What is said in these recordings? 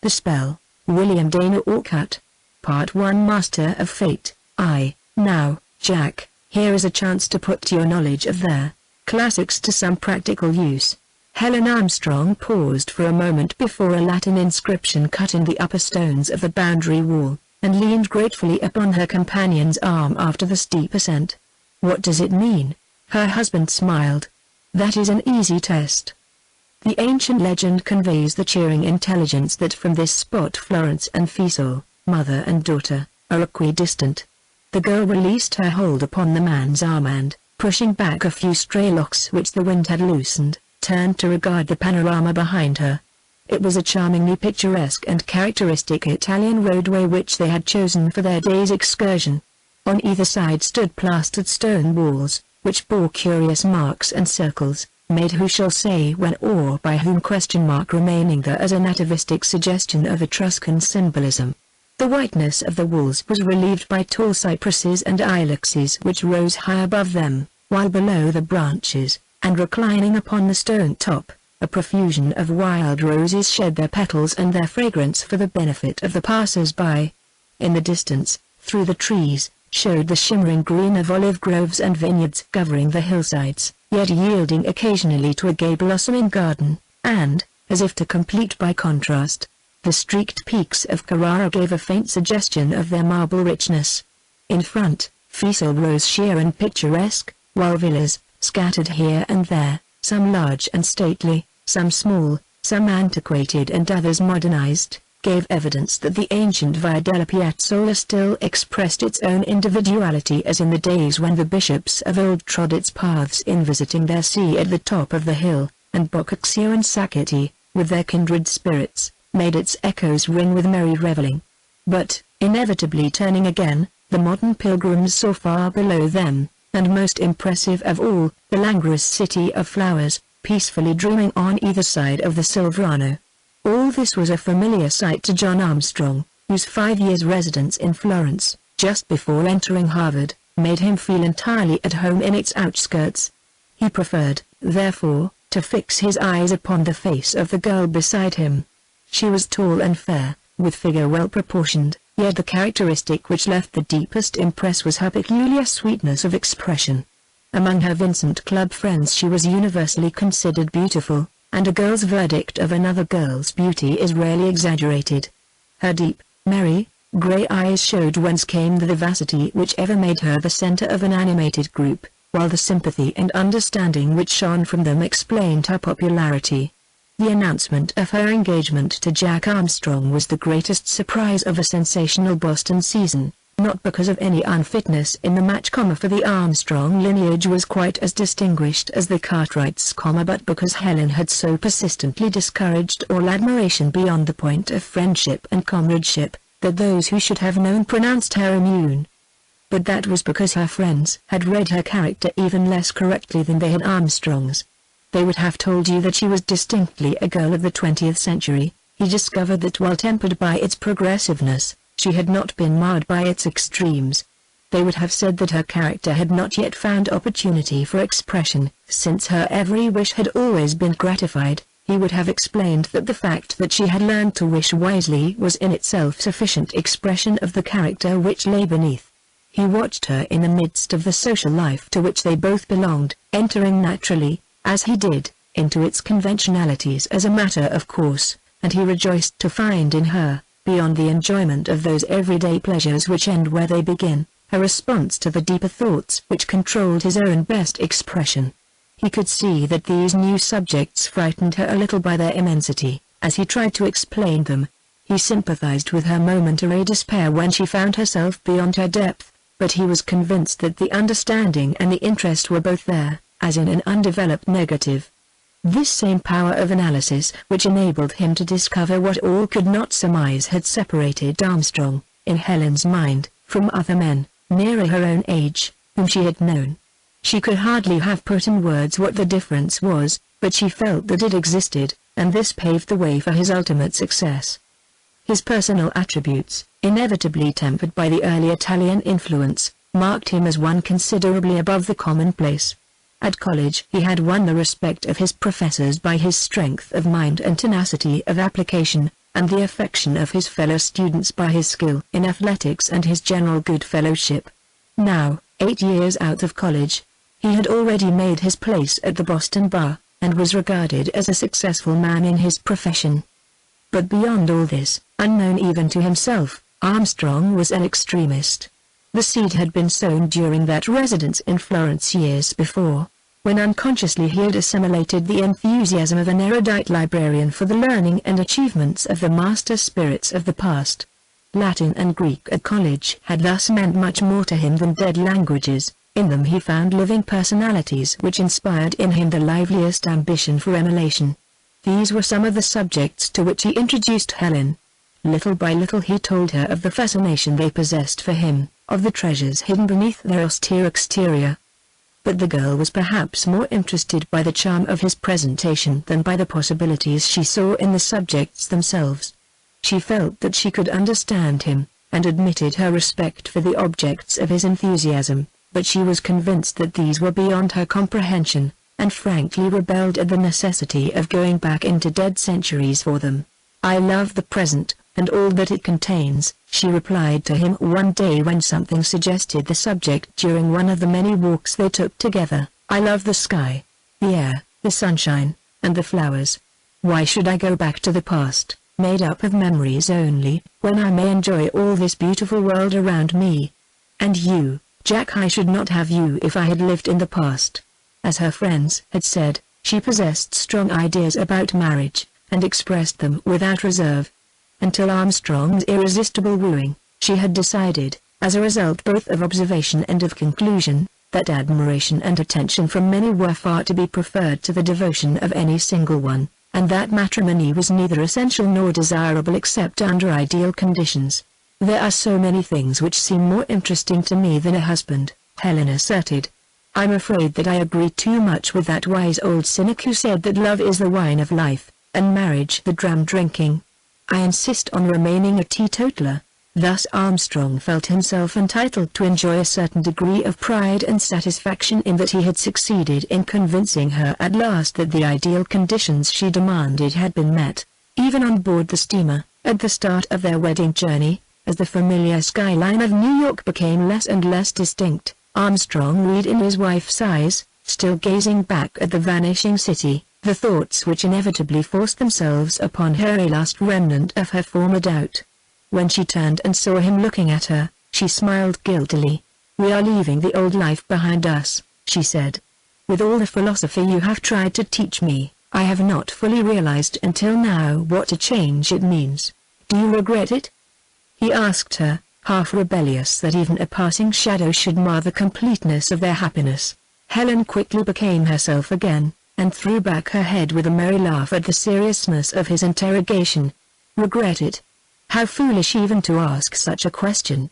The Spell, William Dana Orcutt. Part 1. Master of Fate. Now, Jack, here is a chance to put your knowledge of their classics to some practical use. Helen Armstrong paused for a moment before a Latin inscription cut in the upper stones of the boundary wall, and leaned gratefully upon her companion's arm after the steep ascent. What does it mean? Her husband smiled. That is an easy test. The ancient legend conveys the cheering intelligence that from this spot Florence and Fiesole, mother and daughter, are equidistant. The girl released her hold upon the man's arm and, pushing back a few stray locks which the wind had loosened, turned to regard the panorama behind her. It was a charmingly picturesque and characteristic Italian roadway which they had chosen for their day's excursion. On either side stood plastered stone walls, which bore curious marks and circles, made who shall say when or by whom remaining there as an atavistic suggestion of Etruscan symbolism. The whiteness of the walls was relieved by tall cypresses and ilexes which rose high above them, while below the branches, and reclining upon the stone top, a profusion of wild roses shed their petals and their fragrance for the benefit of the passers-by. In the distance, through the trees, showed the shimmering green of olive groves and vineyards covering the hillsides, yet yielding occasionally to a gay blossoming garden, and, as if to complete by contrast, the streaked peaks of Carrara gave a faint suggestion of their marble richness. In front, Fiesole rose sheer and picturesque, while villas, scattered here and there, some large and stately, some small, some antiquated and others modernized, gave evidence that the ancient Via della Piazzola still expressed its own individuality as in the days when the bishops of old trod its paths in visiting their see at the top of the hill, and Boccaccio and Sacchetti, with their kindred spirits, made its echoes ring with merry revelling. But, inevitably turning again, the modern pilgrims saw far below them, and most impressive of all, the languorous city of flowers, peacefully dreaming on either side of the Silverano. All this was a familiar sight to John Armstrong, whose 5 years' residence in Florence, just before entering Harvard, made him feel entirely at home in its outskirts. He preferred, therefore, to fix his eyes upon the face of the girl beside him. She was tall and fair, with figure well proportioned, yet the characteristic which left the deepest impress was her peculiar sweetness of expression. Among her Vincent Club friends she was universally considered beautiful, and a girl's verdict of another girl's beauty is rarely exaggerated. Her deep, merry, grey eyes showed whence came the vivacity which ever made her the centre of an animated group, while the sympathy and understanding which shone from them explained her popularity. The announcement of her engagement to Jack Armstrong was the greatest surprise of a sensational Boston season, not because of any unfitness in the match, for the Armstrong lineage was quite as distinguished as the Cartwrights, but because Helen had so persistently discouraged all admiration beyond the point of friendship and comradeship, that those who should have known pronounced her immune. But that was because her friends had read her character even less correctly than they had Armstrong's. They would have told you that she was distinctly a girl of the 20th century. He discovered that while tempered by its progressiveness, she had not been marred by its extremes. They would have said that her character had not yet found opportunity for expression, since her every wish had always been gratified. He would have explained that the fact that she had learned to wish wisely was in itself sufficient expression of the character which lay beneath. He watched her in the midst of the social life to which they both belonged, entering naturally, as he did, into its conventionalities as a matter of course, and he rejoiced to find in her, beyond the enjoyment of those everyday pleasures which end where they begin, a response to the deeper thoughts which controlled his own best expression. He could see that these new subjects frightened her a little by their immensity. As he tried to explain them, he sympathized with her momentary despair when she found herself beyond her depth, but he was convinced that the understanding and the interest were both there, as in an undeveloped negative. This same power of analysis which enabled him to discover what all could not surmise had separated Armstrong, in Helen's mind, from other men, nearer her own age, whom she had known. She could hardly have put in words what the difference was, but she felt that it existed, and this paved the way for his ultimate success. His personal attributes, inevitably tempered by the early Italian influence, marked him as one considerably above the commonplace. At college he had won the respect of his professors by his strength of mind and tenacity of application, and the affection of his fellow students by his skill in athletics and his general good fellowship. Now, 8 years out of college, he had already made his place at the Boston Bar, and was regarded as a successful man in his profession. But beyond all this, unknown even to himself, Armstrong was an extremist. The seed had been sown during that residence in Florence years before, when unconsciously he had assimilated the enthusiasm of an erudite librarian for the learning and achievements of the master spirits of the past. Latin and Greek at college had thus meant much more to him than dead languages. In them he found living personalities which inspired in him the liveliest ambition for emulation. These were some of the subjects to which he introduced Helen. Little by little he told her of the fascination they possessed for him, of the treasures hidden beneath their austere exterior. But the girl was perhaps more interested by the charm of his presentation than by the possibilities she saw in the subjects themselves. She felt that she could understand him, and admitted her respect for the objects of his enthusiasm, but she was convinced that these were beyond her comprehension, and frankly rebelled at the necessity of going back into dead centuries for them. "I love the present, and all that it contains," she replied to him one day when something suggested the subject during one of the many walks they took together. "I love the sky, the air, the sunshine, and the flowers. Why should I go back to the past, made up of memories only, when I may enjoy all this beautiful world around me? And you, Jack, I should not have you if I had lived in the past." As her friends had said, she possessed strong ideas about marriage, and expressed them without reserve. Until Armstrong's irresistible wooing, she had decided, as a result both of observation and of conclusion, that admiration and attention from many were far to be preferred to the devotion of any single one, and that matrimony was neither essential nor desirable except under ideal conditions. "There are so many things which seem more interesting to me than a husband," Helen asserted. "I'm afraid that I agree too much with that wise old cynic who said that love is the wine of life, and marriage the dram drinking. I insist on remaining a teetotaler." Thus Armstrong felt himself entitled to enjoy a certain degree of pride and satisfaction in that he had succeeded in convincing her at last that the ideal conditions she demanded had been met. Even on board the steamer, at the start of their wedding journey, as the familiar skyline of New York became less and less distinct, Armstrong read in his wife's eyes, still gazing back at the vanishing city, the thoughts which inevitably forced themselves upon her, a last remnant of her former doubt. When she turned and saw him looking at her, she smiled guiltily. "We are leaving the old life behind us," she said. "With all the philosophy you have tried to teach me, I have not fully realized until now what a change it means. Do you regret it?" He asked her, half rebellious that even a passing shadow should mar the completeness of their happiness. Helen quickly became herself again, and threw back her head with a merry laugh at the seriousness of his interrogation. "Regret it? How foolish even to ask such a question.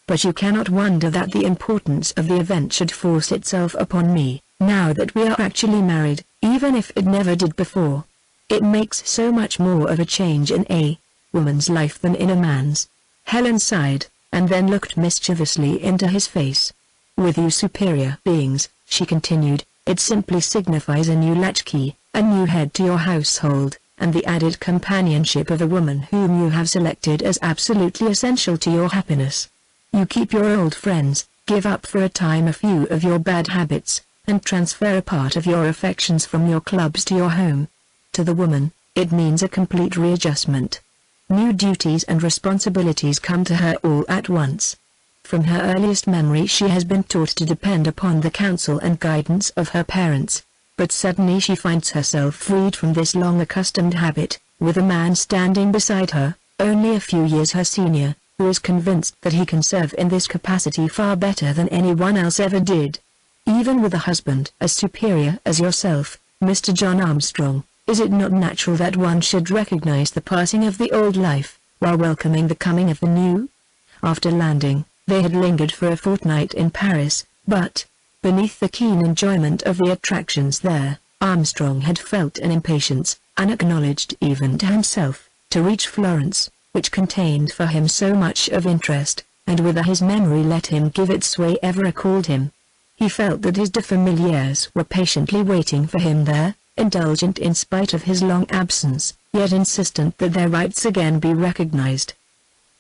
But you cannot wonder that the importance of the event should force itself upon me, now that we are actually married, even if it never did before. It makes so much more of a change in a woman's life than in a man's." Helen sighed, and then looked mischievously into his face. "With you superior beings," she continued, "it simply signifies a new latchkey, a new head to your household, and the added companionship of a woman whom you have selected as absolutely essential to your happiness. You keep your old friends, give up for a time a few of your bad habits, and transfer a part of your affections from your clubs to your home. To the woman, it means a complete readjustment. New duties and responsibilities come to her all at once. From her earliest memory she has been taught to depend upon the counsel and guidance of her parents, but suddenly she finds herself freed from this long-accustomed habit, with a man standing beside her, only a few years her senior, who is convinced that he can serve in this capacity far better than anyone else ever did. Even with a husband as superior as yourself, Mr. John Armstrong, is it not natural that one should recognize the passing of the old life, while welcoming the coming of the new?" After landing, they had lingered for a fortnight in Paris, but, beneath the keen enjoyment of the attractions there, Armstrong had felt an impatience, unacknowledged even to himself, to reach Florence, which contained for him so much of interest, and whither his memory let him give its sway ever recalled him. He felt that his de familiares were patiently waiting for him there, indulgent in spite of his long absence, yet insistent that their rights again be recognized.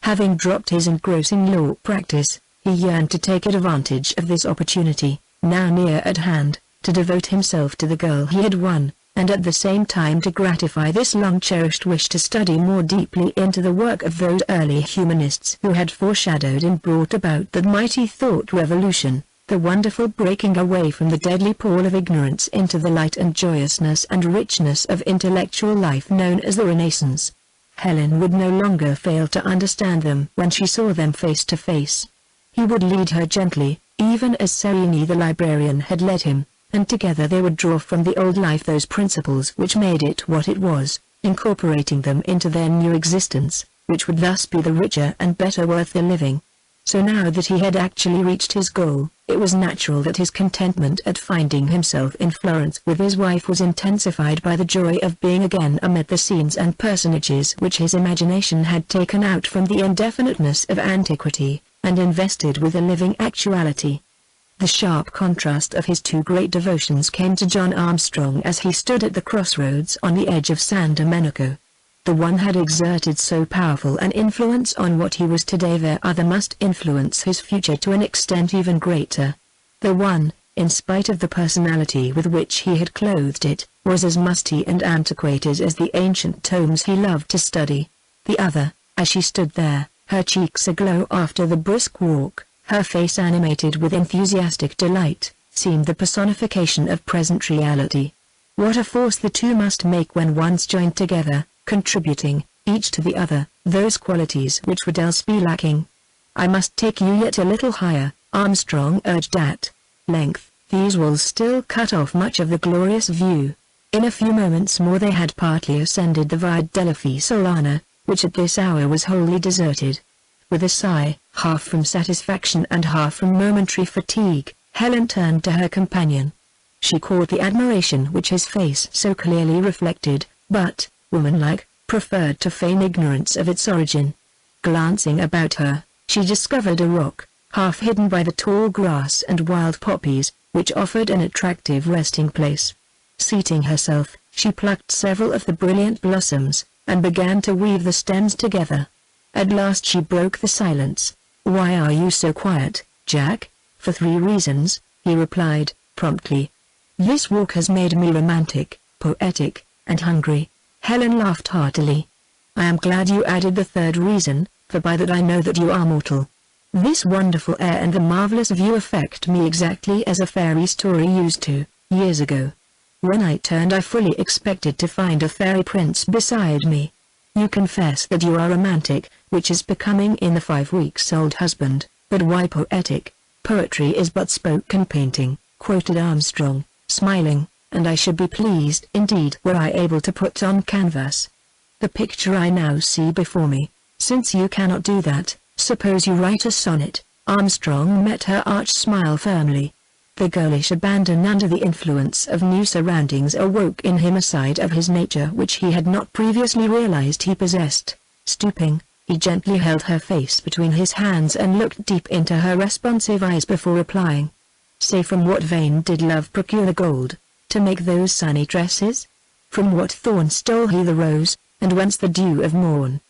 Having dropped his engrossing law practice, he yearned to take advantage of this opportunity, now near at hand, to devote himself to the girl he had won, and at the same time to gratify this long-cherished wish to study more deeply into the work of those early humanists who had foreshadowed and brought about that mighty thought revolution, the wonderful breaking away from the deadly pall of ignorance into the light and joyousness and richness of intellectual life known as the Renaissance. Helen would no longer fail to understand them when she saw them face to face. He would lead her gently, even as Serini the librarian had led him, and together they would draw from the old life those principles which made it what it was, incorporating them into their new existence, which would thus be the richer and better worth the living. So now that he had actually reached his goal, it was natural that his contentment at finding himself in Florence with his wife was intensified by the joy of being again amid the scenes and personages which his imagination had taken out from the indefiniteness of antiquity, and invested with a living actuality. The sharp contrast of his two great devotions came to John Armstrong as he stood at the crossroads on the edge of San Domenico. The one had exerted so powerful an influence on what he was today, the other must influence his future to an extent even greater. The one, in spite of the personality with which he had clothed it, was as musty and antiquated as the ancient tomes he loved to study. The other, as she stood there, her cheeks aglow after the brisk walk, her face animated with enthusiastic delight, seemed the personification of present reality. What a force the two must make when once joined together, contributing, each to the other, those qualities which would else be lacking. "I must take you yet a little higher," Armstrong urged at length. These walls still cut off much of the glorious view. In a few moments more they had partly ascended the Via della Fiessolana, which at this hour was wholly deserted. With a sigh, half from satisfaction and half from momentary fatigue, Helen turned to her companion. She caught the admiration which his face so clearly reflected, but, womanlike, preferred to feign ignorance of its origin. Glancing about her, she discovered a rock, half hidden by the tall grass and wild poppies, which offered an attractive resting place. Seating herself, she plucked several of the brilliant blossoms, and began to weave the stems together. At last she broke the silence. "Why are you so quiet, Jack?" "For 3 reasons," he replied, promptly. "This walk has made me romantic, poetic, and hungry." Helen laughed heartily. "I am glad you added the 3rd reason, for by that I know that you are mortal. This wonderful air and the marvelous view affect me exactly as a fairy story used to, years ago. When I turned I fully expected to find a fairy prince beside me. You confess that you are romantic, which is becoming in the 5-weeks-old husband, but why poetic? Poetry is but spoken painting," quoted Armstrong, smiling, "and I should be pleased indeed were I able to put on canvas the picture I now see before me. Since you cannot do that, suppose you write a sonnet." Armstrong met her arch smile firmly. The girlish abandon under the influence of new surroundings awoke in him a side of his nature which he had not previously realized he possessed. Stooping, he gently held her face between his hands and looked deep into her responsive eyes before replying. "Say, from what vein did love procure the gold, to make those sunny tresses? From what thorn stole he the rose, and whence the dew of morn?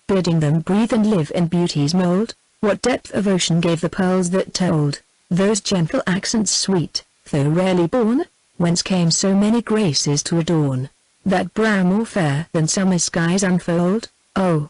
Bidding them breathe and live in beauty's mold, what depth of ocean gave the pearls that told those gentle accents sweet, though rarely born? Whence came so many graces to adorn that brow more fair than summer skies unfold? Oh,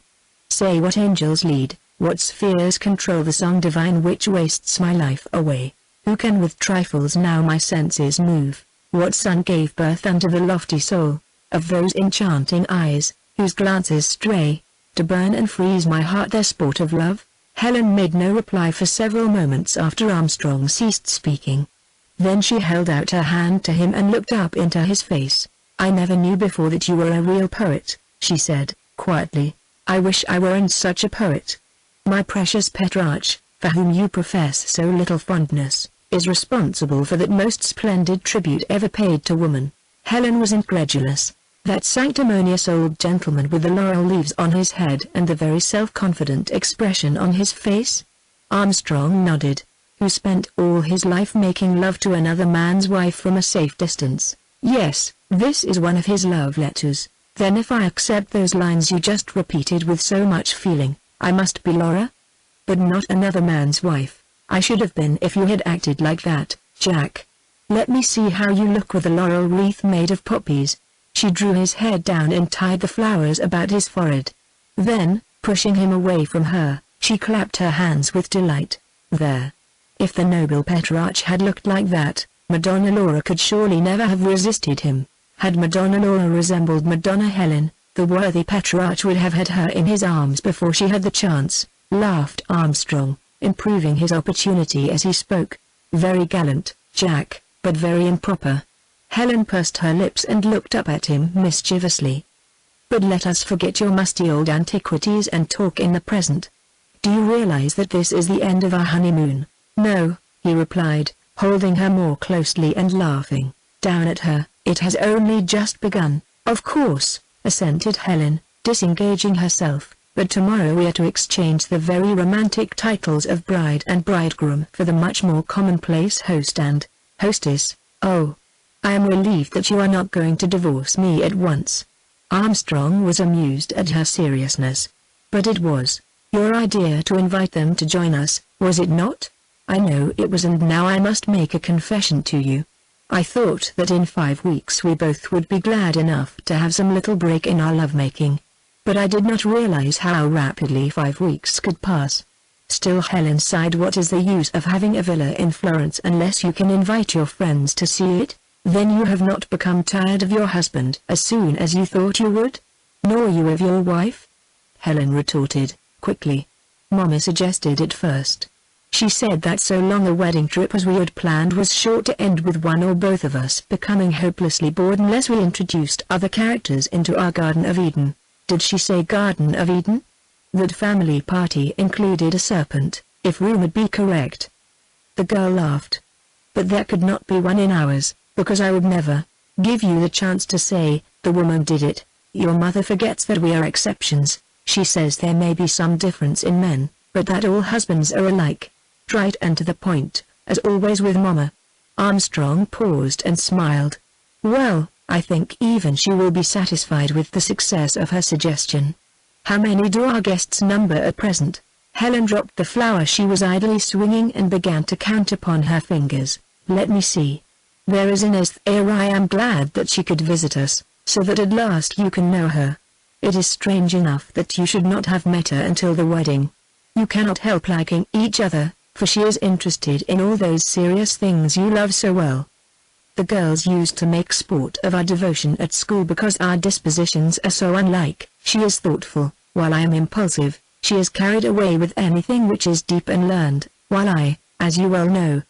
say, what angels lead, what spheres control the song divine which wastes my life away? Who can with trifles now my senses move? What sun gave birth unto the lofty soul of those enchanting eyes, whose glances stray to burn and freeze my heart, their sport of love?" Helen made no reply for several moments after Armstrong ceased speaking. Then she held out her hand to him and looked up into his face. "I never knew before that you were a real poet," she said, quietly. "I wish I weren't such a poet. My precious Petrarch, for whom you profess so little fondness, is responsible for that most splendid tribute ever paid to woman." Helen was incredulous. That sanctimonious old gentleman with the laurel leaves on his head and the very self-confident expression on his face? Armstrong nodded. "Who spent all his life making love to another man's wife from a safe distance. Yes, this is one of his love letters. Then if I accept those lines you just repeated with so much feeling, I must be Laura? But not another man's wife. I should have been if you had acted like that, Jack. Let me see how you look with a laurel wreath made of poppies. She drew his head down and tied the flowers about his forehead. Then, pushing him away from her, she clapped her hands with delight. There. If the noble Petrarch had looked like that, Madonna Laura could surely never have resisted him. Had Madonna Laura resembled Madonna Helen, the worthy Petrarch would have had her in his arms before she had the chance, laughed Armstrong, improving his opportunity as he spoke. Very gallant, Jack, but very improper. Helen pursed her lips and looked up at him mischievously. But let us forget your musty old antiquities and talk in the present. Do you realize that this is the end of our honeymoon? No, he replied, holding her more closely and laughing down at her. It has only just begun. Of course, assented Helen, disengaging herself, but tomorrow we are to exchange the very romantic titles of bride and bridegroom for the much more commonplace host and hostess. Oh, I am relieved that you are not going to divorce me at once. Armstrong was amused at her seriousness. But it was your idea to invite them to join us, was it not? I know it was, and now I must make a confession to you. I thought that in 5 weeks we both would be glad enough to have some little break in our lovemaking. But I did not realize how rapidly 5 weeks could pass. Still, Helen sighed. What is the use of having a villa in Florence unless you can invite your friends to see it? Then you have not become tired of your husband as soon as you thought you would? Nor you of your wife? Helen retorted, quickly. Mama suggested it first. She said that so long a wedding trip as we had planned was sure to end with one or both of us becoming hopelessly bored unless we introduced other characters into our Garden of Eden. Did she say Garden of Eden? That family party included a serpent, if rumored be correct. The girl laughed. But there could not be one in ours, because I would never give you the chance to say, the woman did it. Your mother forgets that we are exceptions. She says there may be some difference in men, but that all husbands are alike. Right and to the point, as always with Mama. Armstrong paused and smiled. Well, I think even she will be satisfied with the success of her suggestion. How many do our guests number at present? Helen dropped the flower she was idly swinging and began to count upon her fingers. Let me see. There is Inez there. I am glad that she could visit us, so that at last you can know her. It is strange enough that you should not have met her until the wedding. You cannot help liking each other, for she is interested in all those serious things you love so well. The girls used to make sport of our devotion at school because our dispositions are so unlike. She is thoughtful, while I am impulsive. She is carried away with anything which is deep and learned, while I, as you well know,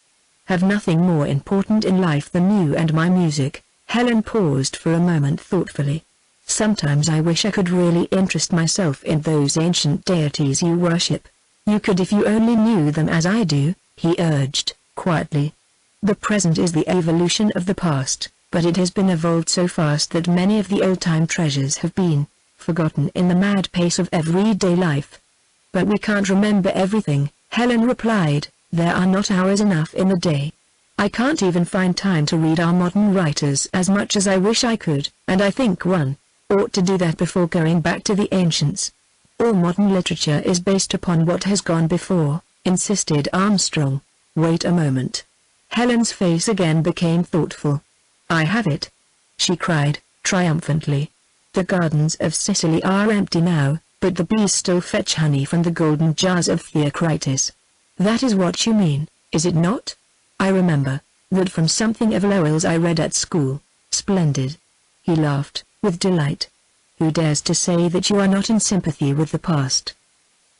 have nothing more important in life than you and my music. Helen paused for a moment thoughtfully. Sometimes I wish I could really interest myself in those ancient deities you worship. You could if you only knew them as I do, he urged, quietly. The present is the evolution of the past, but it has been evolved so fast that many of the old-time treasures have been forgotten in the mad pace of everyday life. But we can't remember everything, Helen replied. There are not hours enough in the day. I can't even find time to read our modern writers as much as I wish I could, and I think one ought to do that before going back to the ancients. All modern literature is based upon what has gone before, insisted Armstrong. Wait a moment. Helen's face again became thoughtful. I have it, she cried, triumphantly. The gardens of Sicily are empty now, but the bees still fetch honey from the golden jars of Theocritus. That is what you mean, is it not? I remember that from something of Lowell's I read at school. Splendid. He laughed, with delight. Who dares to say that you are not in sympathy with the past?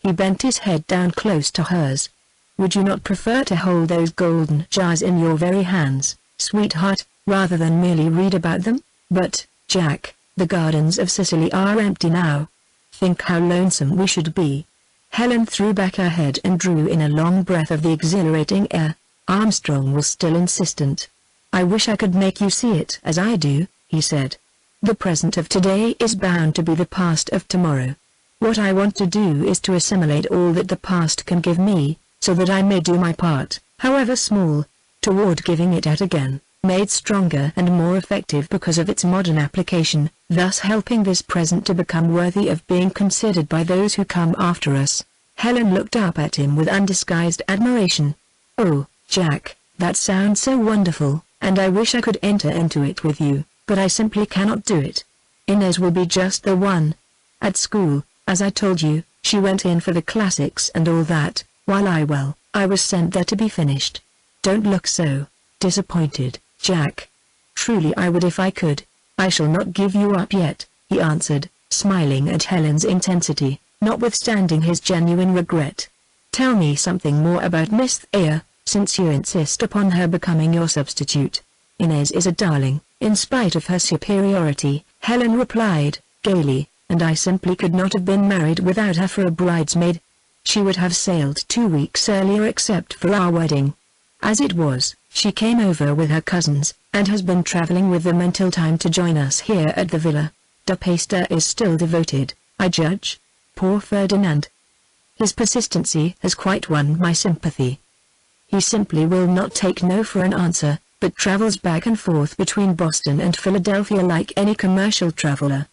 He bent his head down close to hers. Would you not prefer to hold those golden jars in your very hands, sweetheart, rather than merely read about them? But, Jack, the gardens of Sicily are empty now. Think how lonesome we should be. Helen threw back her head and drew in a long breath of the exhilarating air. Armstrong was still insistent. I wish I could make you see it as I do, he said. The present of today is bound to be the past of tomorrow. What I want to do is to assimilate all that the past can give me, so that I may do my part, however small, toward giving it out again, made stronger and more effective because of its modern application, thus helping this present to become worthy of being considered by those who come after us. Helen looked up at him with undisguised admiration. "Oh, Jack, that sounds so wonderful, and I wish I could enter into it with you, but I simply cannot do it. Inez will be just the one. At school, as I told you, she went in for the classics and all that, while I was sent there to be finished. Don't look so disappointed, Jack. Truly I would if I could. I shall not give you up yet," he answered, smiling at Helen's intensity, notwithstanding his genuine regret. "Tell me something more about Miss Thayer, since you insist upon her becoming your substitute." "Inez is a darling, in spite of her superiority," Helen replied, gaily, "and I simply could not have been married without her for a bridesmaid. She would have sailed 2 weeks earlier except for our wedding. As it was, she came over with her cousins, and has been traveling with them until time to join us here at the villa. De Peyster is still devoted, I judge. Poor Ferdinand. His persistency has quite won my sympathy. He simply will not take no for an answer, but travels back and forth between Boston and Philadelphia like any commercial traveler.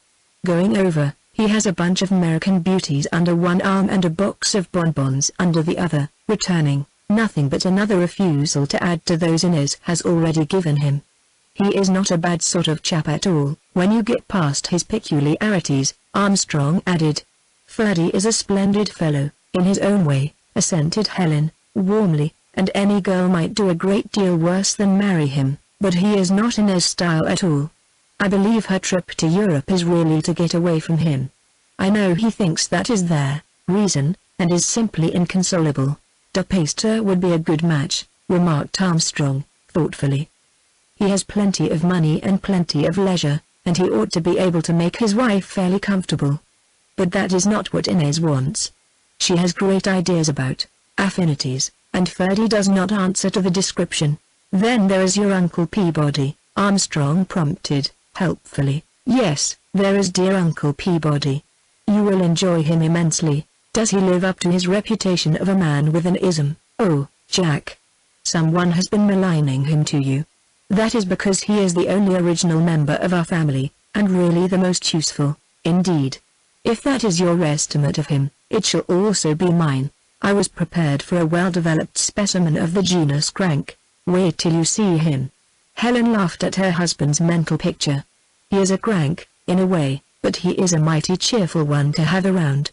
Going over, he has a bunch of American beauties under one arm and a box of bonbons under the other. Returning, nothing but another refusal to add to those Inez has already given him. He is not a bad sort of chap at all, when you get past his peculiarities," Armstrong added. "Ferdy is a splendid fellow, in his own way," assented Helen, warmly, "and any girl might do a great deal worse than marry him, but he is not Inez's style at all. I believe her trip to Europe is really to get away from him. I know he thinks that is their reason, and is simply inconsolable." "De Peyster would be a good match," remarked Armstrong, thoughtfully. "He has plenty of money and plenty of leisure, and he ought to be able to make his wife fairly comfortable. But that is not what Inez wants. She has great ideas about affinities, and Ferdy does not answer to the description." "Then there is your Uncle Peabody," Armstrong prompted, helpfully. "Yes, there is dear Uncle Peabody. You will enjoy him immensely. Does he live up to his reputation of a man with an ism?" "Oh, Jack. Someone has been maligning him to you. That is because he is the only original member of our family, and really the most useful, indeed. If that is your estimate of him, it shall also be mine. I was prepared for a well-developed specimen of the genus crank. Wait till you see him." Helen laughed at her husband's mental picture. "He is a crank, in a way, but he is a mighty cheerful one to have around.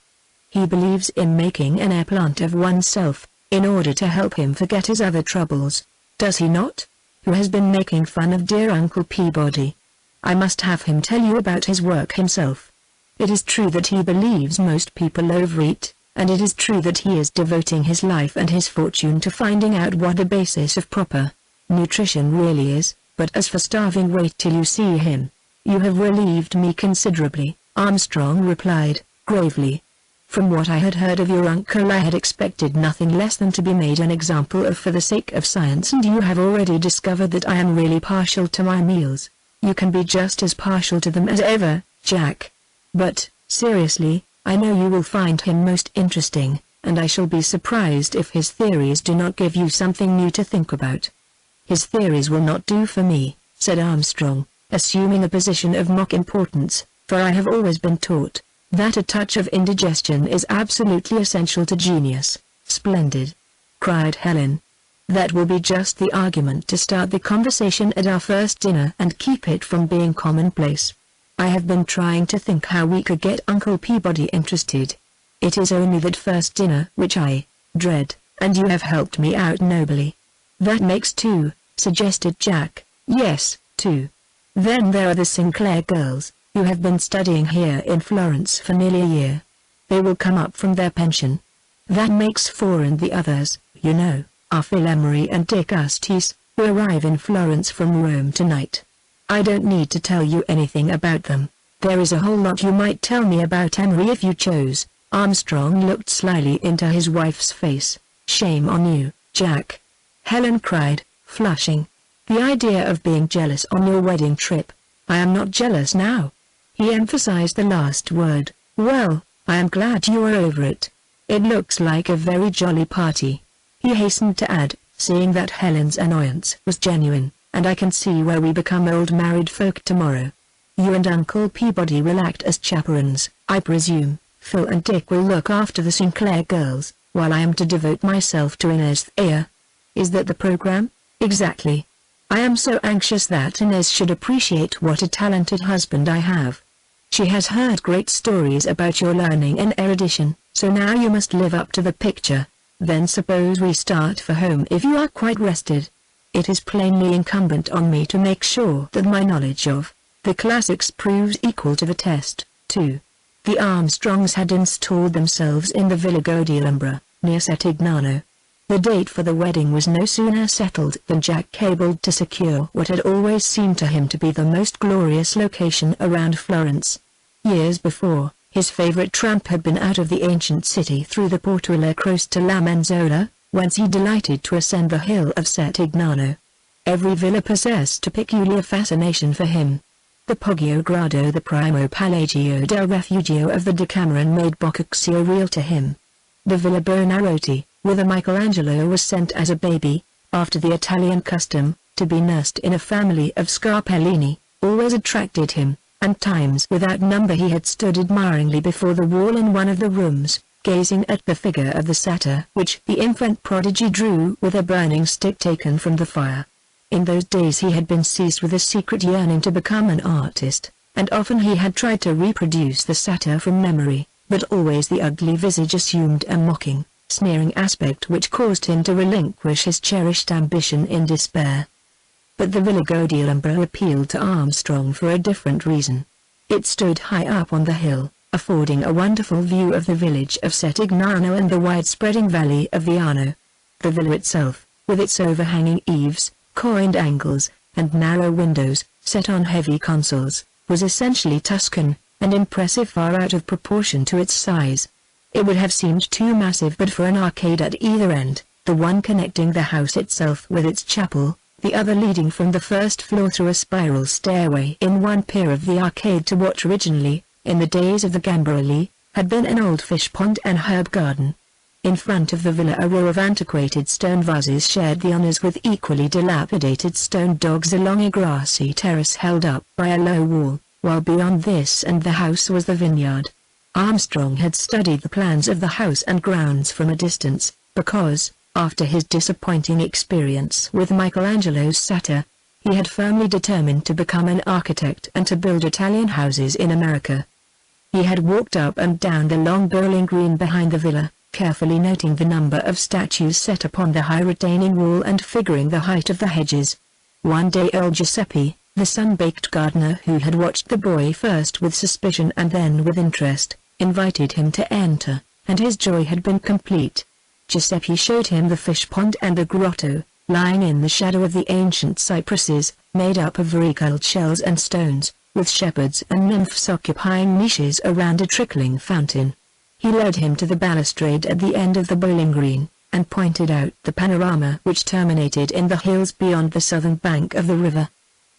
He believes in making an airplant of oneself, in order to help him forget his other troubles. Does he not? Who has been making fun of dear Uncle Peabody? I must have him tell you about his work himself. It is true that he believes most people overeat, and it is true that he is devoting his life and his fortune to finding out what the basis of proper nutrition really is, but as for starving, wait till you see him." "You have relieved me considerably," Armstrong replied, gravely. "From what I had heard of your uncle I had expected nothing less than to be made an example of for the sake of science, and you have already discovered that I am really partial to my meals. You can be just as partial to them as ever, Jack. But, seriously, I know you will find him most interesting, and I shall be surprised if his theories do not give you something new to think about." "His theories will not do for me," said Armstrong, assuming a position of mock importance, "for I have always been taught that a touch of indigestion is absolutely essential to genius." "Splendid!" cried Helen. "That will be just the argument to start the conversation at our first dinner and keep it from being commonplace. I have been trying to think how we could get Uncle Peabody interested. It is only that first dinner which I dread, and you have helped me out nobly." "That makes 2, suggested Jack. "Yes, 2. Then there are the Sinclair girls, who have been studying here in Florence for nearly a year. They will come up from their pension. That makes 4, and the others, you know, are Phil Emery and Dick Astis, who arrive in Florence from Rome tonight. I don't need to tell you anything about them. There is a whole lot you might tell me about Emery if you chose." Armstrong looked slyly into his wife's face. "Shame on you, Jack!" Helen cried, flushing. "The idea of being jealous on your wedding trip. I am not jealous now." He emphasized the last word. "Well, I am glad you are over it. It looks like a very jolly party." He hastened to add, seeing that Helen's annoyance was genuine, "and I can see where we become old married folk tomorrow. You and Uncle Peabody will act as chaperons, I presume. Phil and Dick will look after the Sinclair girls, while I am to devote myself to Inez Thayer. Is that the program?" "Exactly. I am so anxious that Inez should appreciate what a talented husband I have. She has heard great stories about your learning and erudition, so now you must live up to the picture. Then suppose we start for home if you are quite rested. It is plainly incumbent on me to make sure that my knowledge of the classics proves equal to the test, too." The Armstrongs had installed themselves in the Villa Godialambra, near Settignano. The date for the wedding was no sooner settled than Jack cabled to secure what had always seemed to him to be the most glorious location around Florence. Years before, his favorite tramp had been out of the ancient city through the Portuola Croce to La Menzola, whence he delighted to ascend the hill of Settignano. Every villa possessed a peculiar fascination for him. The Poggio Grado, the Primo Palagio del Refugio of the Decameron made Boccaccio real to him. The Villa Buonarroti, whither Michelangelo was sent as a baby, after the Italian custom, to be nursed in a family of Scarpellini, always attracted him, and times without number he had stood admiringly before the wall in one of the rooms, gazing at the figure of the satyr which the infant prodigy drew with a burning stick taken from the fire. In those days he had been seized with a secret yearning to become an artist, and often he had tried to reproduce the satyr from memory, but always the ugly visage assumed a mocking, sneering aspect which caused him to relinquish his cherished ambition in despair. But the Villa Godialambra appealed to Armstrong for a different reason. It stood high up on the hill, affording a wonderful view of the village of Settignano and the wide-spreading valley of the Arno. The villa itself, with its overhanging eaves, coined angles, and narrow windows, set on heavy consoles, was essentially Tuscan, and impressive far out of proportion to its size. It would have seemed too massive but for an arcade at either end, the one connecting the house itself with its chapel, the other leading from the first floor through a spiral stairway in one pier of the arcade to what originally, in the days of the Gambarelli, had been an old fish pond and herb garden. In front of the villa a row of antiquated stone vases shared the honors with equally dilapidated stone dogs along a grassy terrace held up by a low wall, while beyond this and the house was the vineyard. Armstrong had studied the plans of the house and grounds from a distance, because, after his disappointing experience with Michelangelo's satyr, he had firmly determined to become an architect and to build Italian houses in America. He had walked up and down the long bowling green behind the villa, carefully noting the number of statues set upon the high retaining wall and figuring the height of the hedges. One day old Giuseppe, the sun-baked gardener who had watched the boy first with suspicion and then with interest, invited him to enter, and his joy had been complete. Giuseppe showed him the fish pond and the grotto, lying in the shadow of the ancient cypresses, made up of varicolored shells and stones, with shepherds and nymphs occupying niches around a trickling fountain. He led him to the balustrade at the end of the bowling green, and pointed out the panorama which terminated in the hills beyond the southern bank of the river.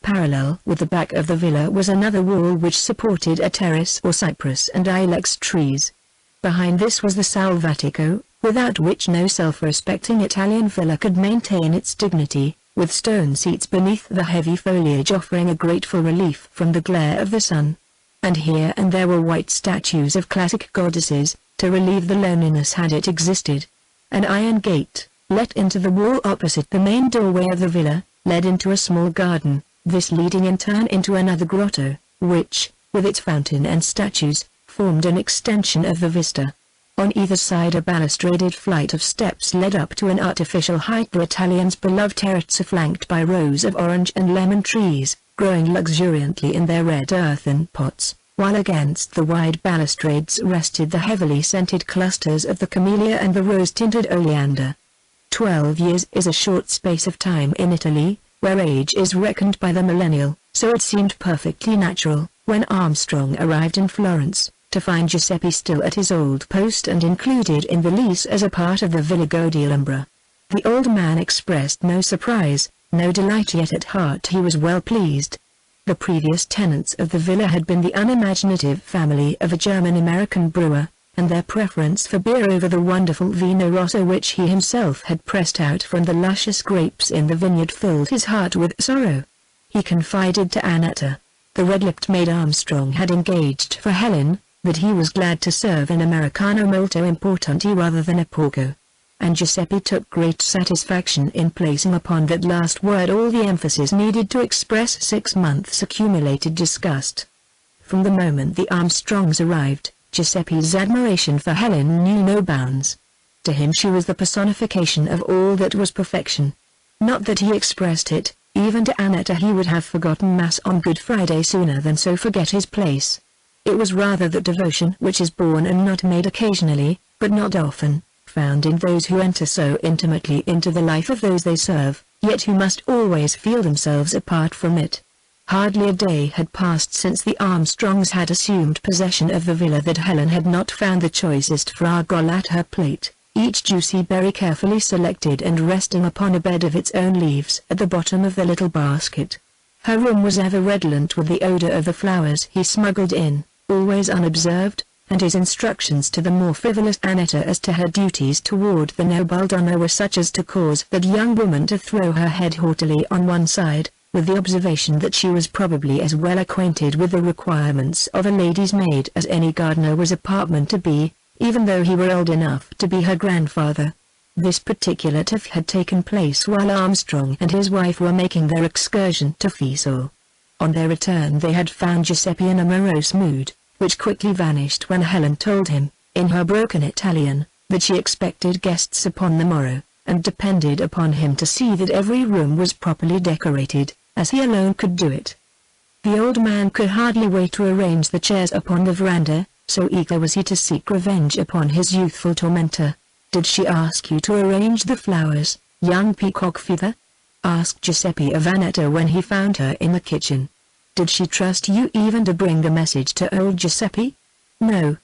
Parallel with the back of the villa was another wall which supported a terrace or cypress and ilex trees. Behind this was the Salvatico, without which no self-respecting Italian villa could maintain its dignity, with stone seats beneath the heavy foliage offering a grateful relief from the glare of the sun. And here and there were white statues of classic goddesses, to relieve the loneliness had it existed. An iron gate, let into the wall opposite the main doorway of the villa, led into a small garden, this leading in turn into another grotto, which, with its fountain and statues, formed an extension of the vista. On either side a balustraded flight of steps led up to an artificial height, the Italians' beloved terrazza flanked by rows of orange and lemon trees, growing luxuriantly in their red earthen pots, while against the wide balustrades rested the heavily scented clusters of the camellia and the rose-tinted oleander. 12 years is a short space of time in Italy, where age is reckoned by the millennial, so it seemed perfectly natural, when Armstrong arrived in Florence, to find Giuseppe still at his old post and included in the lease as a part of the Villa Godialambra. The old man expressed no surprise, no delight, yet at heart he was well pleased. The previous tenants of the villa had been the unimaginative family of a German-American brewer, and their preference for beer over the wonderful Vino Rosso which he himself had pressed out from the luscious grapes in the vineyard filled his heart with sorrow. He confided to Annetta, the red-lipped maid Armstrong had engaged for Helen, that he was glad to serve an Americano molto importante rather than a porco. And Giuseppe took great satisfaction in placing upon that last word all the emphasis needed to express 6 months' accumulated disgust. From the moment the Armstrongs arrived, Giuseppe's admiration for Helen knew no bounds. To him she was the personification of all that was perfection. Not that he expressed it, even to Annetta he would have forgotten Mass on Good Friday sooner than so forget his place. It was rather that devotion which is born and not made occasionally, but not often, found in those who enter so intimately into the life of those they serve, yet who must always feel themselves apart from it. Hardly a day had passed since the Armstrongs had assumed possession of the villa that Helen had not found the choicest fragole at her plate, each juicy berry carefully selected and resting upon a bed of its own leaves at the bottom of the little basket. Her room was ever redolent with the odor of the flowers he smuggled in, always unobserved, and his instructions to the more frivolous Annetta as to her duties toward the noble donna were such as to cause that young woman to throw her head haughtily on one side, with the observation that she was probably as well acquainted with the requirements of a lady's maid as any gardener was apartment to be, even though he were old enough to be her grandfather. This particular tiff had taken place while Armstrong and his wife were making their excursion to Fiesole. On their return they had found Giuseppe in a morose mood, which quickly vanished when Helen told him, in her broken Italian, that she expected guests upon the morrow, and depended upon him to see that every room was properly decorated, as he alone could do it. The old man could hardly wait to arrange the chairs upon the veranda, so eager was he to seek revenge upon his youthful tormentor. "Did she ask you to arrange the flowers, young peacock feather?" asked Giuseppe of Annetta when he found her in the kitchen. "Did she trust you even to bring the message to old Giuseppe?" "No."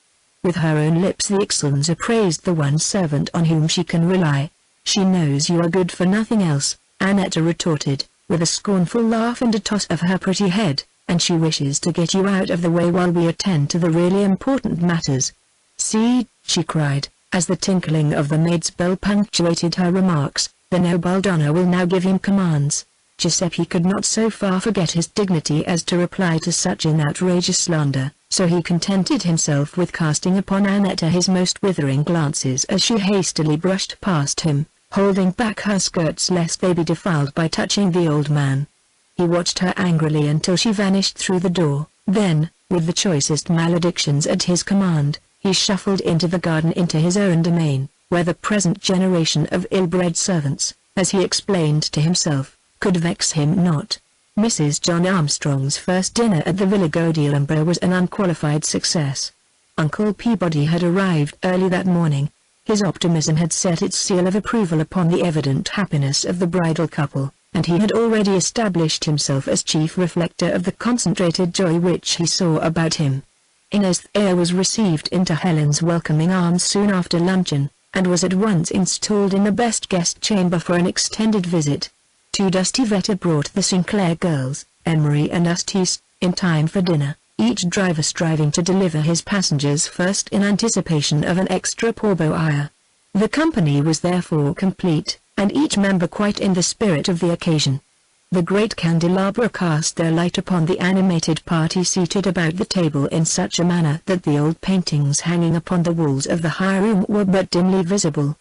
With her own lips the excellence appraised the one servant on whom she can rely. "She knows you are good for nothing else," Annetta retorted, with a scornful laugh and a toss of her pretty head, "and she wishes to get you out of the way while we attend to the really important matters." "See," she cried, as the tinkling of the maid's bell punctuated her remarks, "the noble donna will now give him commands." Giuseppe could not so far forget his dignity as to reply to such an outrageous slander, so he contented himself with casting upon Annetta his most withering glances as she hastily brushed past him, holding back her skirts lest they be defiled by touching the old man. He watched her angrily until she vanished through the door, then, with the choicest maledictions at his command, he shuffled into the garden into his own domain, where the present generation of ill-bred servants, as he explained to himself, could vex him not. Mrs. John Armstrong's first dinner at the Villa Godialumbra was an unqualified success. Uncle Peabody had arrived early that morning. His optimism had set its seal of approval upon the evident happiness of the bridal couple, and he had already established himself as chief reflector of the concentrated joy which he saw about him. Inez Thayer was received into Helen's welcoming arms soon after luncheon, and was at once installed in the best guest chamber for an extended visit. 2 dusty Vetta brought the Sinclair girls, Emery and Eustace, in time for dinner, each driver striving to deliver his passengers first in anticipation of an extra pourboire. The company was therefore complete, and each member quite in the spirit of the occasion. The great candelabra cast their light upon the animated party seated about the table in such a manner that the old paintings hanging upon the walls of the high room were but dimly visible.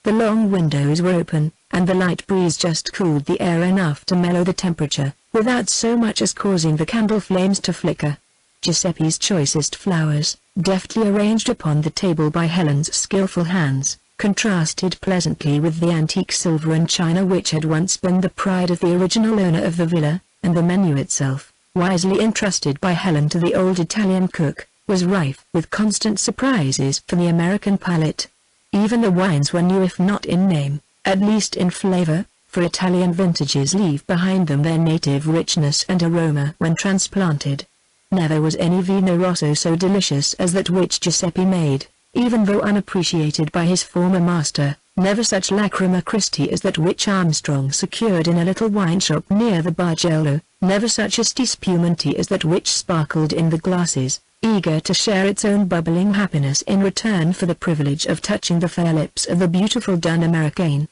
The long windows were open, and the light breeze just cooled the air enough to mellow the temperature, without so much as causing the candle flames to flicker. Giuseppe's choicest flowers, deftly arranged upon the table by Helen's skillful hands, contrasted pleasantly with the antique silver and china which had once been the pride of the original owner of the villa, and the menu itself, wisely entrusted by Helen to the old Italian cook, was rife with constant surprises for the American palate. Even the wines were new if not in name, at least in flavor, for Italian vintages leave behind them their native richness and aroma when transplanted. Never was any Vino Rosso so delicious as that which Giuseppe made, even though unappreciated by his former master, Never such lacrima Christi as that which Armstrong secured in a little wine shop near the Bargello, never such asti spumante as that which sparkled in the glasses, eager to share its own bubbling happiness in return for the privilege of touching the fair lips of the beautiful Dun Americaine.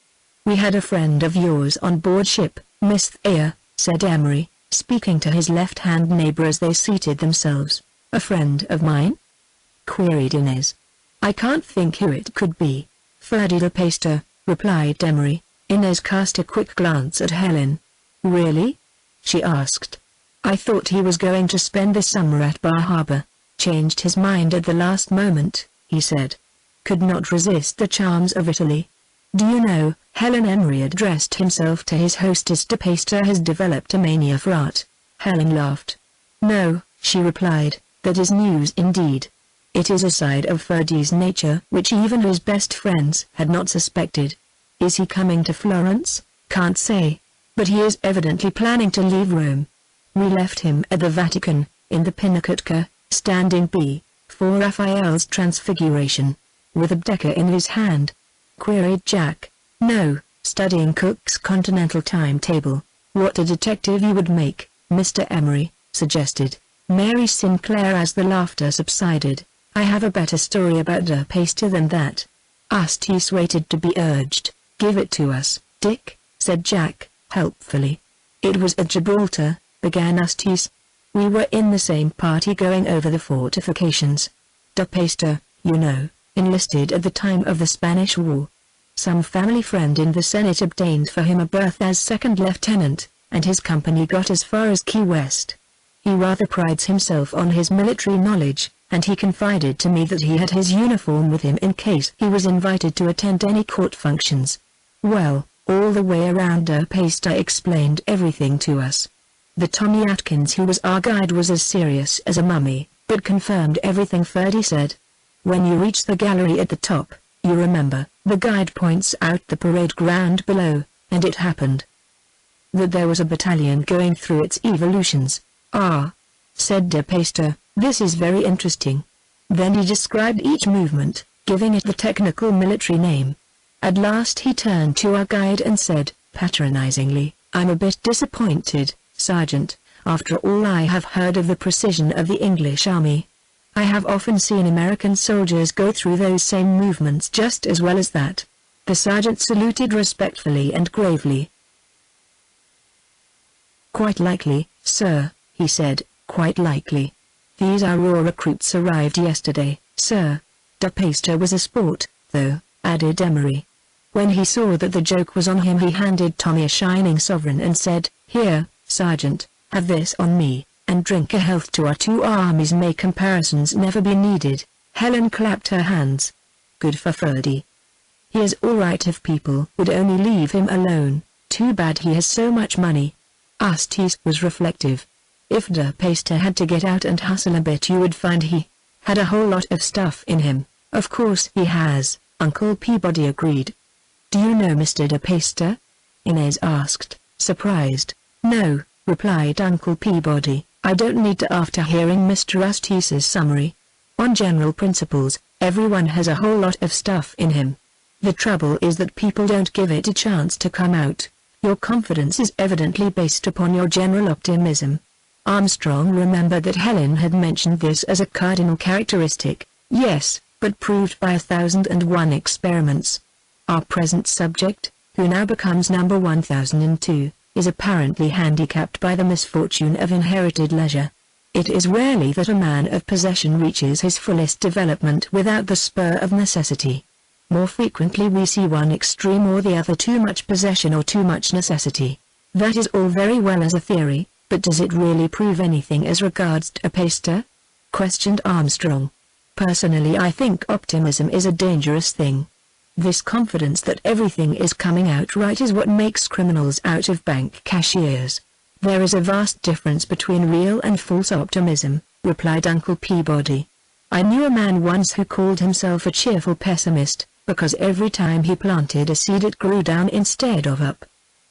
"We had a friend of yours on board ship, Miss Thayer," said Emery, speaking to his left-hand neighbor as they seated themselves. "A friend of mine?" queried Inez. "I can't think who it could be." "Ferdy de Peyster," replied Emery. Inez cast a quick glance at Helen. "Really?" she asked. "I thought he was going to spend the summer at Bar Harbor. Changed his mind at the last moment," he said. "Could not resist the charms of Italy. Do you know, Helen," Emery addressed himself to his hostess, "de Peyster has developed a mania for art." Helen laughed. "No," she replied, "that is news indeed. It is a side of Ferdy's nature which even his best friends had not suspected. Is he coming to Florence? Can't say. But he is evidently planning to leave Rome. We left him at the Vatican, in the Pinacoteca, standing before Raphael's Transfiguration, with a Baedeker in his hand," queried Jack. "No, studying Cook's Continental Timetable. What a detective you would make, Mr. Emery," suggested Mary Sinclair as the laughter subsided. "I have a better story about de Peyster than that." Astis waited to be urged. "Give it to us, Dick," said Jack, helpfully. "It was at Gibraltar," began Astis. "We were in the same party going over the fortifications. De Peyster, you know, enlisted at the time of the Spanish War. Some family friend in the Senate obtained for him a berth as second lieutenant, and his company got as far as Key West. He rather prides himself on his military knowledge, and he confided to me that he had his uniform with him in case he was invited to attend any court functions. Well, all the way around de Peyster explained everything to us. The Tommy Atkins who was our guide was as serious as a mummy, but confirmed everything Ferdy said. When you reach the gallery at the top, you remember, the guide points out the parade ground below, and it happened that there was a battalion going through its evolutions." "Ah," said de Peyster, "this is very interesting." Then he described each movement, giving it the technical military name. At last he turned to our guide and said, patronizingly, "I'm a bit disappointed, Sergeant, after all I have heard of the precision of the English army. I have often seen American soldiers go through those same movements just as well as that." The sergeant saluted respectfully and gravely. "Quite likely, sir," he said, "quite likely. These are raw recruits arrived yesterday, sir." De Peyster was a sport, though, added Emery. When he saw that the joke was on him he handed Tommy a shining sovereign and said, "Here, Sergeant, have this on me, and drink a health to our two armies. May comparisons never be needed." Helen clapped her hands. "Good for Ferdy. He is all right if people would only leave him alone. Too bad he has so much money." Astis was reflective. "If de Peyster had to get out and hustle a bit you would find he had a whole lot of stuff in him." "Of course he has," Uncle Peabody agreed. "Do you know Mr. de Peyster?" Inez asked, surprised. "No," replied Uncle Peabody, "I don't need to after hearing Mr. Astis's summary. On general principles, everyone has a whole lot of stuff in him. The trouble is that people don't give it a chance to come out. Your confidence is evidently based upon your general optimism." Armstrong remembered that Helen had mentioned this as a cardinal characteristic. "Yes, but proved by 1001 experiments. Our present subject, who now becomes number 1002, is apparently handicapped by the misfortune of inherited leisure. It is rarely that a man of possession reaches his fullest development without the spur of necessity. More frequently we see one extreme or the other, too much possession or too much necessity. That is all very well as a theory, but does it really prove anything as regards de Peyster?" questioned Armstrong. "Personally I think optimism is a dangerous thing. This confidence that everything is coming out right is what makes criminals out of bank cashiers. There is a vast difference between real and false optimism," replied Uncle Peabody. "I knew a man once who called himself a cheerful pessimist, because every time he planted a seed it grew down instead of up.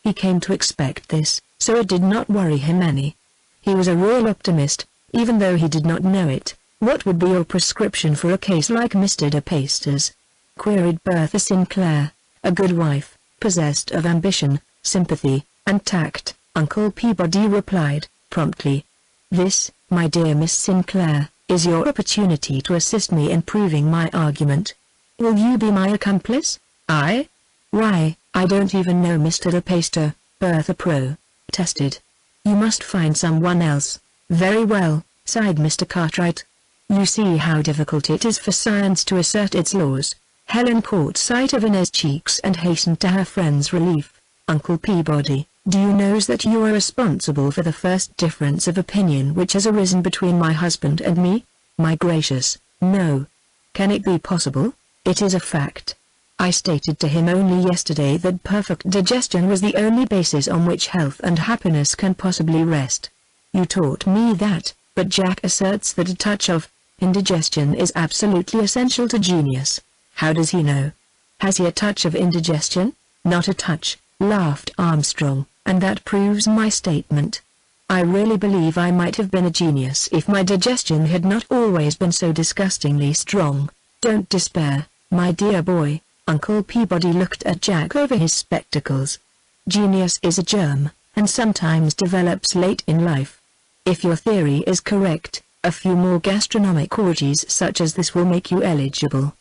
He came to expect this, so it did not worry him any. He was a real optimist, even though he did not know it." "What would be your prescription for a case like Mr. de Peyster's?" queried Bertha Sinclair. a good wife, possessed of ambition, sympathy, and tact, Uncle Peabody replied, promptly. This, my dear Miss Sinclair, is your opportunity to assist me in proving my argument. Will you be my accomplice? I? Why, I don't even know Mr. DePaster, Bertha protested. You must find someone else. Very well, sighed Mr. Cartwright. You see how difficult it is for science to assert its laws. Helen caught sight of Inez's cheeks and hastened to her friend's relief. Uncle Peabody, do you know that you are responsible for the first difference of opinion which has arisen between my husband and me? My gracious, no. Can it be possible? It is a fact. I stated to him only yesterday that perfect digestion was the only basis on which health and happiness can possibly rest. You taught me that, but Jack asserts that a touch of indigestion is absolutely essential to genius. How does he know? Has he a touch of indigestion? Not a touch, laughed Armstrong, and that proves my statement. I really believe I might have been a genius if my digestion had not always been so disgustingly strong. Don't despair, my dear boy. Uncle Peabody looked at Jack over his spectacles. Genius is a germ, and sometimes develops late in life. If your theory is correct, a few more gastronomic orgies such as this will make you eligible.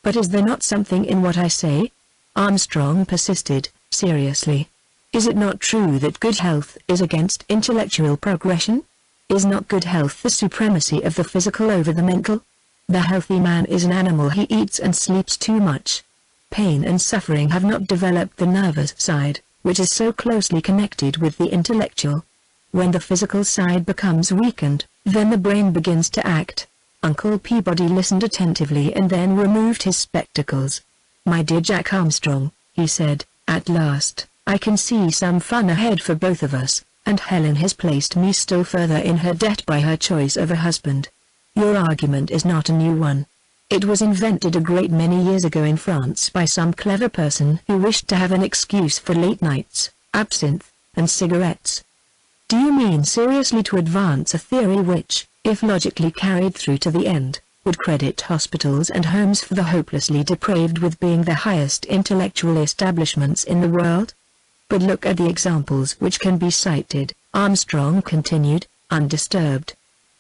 But is there not something in what I say? Armstrong persisted, seriously. Is it not true that good health is against intellectual progression? Is not good health the supremacy of the physical over the mental? The healthy man is an animal. He eats and sleeps too much. Pain and suffering have not developed the nervous side, which is so closely connected with the intellectual. When the physical side becomes weakened, then the brain begins to act. Uncle Peabody listened attentively and then removed his spectacles. My dear Jack Armstrong, he said, at last, I can see some fun ahead for both of us, and Helen has placed me still further in her debt by her choice of a husband. Your argument is not a new one. It was invented a great many years ago in France by some clever person who wished to have an excuse for late nights, absinthe, and cigarettes. Do you mean seriously to advance a theory which, if logically carried through to the end, would credit hospitals and homes for the hopelessly depraved with being the highest intellectual establishments in the world? But look at the examples which can be cited, Armstrong continued, undisturbed.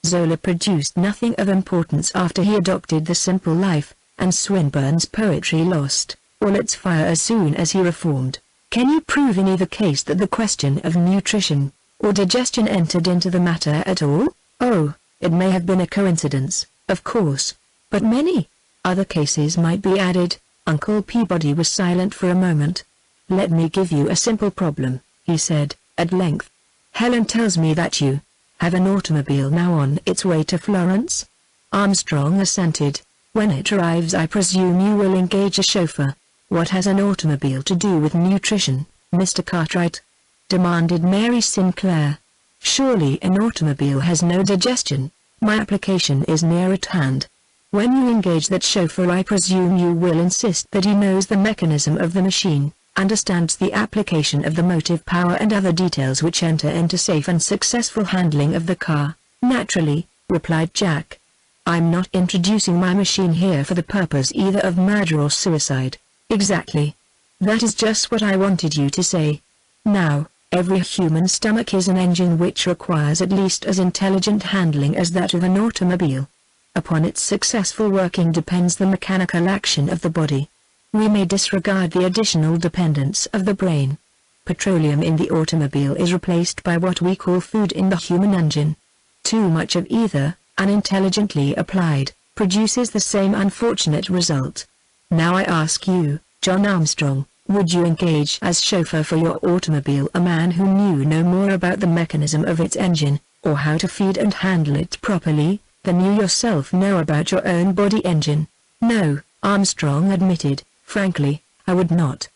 Zola produced nothing of importance after he adopted the simple life, and Swinburne's poetry lost all its fire as soon as he reformed. Can you prove in either case that the question of nutrition or digestion entered into the matter at all? Oh, it may have been a coincidence, of course, but many other cases might be added. Uncle Peabody was silent for a moment. Let me give you a simple problem, he said, at length. Helen tells me that you have an automobile now on its way to Florence? Armstrong assented. When it arrives I presume you will engage a chauffeur. What has an automobile to do with nutrition, Mr. Cartwright? Demanded Mary Sinclair. Surely an automobile has no digestion. My application is near at hand. When you engage that chauffeur I presume you will insist that he knows the mechanism of the machine, understands the application of the motive power and other details which enter into safe and successful handling of the car. Naturally, replied Jack. I'm not introducing my machine here for the purpose either of murder or suicide. Exactly. That is just what I wanted you to say. Now, every human stomach is an engine which requires at least as intelligent handling as that of an automobile. Upon its successful working depends the mechanical action of the body. We may disregard the additional dependence of the brain. Petroleum in the automobile is replaced by what we call food in the human engine. Too much of either, unintelligently applied, produces the same unfortunate result. Now I ask you, John Armstrong, would you engage as chauffeur for your automobile a man who knew no more about the mechanism of its engine, or how to feed and handle it properly, than you yourself know about your own body engine? No, Armstrong admitted. Frankly, I would not.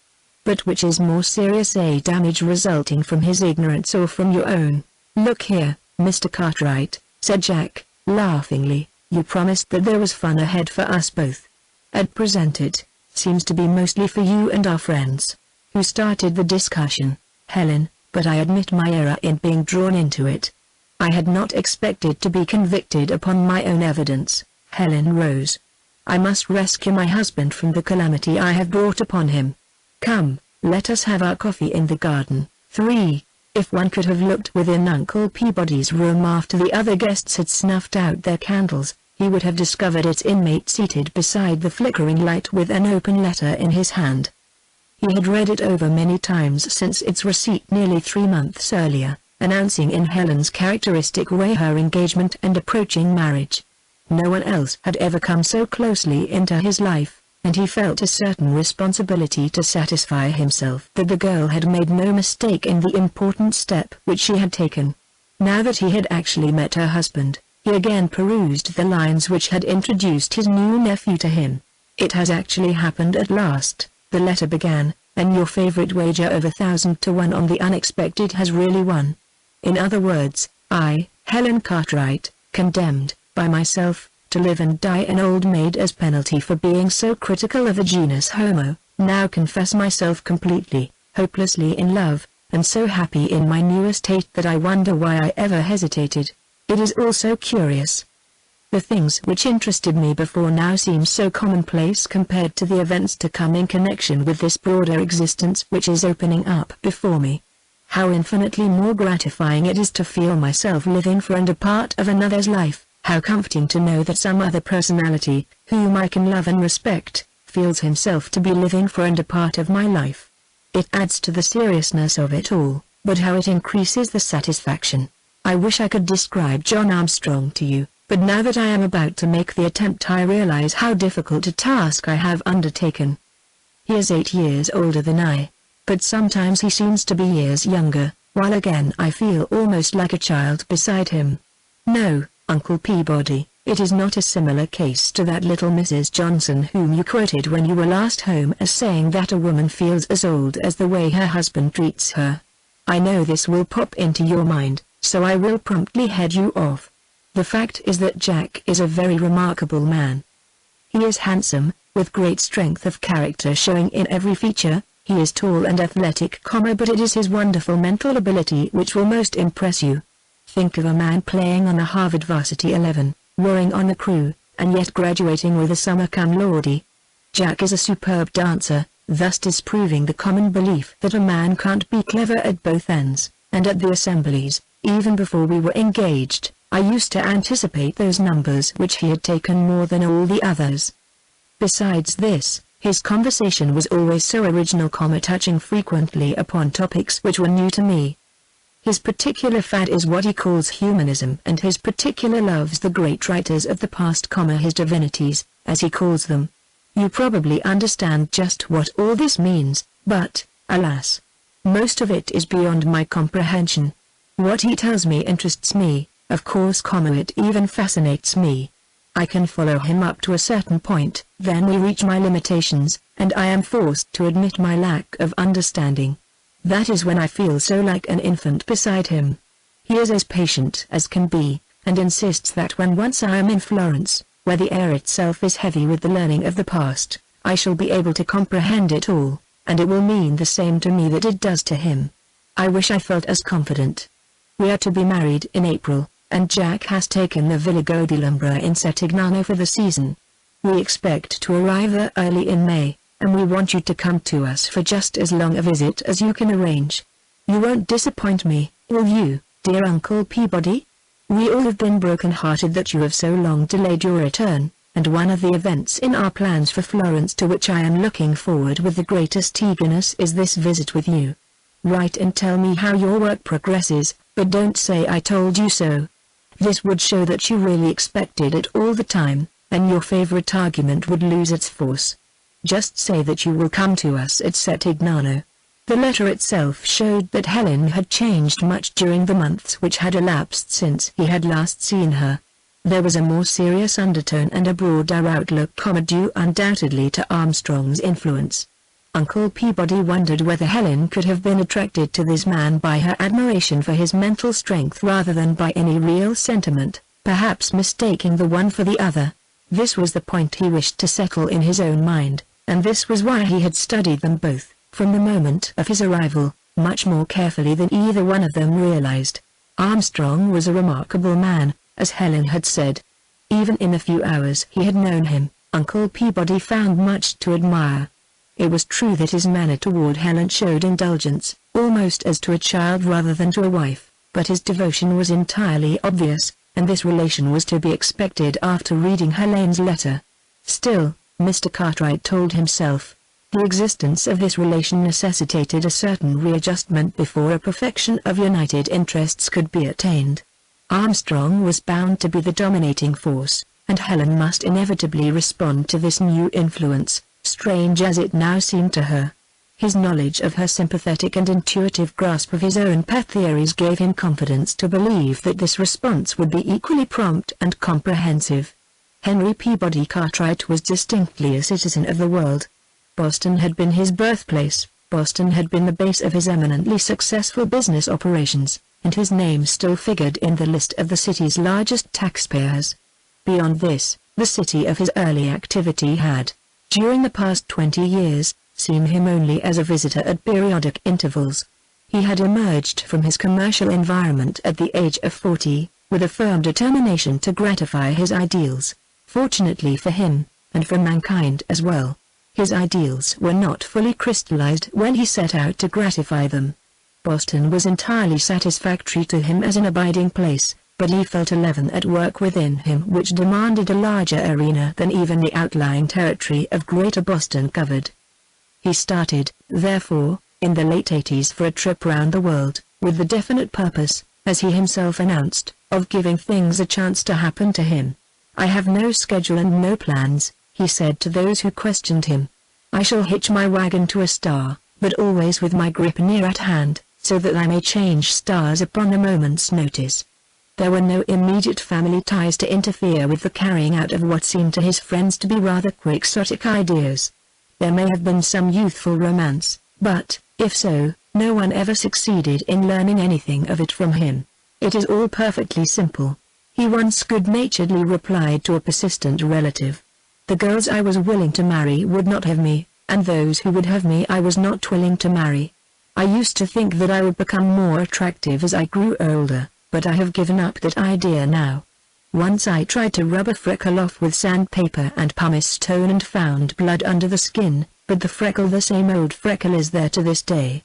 But which is more serious, a damage resulting from his ignorance or from your own? Look here, Mr. Cartwright, said Jack, laughingly, you promised that there was fun ahead for us both. At present it seems to be mostly for you and our friends. Who started the discussion? Helen, but I admit my error in being drawn into it. I had not expected to be convicted upon my own evidence. Helen rose. I must rescue my husband from the calamity I have brought upon him. Come, let us have our coffee in the garden. 3. If one could have looked within Uncle Peabody's room after the other guests had snuffed out their candles, he would have discovered its inmate seated beside the flickering light with an open letter in his hand. He had read it over many times since its receipt nearly 3 months earlier, announcing in Helen's characteristic way her engagement and approaching marriage. No one else had ever come so closely into his life, and he felt a certain responsibility to satisfy himself that the girl had made no mistake in the important step which she had taken. Now that he had actually met her husband, he again perused the lines which had introduced his new nephew to him. "It has actually happened at last," the letter began, "and your favorite wager of 1,000 to 1 on the unexpected has really won. In other words, I, Helen Cartwright, condemned, by myself, to live and die an old maid as penalty for being so critical of the genus Homo, now confess myself completely, hopelessly in love, and so happy in my new estate that I wonder why I ever hesitated. It is all so curious. The things which interested me before now seem so commonplace compared to the events to come in connection with this broader existence which is opening up before me. How infinitely more gratifying it is to feel myself living for and a part of another's life. How comforting to know that some other personality, whom I can love and respect, feels himself to be living for and a part of my life. It adds to the seriousness of it all, but how it increases the satisfaction. I wish I could describe John Armstrong to you, but now that I am about to make the attempt I realize how difficult a task I have undertaken. He is 8 years older than I, but sometimes he seems to be years younger, while again I feel almost like a child beside him. No, Uncle Peabody, it is not a similar case to that little Mrs. Johnson whom you quoted when you were last home as saying that a woman feels as old as the way her husband treats her. I know this will pop into your mind, so I will promptly head you off. The fact is that Jack is a very remarkable man. He is handsome, with great strength of character showing in every feature. He is tall and athletic, but it is his wonderful mental ability which will most impress you. Think of a man playing on a Harvard varsity 11, rowing on a crew, and yet graduating with a summa cum laude. Jack is a superb dancer, thus disproving the common belief that a man can't be clever at both ends, and at the assemblies, even before we were engaged, I used to anticipate those numbers which he had taken more than all the others. Besides this, his conversation was always so original, touching frequently upon topics which were new to me. His particular fad is what he calls humanism, and his particular loves the great writers of the past, his divinities, as he calls them. You probably understand just what all this means, but, alas, most of it is beyond my comprehension. What he tells me interests me, of course, it even fascinates me. I can follow him up to a certain point, then we reach my limitations, and I am forced to admit my lack of understanding. That is when I feel so like an infant beside him. He is as patient as can be, and insists that when once I am in Florence, where the air itself is heavy with the learning of the past, I shall be able to comprehend it all, and it will mean the same to me that it does to him. I wish I felt as confident. We are to be married in April, and Jack has taken the Villa Godilumbra in Settignano for the season. We expect to arrive there early in May, and we want you to come to us for just as long a visit as you can arrange. You won't disappoint me, will you, dear Uncle Peabody? We all have been broken-hearted that you have so long delayed your return, and one of the events in our plans for Florence to which I am looking forward with the greatest eagerness is this visit with you. Write and tell me how your work progresses, but don't say I told you so. This would show that you really expected it all the time, and your favorite argument would lose its force. Just say that you will come to us at Settignano. The letter itself showed that Helen had changed much during the months which had elapsed since he had last seen her. There was a more serious undertone and a broader outlook, due undoubtedly to Armstrong's influence. Uncle Peabody wondered whether Helen could have been attracted to this man by her admiration for his mental strength rather than by any real sentiment, perhaps mistaking the one for the other. This was the point he wished to settle in his own mind, and this was why he had studied them both, from the moment of his arrival, much more carefully than either one of them realized. Armstrong was a remarkable man, as Helen had said. Even in the few hours he had known him, Uncle Peabody found much to admire. It was true that his manner toward Helen showed indulgence, almost as to a child rather than to a wife, but his devotion was entirely obvious, and this relation was to be expected after reading Helene's letter. Still, Mr. Cartwright told himself, the existence of this relation necessitated a certain readjustment before a perfection of united interests could be attained. Armstrong was bound to be the dominating force, and Helen must inevitably respond to this new influence, strange as it now seemed to her. His knowledge of her sympathetic and intuitive grasp of his own pet theories gave him confidence to believe that this response would be equally prompt and comprehensive. Henry Peabody Cartwright was distinctly a citizen of the world. Boston had been his birthplace, Boston had been the base of his eminently successful business operations, and his name still figured in the list of the city's largest taxpayers. Beyond this, the city of his early activity had, during the past 20 years, seen him only as a visitor at periodic intervals. He had emerged from his commercial environment at the age of 40, with a firm determination to gratify his ideals. Fortunately for him, and for mankind as well, his ideals were not fully crystallized when he set out to gratify them. Boston was entirely satisfactory to him as an abiding place, but he felt a leaven at work within him which demanded a larger arena than even the outlying territory of Greater Boston covered. He started, therefore, in the late 80s for a trip round the world, with the definite purpose, as he himself announced, of giving things a chance to happen to him. "I have no schedule and no plans," he said to those who questioned him. "I shall hitch my wagon to a star, but always with my grip near at hand, so that I may change stars upon a moment's notice." There were no immediate family ties to interfere with the carrying out of what seemed to his friends to be rather quixotic ideas. There may have been some youthful romance, but, if so, no one ever succeeded in learning anything of it from him. "It is all perfectly simple," he once good-naturedly replied to a persistent relative. "The girls I was willing to marry would not have me, and those who would have me I was not willing to marry. I used to think that I would become more attractive as I grew older, but I have given up that idea now. Once I tried to rub a freckle off with sandpaper and pumice stone and found blood under the skin, but the freckle, the same old freckle, is there to this day."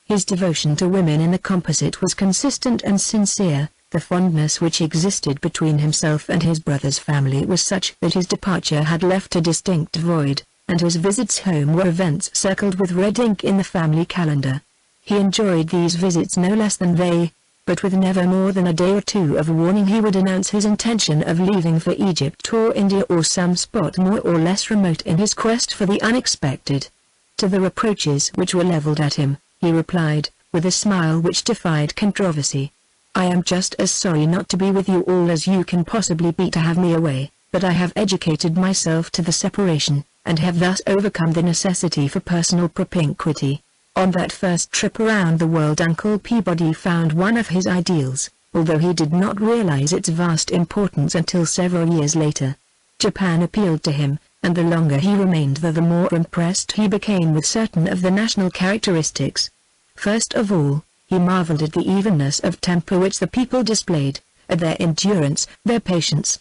His devotion to women in the composite was consistent and sincere. The fondness which existed between himself and his brother's family was such that his departure had left a distinct void, and his visits home were events circled with red ink in the family calendar. He enjoyed these visits no less than they, but with never more than a day or two of warning he would announce his intention of leaving for Egypt or India or some spot more or less remote in his quest for the unexpected. To the reproaches which were leveled at him, he replied, with a smile which defied controversy, "I am just as sorry not to be with you all as you can possibly be to have me away, but I have educated myself to the separation, and have thus overcome the necessity for personal propinquity." On that first trip around the world Uncle Peabody found one of his ideals, although he did not realize its vast importance until several years later. Japan appealed to him, and the longer he remained there the more impressed he became with certain of the national characteristics. First of all, he marveled at the evenness of temper which the people displayed, at their endurance, their patience.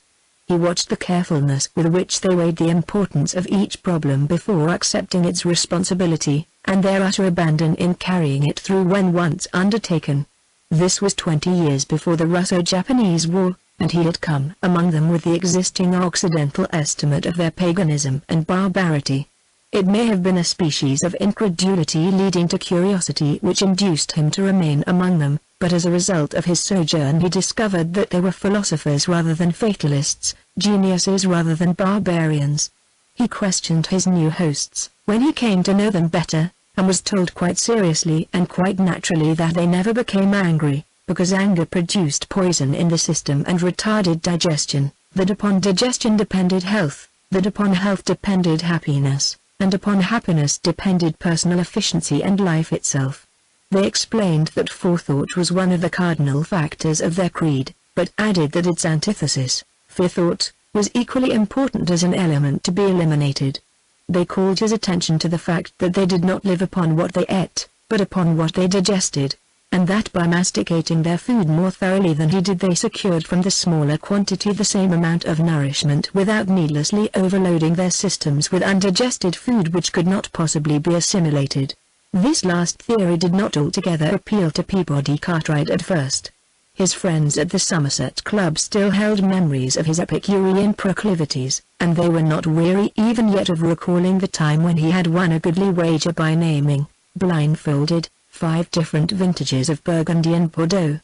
He watched the carefulness with which they weighed the importance of each problem before accepting its responsibility, and their utter abandon in carrying it through when once undertaken. This was 20 years before the Russo-Japanese War, and he had come among them with the existing Occidental estimate of their paganism and barbarity. It may have been a species of incredulity leading to curiosity which induced him to remain among them, but as a result of his sojourn he discovered that they were philosophers rather than fatalists, geniuses rather than barbarians. He questioned his new hosts, when he came to know them better, and was told quite seriously and quite naturally that they never became angry, because anger produced poison in the system and retarded digestion, that upon digestion depended health, that upon health depended happiness, and upon happiness depended personal efficiency and life itself. They explained that forethought was one of the cardinal factors of their creed, but added that its antithesis, forethought, was equally important as an element to be eliminated. They called his attention to the fact that they did not live upon what they ate, but upon what they digested. and that by masticating their food more thoroughly than he did they secured from the smaller quantity the same amount of nourishment without needlessly overloading their systems with undigested food which could not possibly be assimilated. This last theory did not altogether appeal to Peabody Cartwright at first. His friends at the Somerset Club still held memories of his Epicurean proclivities, and they were not weary even yet of recalling the time when he had won a goodly wager by naming, blindfolded, 5 different vintages of Burgundy and Bordeaux.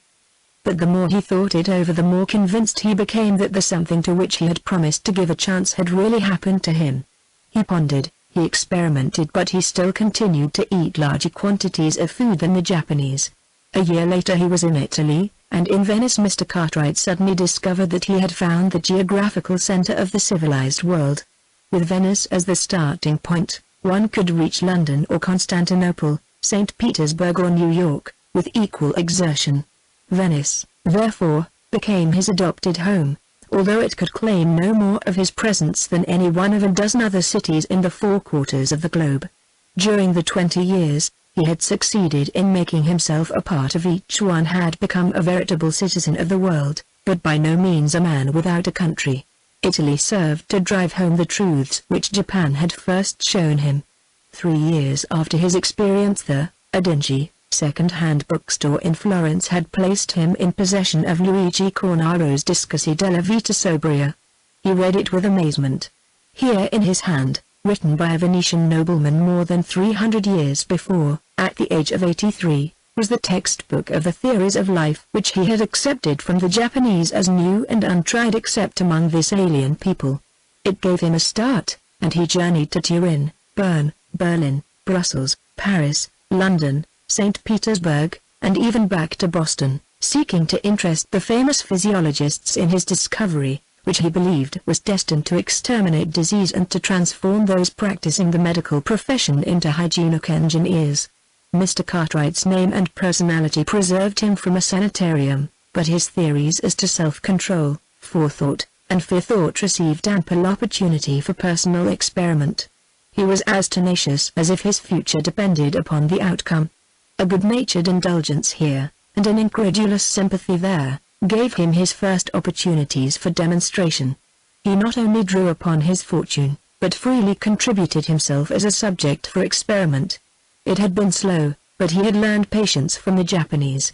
But the more he thought it over, the more convinced he became that the something to which he had promised to give a chance had really happened to him. He pondered, he experimented, but he still continued to eat larger quantities of food than the Japanese. A year later he was in Italy, and in Venice Mr. Cartwright suddenly discovered that he had found the geographical center of the civilized world. With Venice as the starting point, one could reach London or Constantinople, St. Petersburg or New York, with equal exertion. Venice, therefore, became his adopted home, although it could claim no more of his presence than any one of a dozen other cities in the 4 quarters of the globe. During the 20 years, he had succeeded in making himself a part of each one, had become a veritable citizen of the world, but by no means a man without a country. Italy served to drive home the truths which Japan had first shown him. 3 years after his experience there, a dingy, second-hand bookstore in Florence had placed him in possession of Luigi Cornaro's Discorsi della Vita Sobria. He read it with amazement. Here in his hand, written by a Venetian nobleman more than 300 years before, at the age of 83, was the textbook of the theories of life which he had accepted from the Japanese as new and untried except among this alien people. It gave him a start, and he journeyed to Turin, Bern, Berlin, Brussels, Paris, London, St. Petersburg, and even back to Boston, seeking to interest the famous physiologists in his discovery, which he believed was destined to exterminate disease and to transform those practicing the medical profession into hygienic engineers. Mr. Cartwright's name and personality preserved him from a sanitarium, but his theories as to self-control, forethought, and forethought received ample opportunity for personal experiment. He was as tenacious as if his future depended upon the outcome. A good-natured indulgence here, and an incredulous sympathy there, gave him his first opportunities for demonstration. He not only drew upon his fortune, but freely contributed himself as a subject for experiment. It had been slow, but he had learned patience from the Japanese.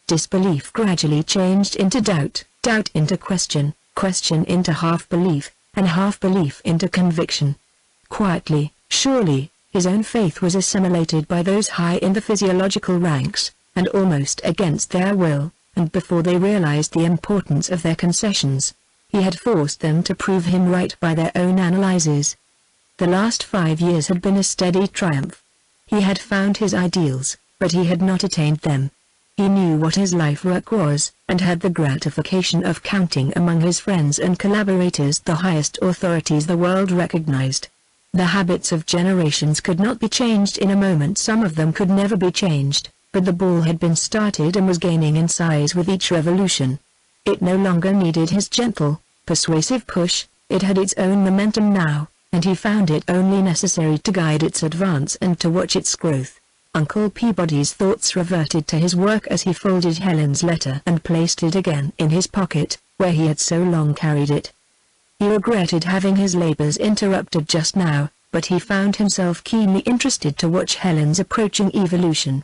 Disbelief gradually changed into doubt, doubt into question, question into half-belief, and half-belief into conviction. Quietly, surely, his own faith was assimilated by those high in the physiological ranks, and almost against their will, and before they realized the importance of their concessions, he had forced them to prove him right by their own analyses. The last 5 years had been a steady triumph. He had found his ideals, but he had not attained them. He knew what his life work was, and had the gratification of counting among his friends and collaborators the highest authorities the world recognized. The habits of generations could not be changed in a moment. Some of them could never be changed, but the ball had been started and was gaining in size with each revolution. It no longer needed his gentle, persuasive push, it had its own momentum now, and he found it only necessary to guide its advance and to watch its growth. Uncle Peabody's thoughts reverted to his work as he folded Helen's letter and placed it again in his pocket, where he had so long carried it. He regretted having his labors interrupted just now, but he found himself keenly interested to watch Helen's approaching evolution.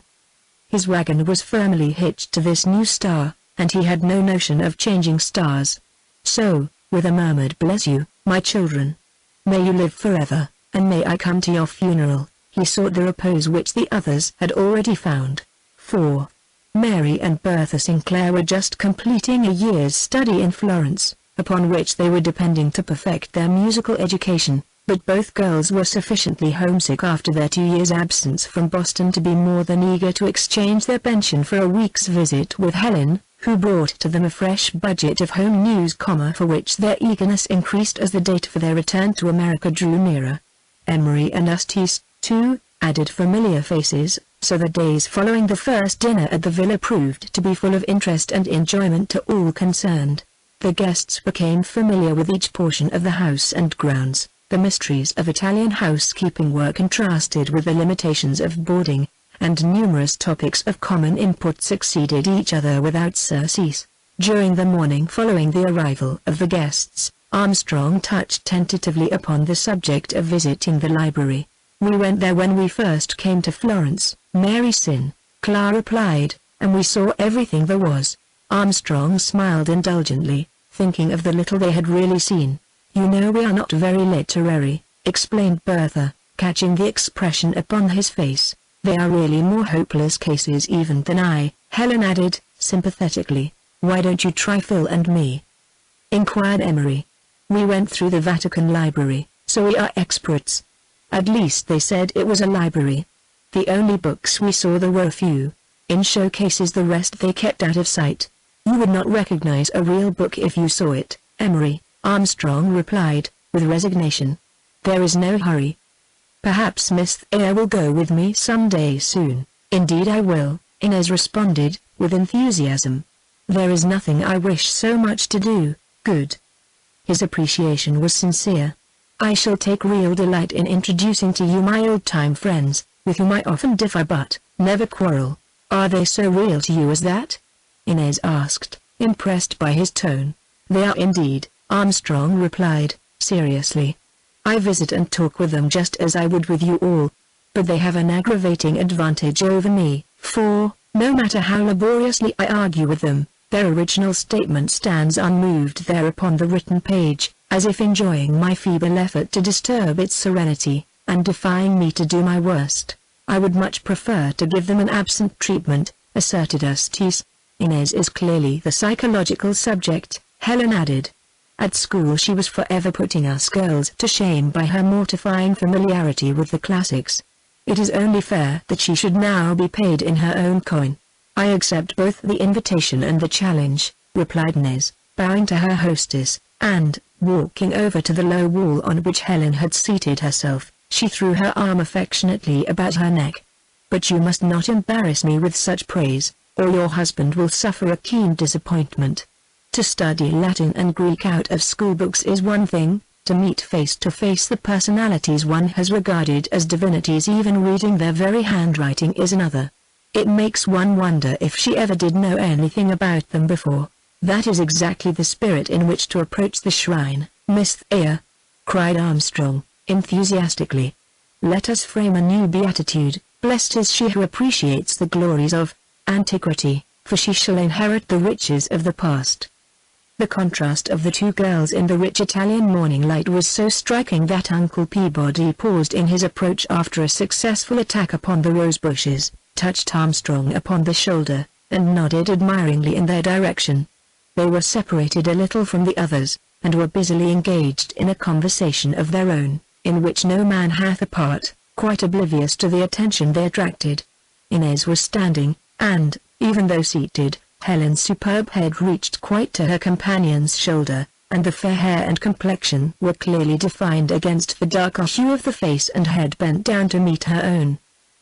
His wagon was firmly hitched to this new star, and he had no notion of changing stars. So, with a murmured "Bless you, my children. May you live forever, and may I come to your funeral," he sought the repose which the others had already found. 4. Mary and Bertha Sinclair were just completing a year's study in Florence, upon which they were depending to perfect their musical education, but both girls were sufficiently homesick after their 2 years' absence from Boston to be more than eager to exchange their pension for a week's visit with Helen, who brought to them a fresh budget of home news, for which their eagerness increased as the date for their return to America drew nearer. Emery and Eustace, too, added familiar faces, so the days following the first dinner at the villa proved to be full of interest and enjoyment to all concerned. The guests became familiar with each portion of the house and grounds. The mysteries of Italian housekeeping were contrasted with the limitations of boarding, and numerous topics of common import succeeded each other without surcease. During the morning following the arrival of the guests, Armstrong touched tentatively upon the subject of visiting the library. "We went there when we first came to Florence," Mary Sin, Clara replied, "and we saw everything there was." Armstrong smiled indulgently, thinking of the little they had really seen. "You know we are not very literary," explained Bertha, catching the expression upon his face. "They are really more hopeless cases even than I," Helen added, sympathetically. "Why don't you try Phil and me?" inquired Emery. "We went through the Vatican Library, so we are experts." At least they said it was a library. "The only books we saw there were a few. In showcases, the rest they kept out of sight." "You would not recognize a real book if you saw it, Emery," Armstrong replied, with resignation. "There is no hurry. Perhaps Miss Eyre will go with me some day soon." "Indeed I will," Inez responded, with enthusiasm. "There is nothing I wish so much to do." "Good." His appreciation was sincere. "I shall take real delight in introducing to you my old-time friends, with whom I often differ but never quarrel." "Are they so real to you as that?" Inez asked, impressed by his tone. "They are indeed," Armstrong replied, seriously. "I visit and talk with them just as I would with you all. But they have an aggravating advantage over me, for, no matter how laboriously I argue with them, their original statement stands unmoved there upon the written page, as if enjoying my feeble effort to disturb its serenity, and defying me to do my worst. I would much prefer to give them an absent treatment," asserted Eustace. "Inez is clearly the psychological subject," Helen added. "At school she was forever putting us girls to shame by her mortifying familiarity with the classics. It is only fair that she should now be paid in her own coin." "I accept both the invitation and the challenge," replied Inez, bowing to her hostess, and, walking over to the low wall on which Helen had seated herself, she threw her arm affectionately about her neck. "But you must not embarrass me with such praise, or your husband will suffer a keen disappointment. To study Latin and Greek out of schoolbooks is one thing, to meet face to face the personalities one has regarded as divinities even reading their very handwriting is another. It makes one wonder if she ever did know anything about them before." "That is exactly the spirit in which to approach the shrine, Miss Eyre," cried Armstrong, enthusiastically. "Let us frame a new beatitude, 'Blessed is she who appreciates the glories of antiquity, for she shall inherit the riches of the past.'" The contrast of the two girls in the rich Italian morning light was so striking that Uncle Peabody paused in his approach after a successful attack upon the rose bushes, touched Armstrong upon the shoulder, and nodded admiringly in their direction. They were separated a little from the others, and were busily engaged in a conversation of their own, in which no man hath a part, quite oblivious to the attention they attracted. Inez was standing, and, even though seated, Helen's superb head reached quite to her companion's shoulder, and the fair hair and complexion were clearly defined against the darker hue of the face and head bent down to meet her own.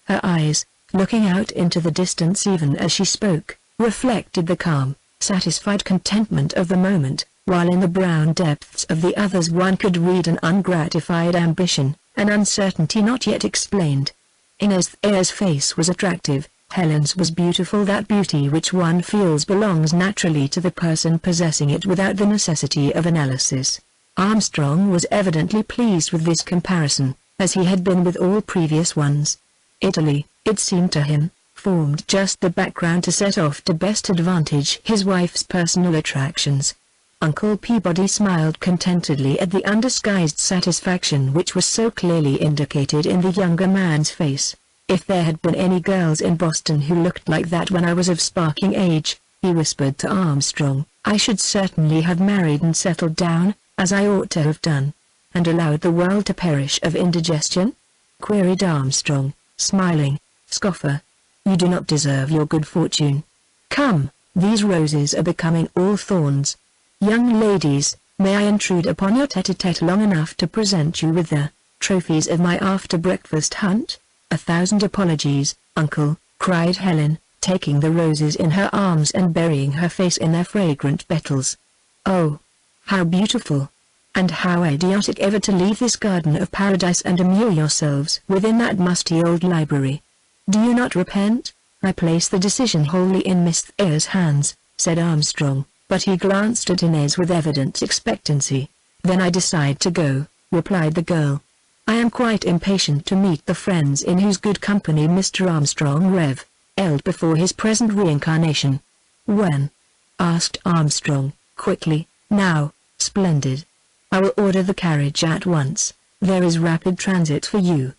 Her eyes, looking out into the distance even as she spoke, reflected the calm, satisfied contentment of the moment, while in the brown depths of the others one could read an ungratified ambition, an uncertainty not yet explained. Inez Eyre's face was attractive. Helen's was beautiful, that beauty which one feels belongs naturally to the person possessing it without the necessity of analysis. Armstrong was evidently pleased with this comparison, as he had been with all previous ones. Italy, it seemed to him, formed just the background to set off to best advantage his wife's personal attractions. Uncle Peabody smiled contentedly at the undisguised satisfaction which was so clearly indicated in the younger man's face. "If there had been any girls in Boston who looked like that when I was of sparking age," he whispered to Armstrong, "I should certainly have married and settled down, as I ought to have done." "And allowed the world to perish of indigestion?" queried Armstrong, smiling. "Scoffer! You do not deserve your good fortune. Come, these roses are becoming all thorns. Young ladies, may I intrude upon your tete-a-tete long enough to present you with the trophies of my after-breakfast hunt?" "1,000 apologies, uncle," cried Helen, taking the roses in her arms and burying her face in their fragrant petals. "Oh, how beautiful! And how idiotic ever to leave this garden of paradise and immure yourselves within that musty old library." Do you not repent? I place the decision wholly in Miss Thayer's hands, said Armstrong, but he glanced at Inez with evident expectancy. Then I decide to go, replied the girl. I am quite impatient to meet the friends in whose good company Mr. Armstrong revelled before his present reincarnation. When? Asked Armstrong, quickly. Now. Splendid. I will order the carriage at once. There is rapid transit for you,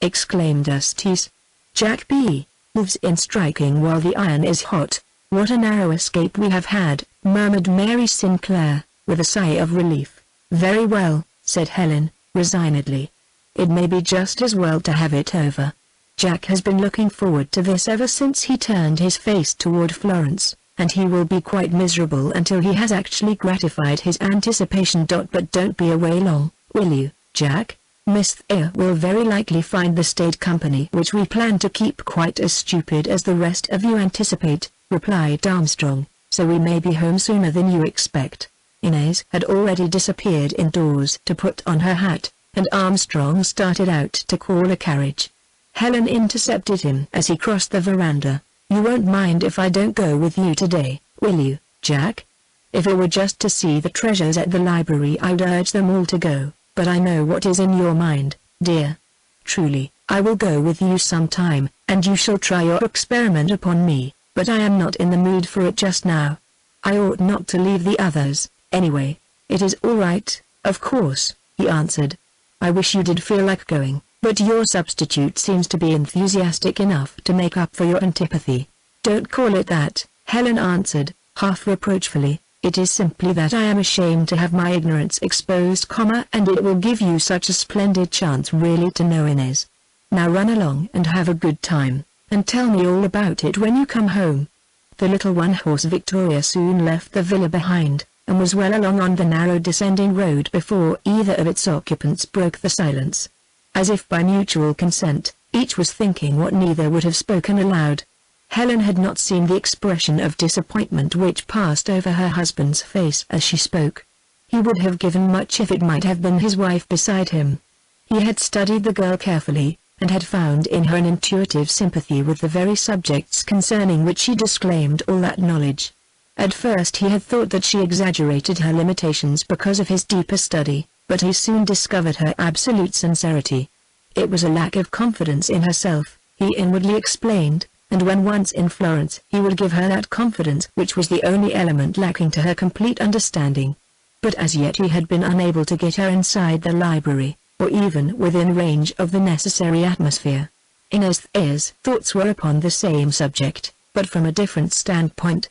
exclaimed Eustace. Jack B. moves in striking while the iron is hot. What a narrow escape we have had, murmured Mary Sinclair, with a sigh of relief. Very well, said Helen, resignedly. It may be just as well to have it over. Jack has been looking forward to this ever since he turned his face toward Florence, and he will be quite miserable until he has actually gratified his anticipation. But don't be away long, will you, Jack? Miss Thayer will very likely find the state company which we plan to keep quite as stupid as the rest of you anticipate, replied Armstrong, so we may be home sooner than you expect. Inez had already disappeared indoors to put on her hat, and Armstrong started out to call a carriage. Helen intercepted him as he crossed the veranda. You won't mind if I don't go with you today, will you, Jack? If it were just to see the treasures at the library I'd urge them all to go, but I know what is in your mind, dear. Truly, I will go with you sometime, and you shall try your experiment upon me, but I am not in the mood for it just now. I ought not to leave the others, anyway. It is all right, of course, he answered. I wish you did feel like going, but your substitute seems to be enthusiastic enough to make up for your antipathy. Don't call it that, Helen answered, half reproachfully. It is simply that I am ashamed to have my ignorance exposed, and it will give you such a splendid chance really to know Inez. Now run along and have a good time, and tell me all about it when you come home. The little one-horse Victoria soon left the villa behind, and was well along on the narrow descending road before either of its occupants broke the silence. As if by mutual consent, each was thinking what neither would have spoken aloud. Helen had not seen the expression of disappointment which passed over her husband's face as she spoke. He would have given much if it might have been his wife beside him. He had studied the girl carefully, and had found in her an intuitive sympathy with the very subjects concerning which she disclaimed all that knowledge. At first he had thought that she exaggerated her limitations because of his deeper study, but he soon discovered her absolute sincerity. It was a lack of confidence in herself, he inwardly explained, and when once in Florence he would give her that confidence which was the only element lacking to her complete understanding. But as yet he had been unable to get her inside the library, or even within range of the necessary atmosphere. Inez Thayer's thoughts were upon the same subject, but from a different standpoint.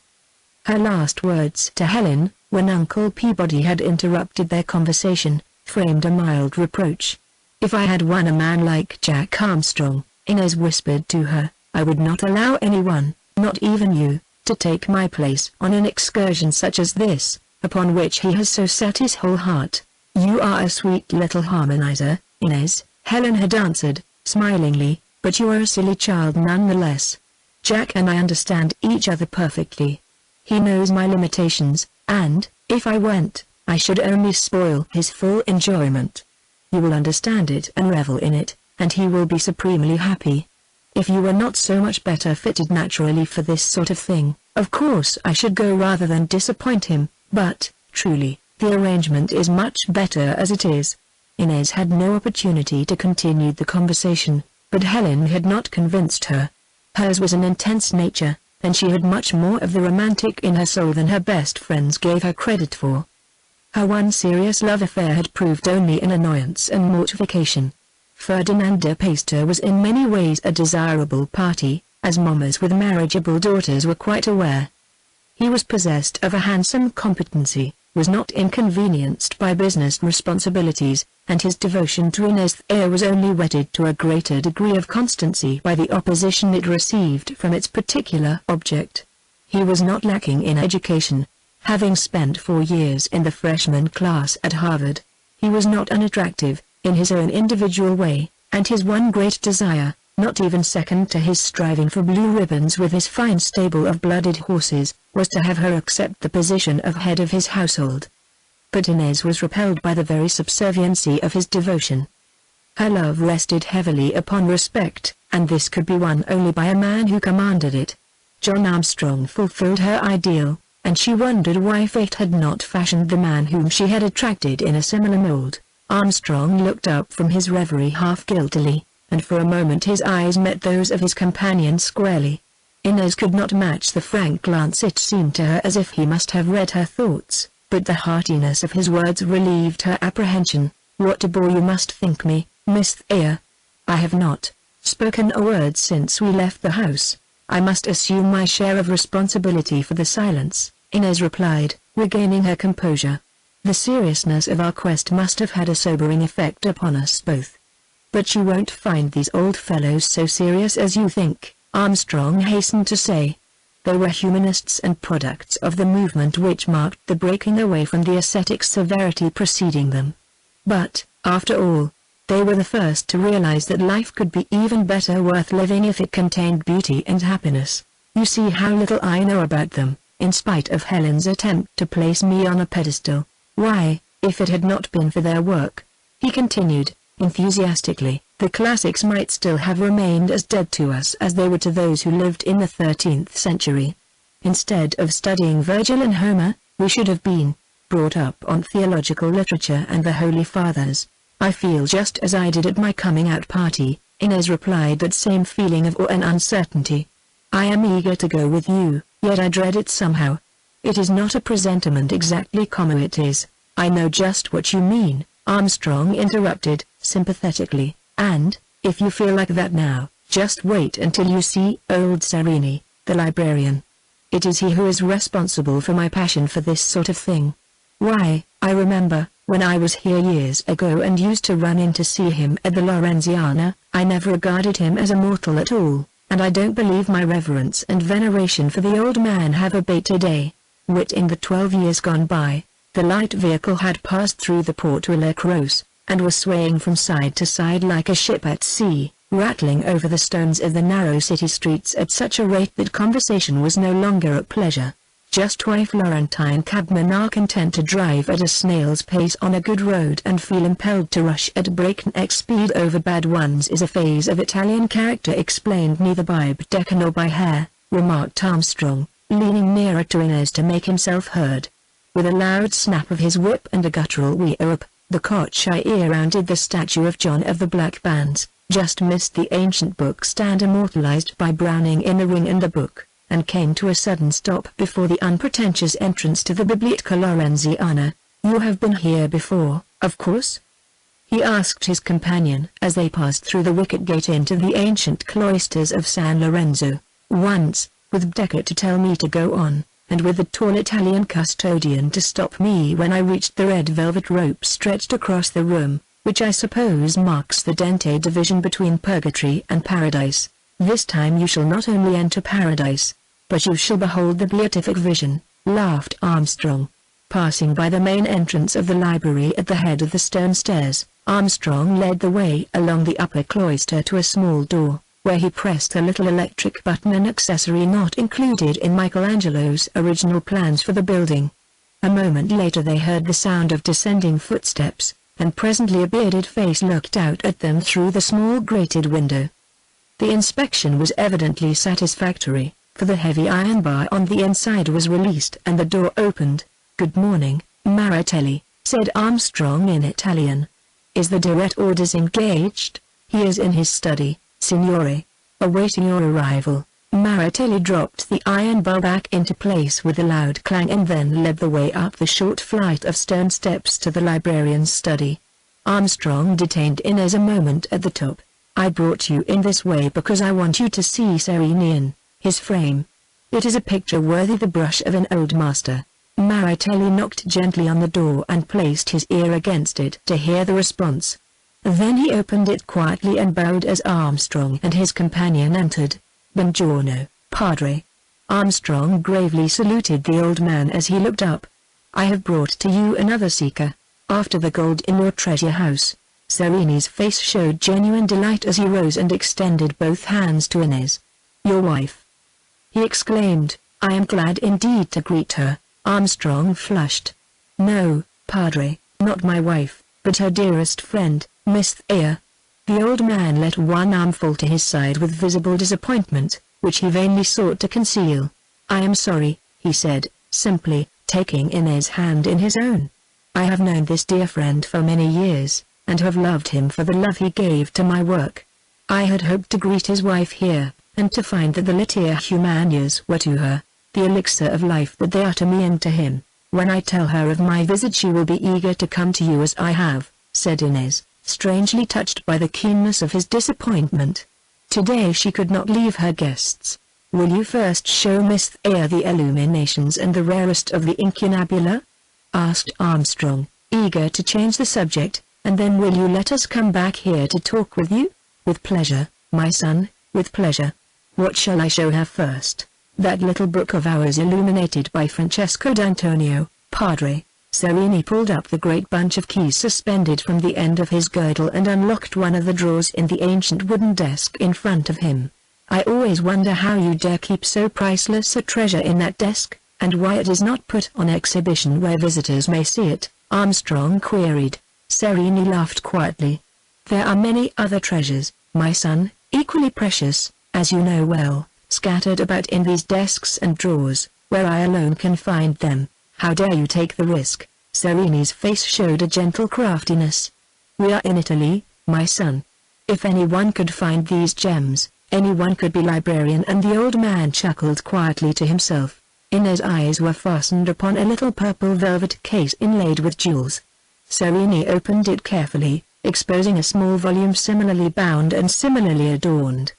Her last words to Helen, when Uncle Peabody had interrupted their conversation, framed a mild reproach. If I had won a man like Jack Armstrong, Inez whispered to her, I would not allow anyone, not even you, to take my place on an excursion such as this, upon which he has so set his whole heart. You are a sweet little harmonizer, Inez, Helen had answered, smilingly, but you are a silly child nonetheless. Jack and I understand each other perfectly. He knows my limitations, and, if I went, I should only spoil his full enjoyment. You will understand it and revel in it, and he will be supremely happy. If you were not so much better fitted naturally for this sort of thing, of course I should go rather than disappoint him, but, truly, the arrangement is much better as it is. Inez had no opportunity to continue the conversation, but Helen had not convinced her. Hers was an intense nature, and she had much more of the romantic in her soul than her best friends gave her credit for. Her one serious love affair had proved only an annoyance and mortification. Ferdinand de Peyster was in many ways a desirable party, as mammas with marriageable daughters were quite aware. He was possessed of a handsome competency, was not inconvenienced by business responsibilities, and his devotion to Inez Thayer was only wedded to a greater degree of constancy by the opposition it received from its particular object. He was not lacking in education. Having spent 4 years in the freshman class at Harvard, he was not unattractive, in his own individual way, and his one great desire, not even second to his striving for blue ribbons with his fine stable of blooded horses, was to have her accept the position of head of his household. But Inez was repelled by the very subserviency of his devotion. Her love rested heavily upon respect, and this could be won only by a man who commanded it. John Armstrong fulfilled her ideal, and she wondered why fate had not fashioned the man whom she had attracted in a similar mold. Armstrong looked up from his reverie half guiltily, and for a moment his eyes met those of his companion squarely. Inez could not match the frank glance. It seemed to her as if he must have read her thoughts, but the heartiness of his words relieved her apprehension. "What a bore you must think me, Miss Thayer. I have not spoken a word since we left the house. I must assume my share of responsibility for the silence," Inez replied, regaining her composure. "The seriousness of our quest must have had a sobering effect upon us both." "But you won't find these old fellows so serious as you think," Armstrong hastened to say. They were humanists and products of the movement which marked the breaking away from the ascetic severity preceding them. But, after all, they were the first to realize that life could be even better worth living if it contained beauty and happiness. "You see how little I know about them, in spite of Helen's attempt to place me on a pedestal. Why, if it had not been for their work," he continued, enthusiastically, "the classics might still have remained as dead to us as they were to those who lived in the 13th century. Instead of studying Virgil and Homer, we should have been brought up on theological literature and the Holy Fathers." "I feel just as I did at my coming-out party," Inez replied, that same feeling of awe and uncertainty. "I am eager to go with you, yet I dread it somehow." "It is not a presentiment exactly, it is." "I know just what you mean," Armstrong interrupted, sympathetically, "and, if you feel like that now, just wait until you see old Serini, the librarian. It is he who is responsible for my passion for this sort of thing. Why, I remember, when I was here years ago and used to run in to see him at the Lorenziana, I never regarded him as a mortal at all, and I don't believe my reverence and veneration for the old man have abated today. Wit, in the 12 years gone by, the light vehicle had passed through the Porte La Crosse, and was swaying from side to side like a ship at sea, rattling over the stones of the narrow city streets at such a rate that conversation was no longer a pleasure. Just why Florentine cabmen are content to drive at a snail's pace on a good road and feel impelled to rush at breakneck speed over bad ones is a phase of Italian character explained neither by Bedecker nor by Hare, remarked Armstrong, leaning nearer to Inez to make himself heard. With a loud snap of his whip and a guttural wee-up, the cocher rounded the statue of John of the Black Bands, just missed the ancient bookstand immortalized by Browning in The Ring and the Book, and came to a sudden stop before the unpretentious entrance to the Biblioteca Lorenziana. "You have been here before, of course?" he asked his companion as they passed through the wicket gate into the ancient cloisters of San Lorenzo. "Once, with Bedecker to tell me to go on, and with the tall Italian custodian to stop me when I reached the red velvet rope stretched across the room, which I suppose marks the Dante division between purgatory and paradise. This time you shall not only enter paradise, but you shall behold the beatific vision," laughed Armstrong. Passing by the main entrance of the library at the head of the stone stairs, Armstrong led the way along the upper cloister to a small door, where he pressed a little electric button, an accessory not included in Michelangelo's original plans for the building. A moment later they heard the sound of descending footsteps, and presently a bearded face looked out at them through the small grated window. The inspection was evidently satisfactory, for the heavy iron bar on the inside was released and the door opened. "Good morning, Maratelli," said Armstrong in Italian. "Is the direct orders engaged?" "He is in his study, signore, awaiting your arrival." Maratelli dropped the iron bar back into place with a loud clang and then led the way up the short flight of stone steps to the librarian's study. Armstrong detained Inez a moment at the top. "I brought you in this way because I want you to see Serini in his frame. It is a picture worthy the brush of an old master." Maratelli knocked gently on the door and placed his ear against it to hear the response. Then he opened it quietly and bowed as Armstrong and his companion entered. "Buongiorno, Padre." Armstrong gravely saluted the old man as he looked up. "I have brought to you another seeker, after the gold in your treasure house." Serini's face showed genuine delight as he rose and extended both hands to Inez. "Your wife?" he exclaimed. "I am glad indeed to greet her." Armstrong flushed. "No, Padre, not my wife, but her dearest friend, Miss Thayer." The old man let one arm fall to his side with visible disappointment, which he vainly sought to conceal. "I am sorry," he said, simply, taking Inez's hand in his own. "I have known this dear friend for many years, and have loved him for the love he gave to my work. I had hoped to greet his wife here, and to find that the Litia Humanias were to her the elixir of life that they are to me and to him. When I tell her of my visit she will be eager to come to you as I have," said Inez, strangely touched by the keenness of his disappointment. Today she could not leave her guests. "Will you first show Miss Thea the illuminations and the rarest of the incunabula?" asked Armstrong, eager to change the subject, "and then will you let us come back here to talk with you?" "With pleasure, my son, with pleasure. What shall I show her first?" "That little book of ours illuminated by Francesco d'Antonio, Padre." Serini pulled up the great bunch of keys suspended from the end of his girdle and unlocked one of the drawers in the ancient wooden desk in front of him. "I always wonder how you dare keep so priceless a treasure in that desk, and why it is not put on exhibition where visitors may see it," Armstrong queried. Serini laughed quietly. "There are many other treasures, my son, equally precious, as you know well, scattered about in these desks and drawers, where I alone can find them. How dare you take the risk?" Serini's face showed a gentle craftiness. "We are in Italy, my son. If anyone could find these gems, anyone could be librarian," and the old man chuckled quietly to himself. Inez's eyes were fastened upon a little purple velvet case inlaid with jewels. Serini opened it carefully, exposing a small volume similarly bound and similarly adorned.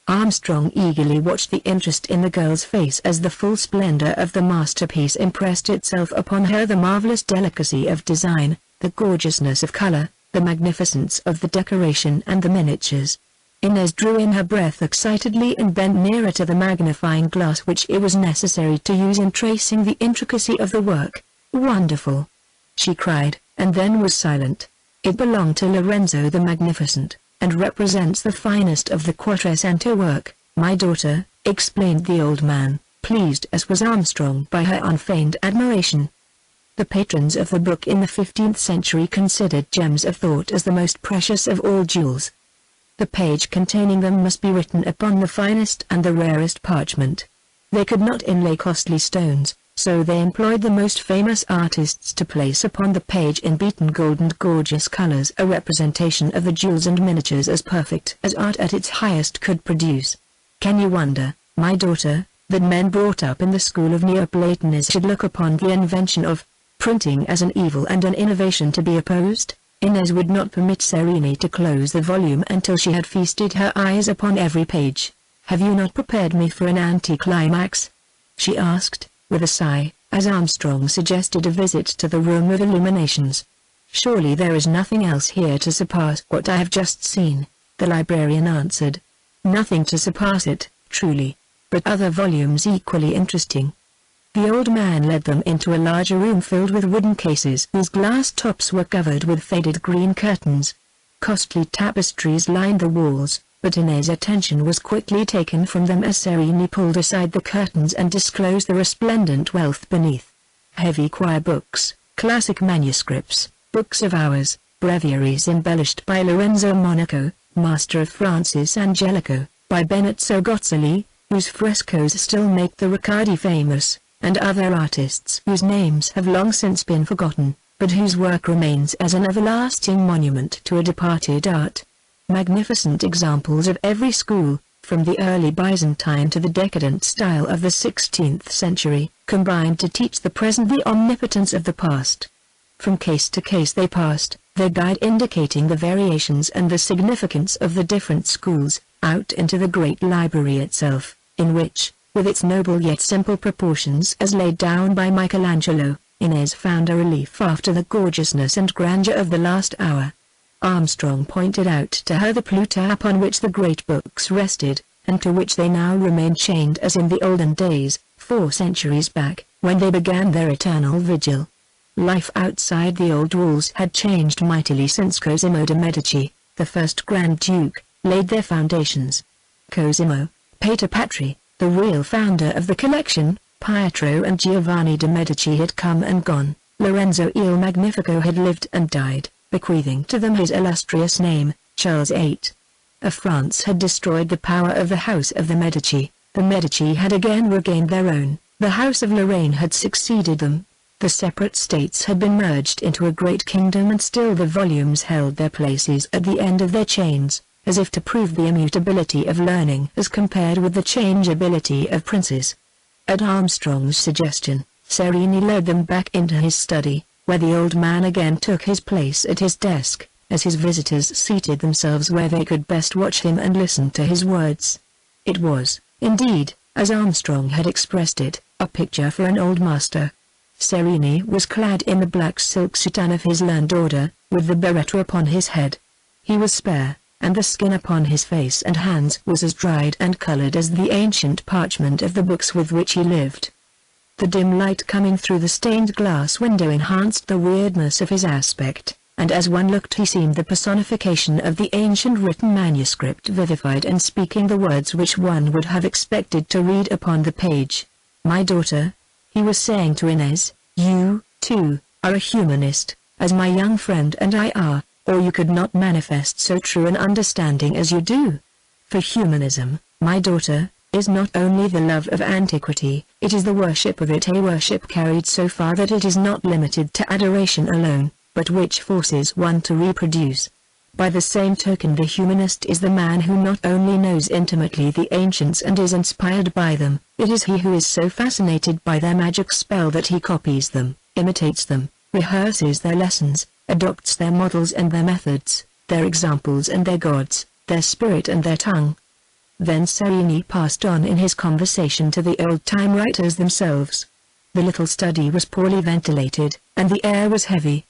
Armstrong eagerly watched the interest in the girl's face as the full splendor of the masterpiece impressed itself upon her, the marvelous delicacy of design, the gorgeousness of color, the magnificence of the decoration and the miniatures. Inez drew in her breath excitedly and bent nearer to the magnifying glass which it was necessary to use in tracing the intricacy of the work. "Wonderful!" she cried, and then was silent. "It belonged to Lorenzo the Magnificent, and represents the finest of the Quattrocento work, my daughter," explained the old man, pleased as was Armstrong by her unfeigned admiration. The patrons of the book in the 15th century considered gems of thought as the most precious of all jewels. The page containing them must be written upon the finest and the rarest parchment. They could not inlay costly stones, so they employed the most famous artists to place upon the page in beaten gold and gorgeous colors a representation of the jewels and miniatures as perfect as art at its highest could produce. "Can you wonder, my daughter, that men brought up in the school of Neoplatonism should look upon the invention of printing as an evil and an innovation to be opposed?" Inez would not permit Serini to close the volume until she had feasted her eyes upon every page. "Have you not prepared me for an anticlimax?" she asked, with a sigh, as Armstrong suggested a visit to the room of illuminations. "Surely there is nothing else here to surpass what I have just seen," the librarian answered. "Nothing to surpass it, truly. But other volumes equally interesting." The old man led them into a larger room filled with wooden cases whose glass tops were covered with faded green curtains. Costly tapestries lined the walls, but Inez's attention was quickly taken from them as Serini pulled aside the curtains and disclosed the resplendent wealth beneath. Heavy choir books, classic manuscripts, books of hours, breviaries embellished by Lorenzo Monaco, master of Francis Angelico, by Benozzo Gozzoli, whose frescoes still make the Riccardi famous, and other artists whose names have long since been forgotten, but whose work remains as an everlasting monument to a departed art. Magnificent examples of every school, from the early Byzantine to the decadent style of the 16th century, combined to teach the present the omnipotence of the past. From case to case they passed, their guide indicating the variations and the significance of the different schools, out into the great library itself, in which, with its noble yet simple proportions as laid down by Michelangelo, Inez found a relief after the gorgeousness and grandeur of the last hour. Armstrong pointed out to her the Pluta upon which the great books rested, and to which they now remained chained as in the olden days, 4 centuries back, when they began their eternal vigil. Life outside the old walls had changed mightily since Cosimo de' Medici, the first Grand Duke, laid their foundations. Cosimo, Pater Patri, the real founder of the collection, Pietro and Giovanni de' Medici had come and gone. Lorenzo il Magnifico had lived and died, bequeathing to them his illustrious name, Charles VIII of France had destroyed the power of the House of the Medici. The Medici had again regained their own. The House of Lorraine had succeeded them. The separate states had been merged into a great kingdom, and still the volumes held their places at the end of their chains, as if to prove the immutability of learning as compared with the changeability of princes. At Armstrong's suggestion, Serini led them back into his study, where the old man again took his place at his desk, as his visitors seated themselves where they could best watch him and listen to his words. It was, indeed, as Armstrong had expressed it, a picture for an old master. Serini was clad in the black silk soutane of his learned order, with the biretta upon his head. He was spare, and the skin upon his face and hands was as dried and colored as the ancient parchment of the books with which he lived. The dim light coming through the stained glass window enhanced the weirdness of his aspect, and as one looked he seemed the personification of the ancient written manuscript vivified and speaking the words which one would have expected to read upon the page. "My daughter," he was saying to Inez, "you, too, are a humanist, as my young friend and I are, or you could not manifest so true an understanding as you do. For humanism, my daughter, is not only the love of antiquity, it is the worship of it, a worship carried so far that it is not limited to adoration alone, but which forces one to reproduce. By the same token, the humanist is the man who not only knows intimately the ancients and is inspired by them, it is he who is so fascinated by their magic spell that he copies them, imitates them, rehearses their lessons, adopts their models and their methods, their examples and their gods, their spirit and their tongue." Then Serini passed on in his conversation to the old-time writers themselves. The little study was poorly ventilated, and the air was heavy.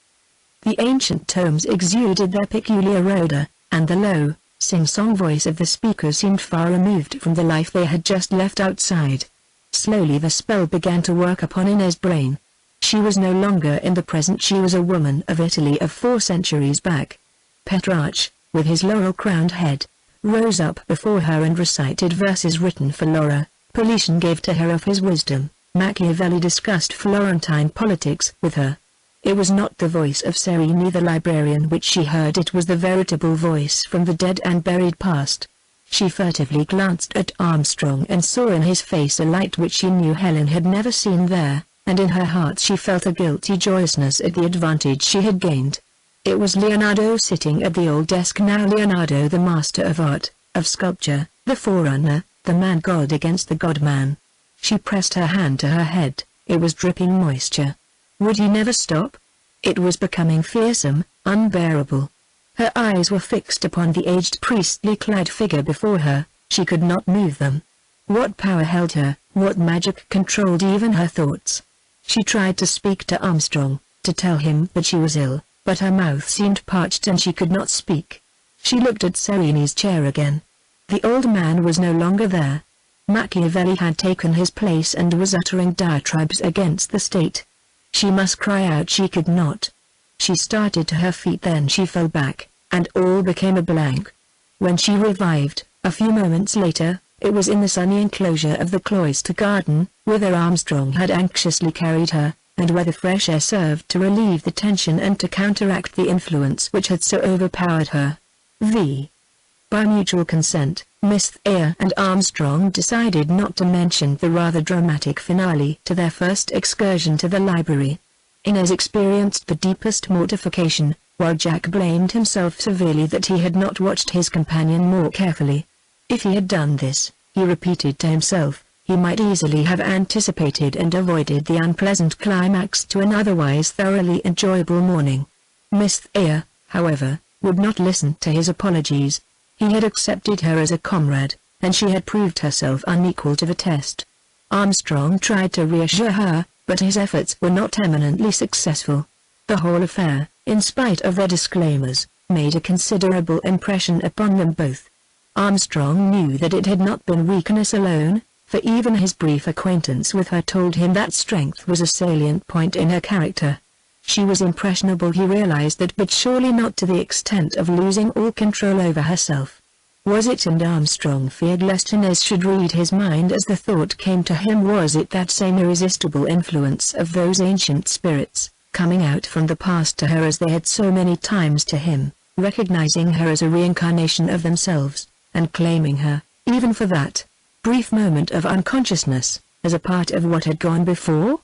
The ancient tomes exuded their peculiar odor, and the low, sing-song voice of the speaker seemed far removed from the life they had just left outside. Slowly the spell began to work upon Inez's brain. She was no longer in the present, she was a woman of Italy of 4 centuries back. Petrarch, with his laurel-crowned head, rose up before her and recited verses written for Laura. Politian gave to her of his wisdom. Machiavelli discussed Florentine politics with her. It was not the voice of Serini the librarian which she heard, it was the veritable voice from the dead and buried past. She furtively glanced at Armstrong and saw in his face a light which she knew Helen had never seen there, and in her heart she felt a guilty joyousness at the advantage she had gained. It was Leonardo sitting at the old desk now, Leonardo the master of art, of sculpture, the forerunner, the man-god against the god-man. She pressed her hand to her head, it was dripping moisture. Would he never stop? It was becoming fearsome, unbearable. Her eyes were fixed upon the aged priestly-clad figure before her, she could not move them. What power held her, what magic controlled even her thoughts? She tried to speak to Armstrong, to tell him that she was ill, but her mouth seemed parched and she could not speak. She looked at Serini's chair again. The old man was no longer there. Machiavelli had taken his place and was uttering diatribes against the state. She must cry out, she could not. She started to her feet, then she fell back, and all became a blank. When she revived, a few moments later, it was in the sunny enclosure of the cloister garden, whither Armstrong had anxiously carried her, and where the fresh air served to relieve the tension and to counteract the influence which had so overpowered her. By mutual consent, Miss Thayer and Armstrong decided not to mention the rather dramatic finale to their first excursion to the library. Inez experienced the deepest mortification, while Jack blamed himself severely that he had not watched his companion more carefully. If he had done this, he repeated to himself, he might easily have anticipated and avoided the unpleasant climax to an otherwise thoroughly enjoyable morning. Miss Thayer, however, would not listen to his apologies. He had accepted her as a comrade, and she had proved herself unequal to the test. Armstrong tried to reassure her, but his efforts were not eminently successful. The whole affair, in spite of their disclaimers, made a considerable impression upon them both. Armstrong knew that it had not been weakness alone, for even his brief acquaintance with her told him that strength was a salient point in her character. She was impressionable, he realized that, but surely not to the extent of losing all control over herself. Was it, and Armstrong feared lest Inez should read his mind as the thought came to him, was it that same irresistible influence of those ancient spirits, coming out from the past to her as they had so many times to him, recognizing her as a reincarnation of themselves, and claiming her, even for that brief moment of unconsciousness, as a part of what had gone before?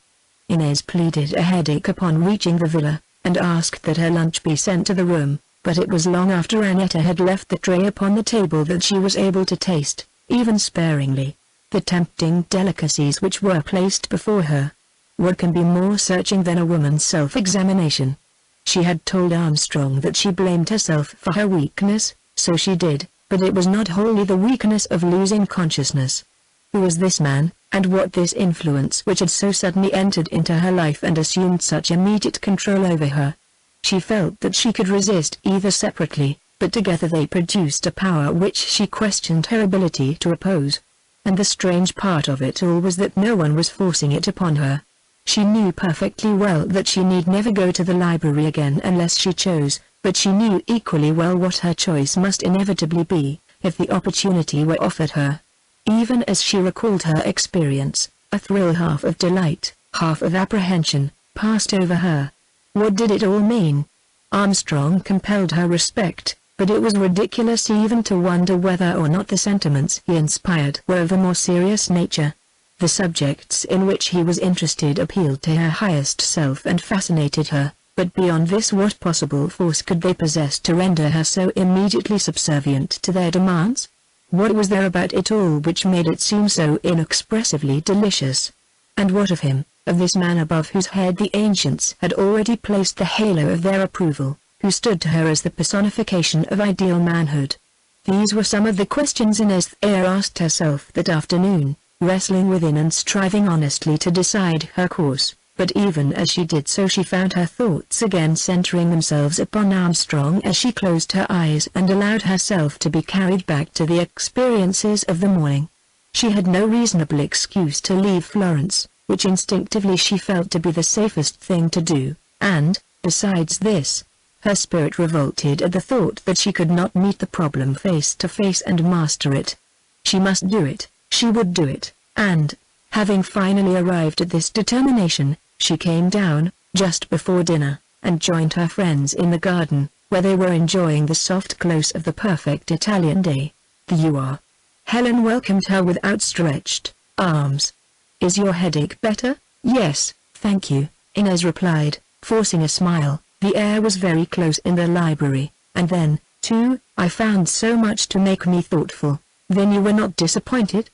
Inez pleaded a headache upon reaching the villa, and asked that her lunch be sent to the room, but it was long after Annetta had left the tray upon the table that she was able to taste, even sparingly, the tempting delicacies which were placed before her. What can be more searching than a woman's self-examination? She had told Armstrong that she blamed herself for her weakness, so she did, but it was not wholly the weakness of losing consciousness. Who was this man, and what this influence which had so suddenly entered into her life and assumed such immediate control over her? She felt that she could resist either separately, but together they produced a power which she questioned her ability to oppose. And the strange part of it all was that no one was forcing it upon her. She knew perfectly well that she need never go to the library again unless she chose, but she knew equally well what her choice must inevitably be, if the opportunity were offered her. Even as she recalled her experience, a thrill half of delight, half of apprehension, passed over her. What did it all mean? Armstrong compelled her respect, but it was ridiculous even to wonder whether or not the sentiments he inspired were of a more serious nature. The subjects in which he was interested appealed to her highest self and fascinated her, but beyond this what possible force could they possess to render her so immediately subservient to their demands? What was there about it all which made it seem so inexpressively delicious? And what of him, of this man above whose head the ancients had already placed the halo of their approval, who stood to her as the personification of ideal manhood? These were some of the questions Inez asked herself that afternoon, wrestling within and striving honestly to decide her course, but even as she did so she found her thoughts again centering themselves upon Armstrong as she closed her eyes and allowed herself to be carried back to the experiences of the morning. She had no reasonable excuse to leave Florence, which instinctively she felt to be the safest thing to do, and, besides this, her spirit revolted at the thought that she could not meet the problem face to face and master it. She must do it. She would do it, and, having finally arrived at this determination, she came down, just before dinner, and joined her friends in the garden, where they were enjoying the soft close of the perfect Italian day. "There you are." Helen welcomed her with outstretched arms. "Is your headache better?" "Yes, thank you," Inez replied, forcing a smile. The air was very close in the library, and then, too, I found so much to make me thoughtful. "Then you were not disappointed?"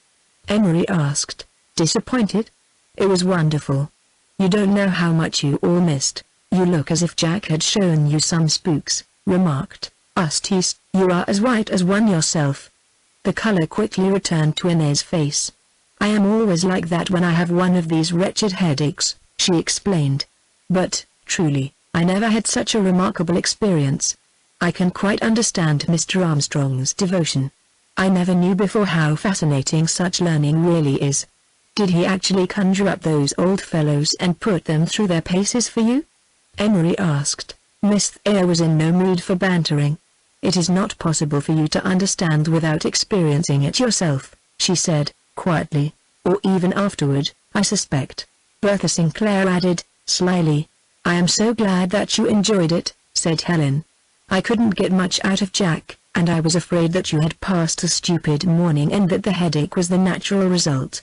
Emery asked. "Disappointed? It was wonderful. You don't know how much you all missed. You look as if Jack had shown you some spooks," remarked Eustace. "You are as white as one yourself." The color quickly returned to Inez's face. "I am always like that when I have one of these wretched headaches," she explained. "But, truly, I never had such a remarkable experience. I can quite understand Mr. Armstrong's devotion. I never knew before how fascinating such learning really is. Did he actually conjure up those old fellows and put them through their paces for you?" Emery asked. Miss Eyre was in no mood for bantering. "It is not possible for you to understand without experiencing it yourself," she said, quietly, "or even afterward, I suspect." Bertha Sinclair added, slyly. "I am so glad that you enjoyed it," said Helen. "I couldn't get much out of Jack, and I was afraid that you had passed a stupid morning and that the headache was the natural result."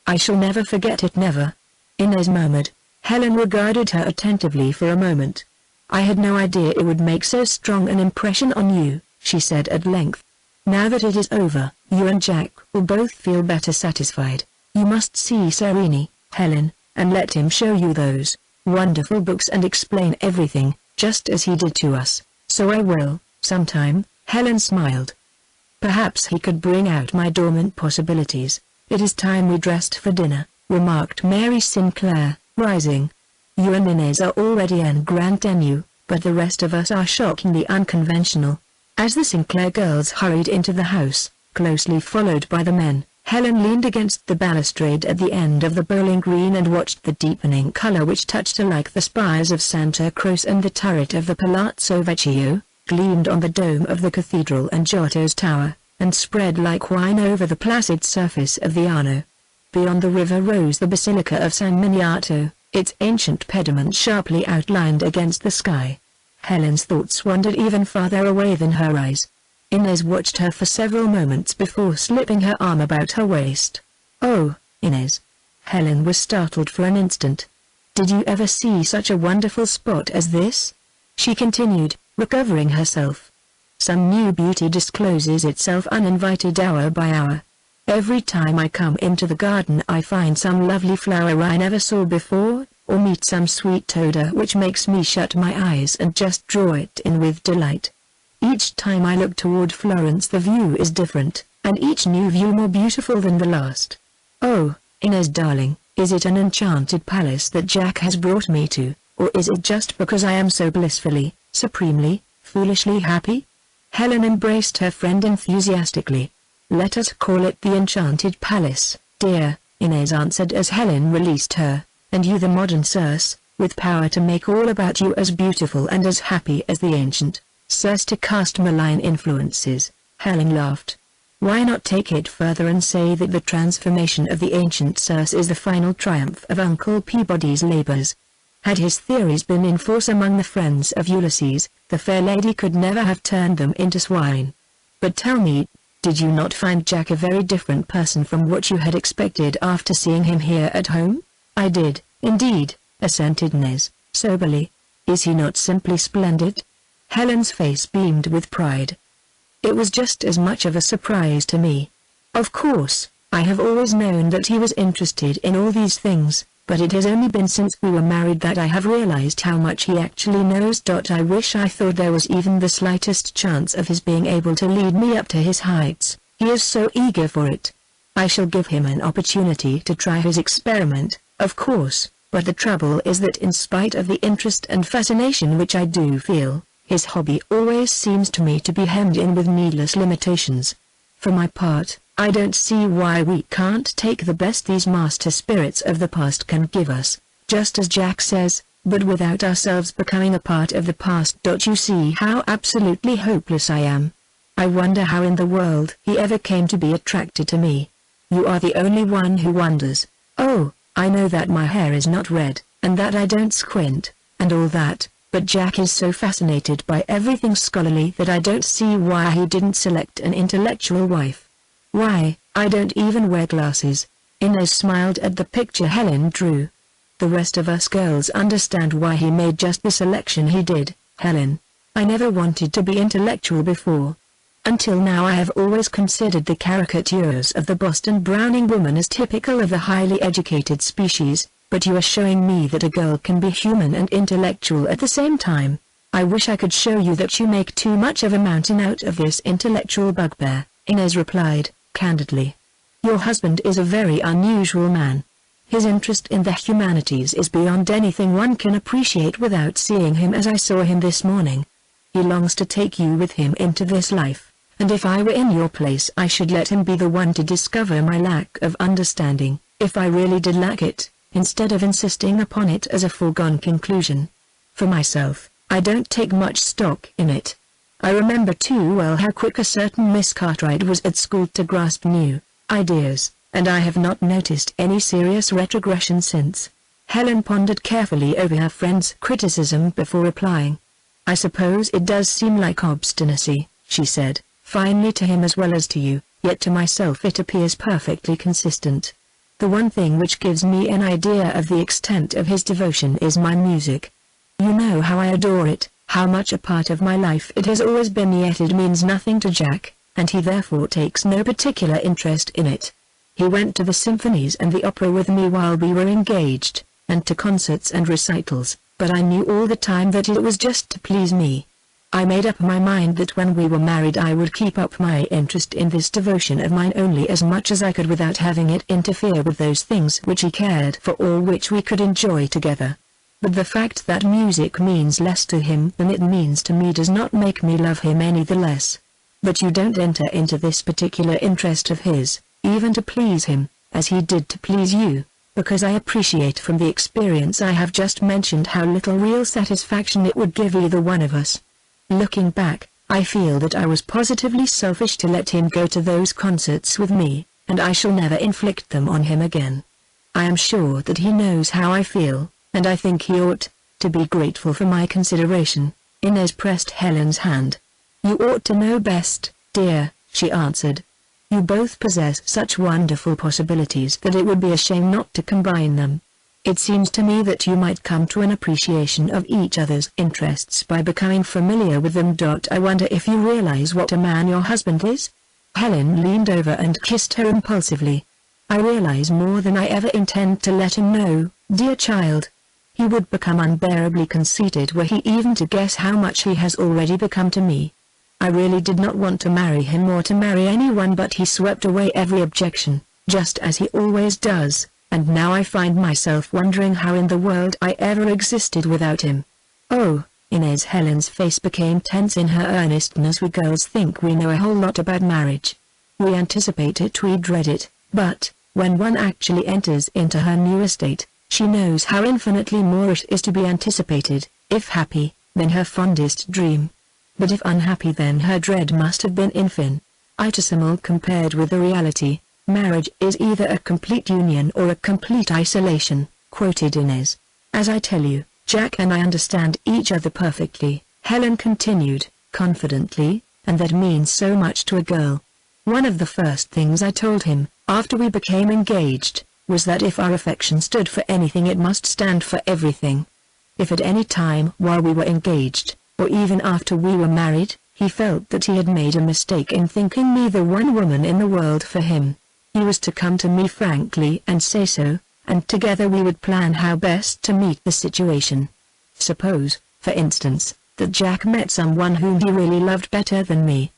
"I shall never forget it, never," Inez murmured. Helen regarded her attentively for a moment. "I had no idea it would make so strong an impression on you," she said at length. "Now that it is over, you and Jack will both feel better satisfied. You must see Sereni, Helen, and let him show you those wonderful books and explain everything, just as he did to us." "So I will, sometime," Helen smiled. "Perhaps he could bring out my dormant possibilities." "It is time we dressed for dinner," remarked Mary Sinclair, rising. "You and Inez are already en grand tenue, but the rest of us are shockingly unconventional." As the Sinclair girls hurried into the house, closely followed by the men, Helen leaned against the balustrade at the end of the bowling green and watched the deepening color which touched alike the spires of Santa Croce and the turret of the Palazzo Vecchio, gleamed on the dome of the cathedral and Giotto's tower, and spread like wine over the placid surface of the Arno. Beyond the river rose the Basilica of San Miniato, its ancient pediment sharply outlined against the sky. Helen's thoughts wandered even farther away than her eyes. Inez watched her for several moments before slipping her arm about her waist. "Oh, Inez." Helen was startled for an instant. "Did you ever see such a wonderful spot as this?" she continued, recovering herself. "Some new beauty discloses itself uninvited hour by hour. Every time I come into the garden I find some lovely flower I never saw before, or meet some sweet odor which makes me shut my eyes and just draw it in with delight. Each time I look toward Florence the view is different, and each new view more beautiful than the last. Oh, Inez darling, is it an enchanted palace that Jack has brought me to, or is it just because I am so blissfully, supremely, foolishly happy?" Helen embraced her friend enthusiastically. "Let us call it the Enchanted Palace, dear," Inez answered as Helen released her, "and you the modern Circe, with power to make all about you as beautiful and as happy as the ancient Circe to cast malign influences." Helen laughed. "Why not take it further and say that the transformation of the ancient Circe is the final triumph of Uncle Peabody's labors?" Had his theories been in force among the friends of Ulysses, the fair lady could never have turned them into swine. "But tell me, did you not find Jack a very different person from what you had expected after seeing him here at home?" "I did, indeed," assented Inez, soberly. "Is he not simply splendid?" Helen's face beamed with pride. "It was just as much of a surprise to me. Of course, I have always known that he was interested in all these things, but it has only been since we were married that I have realized how much he actually knows. I wish I thought there was even the slightest chance of his being able to lead me up to his heights. He is so eager for it. I shall give him an opportunity to try his experiment, of course, but the trouble is that in spite of the interest and fascination which I do feel, his hobby always seems to me to be hemmed in with needless limitations. For my part, I don't see why we can't take the best these master spirits of the past can give us, just as Jack says, but without ourselves becoming a part of the past. You see how absolutely hopeless I am. I wonder how in the world he ever came to be attracted to me. You are the only one who wonders. Oh, I know that my hair is not red, and that I don't squint, and all that, but Jack is so fascinated by everything scholarly that I don't see why he didn't select an intellectual wife. Why, I don't even wear glasses." Inez smiled at the picture Helen drew. "The rest of us girls understand why he made just the selection he did, Helen. I never wanted to be intellectual before. Until now I have always considered the caricatures of the Boston Browning woman as typical of the highly educated species, but you are showing me that a girl can be human and intellectual at the same time. I wish I could show you that you make too much of a mountain out of this intellectual bugbear," Inez replied, candidly. "Your husband is a very unusual man. His interest in the humanities is beyond anything one can appreciate without seeing him as I saw him this morning. He longs to take you with him into this life, and if I were in your place I should let him be the one to discover my lack of understanding, if I really did lack it, instead of insisting upon it as a foregone conclusion. For myself, I don't take much stock in it. I remember too well how quick a certain Miss Cartwright was at school to grasp new ideas, and I have not noticed any serious retrogression since." Helen pondered carefully over her friend's criticism before replying. "I suppose it does seem like obstinacy," she said, "finally to him as well as to you, yet to myself it appears perfectly consistent. The one thing which gives me an idea of the extent of his devotion is my music. You know how I adore it, how much a part of my life it has always been, yet it means nothing to Jack, and he therefore takes no particular interest in it. He went to the symphonies and the opera with me while we were engaged, and to concerts and recitals, but I knew all the time that it was just to please me. I made up my mind that when we were married I would keep up my interest in this devotion of mine only as much as I could without having it interfere with those things which he cared for or which we could enjoy together. But the fact that music means less to him than it means to me does not make me love him any the less. But you don't enter into this particular interest of his, even to please him, as he did to please you, because I appreciate from the experience I have just mentioned how little real satisfaction it would give either one of us. Looking back, I feel that I was positively selfish to let him go to those concerts with me, and I shall never inflict them on him again. I am sure that he knows how I feel, and I think he ought to be grateful for my consideration. Inez pressed Helen's hand. "You ought to know best, dear," she answered. "You both possess such wonderful possibilities that it would be a shame not to combine them. It seems to me that you might come to an appreciation of each other's interests by becoming familiar with them. I wonder if you realize what a man your husband is?" Helen leaned over and kissed her impulsively. "I realize more than I ever intend to let him know, dear child. He would become unbearably conceited were he even to guess how much he has already become to me. I really did not want to marry him or to marry anyone, but he swept away every objection, just as he always does, and now I find myself wondering how in the world I ever existed without him." "Oh," Helen's face became tense in her earnestness. "We girls think we know a whole lot about marriage. We anticipate it, we dread it, but, when one actually enters into her new estate, she knows how infinitely more it is to be anticipated, if happy, than her fondest dream. But if unhappy, then her dread must have been infinitesimal compared with the reality. Marriage is either a complete union or a complete isolation," quoted Inez. "As I tell you, Jack and I understand each other perfectly," Helen continued, confidently, "and that means so much to a girl. One of the first things I told him, after we became engaged, was that if our affection stood for anything it must stand for everything. If at any time while we were engaged, or even after we were married, he felt that he had made a mistake in thinking me the one woman in the world for him, he was to come to me frankly and say so, and together we would plan how best to meet the situation. Suppose, for instance, that Jack met someone whom he really loved better than me.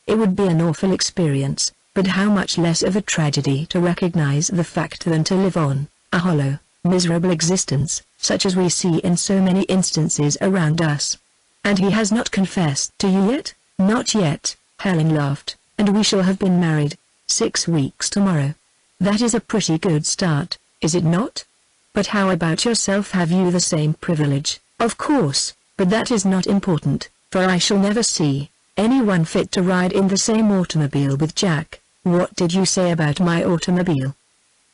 It would be an awful experience, but how much less of a tragedy to recognize the fact than to live on a hollow, miserable existence, such as we see in so many instances around us. And he has not confessed to you yet?" "Not yet," Helen laughed, "and we shall have been married 6 weeks tomorrow. That is a pretty good start, is it not? But how about yourself? Have you the same privilege?" "Of course, but that is not important, for I shall never see anyone fit to ride in the same automobile with Jack." "What did you say about my automobile?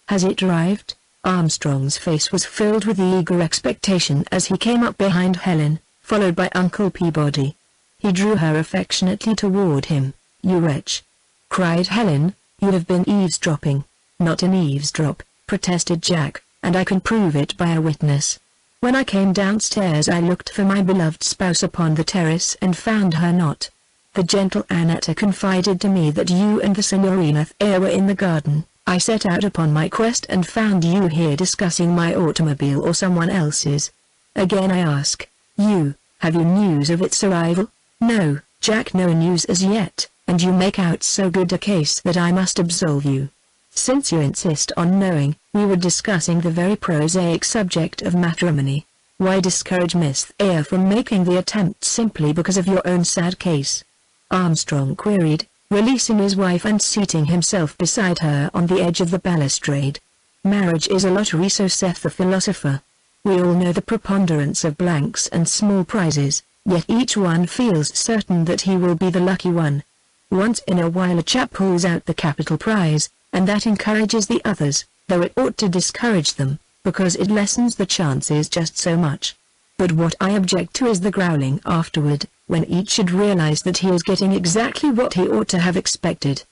Has it arrived?" Armstrong's face was filled with eager expectation as he came up behind Helen, followed by Uncle Peabody. He drew her affectionately toward him. "You wretch!" cried Helen, "you have been eavesdropping." "Not an eavesdrop," protested Jack, "and I can prove it by a witness. When I came downstairs I looked for my beloved spouse upon the terrace and found her not. The gentle Annetta confided to me that you and the Signorina Thayer were in the garden. I set out upon my quest and found you here discussing my automobile or someone else's. Again I ask, have you news of its arrival?" "No, Jack, no news as yet, and you make out so good a case that I must absolve you. Since you insist on knowing, we were discussing the very prosaic subject of matrimony. Why discourage Miss Thayer from making the attempt simply because of your own sad case?" Armstrong queried, releasing his wife and seating himself beside her on the edge of the balustrade. "Marriage is a lottery, so saith the philosopher. We all know the preponderance of blanks and small prizes, yet each one feels certain that he will be the lucky one. Once in a while a chap pulls out the capital prize, and that encourages the others, though it ought to discourage them, because it lessens the chances just so much. But what I object to is the growling afterward, when each should realize that he is getting exactly what he ought to have expected.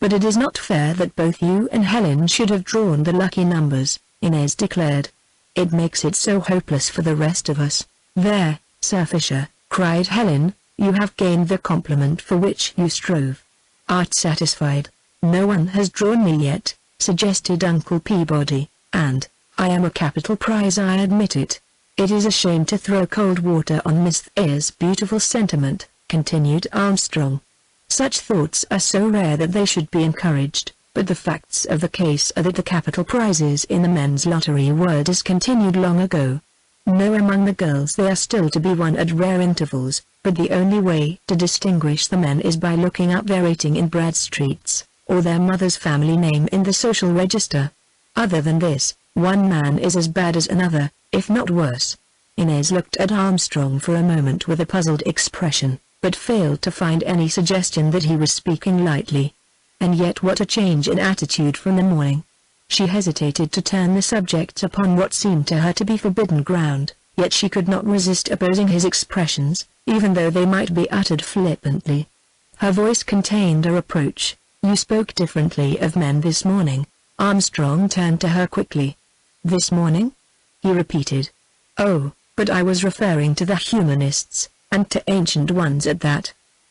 But it is not fair that both you and Helen should have drawn the lucky numbers," Inez declared. "It makes it so hopeless for the rest of us." "There, Sir Fisher," cried Helen, "you have gained the compliment for which you strove. Art satisfied?" "No one has drawn me yet," suggested Uncle Peabody, "and I am a capital prize, I admit it." "It is a shame to throw cold water on Miss Thayer's beautiful sentiment," continued Armstrong. "Such thoughts are so rare that they should be encouraged, but the facts of the case are that the capital prizes in the men's lottery were discontinued long ago. No, among the girls they are still to be won at rare intervals, but the only way to distinguish the men is by looking up their rating in Bradstreet's, or their mother's family name in the social register. Other than this, one man is as bad as another, if not worse." Inez looked at Armstrong for a moment with a puzzled expression, but failed to find any suggestion that he was speaking lightly. And yet what a change in attitude from the morning! She hesitated to turn the subject upon what seemed to her to be forbidden ground, yet she could not resist opposing his expressions, even though they might be uttered flippantly. Her voice contained a reproach. "You spoke differently of men this morning." Armstrong turned to her quickly. "This morning?" he repeated. "Oh, but I was referring to the humanists, and to ancient ones at that.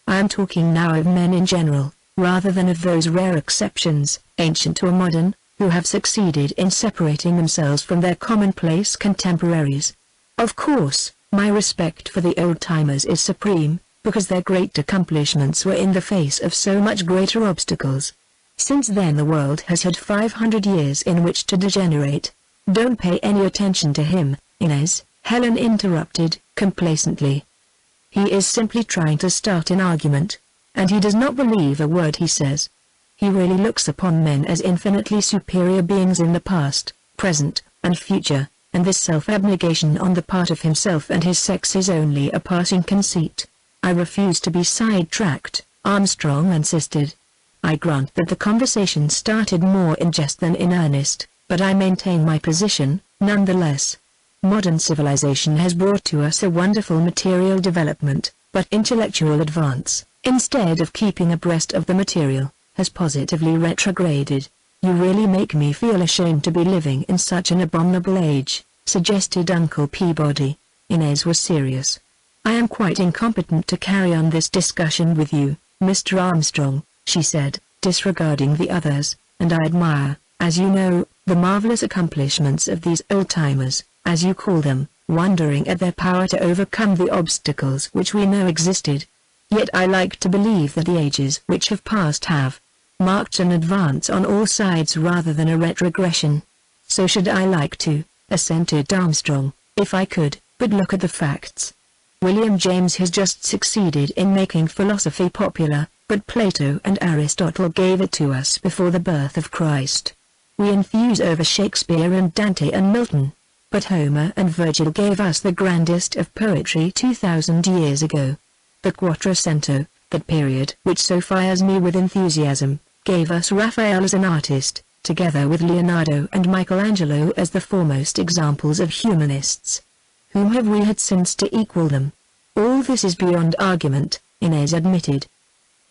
I am talking now of men in general, rather than of those rare exceptions, ancient or modern, who have succeeded in separating themselves from their commonplace contemporaries. Of course, my respect for the old-timers is supreme, because their great accomplishments were in the face of so much greater obstacles. Since then the world has had 500 years in which to degenerate." "Don't pay any attention to him, Inez," Helen interrupted, complacently. "He is simply trying to start an argument, and he does not believe a word he says. He really looks upon men as infinitely superior beings in the past, present, and future, and this self-abnegation on the part of himself and his sex is only a passing conceit." "I refuse to be sidetracked," Armstrong insisted. "I grant that the conversation started more in jest than in earnest, but I maintain my position, nonetheless. Modern civilization has brought to us a wonderful material development, but intellectual advance, instead of keeping abreast of the material, has positively retrograded." "You really make me feel ashamed to be living in such an abominable age," suggested Uncle Peabody. Inez was serious. "I am quite incompetent to carry on this discussion with you, Mr. Armstrong," she said, disregarding the others, "and I admire, as you know, the marvelous accomplishments of these old-timers, as you call them, wondering at their power to overcome the obstacles which we know existed. Yet I like to believe that the ages which have passed have marked an advance on all sides rather than a retrogression." "So should I like to," assented Armstrong, "if I could, but look at the facts. William James has just succeeded in making philosophy popular, but Plato and Aristotle gave it to us before the birth of Christ. We enthuse over Shakespeare and Dante and Milton, but Homer and Virgil gave us the grandest of poetry 2,000 years ago. The Quattrocento, that period which so fires me with enthusiasm, gave us Raphael as an artist, together with Leonardo and Michelangelo as the foremost examples of humanists. Whom have we had since to equal them? All this is beyond argument," Inez admitted.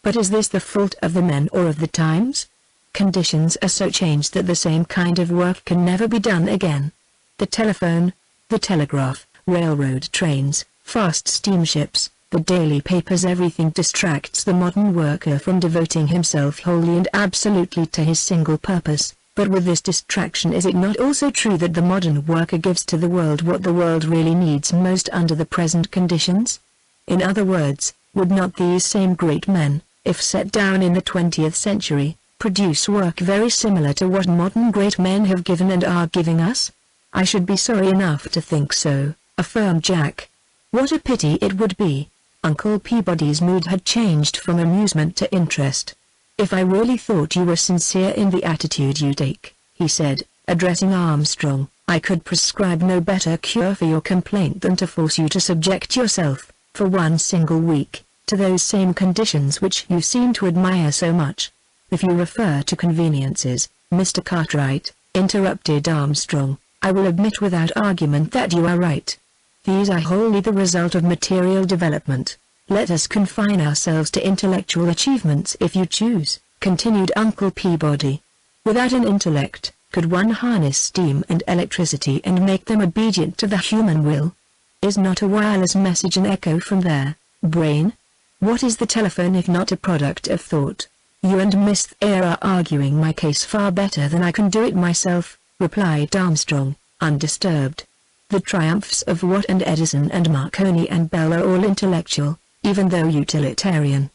"But is this the fault of the men or of the times? Conditions are so changed that the same kind of work can never be done again. The telephone, the telegraph, railroad trains, fast steamships, the daily papers, everything distracts the modern worker from devoting himself wholly and absolutely to his single purpose. But with this distraction, is it not also true that the modern worker gives to the world what the world really needs most under the present conditions? In other words, would not these same great men, if set down in the 20th century, produce work very similar to what modern great men have given and are giving us?" "I should be sorry enough to think so," affirmed Jack. "What a pity it would be." Uncle Peabody's mood had changed from amusement to interest. "If I really thought you were sincere in the attitude you take," he said, addressing Armstrong, "I could prescribe no better cure for your complaint than to force you to subject yourself, for one single week, to those same conditions which you seem to admire so much." "If you refer to conveniences, Mr. Cartwright," interrupted Armstrong, "I will admit without argument that you are right. These are wholly the result of material development. Let us confine ourselves to intellectual achievements if you choose," continued Uncle Peabody. "Without an intellect, could one harness steam and electricity and make them obedient to the human will? Is not a wireless message an echo from their brain? What is the telephone if not a product of thought? You and Miss Thayer are arguing my case far better than I can do it myself," replied Armstrong, undisturbed. "The triumphs of Watt and Edison and Marconi and Bell are all intellectual, even though utilitarian.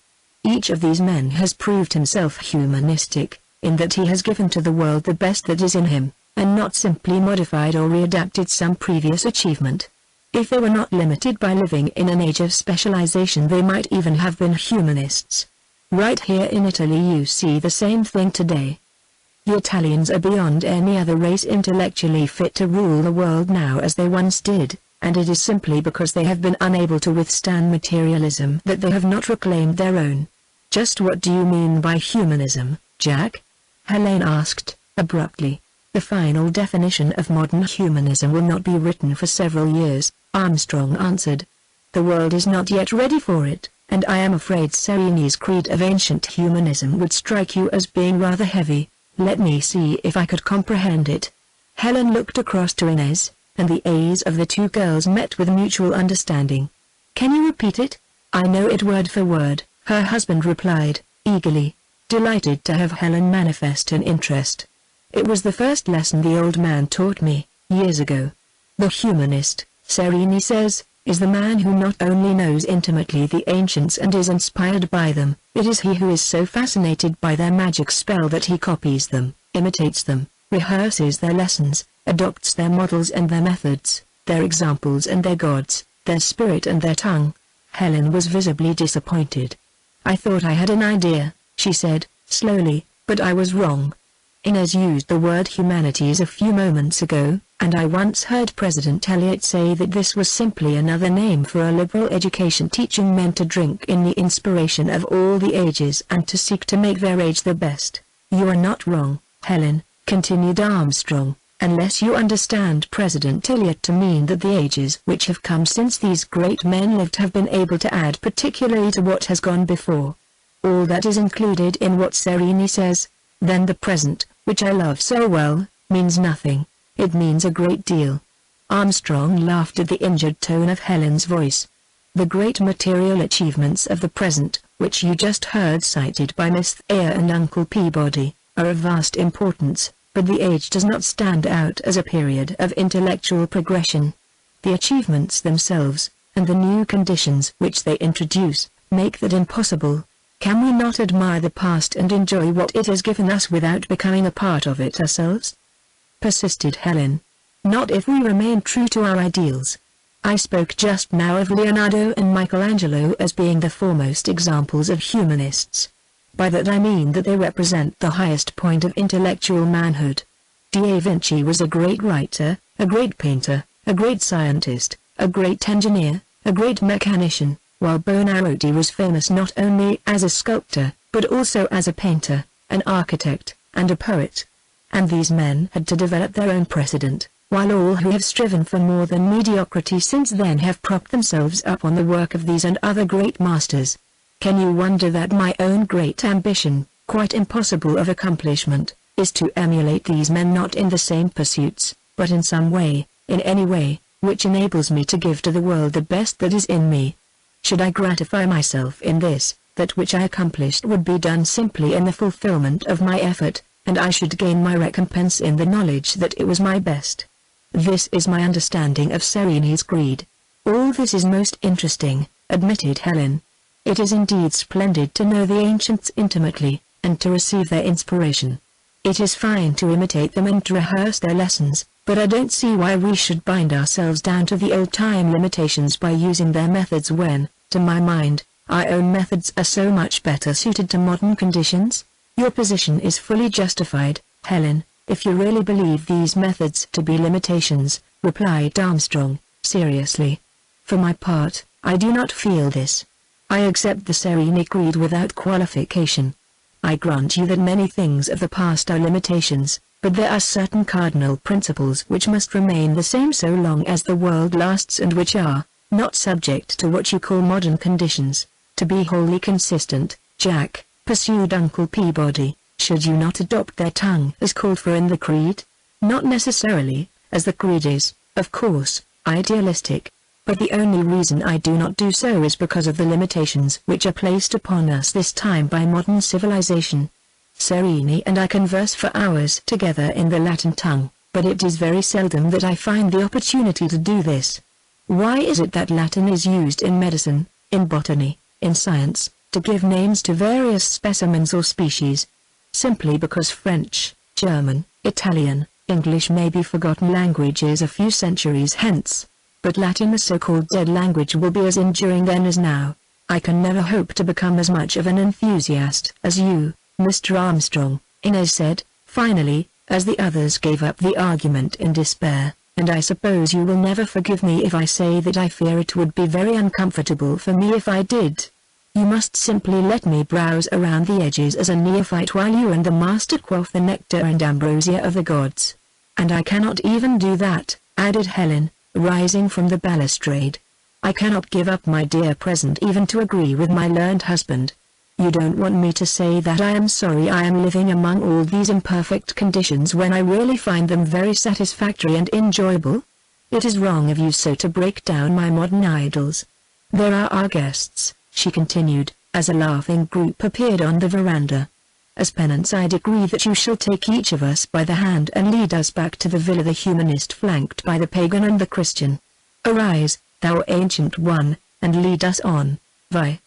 Each of these men has proved himself humanistic, in that he has given to the world the best that is in him, and not simply modified or readapted some previous achievement. If they were not limited by living in an age of specialization, they might even have been humanists. Right here in Italy you see the same thing today. The Italians are beyond any other race intellectually fit to rule the world now as they once did, and it is simply because they have been unable to withstand materialism that they have not reclaimed their own." "Just what do you mean by humanism, Jack?" Helene asked, abruptly. The final definition of modern humanism will not be written for several years, Armstrong answered. The world is not yet ready for it, and I am afraid Sereni's creed of ancient humanism would strike you as being rather heavy. Let me see if I could comprehend it. Helen looked across to Inez, and the eyes of the two girls met with mutual understanding. Can you repeat it? I know it word for word, her husband replied, eagerly, delighted to have Helen manifest an interest. It was the first lesson the old man taught me, years ago. The humanist, Sereni says, is the man who not only knows intimately the ancients and is inspired by them, it is he who is so fascinated by their magic spell that he copies them, imitates them, rehearses their lessons, adopts their models and their methods, their examples and their gods, their spirit and their tongue. Helen was visibly disappointed. I thought I had an idea, she said, slowly, but I was wrong. Inez used the word humanities a few moments ago, and I once heard President Eliot say that this was simply another name for a liberal education teaching men to drink in the inspiration of all the ages and to seek to make their age the best. You are not wrong, Helen, continued Armstrong, unless you understand President Eliot to mean that the ages which have come since these great men lived have been able to add particularly to what has gone before. All that is included in what Sereni says. Then the present, which I love so well, means nothing. It means a great deal. Armstrong laughed at the injured tone of Helen's voice. The great material achievements of the present, which you just heard cited by Miss Thayer and Uncle Peabody, are of vast importance, but the age does not stand out as a period of intellectual progression. The achievements themselves, and the new conditions which they introduce, make that impossible. Can we not admire the past and enjoy what it has given us without becoming a part of it ourselves? Persisted Helen. Not if we remain true to our ideals. I spoke just now of Leonardo and Michelangelo as being the foremost examples of humanists. By that I mean that they represent the highest point of intellectual manhood. Da Vinci was a great writer, a great painter, a great scientist, a great engineer, a great mechanician, while Buonarroti was famous not only as a sculptor, but also as a painter, an architect, and a poet. And these men had to develop their own precedent, while all who have striven for more than mediocrity since then have propped themselves up on the work of these and other great masters. Can you wonder that my own great ambition, quite impossible of accomplishment, is to emulate these men not in the same pursuits, but in some way, in any way, which enables me to give to the world the best that is in me? Should I gratify myself in this, that which I accomplished would be done simply in the fulfillment of my effort, and I should gain my recompense in the knowledge that it was my best. This is my understanding of Sereni's creed. All this is most interesting, admitted Helen. It is indeed splendid to know the ancients intimately, and to receive their inspiration. It is fine to imitate them and to rehearse their lessons, but I don't see why we should bind ourselves down to the old-time limitations by using their methods when, to my mind, our own methods are so much better suited to modern conditions. Your position is fully justified, Helen, if you really believe these methods to be limitations, replied Armstrong, seriously. For my part, I do not feel this. I accept the Sereni creed without qualification. I grant you that many things of the past are limitations, but there are certain cardinal principles which must remain the same so long as the world lasts and which are, not subject to what you call modern conditions. To be wholly consistent, Jack, pursued Uncle Peabody, should you not adopt their tongue as called for in the creed? Not necessarily, as the creed is, of course, idealistic. But the only reason I do not do so is because of the limitations which are placed upon us this time by modern civilization. Sereni and I converse for hours together in the Latin tongue, but it is very seldom that I find the opportunity to do this. Why is it that Latin is used in medicine, in botany, in science, to give names to various specimens or species? Simply because French, German, Italian, English may be forgotten languages a few centuries hence. But Latin, the so-called dead language, will be as enduring then as now. I can never hope to become as much of an enthusiast as you, Mr. Armstrong, Inez said, finally, as the others gave up the argument in despair, and I suppose you will never forgive me if I say that I fear it would be very uncomfortable for me if I did. You must simply let me browse around the edges as a neophyte while you and the master quaff the nectar and ambrosia of the gods. And I cannot even do that," added Helen, rising from the balustrade. "I cannot give up my dear present even to agree with my learned husband. You don't want me to say that I am sorry I am living among all these imperfect conditions when I really find them very satisfactory and enjoyable? It is wrong of you so to break down my modern idols. There are our guests," she continued, as a laughing group appeared on the veranda. "As penance I decree that you shall take each of us by the hand and lead us back to the villa the humanist flanked by the pagan and the Christian. Arise, thou ancient one, and lead us on, Vi."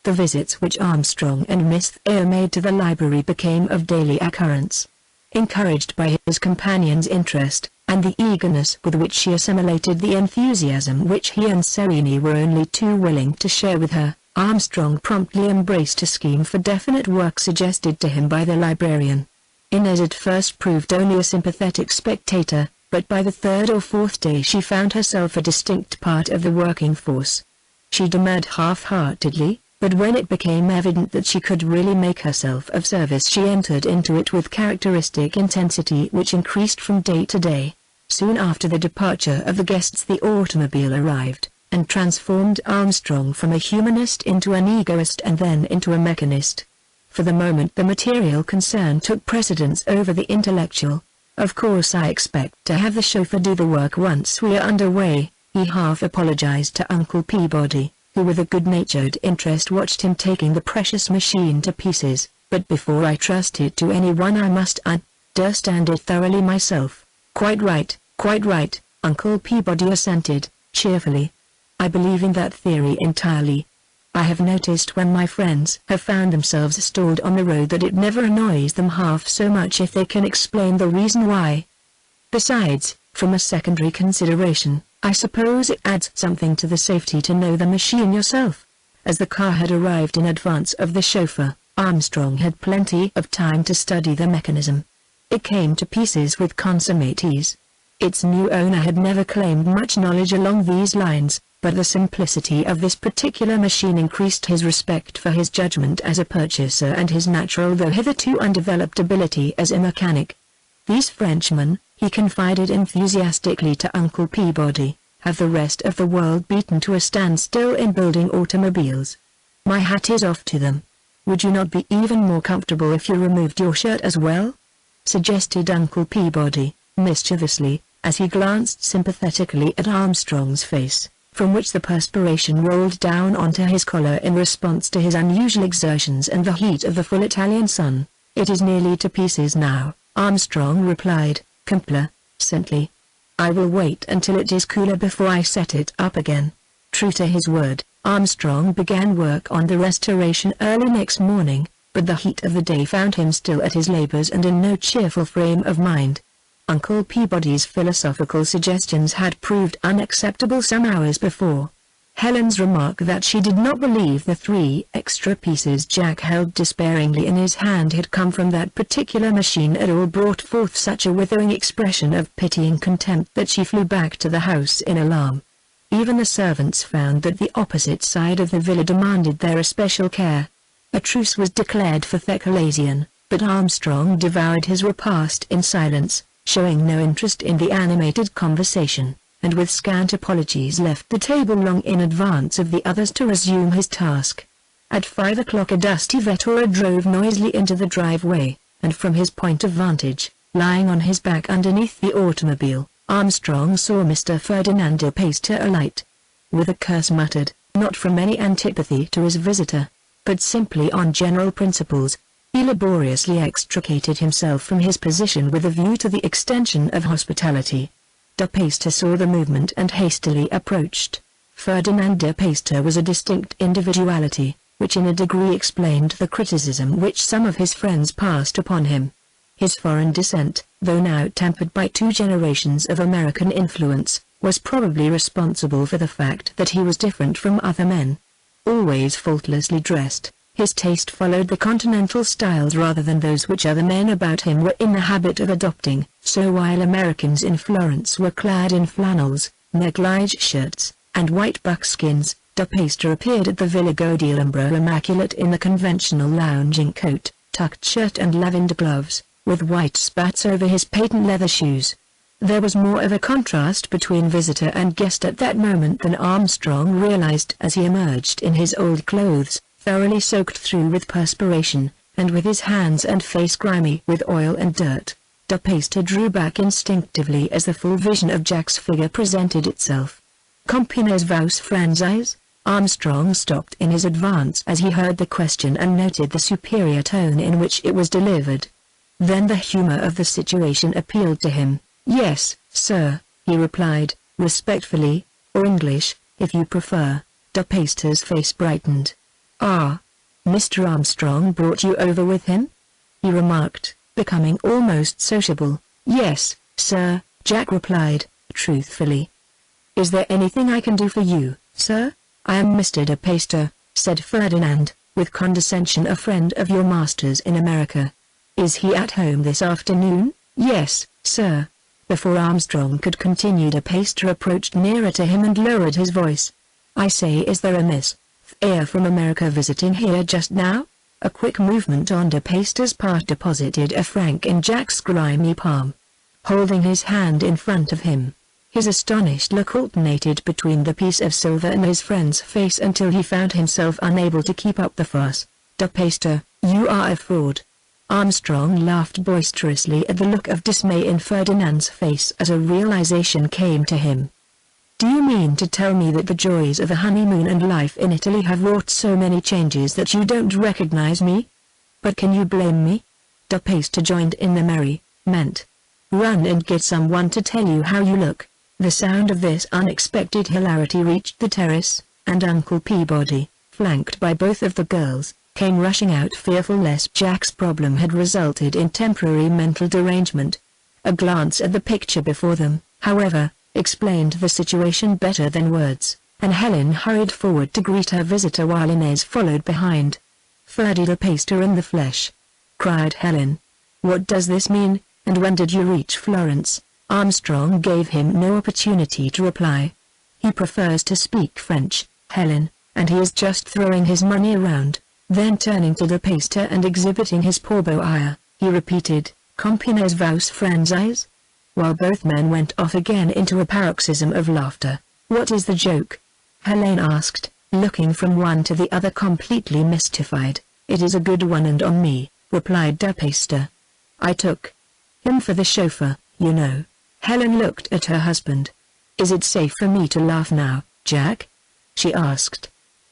The visits which Armstrong and Miss Thayer made to the library became of daily occurrence. Encouraged by his companion's interest, and the eagerness with which she assimilated the enthusiasm which he and Serene were only too willing to share with her, Armstrong promptly embraced a scheme for definite work suggested to him by the librarian. Inez at first proved only a sympathetic spectator, but by the third or fourth day she found herself a distinct part of the working force. She demurred half-heartedly, but when it became evident that she could really make herself of service she entered into it with characteristic intensity which increased from day to day. Soon after the departure of the guests the automobile arrived, and transformed Armstrong from a humanist into an egoist and then into a mechanist. For the moment the material concern took precedence over the intellectual. "Of course I expect to have the chauffeur do the work once we are underway," he half apologized to Uncle Peabody, who with a good-natured interest watched him taking the precious machine to pieces, "but before I trust it to anyone I must understand it thoroughly myself." Quite right," Uncle Peabody assented, cheerfully. "I believe in that theory entirely. I have noticed when my friends have found themselves stalled on the road that it never annoys them half so much if they can explain the reason why. Besides, from a secondary consideration, I suppose it adds something to the safety to know the machine yourself." As the car had arrived in advance of the chauffeur, Armstrong had plenty of time to study the mechanism. It came to pieces with consummate ease. Its new owner had never claimed much knowledge along these lines, but the simplicity of this particular machine increased his respect for his judgment as a purchaser and his natural though hitherto undeveloped ability as a mechanic. "These Frenchmen," he confided enthusiastically to Uncle Peabody, "have the rest of the world beaten to a standstill in building automobiles. My hat is off to them. Would you not be even more comfortable if you removed your shirt as well?" suggested Uncle Peabody, mischievously, as he glanced sympathetically at Armstrong's face, from which the perspiration rolled down onto his collar in response to his unusual exertions and the heat of the full Italian sun. "It is nearly to pieces now," Armstrong replied, complacently. "I will wait until it is cooler before I set it up again." True to his word, Armstrong began work on the restoration early next morning, but the heat of the day found him still at his labors and in no cheerful frame of mind. Uncle Peabody's philosophical suggestions had proved unacceptable some hours before. Helen's remark that she did not believe the 3 extra pieces Jack held despairingly in his hand had come from that particular machine at all brought forth such a withering expression of pitying contempt that she flew back to the house in alarm. Even the servants found that the opposite side of the villa demanded their especial care. A truce was declared for Thecalazian, but Armstrong devoured his repast in silence, showing no interest in the animated conversation, and with scant apologies left the table long in advance of the others to resume his task. At 5 o'clock a dusty Vettura drove noisily into the driveway, and from his point of vantage, lying on his back underneath the automobile, Armstrong saw Mr. Ferdinand de Peyster alight. With a curse muttered, not from any antipathy to his visitor, but simply on general principles, he laboriously extricated himself from his position with a view to the extension of hospitality. De Peyster saw the movement and hastily approached. Ferdinand de Peyster was a distinct individuality, which in a degree explained the criticism which some of his friends passed upon him. His foreign descent, though now tempered by 2 generations of American influence, was probably responsible for the fact that he was different from other men. Always faultlessly dressed, his taste followed the continental styles rather than those which other men about him were in the habit of adopting, so while Americans in Florence were clad in flannels, neckline shirts, and white buckskins, De Peyster appeared at the Villa Godielambro immaculate in the conventional lounging coat, tucked shirt and lavender gloves, with white spats over his patent leather shoes. There was more of a contrast between visitor and guest at that moment than Armstrong realized as he emerged in his old clothes, thoroughly soaked through with perspiration, and with his hands and face grimy with oil and dirt. DePaster drew back instinctively as the full vision of Jack's figure presented itself. "Compines vos franzis?" Armstrong stopped in his advance as he heard the question and noted the superior tone in which it was delivered. Then the humor of the situation appealed to him. "Yes, sir," he replied, respectfully, "or English, if you prefer." DePaster's face brightened. "Ah, Mr. Armstrong brought you over with him?" he remarked, becoming almost sociable. "Yes, sir," Jack replied, truthfully. "Is there anything I can do for you, sir?" "I am Mr. DePaster," said Ferdinand, with condescension, "a friend of your master's in America." "Is he at home this afternoon?" "Yes, sir." Before Armstrong could continue, DePaster approached nearer to him and lowered his voice. "I say, is there a Miss Thayer from America visiting here just now?" A quick movement on DePaster's part deposited a franc in Jack's grimy palm. Holding his hand in front of him, his astonished look alternated between the piece of silver and his friend's face until he found himself unable to keep up the farce. "DePaster, you are a fraud." Armstrong laughed boisterously at the look of dismay in Ferdinand's face as a realization came to him. "Do you mean to tell me that the joys of a honeymoon and life in Italy have wrought so many changes that you don't recognize me? But can you blame me?" DePaster joined in the merriment. "Run and get someone to tell you how you look." The sound of this unexpected hilarity reached the terrace, and Uncle Peabody, flanked by both of the girls, came rushing out, fearful lest Jack's problem had resulted in temporary mental derangement. A glance at the picture before them, however, explained the situation better than words, and Helen hurried forward to greet her visitor while Inez followed behind. "Ferdy DePaster in the flesh!" cried Helen. "What does this mean, and when did you reach Florence?" Armstrong gave him no opportunity to reply. "He prefers to speak French, Helen, and he is just throwing his money around." Then turning to DePaster and exhibiting his paw ire, he repeated, "Compines vos franzis?" while both men went off again into a paroxysm of laughter. "What is the joke?" Helene asked, looking from one to the other completely mystified. "It is a good one and on me," replied DePaster. "I took him for the chauffeur, you know." Helen looked at her husband. "Is it safe for me to laugh now, Jack?" she asked.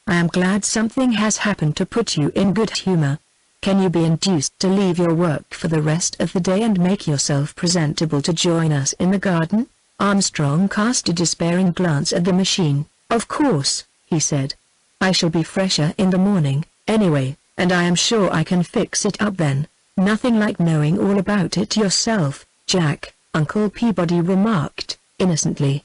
"I am glad something has happened to put you in good humor. Can you be induced to leave your work for the rest of the day and make yourself presentable to join us in the garden?" Armstrong cast a despairing glance at the machine. "Of course," he said. "I shall be fresher in the morning, anyway, and I am sure I can fix it up then." "Nothing like knowing all about it yourself, Jack," Uncle Peabody remarked, innocently.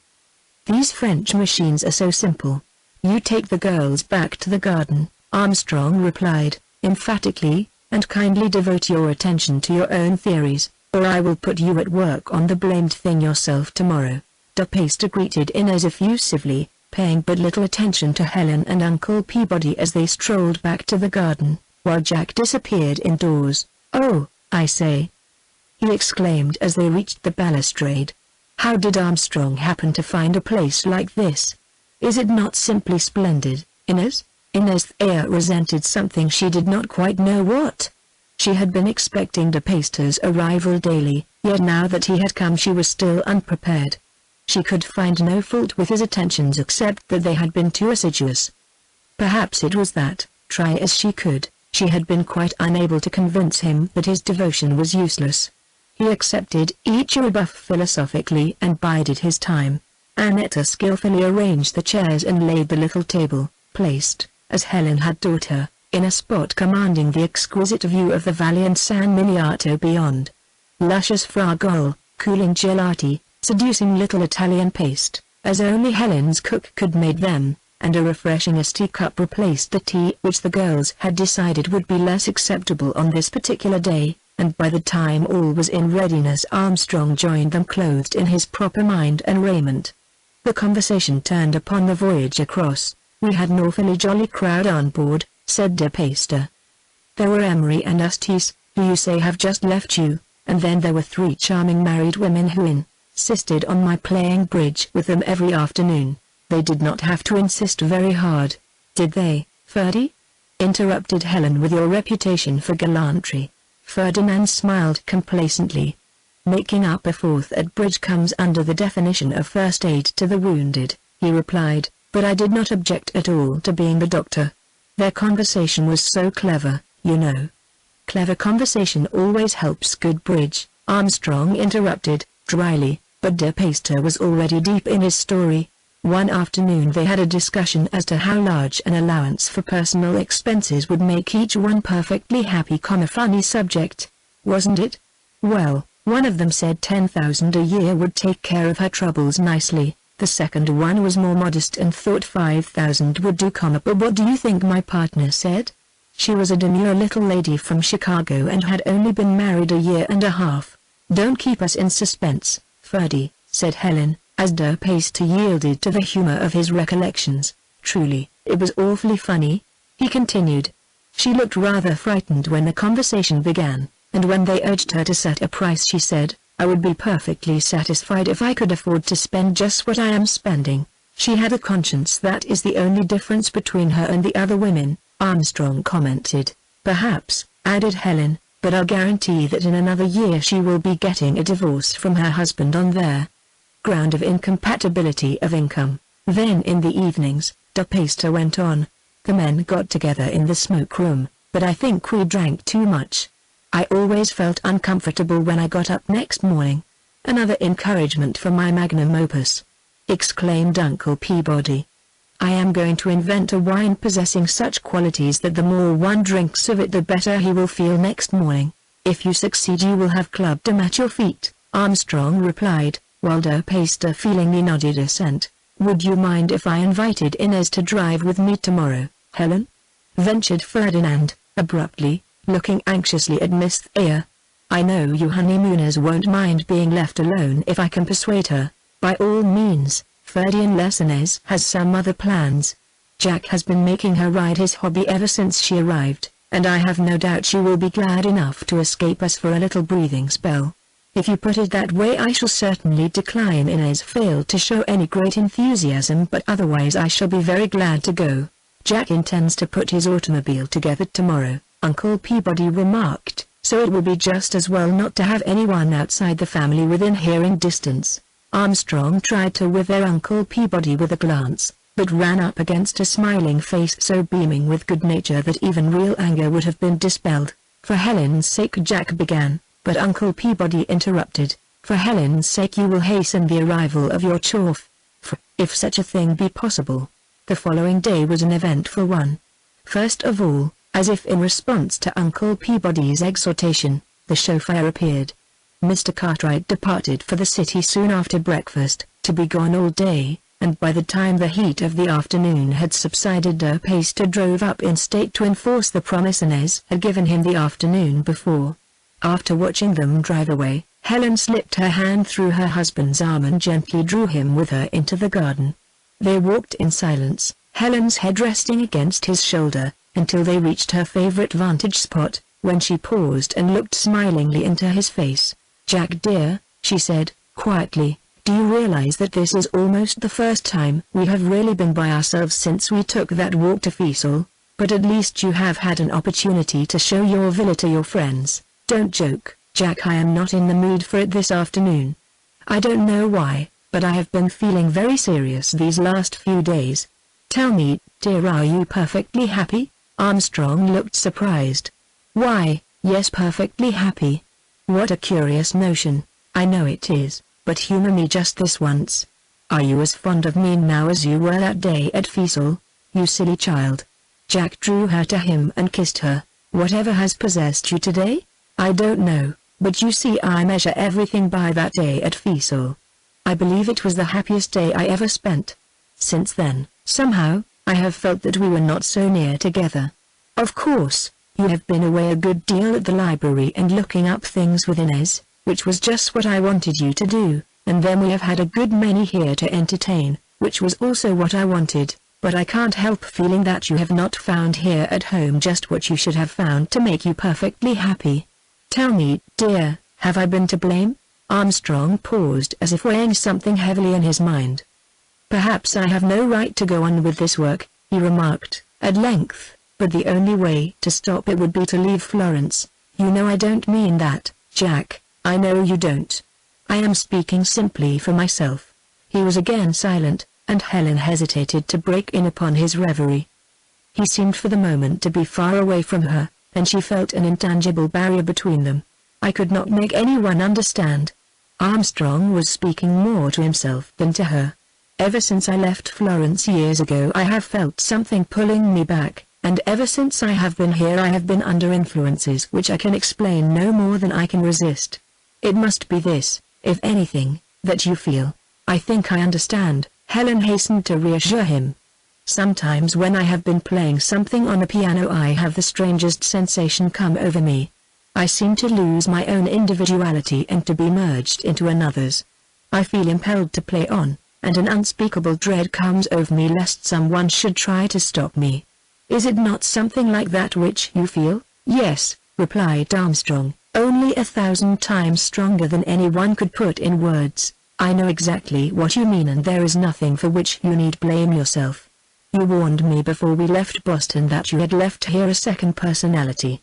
"These French machines are so simple. You take the girls back to the garden," Armstrong replied, emphatically, "and kindly devote your attention to your own theories, or I will put you at work on the blamed thing yourself tomorrow." DePaster greeted Inez effusively, paying but little attention to Helen and Uncle Peabody as they strolled back to the garden, while Jack disappeared indoors. "Oh, I say!" he exclaimed as they reached the balustrade. "How did Armstrong happen to find a place like this? Is it not simply splendid, Inez?" Inez Thayer resented something she did not quite know what. She had been expecting DePaster's arrival daily, yet now that he had come she was still unprepared. She could find no fault with his attentions except that they had been too assiduous. Perhaps it was that, try as she could, she had been quite unable to convince him that his devotion was useless. He accepted each rebuff philosophically and bided his time. Annetta skillfully arranged the chairs and laid the little table, placed, as Helen had taught her, in a spot commanding the exquisite view of the valley and San Miniato beyond. Luscious fragole, cooling gelati, seducing little Italian paste, as only Helen's cook could make them, and a refreshing iced cup replaced the tea which the girls had decided would be less acceptable on this particular day, and by the time all was in readiness Armstrong joined them clothed in his proper mind and raiment. The conversation turned upon the voyage across. "We had an awfully jolly crowd on board," said DePaster. "There were Emery and Ustis, who you say have just left you, and then there were 3 charming married women who insisted on my playing bridge with them every afternoon. They did not have to insist very hard. Did they, Ferdy? Interrupted Helen. With your reputation for gallantry. Ferdinand smiled complacently. Making up a fourth at bridge comes under the definition of first aid to the wounded, he replied, but I did not object at all to being the doctor. Their conversation was so clever, you know. Clever conversation always helps good bridge, Armstrong interrupted, dryly, but De Peyster was already deep in his story. One afternoon they had a discussion as to how large an allowance for personal expenses would make each one perfectly happy. A funny subject, wasn't it? Well, one of them said 10,000 a year would take care of her troubles nicely. The second one was more modest and thought 5,000 would do. But what do you think my partner said? She was a demure little lady from Chicago and had only been married a year and a half. Don't keep us in suspense, Ferdy, said Helen, as De Peyster yielded to the humor of his recollections. Truly, it was awfully funny, he continued. She looked rather frightened when the conversation began, and when they urged her to set a price she said, I would be perfectly satisfied if I could afford to spend just what I am spending. She had a conscience. That is the only difference between her and the other women, Armstrong commented. Perhaps, added Helen, but I'll guarantee that in another year she will be getting a divorce from her husband on their ground of incompatibility of income. Then in the evenings, De Peyster went on, the men got together in the smoke room, but I think we drank too much. I always felt uncomfortable when I got up next morning. Another encouragement for my magnum opus, exclaimed Uncle Peabody. I am going to invent a wine possessing such qualities that the more one drinks of it the better he will feel next morning. If you succeed you will have club to match your feet, Armstrong replied, while De Peyster feelingly nodded assent. Would you mind if I invited Inez to drive with me tomorrow, Helen? Ventured Ferdinand, abruptly, looking anxiously at Miss Thayer. I know you honeymooners won't mind being left alone if I can persuade her. By all means, Ferdy, unless Inez has some other plans. Jack has been making her ride his hobby ever since she arrived, and I have no doubt she will be glad enough to escape us for a little breathing spell. If you put it that way I shall certainly decline. Inez failed to show any great enthusiasm, but otherwise I shall be very glad to go. Jack intends to put his automobile together tomorrow, Uncle Peabody remarked, so it will be just as well not to have anyone outside the family within hearing distance. Armstrong tried to wither Uncle Peabody with a glance, but ran up against a smiling face so beaming with good nature that even real anger would have been dispelled. For Helen's sake Jack began, but Uncle Peabody interrupted. For Helen's sake you will hasten the arrival of your chauf, if such a thing be possible. The following day was an eventful one. First of all, as if in response to Uncle Peabody's exhortation, the chauffeur appeared. Mr. Cartwright departed for the city soon after breakfast, to be gone all day, and by the time the heat of the afternoon had subsided De Peyster drove up in state to enforce the promise Inez had given him the afternoon before. After watching them drive away, Helen slipped her hand through her husband's arm and gently drew him with her into the garden. They walked in silence, Helen's head resting against his shoulder, until they reached her favorite vantage spot, when she paused and looked smilingly into his face. Jack dear, she said, quietly, do you realize that this is almost the first time we have really been by ourselves since we took that walk to Fiesole? But at least you have had an opportunity to show your villa to your friends. Don't joke, Jack. I am not in the mood for it this afternoon. I don't know why, but I have been feeling very serious these last few days. Tell me, dear, are you perfectly happy? Armstrong looked surprised. Why, yes, perfectly happy. What a curious notion. I know it is, but humor me just this once. Are you as fond of me now as you were that day at Fiesole? You silly child. Jack drew her to him and kissed her. Whatever has possessed you today? I don't know, but you see I measure everything by that day at Fiesole. I believe it was the happiest day I ever spent. Since then, somehow, I have felt that we were not so near together. Of course, you have been away a good deal at the library and looking up things with Inez, which was just what I wanted you to do, and then we have had a good many here to entertain, which was also what I wanted, but I can't help feeling that you have not found here at home just what you should have found to make you perfectly happy. Tell me, dear, have I been to blame? Armstrong paused as if weighing something heavily in his mind. "Perhaps I have no right to go on with this work," he remarked, at length, "but the only way to stop it would be to leave Florence. You know I don't mean that, Jack, I know you don't. I am speaking simply for myself." He was again silent, and Helen hesitated to break in upon his reverie. He seemed for the moment to be far away from her, and she felt an intangible barrier between them. "I could not make anyone understand." Armstrong was speaking more to himself than to her. "Ever since I left Florence years ago I have felt something pulling me back, and ever since I have been here I have been under influences which I can explain no more than I can resist. It must be this, if anything, that you feel." "I think I understand," Helen hastened to reassure him. "Sometimes when I have been playing something on a piano I have the strangest sensation come over me. I seem to lose my own individuality and to be merged into another's. I feel impelled to play on, and an unspeakable dread comes over me lest someone should try to stop me. Is it not something like that which you feel?" "Yes," replied Armstrong, "only 1,000 times stronger than anyone could put in words. I know exactly what you mean and there is nothing for which you need blame yourself. You warned me before we left Boston that you had left here a second personality.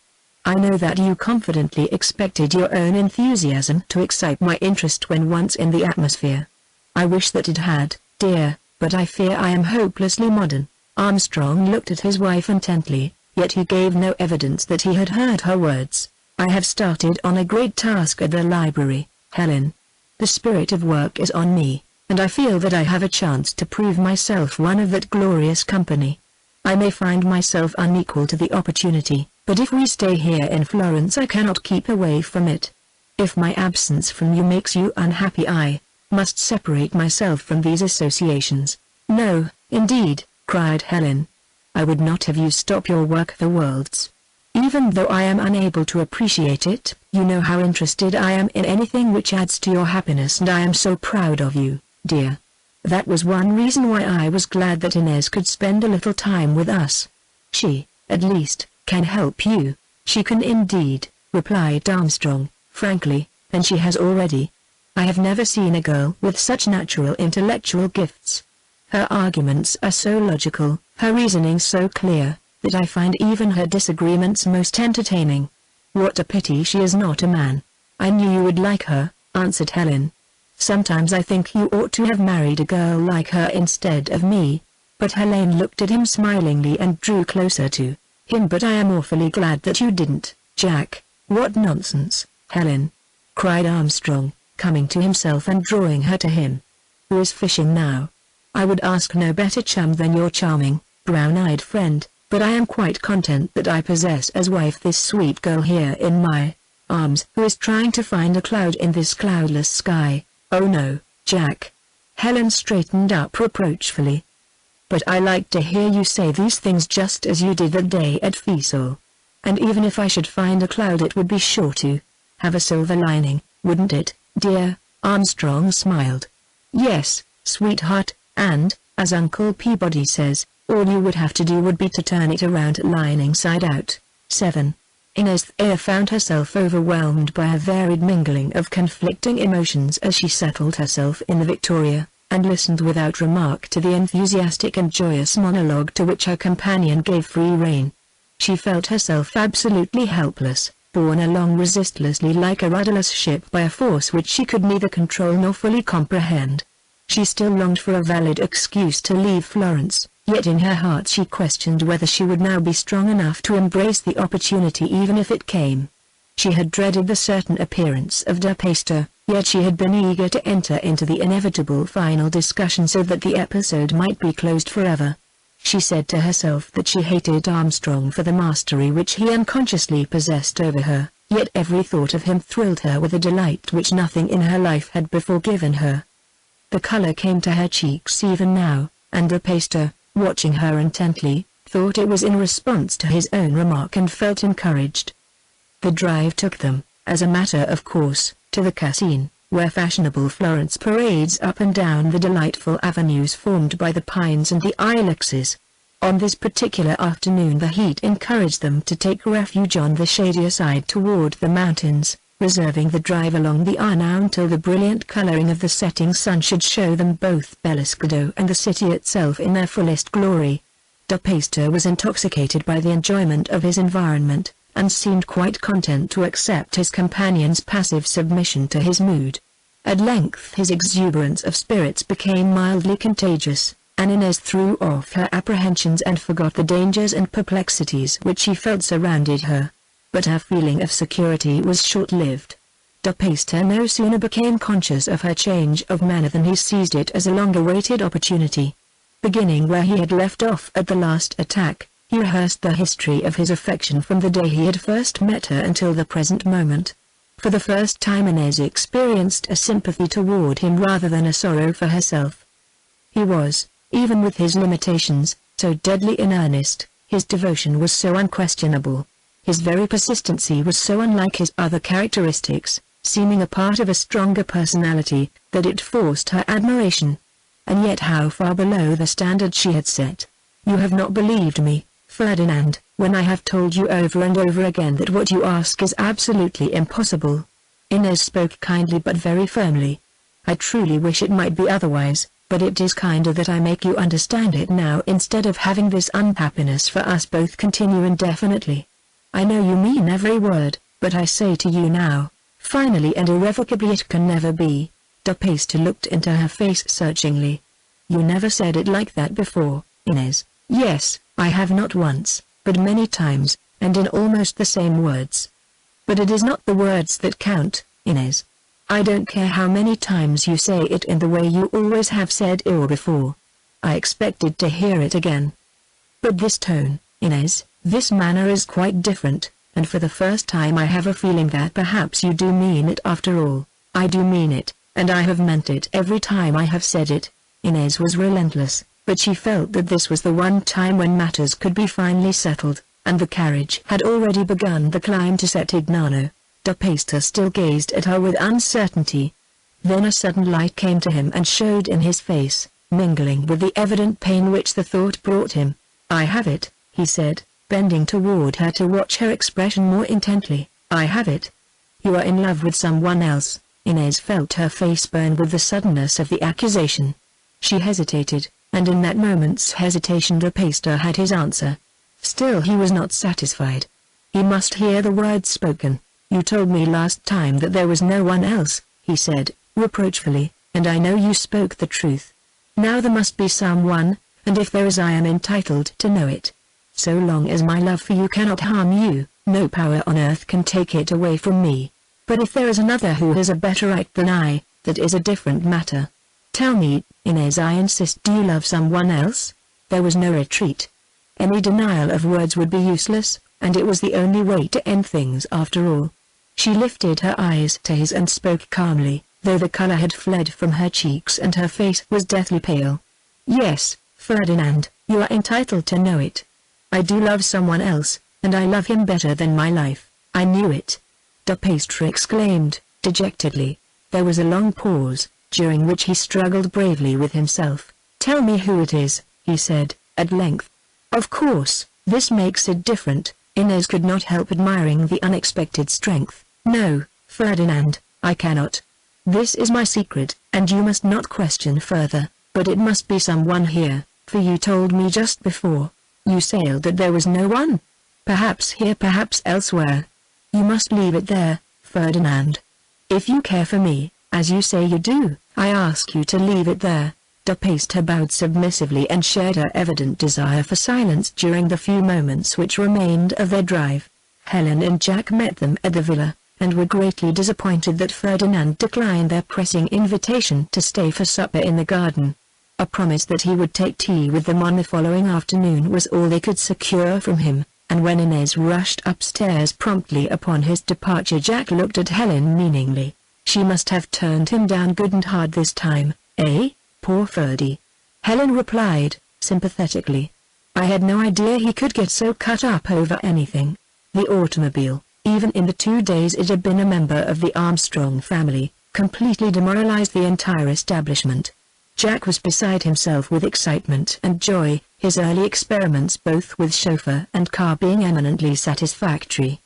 I know that you confidently expected your own enthusiasm to excite my interest when once in the atmosphere. I wish that it had, dear, but I fear I am hopelessly modern." Armstrong looked at his wife intently, yet he gave no evidence that he had heard her words. "I have started on a great task at the library, Helen. The spirit of work is on me, and I feel that I have a chance to prove myself one of that glorious company. I may find myself unequal to the opportunity, but if we stay here in Florence I cannot keep away from it. If my absence from you makes you unhappy I must separate myself from these associations." "No, indeed," cried Helen. "I would not have you stop your work for worlds. Even though I am unable to appreciate it, you know how interested I am in anything which adds to your happiness and I am so proud of you, dear. That was one reason why I was glad that Inez could spend a little time with us. She, at least, can help you." "She can indeed," replied Armstrong, frankly, "and she has already. I have never seen a girl with such natural intellectual gifts. Her arguments are so logical, her reasoning so clear, that I find even her disagreements most entertaining. What a pity she is not a man." "I knew you would like her," answered Helen. "Sometimes I think you ought to have married a girl like her instead of me." But Helen looked at him smilingly and drew closer to him. "But I am awfully glad that you didn't, Jack." "What nonsense, Helen!" cried Armstrong, coming to himself and drawing her to him. "Who is fishing now? I would ask no better chum than your charming, brown-eyed friend, but I am quite content that I possess as wife this sweet girl here in my arms who is trying to find a cloud in this cloudless sky." "Oh no, Jack." Helen straightened up reproachfully. "But I like to hear you say these things just as you did that day at Fiesole. And even if I should find a cloud it would be sure to have a silver lining, wouldn't it, dear?" Armstrong smiled. "Yes, sweetheart, and, as Uncle Peabody says, all you would have to do would be to turn it around lining side out." 7. Inez Thayer found herself overwhelmed by a varied mingling of conflicting emotions as she settled herself in the Victoria, and listened without remark to the enthusiastic and joyous monologue to which her companion gave free rein. She felt herself absolutely helpless, borne along resistlessly like a rudderless ship by a force which she could neither control nor fully comprehend. She still longed for a valid excuse to leave Florence, yet in her heart she questioned whether she would now be strong enough to embrace the opportunity even if it came. She had dreaded the certain appearance of Der Pastor, yet she had been eager to enter into the inevitable final discussion so that the episode might be closed forever. She said to herself that she hated Armstrong for the mastery which he unconsciously possessed over her, yet every thought of him thrilled her with a delight which nothing in her life had before given her. The color came to her cheeks even now, and Der Pastor, watching her intently, thought it was in response to his own remark and felt encouraged. The drive took them, as a matter of course, to the Cascine, where fashionable Florence parades up and down the delightful avenues formed by the pines and the ilexes. On this particular afternoon the heat encouraged them to take refuge on the shadier side toward the mountains, reserving the drive along the Arno until the brilliant coloring of the setting sun should show them both Beliscado and the city itself in their fullest glory. Pastor was intoxicated by the enjoyment of his environment, and seemed quite content to accept his companion's passive submission to his mood. At length his exuberance of spirits became mildly contagious, and Inez threw off her apprehensions and forgot the dangers and perplexities which she felt surrounded her. But her feeling of security was short-lived. Pastor no sooner became conscious of her change of manner than he seized it as a long-awaited opportunity. Beginning where he had left off at the last attack, he rehearsed the history of his affection from the day he had first met her until the present moment. For the first time Inez experienced a sympathy toward him rather than a sorrow for herself. He was, even with his limitations, so deadly in earnest, his devotion was so unquestionable. His very persistency was so unlike his other characteristics, seeming a part of a stronger personality, that it forced her admiration. And yet how far below the standard she had set. "You have not believed me, Ferdinand, when I have told you over and over again that what you ask is absolutely impossible." Inez spoke kindly but very firmly. "I truly wish it might be otherwise, but it is kinder that I make you understand it now instead of having this unhappiness for us both continue indefinitely. I know you mean every word, but I say to you now, finally and irrevocably it can never be." Pastor looked into her face searchingly. "You never said it like that before, Inez." "Yes, I have not once, but many times, and in almost the same words. But it is not the words that count, Inez. I don't care how many times you say it in the way you always have said it before. I expected to hear it again. But this tone, Inez, this manner is quite different, and for the first time I have a feeling that perhaps you do mean it after all." "I do mean it, and I have meant it every time I have said it." Inez was relentless, but she felt that this was the one time when matters could be finally settled, and the carriage had already begun the climb to Settignano. Pastor still gazed at her with uncertainty. Then a sudden light came to him and showed in his face, mingling with the evident pain which the thought brought him. "I have it," he said, bending toward her to watch her expression more intently. "I have it. You are in love with someone else." Inez felt her face burn with the suddenness of the accusation. She hesitated, and in that moment's hesitation Pastor had his answer. Still he was not satisfied. He must hear the words spoken. "You told me last time that there was no one else," he said, reproachfully, "and I know you spoke the truth. Now there must be someone, and if there is I am entitled to know it. So long as my love for you cannot harm you, no power on earth can take it away from me. But if there is another who has a better right than I, that is a different matter. Tell me, Inez, I insist, do you love someone else?" There was no retreat. Any denial of words would be useless, and it was the only way to end things after all. She lifted her eyes to his and spoke calmly, though the color had fled from her cheeks and her face was deathly pale. "Yes, Ferdinand, you are entitled to know it. I do love someone else, and I love him better than my life." "I knew it!" Pastor exclaimed, dejectedly. There was a long pause, during which he struggled bravely with himself. "Tell me who it is," he said, at length. "Of course, this makes it different." Inez could not help admiring the unexpected strength. "No, Ferdinand, I cannot. This is my secret, and you must not question further, but it must be someone here, for you told me just before you sailed that there was no one. Perhaps here, perhaps elsewhere. You must leave it there, Ferdinand. If you care for me, as you say you do, I ask you to leave it there." Pastor bowed submissively and shared her evident desire for silence during the few moments which remained of their drive. Helen and Jack met them at the villa, and were greatly disappointed that Ferdinand declined their pressing invitation to stay for supper in the garden. A promise that he would take tea with them on the following afternoon was all they could secure from him, and when Inez rushed upstairs promptly upon his departure, Jack looked at Helen meaningly. She must have turned him down good and hard this time, eh? Poor Ferdy. Helen replied, sympathetically. "I had no idea he could get so cut up over anything." The automobile, even in the 2 days it had been a member of the Armstrong family, completely demoralized the entire establishment. Jack was beside himself with excitement and joy, his early experiments both with chauffeur and car being eminently satisfactory.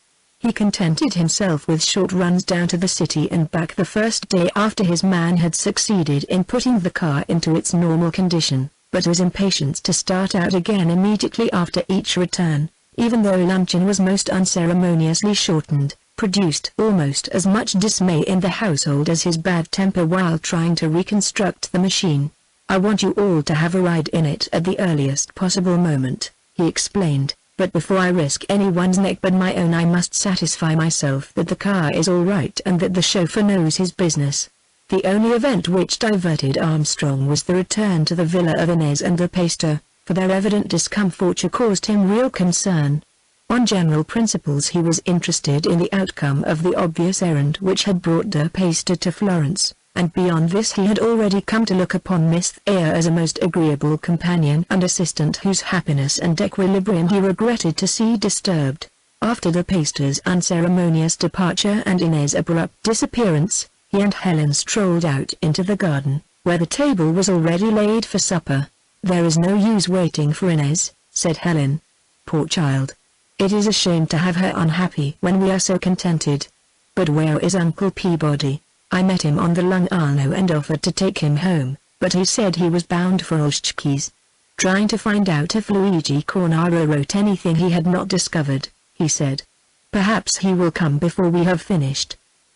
He contented himself with short runs down to the city and back the first day after his man had succeeded in putting the car into its normal condition, but was impatient to start out again immediately after each return, even though luncheon was most unceremoniously shortened, produced almost as much dismay in the household as his bad temper while trying to reconstruct the machine. "I want you all to have a ride in it at the earliest possible moment," he explained, "but before I risk anyone's neck but my own I must satisfy myself that the car is all right and that the chauffeur knows his business." The only event which diverted Armstrong was the return to the villa of Inez and the pastor, for their evident discomfiture caused him real concern. On general principles he was interested in the outcome of the obvious errand which had brought de Peyster to Florence, and beyond this he had already come to look upon Miss Eyre as a most agreeable companion and assistant whose happiness and equilibrium he regretted to see disturbed. After de Peyster's unceremonious departure and Inez's abrupt disappearance, he and Helen strolled out into the garden, where the table was already laid for supper. "There is no use waiting for Inez," said Helen. "Poor child. It is a shame to have her unhappy when we are so contented. But where is Uncle Peabody? I met him on the Lung Arno and offered to take him home, but he said he was bound for Olszty's. Trying to find out if Luigi Cornaro wrote anything he had not discovered, he said. Perhaps he will come before we have finished.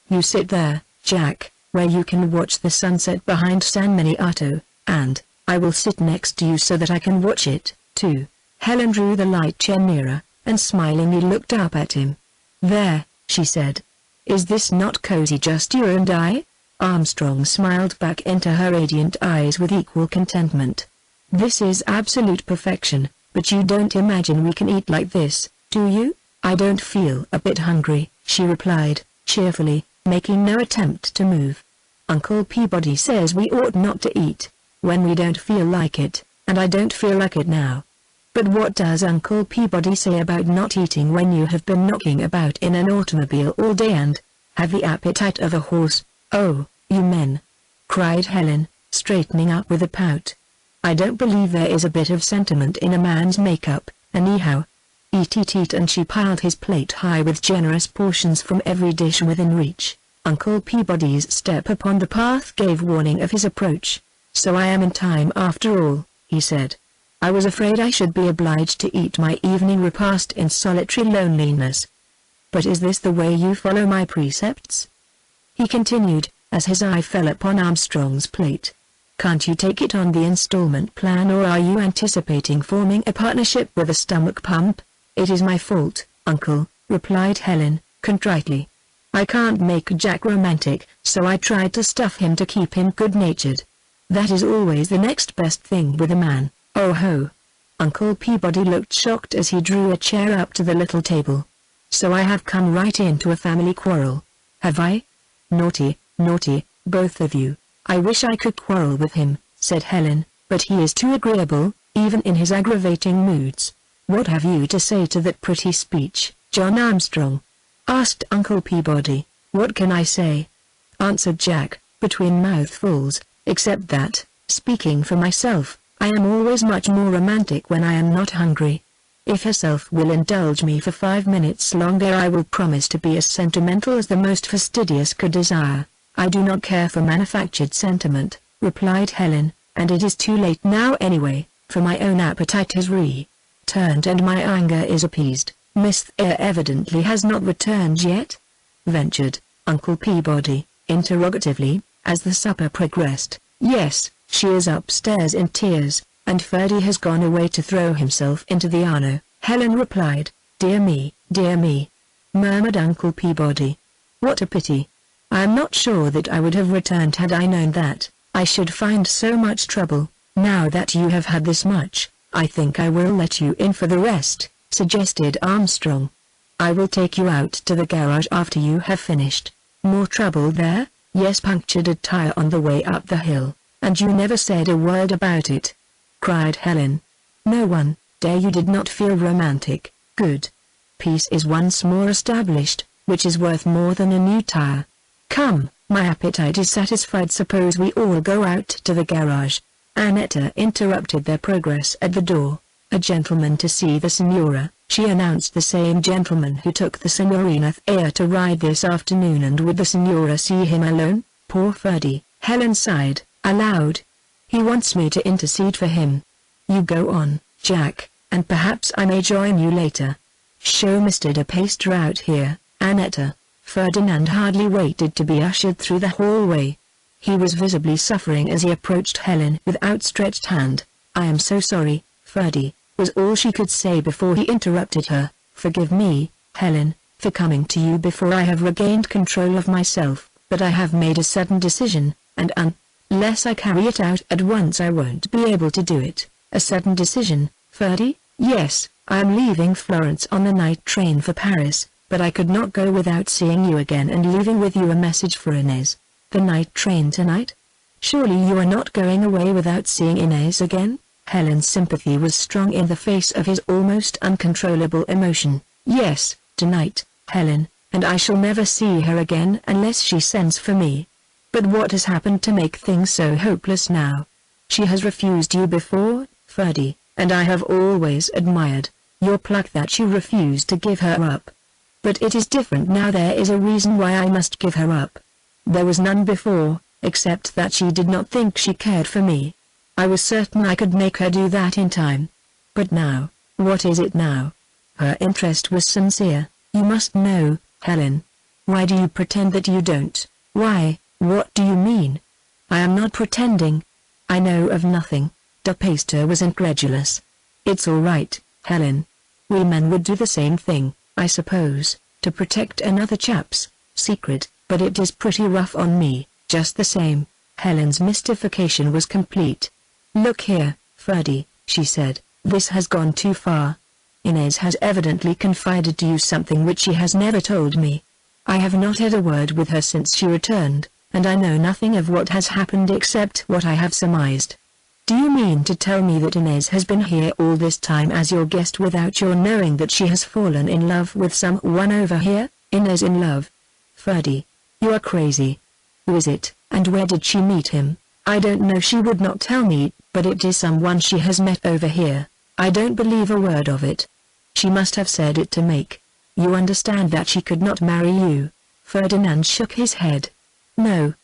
You sit there, Jack, where you can watch the sunset behind San Miniato, and I will sit next to you so that I can watch it, too." Helen drew the light chair nearer, and smilingly looked up at him. "There," she said. "Is this not cozy, just you and I?" Armstrong smiled back into her radiant eyes with equal contentment. "This is absolute perfection, but you don't imagine we can eat like this, do you?" "I don't feel a bit hungry," she replied, cheerfully, making no attempt to move. "Uncle Peabody says we ought not to eat when we don't feel like it, and I don't feel like it now." "But what does Uncle Peabody say about not eating when you have been knocking about in an automobile all day and have the appetite of a horse? Oh, you men!" cried Helen, straightening up with a pout. "I don't believe there is a bit of sentiment in a man's makeup, anyhow. Eat," and she piled his plate high with generous portions from every dish within reach. Uncle Peabody's step upon the path gave warning of his approach. "So I am in time after all," he said. "I was afraid I should be obliged to eat my evening repast in solitary loneliness. But is this the way you follow my precepts?" he continued, as his eye fell upon Armstrong's plate. "Can't you take it on the installment plan, or are you anticipating forming a partnership with a stomach pump?" "It is my fault, Uncle," replied Helen, contritely. "I can't make Jack romantic, so I tried to stuff him to keep him good-natured. That is always the next best thing with a man." "Oh ho!" Uncle Peabody looked shocked as he drew a chair up to the little table. "So I have come right into a family quarrel, have I? Naughty, naughty, both of you. I wish I could quarrel with him," said Helen, "but he is too agreeable, even in his aggravating moods." "What have you to say to that pretty speech, John Armstrong?" asked Uncle Peabody. "What can I say?" answered Jack, between mouthfuls, "except that, speaking for myself, I am always much more romantic when I am not hungry. If herself will indulge me for 5 minutes longer I will promise to be as sentimental as the most fastidious could desire." "I do not care for manufactured sentiment," replied Helen, "and it is too late now anyway, for my own appetite has returned and my anger is appeased." "Miss Eyre evidently has not returned yet?" ventured Uncle Peabody, interrogatively, as the supper progressed. "Yes, she is upstairs in tears, and Ferdy has gone away to throw himself into the Arno," Helen replied. Dear me," murmured Uncle Peabody. "What a pity. I am not sure that I would have returned had I known that. I should find so much trouble. Now that you have had this much, I think I will let you in for the rest," suggested Armstrong. "I will take you out to the garage after you have finished." "More trouble there?" "Yes, punctured a tire on the way up the hill, and you never said a word about it," cried Helen. "No one, dare you did not feel romantic. Good. Peace is once more established, which is worth more than a new tire. Come, my appetite is satisfied. Suppose we all go out to the garage." Annetta interrupted their progress at the door. "A gentleman to see the Signora," She announced the same gentleman who took the Signorina Thea to ride this afternoon, and would the Signora see him alone? Poor Ferdy, Helen sighed, aloud. He wants me to intercede for him. You go on, Jack, and perhaps I may join you later. Show Mr. de Peyster out here, Annetta. Ferdinand hardly waited to be ushered through the hallway. He was visibly suffering as he approached Helen with outstretched hand. I am so sorry, Ferdy, was all she could say before he interrupted her. Forgive me, Helen, for coming to you before I have regained control of myself, but I have made a sudden decision, and unless I carry it out at once I won't be able to do it. A sudden decision, Ferdy? Yes, I am leaving Florence on the night train for Paris, but I could not go without seeing you again and leaving with you a message for Inez. The night train tonight? Surely you are not going away without seeing Inez again? Helen's sympathy was strong in the face of his almost uncontrollable emotion. Yes, tonight, Helen, and I shall never see her again unless she sends for me. But what has happened to make things so hopeless now? She has refused you before, Ferdy, and I have always admired your pluck that you refused to give her up. But it is different now. There is a reason why I must give her up. There was none before, except that she did not think she cared for me. I was certain I could make her do that in time. But now, what is it now? Her interest was sincere, you must know, Helen. Why do you pretend that you don't? Why, what do you mean? I am not pretending. I know of nothing. De Peyster was incredulous. It's all right, Helen. We men would do the same thing, I suppose, to protect another chap's secret, but it is pretty rough on me, just the same. Helen's mystification was complete. Look here, Ferdy, she said, this has gone too far. Inez has evidently confided to you something which she has never told me. I have not had a word with her since she returned, and I know nothing of what has happened except what I have surmised. Do you mean to tell me that Inez has been here all this time as your guest without your knowing that she has fallen in love with someone over here? Inez in love? Ferdy, you are crazy. Who is it, and where did she meet him? I don't know. She would not tell me, but it is someone she has met over here. I don't believe a word of it. She must have said it to make you understand that she could not marry you. Ferdinand shook his head. No.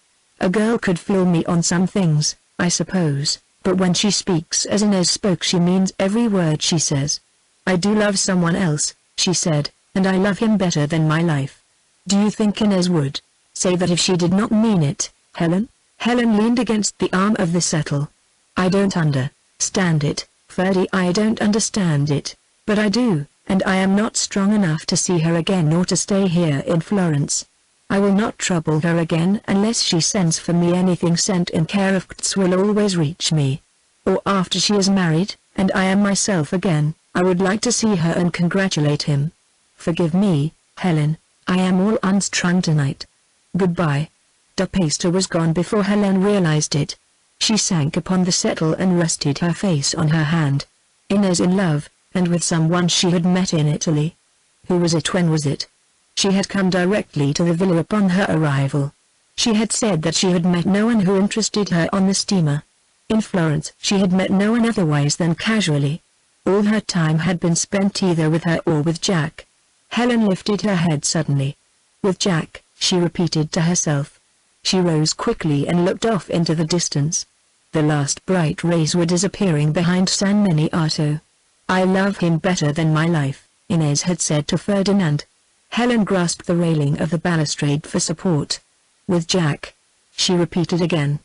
A girl could fool me on some things, I suppose, but when she speaks as Inez spoke she means every word she says. I do love someone else, she said, and I love him better than my life. Do you think Inez would say that if she did not mean it, Helen? Helen leaned against the arm of the settle. I don't understand it, Ferdy. I don't understand it, but I do, and I am not strong enough to see her again or to stay here in Florence. I will not trouble her again unless she sends for me. Anything sent in care of Kutz will always reach me. Or after she is married, and I am myself again, I would like to see her and congratulate him. Forgive me, Helen, I am all unstrung tonight. Goodbye. De Peyster was gone before Helen realized it. She sank upon the settle and rested her face on her hand. Inez in love, and with someone she had met in Italy. Who was it? When was it? She had come directly to the villa upon her arrival. She had said that she had met no one who interested her on the steamer. In Florence she had met no one otherwise than casually. All her time had been spent either with her or with Jack. Helen lifted her head suddenly. With Jack, she repeated to herself. She rose quickly and looked off into the distance. The last bright rays were disappearing behind San Miniato. I love him better than my life, Inez had said to Ferdinand. Helen grasped the railing of the balustrade for support. With Jack, she repeated again.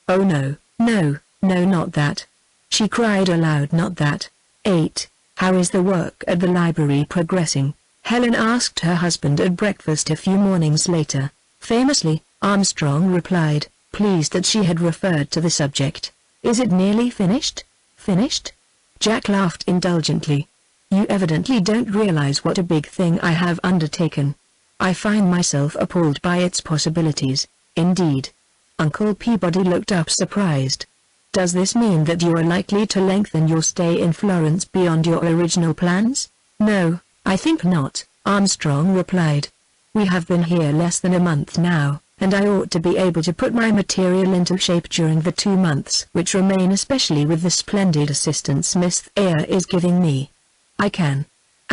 Oh no, no, no, not that. She cried aloud. Not that. 8. How is the work at the library progressing? Helen asked her husband at breakfast a few mornings later. Famously, Armstrong replied, pleased that she had referred to the subject. Is it nearly finished? Finished? Jack laughed indulgently. You evidently don't realize what a big thing I have undertaken. I find myself appalled by its possibilities, indeed. Uncle Peabody looked up surprised. Does this mean that you are likely to lengthen your stay in Florence beyond your original plans? No, I think not, Armstrong replied. We have been here less than a month now, and I ought to be able to put my material into shape during the 2 months which remain, especially with the splendid assistance Miss Thayer is giving me. I can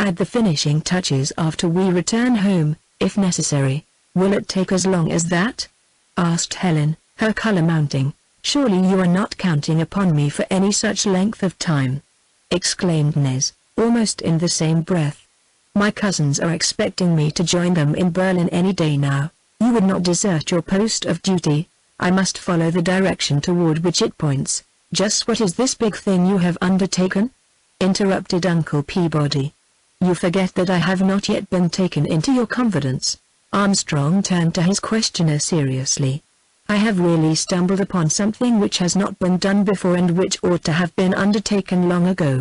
add the finishing touches after we return home, if necessary. Will it take as long as that?" asked Helen, her color mounting. "Surely you are not counting upon me for any such length of time," exclaimed Nez, almost in the same breath. "My cousins are expecting me to join them in Berlin any day now. You would not desert your post of duty. I must follow the direction toward which it points." "Just what is this big thing you have undertaken?" interrupted Uncle Peabody. "You forget that I have not yet been taken into your confidence." Armstrong turned to his questioner seriously. "I have really stumbled upon something which has not been done before and which ought to have been undertaken long ago.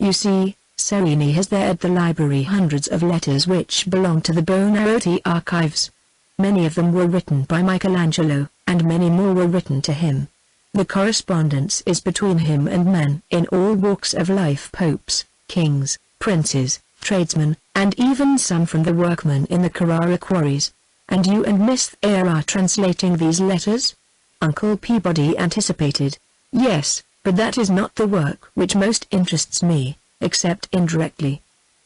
You see, Sereni has there at the library hundreds of letters which belong to the Buonarroti archives. Many of them were written by Michelangelo, and many more were written to him. The correspondence is between him and men in all walks of life, popes, kings, princes, tradesmen, and even some from the workmen in the Carrara quarries. And you and Miss Eyre are translating these letters?" Uncle Peabody anticipated. "Yes, but that is not the work which most interests me, except indirectly.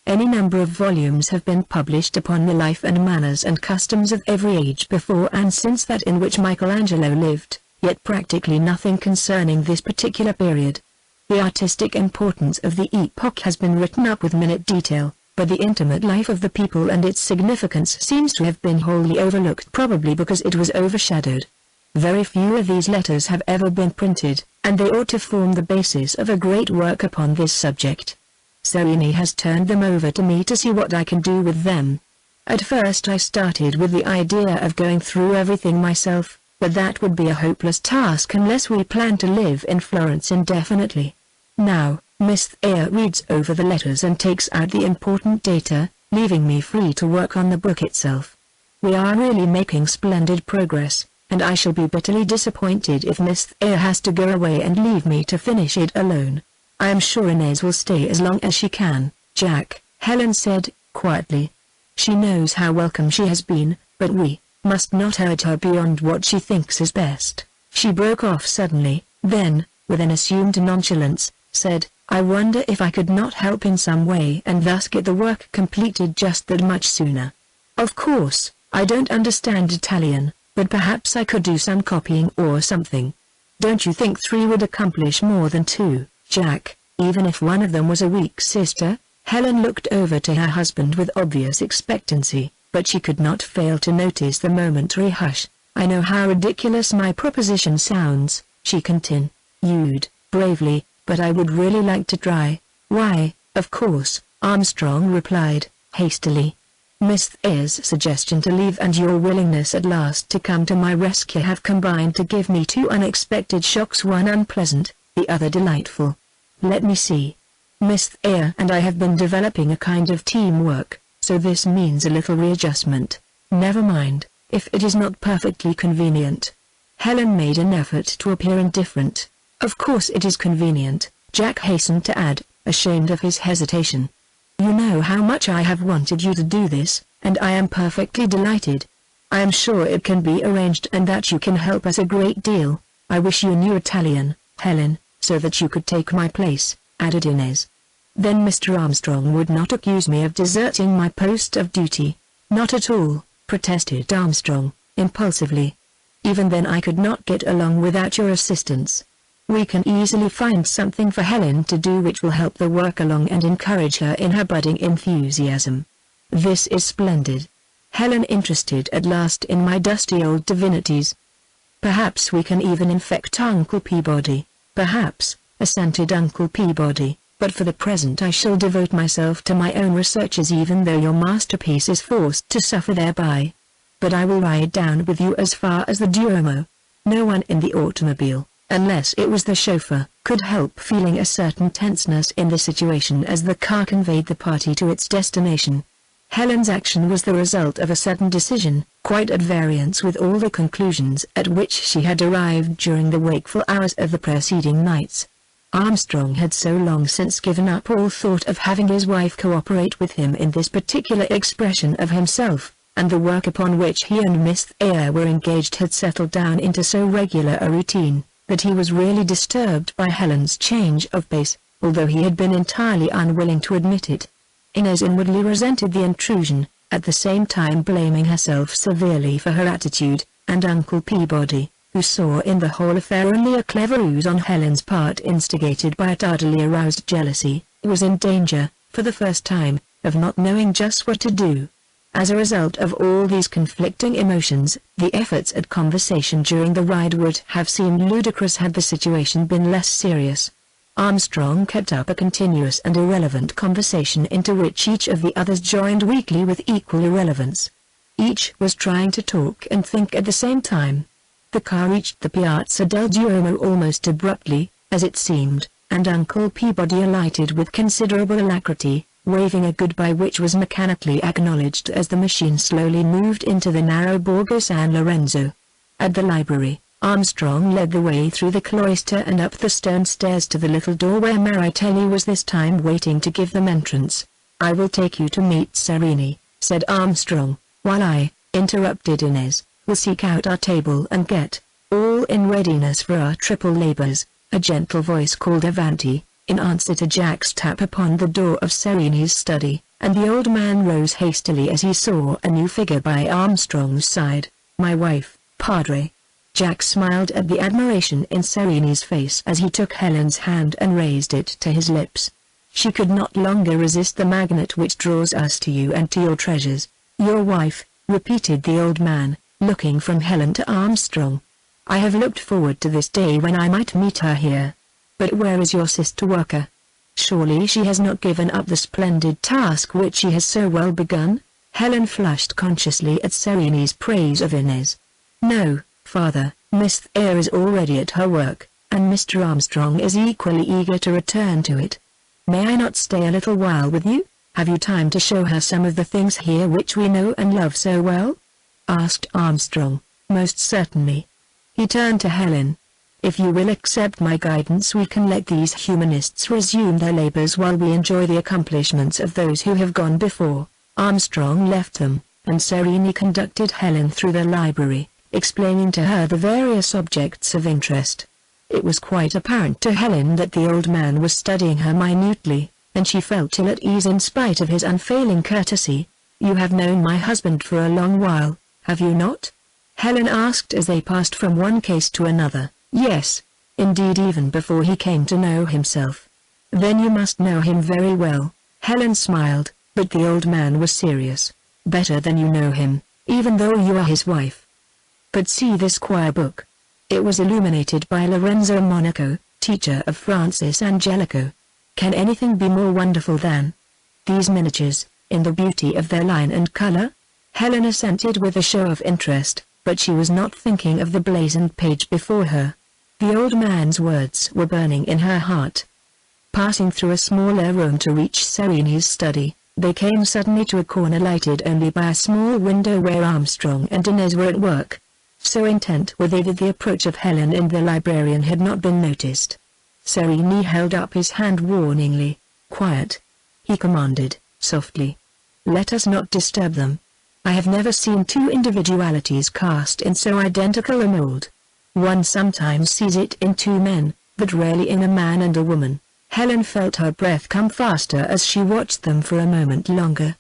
Any number of volumes have been published upon the life and manners and customs of every age before and since that in which Michelangelo lived, yet practically nothing concerning this particular period. The artistic importance of the epoch has been written up with minute detail, but the intimate life of the people and its significance seems to have been wholly overlooked, probably because it was overshadowed. Very few of these letters have ever been printed, and they ought to form the basis of a great work upon this subject. Sereni has turned them over to me to see what I can do with them. At first I started with the idea of going through everything myself, but that would be a hopeless task unless we plan to live in Florence indefinitely. Now, Miss Eyre reads over the letters and takes out the important data, leaving me free to work on the book itself. We are really making splendid progress, and I shall be bitterly disappointed if Miss Eyre has to go away and leave me to finish it alone. I am sure Inez will stay as long as she can, Jack," Helen said, quietly. "She knows how welcome she has been, but we must not hurt her beyond what she thinks is best." She broke off suddenly, then, with an assumed nonchalance, said, "I wonder if I could not help in some way and thus get the work completed just that much sooner. Of course, I don't understand Italian, but perhaps I could do some copying or something. Don't you think 3 would accomplish more than 2, Jack, even if one of them was a weak sister?" Helen looked over to her husband with obvious expectancy, but she could not fail to notice the momentary hush. "I know how ridiculous my proposition sounds," she continued, bravely, "but I would really like to try." "Why, of course," Armstrong replied, hastily. "Miss Eyre's suggestion to leave and your willingness at last to come to my rescue have combined to give me 2 unexpected shocks, one unpleasant, the other delightful. Let me see. Miss Eyre and I have been developing a kind of teamwork, so this means a little readjustment. Never mind, if it is not perfectly convenient." Helen made an effort to appear indifferent. "Of course it is convenient," Jack hastened to add, ashamed of his hesitation. "You know how much I have wanted you to do this, and I am perfectly delighted. I am sure it can be arranged and that you can help us a great deal. I wish you knew Italian, Helen, so that you could take my place," added Inez. "Then Mr. Armstrong would not accuse me of deserting my post of duty." "Not at all," protested Armstrong, impulsively. "Even then I could not get along without your assistance. We can easily find something for Helen to do which will help the work along and encourage her in her budding enthusiasm." "This is splendid. Helen interested at last in my dusty old divinities. Perhaps we can even infect Uncle Peabody." "Perhaps," assented Uncle Peabody, "but for the present I shall devote myself to my own researches even though your masterpiece is forced to suffer thereby. But I will ride down with you as far as the Duomo." No one in the automobile, unless it was the chauffeur, could help feeling a certain tenseness in the situation as the car conveyed the party to its destination. Helen's action was the result of a sudden decision, quite at variance with all the conclusions at which she had arrived during the wakeful hours of the preceding nights. Armstrong had so long since given up all thought of having his wife cooperate with him in this particular expression of himself, and the work upon which he and Miss Eyre were engaged had settled down into so regular a routine, that he was really disturbed by Helen's change of pace, although he had been entirely unwilling to admit it. Inez inwardly resented the intrusion, at the same time blaming herself severely for her attitude, and Uncle Peabody, who saw in the whole affair only a clever ruse on Helen's part instigated by a tardily aroused jealousy, was in danger, for the first time, of not knowing just what to do. As a result of all these conflicting emotions, the efforts at conversation during the ride would have seemed ludicrous had the situation been less serious. Armstrong kept up a continuous and irrelevant conversation into which each of the others joined weakly with equal irrelevance. Each was trying to talk and think at the same time. The car reached the Piazza del Duomo almost abruptly, as it seemed, and Uncle Peabody alighted with considerable alacrity, waving a goodbye which was mechanically acknowledged as the machine slowly moved into the narrow Borgo San Lorenzo. At the library, Armstrong led the way through the cloister and up the stone stairs to the little door where Maritelli was this time waiting to give them entrance. "I will take you to meet Serini," said Armstrong, "while I," interrupted Inez, "will seek out our table and get all in readiness for our triple labors." A gentle voice called Avanti, in answer to Jack's tap upon the door of Serini's study, and the old man rose hastily as he saw a new figure by Armstrong's side. "My wife, Padre." Jack smiled at the admiration in Serini's face as he took Helen's hand and raised it to his lips. "She could not longer resist the magnet which draws us to you and to your treasures." "Your wife," repeated the old man, looking from Helen to Armstrong. "I have looked forward to this day when I might meet her here. But where is your sister worker? Surely she has not given up the splendid task which she has so well begun?" Helen flushed consciously at Serini's praise of Inez. "No, Father, Miss Thayer is already at her work, and Mr. Armstrong is equally eager to return to it. May I not stay a little while with you? Have you time to show her some of the things here which we know and love so well?" asked Armstrong. "Most certainly." He turned to Helen. "If you will accept my guidance, we can let these humanists resume their labors while we enjoy the accomplishments of those who have gone before." Armstrong left them, and Serini conducted Helen through the library, explaining to her the various objects of interest. It was quite apparent to Helen that the old man was studying her minutely, and she felt ill at ease in spite of his unfailing courtesy. "You have known my husband for a long while, have you not?" Helen asked as they passed from one case to another. "Yes, indeed, even before he came to know himself." "Then you must know him very well." Helen smiled, but the old man was serious. "Better than you know him, even though you are his wife. But see this choir book." It was illuminated by Lorenzo Monaco, teacher of Francis Angelico. "Can anything be more wonderful than these miniatures, in the beauty of their line and color?" Helen assented with a show of interest, but she was not thinking of the blazoned page before her. The old man's words were burning in her heart. Passing through a smaller room to reach Serini's study, they came suddenly to a corner lighted only by a small window where Armstrong and Inez were at work. So intent were they that the approach of Helen and the librarian had not been noticed. Serini held up his hand warningly. "Quiet," he commanded, softly. "Let us not disturb them. I have never seen two individualities cast in so identical a mold. One sometimes sees it in two men, but rarely in a man and a woman." Helen felt her breath come faster as she watched them for a moment longer.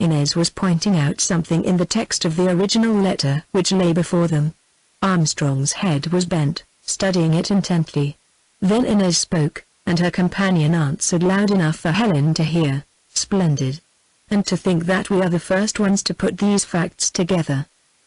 Inez was pointing out something in the text of the original letter which lay before them. Armstrong's head was bent, studying it intently. Then Inez spoke, and her companion answered loud enough for Helen to hear. "Splendid. And to think that we are the first ones to put these facts together."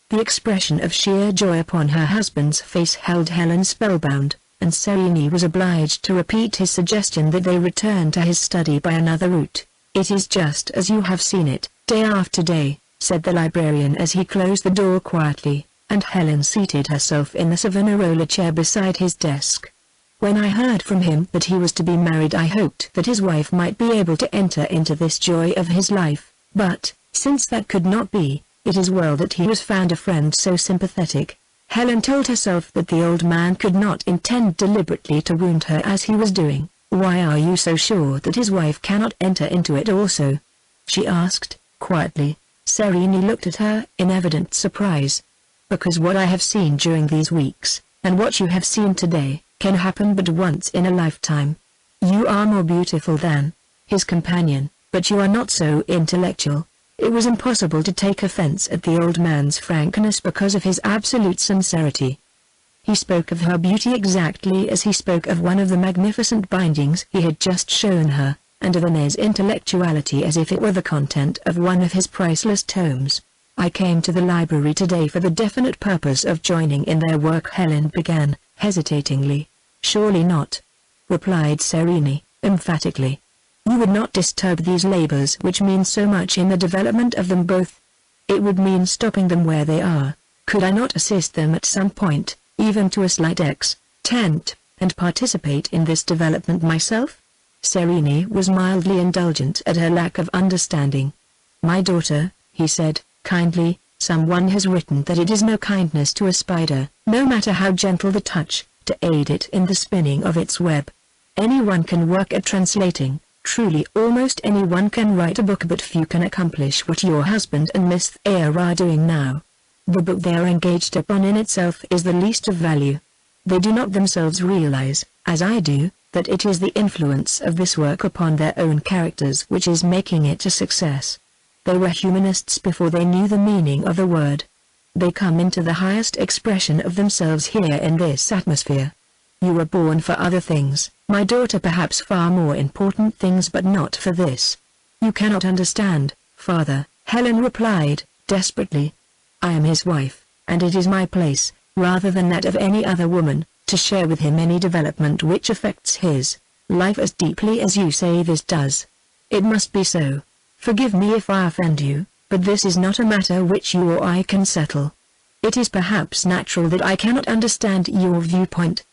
The expression of sheer joy upon her husband's face held Helen spellbound, and Serini was obliged to repeat his suggestion that they return to his study by another route. "It is just as you have seen it, day after day," said the librarian as he closed the door quietly, and Helen seated herself in the Savonarola chair beside his desk. "When I heard from him that he was to be married, I hoped that his wife might be able to enter into this joy of his life, but, since that could not be, it is well that he has found a friend so sympathetic." Helen told herself that the old man could not intend deliberately to wound her as he was doing. "Why are you so sure that his wife cannot enter into it also?" she asked, quietly. Serini looked at her in evident surprise. "Because what I have seen during these weeks, and what you have seen today, can happen but once in a lifetime. You are more beautiful than his companion, but you are not so intellectual." It was impossible to take offense at the old man's frankness because of his absolute sincerity. He spoke of her beauty exactly as he spoke of one of the magnificent bindings he had just shown her, and of Anne's intellectuality as if it were the content of one of his priceless tomes. "I came to the library today for the definite purpose of joining in their work," Helen began, hesitatingly. "Surely not," replied Serene, emphatically. "You would not disturb these labors which mean so much in the development of them both. It would mean stopping them where they are. Could I not assist them at some point, even to a slight extent, and participate in this development myself?" Serene was mildly indulgent at her lack of understanding. "My daughter," he said, kindly, "someone has written that it is no kindness to a spider, no matter how gentle the touch, to aid it in the spinning of its web. Anyone can work at translating. Truly almost anyone can write a book, but few can accomplish what your husband and Miss Thayer are doing now. The book they are engaged upon in itself is the least of value. They do not themselves realize, as I do, that it is the influence of this work upon their own characters which is making it a success. They were humanists before they knew the meaning of the word. They come into the highest expression of themselves here in this atmosphere. You were born for other things, my daughter, perhaps far more important things, but not for this. You cannot understand, father," Helen replied, desperately. "I am his wife, and it is my place, rather than that of any other woman, to share with him any development which affects his life as deeply as you say this does. It must be so. Forgive me if I offend you, but this is not a matter which you or I can settle. It is perhaps natural that I cannot understand your viewpoint.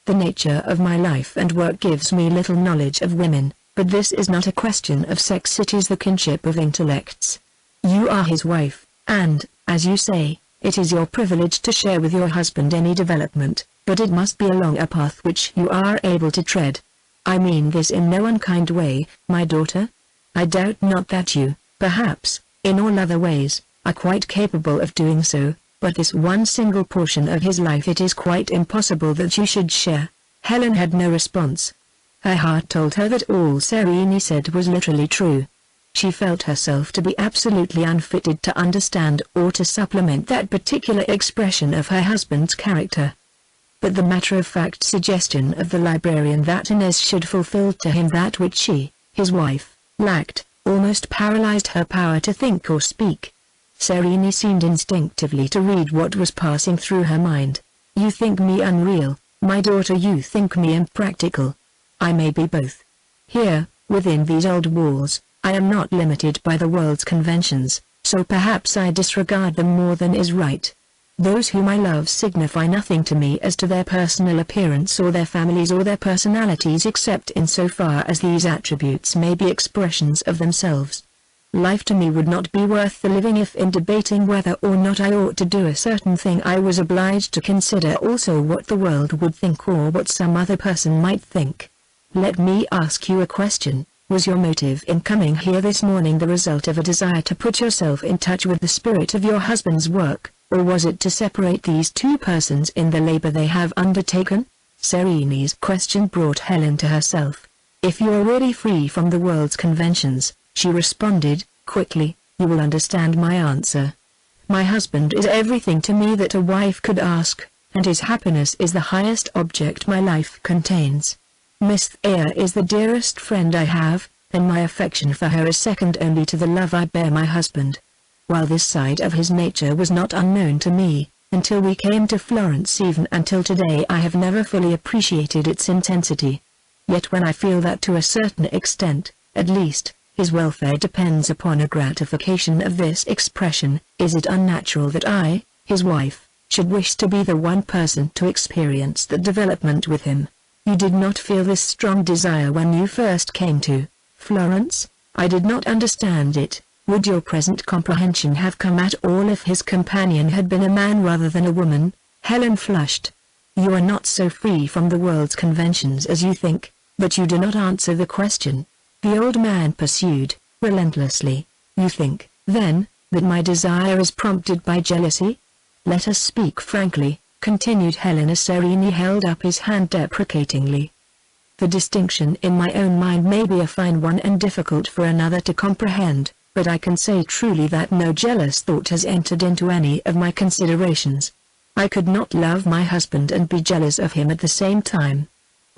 The nature of my life and work gives me little knowledge of women, but this is not a question of sex, it is the kinship of intellects. You are his wife, and, as you say, it is your privilege to share with your husband any development, but it must be along a path which you are able to tread. I mean this in no unkind way, my daughter. I doubt not that you, perhaps, in all other ways, are quite capable of doing so, but this one single portion of his life it is quite impossible that you should share." Helen had no response. Her heart told her that all Serene said was literally true. She felt herself to be absolutely unfitted to understand or to supplement that particular expression of her husband's character. But the matter-of-fact suggestion of the librarian that Inez should fulfill to him that which she, his wife, lacked, almost paralyzed her power to think or speak. Serene seemed instinctively to read what was passing through her mind. "You think me unreal, my daughter, you think me impractical. I may be both. Here, within these old walls, I am not limited by the world's conventions, so perhaps I disregard them more than is right. Those whom I love signify nothing to me as to their personal appearance or their families or their personalities, except in so far as these attributes may be expressions of themselves. Life to me would not be worth the living if in debating whether or not I ought to do a certain thing I was obliged to consider also what the world would think or what some other person might think. Let me ask you a question. Was your motive in coming here this morning the result of a desire to put yourself in touch with the spirit of your husband's work, or was it to separate these two persons in the labor they have undertaken?" Serene's question brought Helen to herself. "If you are really free from the world's conventions," she responded, quickly, "you will understand my answer. My husband is everything to me that a wife could ask, and his happiness is the highest object my life contains. Miss Thayer is the dearest friend I have, and my affection for her is second only to the love I bear my husband. While this side of his nature was not unknown to me, until we came to Florence, even until today I have never fully appreciated its intensity. Yet when I feel that to a certain extent, at least, his welfare depends upon a gratification of this expression, is it unnatural that I, his wife, should wish to be the one person to experience that development with him? You did not feel this strong desire when you first came to Florence? I did not understand it. Would your present comprehension have come at all if his companion had been a man rather than a woman?" Helen flushed. "You are not so free from the world's conventions as you think, but you do not answer the question," the old man pursued, relentlessly. "You think, then, that my desire is prompted by jealousy? Let us speak frankly," continued Helen as Serene held up his hand deprecatingly. The distinction in my own mind may be a fine one and difficult for another to comprehend, but I can say truly that no jealous thought has entered into any of my considerations. I could not love my husband and be jealous of him at the same time.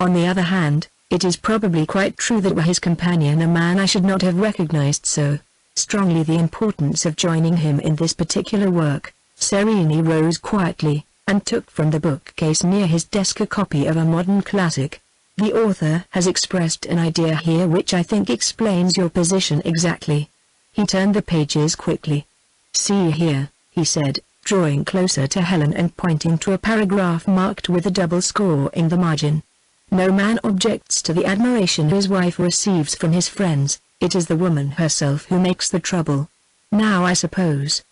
On the other hand, it is probably quite true that were his companion a man I should not have recognized so strongly the importance of joining him in this particular work. Sereni rose quietly, and took from the bookcase near his desk a copy of a modern classic. The author has expressed an idea here which I think explains your position exactly. He turned the pages quickly. See here, he said, drawing closer to Helen and pointing to a paragraph marked with a double score in the margin. No man objects to the admiration his wife receives from his friends, it is the woman herself who makes the trouble. Now I suppose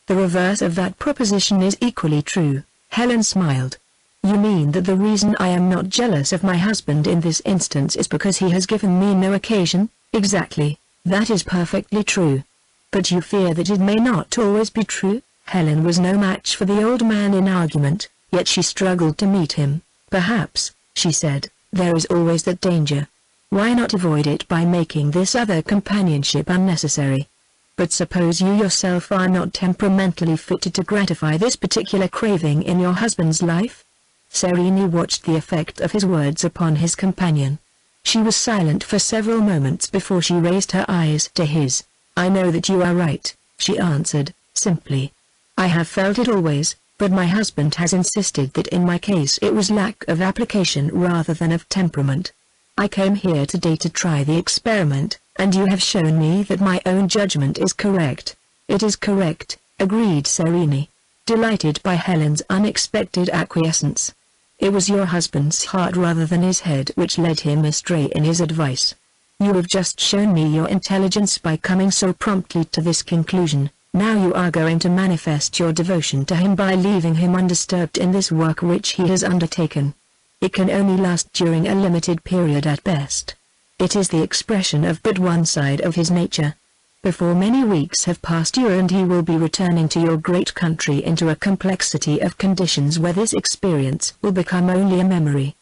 the reverse of that proposition is equally true. Helen smiled. You mean that the reason I am not jealous of my husband in this instance is because he has given me no occasion? Exactly, that is perfectly true. But you fear that it may not always be true? Helen was no match for the old man in argument, yet she struggled to meet him. Perhaps, she said, there is always that danger. Why not avoid it by making this other companionship unnecessary? But suppose you yourself are not temperamentally fitted to gratify this particular craving in your husband's life? Sereni watched the effect of his words upon his companion. She was silent for several moments before she raised her eyes to his. I know that you are right, she answered, simply. I have felt it always, but my husband has insisted that in my case it was lack of application rather than of temperament. I came here today to try the experiment, and you have shown me that my own judgment is correct. It is correct, agreed Sereni, delighted by Helen's unexpected acquiescence. It was your husband's heart rather than his head which led him astray in his advice. You have just shown me your intelligence by coming so promptly to this conclusion. Now you are going to manifest your devotion to him by leaving him undisturbed in this work which he has undertaken. It can only last during a limited period at best. It is the expression of but one side of his nature. Before many weeks have passed you and he will be returning to your great country into a complexity of conditions where this experience will become only a memory.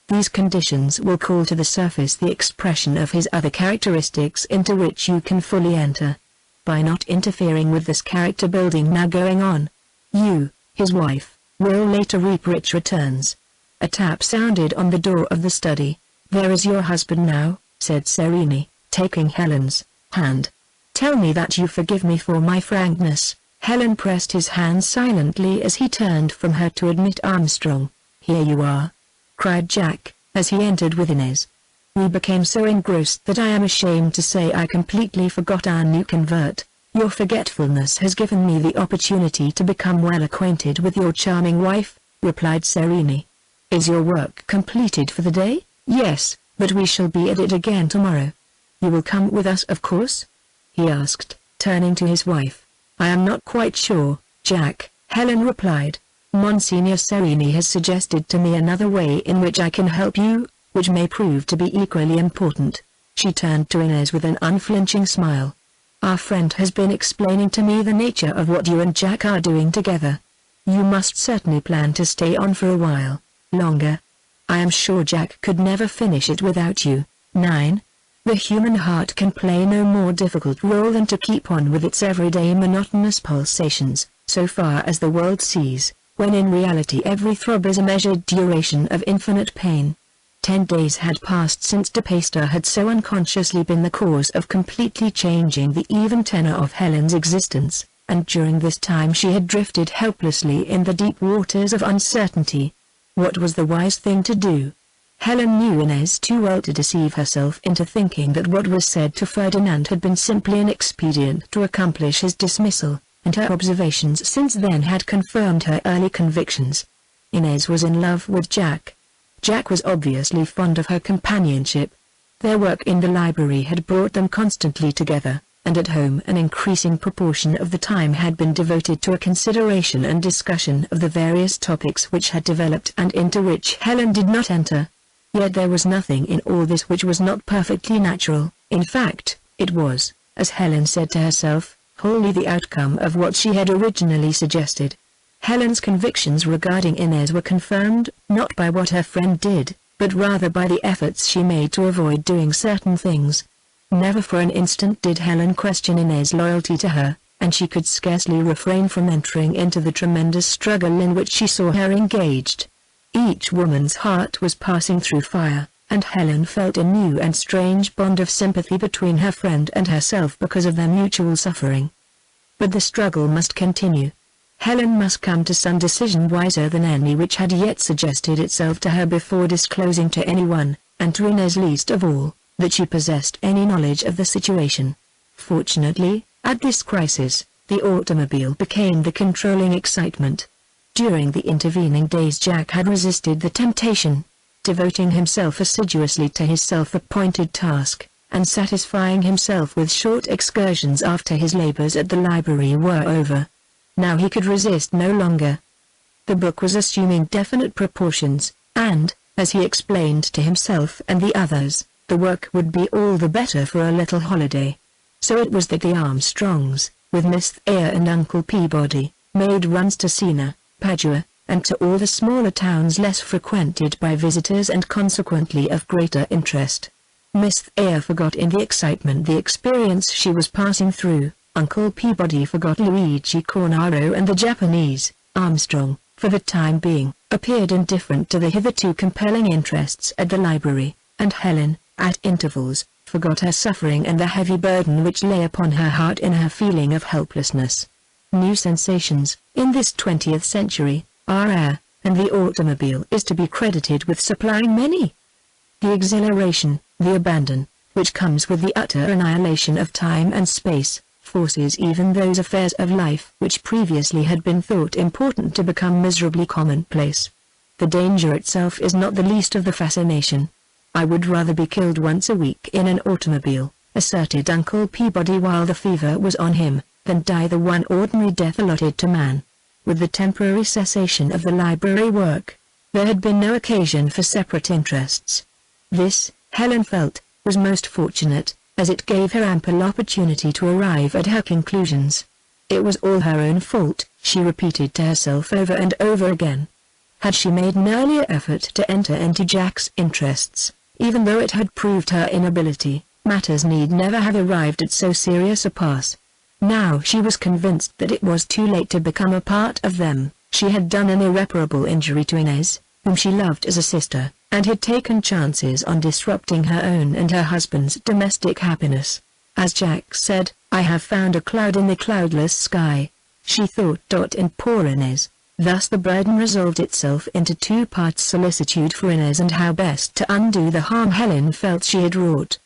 These conditions will call to the surface the expression of his other characteristics into which you can fully enter. By not interfering with this character building now going on, you, his wife, will later reap rich returns. A tap sounded on the door of the study. There is your husband now, said Sereni, taking Helen's hand. Tell me that you forgive me for my frankness. Helen pressed his hand silently as he turned from her to admit Armstrong. Here you are, cried Jack, as he entered with Inez. We became so engrossed that I am ashamed to say I completely forgot our new convert. Your forgetfulness has given me the opportunity to become well acquainted with your charming wife, replied Sereni. Is your work completed for the day? Yes, but we shall be at it again tomorrow. You will come with us of course? He asked, turning to his wife. I am not quite sure, Jack, Helen replied. Monsignor Sereni has suggested to me another way in which I can help you, which may prove to be equally important. She turned to Inez with an unflinching smile. Our friend has been explaining to me the nature of what you and Jack are doing together. You must certainly plan to stay on for a while longer. I am sure Jack could never finish it without you. 9. The human heart can play no more difficult role than to keep on with its everyday monotonous pulsations, so far as the world sees, when in reality every throb is a measured duration of infinite pain. 10 days had passed since De Peyster had so unconsciously been the cause of completely changing the even tenor of Helen's existence, and during this time she had drifted helplessly in the deep waters of uncertainty. What was the wise thing to do? Helen knew Inez too well to deceive herself into thinking that what was said to Ferdinand had been simply an expedient to accomplish his dismissal, and her observations since then had confirmed her early convictions. Inez was in love with Jack. Jack was obviously fond of her companionship. Their work in the library had brought them constantly together, and at home an increasing proportion of the time had been devoted to a consideration and discussion of the various topics which had developed and into which Helen did not enter. Yet there was nothing in all this which was not perfectly natural. In fact, it was, as Helen said to herself, wholly the outcome of what she had originally suggested. Helen's convictions regarding Inez were confirmed, not by what her friend did, but rather by the efforts she made to avoid doing certain things. Never for an instant did Helen question Inez's loyalty to her, and she could scarcely refrain from entering into the tremendous struggle in which she saw her engaged. Each woman's heart was passing through fire, and Helen felt a new and strange bond of sympathy between her friend and herself because of their mutual suffering. But the struggle must continue. Helen must come to some decision wiser than any which had yet suggested itself to her before disclosing to anyone, and to Inez least of all, that she possessed any knowledge of the situation. Fortunately, at this crisis, the automobile became the controlling excitement. During the intervening days Jack had resisted the temptation, devoting himself assiduously to his self-appointed task, and satisfying himself with short excursions after his labors at the library were over. Now he could resist no longer. The book was assuming definite proportions, and, as he explained to himself and the others, the work would be all the better for a little holiday. So it was that the Armstrongs, with Miss Thayer and Uncle Peabody, made runs to Siena, Padua, and to all the smaller towns less frequented by visitors and consequently of greater interest. Miss Thayer forgot in the excitement the experience she was passing through. Uncle Peabody forgot Luigi Cornaro, and the Japanese, Armstrong, for the time being, appeared indifferent to the hitherto compelling interests at the library, and Helen, at intervals, forgot her suffering and the heavy burden which lay upon her heart in her feeling of helplessness. New sensations, in this 20th century, are rare, and the automobile is to be credited with supplying many. The exhilaration, the abandon, which comes with the utter annihilation of time and space, forces even those affairs of life which previously had been thought important to become miserably commonplace. The danger itself is not the least of the fascination. "I would rather be killed once a week in an automobile," asserted Uncle Peabody while the fever was on him, "than die the one ordinary death allotted to man." With the temporary cessation of the library work, there had been no occasion for separate interests. This, Helen felt, was most fortunate, as it gave her ample opportunity to arrive at her conclusions. It was all her own fault, she repeated to herself over and over again. Had she made an earlier effort to enter into Jack's interests, even though it had proved her inability, matters need never have arrived at so serious a pass. Now she was convinced that it was too late to become a part of them. She had done an irreparable injury to Inez, whom she loved as a sister, and had taken chances on disrupting her own and her husband's domestic happiness. As Jack said, "I have found a cloud in the cloudless sky," she thought. In poor Inez. Thus the burden resolved itself into two parts: solicitude for Inez and how best to undo the harm Helen felt she had wrought.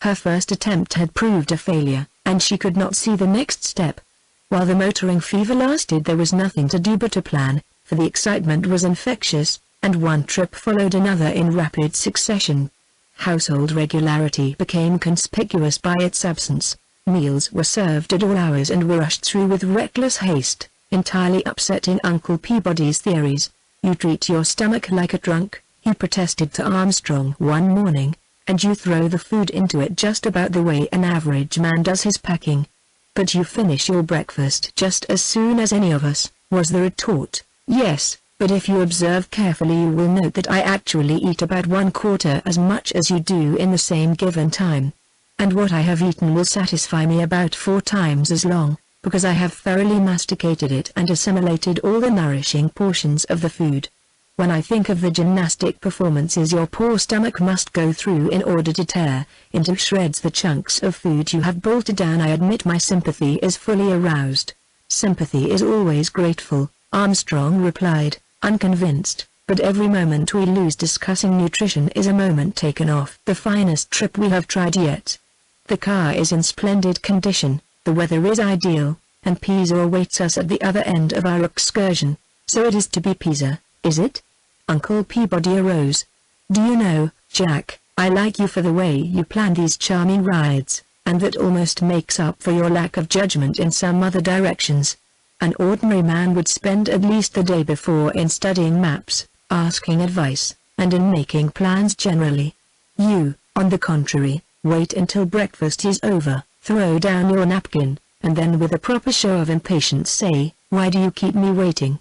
Her first attempt had proved a failure, and she could not see the next step. While the motoring fever lasted there was nothing to do but to plan, for the excitement was infectious, and one trip followed another in rapid succession. Household regularity became conspicuous by its absence. Meals were served at all hours and were rushed through with reckless haste, entirely upsetting Uncle Peabody's theories. "You treat your stomach like a trunk," he protested to Armstrong one morning, "and you throw the food into it just about the way an average man does his packing. But you finish your breakfast just as soon as any of us," was the retort. "Yes, but if you observe carefully you will note that I actually eat about 1/4 as much as you do in the same given time. And what I have eaten will satisfy me about 4 times as long, because I have thoroughly masticated it and assimilated all the nourishing portions of the food. When I think of the gymnastic performances your poor stomach must go through in order to tear into shreds the chunks of food you have bolted down, I admit my sympathy is fully aroused." "Sympathy is always grateful," Armstrong replied, unconvinced, "but every moment we lose discussing nutrition is a moment taken off the finest trip we have tried yet. The car is in splendid condition, the weather is ideal, and Pisa awaits us at the other end of our excursion. So it is to be Pisa, is it?" Uncle Peabody arose. "Do you know, Jack, I like you for the way you plan these charming rides, and that almost makes up for your lack of judgment in some other directions. An ordinary man would spend at least the day before in studying maps, asking advice, and in making plans generally. You, on the contrary, wait until breakfast is over, throw down your napkin, and then with a proper show of impatience say, 'Why do you keep me waiting?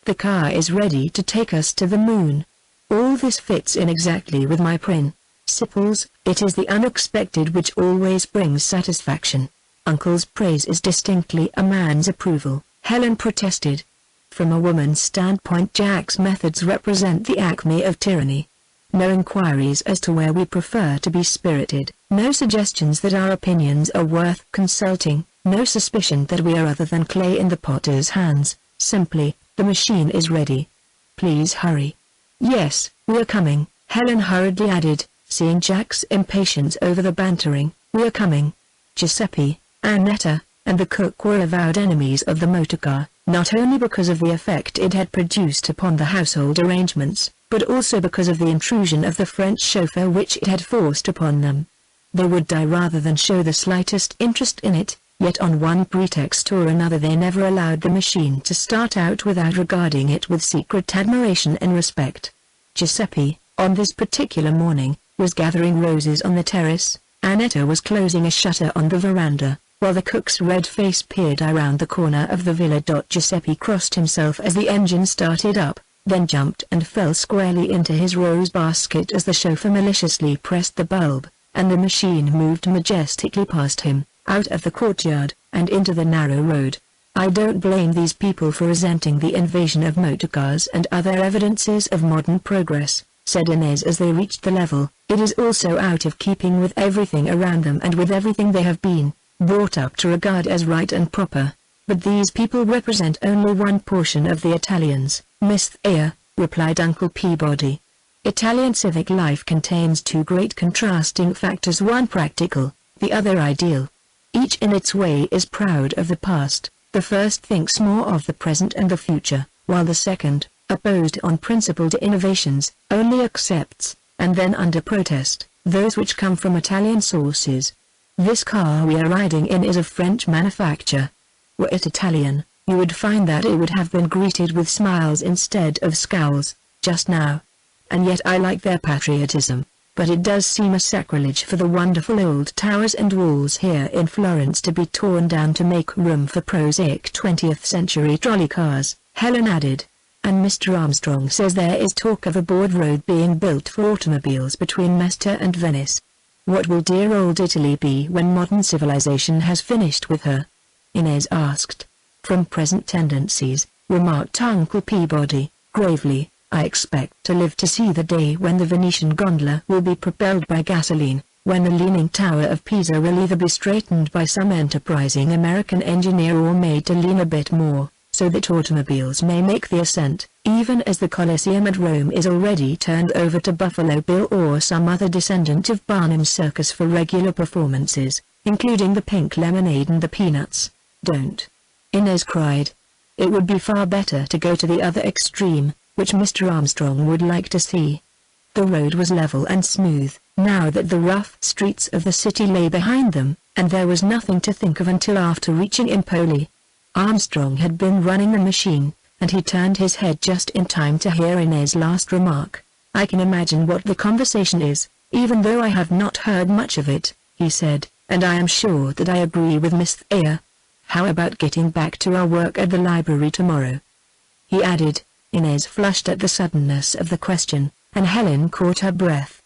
The car is ready to take us to the moon.' All this fits in exactly with my principles. It is the unexpected which always brings satisfaction. Uncle's praise is distinctly a man's approval, Helen protested. From a woman's standpoint, Jack's methods represent the acme of tyranny. No inquiries as to where we prefer to be spirited, no suggestions that our opinions are worth consulting, no suspicion that we are other than clay in the potter's hands, simply, the machine is ready. Please hurry. Yes, we are coming, Helen hurriedly added, seeing Jack's impatience over the bantering, we are coming. Giuseppe, Annetta, and the cook were avowed enemies of the motorcar, not only because of the effect it had produced upon the household arrangements, but also because of the intrusion of the French chauffeur which it had forced upon them. They would die rather than show the slightest interest in it, yet on one pretext or another they never allowed the machine to start out without regarding it with secret admiration and respect. Giuseppe, on this particular morning, was gathering roses on the terrace, Annetta was closing a shutter on the veranda, while the cook's red face peered around the corner of the villa. Giuseppe crossed himself as the engine started up, then jumped and fell squarely into his rose basket as the chauffeur maliciously pressed the bulb, and the machine moved majestically past him, out of the courtyard, and into the narrow road. I don't blame these people for resenting the invasion of motorcars and other evidences of modern progress, said Inez as they reached the level. It is also out of keeping with everything around them and with everything they have been brought up to regard as right and proper. But these people represent only one portion of the Italians, Miss Thayer, replied Uncle Peabody. Italian civic life contains two great contrasting factors, one practical, the other ideal. Each in its way is proud of the past. The first thinks more of the present and the future, while the second, opposed on principle to innovations, only accepts, and then under protest, those which come from Italian sources. This car we are riding in is of French manufacture. Were it Italian, you would find that it would have been greeted with smiles instead of scowls, just now. And yet I like their patriotism, but it does seem a sacrilege for the wonderful old towers and walls here in Florence to be torn down to make room for prosaic 20th century trolley cars, Helen added. And Mr. Armstrong says there is talk of a board road being built for automobiles between Mestre and Venice. What will dear old Italy be when modern civilization has finished with her? Inez asked. From present tendencies, remarked Uncle Peabody, gravely, I expect to live to see the day when the Venetian gondola will be propelled by gasoline, when the Leaning Tower of Pisa will either be straightened by some enterprising American engineer or made to lean a bit more, so that automobiles may make the ascent, even as the Colosseum at Rome is already turned over to Buffalo Bill or some other descendant of Barnum's circus for regular performances, including the pink lemonade and the peanuts. Don't! Inez cried. It would be far better to go to the other extreme, which Mr. Armstrong would like to see. The road was level and smooth, now that the rough streets of the city lay behind them, and there was nothing to think of until after reaching Empoli. Armstrong had been running the machine, and he turned his head just in time to hear Inez's last remark. I can imagine what the conversation is, even though I have not heard much of it, he said, and I am sure that I agree with Miss Thayer. How about getting back to our work at the library tomorrow? He added. Inez flushed at the suddenness of the question, and Helen caught her breath.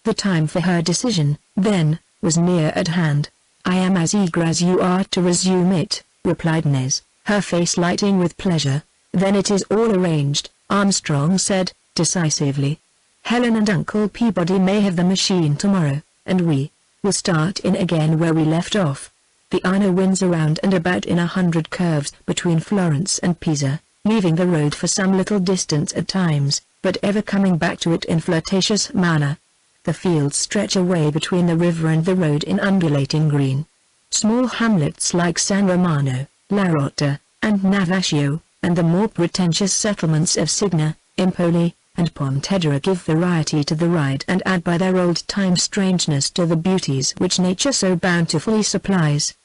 The time for her decision, then, was near at hand. I am as eager as you are to resume it, replied Inez, her face lighting with pleasure. Then it is all arranged, Armstrong said, decisively. Helen and Uncle Peabody may have the machine tomorrow, and we will start in again where we left off. The Arno winds around and about in 100 curves between Florence and Pisa, leaving the road for some little distance at times, but ever coming back to it in flirtatious manner. The fields stretch away between the river and the road in undulating green. Small hamlets like San Romano, La Rota, and Navascio, and the more pretentious settlements of Signa, Empoli, and Pontedera give variety to the ride and add by their old-time strangeness to the beauties which nature so bountifully supplies.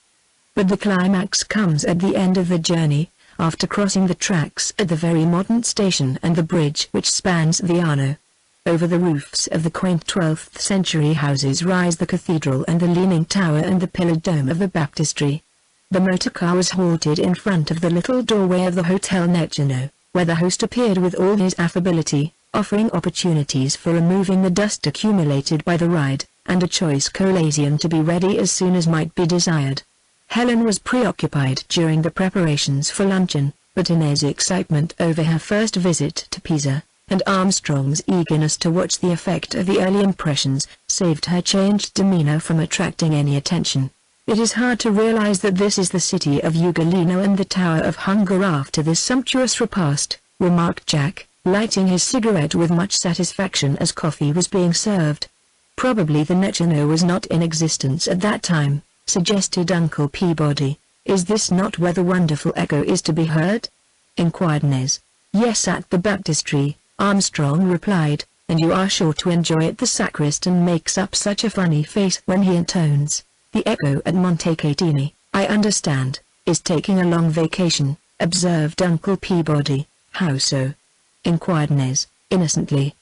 But the climax comes at the end of the journey, after crossing the tracks at the very modern station and the bridge which spans the Arno. Over the roofs of the quaint 12th century houses rise the cathedral and the leaning tower and the pillared dome of the baptistry. The motor car was halted in front of the little doorway of the Hotel Necino, where the host appeared with all his affability, offering opportunities for removing the dust accumulated by the ride, and a choice collation to be ready as soon as might be desired. Helen was preoccupied during the preparations for luncheon, but Inez's excitement over her first visit to Pisa, and Armstrong's eagerness to watch the effect of the early impressions, saved her changed demeanor from attracting any attention. It is hard to realize that this is the city of Ugolino and the Tower of Hunger after this sumptuous repast, remarked Jack, lighting his cigarette with much satisfaction as coffee was being served. Probably the Necino was not in existence at that time, suggested Uncle Peabody. Is this not where the wonderful echo is to be heard? Inquired Inez. Yes, at the baptistry, Armstrong replied, and you are sure to enjoy it. The sacristan makes up such a funny face when he intones. The echo at Montecatini, I understand, is taking a long vacation, observed Uncle Peabody. How so? Inquired Inez, innocently.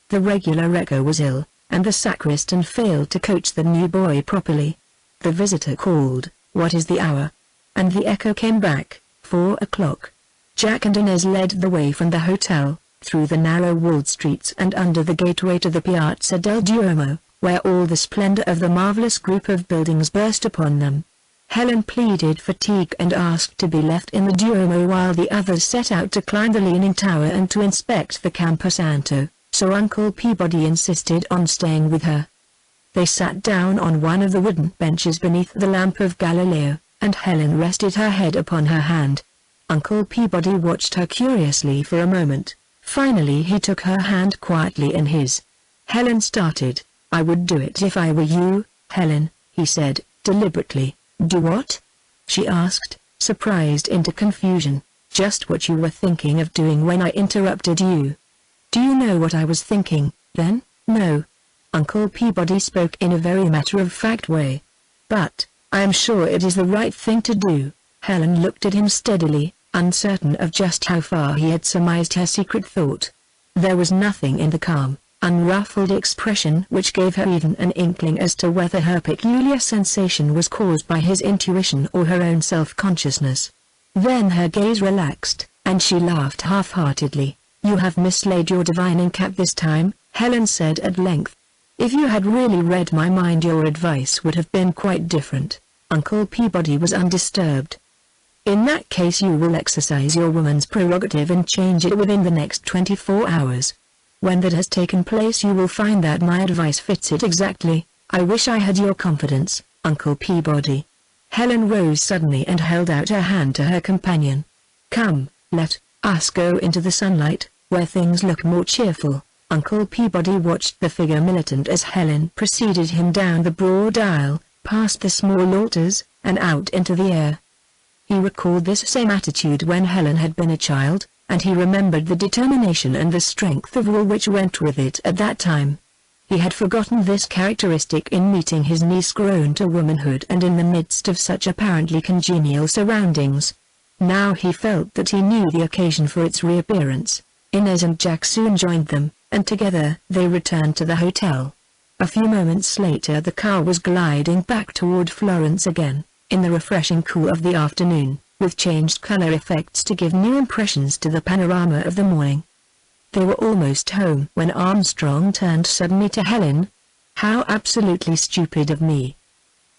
The regular echo was ill, and the sacristan failed to coach the new boy properly. The visitor called, "What is the hour?" And the echo came back, 4 o'clock. Jack and Inez led the way from the hotel, through the narrow walled streets and under the gateway to the Piazza del Duomo, where all the splendor of the marvelous group of buildings burst upon them. Helen pleaded fatigue and asked to be left in the Duomo while the others set out to climb the Leaning Tower and to inspect the Camposanto, so Uncle Peabody insisted on staying with her. They sat down on one of the wooden benches beneath the lamp of Galileo, and Helen rested her head upon her hand. Uncle Peabody watched her curiously for a moment. Finally he took her hand quietly in his. Helen started. I would do it if I were you, Helen, he said, deliberately. Do what? She asked, surprised into confusion. Just what you were thinking of doing when I interrupted you. Do you know what I was thinking, then? No. Uncle Peabody spoke in a very matter-of-fact way. But, I am sure it is the right thing to do. Helen looked at him steadily, uncertain of just how far he had surmised her secret thought. There was nothing in the calm, unruffled expression which gave her even an inkling as to whether her peculiar sensation was caused by his intuition or her own self-consciousness. Then her gaze relaxed, and she laughed half-heartedly. You have mislaid your divining cap this time, Helen said at length. If you had really read my mind your advice would have been quite different. Uncle Peabody was undisturbed. In that case you will exercise your woman's prerogative and change it within the next 24 hours. When that has taken place you will find that my advice fits it exactly. I wish I had your confidence, Uncle Peabody. Helen rose suddenly and held out her hand to her companion. Come, let us go into the sunlight, where things look more cheerful. Uncle Peabody watched the figure militant as Helen preceded him down the broad aisle, past the small altars, and out into the air. He recalled this same attitude when Helen had been a child, and he remembered the determination and the strength of will which went with it at that time. He had forgotten this characteristic in meeting his niece grown to womanhood and in the midst of such apparently congenial surroundings. Now he felt that he knew the occasion for its reappearance. Inez and Jack soon joined them, and together they returned to the hotel. A few moments later the car was gliding back toward Florence again, in the refreshing cool of the afternoon, with changed color effects to give new impressions to the panorama of the morning. They were almost home when Armstrong turned suddenly to Helen. How absolutely stupid of me,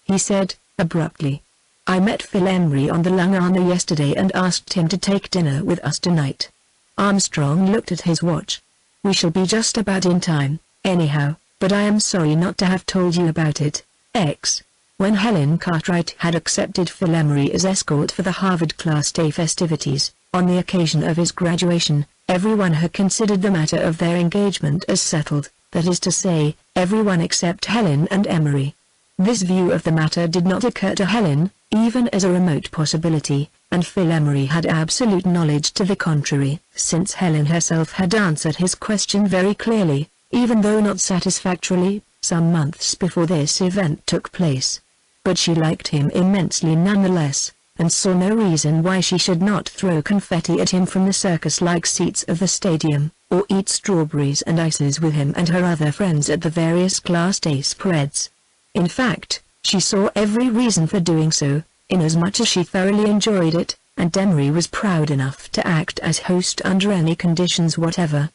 he said, abruptly. I met Phil Emery on the Lung'Arno yesterday and asked him to take dinner with us tonight. Armstrong looked at his watch. We shall be just about in time, anyhow, but I am sorry not to have told you about it, X. When Helen Cartwright had accepted Phil Emery as escort for the Harvard Class Day festivities, on the occasion of his graduation, everyone had considered the matter of their engagement as settled, that is to say, everyone except Helen and Emery. This view of the matter did not occur to Helen, even as a remote possibility, and Phil Emery had absolute knowledge to the contrary, since Helen herself had answered his question very clearly, even though not satisfactorily, some months before this event took place. But she liked him immensely nonetheless, and saw no reason why she should not throw confetti at him from the circus-like seats of the stadium, or eat strawberries and ices with him and her other friends at the various Class Day spreads. In fact, she saw every reason for doing so, inasmuch as she thoroughly enjoyed it, and Emery was proud enough to act as host under any conditions whatever.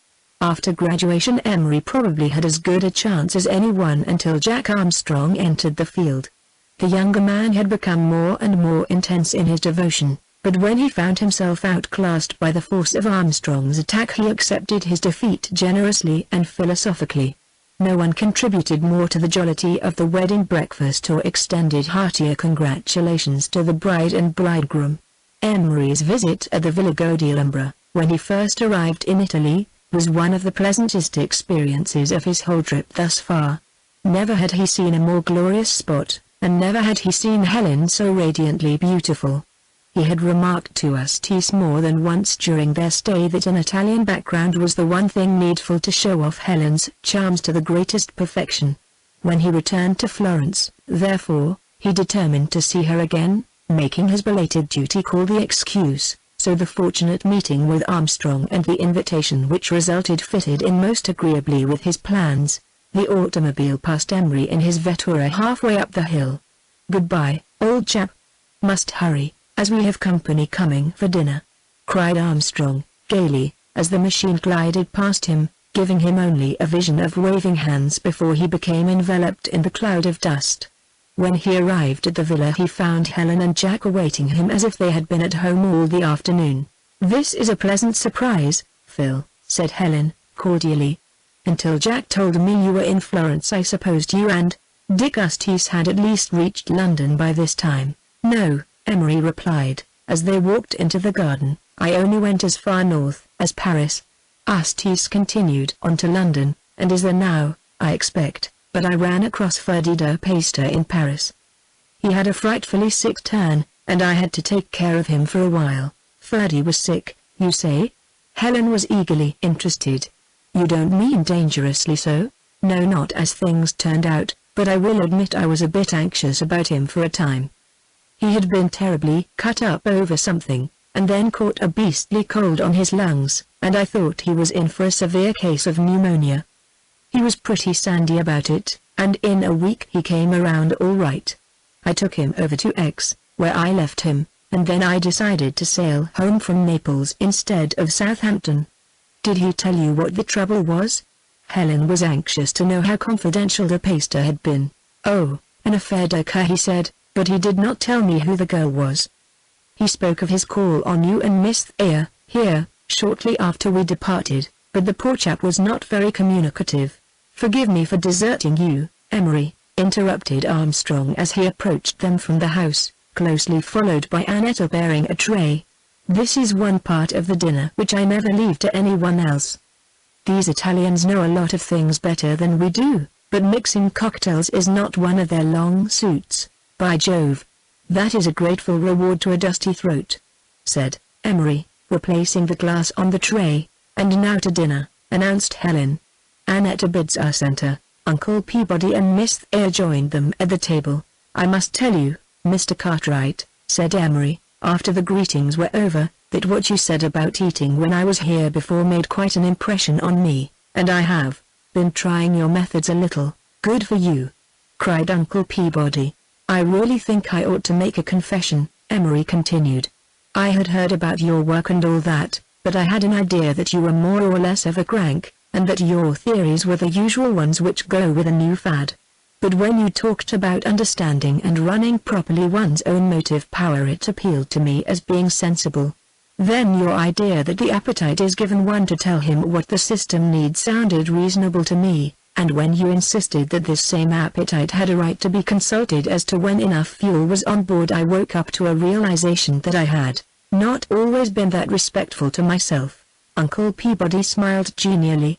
After graduation, Emery probably had as good a chance as anyone until Jack Armstrong entered the field. The younger man had become more and more intense in his devotion, but when he found himself outclassed by the force of Armstrong's attack, he accepted his defeat generously and philosophically. No one contributed more to the jollity of the wedding breakfast or extended heartier congratulations to the bride and bridegroom. Emery's visit at the Villa Godilumbra, when he first arrived in Italy, was one of the pleasantest experiences of his whole trip thus far. Never had he seen a more glorious spot, and never had he seen Helen so radiantly beautiful. He had remarked to us more than once during their stay that an Italian background was the one thing needful to show off Helen's charms to the greatest perfection. When he returned to Florence, therefore, he determined to see her again, making his belated duty call the excuse, so the fortunate meeting with Armstrong and the invitation which resulted fitted in most agreeably with his plans. The automobile passed Emery in his Vettura halfway up the hill. "Goodbye, old chap. Must hurry, as we have company coming for dinner," cried Armstrong, gaily, as the machine glided past him, giving him only a vision of waving hands before he became enveloped in the cloud of dust. When he arrived at the villa, he found Helen and Jack awaiting him as if they had been at home all the afternoon. "This is a pleasant surprise, Phil," said Helen, cordially. "Until Jack told me you were in Florence, I supposed you and Dick Ustis had at least reached London by this time." "No," Emery replied, as they walked into the garden, "I only went as far north as Paris. Ustis continued on to London, and is there now, I expect, but I ran across Ferdinand Pastor in Paris. He had a frightfully sick turn, and I had to take care of him for a while." "Ferdy was sick, you say?" Helen was eagerly interested. "You don't mean dangerously so?" "No, not as things turned out, but I will admit I was a bit anxious about him for a time. He had been terribly cut up over something, and then caught a beastly cold on his lungs, and I thought he was in for a severe case of pneumonia. He was pretty sandy about it, and in a week he came around all right. I took him over to X, where I left him, and then I decided to sail home from Naples instead of Southampton." "Did he tell you what the trouble was?" Helen was anxious to know how confidential the pastor had been. "Oh, an affaire de cœur, he said, but he did not tell me who the girl was. He spoke of his call on you and Miss Thayer, here, shortly after we departed, but the poor chap was not very communicative." "Forgive me for deserting you, Emery," interrupted Armstrong as he approached them from the house, closely followed by Annetta bearing a tray. "This is one part of the dinner which I never leave to anyone else. These Italians know a lot of things better than we do, but mixing cocktails is not one of their long suits. By Jove! That is a grateful reward to a dusty throat," said Emery, replacing the glass on the tray. "And now to dinner," announced Helen. Annetta bids us enter. Uncle Peabody and Miss Thayer joined them at the table. "I must tell you, Mr. Cartwright," said Emery, after the greetings were over, "that what you said about eating when I was here before made quite an impression on me, and I have been trying your methods a little." "Good for you!" cried Uncle Peabody. "I really think I ought to make a confession," Emery continued. "I had heard about your work and all that, but I had an idea that you were more or less of a crank, and that your theories were the usual ones which go with a new fad. But when you talked about understanding and running properly one's own motive power, it appealed to me as being sensible. Then your idea that the appetite is given one to tell him what the system needs sounded reasonable to me, and when you insisted that this same appetite had a right to be consulted as to when enough fuel was on board, I woke up to a realization that I had not always been that respectful to myself." Uncle Peabody smiled genially.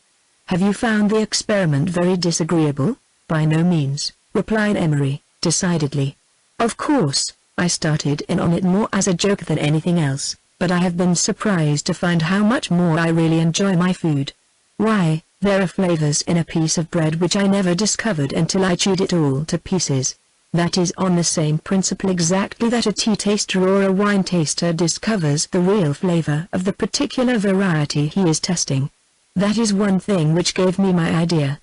"Have you found the experiment very disagreeable?" "By no means," replied Emery, decidedly. "Of course, I started in on it more as a joke than anything else, but I have been surprised to find how much more I really enjoy my food. Why, there are flavors in a piece of bread which I never discovered until I chewed it all to pieces. That is on the same principle exactly that a tea taster or a wine taster discovers the real flavor of the particular variety he is testing. That is one thing which gave me my idea."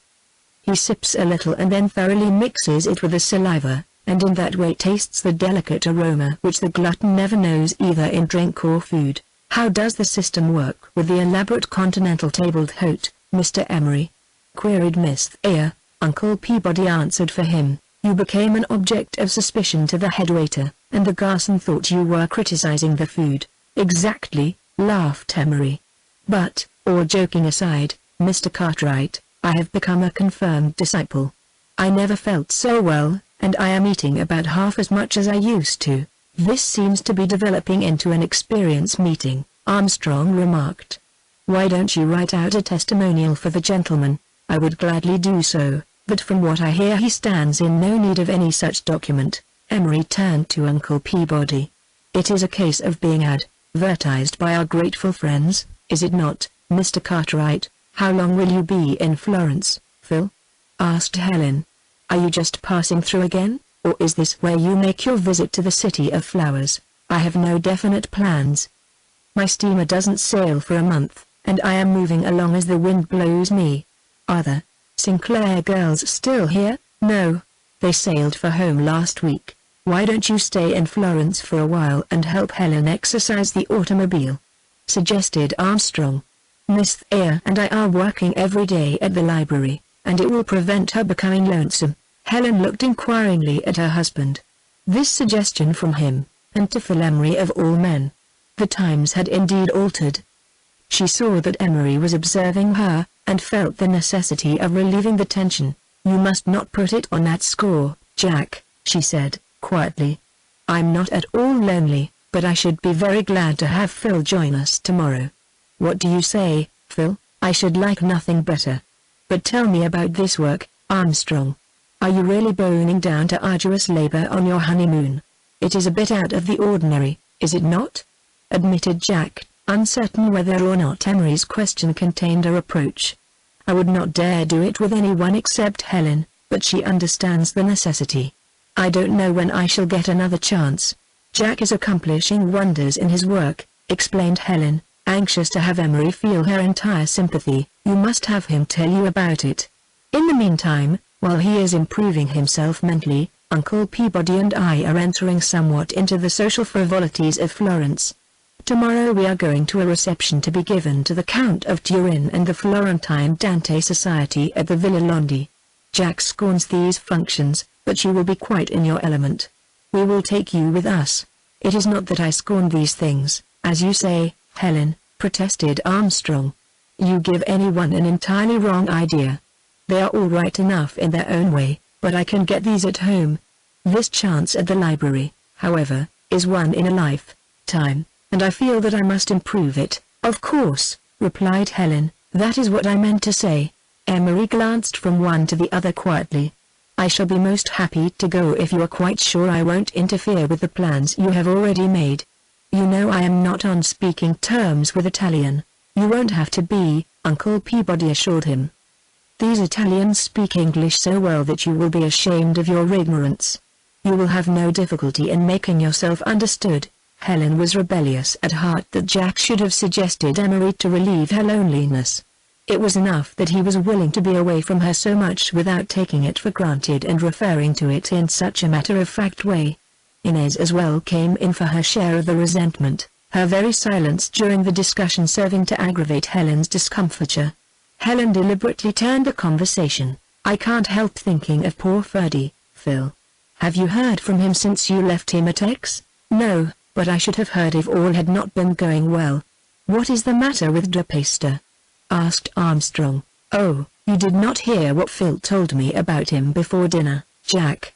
He sips a little and then thoroughly mixes it with the saliva, and in that way tastes the delicate aroma which the glutton never knows either in drink or food. "How does the system work with the elaborate continental table d'hôte?" Mr. Emery?" queried Miss Thayer. Uncle Peabody answered for him. "You became an object of suspicion to the head waiter, and the garçon thought you were criticizing the food." "Exactly," laughed Emery. "But, all joking aside, Mr. Cartwright, I have become a confirmed disciple. I never felt so well, and I am eating about half as much as I used to." "This seems to be developing into an experience meeting," Armstrong remarked. "Why don't you write out a testimonial for the gentleman?" "I would gladly do so, but from what I hear he stands in no need of any such document." Emery turned to Uncle Peabody. "It is a case of being advertised by our grateful friends, is it not, Mr. Cartwright?" "How long will you be in Florence, Phil?" asked Helen. "Are you just passing through again, or is this where you make your visit to the City of Flowers?" "I have no definite plans. My steamer doesn't sail for a month, and I am moving along as the wind blows me." "Are the Sinclair girls still here?" "No. They sailed for home last week." "Why don't you stay in Florence for a while and help Helen exercise the automobile?" suggested Armstrong. "Miss Thayer and I are working every day at the library, and it will prevent her becoming lonesome." Helen looked inquiringly at her husband. This suggestion from him, and to Phil Emery of all men. The times had indeed altered. She saw that Emery was observing her, and felt the necessity of relieving the tension. "You must not put it on that score, Jack," she said, quietly. "I'm not at all lonely, but I should be very glad to have Phil join us tomorrow." "What do you say, Phil? I should like nothing better. But tell me about this work, Armstrong. Are you really boning down to arduous labor on your honeymoon?" "It is a bit out of the ordinary, is it not?" admitted Jack, uncertain whether or not Emery's question contained a reproach. "I would not dare do it with anyone except Helen, but she understands the necessity. I don't know when I shall get another chance." "Jack is accomplishing wonders in his work," explained Helen, anxious to have Emery feel her entire sympathy. "You must have him tell you about it. In the meantime, while he is improving himself mentally, Uncle Peabody and I are entering somewhat into the social frivolities of Florence. Tomorrow we are going to a reception to be given to the Count of Turin and the Florentine Dante Society at the Villa Londi. Jack scorns these functions, but you will be quite in your element. We will take you with us." "It is not that I scorn these things, as you say, Helen," protested Armstrong. "You give anyone an entirely wrong idea. They are all right enough in their own way, but I can get these at home. This chance at the library, however, is one in a lifetime, and I feel that I must improve it." "Of course," replied Helen, "that is what I meant to say." Emery glanced from one to the other quietly. "I shall be most happy to go if you are quite sure I won't interfere with the plans you have already made." "You know I am not on speaking terms with Italian." "You won't have to be," Uncle Peabody assured him. "These Italians speak English so well that you will be ashamed of your ignorance. You will have no difficulty in making yourself understood." Helen was rebellious at heart that Jack should have suggested Emery to relieve her loneliness. It was enough that he was willing to be away from her so much without taking it for granted and referring to it in such a matter-of-fact way. Inez as well came in for her share of the resentment, her very silence during the discussion serving to aggravate Helen's discomfiture. Helen deliberately turned the conversation. "I can't help thinking of poor Ferdy, Phil. Have you heard from him since you left him at X?" "No, but I should have heard if all had not been going well." "What is the matter with De Peyster?" asked Armstrong. "Oh, you did not hear what Phil told me about him before dinner, Jack.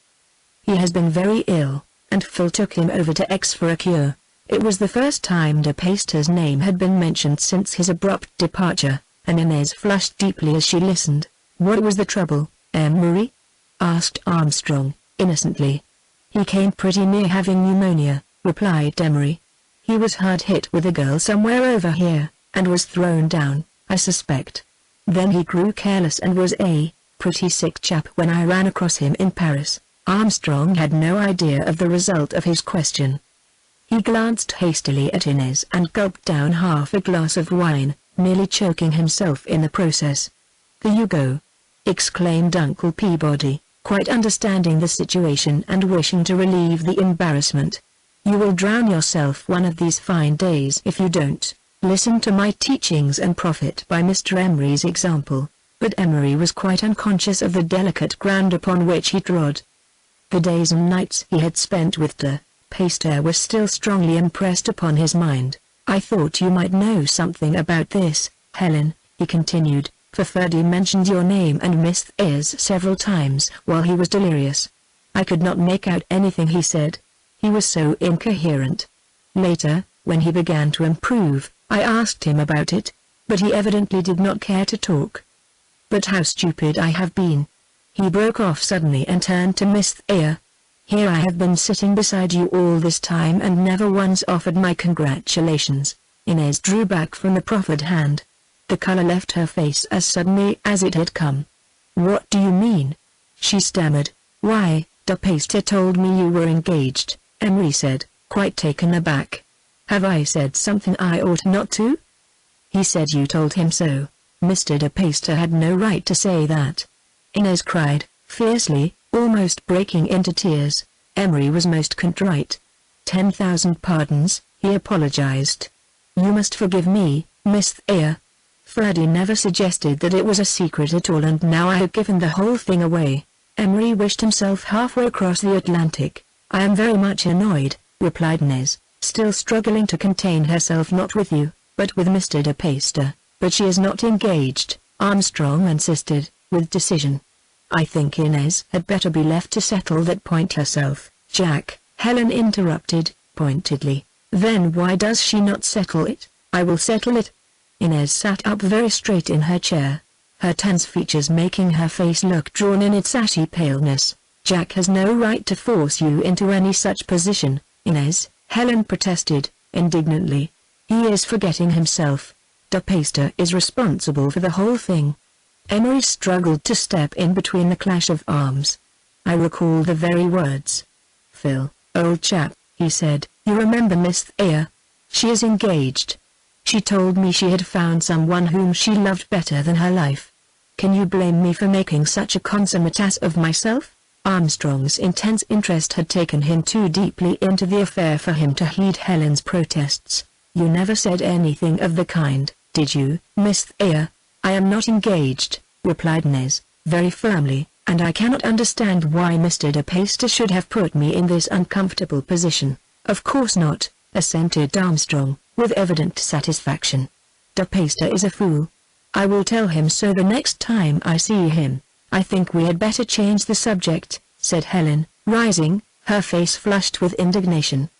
He has been very ill, and Phil took him over to X for a cure." It was the first time De Peyster's name had been mentioned since his abrupt departure, and Inez flushed deeply as she listened. "What was the trouble, Emery?" asked Armstrong, innocently. "He came pretty near having pneumonia," replied Emery. "He was hard hit with a girl somewhere over here, and was thrown down, I suspect. Then he grew careless and was a pretty sick chap when I ran across him in Paris." Armstrong had no idea of the result of his question. He glanced hastily at Inez and gulped down half a glass of wine, nearly choking himself in the process. "There you go!" exclaimed Uncle Peabody, quite understanding the situation and wishing to relieve the embarrassment. "You will drown yourself one of these fine days if you don't." Listen to my teachings and profit by Mr. Emery's example. But Emery was quite unconscious of the delicate ground upon which he trod. The days and nights he had spent with de Peyster were still strongly impressed upon his mind. I thought you might know something about this, Helen, he continued, for Ferdy mentioned your name and Miss Ayres several times while he was delirious. I could not make out anything he said. He was so incoherent. Later, when he began to improve, I asked him about it, but he evidently did not care to talk. But how stupid I have been. He broke off suddenly and turned to Miss Ayres. Here I have been sitting beside you all this time and never once offered my congratulations. Inez drew back from the proffered hand. The color left her face as suddenly as it had come. What do you mean? She stammered. Why, de Peyster told me you were engaged, Emery said, quite taken aback. Have I said something I ought not to? He said you told him so. Mr. de Peyster had no right to say that. Inez cried, fiercely, almost breaking into tears. Emery was most contrite. 10,000 pardons, he apologized. You must forgive me, Miss Ayres. Ferdy never suggested that it was a secret at all, and now I have given the whole thing away. Emery wished himself halfway across the Atlantic. I am very much annoyed, replied Inez, still struggling to contain herself. Not with you, but with Mr. de Peyster. But she is not engaged, Armstrong insisted, with decision. I think Inez had better be left to settle that point herself, Jack, Helen interrupted, pointedly. Then why does she not settle it? I will settle it. Inez sat up very straight in her chair, her tense features making her face look drawn in its ashy paleness. Jack has no right to force you into any such position, Inez, Helen protested, indignantly. He is forgetting himself. De Peyster is responsible for the whole thing. Emery struggled to step in between the clash of arms. I recall the very words. Phil, old chap, he said, you remember Miss Ayres? She is engaged. She told me she had found someone whom she loved better than her life. Can you blame me for making such a consummate ass of myself? Armstrong's intense interest had taken him too deeply into the affair for him to heed Helen's protests. You never said anything of the kind, did you, Miss Ayres? I am not engaged, replied Inez, very firmly, and I cannot understand why Mr. de Peyster should have put me in this uncomfortable position. Of course not, assented Armstrong, with evident satisfaction. De Peyster is a fool. I will tell him so the next time I see him. I think we had better change the subject, said Helen, rising, her face flushed with indignation.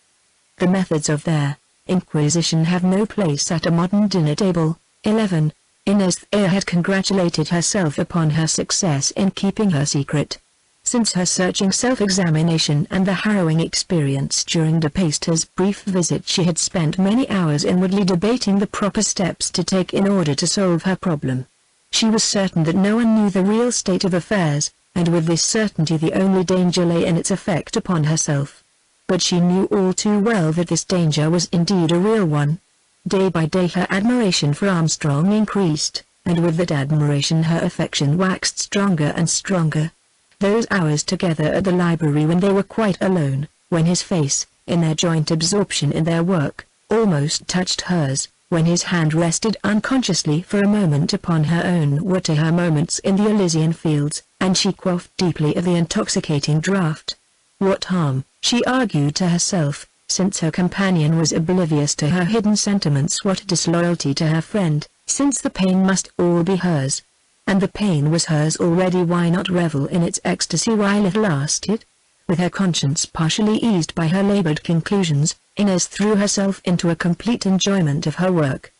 The methods of their Inquisition have no place at a modern dinner table. 11. Inez Ayres had congratulated herself upon her success in keeping her secret. Since her searching self-examination and the harrowing experience during de Peyster's brief visit, she had spent many hours inwardly debating the proper steps to take in order to solve her problem. She was certain that no one knew the real state of affairs, and with this certainty the only danger lay in its effect upon herself. But she knew all too well that this danger was indeed a real one. Day by day her admiration for Armstrong increased, and with that admiration her affection waxed stronger and stronger. Those hours together at the library when they were quite alone, when his face, in their joint absorption in their work, almost touched hers, when his hand rested unconsciously for a moment upon her own, were to her moments in the Elysian fields, and she quaffed deeply of the intoxicating draught. What harm, she argued to herself, since her companion was oblivious to her hidden sentiments? What disloyalty to her friend, since the pain must all be hers. And the pain was hers already, why not revel in its ecstasy while it lasted? With her conscience partially eased by her labored conclusions, Inez threw herself into a complete enjoyment of her work.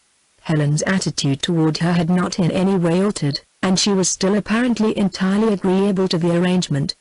Helen's attitude toward her had not in any way altered, and she was still apparently entirely agreeable to the arrangement.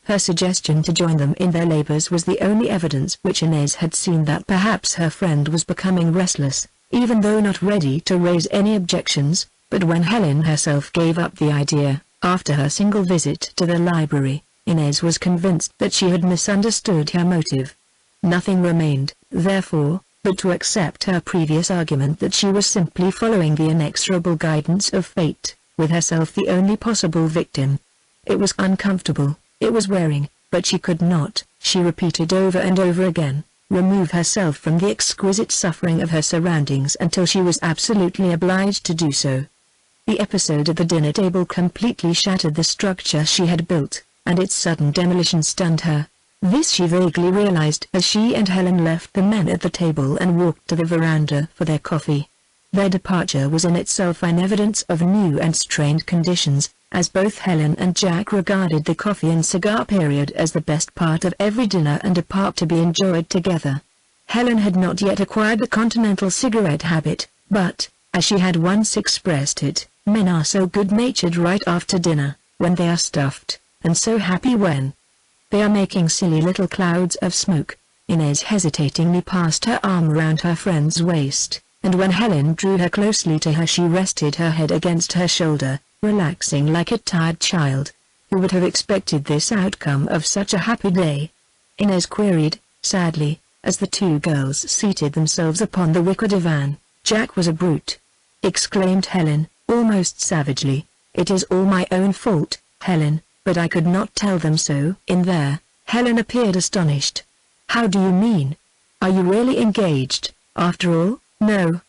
Her suggestion to join them in their labors was the only evidence which Inez had seen that perhaps her friend was becoming restless, even though not ready to raise any objections. But when Helen herself gave up the idea, after her single visit to the library, Inez was convinced that she had misunderstood her motive. Nothing remained, therefore, but to accept her previous argument that she was simply following the inexorable guidance of fate, with herself the only possible victim. It was uncomfortable, it was wearing, but she could not, she repeated over and over again, remove herself from the exquisite suffering of her surroundings until she was absolutely obliged to do so. The episode at the dinner table completely shattered the structure she had built, and its sudden demolition stunned her. This she vaguely realized as she and Helen left the men at the table and walked to the veranda for their coffee. Their departure was in itself an evidence of new and strained conditions, as both Helen and Jack regarded the coffee and cigar period as the best part of every dinner and a part to be enjoyed together. Helen had not yet acquired the continental cigarette habit, but, as she had once expressed it, men are so good-natured right after dinner, when they are stuffed, and so happy when they are making silly little clouds of smoke. Inez hesitatingly passed her arm around her friend's waist, and when Helen drew her closely to her she rested her head against her shoulder, relaxing like a tired child. Who would have expected this outcome of such a happy day? Inez queried, sadly, as the two girls seated themselves upon the wicker divan. Jack was a brute, exclaimed Helen, almost savagely. It is all my own fault, Helen, but I could not tell them so. In there, Helen appeared astonished. How do you mean? Are you really engaged, after all? No,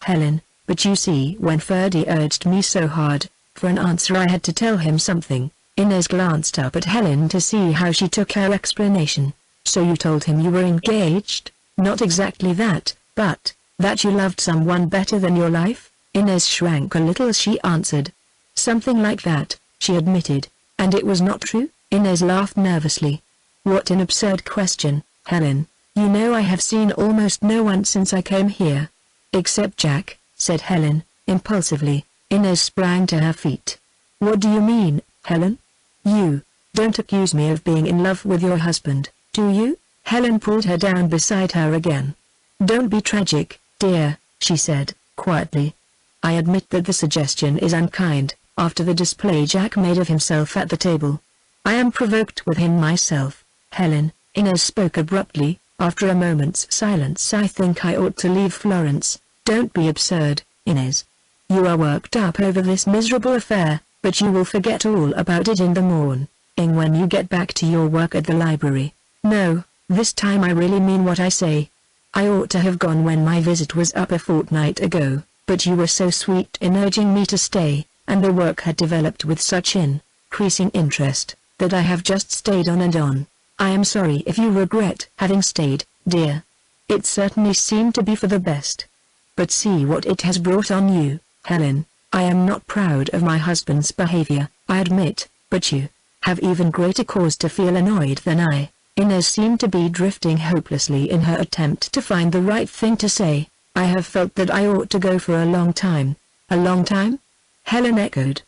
Helen, but you see when Ferdy urged me so hard, for an answer I had to tell him something. Inez glanced up at Helen to see how she took her explanation. So you told him you were engaged? Not exactly that, but that you loved someone better than your life? Inez shrank a little as she answered. Something like that, she admitted. And it was not true? Inez laughed nervously. What an absurd question, Helen. You know I have seen almost no one since I came here. Except Jack, said Helen, impulsively. Inez sprang to her feet. What do you mean, Helen? You don't accuse me of being in love with your husband, do you? Helen pulled her down beside her again. Don't be tragic, dear, she said, quietly. I admit that the suggestion is unkind, after the display Jack made of himself at the table. I am provoked with him myself, Helen. Inez spoke abruptly, after a moment's silence. I think I ought to leave Florence. Don't be absurd, Inez. You are worked up over this miserable affair, but you will forget all about it in the morning, when you get back to your work at the library. No, this time I really mean what I say. I ought to have gone when my visit was up a fortnight ago, but you were so sweet in urging me to stay, and the work had developed with such increasing interest, that I have just stayed on and on. I am sorry if you regret having stayed, dear. It certainly seemed to be for the best. But see what it has brought on you, Helen. I am not proud of my husband's behavior, I admit, but you have even greater cause to feel annoyed than I. Inez seemed to be drifting hopelessly in her attempt to find the right thing to say. I have felt that I ought to go for a long time. A long time? Helen echoed.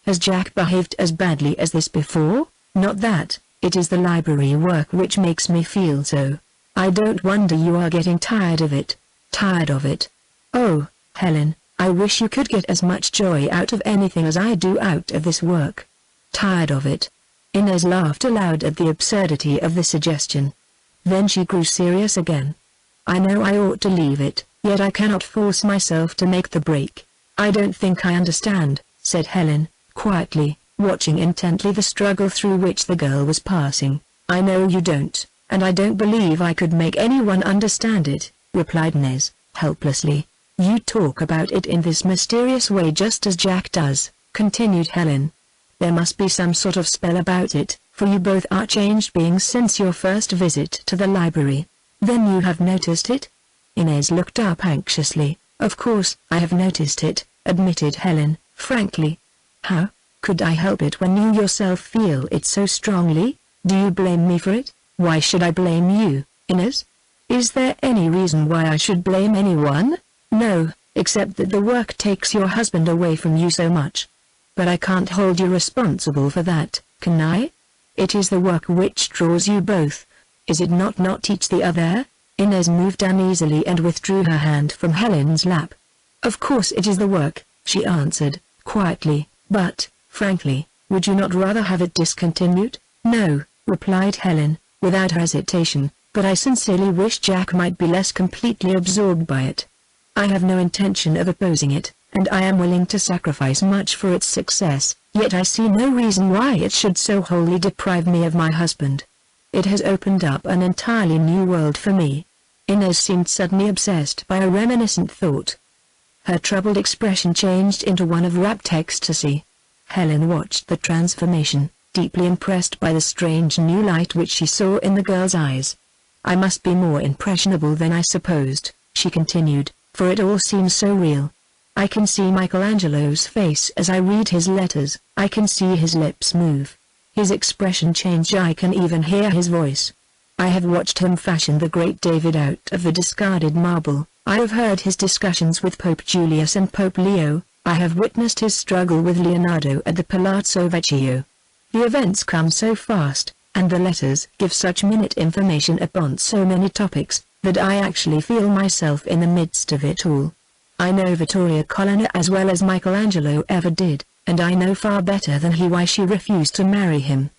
Has Jack behaved as badly as this before? Not that. It is the library work which makes me feel so. I don't wonder you are getting tired of it. Tired of it? Oh, Helen, I wish you could get as much joy out of anything as I do out of this work. Tired of it? Inez laughed aloud at the absurdity of the suggestion. Then she grew serious again. I know I ought to leave it, yet I cannot force myself to make the break. I don't think I understand, said Helen, quietly, watching intently the struggle through which the girl was passing. I know you don't, and I don't believe I could make anyone understand it, replied Inez, helplessly. You talk about it in this mysterious way just as Jack does, continued Helen. There must be some sort of spell about it, for you both are changed beings since your first visit to the library. Then you have noticed it? Inez looked up anxiously. Of course, I have noticed it, admitted Helen, frankly. How could I help it when you yourself feel it so strongly? Do you blame me for it? Why should I blame you, Inez? Is there any reason why I should blame anyone? No, except that the work takes your husband away from you so much. But I can't hold you responsible for that, can I? It is the work which draws you both. Is it not each the other? Inez moved uneasily and withdrew her hand from Helen's lap. Of course it is the work, she answered, quietly, but, frankly, would you not rather have it discontinued? No, replied Helen, without hesitation, but I sincerely wish Jack might be less completely absorbed by it. I have no intention of opposing it, and I am willing to sacrifice much for its success, yet I see no reason why it should so wholly deprive me of my husband. It has opened up an entirely new world for me." Inez seemed suddenly obsessed by a reminiscent thought. Her troubled expression changed into one of rapt ecstasy. Helen watched the transformation, deeply impressed by the strange new light which she saw in the girl's eyes. "I must be more impressionable than I supposed," she continued, "for it all seems so real. I can see Michelangelo's face as I read his letters, I can see his lips move. His expression change, I can even hear his voice. I have watched him fashion the great David out of the discarded marble, I have heard his discussions with Pope Julius and Pope Leo, I have witnessed his struggle with Leonardo at the Palazzo Vecchio. The events come so fast, and the letters give such minute information upon so many topics, that I actually feel myself in the midst of it all. I know Vittoria Colonna as well as Michelangelo ever did, and I know far better than he why she refused to marry him.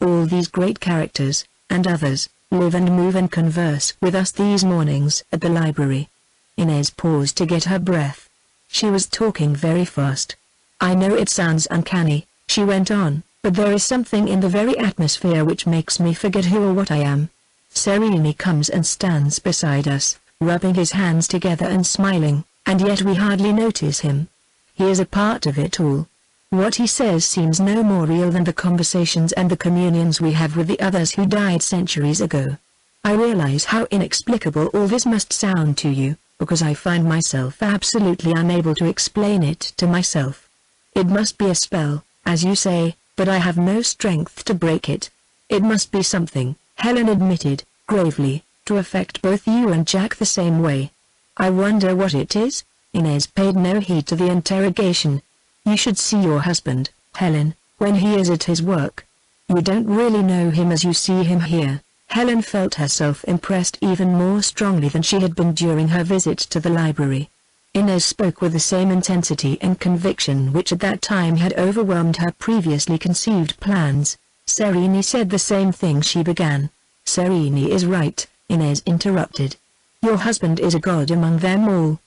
All these great characters, and others, live and move and converse with us these mornings at the library." Inez paused to get her breath. She was talking very fast. "I know it sounds uncanny," she went on, "but there is something in the very atmosphere which makes me forget who or what I am." Serenely comes and stands beside us, rubbing his hands together and smiling, and yet we hardly notice him. He is a part of it all. What he says seems no more real than the conversations and the communions we have with the others who died centuries ago. I realize how inexplicable all this must sound to you, because I find myself absolutely unable to explain it to myself. It must be a spell, as you say, but I have no strength to break it. It must be something, Helen admitted, gravely, to affect both you and Jack the same way. I wonder what it is? Inez paid no heed to the interrogation. You should see your husband, Helen, when he is at his work. You don't really know him as you see him here. Helen felt herself impressed even more strongly than she had been during her visit to the library. Inez spoke with the same intensity and conviction which at that time had overwhelmed her previously conceived plans. Sereni said the same thing she began. Sereni is right, Inez interrupted. Your husband is a god among them all.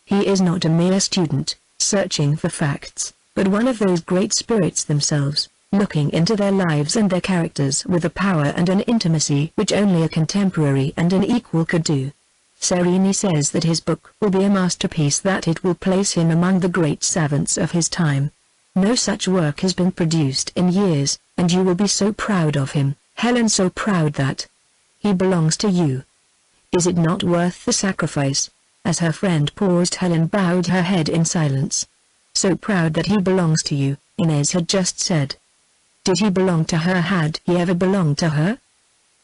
He is not a mere student, searching for facts, but one of those great spirits themselves, looking into their lives and their characters with a power and an intimacy which only a contemporary and an equal could do. Sereni says that his book will be a masterpiece, that it will place him among the great savants of his time. No such work has been produced in years, and you will be so proud of him, Helen, so proud that he belongs to you. Is it not worth the sacrifice? As her friend paused, Helen bowed her head in silence. So proud that he belongs to you, Inez had just said. Did he belong to her? Had he ever belonged to her?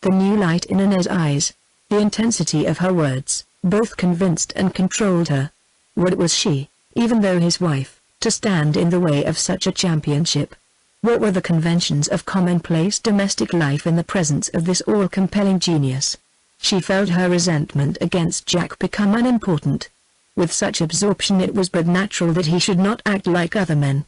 The new light in Inez's eyes, the intensity of her words, both convinced and controlled her. What was she, even though his wife, to stand in the way of such a championship? What were the conventions of commonplace domestic life in the presence of this all-compelling genius? She felt her resentment against Jack become unimportant. With such absorption it was but natural that he should not act like other men.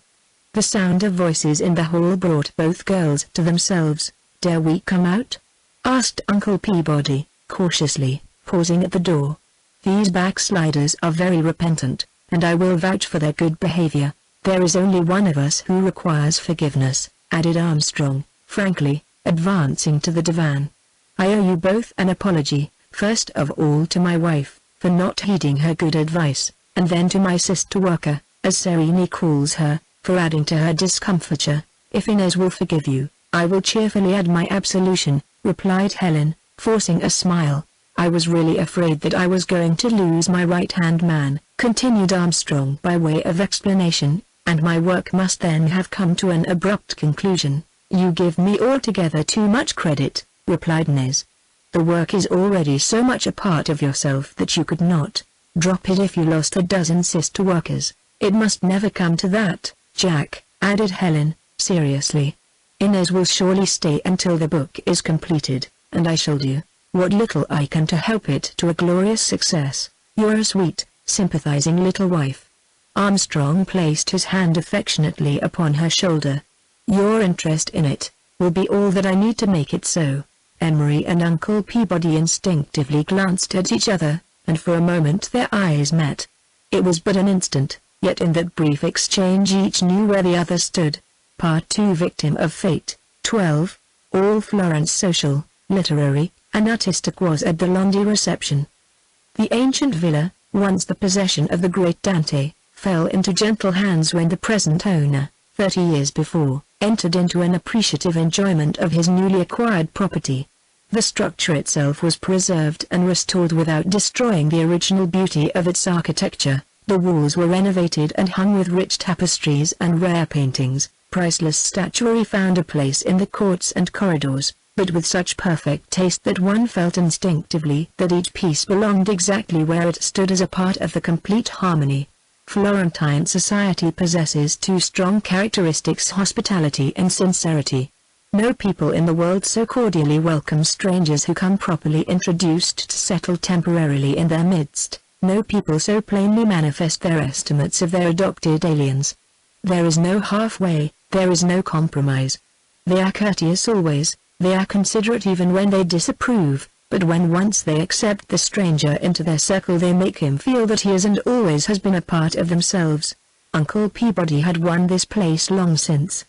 The sound of voices in the hall brought both girls to themselves. Dare we come out? Asked Uncle Peabody, cautiously, pausing at the door. These backsliders are very repentant, and I will vouch for their good behavior. There is only one of us who requires forgiveness, added Armstrong, frankly, advancing to the divan. I owe you both an apology, first of all to my wife, for not heeding her good advice, and then to my sister worker, as Sereni calls her, for adding to her discomfiture. If Inez will forgive you, I will cheerfully add my absolution, replied Helen, forcing a smile. I was really afraid that I was going to lose my right-hand man, continued Armstrong by way of explanation, and my work must then have come to an abrupt conclusion. You give me altogether too much credit, replied Inez. The work is already so much a part of yourself that you could not drop it if you lost a dozen sister workers. It must never come to that, Jack, added Helen, seriously. Inez will surely stay until the book is completed, and I shall do what little I can to help it to a glorious success. You're a sweet, sympathizing little wife. Armstrong placed his hand affectionately upon her shoulder. Your interest in it will be all that I need to make it so. Emery and Uncle Peabody instinctively glanced at each other, and for a moment their eyes met. It was but an instant, yet in that brief exchange each knew where the other stood. Part 2 Victim of Fate, 12, All Florence Social. literary, and artistic was at the Landi reception. The ancient villa, once the possession of the great Dante, fell into gentle hands when the present owner, 30 years before, entered into an appreciative enjoyment of his newly acquired property. The structure itself was preserved and restored without destroying the original beauty of its architecture. The walls were renovated and hung with rich tapestries and rare paintings. Priceless statuary found a place in the courts and corridors, but with such perfect taste that one felt instinctively that each piece belonged exactly where it stood as a part of the complete harmony. Florentine society possesses two strong characteristics: hospitality and sincerity. No people in the world so cordially welcome strangers who come properly introduced to settle temporarily in their midst. No people so plainly manifest their estimates of their adopted aliens. There is no halfway, there is no compromise. They are courteous always, they are considerate even when they disapprove, but when once they accept the stranger into their circle they make him feel that he is and always has been a part of themselves. Uncle Peabody had won this place long since.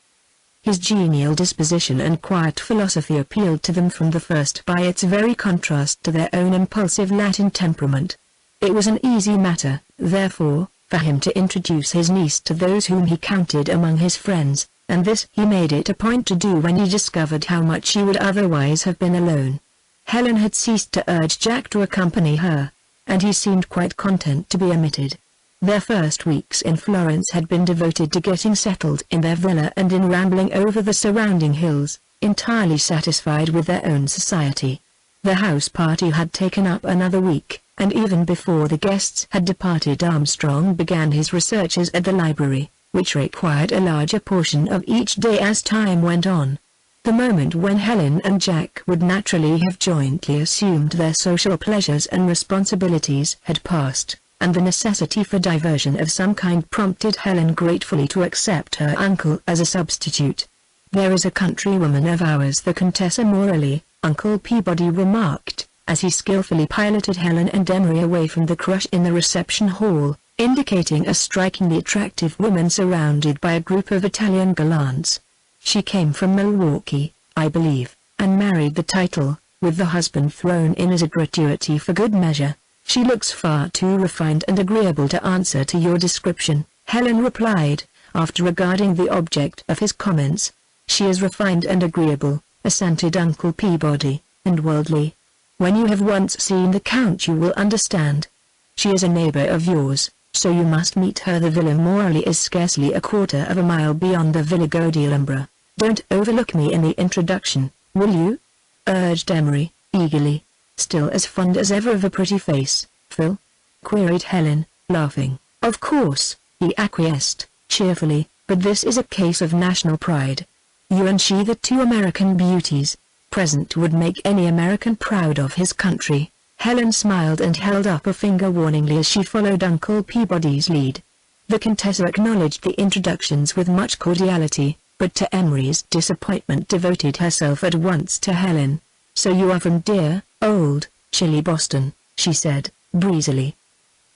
His genial disposition and quiet philosophy appealed to them from the first by its very contrast to their own impulsive Latin temperament. It was an easy matter, therefore, for him to introduce his niece to those whom he counted among his friends, and this he made it a point to do when he discovered how much she would otherwise have been alone. Helen had ceased to urge Jack to accompany her, and he seemed quite content to be omitted. Their first weeks in Florence had been devoted to getting settled in their villa and in rambling over the surrounding hills, entirely satisfied with their own society. The house party had taken up another week, and even before the guests had departed Armstrong began his researches at the library, which required a larger portion of each day as time went on. The moment when Helen and Jack would naturally have jointly assumed their social pleasures and responsibilities had passed, and the necessity for diversion of some kind prompted Helen gratefully to accept her uncle as a substitute. "There is a countrywoman of ours, the Contessa Morelli," Uncle Peabody remarked, as he skillfully piloted Helen and Emery away from the crush in the reception hall, indicating a strikingly attractive woman surrounded by a group of Italian gallants. "She came from Milwaukee, I believe, and married the title, with the husband thrown in as a gratuity for good measure. She looks far too refined and agreeable to answer to your description," Helen replied, after regarding the object of his comments. "She is refined and agreeable," assented Uncle Peabody, "and worldly. When you have once seen the Count you will understand. She is a neighbor of yours, so you must meet her. The Villa Morelli is scarcely a quarter of a mile beyond the Villa Godilumbra. Don't overlook me in the introduction, will you?" urged Emery, eagerly. "Still as fond as ever of a pretty face, Phil?" queried Helen, laughing. "Of course," he acquiesced, cheerfully, "but this is a case of national pride. You and she, the two American beauties. Present would make any American proud of his country." Helen smiled and held up a finger warningly as she followed Uncle Peabody's lead. The Contessa acknowledged the introductions with much cordiality, but to Emery's disappointment devoted herself at once to Helen. "So you are from dear, old, chilly Boston," she said, breezily.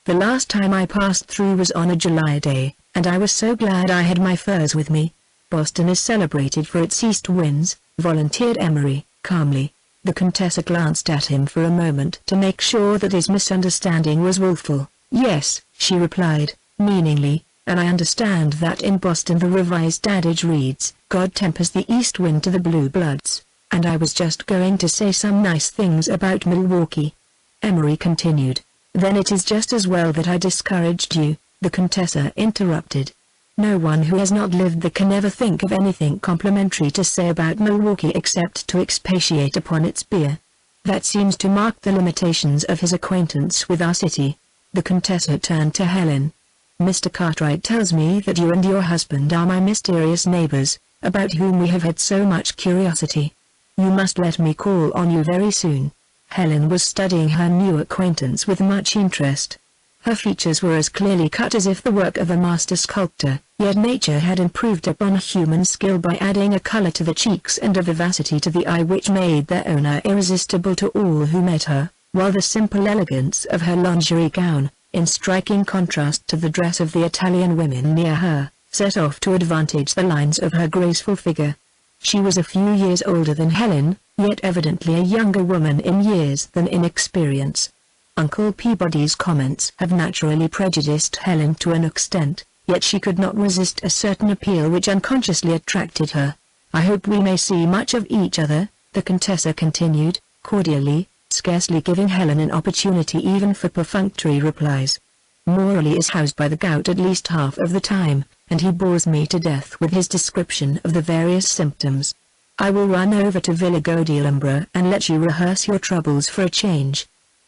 "The last time I passed through was on a July day, and I was so glad I had my furs with me." "Boston is celebrated for its east winds," volunteered Emery, calmly. The Contessa glanced at him for a moment to make sure that his misunderstanding was willful. "Yes," she replied, meaningly, "and I understand that in Boston the revised adage reads, 'God tempers the east wind to the blue bloods,' and I was just going to say some nice things about Milwaukee." Emery continued. "Then it is just as well that I discouraged you," the Contessa interrupted. "No one who has not lived there can ever think of anything complimentary to say about Milwaukee except to expatiate upon its beer. That seems to mark the limitations of his acquaintance with our city." The Contessa turned to Helen. "Mr. Cartwright tells me that you and your husband are my mysterious neighbors, about whom we have had so much curiosity. You must let me call on you very soon." Helen was studying her new acquaintance with much interest. Her features were as clearly cut as if the work of a master sculptor, yet nature had improved upon human skill by adding a color to the cheeks and a vivacity to the eye which made their owner irresistible to all who met her, while the simple elegance of her lingerie gown, in striking contrast to the dress of the Italian women near her, set off to advantage the lines of her graceful figure. She was a few years older than Helen, yet evidently a younger woman in years than in experience. Uncle Peabody's comments had naturally prejudiced Helen to an extent, yet she could not resist a certain appeal which unconsciously attracted her. "I hope we may see much of each other," the Contessa continued, cordially, scarcely giving Helen an opportunity even for perfunctory replies. "Morley is housed by the gout at least half of the time, and he bores me to death with his description of the various symptoms. I will run over to Villa Godilumbra and let you rehearse your troubles for a change.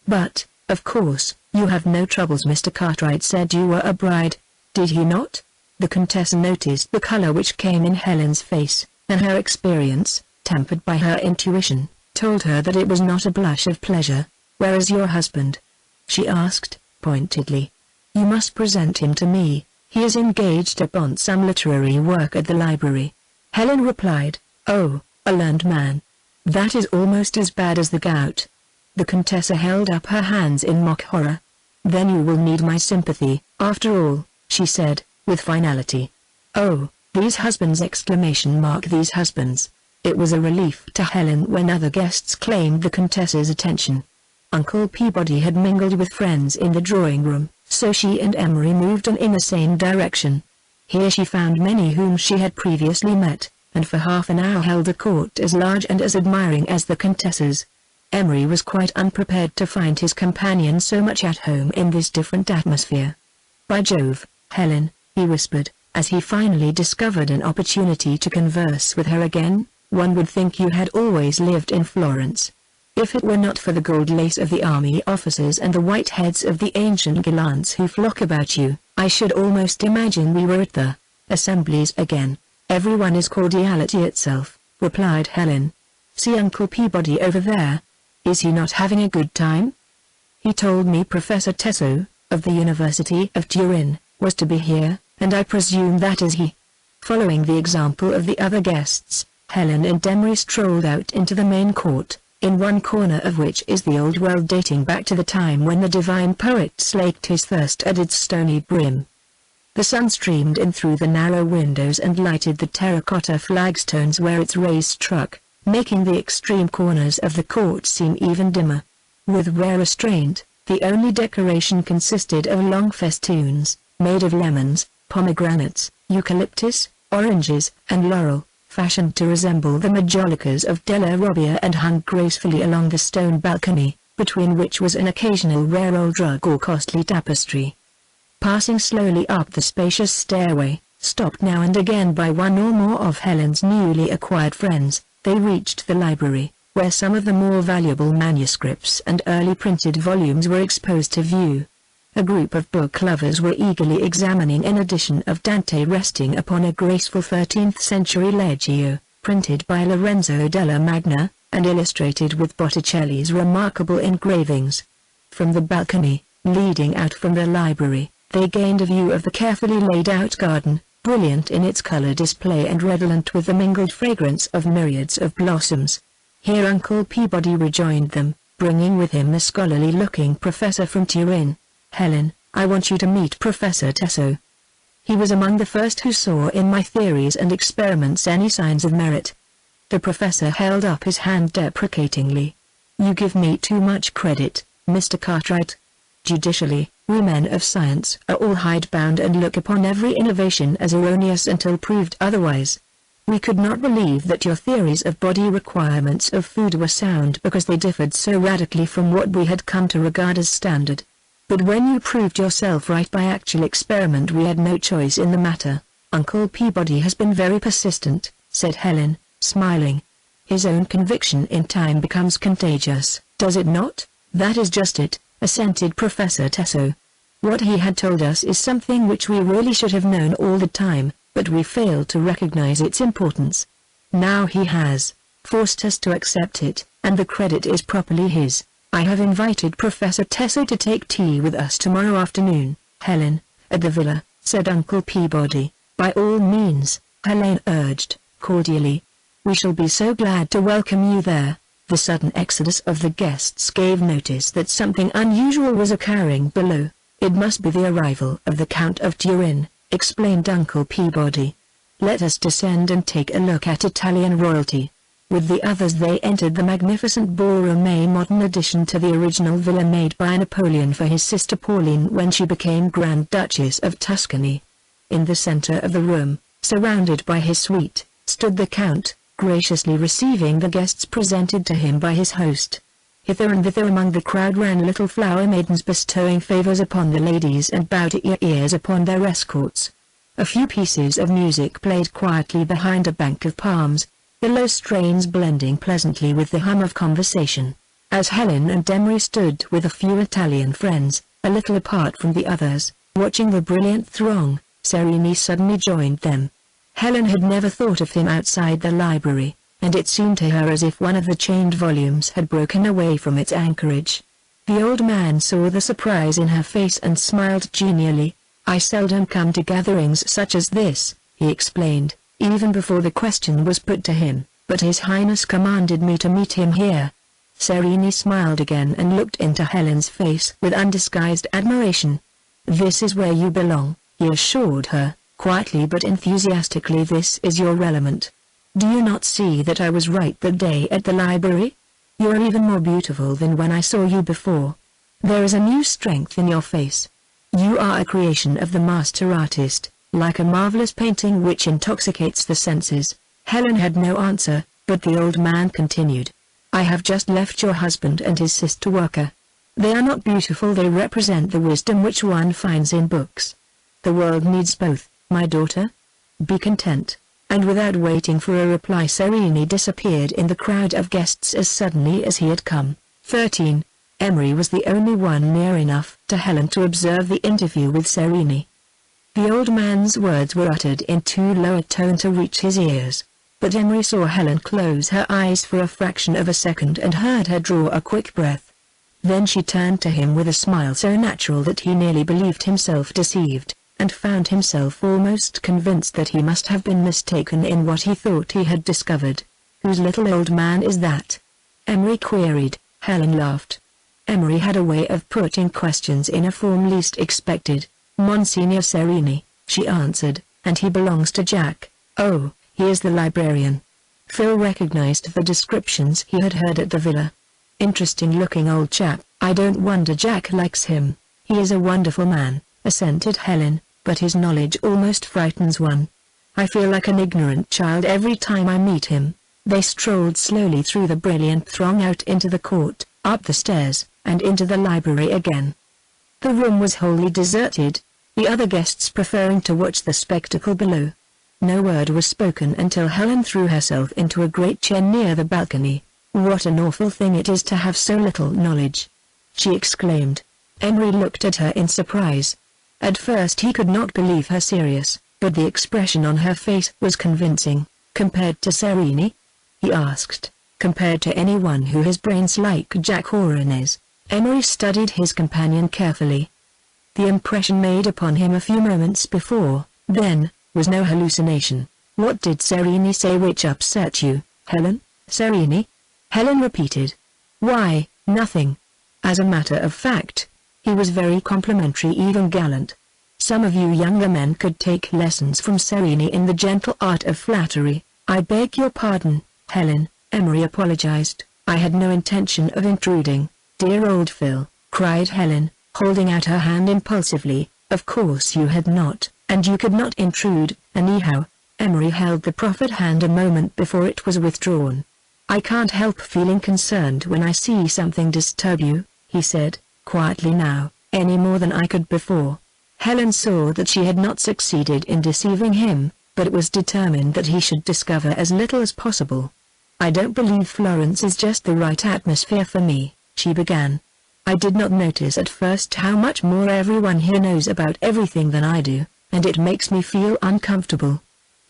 But, of course, you have no troubles. Mr. Cartwright said you were a bride, did he not?" The Contessa noticed the color which came in Helen's face, and her experience, tempered by her intuition, told her that it was not a blush of pleasure. "Where is your husband?" she asked, pointedly. "You must present him to me. He is engaged upon some literary work at the library." Helen replied, "Oh, a learned man. That is almost as bad as the gout." The Contessa held up her hands in mock horror. "Then you will need my sympathy, after all," she said, with finality. "Oh, these husbands!" These husbands. It was a relief to Helen when other guests claimed the Contessa's attention. Uncle Peabody had mingled with friends in the drawing-room, so she and Emery moved on in the same direction. Here she found many whom she had previously met, and for half an hour held a court as large and as admiring as the Contessa's. Emery was quite unprepared to find his companion so much at home in this different atmosphere. "By Jove, Helen," he whispered, as he finally discovered an opportunity to converse with her again, "one would think you had always lived in Florence. If it were not for the gold lace of the army officers and the white heads of the ancient gallants who flock about you, I should almost imagine we were at the assemblies again." "Everyone is cordiality itself," replied Helen. "See Uncle Peabody over there. Is he not having a good time? He told me Professor Tesso, of the University of Turin, was to be here, and I presume that is he." Following the example of the other guests, Helen and Emery strolled out into the main court, in one corner of which is the old well dating back to the time when the divine poet slaked his thirst at its stony brim. The sun streamed in through the narrow windows and lighted the terracotta flagstones where its rays struck, making the extreme corners of the court seem even dimmer. With rare restraint, the only decoration consisted of long festoons, made of lemons, pomegranates, eucalyptus, oranges, and laurel, fashioned to resemble the majolicas of Della Robbia and hung gracefully along the stone balcony, between which was an occasional rare old rug or costly tapestry. Passing slowly up the spacious stairway, stopped now and again by one or more of Helen's newly acquired friends, they reached the library, where some of the more valuable manuscripts and early printed volumes were exposed to view. A group of book lovers were eagerly examining an edition of Dante resting upon a graceful 13th-century leggio, printed by Lorenzo della Magna, and illustrated with Botticelli's remarkable engravings. From the balcony, leading out from the library, they gained a view of the carefully laid-out garden, brilliant in its color display and redolent with the mingled fragrance of myriads of blossoms. Here Uncle Peabody rejoined them, bringing with him the scholarly-looking professor from Turin. "Helen, I want you to meet Professor Tesso. He was among the first who saw in my theories and experiments any signs of merit." The professor held up his hand deprecatingly. "You give me too much credit, Mr. Cartwright. Judicially, we men of science are all hidebound and look upon every innovation as erroneous until proved otherwise. We could not believe that your theories of body requirements of food were sound because they differed so radically from what we had come to regard as standard. But when you proved yourself right by actual experiment, we had no choice in the matter." "Uncle Peabody has been very persistent," said Helen, smiling. "His own conviction in time becomes contagious, does it not?" "That is just it," assented Professor Tesso. "What he had told us is something which we really should have known all the time, but we failed to recognize its importance. Now he has forced us to accept it, and the credit is properly his. I have invited Professor Tesso to take tea with us tomorrow afternoon, Helen, at the villa," said Uncle Peabody. "By all means," Helen urged, cordially. "We shall be so glad to welcome you there." The sudden exodus of the guests gave notice that something unusual was occurring below. "It must be the arrival of the Count of Turin," explained Uncle Peabody. Let us descend and take a look at Italian royalty." With the others they entered the magnificent ballroom, a modern addition to the original villa made by Napoleon for his sister Pauline when she became Grand Duchess of Tuscany. In the center of the room, surrounded by his suite, stood the Count, graciously receiving the guests presented to him by his host. Hither and thither among the crowd ran little flower maidens bestowing favors upon the ladies and bowed ears upon their escorts. A few pieces of music played quietly behind a bank of palms, the low strains blending pleasantly with the hum of conversation. As Helen and Emery stood with a few Italian friends, a little apart from the others, watching the brilliant throng, Sereni suddenly joined them. Helen had never thought of him outside the library, and it seemed to her as if one of the chained volumes had broken away from its anchorage. The old man saw the surprise in her face and smiled genially. "I seldom come to gatherings such as this," he explained, even before the question was put to him, "but His Highness commanded me to meet him here." Sereni smiled again and looked into Helen's face with undisguised admiration. "This is where you belong," he assured her, quietly but enthusiastically. "This is your element. Do you not see that I was right that day at the library? You are even more beautiful than when I saw you before. There is a new strength in your face. You are a creation of the master artist, like a marvelous painting which intoxicates the senses." Helen had no answer, but the old man continued. "I have just left your husband and his sister Orcutt. They are not beautiful, they represent the wisdom which one finds in books. The world needs both, my daughter. Be content." And without waiting for a reply, Sereni disappeared in the crowd of guests as suddenly as he had come. 13. Emery was the only one near enough to Helen to observe the interview with Sereni. The old man's words were uttered in too low a tone to reach his ears, but Emery saw Helen close her eyes for a fraction of a second and heard her draw a quick breath. Then she turned to him with a smile so natural that he nearly believed himself deceived, and found himself almost convinced that he must have been mistaken in what he thought he had discovered. "Whose little old man is that?" Emery queried. Helen laughed. Emery had a way of putting questions in a form least expected. "Monsignor Sereni," she answered, "and he belongs to Jack." "Oh, he is the librarian." Phil recognized the descriptions he had heard at the villa. "Interesting-looking old chap. I don't wonder Jack likes him. He is a wonderful man," assented Helen, "but his knowledge almost frightens one. I feel like an ignorant child every time I meet him." They strolled slowly through the brilliant throng out into the court, up the stairs, and into the library again. The room was wholly deserted, the other guests preferring to watch the spectacle below. No word was spoken until Helen threw herself into a great chair near the balcony. "What an awful thing it is to have so little knowledge!" she exclaimed. Emery looked at her in surprise. At first he could not believe her serious, but the expression on her face was convincing. "Compared to Sereni?" he asked. "Compared to anyone who has brains like Jack Horan's." Emery studied his companion carefully. The impression made upon him a few moments before, then, was no hallucination. "What did Sereni say which upset you, Helen?" "Sereni?" Helen repeated. "Why, nothing. As a matter of fact, he was very complimentary, even gallant. Some of you younger men could take lessons from Sereni in the gentle art of flattery." "I beg your pardon, Helen," Emery apologized. "I had no intention of intruding." "Dear old Phil," cried Helen, holding out her hand impulsively, "of course you had not, and you could not intrude, anyhow." Emery held the proffered hand a moment before it was withdrawn. "I can't help feeling concerned when I see something disturb you," he said, quietly now, "any more than I could before." Helen saw that she had not succeeded in deceiving him, but was determined that he should discover as little as possible. "I don't believe Florence is just the right atmosphere for me," she began. "I did not notice at first how much more everyone here knows about everything than I do, and it makes me feel uncomfortable.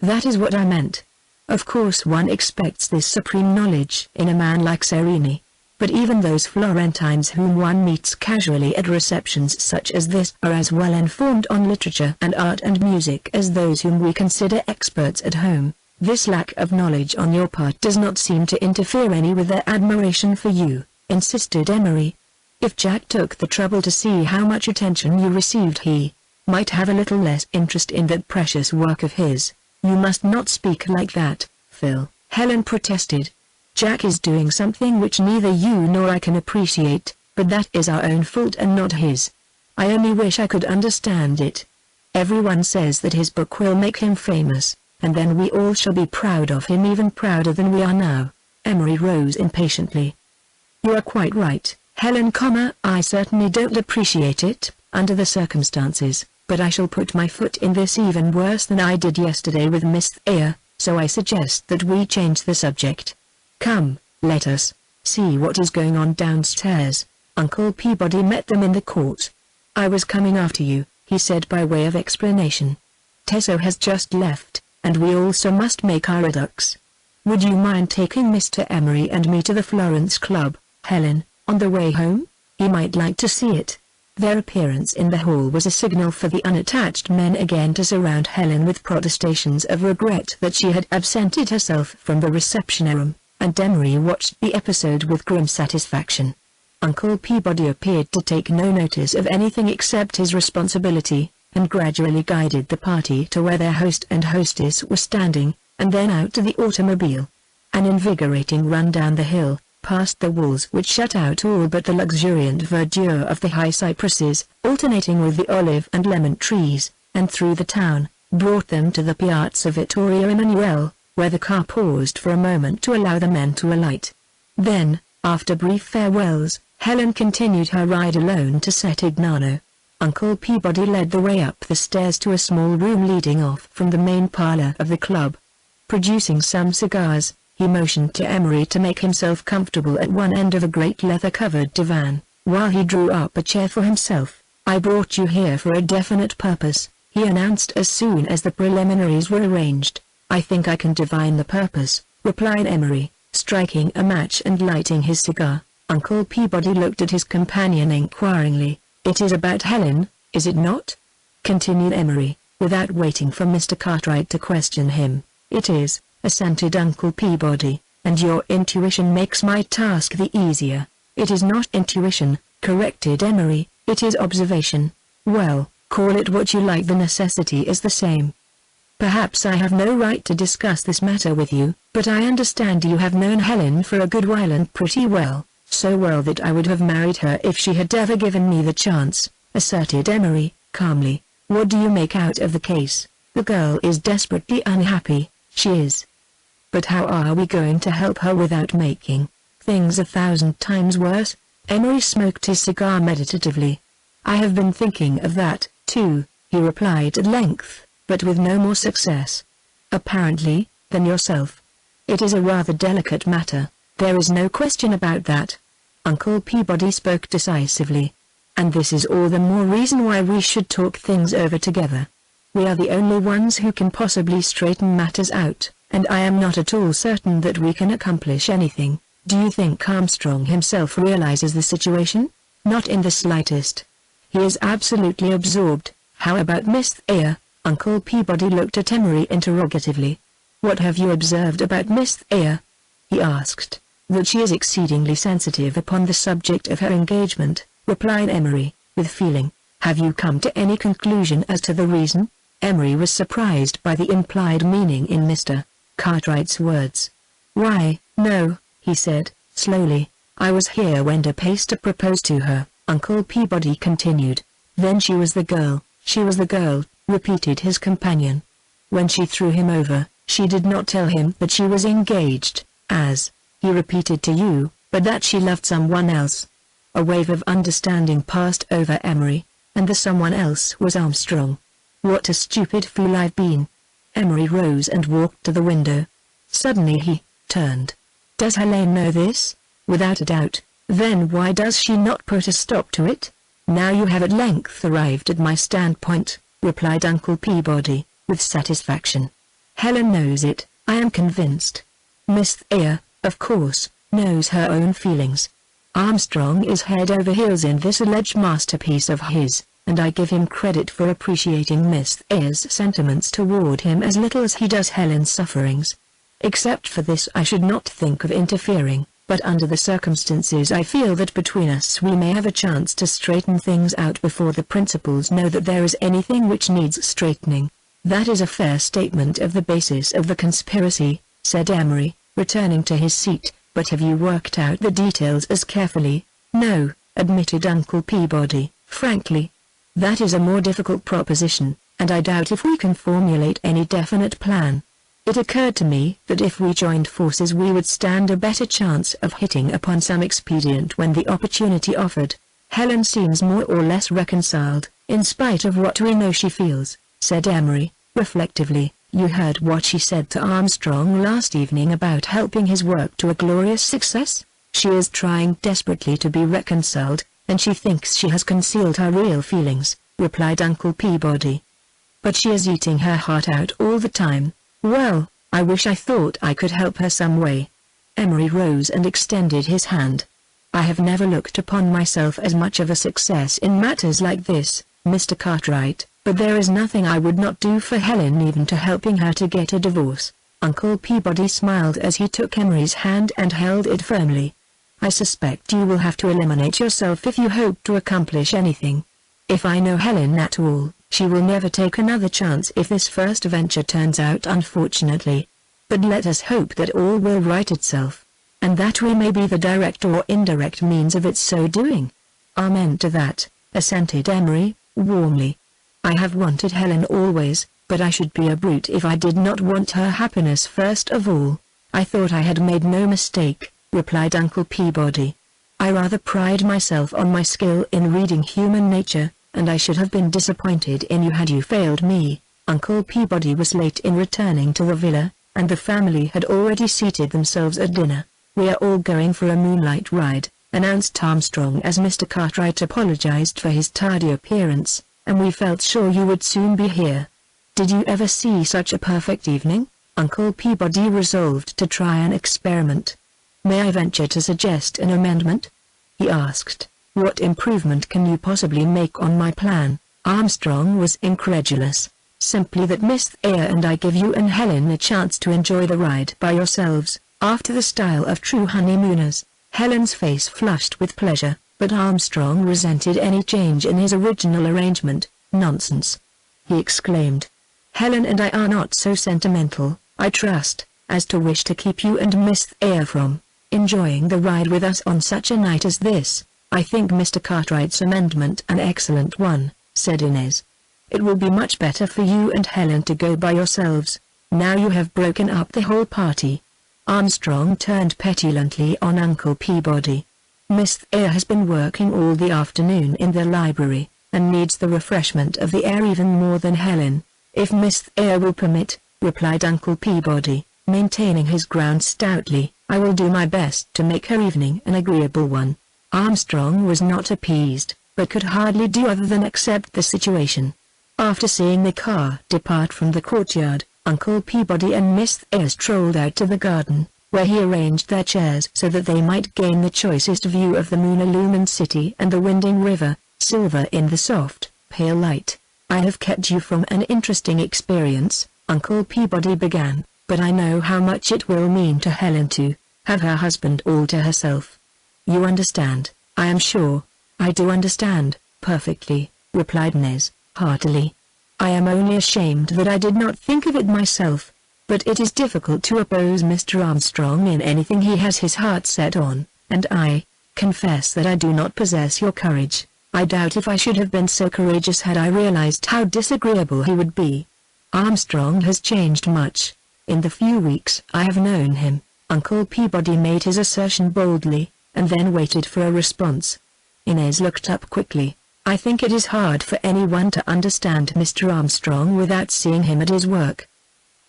That is what I meant. Of course one expects this supreme knowledge in a man like Sereni, but even those Florentines whom one meets casually at receptions such as this are as well informed on literature and art and music as those whom we consider experts at home. This lack of knowledge on your part does not seem to interfere any with their admiration for you," insisted Emery. "If Jack took the trouble to see how much attention you received, he might have a little less interest in that precious work of his." You must not speak like that, Phil, Helen protested. Jack is doing something which neither you nor I can appreciate, but that is our own fault and not his. I only wish I could understand it. Everyone says that his book will make him famous, and then we all shall be proud of him, even prouder than we are now. Emery rose impatiently. You are quite right, Helen, I certainly don't appreciate it, under the circumstances, but I shall put my foot in this even worse than I did yesterday with Miss Thayer, so I suggest that we change the subject. Come, let us see what is going on downstairs. Uncle Peabody met them in the court. I was coming after you, he said by way of explanation. Tesso has just left, and we also must make our adux. Would you mind taking Mr. Emery and me to the Florence Club, Helen, on the way home? He might like to see it. Their appearance in the hall was a signal for the unattached men again to surround Helen with protestations of regret that she had absented herself from the reception room, and Emery watched the episode with grim satisfaction. Uncle Peabody appeared to take no notice of anything except his responsibility, and gradually guided the party to where their host and hostess were standing, and then out to the automobile. An invigorating run down the hill, past the walls which shut out all but the luxuriant verdure of the high cypresses, alternating with the olive and lemon trees, and through the town, brought them to the Piazza Vittorio Emanuele, where the car paused for a moment to allow the men to alight. Then, after brief farewells, Helen continued her ride alone to Settignano. Uncle Peabody led the way up the stairs to a small room leading off from the main parlor of the club. Producing some cigars, he motioned to Emery to make himself comfortable at one end of a great leather-covered divan, while he drew up a chair for himself. I brought you here for a definite purpose, he announced as soon as the preliminaries were arranged. I think I can divine the purpose, replied Emery, striking a match and lighting his cigar. Uncle Peabody looked at his companion inquiringly. It is about Helen, is it not? Continued Emery, without waiting for Mr. Cartwright to question him. It is, assented Uncle Peabody, and your intuition makes my task the easier. It is not intuition, corrected Emery, it is observation. Well, call it what you like, the necessity is the same. Perhaps I have no right to discuss this matter with you, but I understand you have known Helen for a good while and pretty well, so well that I would have married her if she had ever given me the chance, asserted Emery, calmly. What do you make out of the case? The girl is desperately unhappy, she is. But how are we going to help her without making things 1,000 times worse? Emery smoked his cigar meditatively. I have been thinking of that, too, he replied at length, but with no more success, apparently, than yourself. It is a rather delicate matter, there is no question about that. Uncle Peabody spoke decisively. And this is all the more reason why we should talk things over together. We are the only ones who can possibly straighten matters out, and I am not at all certain that we can accomplish anything. Do you think Armstrong himself realizes the situation? Not in the slightest. He is absolutely absorbed. How about Miss Thayer? Uncle Peabody looked at Emery interrogatively. What have you observed about Miss Thayer? He asked. That she is exceedingly sensitive upon the subject of her engagement, replied Emery, with feeling. Have you come to any conclusion as to the reason? Emery was surprised by the implied meaning in Mr. Cartwright's words. Why, no, he said, slowly. I was here when De Peyster proposed to her, Uncle Peabody continued. Then she was the girl, repeated his companion. When she threw him over, she did not tell him that she was engaged, as he repeated to you, but that she loved someone else. A wave of understanding passed over Emery, and the someone else was Armstrong. What a stupid fool I've been. Emery rose and walked to the window. Suddenly he turned. Does Helene know this? Without a doubt. Then why does she not put a stop to it? Now you have at length arrived at my standpoint, replied Uncle Peabody, with satisfaction. Helen knows it, I am convinced. Miss Thayer, of course, knows her own feelings. Armstrong is head over heels in this alleged masterpiece of his, and I give him credit for appreciating Miss Thayer's sentiments toward him as little as he does Helen's sufferings. Except for this I should not think of interfering, but under the circumstances I feel that between us we may have a chance to straighten things out before the principals know that there is anything which needs straightening. "That is a fair statement of the basis of the conspiracy," said Emery, returning to his seat, "but have you worked out the details as carefully?" "No," admitted Uncle Peabody, frankly. "That is a more difficult proposition, and I doubt if we can formulate any definite plan. It occurred to me that if we joined forces we would stand a better chance of hitting upon some expedient when the opportunity offered. Helen seems more or less reconciled, in spite of what we know she feels," said Emery, reflectively. "You heard what she said to Armstrong last evening about helping his work to a glorious success? She is trying desperately to be reconciled, and she thinks she has concealed her real feelings," replied Uncle Peabody. "But she is eating her heart out all the time. Well, I wish I thought I could help her some way." Emery rose and extended his hand. "I have never looked upon myself as much of a success in matters like this, Mr. Cartwright, but there is nothing I would not do for Helen, even to helping her to get a divorce." Uncle Peabody smiled as he took Emery's hand and held it firmly. "I suspect you will have to eliminate yourself if you hope to accomplish anything. If I know Helen at all, she will never take another chance if this first venture turns out unfortunately. But let us hope that all will right itself, and that we may be the direct or indirect means of its so doing." "Amen to that," assented Emery, warmly. "I have wanted Helen always, but I should be a brute if I did not want her happiness first of all." "I thought I had made no mistake," replied Uncle Peabody. "I rather pride myself on my skill in reading human nature, and I should have been disappointed in you had you failed me." Uncle Peabody was late in returning to the villa, and the family had already seated themselves at dinner. "We are all going for a moonlight ride," announced Armstrong as Mr. Cartwright apologized for his tardy appearance, "and we felt sure you would soon be here." "Did you ever see such a perfect evening?" Uncle Peabody resolved to try an experiment. "May I venture to suggest an amendment?" he asked. "What improvement can you possibly make on my plan?" Armstrong was incredulous. "Simply that Miss Thayer and I give you and Helen a chance to enjoy the ride by yourselves, after the style of true honeymooners." Helen's face flushed with pleasure, but Armstrong resented any change in his original arrangement. "Nonsense!" he exclaimed. "Helen and I are not so sentimental, I trust, as to wish to keep you and Miss Thayer from enjoying the ride with us on such a night as this." "I think Mr. Cartwright's amendment an excellent one," said Inez. "It will be much better for you and Helen to go by yourselves. Now you have broken up the whole party." Armstrong turned petulantly on Uncle Peabody. "Miss Thayer has been working all the afternoon in the library, and needs the refreshment of the air even more than Helen." "If Miss Thayer will permit," replied Uncle Peabody, maintaining his ground stoutly, "I will do my best to make her evening an agreeable one." Armstrong was not appeased, but could hardly do other than accept the situation. After seeing the car depart from the courtyard, Uncle Peabody and Miss Thayer strolled out to the garden, where he arranged their chairs so that they might gain the choicest view of the moon-illumined city and the winding river, silver in the soft, pale light. "I have kept you from an interesting experience," Uncle Peabody began, "but I know how much it will mean to Helen to have her husband all to herself. You understand, I am sure." "I do understand, perfectly," replied Inez, heartily. "I am only ashamed that I did not think of it myself, but it is difficult to oppose Mr. Armstrong in anything he has his heart set on, and I confess that I do not possess your courage. I doubt if I should have been so courageous had I realized how disagreeable he would be. Armstrong has changed much in the few weeks I have known him." Uncle Peabody made his assertion boldly, and then waited for a response. Inez looked up quickly. "I think it is hard for anyone to understand Mr. Armstrong without seeing him at his work.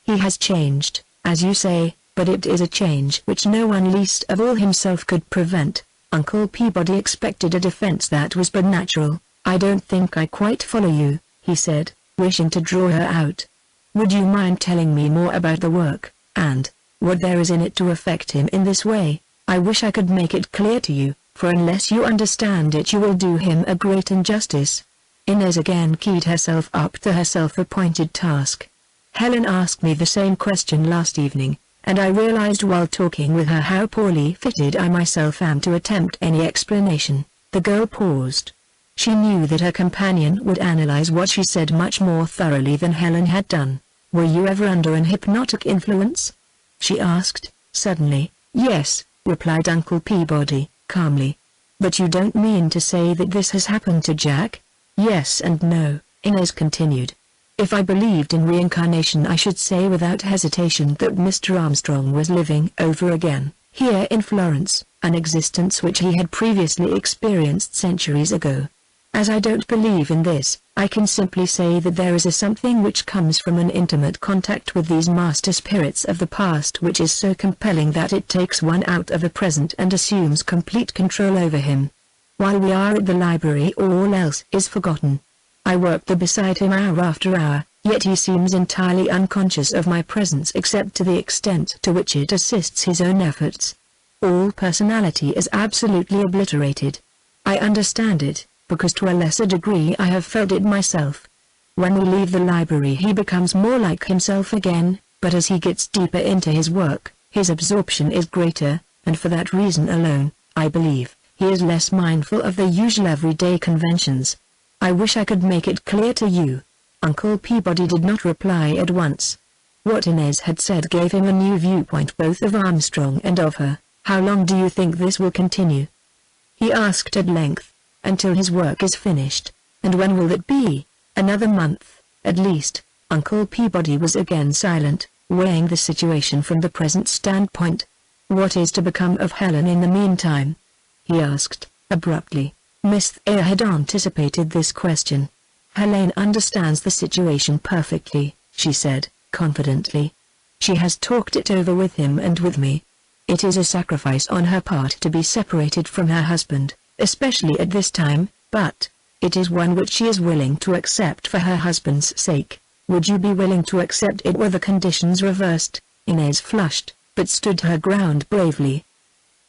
He has changed, as you say, but it is a change which no one, least of all himself, could prevent." Uncle Peabody expected a defense that was but natural. "I don't think I quite follow you," he said, wishing to draw her out. "Would you mind telling me more about the work, and what there is in it to affect him in this way? I wish I could make it clear to you, for unless you understand it you will do him a great injustice." Inez again keyed herself up to her self-appointed task. "Helen asked me the same question last evening, and I realized while talking with her how poorly fitted I myself am to attempt any explanation." The girl paused. She knew that her companion would analyze what she said much more thoroughly than Helen had done. "Were you ever under an hypnotic influence?" she asked, suddenly. "Yes," replied Uncle Peabody, calmly. "But you don't mean to say that this has happened to Jack?" "Yes and no," Inez continued. "If I believed in reincarnation, I should say without hesitation that Mr. Armstrong was living over again, here in Florence, an existence which he had previously experienced centuries ago. As I don't believe in this, I can simply say that there is a something which comes from an intimate contact with these master spirits of the past which is so compelling that it takes one out of the present and assumes complete control over him. While we are at the library, all else is forgotten. I work there beside him hour after hour, yet he seems entirely unconscious of my presence except to the extent to which it assists his own efforts. All personality is absolutely obliterated. I understand it, because to a lesser degree I have felt it myself. When we leave the library he becomes more like himself again, but as he gets deeper into his work, his absorption is greater, and for that reason alone, I believe, he is less mindful of the usual everyday conventions. I wish I could make it clear to you." Uncle Peabody did not reply at once. What Inez had said gave him a new viewpoint both of Armstrong and of her. "How long do you think this will continue?" he asked at length. "Until his work is finished. And when will it be?" "Another month, at least." Uncle Peabody was again silent, weighing the situation from the present standpoint. "What is to become of Helen in the meantime?" he asked, abruptly. Miss Thayer had anticipated this question. "Helene understands the situation perfectly," she said, confidently. "She has talked it over with him and with me. It is a sacrifice on her part to be separated from her husband, especially at this time, but it is one which she is willing to accept for her husband's sake. Would you be willing to accept it were the conditions reversed?" Inez flushed, but stood her ground bravely.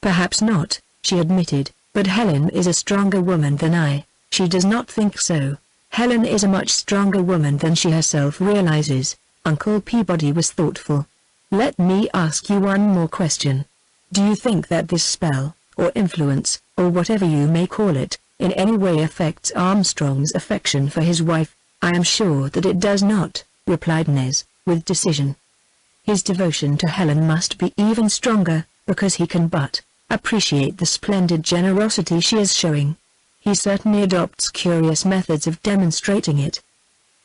"Perhaps not," she admitted, "but Helen is a stronger woman than I." "She does not think so. Helen is a much stronger woman than she herself realizes." Uncle Peabody was thoughtful. "Let me ask you one more question. Do you think that this spell, or influence, or whatever you may call it, in any way affects Armstrong's affection for his wife?" "I am sure that it does not," replied Inez, with decision. "His devotion to Helen must be even stronger, because he can but appreciate the splendid generosity she is showing. He certainly adopts curious methods of demonstrating it."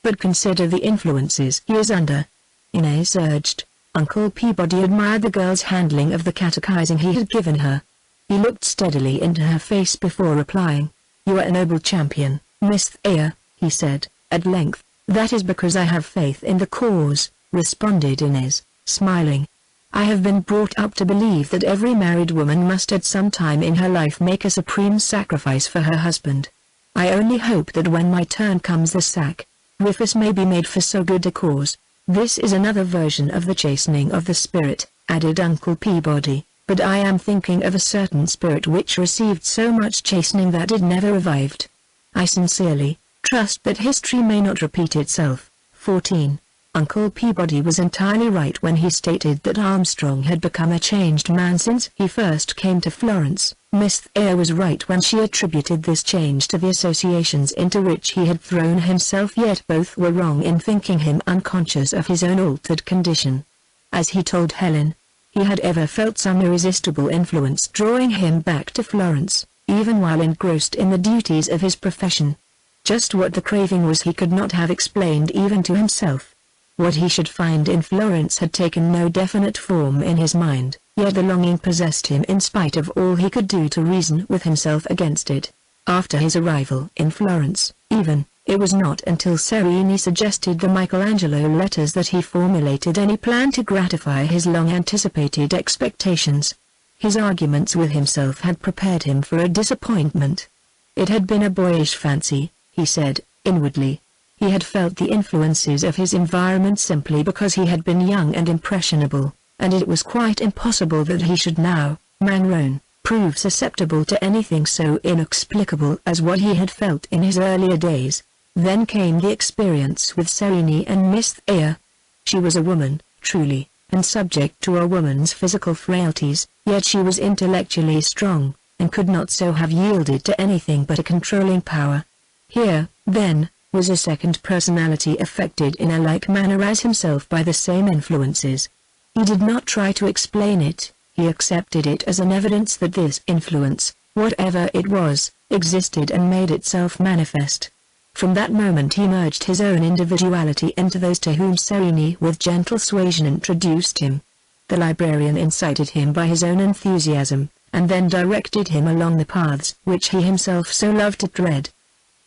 "But consider the influences he is under," Inez urged. Uncle Peabody admired the girl's handling of the catechizing he had given her. He looked steadily into her face before replying. "You are a noble champion, Miss Thayer," he said, at length. "That is because I have faith in the cause," responded Inez, smiling. "I have been brought up to believe that every married woman must at some time in her life make a supreme sacrifice for her husband. I only hope that when my turn comes the sacrifice may be made for so good a cause." "This is another version of the chastening of the spirit," added Uncle Peabody, "but I am thinking of a certain spirit which received so much chastening that it never revived. I sincerely trust that history may not repeat itself." 14. Uncle Peabody was entirely right when he stated that Armstrong had become a changed man since he first came to Florence. Miss Thayer was right when she attributed this change to the associations into which he had thrown himself, yet both were wrong in thinking him unconscious of his own altered condition. As he told Helen, he had ever felt some irresistible influence drawing him back to Florence, even while engrossed in the duties of his profession. Just what the craving was he could not have explained even to himself. What he should find in Florence had taken no definite form in his mind, yet the longing possessed him in spite of all he could do to reason with himself against it. After his arrival in Florence, even, it was not until Sereni suggested the Michelangelo letters that he formulated any plan to gratify his long-anticipated expectations. His arguments with himself had prepared him for a disappointment. It had been a boyish fancy, he said, inwardly. He had felt the influences of his environment simply because he had been young and impressionable, and it was quite impossible that he should now, man grown, prove susceptible to anything so inexplicable as what he had felt in his earlier days. Then came the experience with Sereni and Miss Thayer. She was a woman, truly, and subject to a woman's physical frailties, yet she was intellectually strong, and could not so have yielded to anything but a controlling power. Here, then, was a second personality affected in a like manner as himself by the same influences. He did not try to explain it, he accepted it as an evidence that this influence, whatever it was, existed and made itself manifest. From that moment he merged his own individuality into those to whom Serene with gentle suasion introduced him. The librarian incited him by his own enthusiasm, and then directed him along the paths which he himself so loved to tread.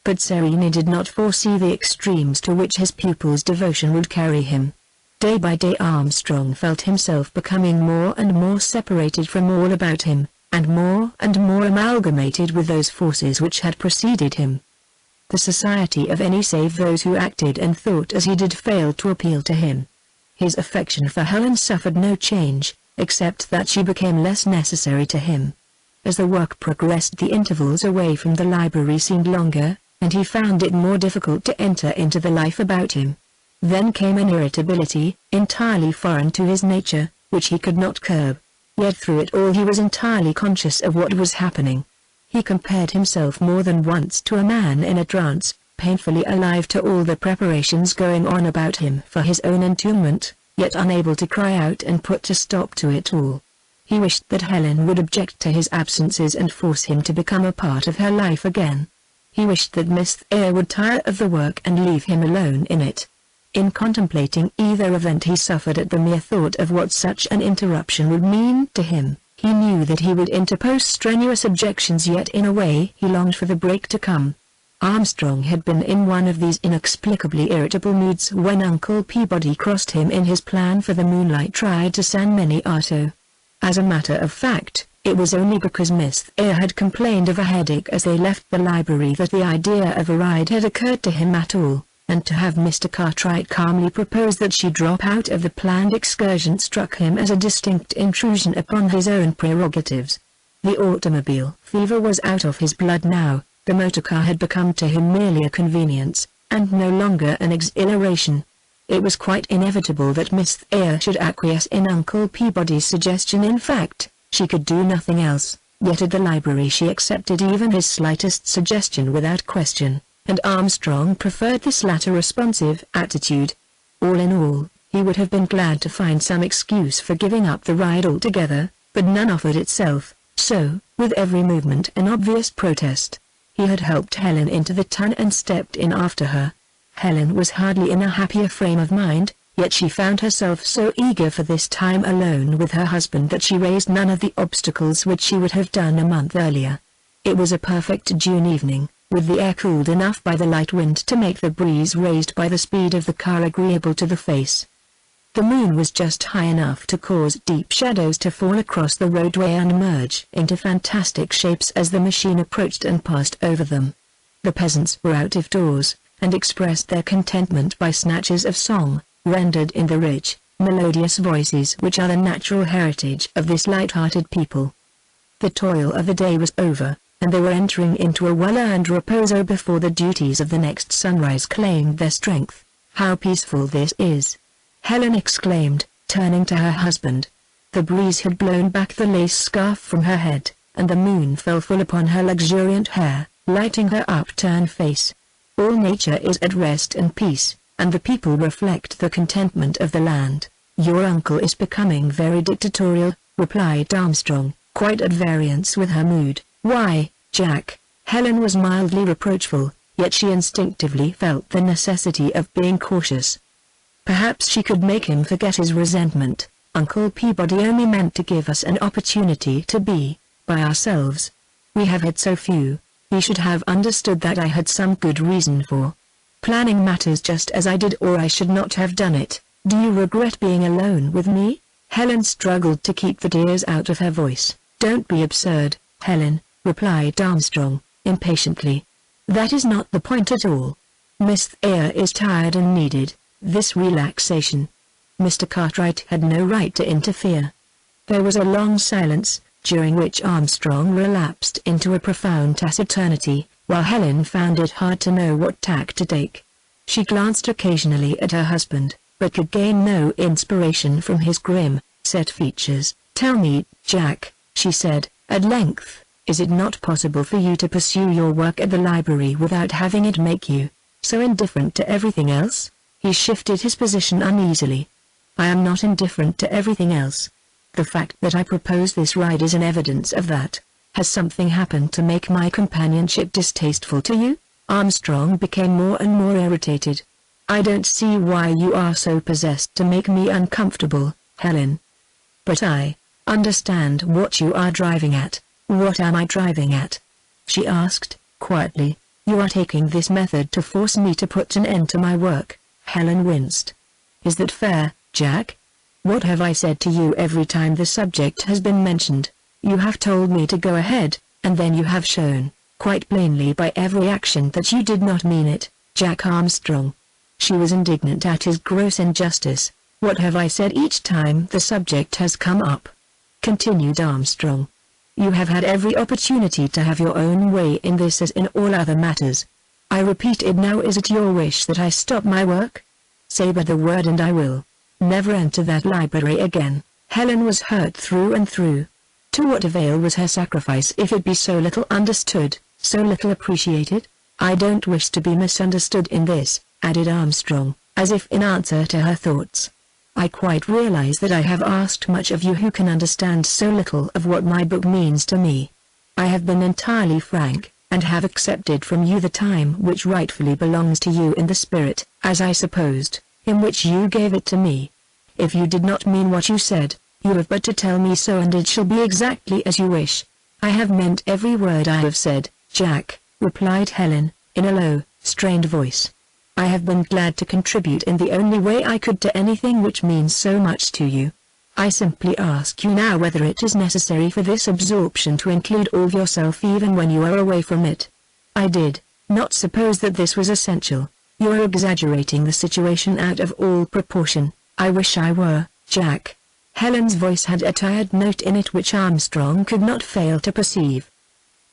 But Serene did not foresee the extremes to which his pupil's devotion would carry him. Day by day Armstrong felt himself becoming more and more separated from all about him, and more amalgamated with those forces which had preceded him. The society of any save those who acted and thought as he did failed to appeal to him. His affection for Helen suffered no change, except that she became less necessary to him. As the work progressed, the intervals away from the library seemed longer, and he found it more difficult to enter into the life about him. Then came an irritability, entirely foreign to his nature, which he could not curb. Yet through it all he was entirely conscious of what was happening. He compared himself more than once to a man in a trance, painfully alive to all the preparations going on about him for his own entombment, yet unable to cry out and put a stop to it all. He wished that Helen would object to his absences and force him to become a part of her life again. He wished that Miss Eyre would tire of the work and leave him alone in it. In contemplating either event he suffered at the mere thought of what such an interruption would mean to him. He knew that he would interpose strenuous objections, yet in a way he longed for the break to come. Armstrong had been in one of these inexplicably irritable moods when Uncle Peabody crossed him in his plan for the moonlight ride to San Miniato. As a matter of fact, it was only because Miss Eyre had complained of a headache as they left the library that the idea of a ride had occurred to him at all, and to have Mr. Cartwright calmly propose that she drop out of the planned excursion struck him as a distinct intrusion upon his own prerogatives. The automobile fever was out of his blood now, the motor car had become to him merely a convenience, and no longer an exhilaration. It was quite inevitable that Miss Eyre should acquiesce in Uncle Peabody's suggestion. In fact, she could do nothing else, yet at the library she accepted even his slightest suggestion without question, and Armstrong preferred this latter responsive attitude. All in all, he would have been glad to find some excuse for giving up the ride altogether, but none offered itself, so, with every movement an obvious protest, he had helped Helen into the ton and stepped in after her. Helen was hardly in a happier frame of mind, yet she found herself so eager for this time alone with her husband that she raised none of the obstacles which she would have done a month earlier. It was a perfect June evening, with the air cooled enough by the light wind to make the breeze raised by the speed of the car agreeable to the face. The moon was just high enough to cause deep shadows to fall across the roadway and merge into fantastic shapes as the machine approached and passed over them. The peasants were out of doors, and expressed their contentment by snatches of song, rendered in the rich, melodious voices which are the natural heritage of this light-hearted people. The toil of the day was over, and they were entering into a well-earned reposo before the duties of the next sunrise claimed their strength. "How peaceful this is!" Helen exclaimed, turning to her husband. The breeze had blown back the lace scarf from her head, and the moon fell full upon her luxuriant hair, lighting her upturned face. All nature is at rest and peace, and the people reflect the contentment of the land. "Your uncle is becoming very dictatorial," replied Armstrong, quite at variance with her mood. "Why, Jack?" Helen was mildly reproachful, yet she instinctively felt the necessity of being cautious. Perhaps she could make him forget his resentment. "Uncle Peabody only meant to give us an opportunity to be by ourselves. We have had so few. He should have understood that I had some good reason for planning matters just as I did, or I should not have done it. Do you regret being alone with me?" Helen struggled to keep the tears out of her voice. "Don't be absurd, Helen," replied Armstrong, impatiently. "That is not the point at all. Miss Eyre is tired and needed this relaxation." Mr. Cartwright had no right to interfere. There was a long silence, during which Armstrong relapsed into a profound taciturnity, while Helen found it hard to know what tack to take. She glanced occasionally at her husband, but could gain no inspiration from his grim, set features. "Tell me, Jack," she said, at length, Is it not possible for you to pursue your work at the library without having it make you so indifferent to everything else? He shifted his position uneasily. I am not indifferent to everything else. The fact that I propose this ride is an evidence of that. Has something happened to make my companionship distasteful to you? Armstrong became more and more irritated. I don't see why you are so possessed to make me uncomfortable, Helen. But I understand what you are driving at. What am I driving at? She asked, quietly. You are taking this method to force me to put an end to my work. Helen winced. Is that fair, Jack? What have I said to you every time the subject has been mentioned? You have told me to go ahead, and then you have shown, quite plainly by every action that you did not mean it, Jack Armstrong. She was indignant at his gross injustice. What have I said each time the subject has come up? Continued Armstrong. You have had every opportunity to have your own way in this as in all other matters. I repeat it now, is it your wish that I stop my work? Say but the word and I will never enter that library again. Helen was hurt through and through. To what avail was her sacrifice if it be so little understood, so little appreciated? I don't wish to be misunderstood in this, added Armstrong, as if in answer to her thoughts. I quite realize that I have asked much of you who can understand so little of what my book means to me. I have been entirely frank, and have accepted from you the time which rightfully belongs to you in the spirit, as I supposed, in which you gave it to me. If you did not mean what you said, you have but to tell me so and it shall be exactly as you wish. I have meant every word I have said, Jack, replied Helen, in a low, strained voice. I have been glad to contribute in the only way I could to anything which means so much to you. I simply ask you now whether it is necessary for this absorption to include all of yourself even when you are away from it. I did not suppose that this was essential. You are exaggerating the situation out of all proportion. I wish I were, Jack. Helen's voice had a tired note in it which Armstrong could not fail to perceive.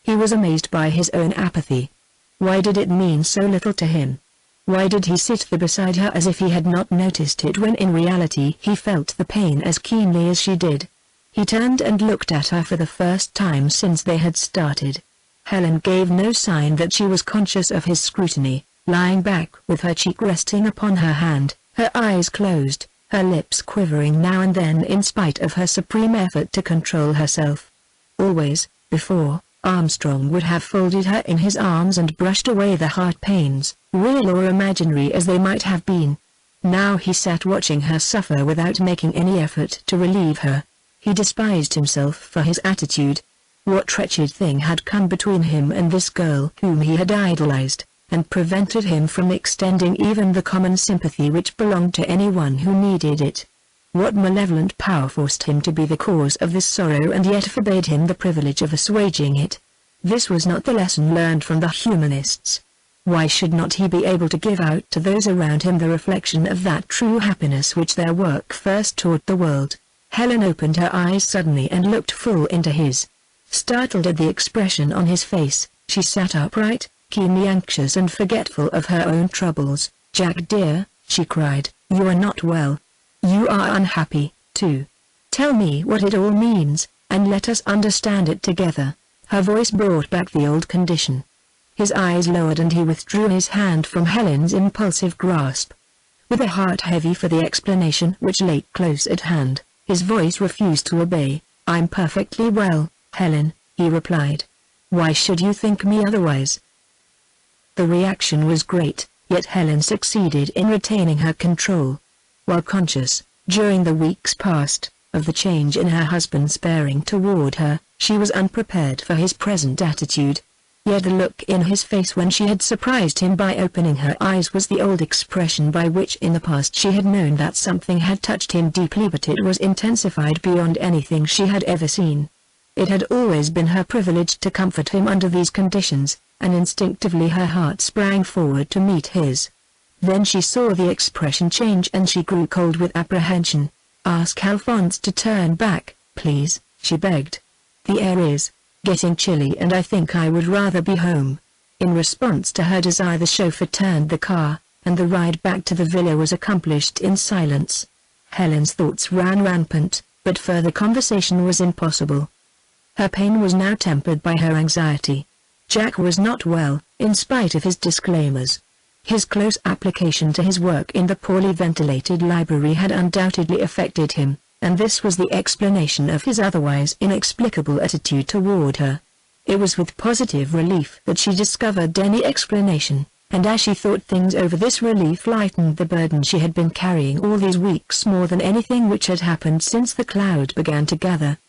He was amazed by his own apathy. Why did it mean so little to him? Why did he sit there beside her as if he had not noticed it when in reality he felt the pain as keenly as she did? He turned and looked at her for the first time since they had started. Helen gave no sign that she was conscious of his scrutiny, lying back with her cheek resting upon her hand, her eyes closed, her lips quivering now and then in spite of her supreme effort to control herself. Always, before, Armstrong would have folded her in his arms and brushed away the heart pains, real or imaginary as they might have been. Now he sat watching her suffer without making any effort to relieve her. He despised himself for his attitude. What wretched thing had come between him and this girl whom he had idolized, and prevented him from extending even the common sympathy which belonged to anyone who needed it? What malevolent power forced him to be the cause of this sorrow and yet forbade him the privilege of assuaging it? This was not the lesson learned from the humanists. Why should not he be able to give out to those around him the reflection of that true happiness which their work first taught the world? Helen opened her eyes suddenly and looked full into his. Startled at the expression on his face, she sat upright, keenly anxious and forgetful of her own troubles. "Jack dear," she cried, "you are not well. You are unhappy, too. Tell me what it all means, and let us understand it together." Her voice brought back the old condition. His eyes lowered and he withdrew his hand from Helen's impulsive grasp. With a heart heavy for the explanation which lay close at hand, his voice refused to obey. "I'm perfectly well, Helen," he replied. "Why should you think me otherwise?" The reaction was great, yet Helen succeeded in retaining her control. While conscious, during the weeks past, of the change in her husband's bearing toward her, she was unprepared for his present attitude. Yet the look in his face when she had surprised him by opening her eyes was the old expression by which in the past she had known that something had touched him deeply, but it was intensified beyond anything she had ever seen. It had always been her privilege to comfort him under these conditions, and instinctively her heart sprang forward to meet his. Then she saw the expression change and she grew cold with apprehension. "Ask Alphonse to turn back, please," she begged. "The air is getting chilly and I think I would rather be home." In response to her desire the chauffeur turned the car, and the ride back to the villa was accomplished in silence. Helen's thoughts ran rampant, but further conversation was impossible. Her pain was now tempered by her anxiety. Jack was not well, in spite of his disclaimers. His close application to his work in the poorly ventilated library had undoubtedly affected him, and this was the explanation of his otherwise inexplicable attitude toward her. It was with positive relief that she discovered any explanation, and as she thought things over, this relief lightened the burden she had been carrying all these weeks more than anything which had happened since the cloud began to gather.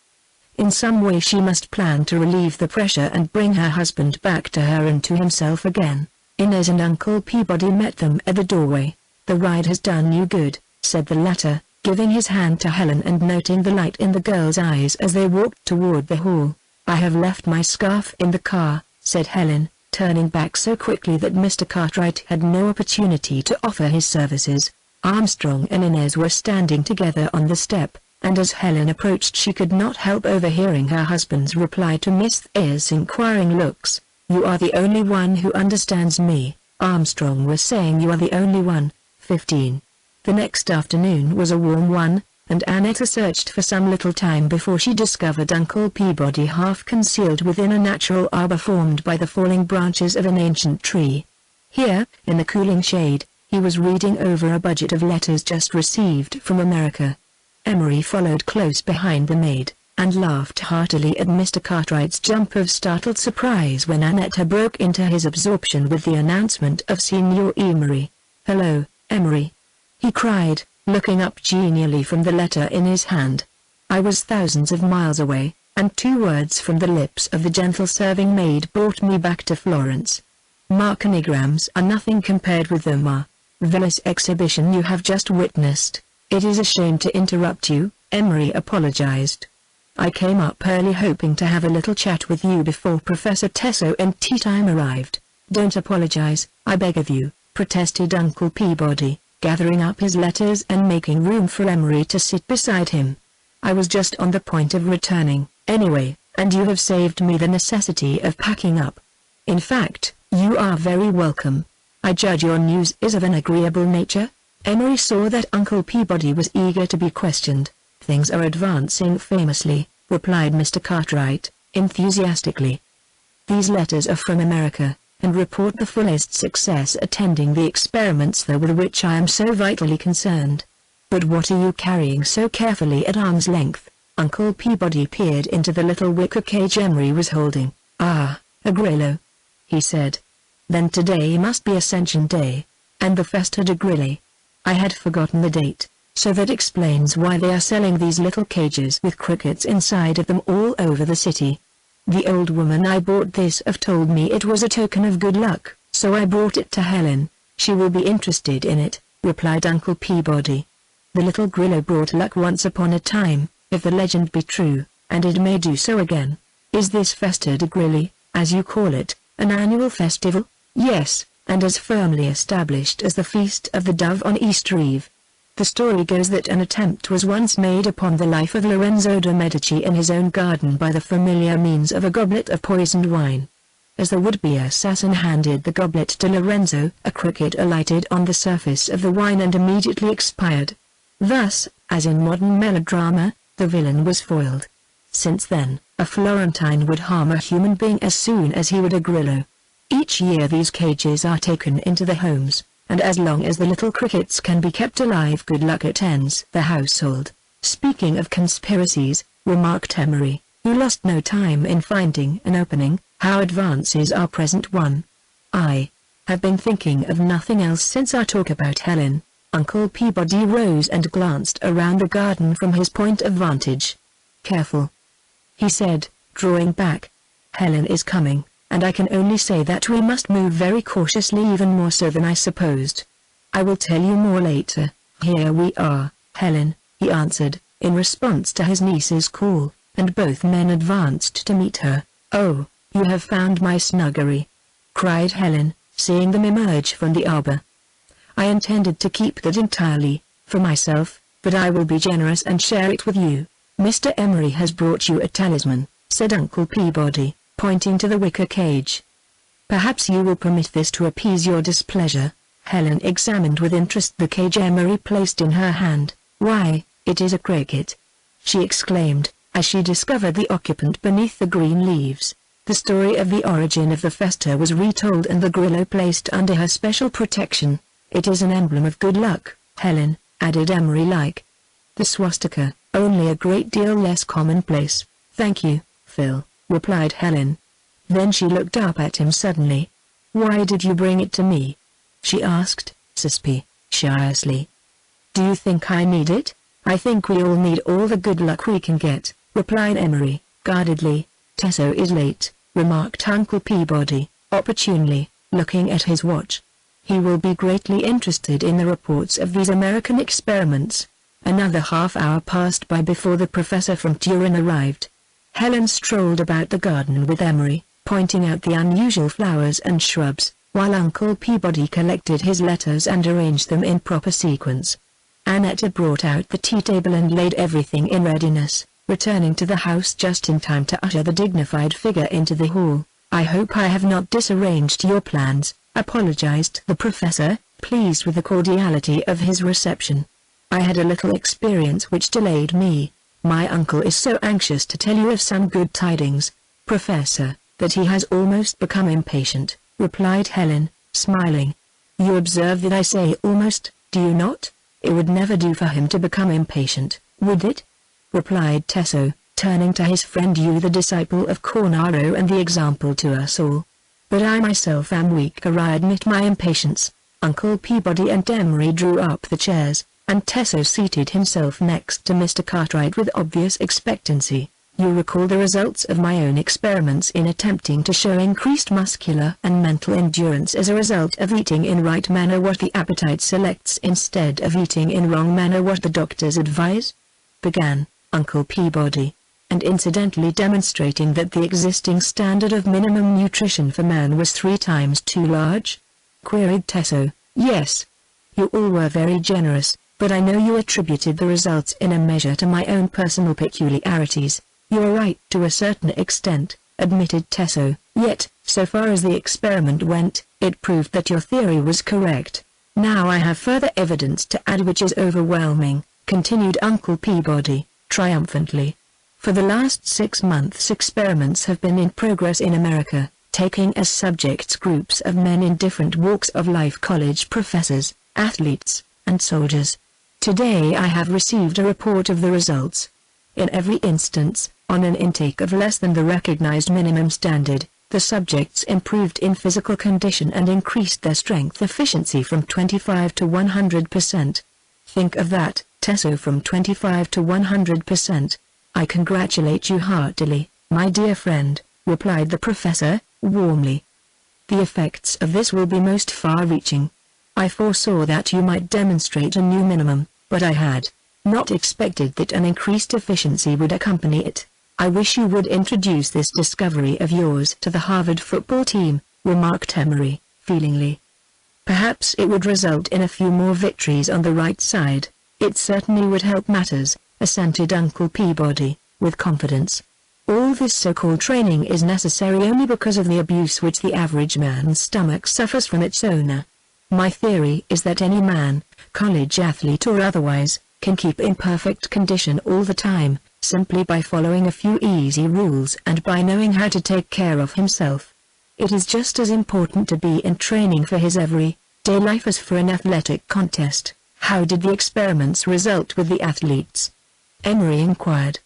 In some way she must plan to relieve the pressure and bring her husband back to her and to himself again. Inez and Uncle Peabody met them at the doorway. "The ride has done you good," said the latter, giving his hand to Helen and noting the light in the girl's eyes as they walked toward the hall. "I have left my scarf in the car," said Helen, turning back so quickly that Mr. Cartwright had no opportunity to offer his services. Armstrong and Inez were standing together on the step, and as Helen approached she could not help overhearing her husband's reply to Miss Eyre's inquiring looks. "You are the only one who understands me," Armstrong was saying. "You are the only one." 15. The next afternoon was a warm one, and Annetta searched for some little time before she discovered Uncle Peabody half concealed within a natural arbor formed by the falling branches of an ancient tree. Here, in the cooling shade, he was reading over a budget of letters just received from America. Emery followed close behind the maid, and laughed heartily at Mr. Cartwright's jump of startled surprise when Annetta broke into his absorption with the announcement of Signor Emery. "Hello, Emery," he cried, looking up genially from the letter in his hand. "I was thousands of miles away, and 2 words from the lips of the gentle serving maid brought me back to Florence. Marconigrams are nothing compared with the marvelous exhibition you have just witnessed." "It is a shame to interrupt you," Emery apologized. "I came up early hoping to have a little chat with you before Professor Tesso and tea time arrived." "Don't apologize, I beg of you," protested Uncle Peabody, gathering up his letters and making room for Emery to sit beside him. "I was just on the point of returning, anyway, and you have saved me the necessity of packing up. In fact, you are very welcome. I judge your news is of an agreeable nature?" Emery saw that Uncle Peabody was eager to be questioned. "Things are advancing famously," replied Mr. Cartwright, enthusiastically. "These letters are from America, and report the fullest success attending the experiments with which I am so vitally concerned. But what are you carrying so carefully at arm's length?" Uncle Peabody peered into the little wicker cage Emery was holding. "Ah, a grillo," he said. "Then today must be Ascension Day, and the Festa de Grilli. I had forgotten the date, so that explains why they are selling these little cages with crickets inside of them all over the city. The old woman I bought this of told me it was a token of good luck, so I brought it to Helen. She will be interested in it," replied Uncle Peabody. "The little grillo brought luck once upon a time, if the legend be true, and it may do so again. Is this Festa de Grilli, as you call it, an annual festival?" "Yes, and as firmly established as the Feast of the Dove on Easter Eve. The story goes that an attempt was once made upon the life of Lorenzo de' Medici in his own garden by the familiar means of a goblet of poisoned wine. As the would-be assassin handed the goblet to Lorenzo, a cricket alighted on the surface of the wine and immediately expired. Thus, as in modern melodrama, the villain was foiled. Since then, a Florentine would harm a human being as soon as he would a grillo. Each year these cages are taken into the homes, and as long as the little crickets can be kept alive, good luck attends the household." "Speaking of conspiracies," remarked Emery, who lost no time in finding an opening, "how advances our present one?" "I have been thinking of nothing else since our talk about Helen." Uncle Peabody rose and glanced around the garden from his point of vantage. "Careful," he said, drawing back. "Helen is coming, and I can only say that we must move very cautiously, even more so than I supposed. I will tell you more later." "Here we are, Helen," he answered, in response to his niece's call, and both men advanced to meet her. "Oh, you have found my snuggery," cried Helen, seeing them emerge from the arbor. "I intended to keep that entirely for myself, but I will be generous and share it with you. Mr. Emery has brought you a talisman," said Uncle Peabody, pointing to the wicker cage. "Perhaps you will permit this to appease your displeasure." Helen examined with interest the cage Emery placed in her hand. "Why, it is a cricket!" she exclaimed, as she discovered the occupant beneath the green leaves. The story of the origin of the festa was retold and the grillo placed under her special protection. "It is an emblem of good luck, Helen," added Emery like. "The swastika, only a great deal less commonplace." "Thank you, Phil," replied Helen. Then she looked up at him suddenly. "Why did you bring it to me?" she asked, suspiciously. "Do you think I need it?" "I think we all need all the good luck we can get," replied Emery, guardedly. "Tesso is late," remarked Uncle Peabody, opportunely, looking at his watch. "He will be greatly interested in the reports of these American experiments." Another half-hour passed by before the professor from Turin arrived. Helen strolled about the garden with Emery, pointing out the unusual flowers and shrubs, while Uncle Peabody collected his letters and arranged them in proper sequence. Annetta brought out the tea table and laid everything in readiness, returning to the house just in time to usher the dignified figure into the hall. "I hope I have not disarranged your plans," apologized the professor, pleased with the cordiality of his reception. "I had a little experience which delayed me. My uncle is so anxious to tell you of some good tidings, Professor, that he has almost become impatient," replied Helen, smiling. "You observe that I say almost, do you not? It would never do for him to become impatient, would it?" replied Tesso, turning to his friend. "You the disciple of Cornaro and the example to us all. But I myself am weaker. I admit my impatience." Uncle Peabody and Emery drew up the chairs, and Tesso seated himself next to Mr. Cartwright with obvious expectancy. "You recall the results of my own experiments in attempting to show increased muscular and mental endurance as a result of eating in right manner what the appetite selects instead of eating in wrong manner what the doctors advise?" began Uncle Peabody. "And incidentally demonstrating that the existing standard of minimum nutrition for man was 3 times too large?" queried Tesso. "Yes. You all were very generous, but I know you attributed the results in a measure to my own personal peculiarities." "You are right to a certain extent," admitted Tesso. "Yet, so far as the experiment went, it proved that your theory was correct. Now I have further evidence to add which is overwhelming," continued Uncle Peabody, triumphantly. "For the last 6 months experiments have been in progress in America, taking as subjects groups of men in different walks of life: college professors, athletes, and soldiers. Today I have received a report of the results. In every instance, on an intake of less than the recognized minimum standard, the subjects improved in physical condition and increased their strength efficiency from 25 to 100%. Think of that, Tesso, from 25 to 100%. "I congratulate you heartily, my dear friend," replied the professor, warmly. "The effects of this will be most far-reaching. I foresaw that you might demonstrate a new minimum, but I had not expected that an increased efficiency would accompany it. I wish you would introduce this discovery of yours to the Harvard football team," remarked Emery, feelingly. "Perhaps it would result in a few more victories on the right side." "It certainly would help matters," assented Uncle Peabody, with confidence. "All this so-called training is necessary only because of the abuse which the average man's stomach suffers from its owner. My theory is that any man, college athlete or otherwise, can keep in perfect condition all the time, simply by following a few easy rules and by knowing how to take care of himself. It is just as important to be in training for his every-day life as for an athletic contest." "How did the experiments result with the athletes?" Emery inquired.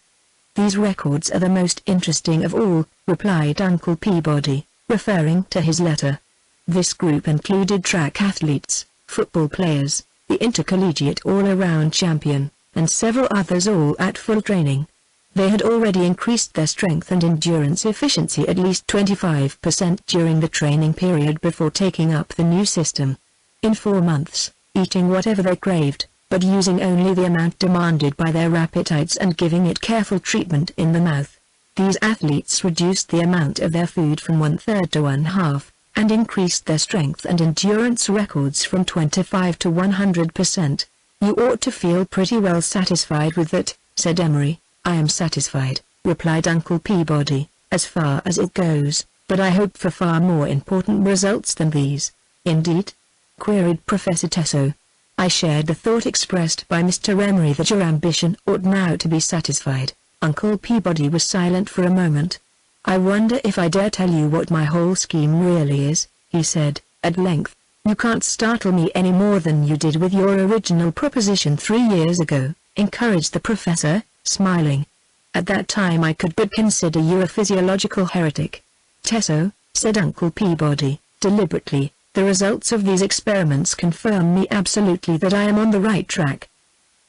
"These records are the most interesting of all," replied Uncle Peabody, referring to his letter. "This group included track athletes, football players, the intercollegiate all-around champion, and several others all at full training. They had already increased their strength and endurance efficiency at least 25% during the training period before taking up the new system. In 4 months, eating whatever they craved, but using only the amount demanded by their appetites and giving it careful treatment in the mouth. These athletes reduced the amount of their food from 1/3 to 1/2, and increased their strength and endurance records from 25 to 100%. "You ought to feel pretty well satisfied with that," said Emery. "I am satisfied," replied Uncle Peabody, "as far as it goes, but I hope for far more important results than these." "Indeed?" queried Professor Tesso. "I shared the thought expressed by Mr. Emery that your ambition ought now to be satisfied. Uncle Peabody was silent for a moment. "I wonder if I dare tell you what my whole scheme really is," he said, at length. "You can't startle me any more than you did with your original proposition 3 years ago," encouraged the professor, smiling. "At that time I could but consider you a physiological heretic." "Tesso," said Uncle Peabody, deliberately, "the results of these experiments confirm me absolutely that I am on the right track.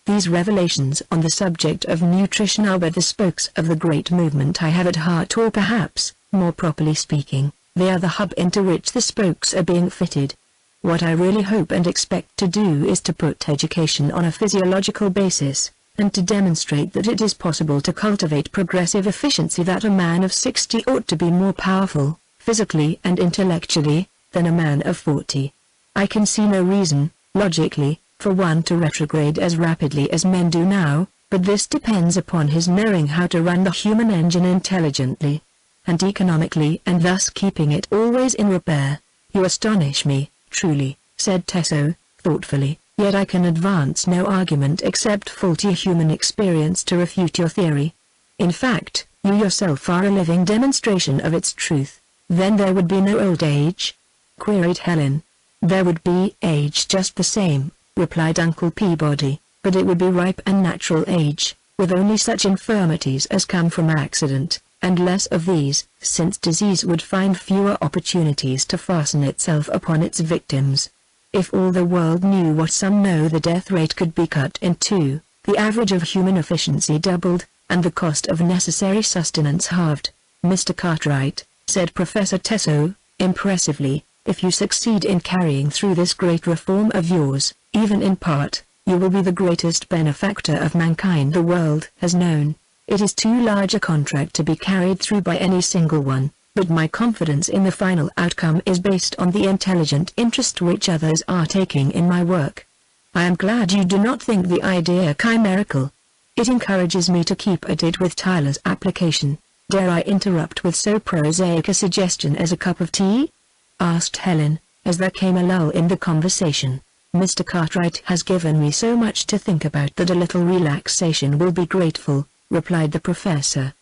These revelations on the subject of nutrition are but the spokes of the great movement I have at heart, or perhaps, more properly speaking, they are the hub into which the spokes are being fitted. What I really hope and expect to do is to put education on a physiological basis, and to demonstrate that it is possible to cultivate progressive efficiency, that a man of 60 ought to be more powerful, physically and intellectually, than a man of 40. I can see no reason, logically, for one to retrograde as rapidly as men do now, but this depends upon his knowing how to run the human engine intelligently and economically, and thus keeping it always in repair." "You astonish me, truly," said Tesso, thoughtfully, "yet I can advance no argument except faulty human experience to refute your theory. In fact, you yourself are a living demonstration of its truth." "Then there would be no old age?" queried Helen. "There would be age just the same," replied Uncle Peabody, "but it would be ripe and natural age, with only such infirmities as come from accident, and less of these, since disease would find fewer opportunities to fasten itself upon its victims. If all the world knew what some know, the death rate could be cut in two, the average of human efficiency doubled, and the cost of necessary sustenance halved." "Mr. Cartwright," said Professor Tesso, impressively, "if you succeed in carrying through this great reform of yours, even in part, you will be the greatest benefactor of mankind the world has known. It is too large a contract to be carried through by any single one, but my confidence in the final outcome is based on the intelligent interest which others are taking in my work. I am glad you do not think the idea chimerical. It encourages me to keep at it with tireless application." "Dare I interrupt with so prosaic a suggestion as a cup of tea?" asked Helen, as there came a lull in the conversation. "Mr. Cartwright has given me so much to think about that a little relaxation will be grateful," replied the professor.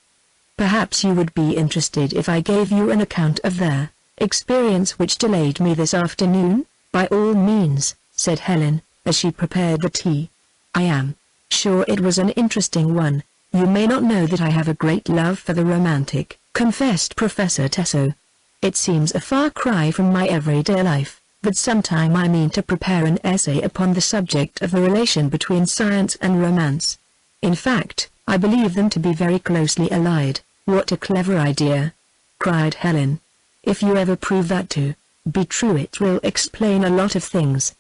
"Perhaps you would be interested if I gave you an account of their experience which delayed me this afternoon?" "By all means," said Helen, as she prepared the tea. "I am sure it was an interesting one. You may not know that I have a great love for the romantic," confessed Professor Tesso. "It seems a far cry from my everyday life, but sometime I mean to prepare an essay upon the subject of the relation between science and romance. In fact, I believe them to be very closely allied." "What a clever idea!" cried Helen. "If you ever prove that to be true, it will explain a lot of things."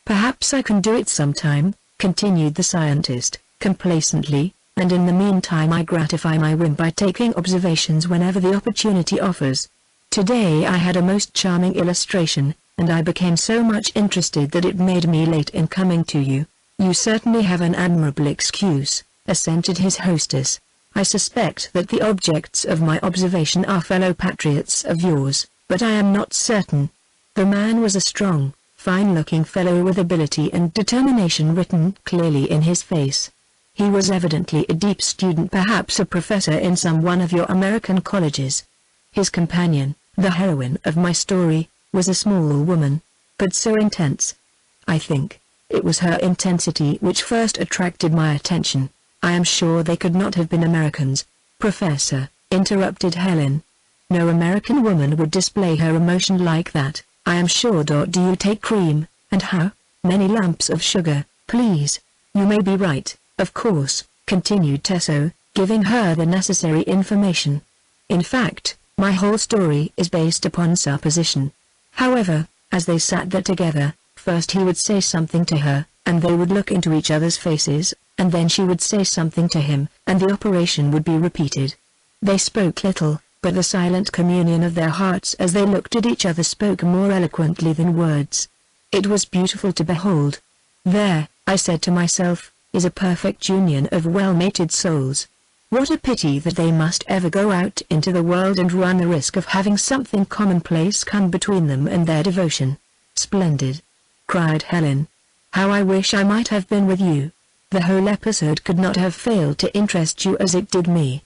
"Perhaps I can do it sometime," continued the scientist, complacently, "and in the meantime I gratify my whim by taking observations whenever the opportunity offers. Today I had a most charming illustration, and I became so much interested that it made me late in coming to you." "You certainly have an admirable excuse," assented his hostess. "I suspect that the objects of my observation are fellow patriots of yours, but I am not certain." The man was a strong, fine-looking fellow with ability and determination written clearly in his face. He was evidently a deep student, perhaps a professor in some one of your American colleges. His companion, the heroine of my story, was a small woman, but so intense. I think it was her intensity which first attracted my attention. I am sure they could not have been Americans." "Professor," interrupted Helen, "no American woman would display her emotion like that, I am sure. Do you take cream, and how many lumps of sugar, please?" "You may be right, of course," continued Tesso, giving her the necessary information. "In fact, my whole story is based upon supposition." However, as they sat there together, first he would say something to her, and they would look into each other's faces, and then she would say something to him, and the operation would be repeated. They spoke little, but the silent communion of their hearts as they looked at each other spoke more eloquently than words. It was beautiful to behold. "There," I said to myself, "is a perfect union of well-mated souls. What a pity that they must ever go out into the world and run the risk of having something commonplace come between them and their devotion." "Splendid!" cried Helen. "How I wish I might have been with you." The whole episode could not have failed to interest you as it did me."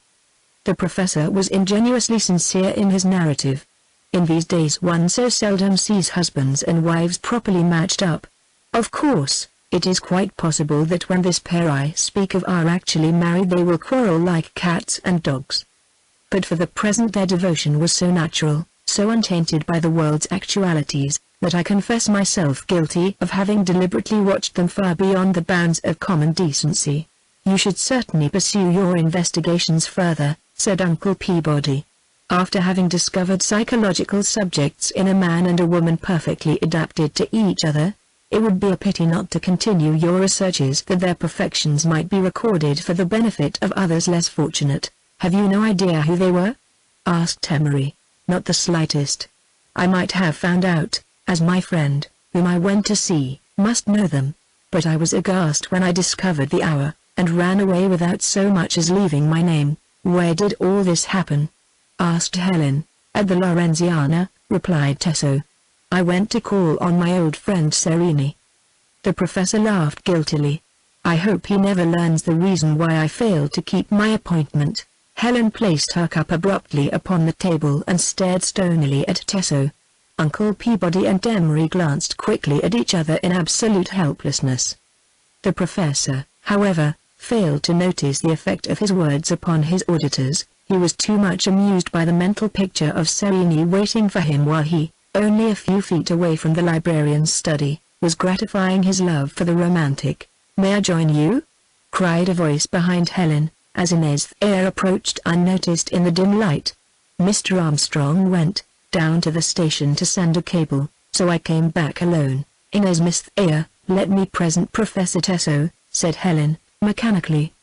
The professor was ingenuously sincere in his narrative. In these days one so seldom sees husbands and wives properly matched up. Of course, it is quite possible that when this pair I speak of are actually married they will quarrel like cats and dogs. But for the present their devotion was so natural, so untainted by the world's actualities, that I confess myself guilty of having deliberately watched them far beyond the bounds of common decency. "You should certainly pursue your investigations further," said Uncle Peabody. "After having discovered psychological subjects in a man and a woman perfectly adapted to each other, it would be a pity not to continue your researches that their perfections might be recorded for the benefit of others less fortunate." "Have you no idea who they were?" asked Emery. "Not the slightest. I might have found out, as my friend, whom I went to see, must know them. But I was aghast when I discovered the hour, and ran away without so much as leaving my name." "Where did all this happen?" asked Helen. "At the Lorenziana," replied Tesso. "I went to call on my old friend Serini." The professor laughed guiltily. "I hope he never learns the reason why I failed to keep my appointment." Helen placed her cup abruptly upon the table and stared stonily at Tesso. Uncle Peabody and Emery glanced quickly at each other in absolute helplessness. The professor, however, failed to notice the effect of his words upon his auditors. He was too much amused by the mental picture of Serini waiting for him while he, only a few feet away from the librarian's study, was gratifying his love for the romantic. "May I join you?" cried a voice behind Helen, as Inez Thayer approached unnoticed in the dim light. "Mr. Armstrong went down to the station to send a cable, so I came back alone." "Inez, Miss Thayer, let me present Professor Tesso," said Helen, mechanically.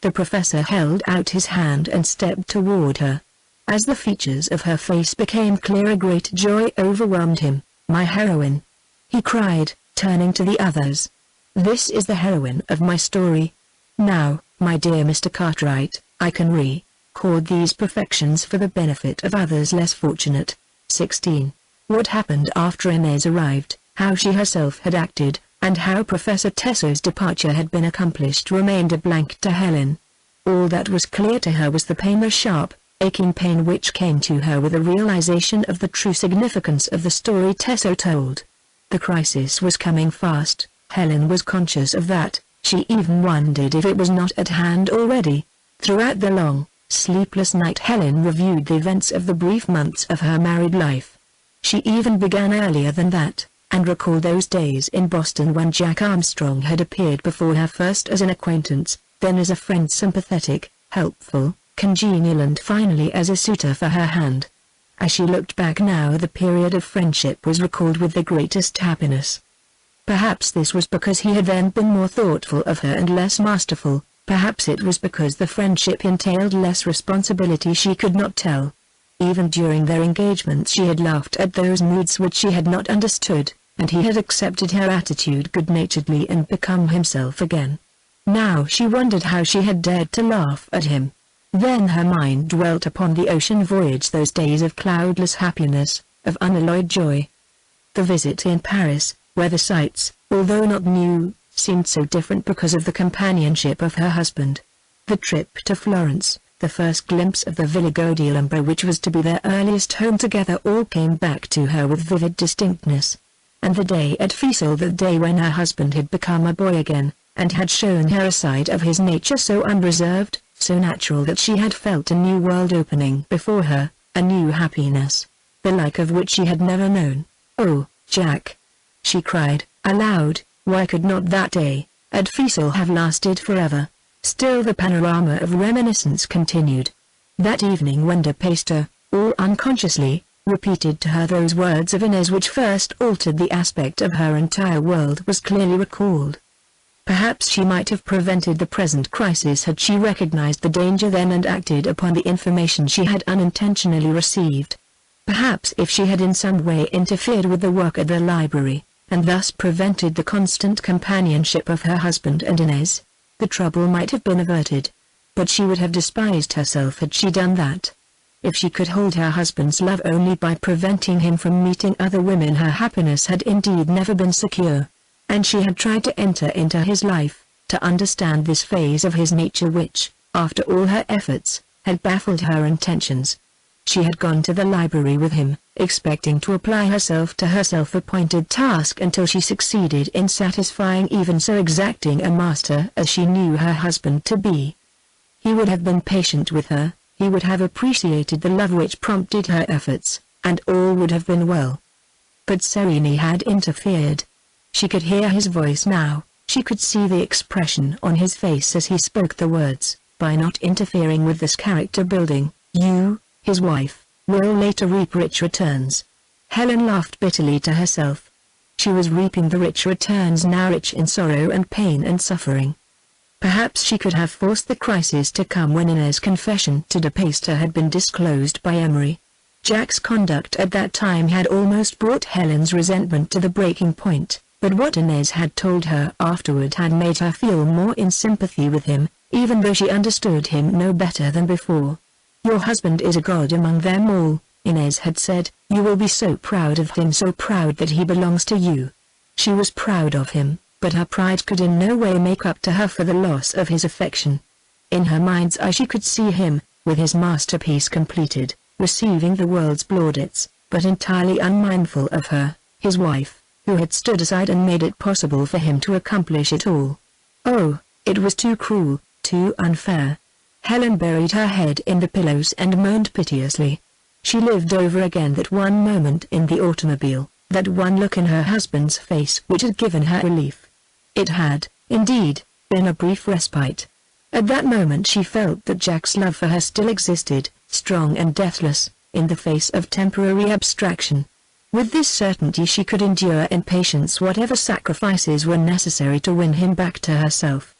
The professor held out his hand and stepped toward her. As the features of her face became clear a great joy overwhelmed him. "My heroine!" he cried, turning to the others. "This is the heroine of my story. Now, my dear Mr. Cartwright, I can record these perfections for the benefit of others less fortunate." 16. What happened after Inez arrived, how she herself had acted, and how Professor Tesso's departure had been accomplished remained a blank to Helen. All that was clear to her was the pain, the sharp, aching pain which came to her with a realization of the true significance of the story Tesso told. The crisis was coming fast, Helen was conscious of that. She even wondered if it was not at hand already. Throughout the long, sleepless night Helen reviewed the events of the brief months of her married life. She even began earlier than that, and recalled those days in Boston when Jack Armstrong had appeared before her first as an acquaintance, then as a friend, sympathetic, helpful, congenial, and finally as a suitor for her hand. As she looked back now, the period of friendship was recalled with the greatest happiness. Perhaps this was because he had then been more thoughtful of her and less masterful. Perhaps it was because the friendship entailed less responsibility, she could not tell. Even during their engagement she had laughed at those moods which she had not understood, and he had accepted her attitude good-naturedly and become himself again. Now she wondered how she had dared to laugh at him. Then her mind dwelt upon the ocean voyage, those days of cloudless happiness, of unalloyed joy. The visit in Paris, where the sights, although not new, seemed so different because of the companionship of her husband. The trip to Florence, the first glimpse of the Villa Godiolambra which was to be their earliest home together, all came back to her with vivid distinctness. And the day at Fiesole, the day when her husband had become a boy again, and had shown her a side of his nature so unreserved, so natural that she had felt a new world opening before her, a new happiness, the like of which she had never known. "Oh, Jack!" she cried, aloud, why could not that day, at Fiesole, have lasted forever? Still the panorama of reminiscence continued. That evening when de Peyster, all unconsciously, repeated to her those words of Inez which first altered the aspect of her entire world, was clearly recalled. Perhaps she might have prevented the present crisis had she recognized the danger then and acted upon the information she had unintentionally received. Perhaps if she had in some way interfered with the work at the library, and thus prevented the constant companionship of her husband and Inez, the trouble might have been averted. But she would have despised herself had she done that. If she could hold her husband's love only by preventing him from meeting other women, her happiness had indeed never been secure. And she had tried to enter into his life, to understand this phase of his nature which, after all her efforts, had baffled her intentions. She had gone to the library with him, expecting to apply herself to her self-appointed task until she succeeded in satisfying even so exacting a master as she knew her husband to be. He would have been patient with her, he would have appreciated the love which prompted her efforts, and all would have been well. But Serene had interfered. She could hear his voice now, she could see the expression on his face as he spoke the words. By not interfering with this character building, you, his wife, will later reap rich returns. Helen laughed bitterly to herself. She was reaping the rich returns now, rich in sorrow and pain and suffering. Perhaps she could have forced the crisis to come when Inez's confession to de Peyster had been disclosed by Emery. Jack's conduct at that time had almost brought Helen's resentment to the breaking point, but what Inez had told her afterward had made her feel more in sympathy with him, even though she understood him no better than before. Your husband is a god among them all, Inez had said. You will be so proud of him, so proud that he belongs to you. She was proud of him, but her pride could in no way make up to her for the loss of his affection. In her mind's eye she could see him, with his masterpiece completed, receiving the world's plaudits, but entirely unmindful of her, his wife, who had stood aside and made it possible for him to accomplish it all. Oh, it was too cruel, too unfair. Helen buried her head in the pillows and moaned piteously. She lived over again that one moment in the automobile, that one look in her husband's face which had given her relief. It had, indeed, been a brief respite. At that moment she felt that Jack's love for her still existed, strong and deathless, in the face of temporary abstraction. With this certainty she could endure in patience whatever sacrifices were necessary to win him back to herself.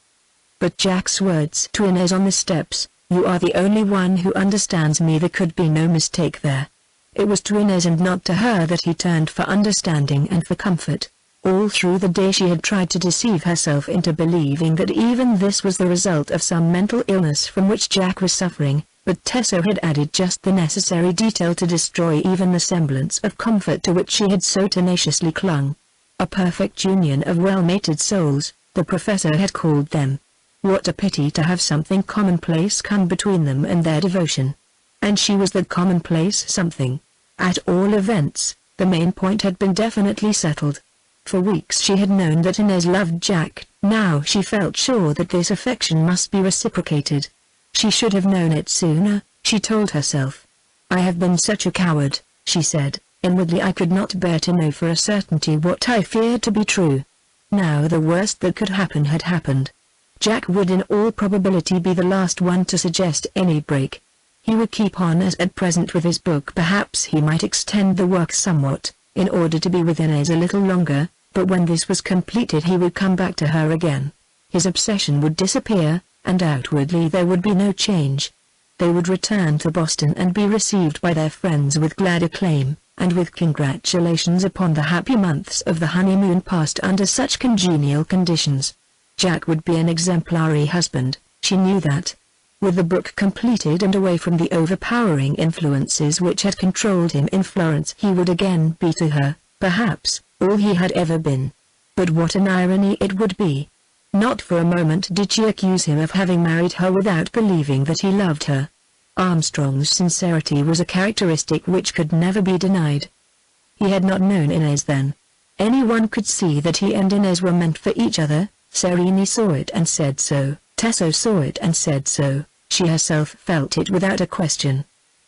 But Jack's words to Inez on the steps, "You are the only one who understands me," there could be no mistake there. It was to Inez and not to her that he turned for understanding and for comfort. All through the day she had tried to deceive herself into believing that even this was the result of some mental illness from which Jack was suffering, but Tessa had added just the necessary detail to destroy even the semblance of comfort to which she had so tenaciously clung. A perfect union of well-mated souls, the professor had called them. What a pity to have something commonplace come between them and their devotion. And she was that commonplace something. At all events, the main point had been definitely settled. For weeks she had known that Inez loved Jack, now she felt sure that this affection must be reciprocated. She should have known it sooner, she told herself. I have been such a coward, she said. Inwardly I could not bear to know for a certainty what I feared to be true. Now the worst that could happen had happened. Jack would in all probability be the last one to suggest any break. He would keep on as at present with his book. Perhaps he might extend the work somewhat, in order to be with Inez a little longer, but when this was completed he would come back to her again. His obsession would disappear, and outwardly there would be no change. They would return to Boston and be received by their friends with glad acclaim, and with congratulations upon the happy months of the honeymoon passed under such congenial conditions. Jack would be an exemplary husband, she knew that. With the book completed and away from the overpowering influences which had controlled him in Florence, he would again be to her, perhaps, all he had ever been. But what an irony it would be. Not for a moment did she accuse him of having married her without believing that he loved her. Armstrong's sincerity was a characteristic which could never be denied. He had not known Inez then. Anyone could see that he and Inez were meant for each other. Serene saw it and said so, Tessa saw it and said so, she herself felt it without a question.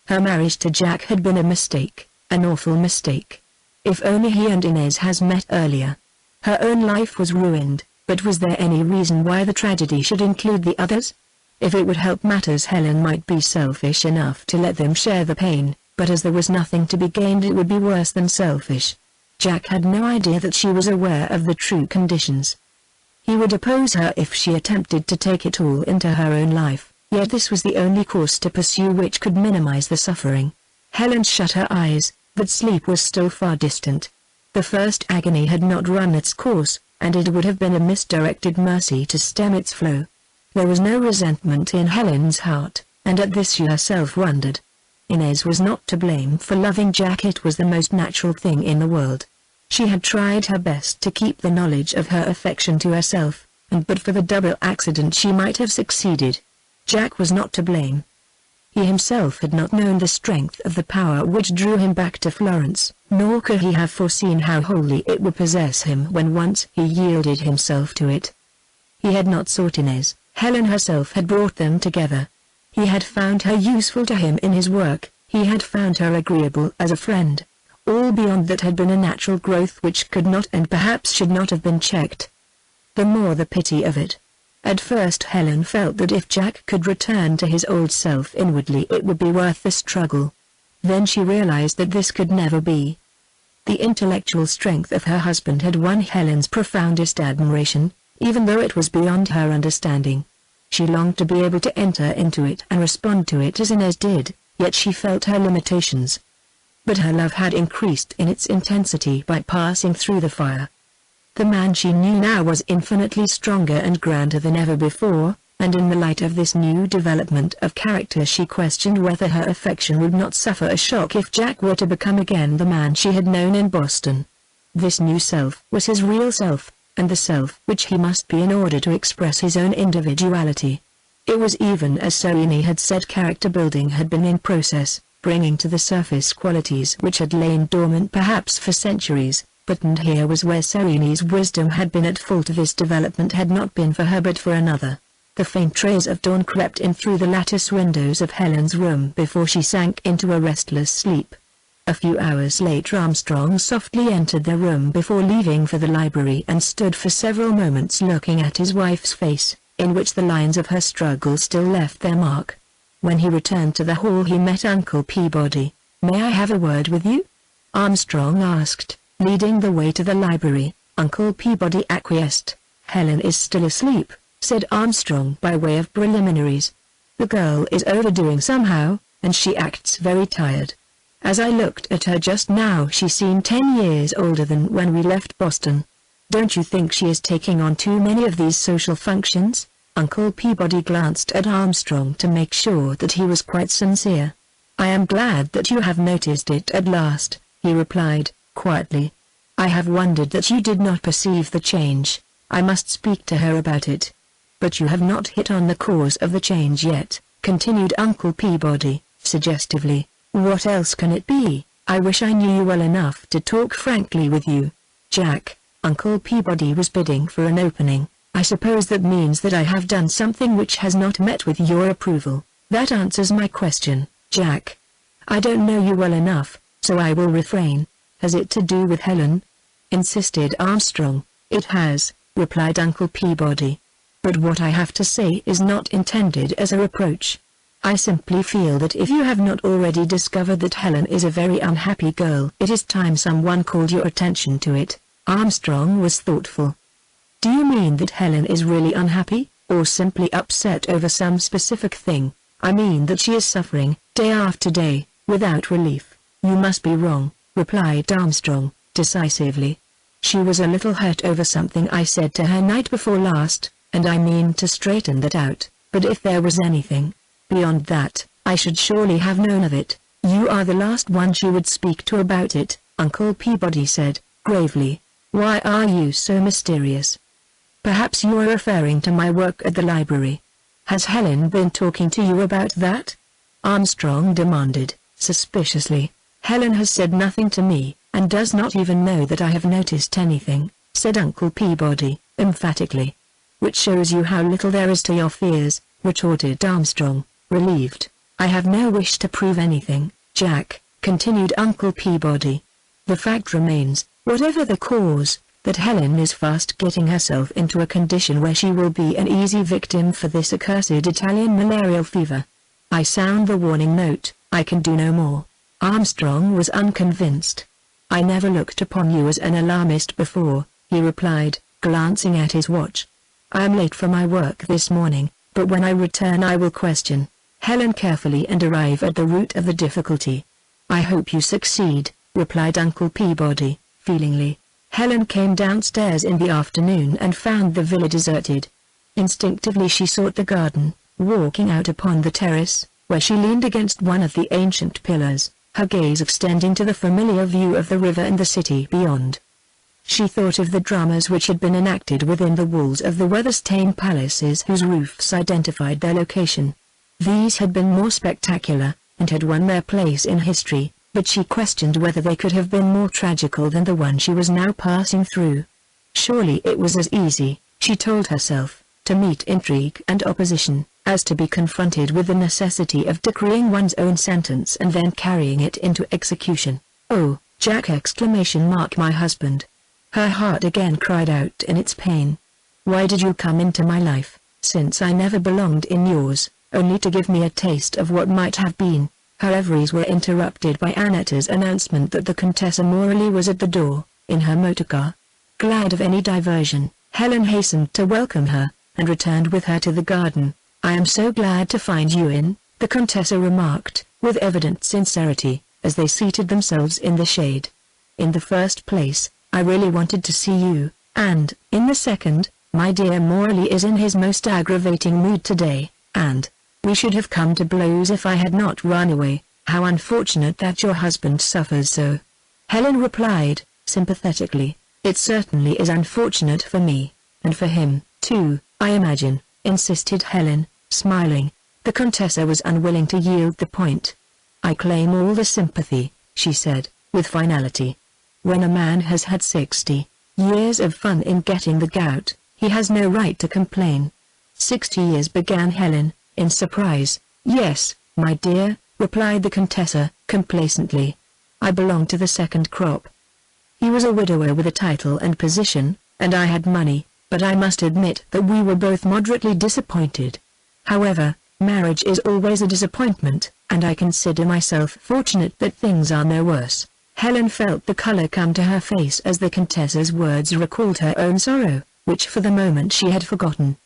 Her marriage to Jack had been a mistake, an awful mistake. If only he and Inez had met earlier. Her own life was ruined, but was there any reason why the tragedy should include the others? If it would help matters, Helen might be selfish enough to let them share the pain, but as there was nothing to be gained, it would be worse than selfish. Jack had no idea that she was aware of the true conditions. He would oppose her if she attempted to take it all into her own life, yet this was the only course to pursue which could minimize the suffering. Helen shut her eyes, but sleep was still far distant. The first agony had not run its course, and it would have been a misdirected mercy to stem its flow. There was no resentment in Helen's heart, and at this she herself wondered. Inez was not to blame for loving Jack. It was the most natural thing in the world. She had tried her best to keep the knowledge of her affection to herself, and but for the double accident she might have succeeded. Jack was not to blame. He himself had not known the strength of the power which drew him back to Florence, nor could he have foreseen how wholly it would possess him when once he yielded himself to it. He had not sought Inez, Helen herself had brought them together. He had found her useful to him in his work, he had found her agreeable as a friend. All beyond that had been a natural growth which could not and perhaps should not have been checked. The more the pity of it. At first Helen felt that if Jack could return to his old self inwardly it would be worth the struggle. Then she realized that this could never be. The intellectual strength of her husband had won Helen's profoundest admiration, even though it was beyond her understanding. She longed to be able to enter into it and respond to it as Inez did, yet she felt her limitations. But her love had increased in its intensity by passing through the fire. The man she knew now was infinitely stronger and grander than ever before, and in the light of this new development of character she questioned whether her affection would not suffer a shock if Jack were to become again the man she had known in Boston. This new self was his real self, and the self which he must be in order to express his own individuality. It was even as Serene had said, character building had been in process, bringing to the surface qualities which had lain dormant perhaps for centuries, and here was where Serene's wisdom had been at fault. This development had not been for her but for another. The faint rays of dawn crept in through the lattice windows of Helen's room before she sank into a restless sleep. A few hours later Armstrong softly entered the room before leaving for the library and stood for several moments looking at his wife's face, in which the lines of her struggle still left their mark. When he returned to the hall he met Uncle Peabody. "May I have a word with you?" Armstrong asked, leading the way to the library. Uncle Peabody acquiesced. "Helen is still asleep," said Armstrong by way of preliminaries. "The girl is overdoing somehow, and she acts very tired. As I looked at her just now she seemed 10 years older than when we left Boston. Don't you think she is taking on too many of these social functions?" Uncle Peabody glanced at Armstrong to make sure that he was quite sincere. "I am glad that you have noticed it at last," he replied, quietly. "I have wondered that you did not perceive the change. I must speak to her about it." "But you have not hit on the cause of the change yet," continued Uncle Peabody, suggestively. "What else can it be? I wish I knew you well enough to talk frankly with you." "Jack," Uncle Peabody was bidding for an opening, "I suppose that means that I have done something which has not met with your approval." "That answers my question, Jack. I don't know you well enough, so I will refrain." "Has it to do with Helen?" insisted Armstrong. "It has," replied Uncle Peabody. "But what I have to say is not intended as a reproach. I simply feel that if you have not already discovered that Helen is a very unhappy girl, it is time someone called your attention to it." Armstrong was thoughtful. "Do you mean that Helen is really unhappy, or simply upset over some specific thing?" "I mean that she is suffering, day after day, without relief." "You must be wrong," replied Armstrong, decisively. "She was a little hurt over something I said to her night before last, and I mean to straighten that out, but if there was anything beyond that, I should surely have known of it." "You are the last one she would speak to about it," Uncle Peabody said, gravely. "Why are you so mysterious?" "Perhaps you are referring to my work at the library. Has Helen been talking to you about that?" Armstrong demanded, suspiciously. "Helen has said nothing to me, and does not even know that I have noticed anything," said Uncle Peabody, emphatically. "Which shows you how little there is to your fears," retorted Armstrong, relieved. "I have no wish to prove anything, Jack," continued Uncle Peabody. "The fact remains, whatever the cause, that Helen is fast getting herself into a condition where she will be an easy victim for this accursed Italian malarial fever. I sound the warning note, I can do no more." Armstrong was unconvinced. "I never looked upon you as an alarmist before," he replied, glancing at his watch. "I am late for my work this morning, but when I return I will question Helen carefully and arrive at the root of the difficulty." "I hope you succeed," replied Uncle Peabody, feelingly. Helen came downstairs in the afternoon and found the villa deserted. Instinctively she sought the garden, walking out upon the terrace, where she leaned against one of the ancient pillars, her gaze extending to the familiar view of the river and the city beyond. She thought of the dramas which had been enacted within the walls of the weather-stained palaces whose roofs identified their location. These had been more spectacular, and had won their place in history, but she questioned whether they could have been more tragical than the one she was now passing through. Surely it was as easy, she told herself, to meet intrigue and opposition, as to be confronted with the necessity of decreeing one's own sentence and then carrying it into execution. "Oh, Jack!" "My husband!" Her heart again cried out in its pain. "Why did you come into my life, since I never belonged in yours, only to give me a taste of what might have been?" Her reveries were interrupted by Annetta's announcement that the Contessa Morley was at the door, in her motorcar. Glad of any diversion, Helen hastened to welcome her, and returned with her to the garden. "I am so glad to find you in," the Contessa remarked, with evident sincerity, as they seated themselves in the shade. "In the first place, I really wanted to see you, and, in the second, my dear Morley is in his most aggravating mood today, and we should have come to blows if I had not run away. How unfortunate that your husband suffers so." Helen replied, sympathetically, "It certainly is unfortunate for me, and for him, too, I imagine," insisted Helen, smiling. The Contessa was unwilling to yield the point. "I claim all the sympathy," she said, with finality. "When a man has had 60 years of fun in getting the gout, he has no right to complain." 60 years, began Helen, in surprise. "Yes, my dear," replied the Contessa, complacently. "I belong to the second crop. He was a widower with a title and position, and I had money, but I must admit that we were both moderately disappointed. However, marriage is always a disappointment, and I consider myself fortunate that things are no worse." Helen felt the color come to her face as the Contessa's words recalled her own sorrow, which for the moment she had forgotten.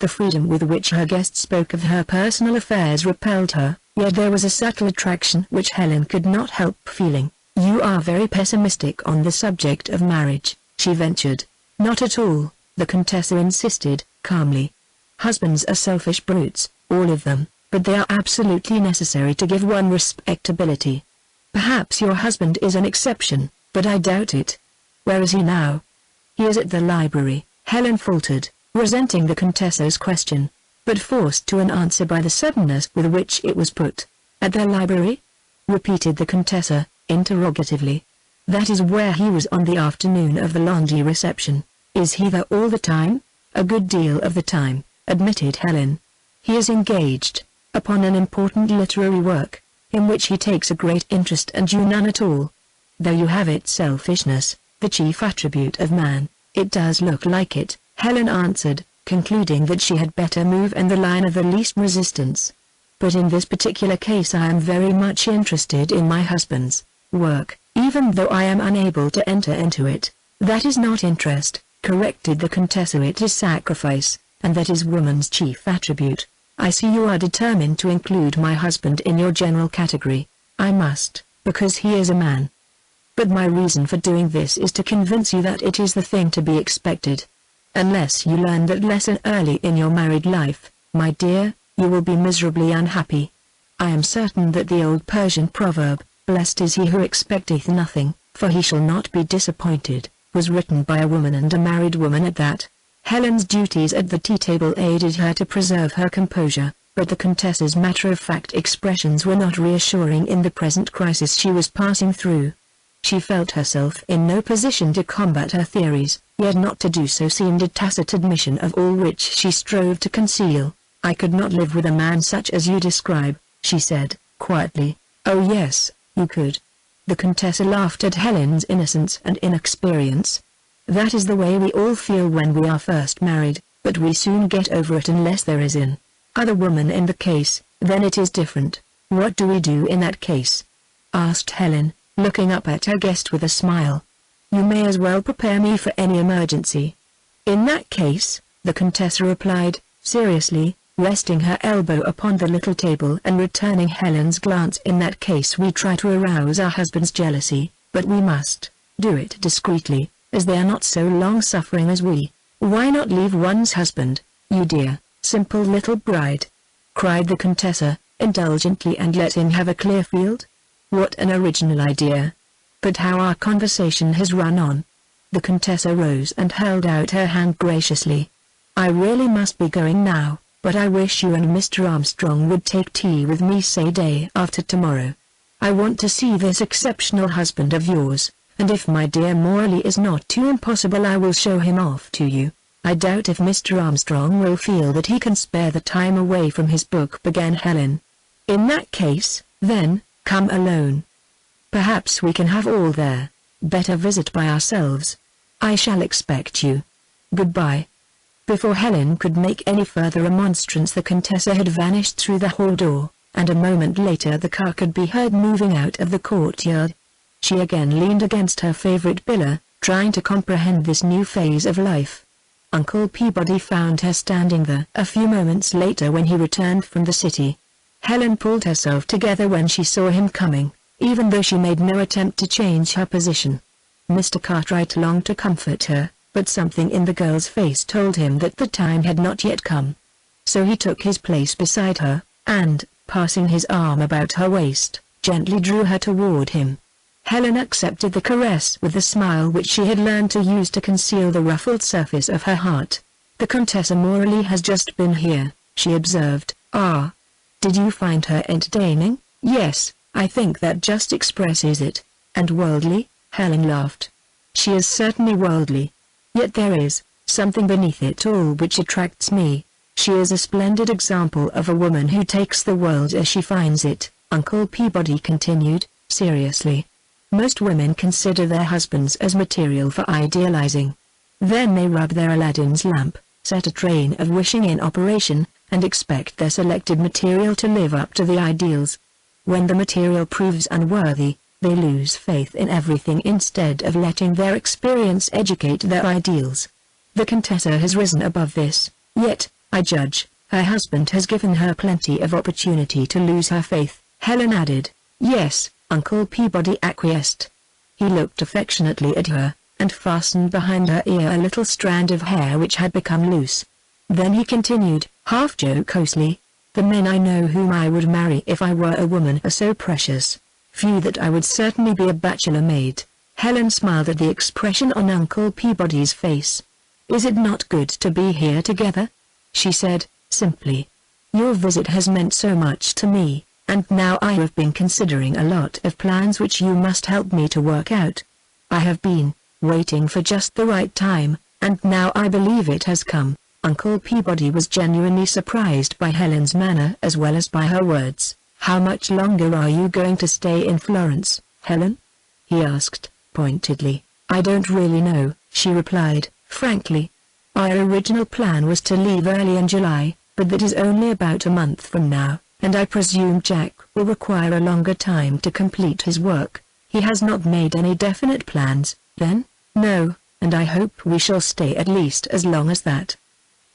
The freedom with which her guest spoke of her personal affairs repelled her, yet there was a subtle attraction which Helen could not help feeling. "You are very pessimistic on the subject of marriage," she ventured. "Not at all," the Contessa insisted, calmly. "Husbands are selfish brutes, all of them, but they are absolutely necessary to give one respectability. Perhaps your husband is an exception, but I doubt it. Where is he now?" "He is at the library," Helen faltered, resenting the Contessa's question, but forced to an answer by the suddenness with which it was put. "At the library?" repeated the Contessa, interrogatively. "That is where he was on the afternoon of the laundry reception. Is he there all the time?" "A good deal of the time," admitted Helen. "He is engaged upon an important literary work, in which he takes a great interest and you none at all. There you have it, selfishness, the chief attribute of man." "It does look like it," Helen answered, concluding that she had better move in the line of the least resistance. "But in this particular case I am very much interested in my husband's work, even though I am unable to enter into it." "That is not interest," corrected the Contessa. "It is sacrifice, and that is woman's chief attribute. I see you are determined to include my husband in your general category." "I must, because he is a man. But my reason for doing this is to convince you that it is the thing to be expected. Unless you learn that lesson early in your married life, my dear, you will be miserably unhappy. I am certain that the old Persian proverb, 'Blessed is he who expecteth nothing, for he shall not be disappointed,' was written by a woman, and a married woman at that." Helen's duties at the tea-table aided her to preserve her composure, but the Contessa's matter-of-fact expressions were not reassuring in the present crisis she was passing through. She felt herself in no position to combat her theories, yet not to do so seemed a tacit admission of all which she strove to conceal. "I could not live with a man such as you describe," she said, quietly. "Oh yes, you could." The Contessa laughed at Helen's innocence and inexperience. "That is the way we all feel when we are first married, but we soon get over it unless there is an other woman in the case, then it is different." "What do we do in that case?" asked Helen, looking up at her guest with a smile. "You may as well prepare me for any emergency." "In that case," the Contessa replied, seriously, resting her elbow upon the little table and returning Helen's glance, "in that case we try to arouse our husband's jealousy, but we must do it discreetly, as they are not so long-suffering as we." "Why not leave one's husband, you dear, simple little bride?" cried the Contessa, indulgently, "and let him have a clear field? What an original idea! But how our conversation has run on. The Contessa rose and held out her hand graciously. "I really must be going now, but I wish you and Mr. Armstrong would take tea with me say day after tomorrow. I want to see this exceptional husband of yours, and if my dear Morley is not too impossible I will show him off to you." "I doubt if Mr. Armstrong will feel that he can spare the time away from his book," began Helen. "In that case, then, come alone. Perhaps we can have all there. Better visit by ourselves. I shall expect you. Goodbye." Before Helen could make any further remonstrance, the Contessa had vanished through the hall door, and a moment later the car could be heard moving out of the courtyard. She again leaned against her favorite pillar, trying to comprehend this new phase of life. Uncle Peabody found her standing there a few moments later when he returned from the city. Helen pulled herself together when she saw him coming, even though she made no attempt to change her position. Mr. Cartwright longed to comfort her, but something in the girl's face told him that the time had not yet come. So he took his place beside her, and, passing his arm about her waist, gently drew her toward him. Helen accepted the caress with the smile which she had learned to use to conceal the ruffled surface of her heart. "The Contessa Morley has just been here," she observed. "Ah. Did you find her entertaining?" "Yes, I think that just expresses it." "And worldly?" Helen laughed. "She is certainly worldly. Yet there is something beneath it all which attracts me. She is a splendid example of a woman who takes the world as she finds it," Uncle Peabody continued, seriously. "Most women consider their husbands as material for idealizing. Then they rub their Aladdin's lamp, set a train of wishing in operation, and expect their selected material to live up to the ideals. When the material proves unworthy, they lose faith in everything instead of letting their experience educate their ideals. The Contessa has risen above this, yet, I judge, her husband has given her plenty of opportunity to lose her faith," Helen added. "Yes," Uncle Peabody acquiesced. He looked affectionately at her, and fastened behind her ear a little strand of hair which had become loose. Then he continued, half jocosely, "The men I know whom I would marry if I were a woman are so precious. Few that I would certainly be a bachelor maid." Helen smiled at the expression on Uncle Peabody's face. "Is it not good to be here together?" she said, simply. "Your visit has meant so much to me, and now I have been considering a lot of plans which you must help me to work out. I have been waiting for just the right time, and now I believe it has come." Uncle Peabody was genuinely surprised by Helen's manner as well as by her words. "How much longer are you going to stay in Florence, Helen?" he asked, pointedly. "I don't really know," she replied, frankly. "Our original plan was to leave early in July, but that is only about a month from now, and I presume Jack will require a longer time to complete his work." "He has not made any definite plans, then?" "No, and I hope we shall stay at least as long as that.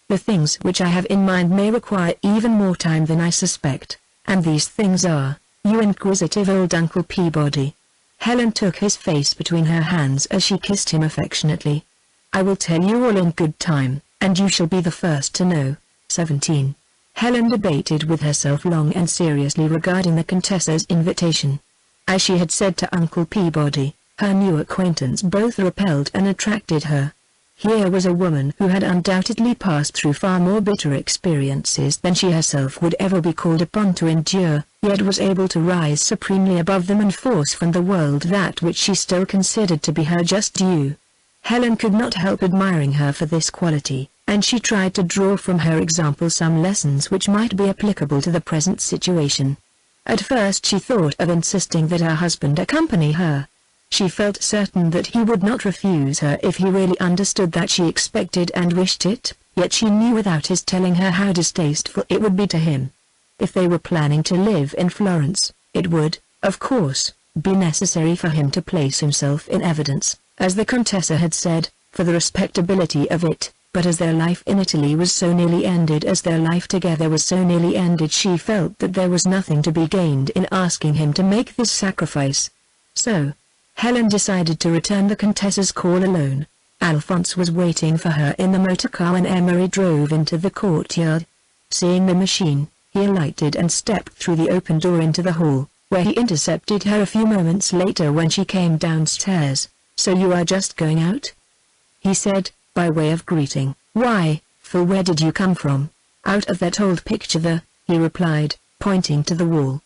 The things which I have in mind may require even more time than I suspect, and these things are, you inquisitive old Uncle Peabody." Helen took his face between her hands as she kissed him affectionately. "I will tell you all in good time, and you shall be the first to know." 17. Helen debated with herself long and seriously regarding the Contessa's invitation. As she had said to Uncle Peabody, her new acquaintance both repelled and attracted her. Here was a woman who had undoubtedly passed through far more bitter experiences than she herself would ever be called upon to endure, yet was able to rise supremely above them and force from the world that which she still considered to be her just due. Helen could not help admiring her for this quality, and she tried to draw from her example some lessons which might be applicable to the present situation. At first she thought of insisting that her husband accompany her. She felt certain that he would not refuse her if he really understood that she expected and wished it, yet she knew without his telling her how distasteful it would be to him. If they were planning to live in Florence, it would, of course, be necessary for him to place himself in evidence, as the Contessa had said, for the respectability of it, but as their life in Italy was so nearly ended, as their life together was so nearly ended, she felt that there was nothing to be gained in asking him to make this sacrifice. So, Helen decided to return the Contessa's call alone. Alphonse was waiting for her in the motor car when Emery drove into the courtyard. Seeing the machine, he alighted and stepped through the open door into the hall, where he intercepted her a few moments later when she came downstairs. "So you are just going out?" he said, by way of greeting. "Why, Phil, where did you come from?" "Out of that old picture there," he replied, pointing to the wall.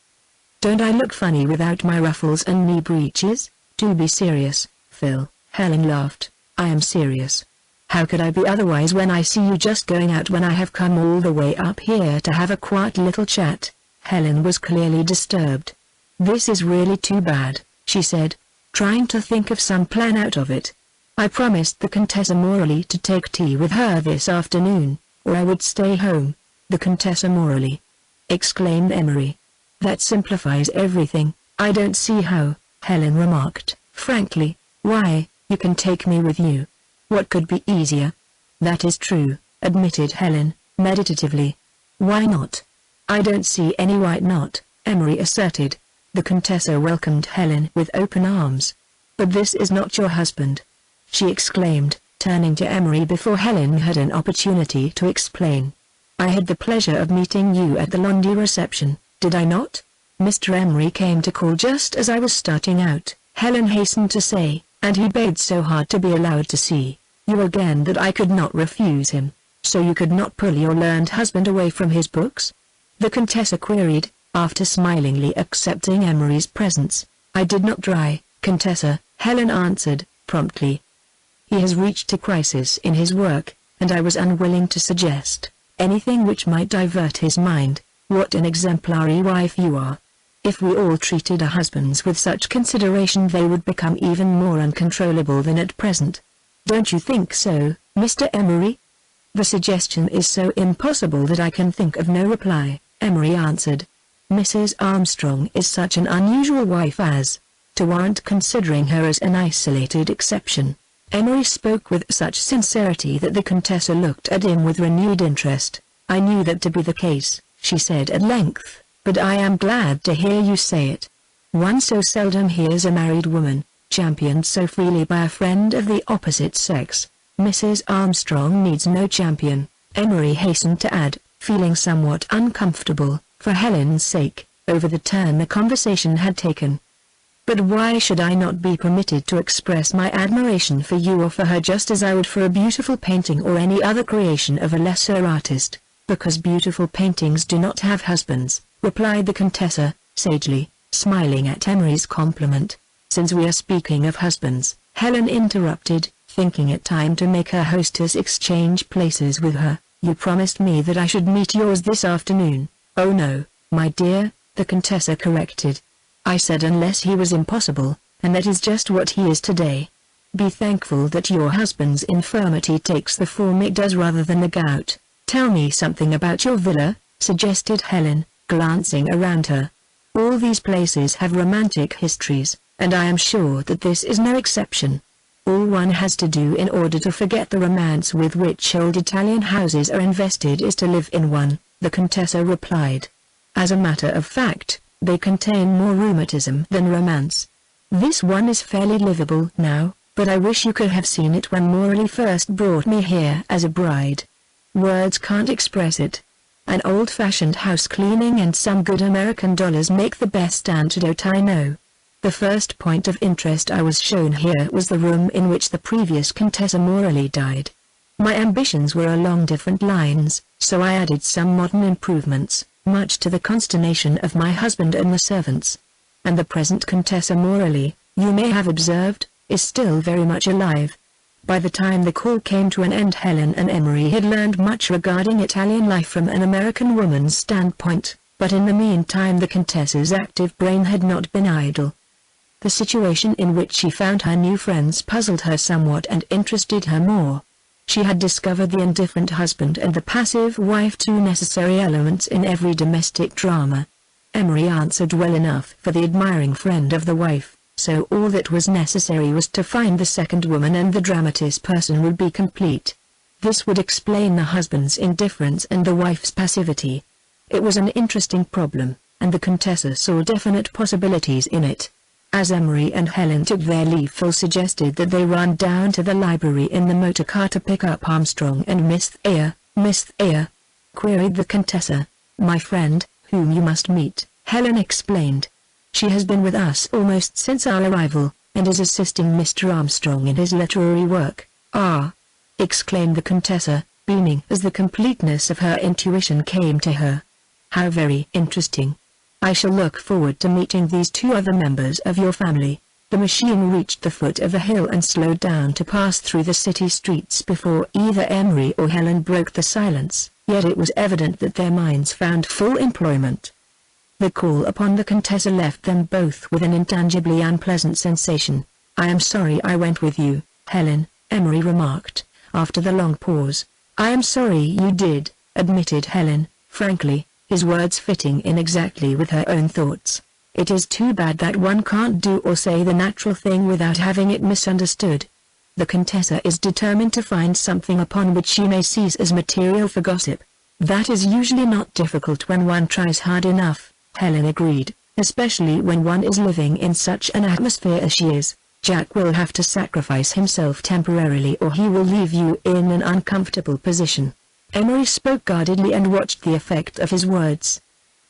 "Don't I look funny without my ruffles and knee breeches?" "Do be serious, Phil," Helen laughed. "I am serious. How could I be otherwise when I see you just going out when I have come all the way up here to have a quiet little chat?" Helen was clearly disturbed. "This is really too bad," she said, trying to think of some plan out of it. "I promised the Contessa Morley to take tea with her this afternoon, or I would stay home." "The Contessa Morley!" exclaimed Emery. "That simplifies everything." "I don't see how," Helen remarked. "Frankly, why, you can take me with you. What could be easier?" "That is true," admitted Helen, meditatively. "Why not?" "I don't see any why not," Emery asserted. The Contessa welcomed Helen with open arms. "But this is not your husband," she exclaimed, turning to Emery before Helen had an opportunity to explain. "I had the pleasure of meeting you at the Lundy reception, did I not? Mr. Emery came to call just as I was starting out," Helen hastened to say, "and he begged so hard to be allowed to see you again that I could not refuse him." "So you could not pull your learned husband away from his books?" the Contessa queried, after smilingly accepting Emery's presence. "I did not try, Contessa," Helen answered, promptly. "He has reached a crisis in his work, and I was unwilling to suggest anything which might divert his mind." "What an exemplary wife you are! If we all treated our husbands with such consideration they would become even more uncontrollable than at present. Don't you think so, Mr. Emery?" "The suggestion is so impossible that I can think of no reply," Emery answered. "Mrs. Armstrong is such an unusual wife as to warrant considering her as an isolated exception." Emery spoke with such sincerity that the Contessa looked at him with renewed interest. "I knew that to be the case," she said at length, "but I am glad to hear you say it. One so seldom hears a married woman championed so freely by a friend of the opposite sex." "Mrs. Armstrong needs no champion," Emery hastened to add, feeling somewhat uncomfortable, for Helen's sake, over the turn the conversation had taken. "But why should I not be permitted to express my admiration for you or for her just as I would for a beautiful painting or any other creation of a lesser artist?" "Because beautiful paintings do not have husbands," replied the Contessa, sagely, smiling at Emery's compliment. "Since we are speaking of husbands," Helen interrupted, thinking it time to make her hostess exchange places with her, "you promised me that I should meet yours this afternoon." "Oh no, my dear," the Contessa corrected. "I said unless he was impossible, and that is just what he is today. Be thankful that your husband's infirmity takes the form it does rather than the gout." "Tell me something about your villa," suggested Helen, glancing around her. "All these places have romantic histories, and I am sure that this is no exception. All one has to do in order to forget the romance with which old Italian houses are invested is to live in one," the Contessa replied. "As a matter of fact, they contain more rheumatism than romance. This one is fairly livable now, but I wish you could have seen it when Morley first brought me here as a bride. Words can't express it. An old-fashioned house cleaning and some good American dollars make the best antidote I know. The first point of interest I was shown here was the room in which the previous Contessa Morley died. My ambitions were along different lines, so I added some modern improvements, much to the consternation of my husband and the servants. And the present Contessa Morley, you may have observed, is still very much alive." By the time the call came to an end, Helen and Emery had learned much regarding Italian life from an American woman's standpoint, but in the meantime the Contessa's active brain had not been idle. The situation in which she found her new friends puzzled her somewhat and interested her more. She had discovered the indifferent husband and the passive wife two necessary elements in every domestic drama. Emery answered well enough for the admiring friend of the wife, so all that was necessary was to find the second woman and the dramatist person would be complete. This would explain the husband's indifference and the wife's passivity. It was an interesting problem, and the Contessa saw definite possibilities in it. As Emery and Helen took their leave, Phil suggested that they run down to the library in the motor car to pick up Armstrong and Miss Thayer. "Miss Thayer?" queried the Contessa. "My friend, whom you must meet," Helen explained. "She has been with us almost since our arrival, and is assisting Mr. Armstrong in his literary work. "Ah!" exclaimed the Contessa, beaming as the completeness of her intuition came to her. "How very interesting. I shall look forward to meeting these two other members of your family." The machine reached the foot of the hill and slowed down to pass through the city streets before either Emery or Helen broke the silence, yet it was evident that their minds found full employment. The call upon the Contessa left them both with an intangibly unpleasant sensation. "I am sorry I went with you, Helen," Emery remarked, after the long pause. "I am sorry you did," admitted Helen, frankly, his words fitting in exactly with her own thoughts. "It is too bad that one can't do or say the natural thing without having it misunderstood." The Contessa is determined to find something upon which she may seize as material for gossip. "That is usually not difficult when one tries hard enough," Helen agreed, "especially when one is living in such an atmosphere as she is. Jack will have to sacrifice himself temporarily or he will leave you in an uncomfortable position." Emery spoke guardedly and watched the effect of his words.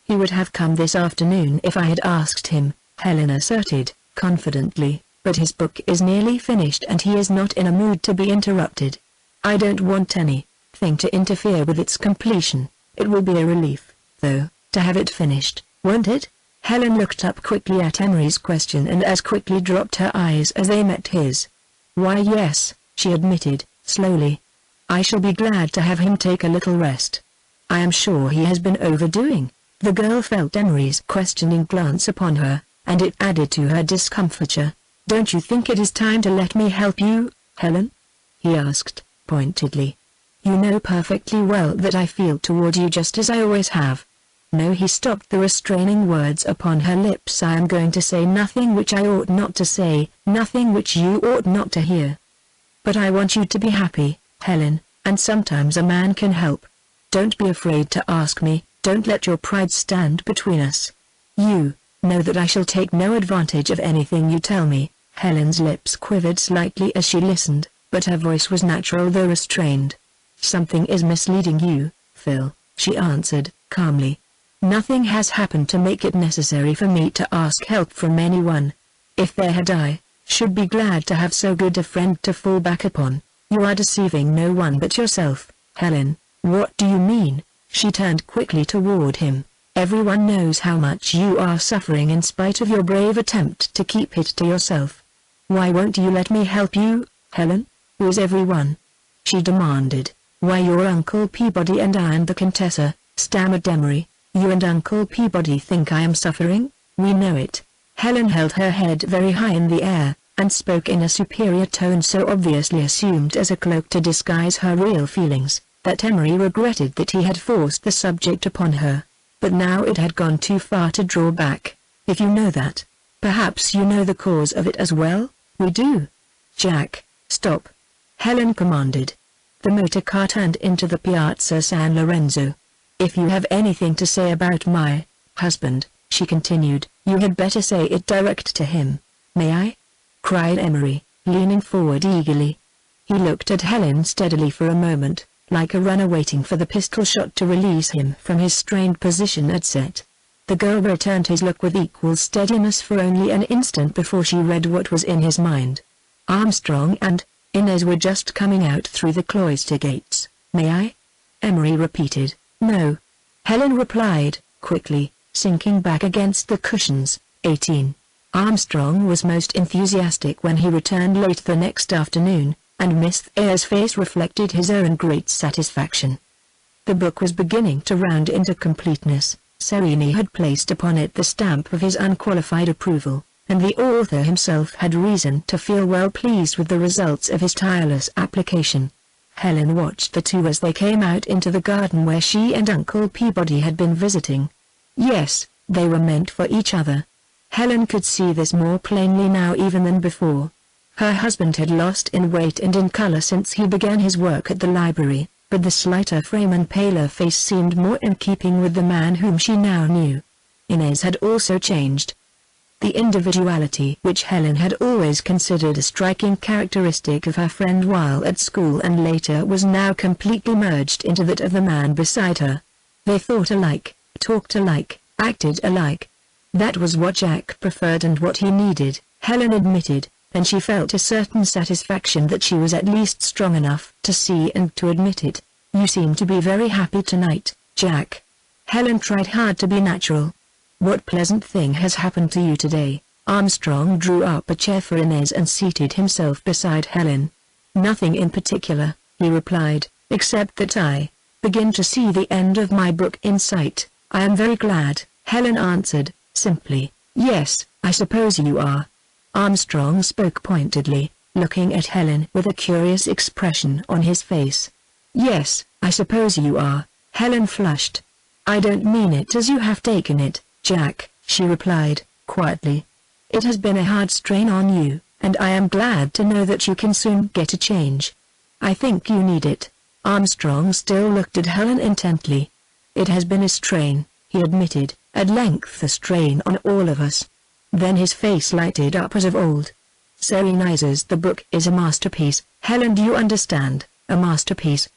"He would have come this afternoon if I had asked him," Helen asserted, confidently, "but his book is nearly finished and he is not in a mood to be interrupted. I don't want anything to interfere with its completion. It will be a relief, though, to have it finished, won't it?" Helen looked up quickly at Emery's question and as quickly dropped her eyes as they met his. "Why yes," she admitted, slowly. "I shall be glad to have him take a little rest. I am sure he has been overdoing." The girl felt Emery's questioning glance upon her, and it added to her discomfiture. "Don't you think it is time to let me help you, Helen?" he asked, pointedly. "You know perfectly well that I feel toward you just as I always have." "No," he stopped the restraining words upon her lips. "I am going to say nothing which I ought not to say, nothing which you ought not to hear. But I want you to be happy, Helen, and sometimes a man can help. Don't be afraid to ask me. Don't let your pride stand between us. You know that I shall take no advantage of anything you tell me." Helen's lips quivered slightly as she listened, but her voice was natural though restrained. "Something is misleading you, Phil," she answered, calmly. "Nothing has happened to make it necessary for me to ask help from anyone. If there had, I should be glad to have so good a friend to fall back upon. You are deceiving no one but yourself, Helen." "What do you mean?" She turned quickly toward him. "Everyone knows how much you are suffering in spite of your brave attempt to keep it to yourself. Why won't you let me help you, Helen?" "Who is everyone?" she demanded. "Why, your Uncle Peabody and I and the Contessa," stammered Emery. "You and Uncle Peabody think I am suffering? We know it." Helen held her head very high in the air, and spoke in a superior tone so obviously assumed as a cloak to disguise her real feelings, that Emery regretted that he had forced the subject upon her. But now it had gone too far to draw back. "If you know that, perhaps you know the cause of it as well?" "We do." "Jack, stop!" Helen commanded. The motor car turned into the Piazza San Lorenzo. "If you have anything to say about my husband," she continued, "you had better say it direct to him." "May I?" cried Emery, leaning forward eagerly. He looked at Helen steadily for a moment, like a runner waiting for the pistol shot to release him from his strained position at set. The girl returned his look with equal steadiness for only an instant before she read what was in his mind. "Armstrong and Inez were just coming out through the cloister gates. May I?" Emery repeated. "No," Helen replied, quickly, sinking back against the cushions. 18. Armstrong was most enthusiastic when he returned late the next afternoon, and Miss Eyre's face reflected his own great satisfaction. The book was beginning to round into completeness. Sereni had placed upon it the stamp of his unqualified approval, and the author himself had reason to feel well pleased with the results of his tireless application. Helen watched the two as they came out into the garden where she and Uncle Peabody had been visiting. Yes, they were meant for each other. Helen could see this more plainly now even than before. Her husband had lost in weight and in color since he began his work at the library, but the slighter frame and paler face seemed more in keeping with the man whom she now knew. Inez had also changed. The individuality which Helen had always considered a striking characteristic of her friend while at school and later was now completely merged into that of the man beside her. They thought alike, talked alike, acted alike. That was what Jack preferred and what he needed, Helen admitted, and she felt a certain satisfaction that she was at least strong enough to see and to admit it. "You seem to be very happy tonight, Jack." Helen tried hard to be natural. "What pleasant thing has happened to you today?" Armstrong drew up a chair for Inez and seated himself beside Helen. "Nothing in particular," he replied, "except that I begin to see the end of my book in sight." "I am very glad," Helen answered, simply. "Yes, I suppose you are." Armstrong spoke pointedly, looking at Helen with a curious expression on his face. "Yes, I suppose you are." Helen flushed. "I don't mean it as you have taken it, Jack," she replied, quietly. "It has been a hard strain on you, and I am glad to know that you can soon get a change. I think you need it." Armstrong still looked at Helen intently. "It has been a strain," he admitted, "at length a strain on all of us." Then his face lighted up as of old. "So Inez's the book is a masterpiece, Helen, do you understand, a masterpiece?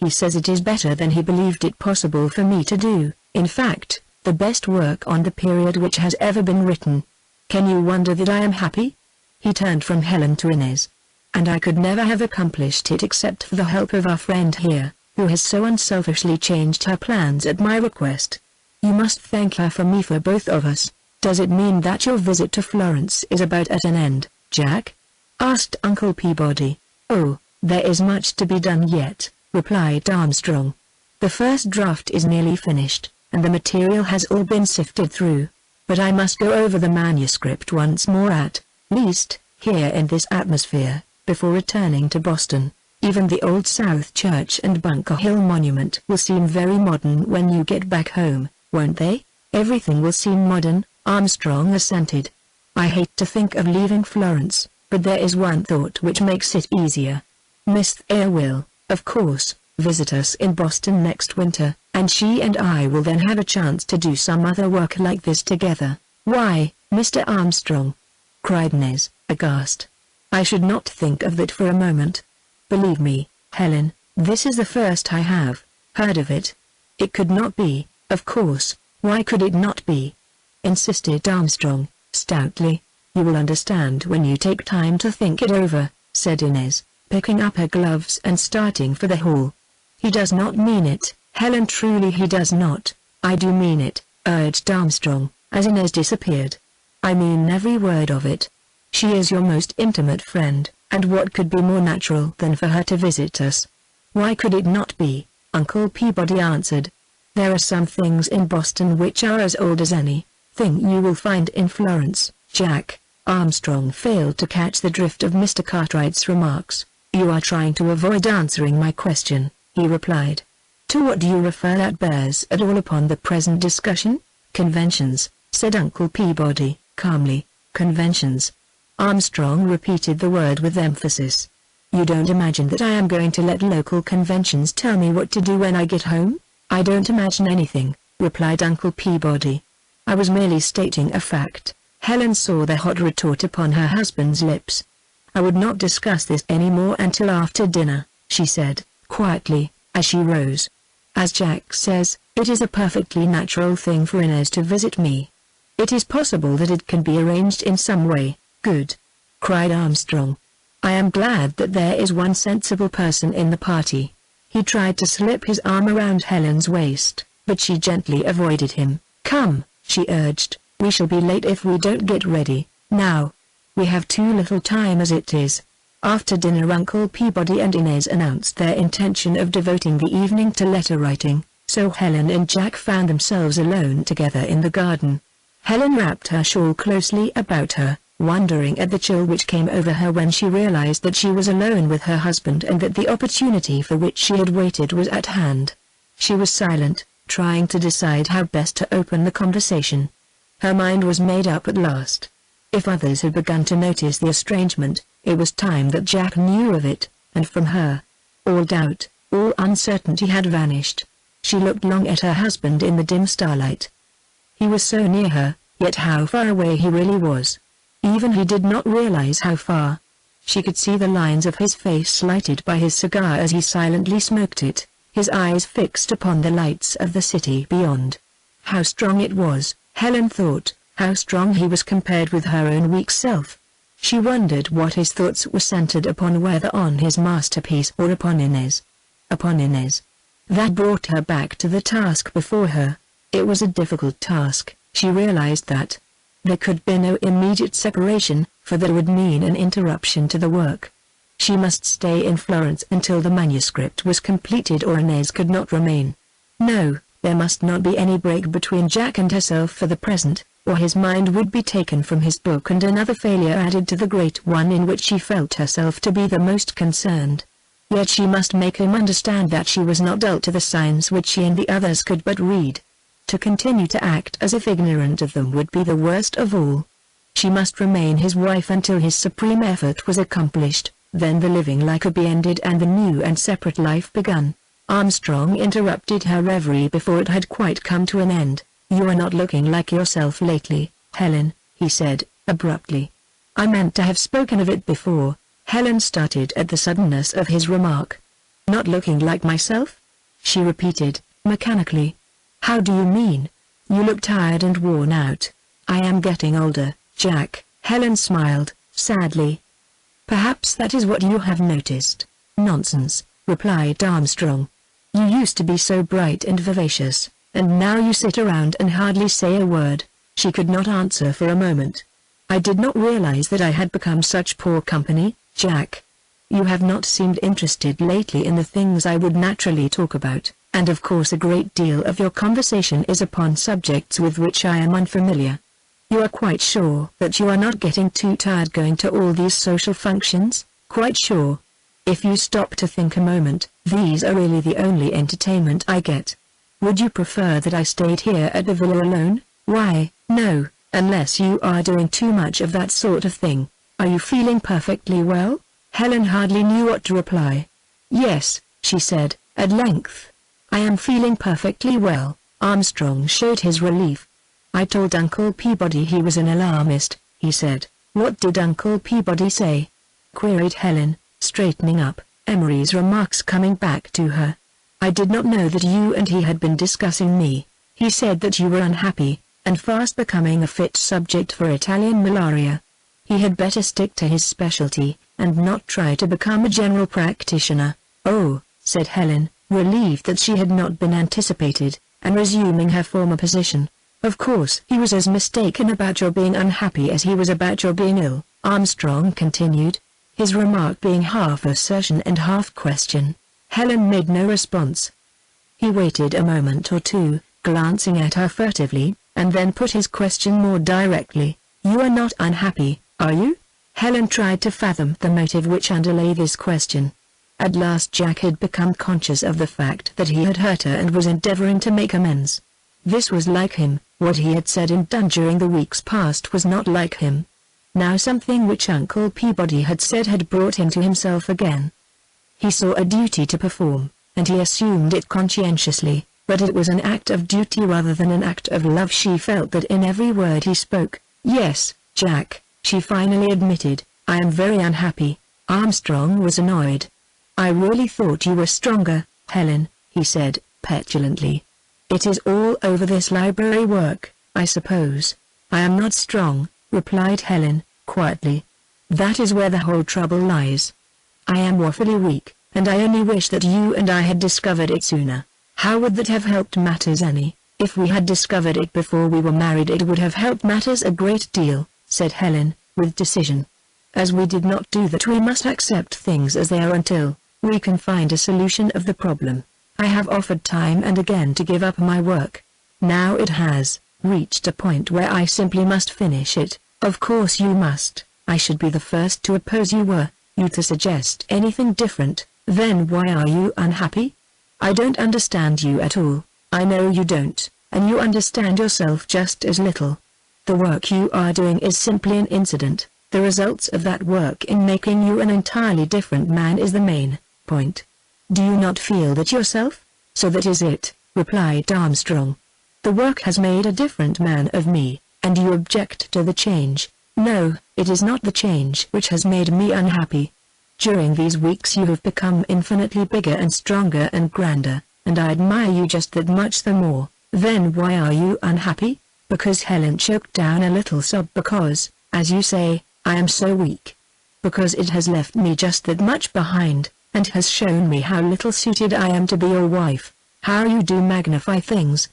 He says it is better than he believed it possible for me to do, in fact, the best work on the period which has ever been written. Can you wonder that I am happy?" He turned from Helen to Inez. "And I could never have accomplished it except for the help of our friend here, who has so unselfishly changed her plans at my request. You must thank her for me, for both of us." "Does it mean that your visit to Florence is about at an end, Jack?" asked Uncle Peabody. "Oh, there is much to be done yet," replied Armstrong. "The first draft is nearly finished, and the material has all been sifted through. But I must go over the manuscript once more at least, here in this atmosphere, before returning to Boston. Even the Old South Church and Bunker Hill Monument will seem very modern when you get back home, won't they?" "Everything will seem modern," Armstrong assented. "I hate to think of leaving Florence, but there is one thought which makes it easier. Miss Thayer will, of course, visit us in Boston next winter, and she and I will then have a chance to do some other work like this together." "Why, Mr. Armstrong!" cried Inez, aghast. "I should not think of that for a moment. Believe me, Helen, this is the first I have heard of it." "It could not be, of course. Why could it not be?" insisted Armstrong, stoutly. "You will understand when you take time to think it over," said Inez, picking up her gloves and starting for the hall. "He does not mean it, Helen, truly he does not." "I do mean it," urged Armstrong, as Inez disappeared. "I mean every word of it. She is your most intimate friend, and what could be more natural than for her to visit us?" "Why could it not be?" Uncle Peabody answered. "There are some things in Boston which are as old as any thing you will find in Florence, Jack." Armstrong failed to catch the drift of Mr. Cartwright's remarks. "You are trying to avoid answering my question," he replied. "To what do you refer that bears at all upon the present discussion?" "Conventions," said Uncle Peabody, calmly. "Conventions." Armstrong repeated the word with emphasis. "You don't imagine that I am going to let local conventions tell me what to do when I get home?" "I don't imagine anything," replied Uncle Peabody. "I was merely stating a fact." Helen saw the hot retort upon her husband's lips. "I would not discuss this any more until after dinner," she said, quietly, as she rose. "As Jack says, it is a perfectly natural thing for Inez to visit me. It is possible that it can be arranged in some way." "Good!" cried Armstrong. "I am glad that there is one sensible person in the party." He tried to slip his arm around Helen's waist, but she gently avoided him. "Come," she urged, "we shall be late if we don't get ready now. We have too little time as it is." After dinner Uncle Peabody and Inez announced their intention of devoting the evening to letter writing, so Helen and Jack found themselves alone together in the garden. Helen wrapped her shawl closely about her, wondering at the chill which came over her when she realized that she was alone with her husband and that the opportunity for which she had waited was at hand. She was silent, trying to decide how best to open the conversation. Her mind was made up at last. If others had begun to notice the estrangement, it was time that Jack knew of it, and from her. All doubt, all uncertainty had vanished. She looked long at her husband in the dim starlight. He was so near her, yet how far away he really was. Even he did not realize how far. She could see the lines of his face lighted by his cigar as he silently smoked it, his eyes fixed upon the lights of the city beyond. How strong it was, Helen thought, how strong he was compared with her own weak self. She wondered what his thoughts were centered upon, whether on his masterpiece or upon Inez. Upon Inez. That brought her back to the task before her. It was a difficult task, she realized that. There could be no immediate separation, for that would mean an interruption to the work. She must stay in Florence until the manuscript was completed, or Inez could not remain. No, there must not be any break between Jack and herself for the present, or his mind would be taken from his book and another failure added to the great one in which she felt herself to be the most concerned. Yet she must make him understand that she was not dull to the signs which she and the others could but read. To continue to act as if ignorant of them would be the worst of all. She must remain his wife until his supreme effort was accomplished, then the living life could be ended and the new and separate life begun. Armstrong interrupted her reverie before it had quite come to an end. "You are not looking like yourself lately, Helen," he said, abruptly. "I meant to have spoken of it before." Helen started at the suddenness of his remark. "Not looking like myself?" she repeated, mechanically. "How do you mean? You look tired and worn out." "I am getting older, Jack," Helen smiled, sadly. "Perhaps that is what you have noticed." "Nonsense," replied Armstrong. "You used to be so bright and vivacious, and now you sit around and hardly say a word." She could not answer for a moment. "I did not realize that I had become such poor company, Jack. You have not seemed interested lately in the things I would naturally talk about, and of course a great deal of your conversation is upon subjects with which I am unfamiliar. You are quite sure that you are not getting too tired going to all these social functions? Quite sure? If you stop to think a moment, these are really the only entertainment I get. Would you prefer that I stayed here at the villa alone? Why, no, unless you are doing too much of that sort of thing. Are you feeling perfectly well?" Helen hardly knew what to reply. "Yes," she said, at length. "I am feeling perfectly well." Armstrong showed his relief. "I told Uncle Peabody he was an alarmist," he said. "What did Uncle Peabody say?" queried Helen, straightening up, Emery's remarks coming back to her. "I did not know that you and he had been discussing me. He said that you were unhappy, and fast becoming a fit subject for Italian malaria. He had better stick to his specialty, and not try to become a general practitioner." "Oh," said Helen, relieved that she had not been anticipated, and resuming her former position. "Of course he was as mistaken about your being unhappy as he was about your being ill," Armstrong continued, his remark being half assertion and half question. Helen made no response. He waited a moment or two, glancing at her furtively, and then put his question more directly. "You are not unhappy, are you?" Helen tried to fathom the motive which underlay this question. At last Jack had become conscious of the fact that he had hurt her and was endeavoring to make amends. This was like him. What he had said and done during the weeks past was not like him. Now something which Uncle Peabody had said had brought him to himself again. He saw a duty to perform, and he assumed it conscientiously, but it was an act of duty rather than an act of love. She felt that in every word he spoke. "Yes, Jack," she finally admitted, "I am very unhappy." Armstrong was annoyed. "I really thought you were stronger, Helen," he said, petulantly. "It is all over this library work, I suppose." "I am not strong," replied Helen, quietly. "That is where the whole trouble lies. I am woefully weak, and I only wish that you and I had discovered it sooner." "How would that have helped matters any?" "If we had discovered it before we were married it would have helped matters a great deal," said Helen, with decision. "As we did not do that, we must accept things as they are until we can find a solution of the problem. I have offered time and again to give up my work. Now it has reached a point where I simply must finish it." "Of course you must. I should be the first to oppose you were you to suggest anything different." "Then why are you unhappy?" "I don't understand you at all." "I know you don't, and you understand yourself just as little. The work you are doing is simply an incident. The results of that work in making you an entirely different man is the main point. Do you not feel that yourself?" "So that is it," replied Armstrong. "The work has made a different man of me, and you object to the change." "No, it is not the change which has made me unhappy. During these weeks you have become infinitely bigger and stronger and grander, and I admire you just that much the more." "Then why are you unhappy?" "Because," Helen choked down a little sob, "because, as you say, I am so weak. Because it has left me just that much behind, and has shown me how little suited I am to be your wife. How you do magnify things!"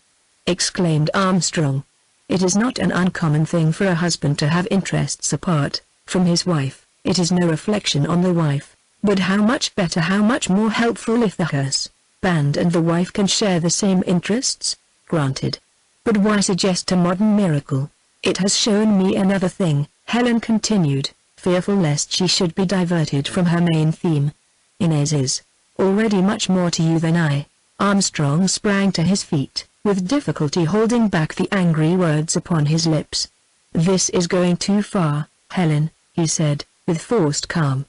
exclaimed Armstrong. "It is not an uncommon thing for a husband to have interests apart from his wife. It is no reflection on the wife, but how much better, how much more helpful if the husband and the wife can share the same interests." "Granted. But why suggest a modern miracle? It has shown me another thing," Helen continued, fearful lest she should be diverted from her main theme. "Inez is already much more to you than I." Armstrong sprang to his feet, with difficulty holding back the angry words upon his lips. "This is going too far, Helen," he said, with forced calm.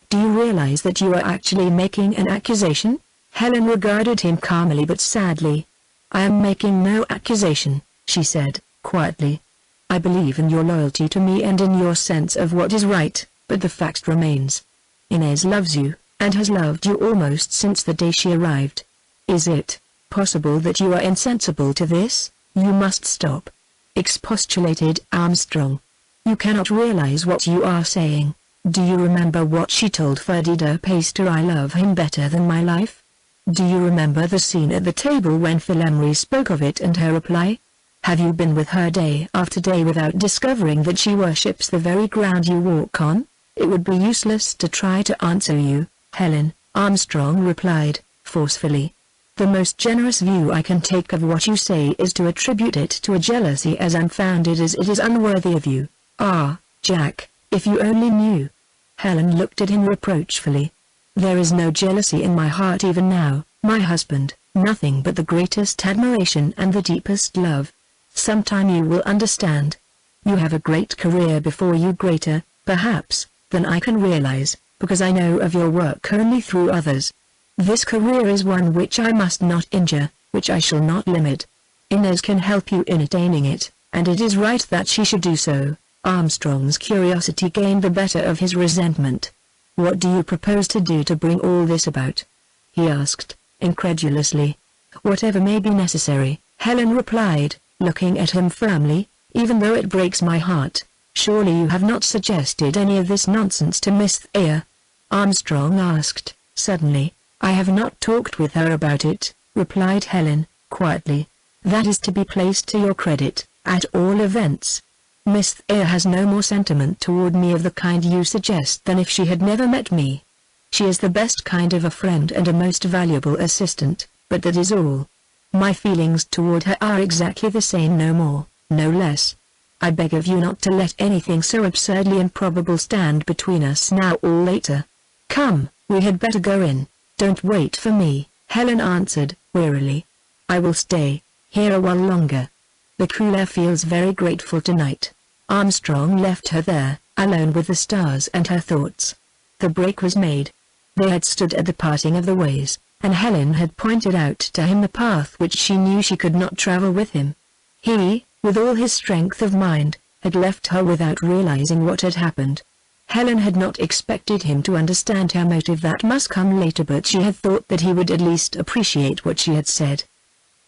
"Do you realize that you are actually making an accusation?" Helen regarded him calmly but sadly. "I am making no accusation," she said, quietly. "I believe in your loyalty to me and in your sense of what is right, but the fact remains. Inez loves you, and has loved you almost since the day she arrived. Is it possible that you are insensible to this? You must stop," expostulated Armstrong. "You cannot realize what you are saying. Do you remember what she told Ferdinand Pastor? I love him better than my life? Do you remember the scene at the table when Philemry spoke of it and her reply? Have you been with her day after day without discovering that she worships the very ground you walk on?" "It would be useless to try to answer you, Helen," Armstrong replied, forcefully. "The most generous view I can take of what you say is to attribute it to a jealousy as unfounded as it is unworthy of you." "Ah, Jack, if you only knew." Helen looked at him reproachfully. "There is no jealousy in my heart even now, my husband, nothing but the greatest admiration and the deepest love. Sometime you will understand. You have a great career before you, greater, perhaps, than I can realize, because I know of your work only through others. This career is one which I must not injure, which I shall not limit. Inez can help you in attaining it, and it is right that she should do so." Armstrong's curiosity gained the better of his resentment. "What do you propose to do to bring all this about?" he asked, incredulously. "Whatever may be necessary," Helen replied, looking at him firmly, "even though it breaks my heart. Surely you have not suggested any of this nonsense to Miss Thayer?" Armstrong asked, suddenly. "I have not talked with her about it," replied Helen, quietly. "That is to be placed to your credit, at all events. Miss Thayer has no more sentiment toward me of the kind you suggest than if she had never met me. She is the best kind of a friend and a most valuable assistant, but that is all. My feelings toward her are exactly the same, no more, no less. I beg of you not to let anything so absurdly improbable stand between us now or later. Come, we had better go in." "Don't wait for me," Helen answered, wearily. "I will stay here a while longer. The cool air feels very grateful tonight." Armstrong left her there, alone with the stars and her thoughts. The break was made. They had stood at the parting of the ways, and Helen had pointed out to him the path which she knew she could not travel with him. He, with all his strength of mind, had left her without realizing what had happened. Helen had not expected him to understand her motive. That must come later, but she had thought that he would at least appreciate what she had said.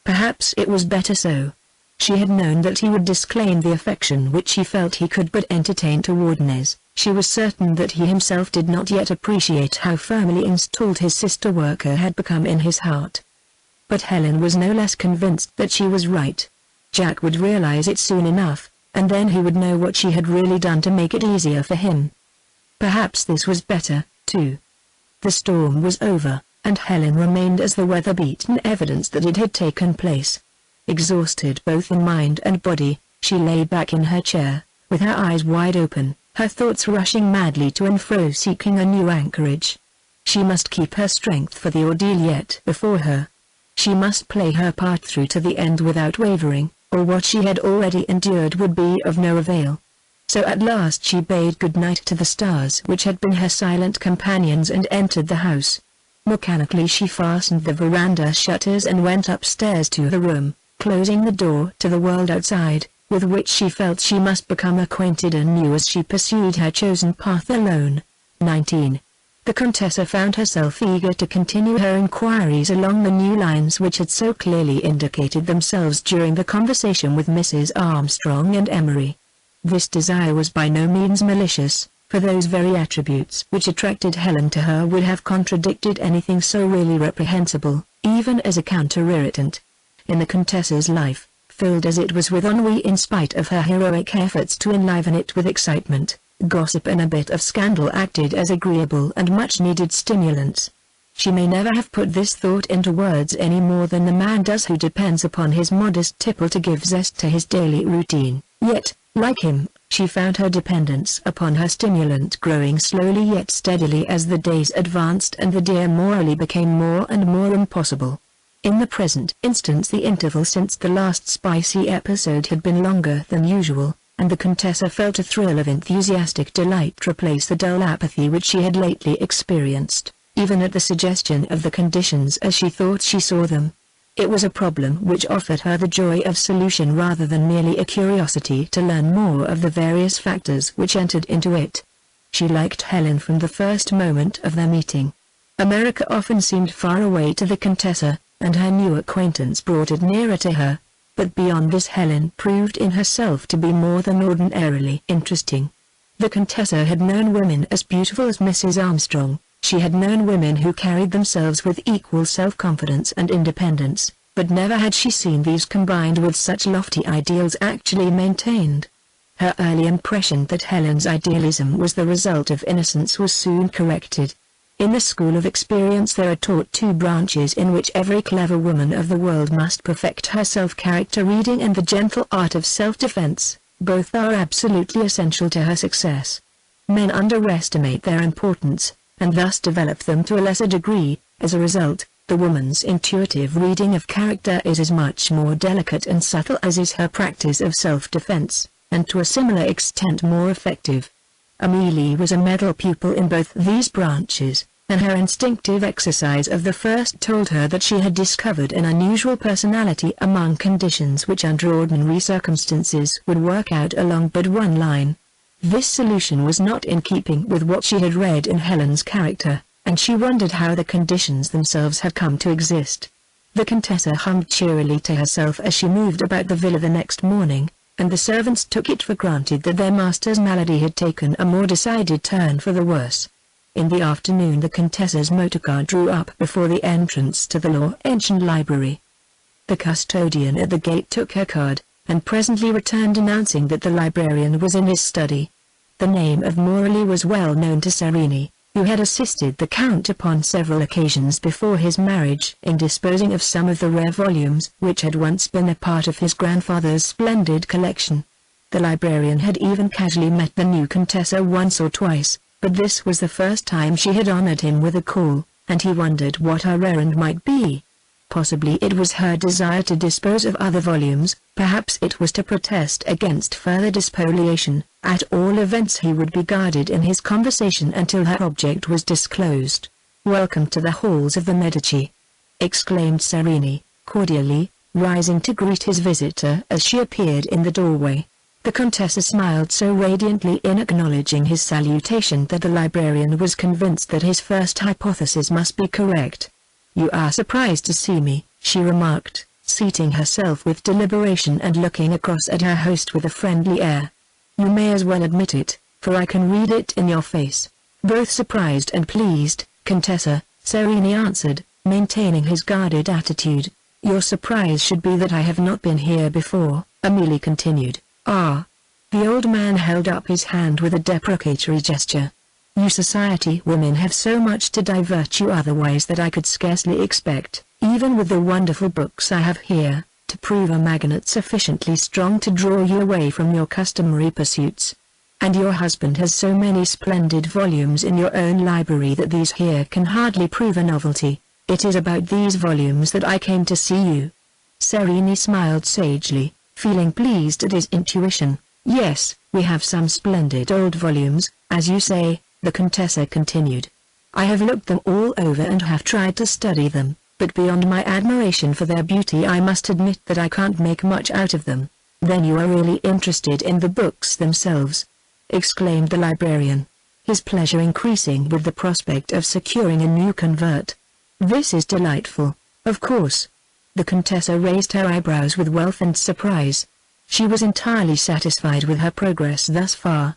Perhaps it was better so. She had known that he would disclaim the affection which he felt he could but entertain toward Inez. She was certain that he himself did not yet appreciate how firmly installed his sister worker had become in his heart. But Helen was no less convinced that she was right. Jack would realize it soon enough, and then he would know what she had really done to make it easier for him. Perhaps this was better, too. The storm was over, and Helen remained as the weather-beaten evidence that it had taken place. Exhausted both in mind and body, she lay back in her chair, with her eyes wide open, her thoughts rushing madly to and fro seeking a new anchorage. She must keep her strength for the ordeal yet before her. She must play her part through to the end without wavering, or what she had already endured would be of no avail. So at last she bade good night to the stars which had been her silent companions and entered the house. Mechanically she fastened the veranda shutters and went upstairs to the room, closing the door to the world outside, with which she felt she must become acquainted anew as she pursued her chosen path alone. 19. The Contessa found herself eager to continue her inquiries along the new lines which had so clearly indicated themselves during the conversation with Mrs. Armstrong and Emery. This desire was by no means malicious, for those very attributes which attracted Helen to her would have contradicted anything so really reprehensible, even as a counter-irritant. In the Countess's life, filled as it was with ennui in spite of her heroic efforts to enliven it with excitement, gossip and a bit of scandal acted as agreeable and much-needed stimulants. She may never have put this thought into words any more than the man does who depends upon his modest tipple to give zest to his daily routine, yet, like him, she found her dependence upon her stimulant growing slowly yet steadily as the days advanced and the dear morally became more and more impossible. In the present instance the interval since the last spicy episode had been longer than usual, and the Contessa felt a thrill of enthusiastic delight replace the dull apathy which she had lately experienced, even at the suggestion of the conditions as she thought she saw them. It was a problem which offered her the joy of solution rather than merely a curiosity to learn more of the various factors which entered into it. She liked Helen from the first moment of their meeting. America often seemed far away to the Contessa, and her new acquaintance brought it nearer to her. But beyond this Helen proved in herself to be more than ordinarily interesting. The Contessa had known women as beautiful as Mrs. Armstrong. She had known women who carried themselves with equal self-confidence and independence, but never had she seen these combined with such lofty ideals actually maintained. Her early impression that Helen's idealism was the result of innocence was soon corrected. In the school of experience there are taught two branches in which every clever woman of the world must perfect her self-character reading and the gentle art of self-defense. Both are absolutely essential to her success. Men underestimate their importance, and thus develop them to a lesser degree. As a result, the woman's intuitive reading of character is as much more delicate and subtle as is her practice of self-defense, and to a similar extent more effective. Amelie was a medal pupil in both these branches, and her instinctive exercise of the first told her that she had discovered an unusual personality among conditions which under ordinary circumstances would work out along but one line. This solution was not in keeping with what she had read in Helen's character, and she wondered how the conditions themselves had come to exist. The Contessa hummed cheerily to herself as she moved about the villa the next morning, and the servants took it for granted that their master's malady had taken a more decided turn for the worse. In the afternoon the Contessa's motorcar drew up before the entrance to the Laurentian library. The custodian at the gate took her card, and presently returned announcing that the librarian was in his study. The name of Morley was well known to Sereni, who had assisted the Count upon several occasions before his marriage in disposing of some of the rare volumes which had once been a part of his grandfather's splendid collection. The librarian had even casually met the new Contessa once or twice, but this was the first time she had honored him with a call, and he wondered what her errand might be. Possibly it was her desire to dispose of other volumes, perhaps it was to protest against further despoliation. At all events he would be guarded in his conversation until her object was disclosed. "Welcome to the halls of the Medici," exclaimed Sereni, cordially, rising to greet his visitor as she appeared in the doorway. The Contessa smiled so radiantly in acknowledging his salutation that the librarian was convinced that his first hypothesis must be correct. "You are surprised to see me," she remarked, seating herself with deliberation and looking across at her host with a friendly air. "You may as well admit it, for I can read it in your face." "Both surprised and pleased, Contessa," Sereni answered, maintaining his guarded attitude. "Your surprise should be that I have not been here before," Amelie continued. "Ah." The old man held up his hand with a deprecatory gesture. "You society women have so much to divert you otherwise that I could scarcely expect, even with the wonderful books I have here, to prove a magnet sufficiently strong to draw you away from your customary pursuits. And your husband has so many splendid volumes in your own library that these here can hardly prove a novelty. It is about these volumes that I came to see you." Sereni smiled sagely, feeling pleased at his intuition. "Yes, we have some splendid old volumes, as you say," the Contessa continued. "I have looked them all over and have tried to study them, but beyond my admiration for their beauty I must admit that I can't make much out of them." "Then you are really interested in the books themselves?" exclaimed the librarian, his pleasure increasing with the prospect of securing a new convert. "This is delightful, of course." The Contessa raised her eyebrows with wealth and surprise. She was entirely satisfied with her progress thus far.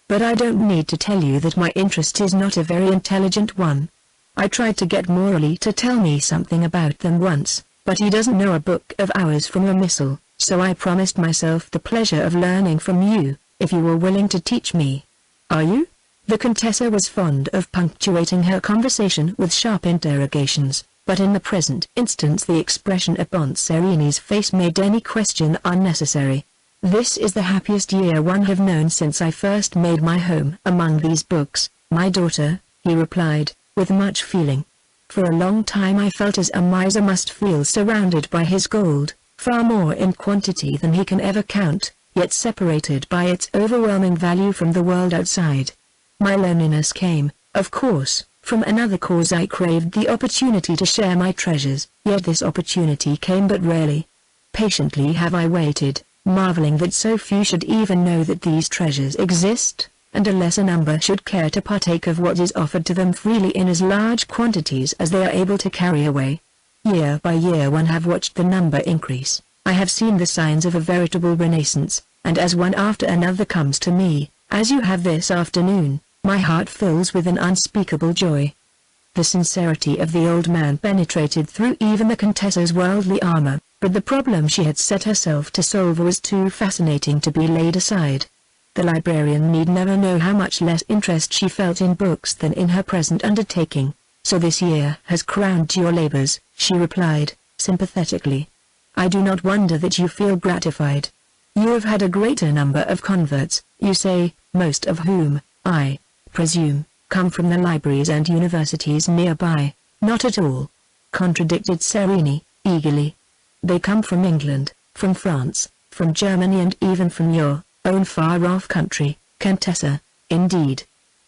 But I don't need to tell you that my interest is not a very intelligent one. I tried to get Morley to tell me something about them once, but he doesn't know a book of hours from a missal, so I promised myself the pleasure of learning from you, if you were willing to teach me. Are you? The Contessa was fond of punctuating her conversation with sharp interrogations, but in the present instance the expression upon Sereni's face made any question unnecessary. This is the happiest year one have known since I first made my home among these books, my daughter, he replied, with much feeling. For a long time I felt as a miser must feel surrounded by his gold, far more in quantity than he can ever count, yet separated by its overwhelming value from the world outside. My loneliness came, of course, from another cause. I craved the opportunity to share my treasures, yet this opportunity came but rarely. Patiently have I waited, marveling that so few should even know that these treasures exist, and a lesser number should care to partake of what is offered to them freely in as large quantities as they are able to carry away. Year by year one have watched the number increase. I have seen the signs of a veritable renaissance, and as one after another comes to me, as you have this afternoon, my heart fills with an unspeakable joy. The sincerity of the old man penetrated through even the Contessa's worldly armor, but the problem she had set herself to solve was too fascinating to be laid aside. The librarian need never know how much less interest she felt in books than in her present undertaking. So this year has crowned your labors, she replied, sympathetically. I do not wonder that you feel gratified. You have had a greater number of converts, you say, most of whom, I presume, come from the libraries and universities nearby. Not at all, contradicted Sereni, eagerly. They come from England, from France, from Germany, and even from your own far-off country, Contessa, indeed.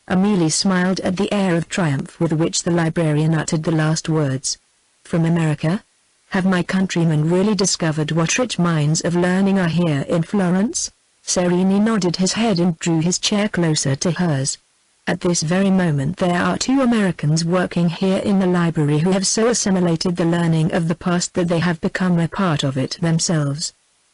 Amelie smiled at the air of triumph with which the librarian uttered the last words. From America? Have my countrymen really discovered what rich mines of learning are here in Florence? Sereni nodded his head and drew his chair closer to hers. At this very moment there are 2 Americans working here in the library who have so assimilated the learning of the past that they have become a part of it themselves.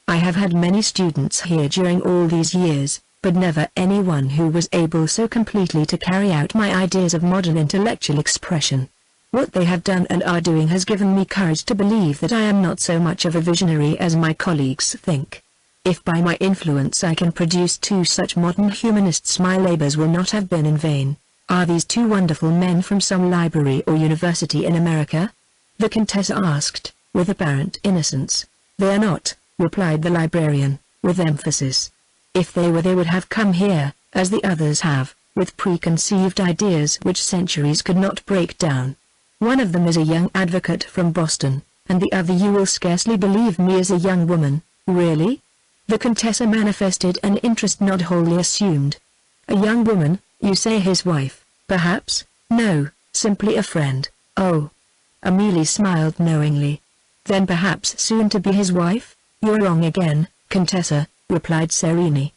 I have had many students here during all these years, but never anyone who was able so completely to carry out my ideas of modern intellectual expression. What they have done and are doing has given me courage to believe that I am not so much of a visionary as my colleagues think. If by my influence I can produce 2 such modern humanists, my labors will not have been in vain. Are these 2 wonderful men from some library or university in America? The Contessa asked, with apparent innocence. They are not, replied the librarian, with emphasis. If they were, they would have come here, as the others have, with preconceived ideas which centuries could not break down. One of them is a young advocate from Boston, and the other, you will scarcely believe me, is a young woman. Really? The Contessa manifested an interest not wholly assumed. A young woman, you say his wife, perhaps? No, simply a friend. Oh. Amelie smiled knowingly. Then perhaps soon to be his wife? You're wrong again, Contessa, replied Sereni.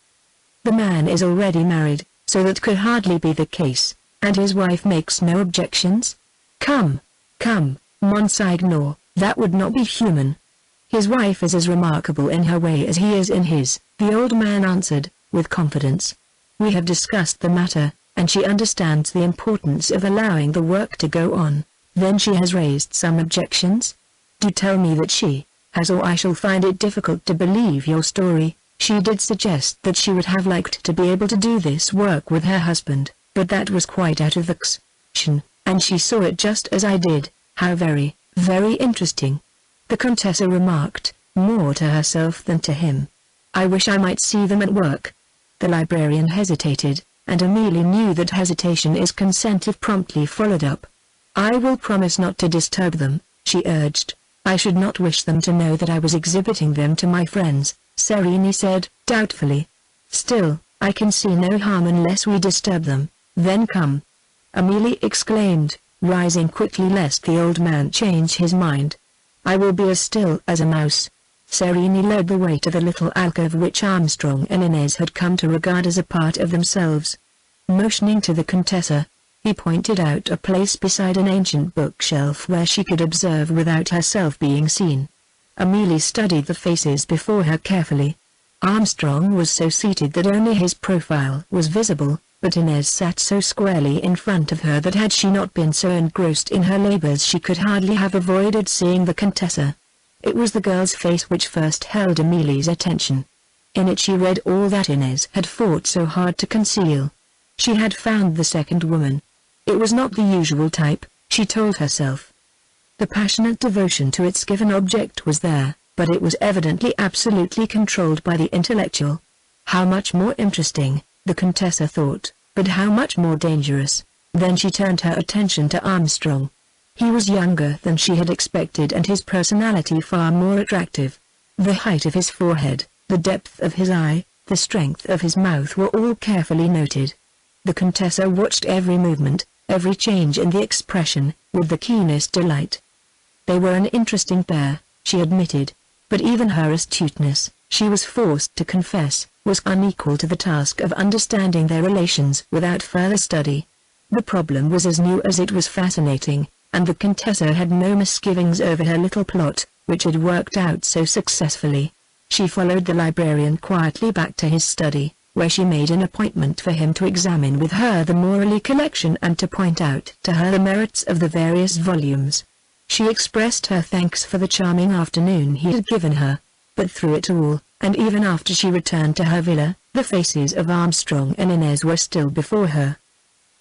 The man is already married, so that could hardly be the case, and his wife makes no objections? Come, Monsignor, that would not be human. His wife is as remarkable in her way as he is in his, the old man answered, with confidence. We have discussed the matter, and she understands the importance of allowing the work to go on. Then she has raised some objections? Do tell me that she has, or I shall find it difficult to believe your story. She did suggest that she would have liked to be able to do this work with her husband, but that was quite out of the question, and she saw it just as I did. How very, very interesting. The Contessa remarked, more to herself than to him. I wish I might see them at work. The librarian hesitated, and Amelie knew that hesitation is consent if promptly followed up. I will promise not to disturb them, she urged. I should not wish them to know that I was exhibiting them to my friends, Sereni said, doubtfully. Still, I can see no harm unless we disturb them. Then come. Amelie exclaimed, rising quickly lest the old man change his mind. I will be as still as a mouse. Sereni led the way to the little alcove which Armstrong and Inez had come to regard as a part of themselves. Motioning to the Contessa, he pointed out a place beside an ancient bookshelf where she could observe without herself being seen. Amelie studied the faces before her carefully. Armstrong was so seated that only his profile was visible, but Inez sat so squarely in front of her that had she not been so engrossed in her labors she could hardly have avoided seeing the Contessa. It was the girl's face which first held Amélie's attention. In it she read all that Inez had fought so hard to conceal. She had found the second woman. It was not the usual type, she told herself. The passionate devotion to its given object was there, but it was evidently absolutely controlled by the intellectual. How much more interesting, the Contessa thought, but how much more dangerous. Then she turned her attention to Armstrong. He was younger than she had expected and his personality far more attractive. The height of his forehead, the depth of his eye, the strength of his mouth were all carefully noted. The Contessa watched every movement, every change in the expression, with the keenest delight. They were an interesting pair, she admitted. But even her astuteness, she was forced to confess, was unequal to the task of understanding their relations without further study. The problem was as new as it was fascinating, and the Contessa had no misgivings over her little plot, which had worked out so successfully. She followed the librarian quietly back to his study, where she made an appointment for him to examine with her the Morley collection and to point out to her the merits of the various volumes. She expressed her thanks for the charming afternoon he had given her, but through it all, and even after she returned to her villa, the faces of Armstrong and Inez were still before her.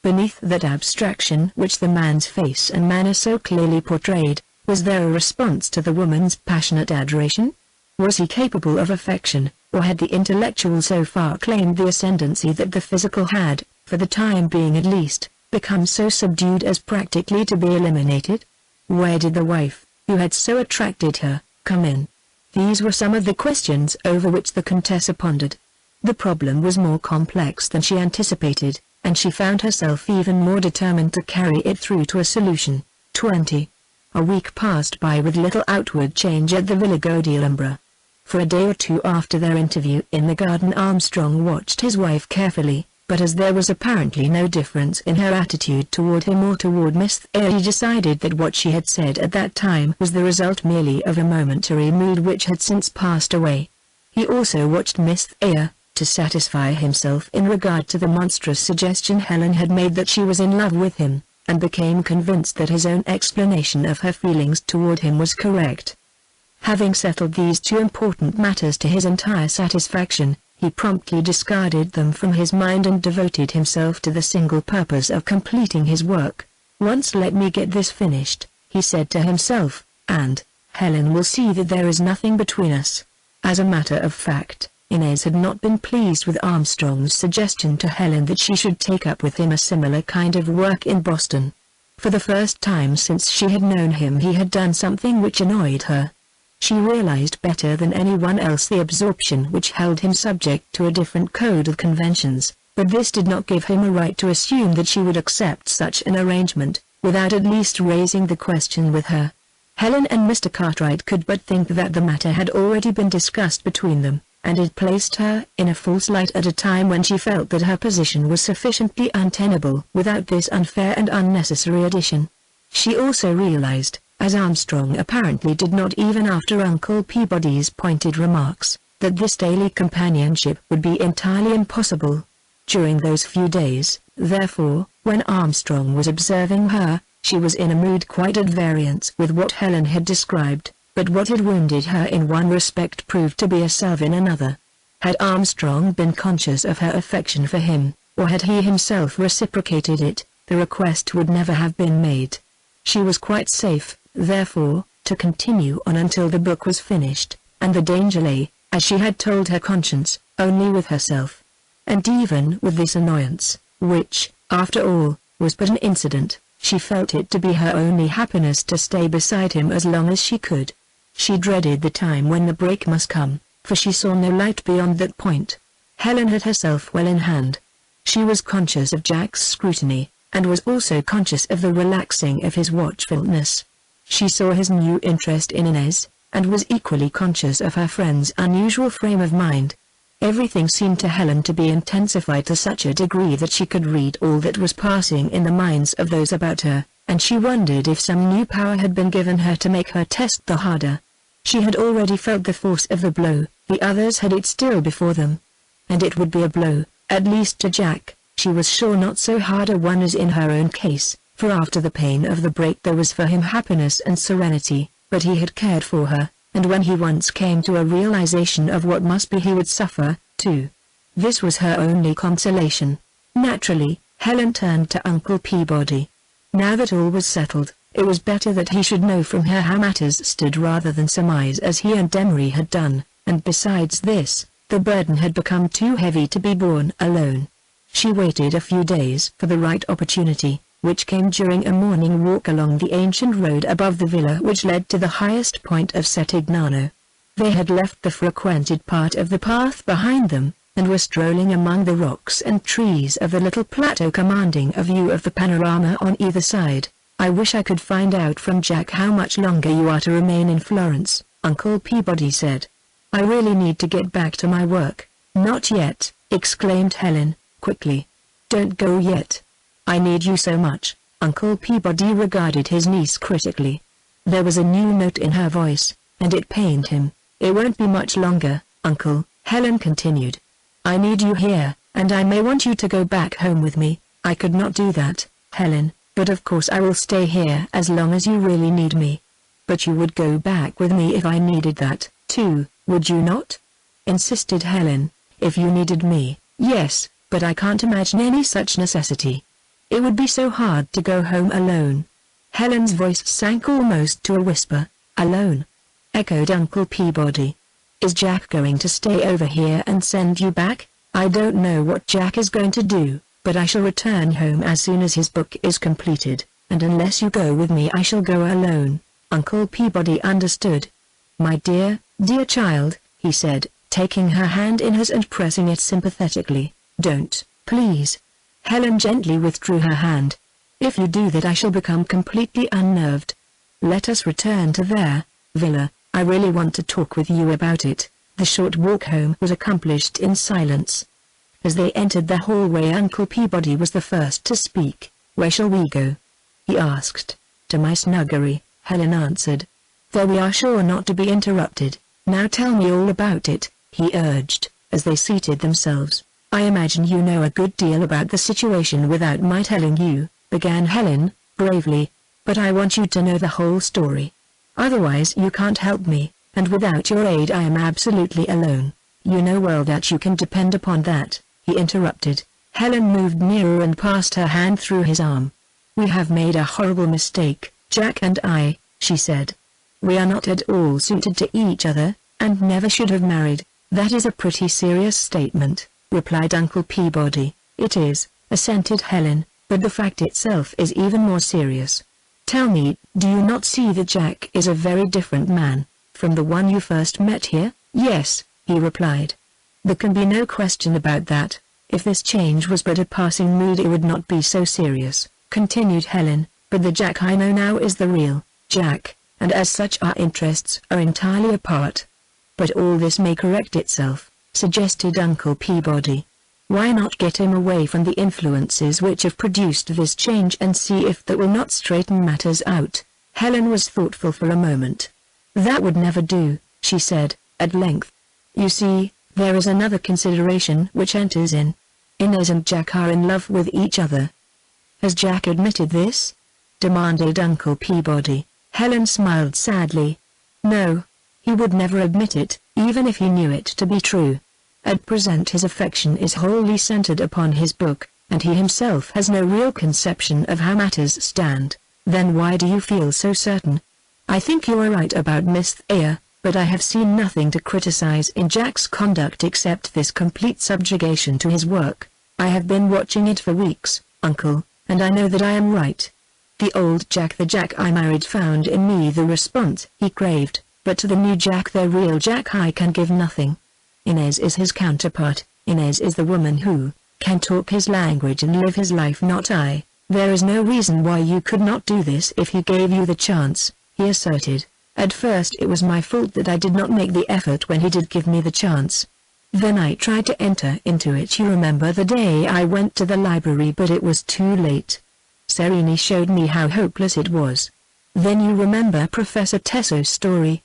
Beneath that abstraction which the man's face and manner so clearly portrayed, was there a response to the woman's passionate adoration? Was he capable of affection, or had the intellectual so far claimed the ascendancy that the physical had, for the time being at least, become so subdued as practically to be eliminated? Where did the wife, who had so attracted her, come in? These were some of the questions over which the Contessa pondered. The problem was more complex than she anticipated, and she found herself even more determined to carry it through to a solution. 20. A week passed by with little outward change at the Villa Godilumbra. For a day or two after their interview in the garden Armstrong watched his wife carefully, but as there was apparently no difference in her attitude toward him or toward Miss Thayer, he decided that what she had said at that time was the result merely of a momentary mood which had since passed away. He also watched Miss Thayer, to satisfy himself in regard to the monstrous suggestion Helen had made that she was in love with him, and became convinced that his own explanation of her feelings toward him was correct. Having settled these two important matters to his entire satisfaction, he promptly discarded them from his mind and devoted himself to the single purpose of completing his work. Once let me get this finished, he said to himself, and Helen will see that there is nothing between us. As a matter of fact, Inez had not been pleased with Armstrong's suggestion to Helen that she should take up with him a similar kind of work in Boston. For the first time since she had known him he had done something which annoyed her. She realized better than anyone else the absorption which held him subject to a different code of conventions, but this did not give him a right to assume that she would accept such an arrangement, without at least raising the question with her. Helen and Mr. Cartwright could but think that the matter had already been discussed between them, and it placed her in a false light at a time when she felt that her position was sufficiently untenable without this unfair and unnecessary addition. She also realized, as Armstrong apparently did not even after Uncle Peabody's pointed remarks, that this daily companionship would be entirely impossible. During those few days, therefore, when Armstrong was observing her, she was in a mood quite at variance with what Helen had described, but what had wounded her in one respect proved to be a salve in another. Had Armstrong been conscious of her affection for him, or had he himself reciprocated it, the request would never have been made. She was quite safe, therefore, to continue on until the book was finished, and the danger lay, as she had told her conscience, only with herself. And even with this annoyance, which, after all, was but an incident, she felt it to be her only happiness to stay beside him as long as she could. She dreaded the time when the break must come, for she saw no light beyond that point. Helen had herself well in hand. She was conscious of Jack's scrutiny, and was also conscious of the relaxing of his watchfulness. She saw his new interest in Inez, and was equally conscious of her friend's unusual frame of mind. Everything seemed to Helen to be intensified to such a degree that she could read all that was passing in the minds of those about her, and she wondered if some new power had been given her to make her test the harder. She had already felt the force of the blow, The others had it still before them. And it would be a blow, at least to Jack. She was sure not so hard a one as in her own case, for after the pain of the break there was for him happiness and serenity, but he had cared for her, and when he once came to a realization of what must be he would suffer, too. This was her only consolation. Naturally, Helen turned to Uncle Peabody. Now that all was settled, it was better that he should know from her how matters stood rather than surmise as he and Emery had done, and besides this, the burden had become too heavy to be borne alone. She waited a few days for the right opportunity, which came during a morning walk along the ancient road above the villa which led to the highest point of Settignano. They had left the frequented part of the path behind them, and were strolling among the rocks and trees of the little plateau commanding a view of the panorama on either side. "I wish I could find out from Jack how much longer you are to remain in Florence," Uncle Peabody said. "I really need to get back to my work." "Not yet," exclaimed Helen, quickly. "Don't go yet. I need you so much." Uncle Peabody regarded his niece critically. There was a new note in her voice, and it pained him. "It won't be much longer, Uncle," Helen continued. "I need you here, and I may want you to go back home with me." "I could not do that, Helen, but of course I will stay here as long as you really need me." "But you would go back with me if I needed that, too, would you not?" insisted Helen. "If you needed me, yes, but I can't imagine any such necessity. It would be so hard to go home alone." Helen's voice sank almost to a whisper. "Alone?" echoed Uncle Peabody. "Is Jack going to stay over here and send you back?" "I don't know what Jack is going to do, but I shall return home as soon as his book is completed, and unless you go with me I shall go alone." Uncle Peabody understood. "My dear, dear child," he said, taking her hand in his and pressing it sympathetically. "Don't, please." Helen gently withdrew her hand. "If you do that I shall become completely unnerved. Let us return to their villa. I really want to talk with you about it." The short walk home was accomplished in silence. As they entered the hallway Uncle Peabody was the first to speak. "Where shall we go?" he asked. "To my snuggery," Helen answered. "There we are sure not to be interrupted. Now tell me all about it," he urged, as they seated themselves. "I imagine you know a good deal about the situation without my telling you," began Helen, bravely. "But I want you to know the whole story. Otherwise you can't help me, and without your aid I am absolutely alone." "You know well that you can depend upon that," he interrupted. Helen moved nearer and passed her hand through his arm. "We have made a horrible mistake, Jack and I," she said. "We are not at all suited to each other, and never should have married." "That is a pretty serious statement," replied Uncle Peabody. "It is," assented Helen, "but the fact itself is even more serious. Tell me, do you not see that Jack is a very different man, from the one you first met here?" "Yes," he replied. "There can be no question about that. If this change was but a passing mood it would not be so serious," continued Helen, "but the Jack I know now is the real Jack, and as such our interests are entirely apart." "But all this may correct itself," suggested Uncle Peabody. "Why not get him away from the influences which have produced this change and see if that will not straighten matters out?" Helen was thoughtful for a moment. "That would never do," she said, at length. "You see, there is another consideration which enters in. Inez and Jack are in love with each other." "Has Jack admitted this?" demanded Uncle Peabody. Helen smiled sadly. "No. He would never admit it, even if he knew it to be true. At present his affection is wholly centered upon his book, and he himself has no real conception of how matters stand." "Then why do you feel so certain?" "I think you are right about Miss Thayer, but I have seen nothing to criticize in Jack's conduct except this complete subjugation to his work. I have been watching it for weeks, Uncle, and I know that I am right. The old Jack, the Jack I married, found in me the response he craved, but to the new Jack, the real Jack, I can give nothing. Inez is his counterpart. Inez is the woman who can talk his language and live his life, not I. There is no reason why you could not do this if he gave you the chance," he asserted. "At first it was my fault that I did not make the effort when he did give me the chance. Then I tried to enter into it. You remember the day I went to the library, but it was too late. Sereni showed me how hopeless it was. Then you remember Professor Tesso's story.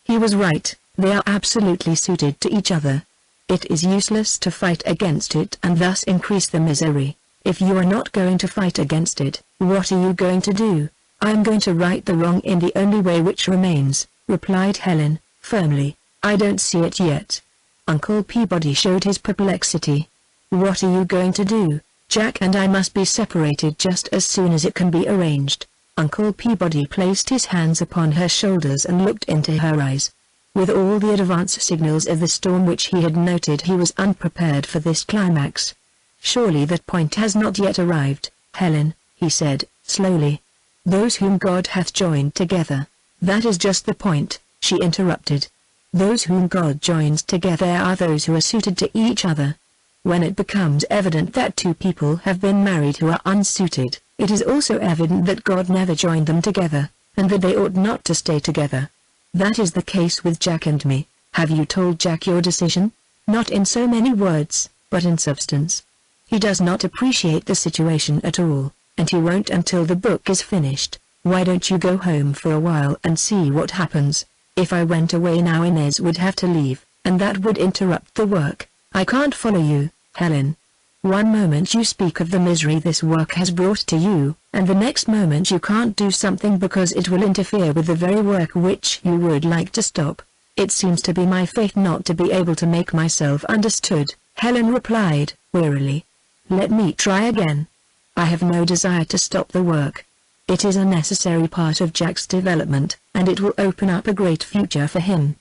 He was right. They are absolutely suited to each other. It is useless to fight against it and thus increase the misery. If you are not going to fight against it, what are you going to do? I am going to right the wrong in the only way which remains, replied Helen, firmly. I don't see it yet. Uncle Peabody showed his perplexity. What are you going to do? Jack and I must be separated just as soon as it can be arranged. Uncle Peabody placed his hands upon her shoulders and looked into her eyes. With all the advance signals of the storm which he had noted, he was unprepared for this climax. Surely that point has not yet arrived, Helen, he said, slowly. Those whom God hath joined together. That is just the point, she interrupted. Those whom God joins together are those who are suited to each other. When it becomes evident that two people have been married who are unsuited, it is also evident that God never joined them together, and that they ought not to stay together. That is the case with Jack and me. Have you told Jack your decision? Not in so many words, but in substance. He does not appreciate the situation at all, and he won't until the book is finished. Why don't you go home for a while and see what happens? If I went away now, Inez would have to leave, and that would interrupt the work. I can't follow you, Helen. One moment you speak of the misery this work has brought to you, and the next moment you can't do something because it will interfere with the very work which you would like to stop. It seems to be my fate not to be able to make myself understood, Helen replied, wearily. Let me try again. I have no desire to stop the work. It is a necessary part of Jack's development, and it will open up a great future for him.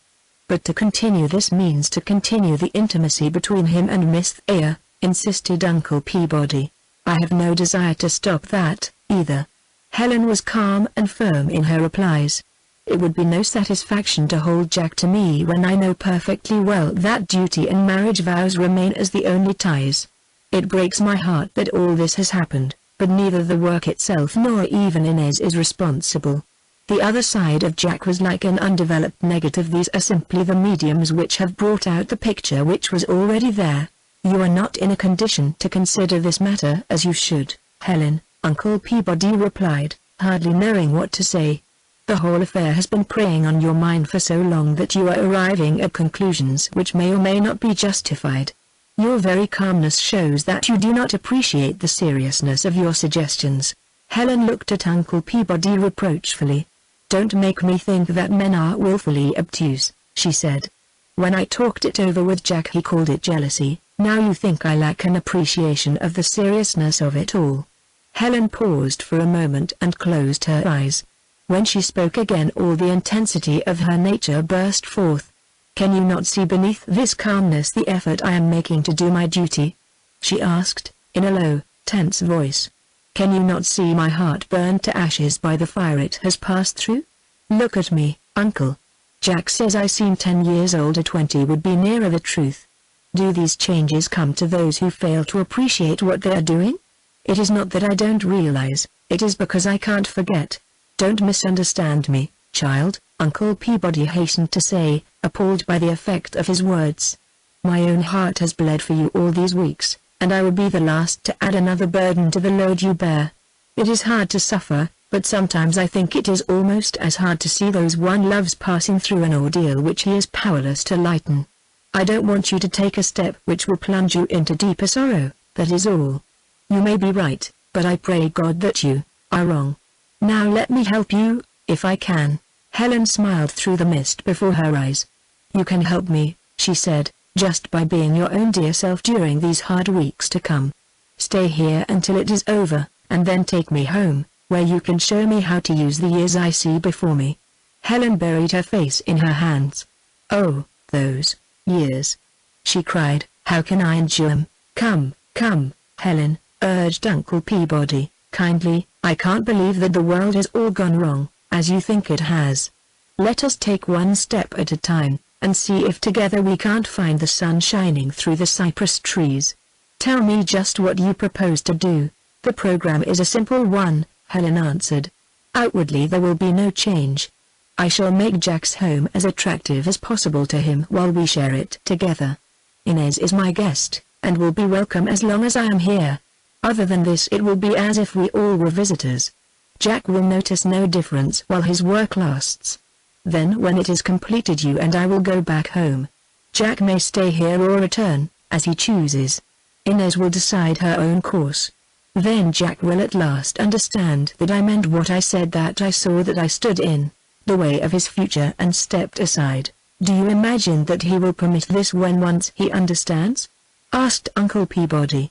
But to continue this means to continue the intimacy between him and Miss Thayer, insisted Uncle Peabody. I have no desire to stop that, either. Helen was calm and firm in her replies. It would be no satisfaction to hold Jack to me when I know perfectly well that duty and marriage vows remain as the only ties. It breaks my heart that all this has happened, but neither the work itself nor even Inez is responsible. The other side of Jack was like an undeveloped negative. These are simply the mediums which have brought out the picture which was already there. You are not in a condition to consider this matter as you should, Helen, Uncle Peabody replied, hardly knowing what to say. The whole affair has been preying on your mind for so long that you are arriving at conclusions which may or may not be justified. Your very calmness shows that you do not appreciate the seriousness of your suggestions. Helen looked at Uncle Peabody reproachfully. Don't make me think that men are willfully obtuse, she said. When I talked it over with Jack he called it jealousy. Now you think I lack an appreciation of the seriousness of it all. Helen paused for a moment and closed her eyes. When she spoke again all the intensity of her nature burst forth. Can you not see beneath this calmness the effort I am making to do my duty? She asked, in a low, tense voice. Can you not see my heart burned to ashes by the fire it has passed through? Look at me, Uncle. Jack says I seem 10 years older. 20 would be nearer the truth. Do these changes come to those who fail to appreciate what they are doing? It is not that I don't realize, it is because I can't forget. Don't misunderstand me, child, Uncle Peabody hastened to say, appalled by the effect of his words. My own heart has bled for you all these weeks, and I will be the last to add another burden to the load you bear. It is hard to suffer, but sometimes I think it is almost as hard to see those one loves passing through an ordeal which he is powerless to lighten. I don't want you to take a step which will plunge you into deeper sorrow, that is all. You may be right, but I pray God that you are wrong. Now let me help you, if I can. Helen smiled through the mist before her eyes. You can help me, she said, just by being your own dear self during these hard weeks to come. Stay here until it is over, and then take me home, where you can show me how to use the years I see before me. Helen buried her face in her hands. Oh, those years, she cried, how can I endure them? Come, come, Helen, urged Uncle Peabody, kindly, I can't believe that the world has all gone wrong, as you think it has. Let us take one step at a time, and see if together we can't find the sun shining through the cypress trees. Tell me just what you propose to do. The program is a simple one, Helen answered. Outwardly there will be no change. I shall make Jack's home as attractive as possible to him while we share it together. Inez is my guest, and will be welcome as long as I am here. Other than this it will be as if we all were visitors. Jack will notice no difference while his work lasts. Then when it is completed, you and I will go back home. Jack may stay here or return, as he chooses. Inez will decide her own course. Then Jack will at last understand that I meant what I said, that I saw that I stood in the way of his future and stepped aside. Do you imagine that he will permit this when once he understands?" asked Uncle Peabody.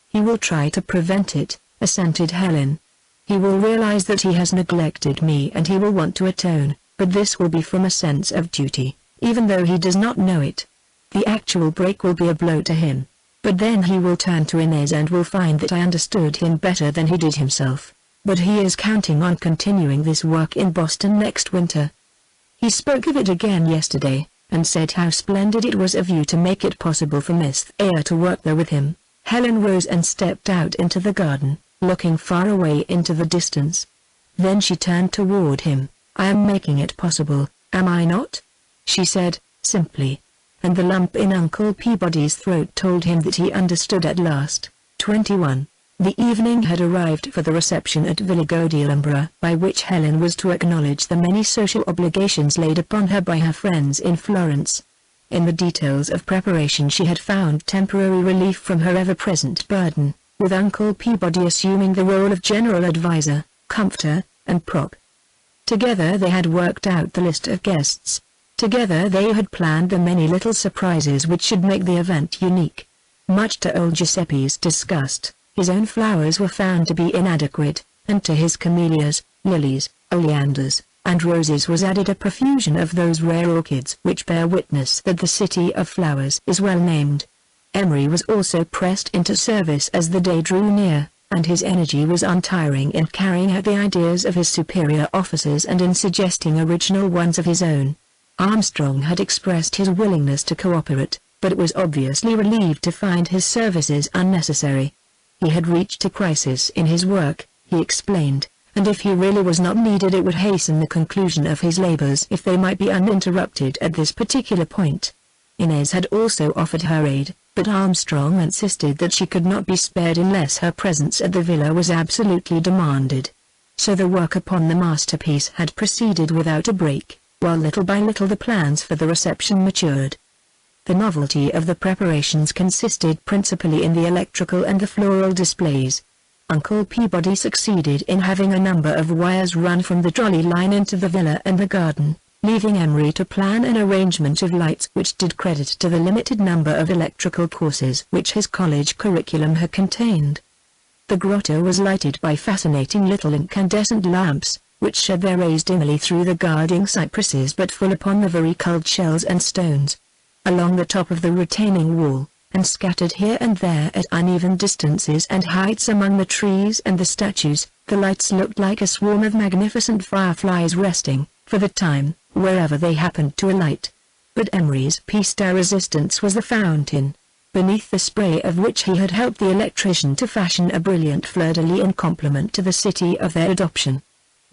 "He will try to prevent it," assented Helen. "He will realize that he has neglected me and he will want to atone, but this will be from a sense of duty, even though he does not know it. The actual break will be a blow to him. But then he will turn to Inez and will find that I understood him better than he did himself. But he is counting on continuing this work in Boston next winter. He spoke of it again yesterday, and said how splendid it was of you to make it possible for Miss Thayer to work there with him." Helen rose and stepped out into the garden, looking far away into the distance. Then she turned toward him. "I am making it possible, am I not?" she said, simply. And the lump in Uncle Peabody's throat told him that he understood at last. 21. The evening had arrived for the reception at Villa Godilumbra, by which Helen was to acknowledge the many social obligations laid upon her by her friends in Florence. In the details of preparation she had found temporary relief from her ever-present burden, with Uncle Peabody assuming the role of general adviser, comforter, and prop. Together they had worked out the list of guests. Together they had planned the many little surprises which should make the event unique. Much to old Giuseppe's disgust, his own flowers were found to be inadequate, and to his camellias, lilies, oleanders, and roses was added a profusion of those rare orchids which bear witness that the city of flowers is well named. Emery was also pressed into service as the day drew near, and his energy was untiring in carrying out the ideas of his superior officers and in suggesting original ones of his own. Armstrong had expressed his willingness to cooperate, but was obviously relieved to find his services unnecessary. He had reached a crisis in his work, he explained, and if he really was not needed it would hasten the conclusion of his labors if they might be uninterrupted at this particular point. Inez had also offered her aid, but Armstrong insisted that she could not be spared unless her presence at the villa was absolutely demanded. So the work upon the masterpiece had proceeded without a break, while little by little the plans for the reception matured. The novelty of the preparations consisted principally in the electrical and the floral displays. Uncle Peabody succeeded in having a number of wires run from the trolley line into the villa and the garden, leaving Emery to plan an arrangement of lights which did credit to the limited number of electrical courses which his college curriculum had contained. The grotto was lighted by fascinating little incandescent lamps, which shed their rays dimly through the guarding cypresses but full upon the varicose shells and stones. Along the top of the retaining wall, and scattered here and there at uneven distances and heights among the trees and the statues, the lights looked like a swarm of magnificent fireflies resting, for the time, wherever they happened to alight. But Emery's piece de resistance was the fountain, beneath the spray of which he had helped the electrician to fashion a brilliant fleur-de-lis in compliment to the city of their adoption.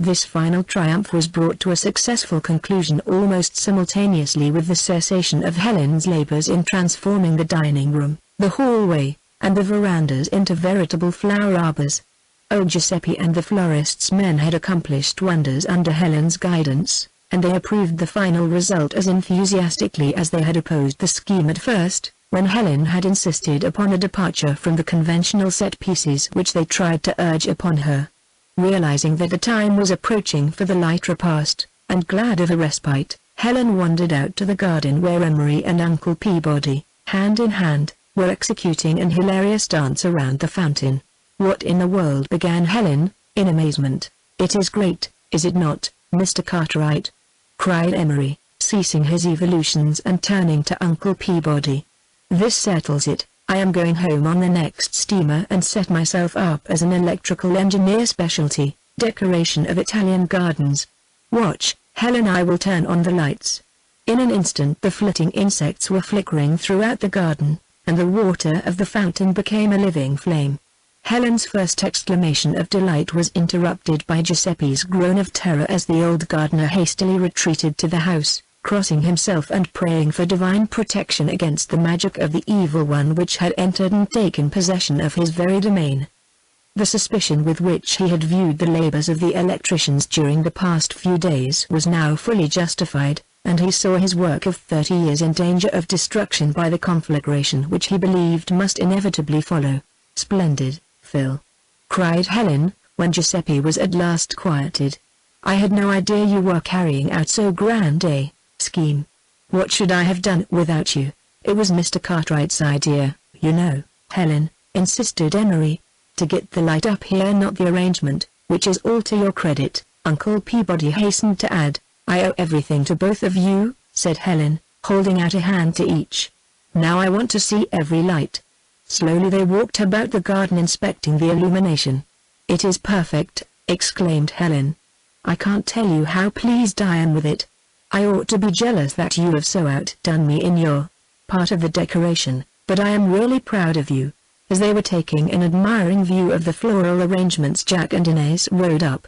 This final triumph was brought to a successful conclusion almost simultaneously with the cessation of Helen's labors in transforming the dining room, the hallway, and the verandas into veritable flower arbors. Old Giuseppe and the florist's men had accomplished wonders under Helen's guidance, and they approved the final result as enthusiastically as they had opposed the scheme at first, when Helen had insisted upon a departure from the conventional set pieces which they tried to urge upon her. Realizing that the time was approaching for the light repast, and glad of a respite, Helen wandered out to the garden where Emery and Uncle Peabody, hand in hand, were executing an hilarious dance around the fountain. "What in the world?" began Helen, in amazement. "It is great, is it not, Mr. Cartwright?" cried Emery, ceasing his evolutions and turning to Uncle Peabody. "This settles it. I am going home on the next steamer and set myself up as an electrical engineer specialty, decoration of Italian gardens. Watch, Helen, I will turn on the lights." In an instant the flitting insects were flickering throughout the garden, and the water of the fountain became a living flame. Helen's first exclamation of delight was interrupted by Giuseppe's groan of terror as the old gardener hastily retreated to the house, crossing himself and praying for divine protection against the magic of the evil one which had entered and taken possession of his very domain. The suspicion with which he had viewed the labors of the electricians during the past few days was now fully justified, and he saw his work of 30 years in danger of destruction by the conflagration which he believed must inevitably follow. "Splendid, Phil!" cried Helen, when Giuseppe was at last quieted. "I had no idea you were carrying out so grand a scheme. What should I have done without you? It was Mr. Cartwright's idea, you know, Helen," insisted Emery. "To get the light up here, not the arrangement, which is all to your credit," Uncle Peabody hastened to add. "I owe everything to both of you," said Helen, holding out a hand to each. "Now I want to see every light." Slowly they walked about the garden inspecting the illumination. "It is perfect," exclaimed Helen. "I can't tell you how pleased I am with it. I ought to be jealous that you have so outdone me in your part of the decoration, but I am really proud of you." As they were taking an admiring view of the floral arrangements, Jack and Inez rode up.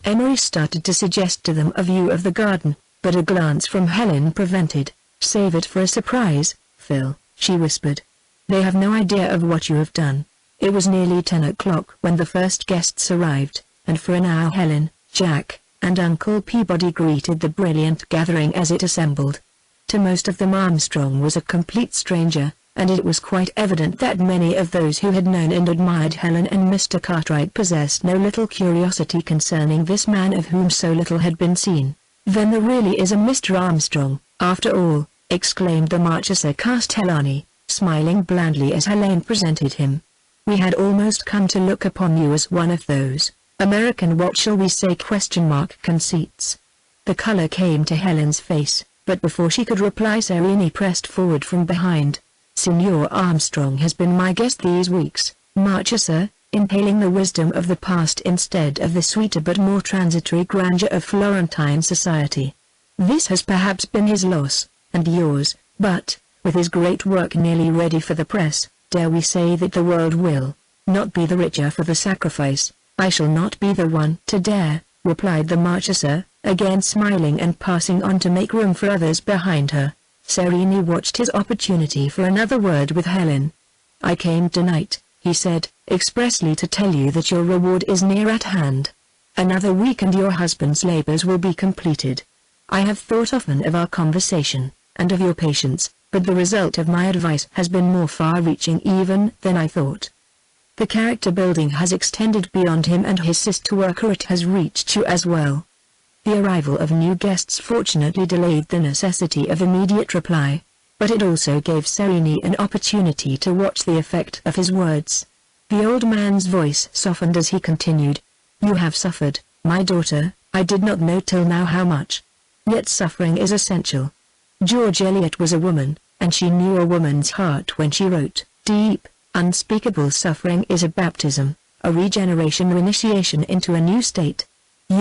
Emery started to suggest to them a view of the garden, but a glance from Helen prevented. "Save it for a surprise, Phil," she whispered. "They have no idea of what you have done." It was nearly 10 o'clock when the first guests arrived, and for an hour Helen, Jack, and Uncle Peabody greeted the brilliant gathering as it assembled. To most of them Armstrong was a complete stranger, and it was quite evident that many of those who had known and admired Helen and Mr. Cartwright possessed no little curiosity concerning this man of whom so little had been seen. "Then there really is a Mr. Armstrong, after all," exclaimed the Marchesa Castellani, smiling blandly as Helene presented him. "We had almost come to look upon you as one of those American, what shall we say, conceits." The color came to Helen's face, but before she could reply Sereni pressed forward from behind. "Signor Armstrong has been my guest these weeks, Marchesa, inhaling the wisdom of the past instead of the sweeter but more transitory grandeur of Florentine society. This has perhaps been his loss, and yours, but, with his great work nearly ready for the press, dare we say that the world will not be the richer for the sacrifice?" "I shall not be the one to dare," replied the Marchesa, again smiling and passing on to make room for others behind her. Sereni watched his opportunity for another word with Helen. "I came tonight," he said, "expressly to tell you that your reward is near at hand. Another week and your husband's labors will be completed. I have thought often of our conversation, and of your patience, but the result of my advice has been more far-reaching even than I thought. The character building has extended beyond him, and his sister Orcutt has reached you as well." The arrival of new guests fortunately delayed the necessity of immediate reply, but it also gave Sereni an opportunity to watch the effect of his words. The old man's voice softened as he continued. "You have suffered, my daughter, I did not know till now how much. Yet suffering is essential. George Eliot was a woman, and she knew a woman's heart when she wrote, 'Deep, unspeakable suffering is a baptism, a regeneration or initiation into a new state.'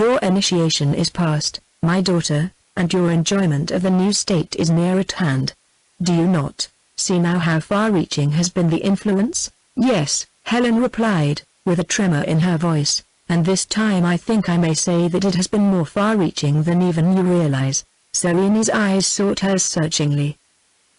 Your initiation is past, my daughter, and your enjoyment of the new state is near at hand. Do you not see now how far-reaching has been the influence?" "Yes," Helen replied, with a tremor in her voice, "and this time I think I may say that it has been more far-reaching than even you realize." Sereni's eyes sought hers searchingly.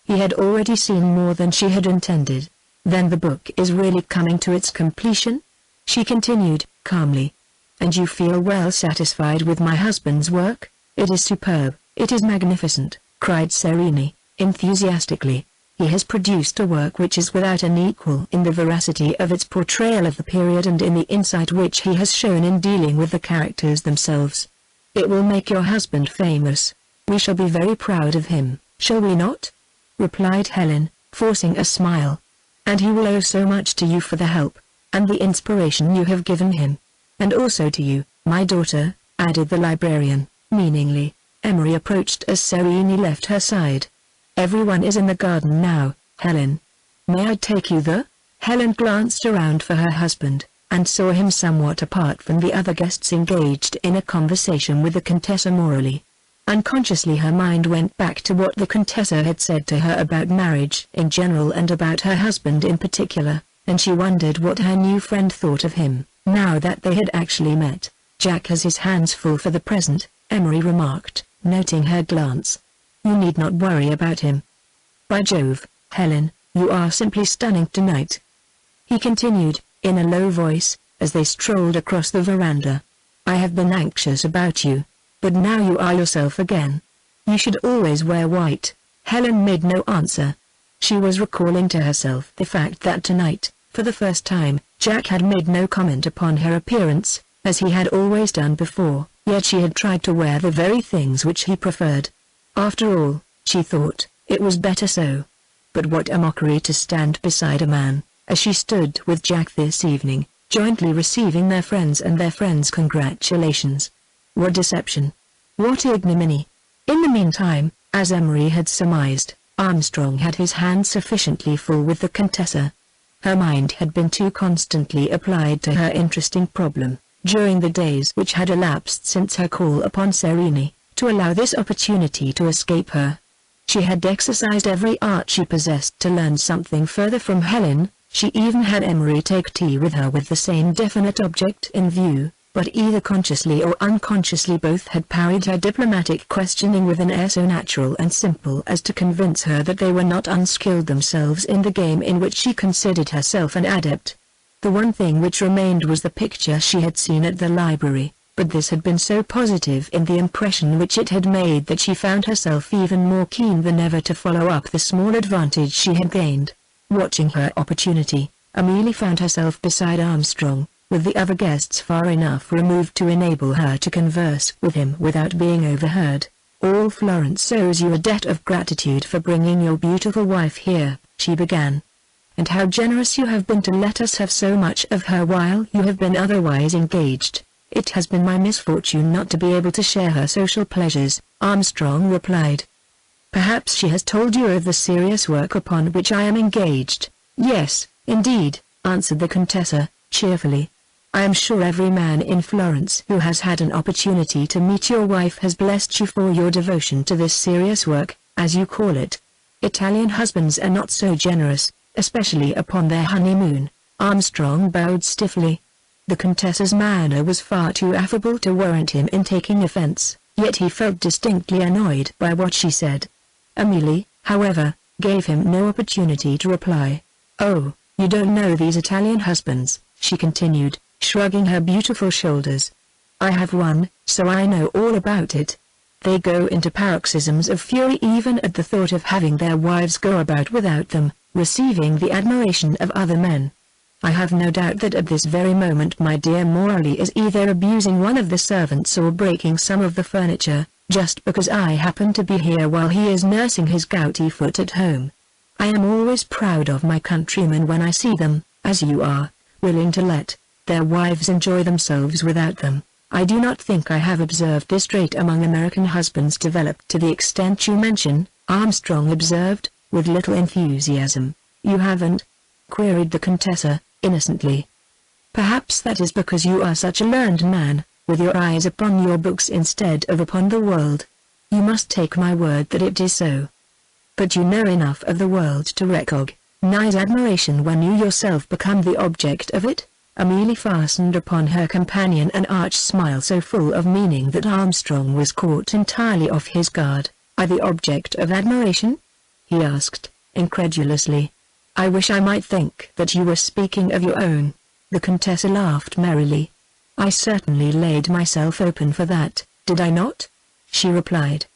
He had already seen more than she had intended. "Then the book is really coming to its completion?" she continued, calmly. "And you feel well satisfied with my husband's work?" "It is superb, it is magnificent," cried Sereni, enthusiastically. "He has produced a work which is without an equal in the veracity of its portrayal of the period and in the insight which he has shown in dealing with the characters themselves. It will make your husband famous. We shall be very proud of him, shall we not?" replied Helen, forcing a smile. "And he will owe so much to you for the help, and the inspiration you have given him. And also to you, my daughter," added the librarian, meaningly. Emery approached as Sereni left her side. "Everyone is in the garden now, Helen. May I take you there?" Helen glanced around for her husband, and saw him somewhat apart from the other guests engaged in a conversation with the Contessa Morelli. Unconsciously her mind went back to what the Contessa had said to her about marriage in general and about her husband in particular, and she wondered what her new friend thought of him, now that they had actually met. "Jack has his hands full for the present," Emery remarked, noting her glance. "You need not worry about him." "By Jove, Helen, you are simply stunning tonight," he continued, in a low voice, as they strolled across the veranda. "I have been anxious about you. But now you are yourself again. You should always wear white." Helen made no answer. She was recalling to herself the fact that tonight, for the first time, Jack had made no comment upon her appearance, as he had always done before, yet she had tried to wear the very things which he preferred. After all, she thought, it was better so. But what a mockery to stand beside a man, as she stood with Jack this evening, jointly receiving their friends' congratulations. What deception! What ignominy! In the meantime, as Emery had surmised, Armstrong had his hands sufficiently full with the Contessa. Her mind had been too constantly applied to her interesting problem, during the days which had elapsed since her call upon Serene, to allow this opportunity to escape her. She had exercised every art she possessed to learn something further from Helen. She even had Emery take tea with her with the same definite object in view, but either consciously or unconsciously both had parried her diplomatic questioning with an air so natural and simple as to convince her that they were not unskilled themselves in the game in which she considered herself an adept. The one thing which remained was the picture she had seen at the library, but this had been so positive in the impression which it had made that she found herself even more keen than ever to follow up the small advantage she had gained. Watching her opportunity, Amelie found herself beside Armstrong, with the other guests far enough removed to enable her to converse with him without being overheard. "All Florence owes you a debt of gratitude for bringing your beautiful wife here," she began. "And how generous you have been to let us have so much of her while you have been otherwise engaged. It has been my misfortune not to be able to share her social pleasures," Armstrong replied. "Perhaps she has told you of the serious work upon which I am engaged." "Yes, indeed," answered the Contessa, cheerfully. "I am sure every man in Florence who has had an opportunity to meet your wife has blessed you for your devotion to this serious work, as you call it. Italian husbands are not so generous, especially upon their honeymoon." Armstrong bowed stiffly. The Contessa's manner was far too affable to warrant him in taking offense, yet he felt distinctly annoyed by what she said. Amelie, however, gave him no opportunity to reply. "Oh, you don't know these Italian husbands," she continued, shrugging her beautiful shoulders. "I have one, so I know all about it. They go into paroxysms of fury even at the thought of having their wives go about without them, receiving the admiration of other men. I have no doubt that at this very moment my dear Morley is either abusing one of the servants or breaking some of the furniture, just because I happen to be here while he is nursing his gouty foot at home. I am always proud of my countrymen when I see them, as you are, willing to let their wives enjoy themselves without them. I do not think I have observed this trait among American husbands developed to the extent you mention," Armstrong observed, with little enthusiasm. "You haven't?" queried the Contessa, innocently. "Perhaps that is because you are such a learned man, with your eyes upon your books instead of upon the world. You must take my word that it is so. But you know enough of the world to recognize admiration when you yourself become the object of it." Amelie fastened upon her companion an arch smile so full of meaning that Armstrong was caught entirely off his guard. "Are the object of admiration?" he asked, incredulously. "I wish I might think that you were speaking of your own." The Contessa laughed merrily. "I certainly laid myself open for that, did I not?" she replied.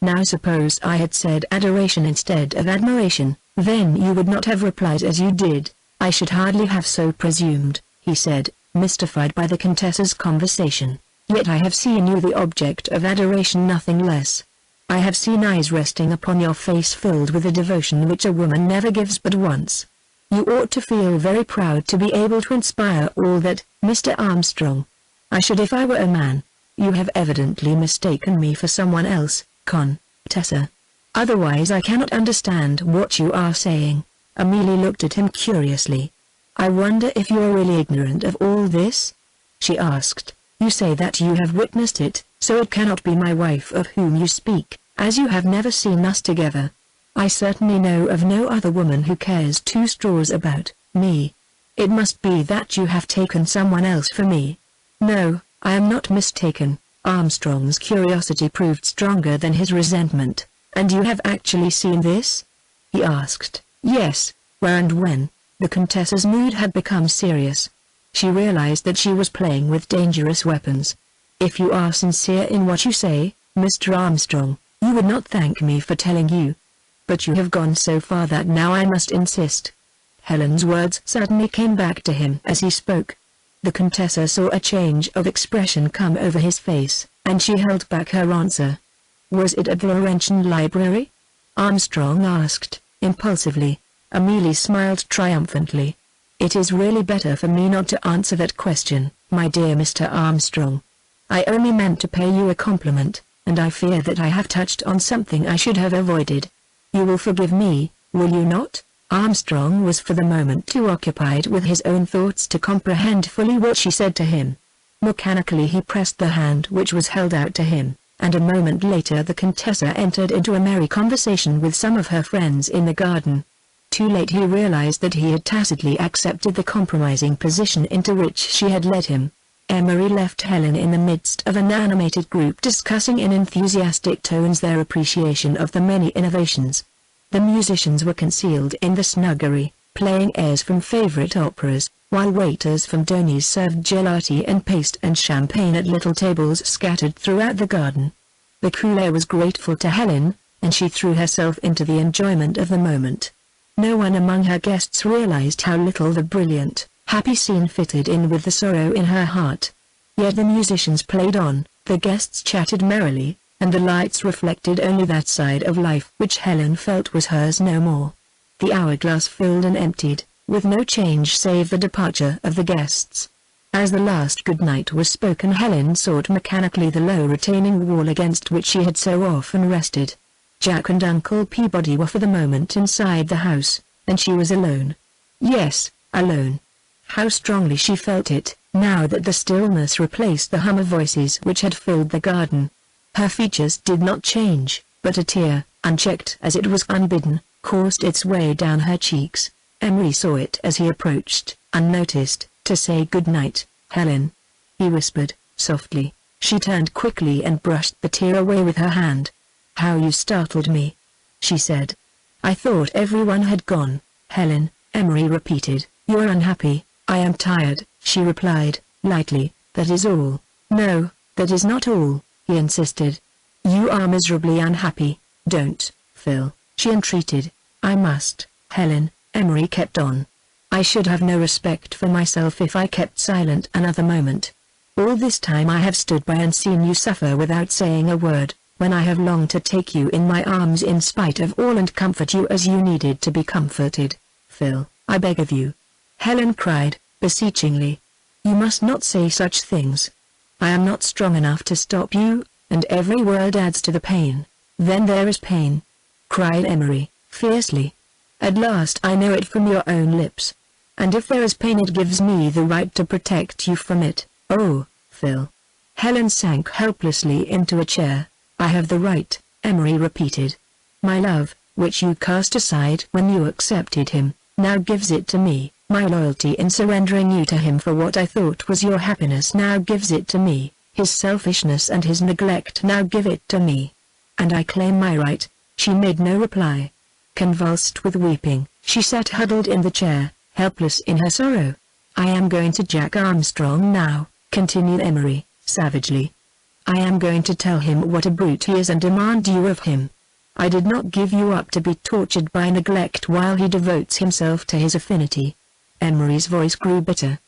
"Now suppose I had said adoration instead of admiration, then you would not have replied as you did." "I should hardly have so presumed," he said, mystified by the Contessa's conversation. "Yet I have seen you the object of adoration, nothing less. I have seen eyes resting upon your face filled with a devotion which a woman never gives but once. You ought to feel very proud to be able to inspire all that, Mr. Armstrong." "I should if I were a man. You have evidently mistaken me for someone else, Contessa. Otherwise I cannot understand what you are saying." Amelie looked at him curiously. "I wonder if you are really ignorant of all this?" she asked. "You say that you have witnessed it, so it cannot be my wife of whom you speak, as you have never seen us together." "I certainly know of no other woman who cares two straws about me. It must be that you have taken someone else for me." "No, I am not mistaken." Armstrong's curiosity proved stronger than his resentment. "And you have actually seen this?" he asked. "Yes, where and when?" The Contessa's mood had become serious. She realized that she was playing with dangerous weapons. "If you are sincere in what you say, Mr. Armstrong, you would not thank me for telling you. But you have gone so far that now I must insist." Helen's words suddenly came back to him as he spoke. The Contessa saw a change of expression come over his face, and she held back her answer. "Was it at the Laurentian Library?" Armstrong asked, impulsively. Amelie smiled triumphantly. "It is really better for me not to answer that question, my dear Mr. Armstrong. I only meant to pay you a compliment, and I fear that I have touched on something I should have avoided. You will forgive me, will you not?" Armstrong was for the moment too occupied with his own thoughts to comprehend fully what she said to him. Mechanically he pressed the hand which was held out to him, and a moment later the Contessa entered into a merry conversation with some of her friends in the garden. Too late he realized that he had tacitly accepted the compromising position into which she had led him. Emery left Helen in the midst of an animated group discussing in enthusiastic tones their appreciation of the many innovations. The musicians were concealed in the snuggery, playing airs from favorite operas, while waiters from Donny's served gelati and paste and champagne at little tables scattered throughout the garden. The cool air was grateful to Helen, and she threw herself into the enjoyment of the moment. No one among her guests realized how little the brilliant, happy scene fitted in with the sorrow in her heart. Yet the musicians played on, the guests chatted merrily, and the lights reflected only that side of life which Helen felt was hers no more. The hourglass filled and emptied, with no change save the departure of the guests. As the last good night was spoken, Helen sought mechanically the low retaining wall against which she had so often rested. Jack and Uncle Peabody were for the moment inside the house, and she was alone. Yes, alone. How strongly she felt it, now that the stillness replaced the hum of voices which had filled the garden. Her features did not change, but a tear, unchecked as it was unbidden, coursed its way down her cheeks. Emery saw it as he approached, unnoticed, to say good night. "Helen," he whispered, softly. She turned quickly and brushed the tear away with her hand. "How you startled me," she said. "I thought everyone had gone." "Helen," Emery repeated. "You're unhappy." "I am tired," she replied, lightly. "That is all." "No, that is not all," he insisted. "You are miserably unhappy." "Don't, Phil," she entreated. "I must." "Helen," Emery kept on. "I should have no respect for myself if I kept silent another moment. All this time I have stood by and seen you suffer without saying a word, when I have longed to take you in my arms in spite of all and comfort you as you needed to be comforted. Phil, I beg of you." Helen cried, beseechingly. "You must not say such things. I am not strong enough to stop you, and every word adds to the pain." "Then there is pain," cried Emery, fiercely. "At last I know it from your own lips. And if there is pain it gives me the right to protect you from it." "Oh, Phil." Helen sank helplessly into a chair. "I have the right," Emery repeated. "My love, which you cast aside when you accepted him, now gives it to me. My loyalty in surrendering you to him for what I thought was your happiness now gives it to me. His selfishness and his neglect now give it to me. And I claim my right." She made no reply. Convulsed with weeping, she sat huddled in the chair, helpless in her sorrow. "I am going to Jack Armstrong now," continued Emery, savagely. "I am going to tell him what a brute he is and demand you of him. I did not give you up to be tortured by neglect while he devotes himself to his affinity." Emery's voice grew bitter.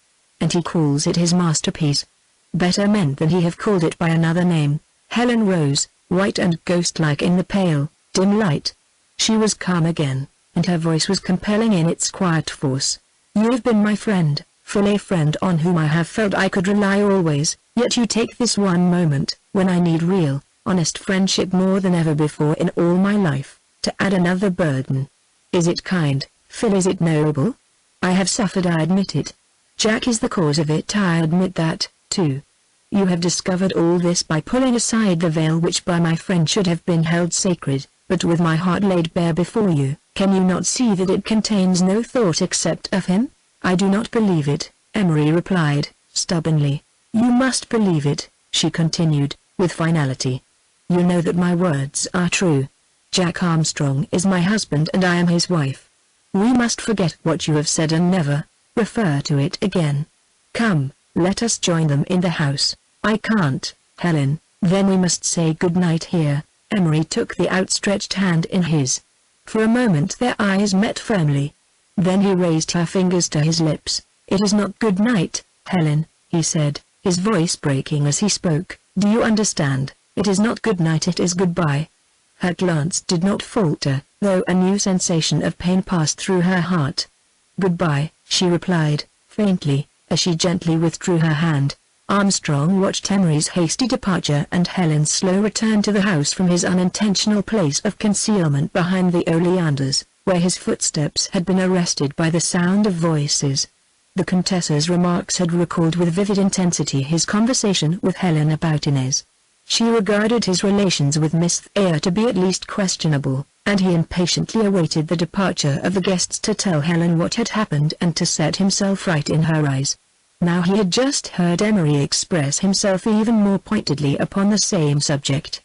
"And he calls it his masterpiece. Better meant than he have called it by another name." Helen rose, white and ghost-like in the pale, dim light. She was calm again, and her voice was compelling in its quiet force. "You have been my friend, Phil, a friend on whom I have felt I could rely always, yet you take this one moment, when I need real, honest friendship more than ever before in all my life, to add another burden. Is it kind, Phil? Is it noble? I have suffered, I admit it. Jack is the cause of it, I admit that, too. You have discovered all this by pulling aside the veil which by my friend should have been held sacred, but with my heart laid bare before you, can you not see that it contains no thought except of him?" "I do not believe it," Emery replied, stubbornly. "You must believe it," she continued, with finality. "You know that my words are true. Jack Armstrong is my husband and I am his wife. We must forget what you have said and never refer to it again. Come, let us join them in the house. I can't, Helen, then we must say good night here. Emery took the outstretched hand in his. For a moment their eyes met firmly. Then he raised her fingers to his lips. It is not good night, Helen, he said, his voice breaking as he spoke. Do you understand? It is not good night, it is goodbye. Her glance did not falter, though a new sensation of pain passed through her heart. Goodbye, she replied, faintly, as she gently withdrew her hand. Armstrong watched Emery's hasty departure and Helen's slow return to the house from his unintentional place of concealment behind the oleanders, where his footsteps had been arrested by the sound of voices. The Countess's remarks had recalled with vivid intensity his conversation with Helen about Inez. She regarded his relations with Miss Thayer to be at least questionable, and he impatiently awaited the departure of the guests to tell Helen what had happened and to set himself right in her eyes. Now he had just heard Emery express himself even more pointedly upon the same subject.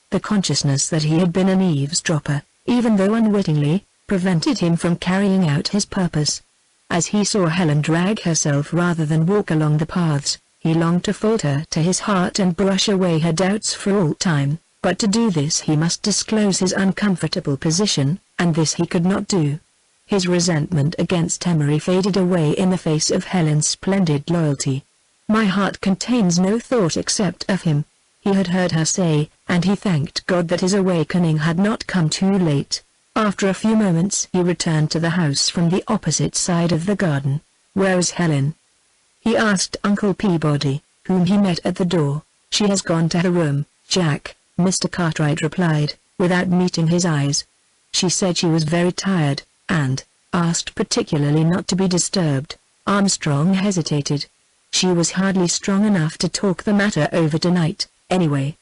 The consciousness that he had been an eavesdropper, even though unwittingly, prevented him from carrying out his purpose. As he saw Helen drag herself rather than walk along the paths, he longed to fold her to his heart and brush away her doubts for all time, but to do this he must disclose his uncomfortable position, and this he could not do. His resentment against Emery faded away in the face of Helen's splendid loyalty. My heart contains no thought except of him, he had heard her say, and he thanked God that his awakening had not come too late. After a few moments he returned to the house from the opposite side of the garden. Where is Helen? He asked Uncle Peabody, whom he met at the door. She has gone to her room, Jack, Mr. Cartwright replied, without meeting his eyes. She said she was very tired, and asked particularly not to be disturbed. Armstrong hesitated. She was hardly strong enough to talk the matter over tonight, anyway.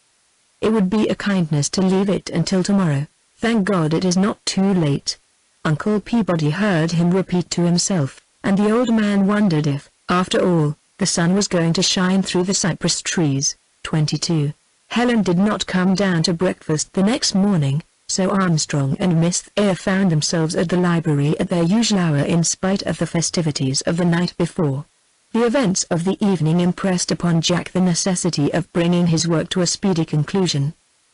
It would be a kindness to leave it until tomorrow. Thank God it is not too late. Uncle Peabody heard him repeat to himself, and the old man wondered if, after all, the sun was going to shine through the cypress trees. 22. Helen did not come down to breakfast the next morning, so Armstrong and Miss Thayer found themselves at the library at their usual hour in spite of the festivities of the night before. The events of the evening impressed upon Jack the necessity of bringing his work to a speedy conclusion.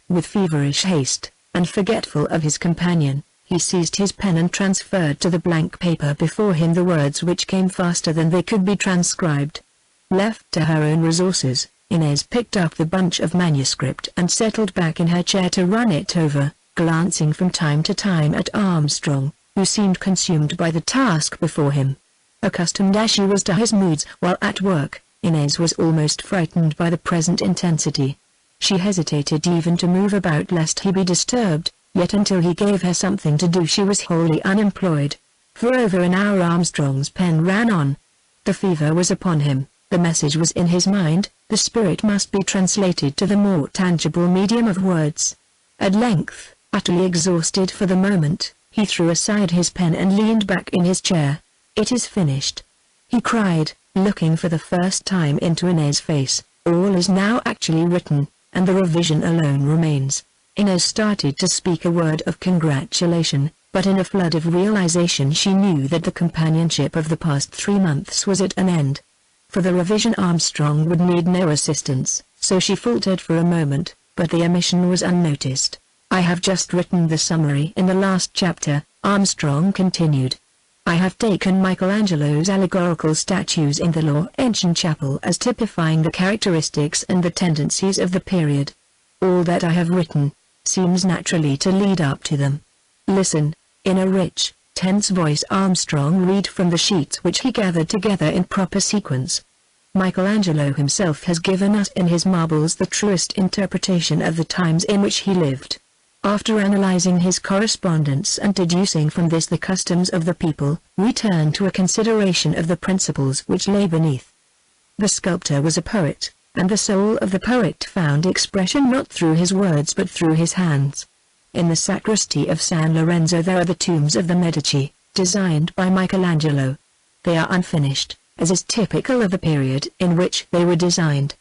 With feverish haste, and forgetful of his companion, he seized his pen and transferred to the blank paper before him the words which came faster than they could be transcribed. Left to her own resources, Inez picked up the bunch of manuscript and settled back in her chair to run it over, glancing from time to time at Armstrong, who seemed consumed by the task before him. Accustomed as she was to his moods while at work, Inez was almost frightened by the present intensity. She hesitated even to move about lest he be disturbed, yet until he gave her something to do she was wholly unemployed. For over an hour Armstrong's pen ran on. The fever was upon him, the message was in his mind, the spirit must be translated to the more tangible medium of words. At length, utterly exhausted for the moment, he threw aside his pen and leaned back in his chair. It is finished, he cried, looking for the first time into Inez's face. All is now actually written, and the revision alone remains. Inez started to speak a word of congratulation, but in a flood of realization she knew that the companionship of the past 3 months was at an end. For the revision Armstrong would need no assistance, so she faltered for a moment, but the omission was unnoticed. I have just written the summary in the last chapter, Armstrong continued. I have taken Michelangelo's allegorical statues in the Laurentian Chapel as typifying the characteristics and the tendencies of the period. All that I have written seems naturally to lead up to them. Listen, in a rich, tense voice Armstrong read from the sheets which he gathered together in proper sequence. Michelangelo himself has given us in his marbles the truest interpretation of the times in which he lived. After analyzing his correspondence and deducing from this the customs of the people, we turn to a consideration of the principles which lay beneath. The sculptor was a poet, and the soul of the poet found expression not through his words but through his hands. In the sacristy of San Lorenzo there are the tombs of the Medici, designed by Michelangelo. They are unfinished, as is typical of the period in which they were designed.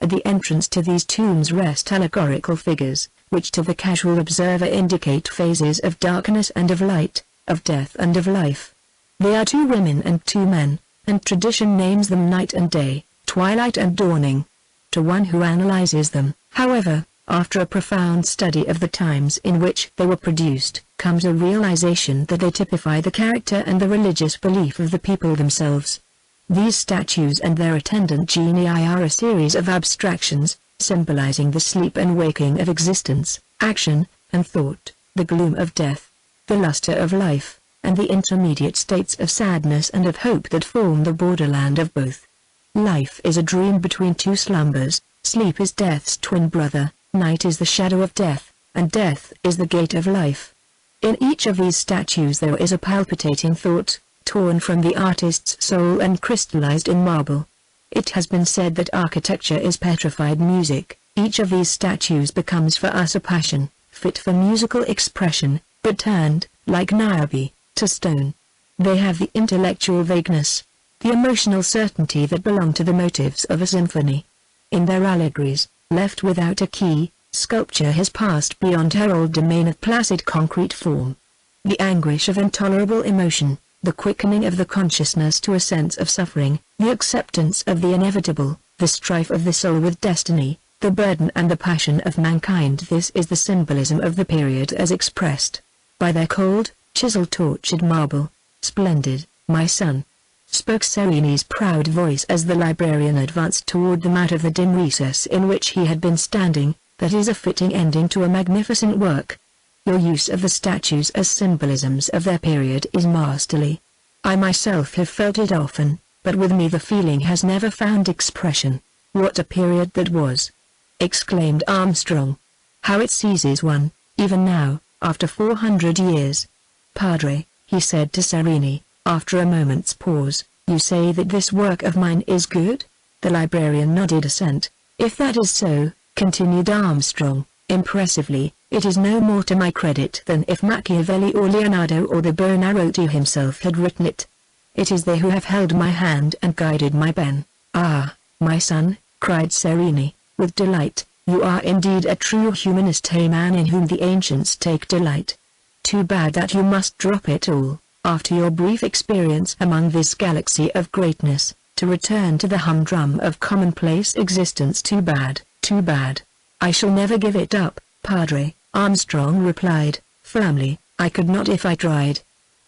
At the entrance to these tombs rest allegorical figures, which to the casual observer indicate phases of darkness and of light, of death and of life. They are 2 women and 2 men, and tradition names them night and day, twilight and dawning. To one who analyzes them, however, after a profound study of the times in which they were produced, comes a realization that they typify the character and the religious belief of the people themselves. These statues and their attendant genii are a series of abstractions, symbolizing the sleep and waking of existence, action, and thought, the gloom of death, the luster of life, and the intermediate states of sadness and of hope that form the borderland of both. Life is a dream between two slumbers, sleep is death's twin brother, night is the shadow of death, and death is the gate of life. In each of these statues there is a palpitating thought, torn from the artist's soul and crystallized in marble. It has been said that architecture is petrified music. Each of these statues becomes for us a passion, fit for musical expression, but turned, like Niobe, to stone. They have the intellectual vagueness, the emotional certainty that belong to the motives of a symphony. In their allegories, left without a key, sculpture has passed beyond her old domain of placid concrete form. The anguish of intolerable emotion, the quickening of the consciousness to a sense of suffering, the acceptance of the inevitable, the strife of the soul with destiny, the burden and the passion of mankind. This is the symbolism of the period as expressed by their cold, chiseled tortured marble. Splendid, my son, spoke Sereni's proud voice as the librarian advanced toward them out of the dim recess in which he had been standing. That is a fitting ending to a magnificent work. Your use of the statues as symbolisms of their period is masterly. I myself have felt it often, but with me the feeling has never found expression. What a period that was! Exclaimed Armstrong. How it seizes one, even now, after 400 years. Padre, he said to Sereni, after a moment's pause, you say that this work of mine is good? The librarian nodded assent. If that is so, continued Armstrong, impressively, it is no more to my credit than if Machiavelli or Leonardo or the Buonarroti himself had written it. It is they who have held my hand and guided my pen. Ah, my son, cried Sereni, with delight, you are indeed a true humanist, a man in whom the ancients take delight. Too bad that you must drop it all, after your brief experience among this galaxy of greatness, to return to the humdrum of commonplace existence. Too bad, too bad. I shall never give it up, Padre, Armstrong replied, firmly. I could not if I tried.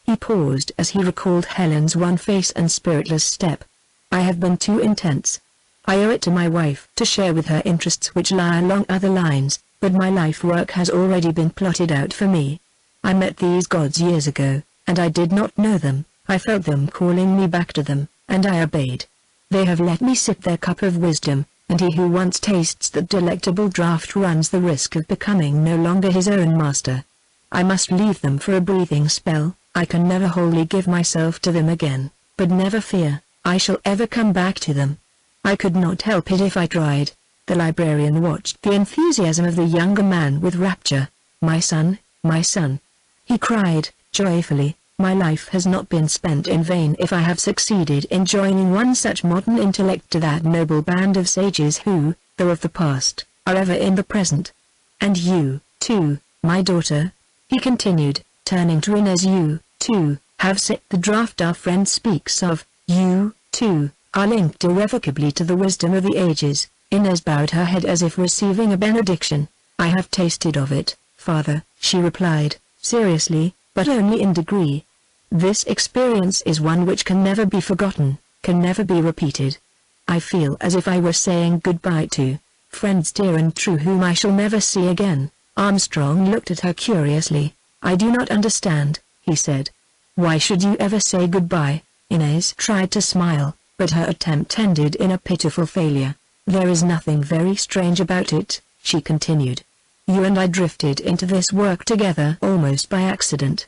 He paused as he recalled Helen's one face and spiritless step. I have been too intense. I owe it to my wife to share with her interests which lie along other lines, but my life work has already been plotted out for me. I met these gods years ago, and I did not know them. I felt them calling me back to them, and I obeyed. They have let me sip their cup of wisdom, and he who once tastes that delectable draught runs the risk of becoming no longer his own master. I must leave them for a breathing spell. I can never wholly give myself to them again, but never fear, I shall ever come back to them. I could not help it if I tried. The librarian watched the enthusiasm of the younger man with rapture. My son, he cried, joyfully, my life has not been spent in vain if I have succeeded in joining one such modern intellect to that noble band of sages who, though of the past, are ever in the present. And you, too, my daughter, he continued, turning to Inez, you, too, have set the draught our friend speaks of. You, too, are linked irrevocably to the wisdom of the ages. Inez bowed her head as if receiving a benediction. I have tasted of it, father, she replied, seriously, but only in degree. This experience is one which can never be forgotten, can never be repeated. I feel as if I were saying goodbye to friends dear and true whom I shall never see again. Armstrong looked at her curiously. I do not understand, he said. Why should you ever say goodbye? Inez tried to smile, but her attempt ended in a pitiful failure. There is nothing very strange about it, she continued. You and I drifted into this work together almost by accident.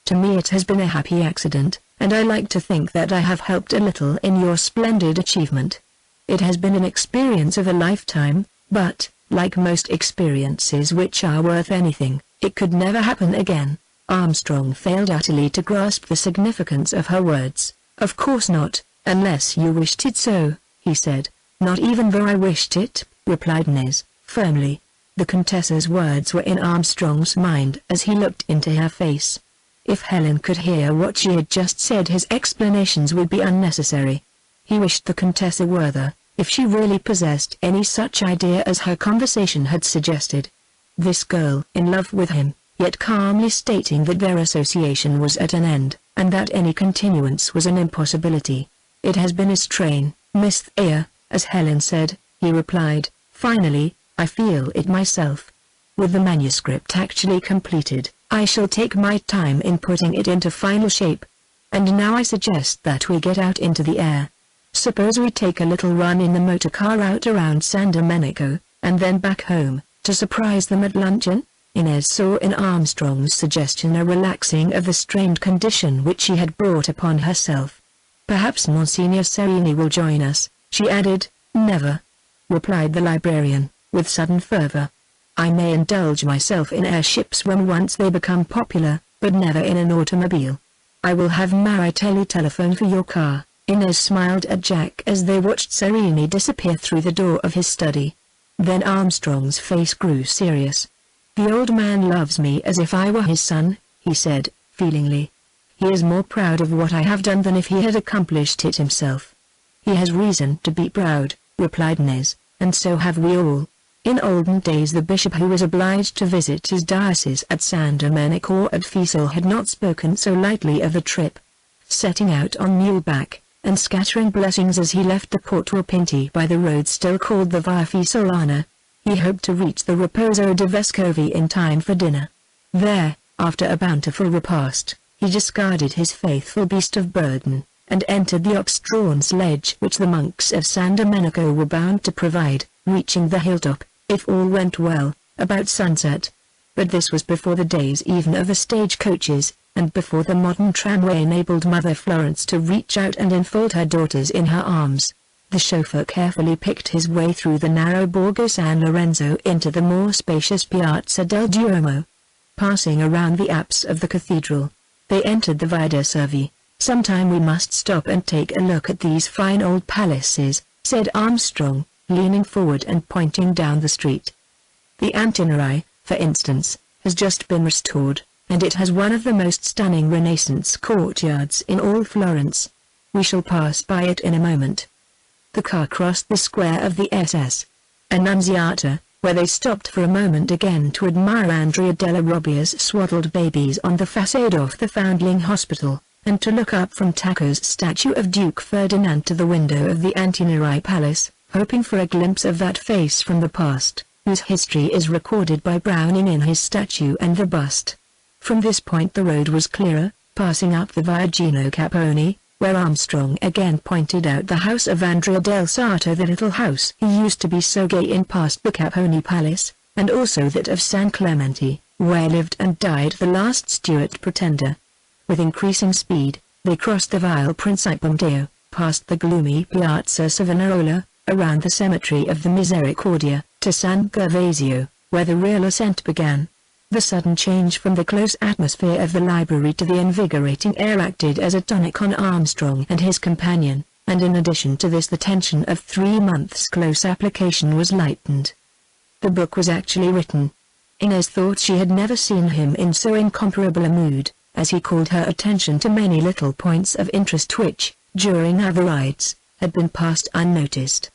To me it has been a happy accident, and I like to think that I have helped a little in your splendid achievement. It has been an experience of a lifetime, but, like most experiences which are worth anything, it could never happen again. Armstrong failed utterly to grasp the significance of her words. Of course not, unless you wished it so, he said. Not even though I wished it, replied Inez, firmly. The Contessa's words were in Armstrong's mind as he looked into her face. If Helen could hear what she had just said, his explanations would be unnecessary. He wished the Contessa were there, if she really possessed any such idea as her conversation had suggested. This girl in love with him, yet calmly stating that their association was at an end, and that any continuance was an impossibility. "It has been a strain, Miss Thayer," as Helen said. He replied, "Finally, I feel it myself. With the manuscript actually completed, I shall take my time in putting it into final shape. And now I suggest that we get out into the air. Suppose we take a little run in the motor car out around San Domenico, and then back home, to surprise them at luncheon?" Inez saw in Armstrong's suggestion a relaxing of the strained condition which she had brought upon herself. "Perhaps Monsignor Serini will join us," she added. "Never," replied the librarian, with sudden fervor. "I may indulge myself in airships when once they become popular, but never in an automobile. I will have Maritelli telephone for your car." Inez smiled at Jack as they watched Serini disappear through the door of his study. Then Armstrong's face grew serious. "The old man loves me as if I were his son," he said, feelingly. "He is more proud of what I have done than if he had accomplished it himself." "He has reason to be proud," replied Inez, "and so have we all. In olden days the bishop who was obliged to visit his diocese at San Domenico or at Fiesole had not spoken so lightly of the trip. Setting out on muleback, and scattering blessings as he left the Porto Pinti by the road still called the Via Fiesolana, he hoped to reach the Riposo de Vescovi in time for dinner. There, after a bountiful repast, he discarded his faithful beast of burden, and entered the ox-drawn sledge which the monks of San Domenico were bound to provide, reaching the hilltop, if all went well, about sunset. But this was before the days even of the stagecoaches, and before the modern tramway enabled Mother Florence to reach out and enfold her daughters in her arms. The chauffeur carefully picked his way through the narrow Borgo San Lorenzo into the more spacious Piazza del Duomo. Passing around the apse of the cathedral, they entered the Via de Servi. "Sometime we must stop and take a look at these fine old palaces," said Armstrong, leaning forward and pointing down the street. "The Antinori, for instance, has just been restored, and it has one of the most stunning Renaissance courtyards in all Florence. We shall pass by it in a moment." The car crossed the square of the SS Annunziata, where they stopped for a moment again to admire Andrea della Robbia's swaddled babies on the façade of the Foundling Hospital, and to look up from Tacco's statue of Duke Ferdinand to the window of the Antinori Palace, hoping for a glimpse of that face from the past, whose history is recorded by Browning in his statue and the bust. From this point the road was clearer, passing up the Via Gino Capponi, where Armstrong again pointed out the house of Andrea del Sarto, the little house he used to be so gay in past the Capponi Palace, and also that of San Clemente, where lived and died the last Stuart pretender. With increasing speed, they crossed the Via Principum Deo, past the gloomy Piazza Savonarola, around the cemetery of the Misericordia, to San Gervasio, where the real ascent began. The sudden change from the close atmosphere of the library to the invigorating air acted as a tonic on Armstrong and his companion, and in addition to this the tension of 3 months' close application was lightened. The book was actually written. Inez thought she had never seen him in so incomparable a mood, as he called her attention to many little points of interest which, during other rides, had been passed unnoticed.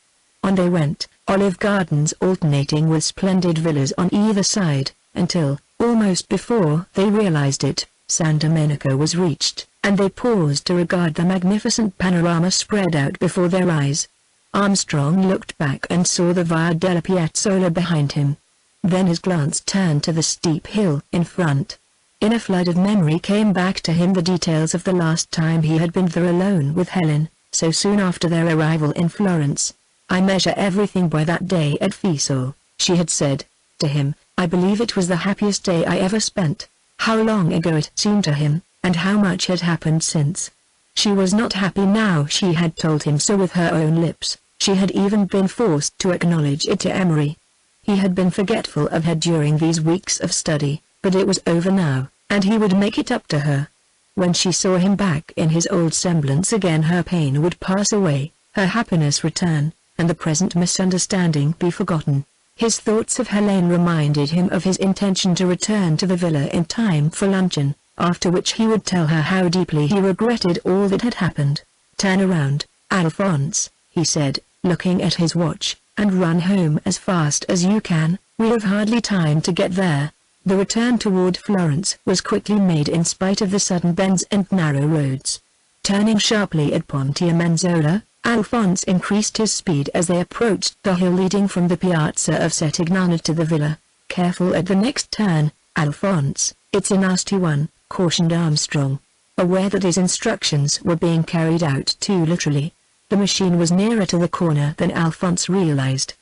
On they went, olive gardens alternating with splendid villas on either side, until, almost before they realized it, San Domenico was reached, and they paused to regard the magnificent panorama spread out before their eyes. Armstrong looked back and saw the Via della Piazzola behind him. Then his glance turned to the steep hill in front. In a flood of memory came back to him the details of the last time he had been there alone with Helen, so soon after their arrival in Florence. "I measure everything by that day at Fiesole," she had said to him. "I believe it was the happiest day I ever spent." How long ago it seemed to him, and how much had happened since. She was not happy now. She had told him so with her own lips. She had even been forced to acknowledge it to Emery. He had been forgetful of her during these weeks of study, but it was over now, and he would make it up to her. When she saw him back in his old semblance again, her pain would pass away, her happiness return, and the present misunderstanding be forgotten. His thoughts of Helene reminded him of his intention to return to the villa in time for luncheon, after which he would tell her how deeply he regretted all that had happened. "Turn around, Alphonse," he said, looking at his watch, "and run home as fast as you can. We have hardly time to get there." The return toward Florence was quickly made in spite of the sudden bends and narrow roads. Turning sharply at Ponte Menzola, Alphonse increased his speed as they approached the hill leading from the piazza of Settignano to the villa. "Careful at the next turn, Alphonse, it's a nasty one," cautioned Armstrong, aware that his instructions were being carried out too literally. The machine was nearer to the corner than Alphonse realized.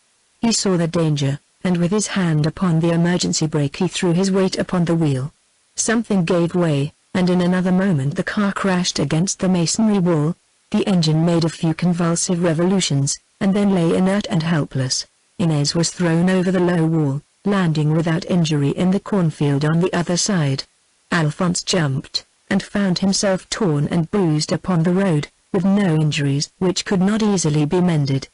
He saw the danger, and with his hand upon the emergency brake he threw his weight upon the wheel. Something gave way, and in another moment the car crashed against the masonry wall. The engine made a few convulsive revolutions, and then lay inert and helpless. Inez was thrown over the low wall, landing without injury in the cornfield on the other side. Alphonse jumped, and found himself torn and bruised upon the road, with no injuries which could not easily be mended.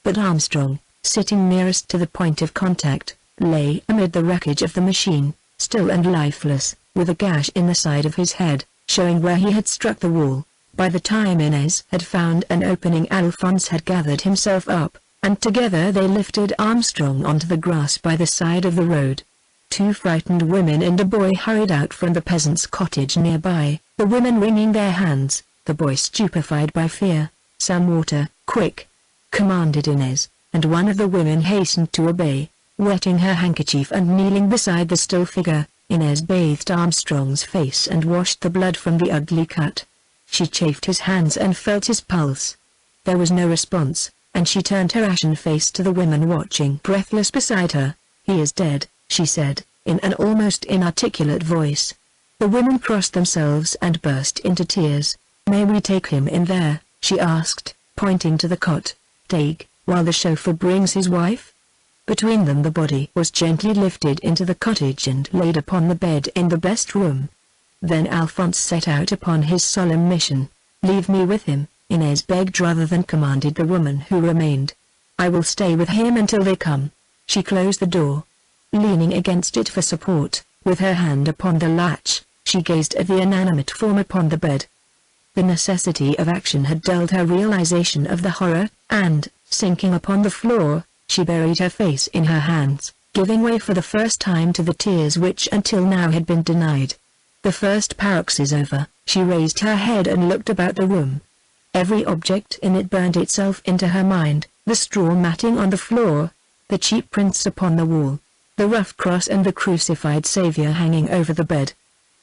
But Armstrong, sitting nearest to the point of contact, lay amid the wreckage of the machine, still and lifeless, with a gash in the side of his head, showing where he had struck the wall. By the time Inez had found an opening, Alphonse had gathered himself up, and together they lifted Armstrong onto the grass by the side of the road. Two frightened women and a boy hurried out from the peasant's cottage nearby, the women wringing their hands, the boy stupefied by fear. "Some water, quick!" commanded Inez, and one of the women hastened to obey. Wetting her handkerchief and kneeling beside the still figure, Inez bathed Armstrong's face and washed the blood from the ugly cut. She chafed his hands and felt his pulse. There was no response, and she turned her ashen face to the women watching breathless beside her. "He is dead," she said, in an almost inarticulate voice. The women crossed themselves and burst into tears. "May we take him in there?" she asked, pointing to the cot. "Take, while the chauffeur brings his wife?" Between them the body was gently lifted into the cottage and laid upon the bed in the best room. Then Alphonse set out upon his solemn mission. "Leave me with him," Inez begged rather than commanded the woman who remained. "I will stay with him until they come." She closed the door. Leaning against it for support, with her hand upon the latch, she gazed at the inanimate form upon the bed. The necessity of action had dulled her realization of the horror, and, sinking upon the floor, she buried her face in her hands, giving way for the first time to the tears which until now had been denied. The first paroxysm over, she raised her head and looked about the room. Every object in it burned itself into her mind, the straw matting on the floor, the cheap prints upon the wall, the rough cross and the crucified Savior hanging over the bed.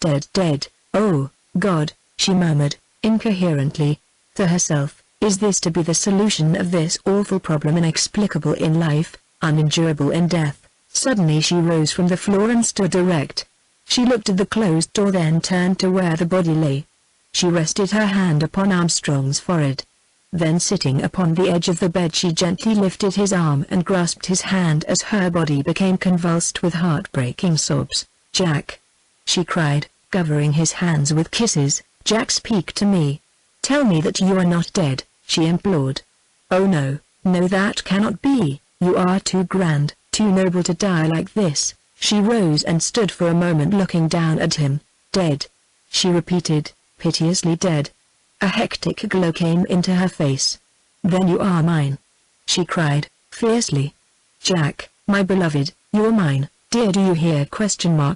"Dead, dead, oh, God," she murmured, incoherently, to herself. Is this to be the solution of this awful problem, inexplicable in life, unendurable in death? Suddenly she rose from the floor and stood erect. She looked at the closed door, then turned to where the body lay. She rested her hand upon Armstrong's forehead. Then sitting upon the edge of the bed she gently lifted his arm and grasped his hand as her body became convulsed with heartbreaking sobs. "Jack!" she cried, covering his hands with kisses. "Jack, speak to me. Tell me that you are not dead," she implored. "Oh no, no, that cannot be. You are too grand, too noble to die like this." She rose and stood for a moment looking down at him. "Dead," she repeated, piteously, "dead." A hectic glow came into her face. "Then you are mine," she cried, fiercely. "Jack, my beloved, you're mine, dear, do you hear?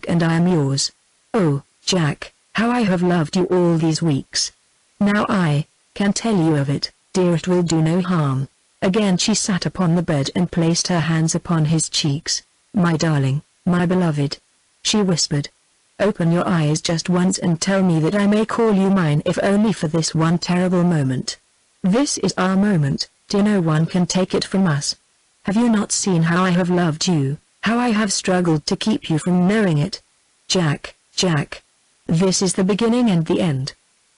And I am yours. Oh, Jack, how I have loved you all these weeks. Now I can tell you of it, dear, it will do no harm." Again she sat upon the bed and placed her hands upon his cheeks. "My darling, my beloved," she whispered. "Open your eyes just once and tell me that I may call you mine, if only for this one terrible moment. This is our moment, dear, no one can take it from us. Have you not seen how I have loved you, how I have struggled to keep you from knowing it? Jack, Jack. This is the beginning and the end."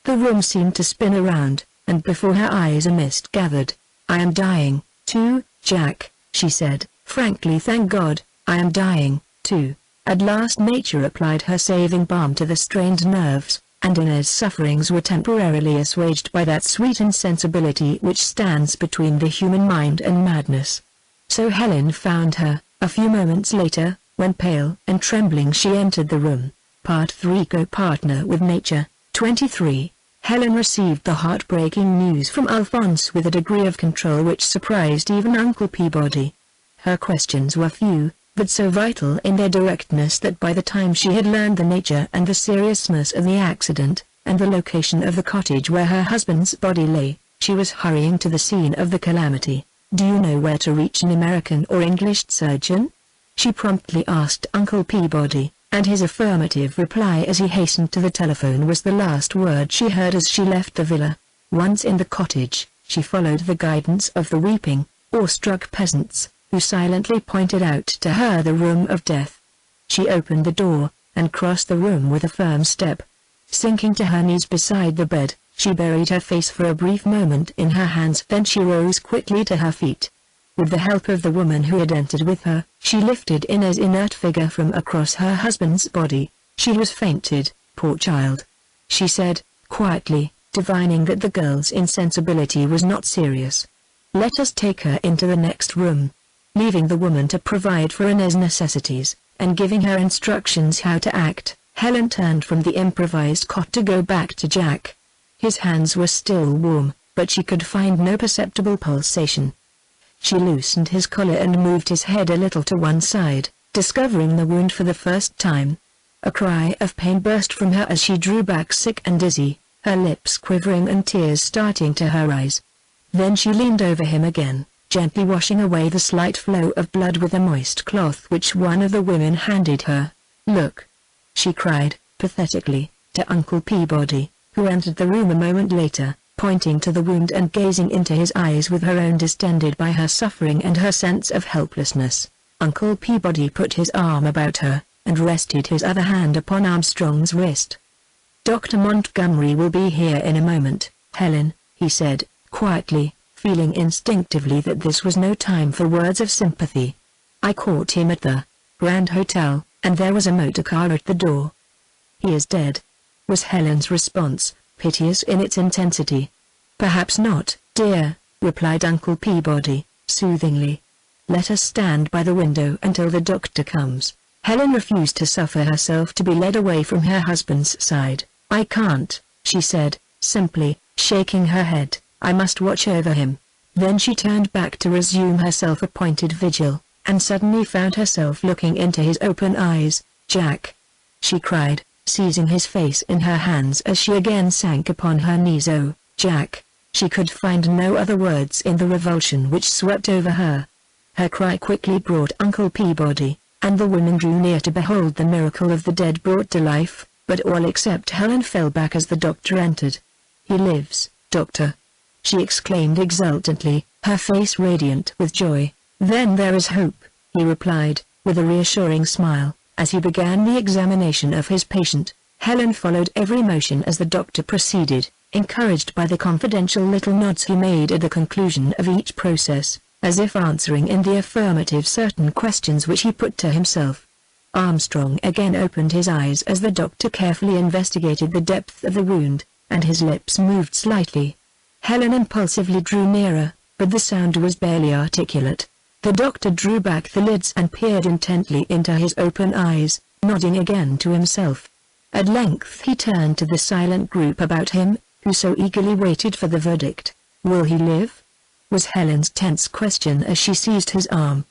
The room seemed to spin around, and before her eyes a mist gathered. "I am dying, too, Jack," she said, frankly. "Thank God, I am dying, too." At last nature applied her saving balm to the strained nerves, and Inez's sufferings were temporarily assuaged by that sweet insensibility which stands between the human mind and madness. So Helen found her, a few moments later, when pale and trembling she entered the room. Part 3. Go Partner with Nature. 23. Helen received the heartbreaking news from Alphonse with a degree of control which surprised even Uncle Peabody. Her questions were few, but so vital in their directness that by the time she had learned the nature and the seriousness of the accident, and the location of the cottage where her husband's body lay, she was hurrying to the scene of the calamity. "Do you know where to reach an American or English surgeon?" she promptly asked Uncle Peabody, and his affirmative reply as he hastened to the telephone was the last word she heard as she left the villa. Once in the cottage, she followed the guidance of the weeping, awestruck peasants, who silently pointed out to her the room of death. She opened the door, and crossed the room with a firm step. Sinking to her knees beside the bed, she buried her face for a brief moment in her hands. Then she rose quickly to her feet. With the help of the woman who had entered with her, she lifted Inez's inert figure from across her husband's body. "She has fainted, poor child," she said, quietly, divining that the girl's insensibility was not serious. "Let us take her into the next room." Leaving the woman to provide for Inez's necessities, and giving her instructions how to act, Helen turned from the improvised cot to go back to Jack. His hands were still warm, but she could find no perceptible pulsation. She loosened his collar and moved his head a little to one side, discovering the wound for the first time. A cry of pain burst from her as she drew back sick and dizzy, her lips quivering and tears starting to her eyes. Then she leaned over him again, gently washing away the slight flow of blood with a moist cloth which one of the women handed her. "Look!" she cried, pathetically, to Uncle Peabody, who entered the room a moment later, pointing to the wound and gazing into his eyes with her own distended by her suffering and her sense of helplessness. Uncle Peabody put his arm about her, and rested his other hand upon Armstrong's wrist. "Dr. Montgomery will be here in a moment, Helen," he said, quietly, feeling instinctively that this was no time for words of sympathy. "I caught him at the Grand Hotel, and there was a motor car at the door." "He is dead," was Helen's response, piteous in its intensity. "Perhaps not, dear," replied Uncle Peabody, soothingly. "Let us stand by the window until the doctor comes." Helen refused to suffer herself to be led away from her husband's side. "I can't," she said, simply, shaking her head. "I must watch over him." Then she turned back to resume her self-appointed vigil, and suddenly found herself looking into his open eyes. "Jack!" she cried, seizing his face in her hands as she again sank upon her knees. "Oh, Jack!" She could find no other words in the revulsion which swept over her. Her cry quickly brought Uncle Peabody, and the women drew near to behold the miracle of the dead brought to life, but all except Helen fell back as the doctor entered. "He lives, Doctor!" she exclaimed exultantly, her face radiant with joy. "Then there is hope," he replied, with a reassuring smile, as he began the examination of his patient. Helen followed every motion as the doctor proceeded, encouraged by the confidential little nods he made at the conclusion of each process, as if answering in the affirmative certain questions which he put to himself. Armstrong again opened his eyes as the doctor carefully investigated the depth of the wound, and his lips moved slightly. Helen impulsively drew nearer, but the sound was barely articulate. The doctor drew back the lids and peered intently into his open eyes, nodding again to himself. At length he turned to the silent group about him, who so eagerly waited for the verdict. "Will he live?" was Helen's tense question as she seized his arm.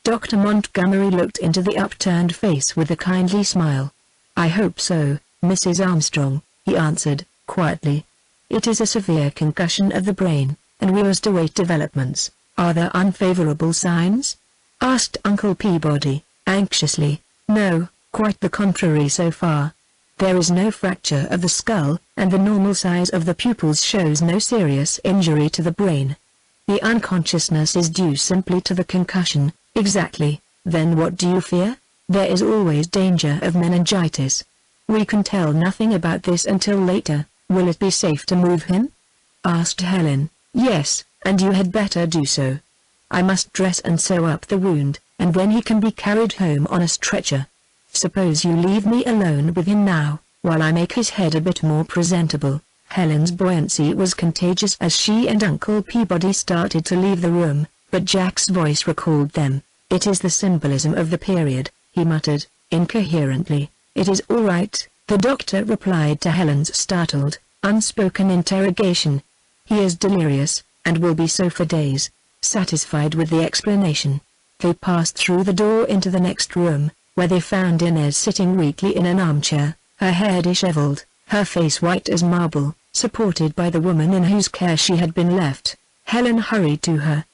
Dr. Montgomery looked into the upturned face with a kindly smile. "I hope so, Mrs. Armstrong," he answered, quietly. "It is a severe concussion of the brain, and we must await developments." "Are there unfavorable signs?" asked Uncle Peabody, anxiously. "No, quite the contrary so far. There is no fracture of the skull, and the normal size of the pupils shows no serious injury to the brain. The unconsciousness is due simply to the concussion." "Exactly. Then what do you fear?" "There is always danger of meningitis." "We can tell nothing about this until later. Will it be safe to move him?" asked Helen. "Yes, and you had better do so. I must dress and sew up the wound, and then he can be carried home on a stretcher. Suppose you leave me alone with him now, while I make his head a bit more presentable." Helen's buoyancy was contagious as she and Uncle Peabody started to leave the room, but Jack's voice recalled them. "It is the symbolism of the period," he muttered, incoherently. "It is all right," the doctor replied to Helen's startled, unspoken interrogation. "He is delirious, and will be so for days." Satisfied with the explanation, they passed through the door into the next room, where they found Inez sitting weakly in an armchair, her hair disheveled, her face white as marble, supported by the woman in whose care she had been left. Helen hurried to her.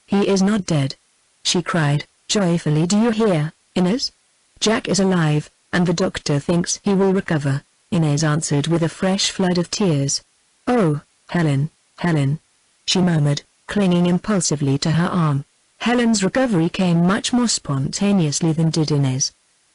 "He is not dead," she cried, joyfully. "Do you hear, Inez? Jack is alive, and the doctor thinks he will recover," Inez answered with a fresh flood of tears. "Oh, Helen, Helen," she murmured, clinging impulsively to her arm. Helen's recovery came much more spontaneously than did Inez.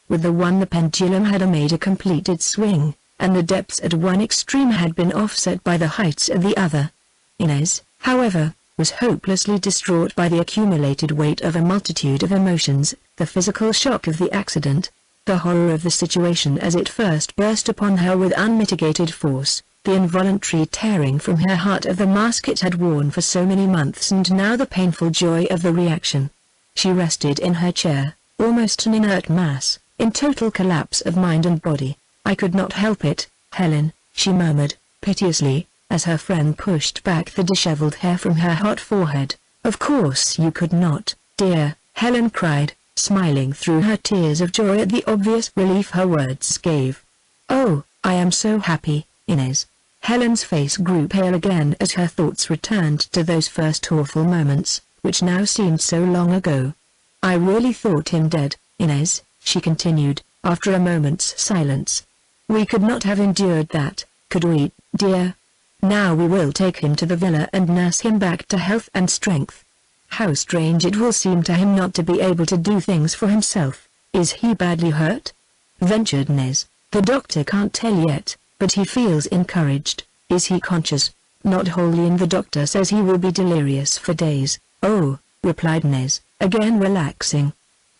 With the one the pendulum had made a completed swing, and the depths at one extreme had been offset by the heights at the other. Inez, however, was hopelessly distraught by the accumulated weight of a multitude of emotions, the physical shock of the accident, the horror of the situation as it first burst upon her with unmitigated force, the involuntary tearing from her heart of the mask it had worn for so many months, and now the painful joy of the reaction. She rested in her chair, almost an inert mass, in total collapse of mind and body. "I could not help it, Helen," she murmured, piteously, as her friend pushed back the disheveled hair from her hot forehead. "Of course you could not, dear," Helen cried, smiling through her tears of joy at the obvious relief her words gave. "Oh, I am so happy, Inez." Helen's face grew pale again as her thoughts returned to those first awful moments, which now seemed so long ago. "I really thought him dead, Inez," she continued, after a moment's silence. "We could not have endured that, could we, dear? Now we will take him to the villa and nurse him back to health and strength. How strange it will seem to him not to be able to do things for himself." "Is he badly hurt?" ventured Inez. "The doctor can't tell yet, but he feels encouraged." "Is he conscious?" "Not wholly, and the doctor says he will be delirious for days." "Oh," replied Inez, again relaxing.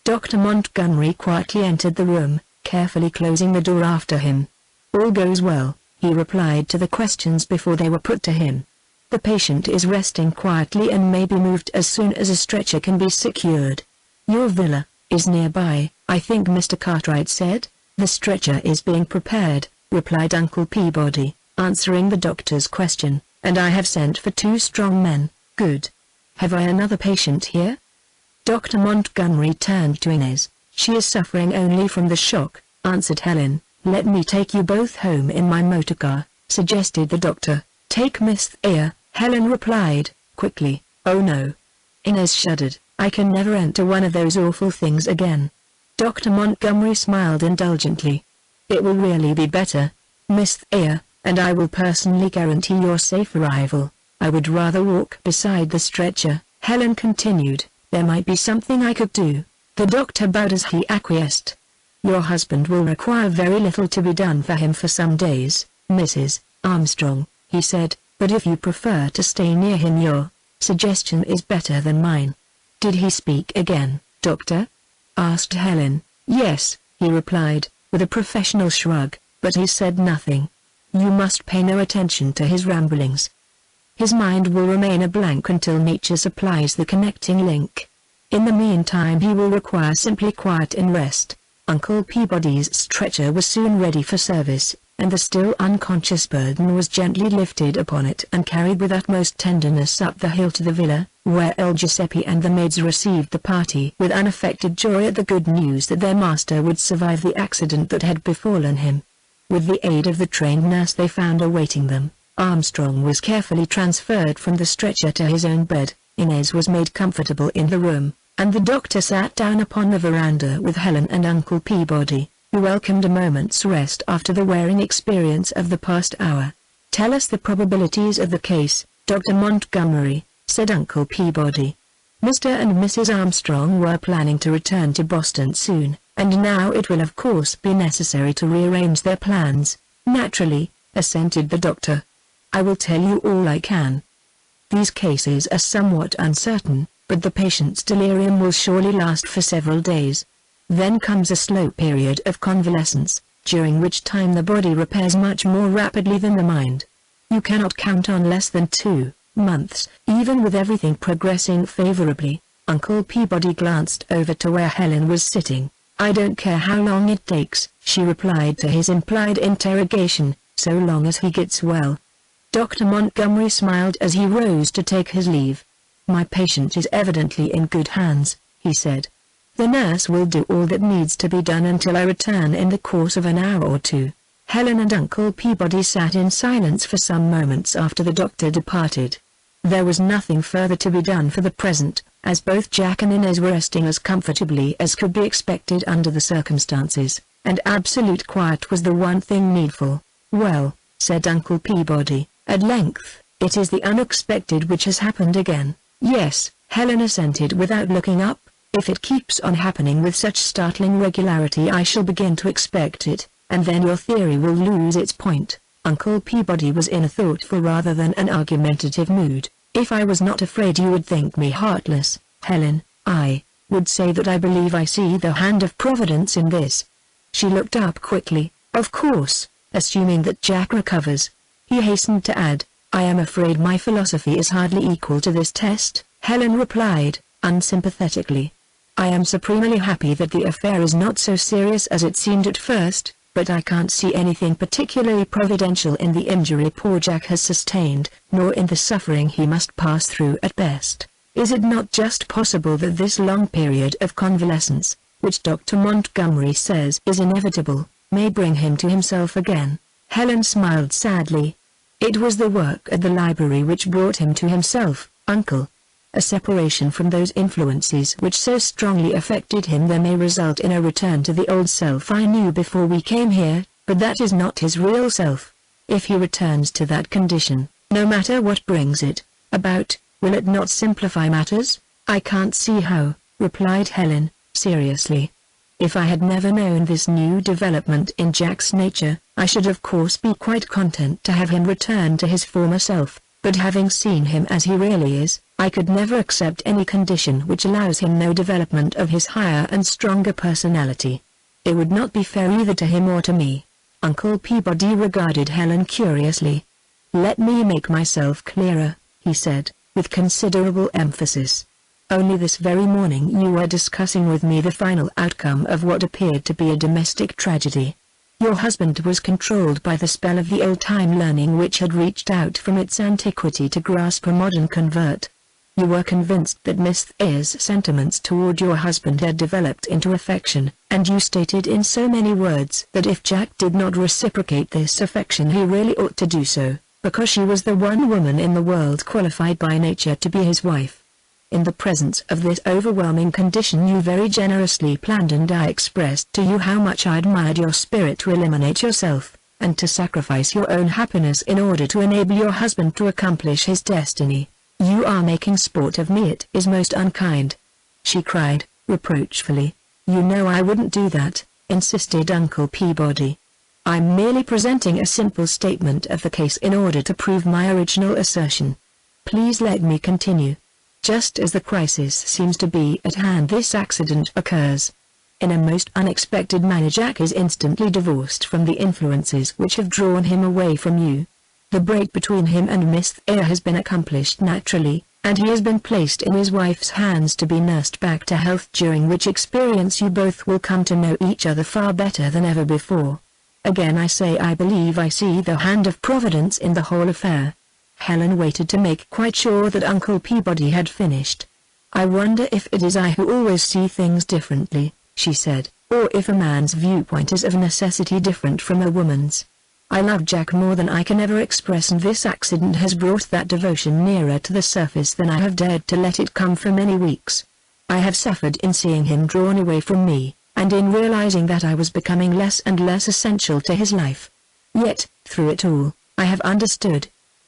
Dr. Montgomery quietly entered the room, carefully closing the door after him. "All goes well," he replied to the questions before they were put to him. "The patient is resting quietly and may be moved as soon as a stretcher can be secured. Your villa is nearby, I think Mr. Cartwright said?" "The stretcher is being prepared," replied Uncle Peabody, answering the doctor's question, "and I have sent for 2 strong men." "Good. Have I another patient here?" Dr. Montgomery turned to Inez. "She is suffering only from the shock," answered Helen. "Let me take you both home in my motorcar," suggested the doctor. "Take Miss Thayer," Helen replied, quickly. "Oh no." Inez shuddered. "I can never enter one of those awful things again." Dr. Montgomery smiled indulgently. "It will really be better, Miss Thayer, and I will personally guarantee your safe arrival. I would rather walk beside the stretcher," Helen continued. "There might be something I could do." The doctor bowed as he acquiesced. "Your husband will require very little to be done for him for some days, Mrs. Armstrong," he said, "but if you prefer to stay near him, your suggestion is better than mine." "Did he speak again, doctor?" asked Helen. "Yes," he replied, with a professional shrug, "but he said nothing. You must pay no attention to his ramblings. His mind will remain a blank until nature supplies the connecting link. In the meantime he will require simply quiet and rest." Uncle Peabody's stretcher was soon ready for service, and the still unconscious burden was gently lifted upon it and carried with utmost tenderness up the hill to the villa, where El Giuseppe and the maids received the party with unaffected joy at the good news that their master would survive the accident that had befallen him. With the aid of the trained nurse they found awaiting them, Armstrong was carefully transferred from the stretcher to his own bed, Inez was made comfortable in the room, and the doctor sat down upon the veranda with Helen and Uncle Peabody, who welcomed a moment's rest after the wearing experience of the past hour. "Tell us the probabilities of the case, Dr. Montgomery," said Uncle Peabody. Mr. and Mrs. Armstrong were planning to return to Boston soon, and now it will of course be necessary to rearrange their plans. "Naturally," assented the doctor. "I will tell you all I can. These cases are somewhat uncertain, but the patient's delirium will surely last for several days. Then comes a slow period of convalescence, during which time the body repairs much more rapidly than the mind. You cannot count on less than 2 months, even with everything progressing favorably." Uncle Peabody glanced over to where Helen was sitting. "I don't care how long it takes," she replied to his implied interrogation, "so long as he gets well." Dr. Montgomery smiled as he rose to take his leave. "My patient is evidently in good hands," he said. "The nurse will do all that needs to be done until I return in the course of an hour or two." Helen and Uncle Peabody sat in silence for some moments after the doctor departed. There was nothing further to be done for the present, as both Jack and Inez were resting as comfortably as could be expected under the circumstances, and absolute quiet was the one thing needful. "Well," said Uncle Peabody, at length, "it is the unexpected which has happened again." "Yes," Helen assented without looking up, "if it keeps on happening with such startling regularity I shall begin to expect it, and then your theory will lose its point." Uncle Peabody was in a thoughtful rather than an argumentative mood. "If I was not afraid you would think me heartless, Helen, I would say that I believe I see the hand of Providence in this." She looked up quickly. "Of course, assuming that Jack recovers," he hastened to add. "I am afraid my philosophy is hardly equal to this test," Helen replied, unsympathetically. "I am supremely happy that the affair is not so serious as it seemed at first, but I can't see anything particularly providential in the injury poor Jack has sustained, nor in the suffering he must pass through at best. Is it not just possible that this long period of convalescence, which Dr. Montgomery says is inevitable, may bring him to himself again?" Helen smiled sadly. "It was the work at the library which brought him to himself, Uncle. A separation from those influences which so strongly affected him there may result in a return to the old self I knew before we came here, but that is not his real self. If he returns to that condition, no matter what brings it about, will it not simplify matters?" "I can't see how," replied Helen, seriously. "If I had never known this new development in Jack's nature, I should of course be quite content to have him return to his former self, but having seen him as he really is, I could never accept any condition which allows him no development of his higher and stronger personality. It would not be fair either to him or to me." Uncle Peabody regarded Helen curiously. "Let me make myself clearer," he said, with considerable emphasis. "Only this very morning you were discussing with me the final outcome of what appeared to be a domestic tragedy. Your husband was controlled by the spell of the old-time learning which had reached out from its antiquity to grasp a modern convert. You were convinced that Miss Eyre's sentiments toward your husband had developed into affection, and you stated in so many words that if Jack did not reciprocate this affection he really ought to do so, because she was the one woman in the world qualified by nature to be his wife. In the presence of this overwhelming condition you very generously planned, and I expressed to you how much I admired your spirit to eliminate yourself, and to sacrifice your own happiness in order to enable your husband to accomplish his destiny. You are making sport of me. It is most unkind," she cried, reproachfully. "You know I wouldn't do that," insisted Uncle Peabody. "I'm merely presenting a simple statement of the case in order to prove my original assertion. Please let me continue. Just as the crisis seems to be at hand, this accident occurs. In a most unexpected manner Jack is instantly divorced from the influences which have drawn him away from you. The break between him and Miss Eyre has been accomplished naturally, and he has been placed in his wife's hands to be nursed back to health, during which experience you both will come to know each other far better than ever before. Again I say I believe I see the hand of Providence in the whole affair." Helen waited to make quite sure that Uncle Peabody had finished. "I wonder if it is I who always see things differently," she said, "or if a man's viewpoint is of necessity different from a woman's. I love Jack more than I can ever express, and this accident has brought that devotion nearer to the surface than I have dared to let it come for many weeks. I have suffered in seeing him drawn away from me, and in realizing that I was becoming less and less essential to his life. Yet, through it all, I have understood.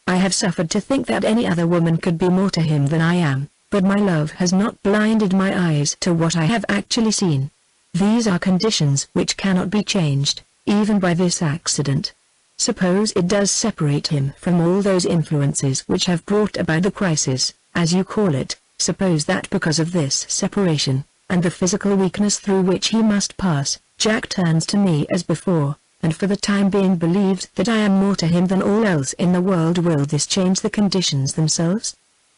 I have suffered to think that any other woman could be more to him than I am, but my love has not blinded my eyes to what I have actually seen. These are conditions which cannot be changed, even by this accident. Suppose it does separate him from all those influences which have brought about the crisis, as you call it, suppose that because of this separation, and the physical weakness through which he must pass, Jack turns to me as before, and for the time being believes that I am more to him than all else in the world. Will this change the conditions themselves?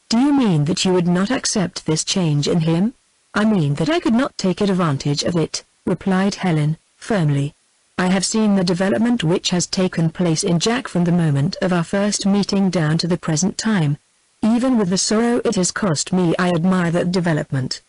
Do you mean that you would not accept this change in him?" "I mean that I could not take advantage of it," replied Helen, firmly. I have seen the development which has taken place in Jack from the moment of our first meeting down to the present time. Even with the sorrow it has cost me, I admire that development.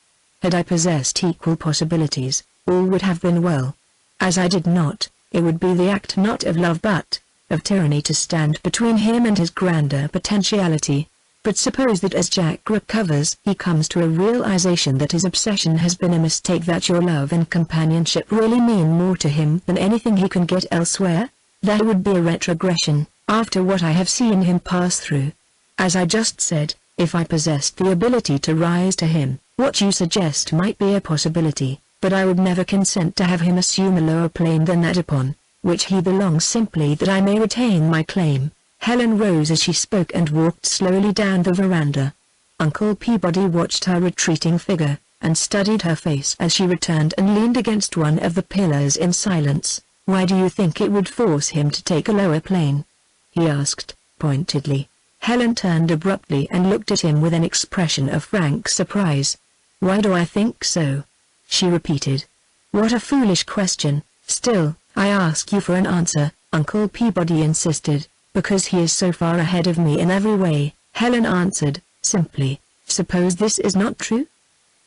Had I possessed equal possibilities, all would have been well. As I did not, it would be the act not of love but of tyranny to stand between him and his grander potentiality. But suppose that as Jack recovers he comes to a realization that his obsession has been a mistake, that your love and companionship really mean more to him than anything he can get elsewhere? That would be a retrogression, after what I have seen him pass through. As I just said, if I possessed the ability to rise to him, what you suggest might be a possibility, but I would never consent to have him assume a lower plane than that upon which he belongs simply that I may retain my claim. Helen rose as she spoke and walked slowly down the veranda. Uncle Peabody watched her retreating figure, and studied her face as she returned and leaned against one of the pillars in silence. "Why do you think it would force him to take a lower plane?" he asked, pointedly. Helen turned abruptly and looked at him with an expression of frank surprise. "Why do I think so?" she repeated. "What a foolish question. Still, I ask you for an answer," Uncle Peabody insisted. "Because he is so far ahead of me in every way," Helen answered, simply. "Suppose this is not true?"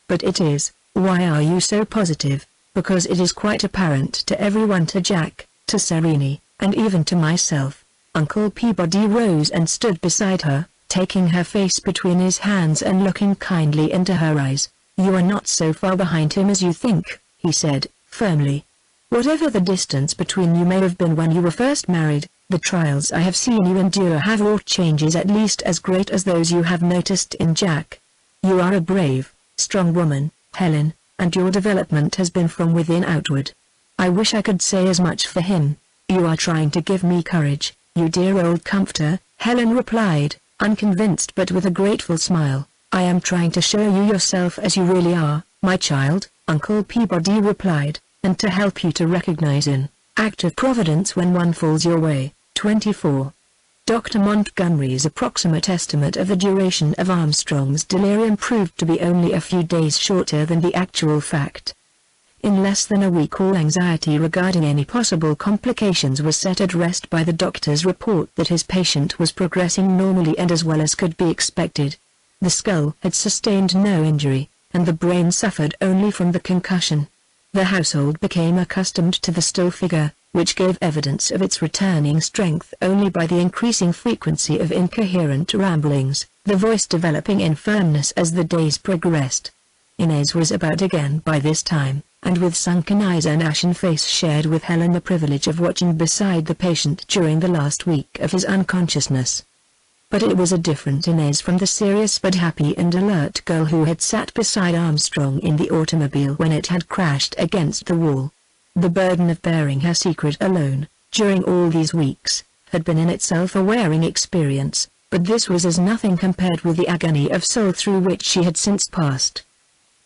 "But it is. Why are you so positive?" "Because it is quite apparent to everyone, to Jack, to Serene, and even to myself." Uncle Peabody rose and stood beside her, taking her face between his hands and looking kindly into her eyes. "You are not so far behind him as you think," he said, firmly. "Whatever the distance between you may have been when you were first married, the trials I have seen you endure have wrought changes at least as great as those you have noticed in Jack. You are a brave, strong woman, Helen, and your development has been from within outward. I wish I could say as much for him. You are trying to give me courage, you dear old comforter," Helen replied, unconvinced but with a grateful smile. "I am trying to show you yourself as you really are, my child," Uncle Peabody replied, "and to help you to recognize an act of providence when one falls your way." 24. Dr. Montgomery's approximate estimate of the duration of Armstrong's delirium proved to be only a few days shorter than the actual fact. In less than a week all anxiety regarding any possible complications was set at rest by the doctor's report that his patient was progressing normally and as well as could be expected. The skull had sustained no injury, and the brain suffered only from the concussion. The household became accustomed to the still figure, which gave evidence of its returning strength only by the increasing frequency of incoherent ramblings, the voice developing in firmness as the days progressed. Inez was about again by this time, and with sunken eyes and ashen face shared with Helen the privilege of watching beside the patient during the last week of his unconsciousness. But it was a different Inez from the serious but happy and alert girl who had sat beside Armstrong in the automobile when it had crashed against the wall. The burden of bearing her secret alone, during all these weeks, had been in itself a wearing experience, but this was as nothing compared with the agony of soul through which she had since passed.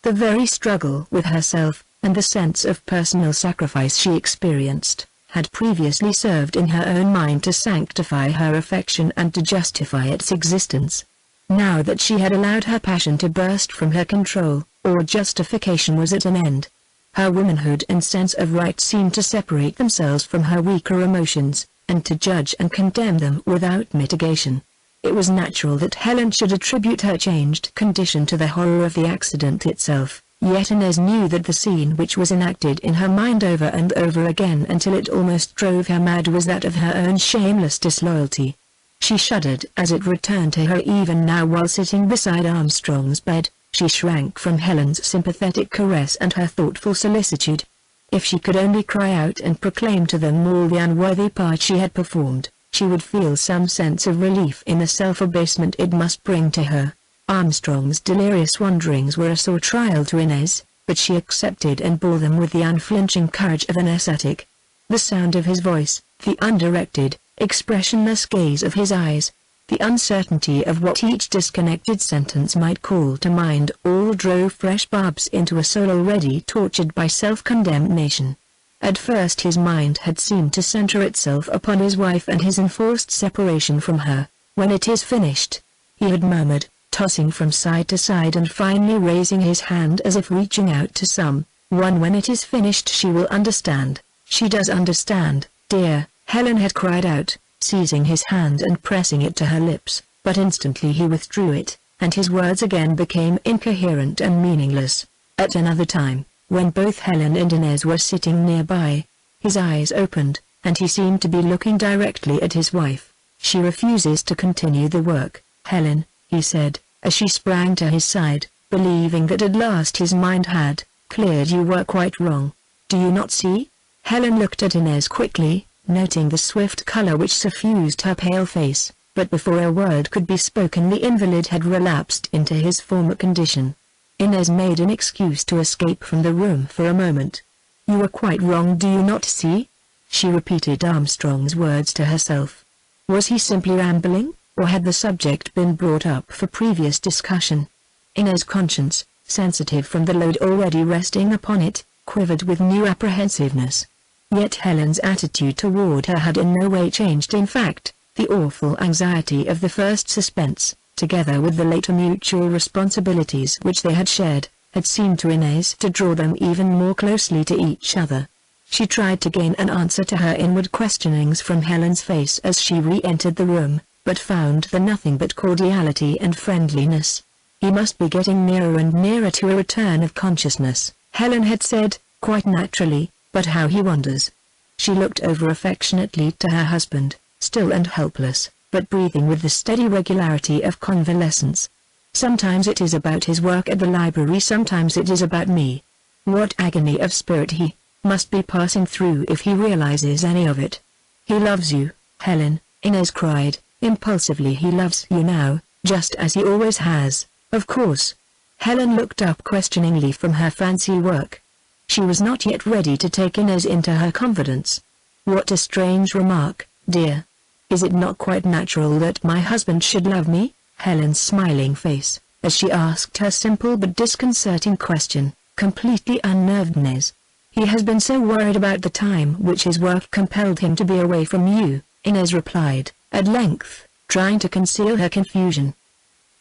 The very struggle with herself, and the sense of personal sacrifice she experienced, had previously served in her own mind to sanctify her affection and to justify its existence. Now that she had allowed her passion to burst from her control, all justification was at an end. Her womanhood and sense of right seemed to separate themselves from her weaker emotions, and to judge and condemn them without mitigation. It was natural that Helen should attribute her changed condition to the horror of the accident itself. Yet Inez knew that the scene which was enacted in her mind over and over again until it almost drove her mad was that of her own shameless disloyalty. She shuddered as it returned to her even now while sitting beside Armstrong's bed. She shrank from Helen's sympathetic caress and her thoughtful solicitude. If she could only cry out and proclaim to them all the unworthy part she had performed, she would feel some sense of relief in the self-abasement it must bring to her. Armstrong's delirious wanderings were a sore trial to Inez, but she accepted and bore them with the unflinching courage of an ascetic. The sound of his voice, the undirected, expressionless gaze of his eyes, the uncertainty of what each disconnected sentence might call to mind, all drove fresh barbs into a soul already tortured by self-condemnation. At first his mind had seemed to center itself upon his wife and his enforced separation from her. "When it is finished," he had murmured, tossing from side to side and finally raising his hand as if reaching out to some When it is finished she will understand. She does understand, dear," Helen had cried out, seizing his hand and pressing it to her lips, but instantly he withdrew it, and his words again became incoherent and meaningless. At another time, when both Helen and Inez were sitting nearby, his eyes opened, and he seemed to be looking directly at his wife. "She refuses to continue the work, Helen," he said, as she sprang to his side, believing that at last his mind had cleared. "You were quite wrong. Do you not see?" Helen looked at Inez quickly, noting the swift color which suffused her pale face, but before a word could be spoken the invalid had relapsed into his former condition. Inez made an excuse to escape from the room for a moment. "You were quite wrong, do you not see?" She repeated Armstrong's words to herself. Was he simply rambling, or had the subject been brought up for previous discussion? Inez's conscience, sensitive from the load already resting upon it, quivered with new apprehensiveness. Yet Helen's attitude toward her had in no way changed. In fact, the awful anxiety of the first suspense, together with the later mutual responsibilities which they had shared, had seemed to Inez to draw them even more closely to each other. She tried to gain an answer to her inward questionings from Helen's face as she re-entered the room, but found there nothing but cordiality and friendliness. "He must be getting nearer and nearer to a return of consciousness," Helen had said, quite naturally, "but how he wanders." She looked over affectionately to her husband, still and helpless, but breathing with the steady regularity of convalescence. "Sometimes it is about his work at the library, sometimes it is about me. What agony of spirit he must be passing through if he realizes any of it." "He loves you, Helen," Inez cried, impulsively. "He loves you now, just as he always has, of course." Helen looked up questioningly from her fancy work. She was not yet ready to take Inez into her confidence. "What a strange remark, dear. Is it not quite natural that my husband should love me?" Helen's smiling face, as she asked her simple but disconcerting question, completely unnerved Inez. "He has been so worried about the time which his work compelled him to be away from you," Inez replied, at length, trying to conceal her confusion.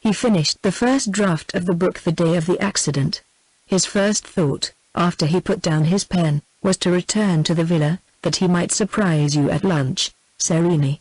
"He finished the first draft of the book the day of the accident. His first thought, after he put down his pen, was to return to the villa, that he might surprise you at lunch, Serene,"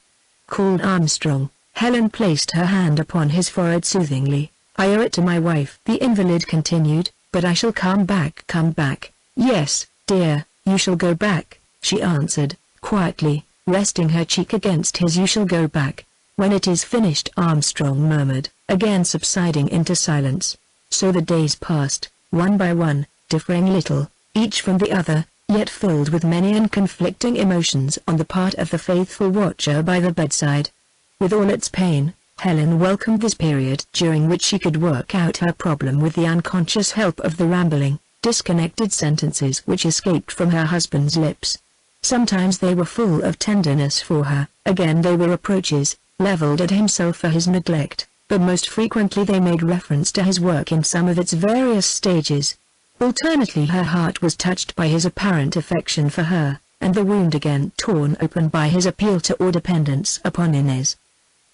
called Armstrong. Helen placed her hand upon his forehead soothingly. "I owe it to my wife," the invalid continued, "but I shall come back. Come back." "Yes, dear, you shall go back," she answered, quietly, resting her cheek against his. "You shall go back. When it is finished," Armstrong murmured, again subsiding into silence. So the days passed, one by one, differing little, each from the other, yet filled with many and conflicting emotions on the part of the faithful watcher by the bedside. With all its pain, Helen welcomed this period during which she could work out her problem with the unconscious help of the rambling, disconnected sentences which escaped from her husband's lips. Sometimes they were full of tenderness for her, again they were reproaches, leveled at himself for his neglect, but most frequently they made reference to his work in some of its various stages. Alternately her heart was touched by his apparent affection for her, and the wound again torn open by his appeal to or dependence upon Inez.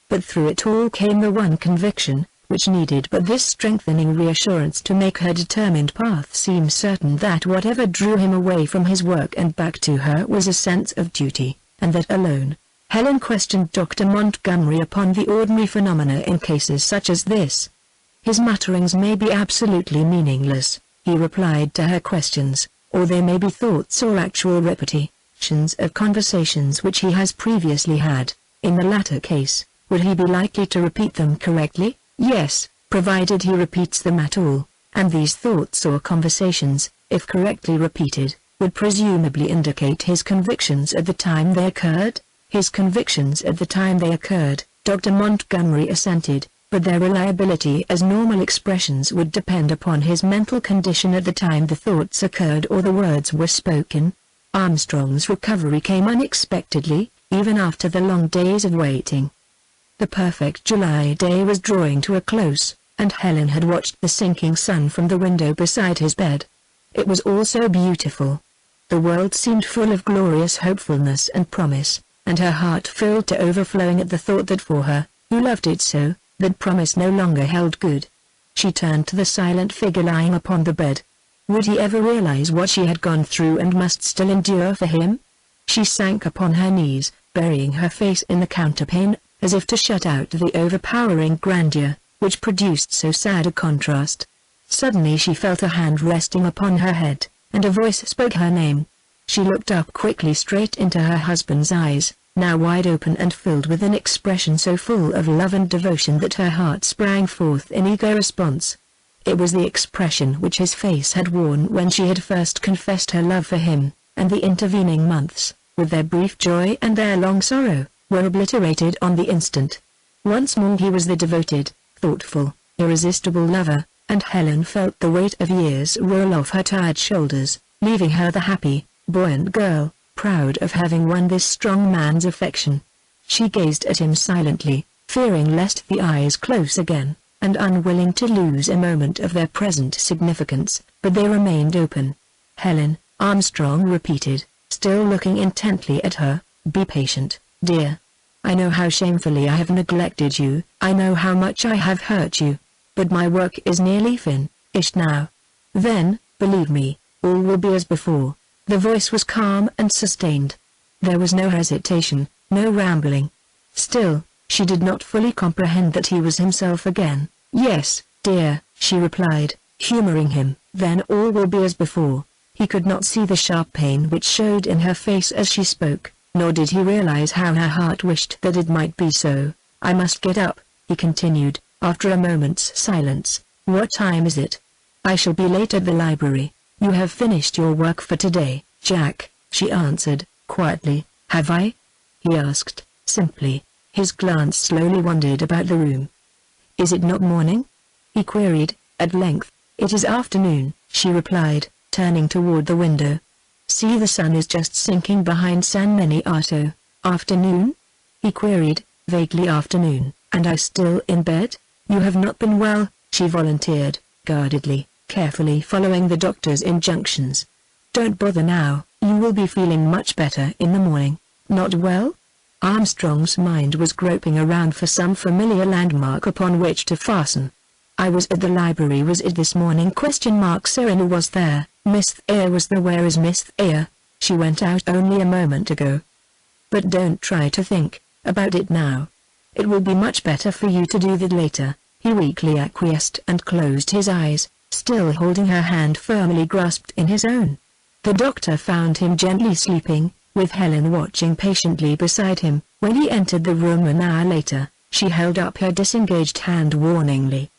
But through it all came the one conviction, which needed but this strengthening reassurance to make her determined path seem certain, that whatever drew him away from his work and back to her was a sense of duty, and that alone. Helen questioned Dr. Montgomery upon the ordinary phenomena in cases such as this. "His mutterings may be absolutely meaningless," he replied to her questions, "or they may be thoughts or actual repetitions of conversations which he has previously had. In the latter case, would he be likely to repeat them correctly? Yes, provided he repeats them at all, and these thoughts or conversations, if correctly repeated, would presumably indicate his convictions at the time they occurred." "His convictions at the time they occurred," Dr. Montgomery assented, "but their reliability as normal expressions would depend upon his mental condition at the time the thoughts occurred or the words were spoken." Armstrong's recovery came unexpectedly, even after the long days of waiting. The perfect July day was drawing to a close, and Helen had watched the sinking sun from the window beside his bed. It was all so beautiful. The world seemed full of glorious hopefulness and promise, and her heart filled to overflowing at the thought that for her, who loved it so, that promise no longer held good. She turned to the silent figure lying upon the bed. Would he ever realize what she had gone through and must still endure for him? She sank upon her knees, burying her face in the counterpane, as if to shut out the overpowering grandeur, which produced so sad a contrast. Suddenly she felt a hand resting upon her head, and a voice spoke her name. She looked up quickly straight into her husband's eyes, now wide open and filled with an expression so full of love and devotion that her heart sprang forth in eager response. It was the expression which his face had worn when she had first confessed her love for him, and the intervening months, with their brief joy and their long sorrow, were obliterated on the instant. Once more he was the devoted, thoughtful, irresistible lover, and Helen felt the weight of years roll off her tired shoulders, leaving her the happy, buoyant girl, proud of having won this strong man's affection. She gazed at him silently, fearing lest the eyes close again, and unwilling to lose a moment of their present significance, but they remained open. "Helen," Armstrong repeated, still looking intently at her, "be patient, dear. I know how shamefully I have neglected you, I know how much I have hurt you. But my work is nearly finished now. Then, believe me, all will be as before." The voice was calm and sustained. There was no hesitation, no rambling. Still, she did not fully comprehend that he was himself again. "Yes, dear," she replied, humoring him. "Then all will be as before." He could not see the sharp pain which showed in her face as she spoke, nor did he realize how her heart wished that it might be so. "I must get up," he continued, after a moment's silence. "What time is it?" "I shall be late at the library." "You have finished your work for today, Jack," she answered, quietly. "Have I?" he asked, simply. His glance slowly wandered about the room. "Is it not morning?" he queried, at length. "It is afternoon," she replied, turning toward the window. "See, the sun is just sinking behind San Miniato." "Afternoon?" he queried, vaguely. "Afternoon, and I still in bed?" "You have not been well," she volunteered, guardedly, carefully following the doctor's injunctions. "Don't bother now, you will be feeling much better in the morning." "Not well?" Armstrong's mind was groping around for some familiar landmark upon which to fasten. "I was at the library." "Was it this morning?" Serena was there. "Miss Thayer was there." "Where is Miss Thayer?" "She went out only a moment ago." "But don't try to think about it now. It will be much better for you to do that later." He weakly acquiesced and closed his eyes, still holding her hand firmly grasped in his own. The doctor found him gently sleeping, with Helen watching patiently beside him. When he entered the room an hour later, she held up her disengaged hand warningly.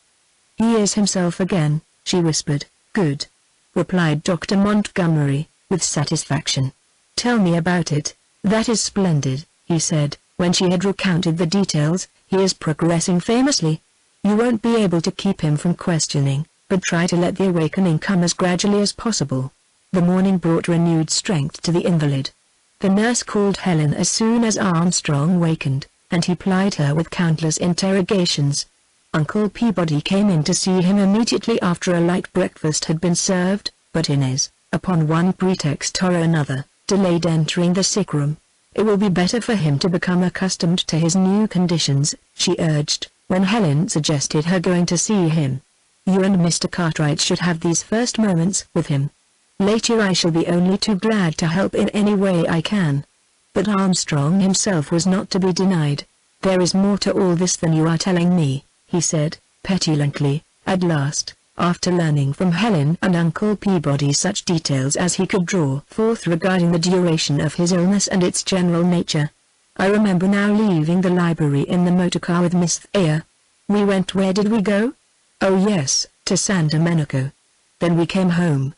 "He is himself again," she whispered. "Good," replied Dr. Montgomery, with satisfaction. "Tell me about it." "That is splendid," he said, when she had recounted the details. "He is progressing famously. You won't be able to keep him from questioning, but try to let the awakening come as gradually as possible." The morning brought renewed strength to the invalid. The nurse called Helen as soon as Armstrong wakened, and he plied her with countless interrogations. Uncle Peabody came in to see him immediately after a light breakfast had been served, but Inez, upon one pretext or another, delayed entering the sick room. "It will be better for him to become accustomed to his new conditions," she urged, when Helen suggested her going to see him. "You and Mr. Cartwright should have these first moments with him. Later I shall be only too glad to help in any way I can." But Armstrong himself was not to be denied. "There is more to all this than you are telling me," he said, petulantly, at last, after learning from Helen and Uncle Peabody such details as he could draw forth regarding the duration of his illness and its general nature. "I remember now leaving the library in the motorcar with Miss Thayer. We went— where did we go?" "Oh yes, to Santa Monica. Then we came home."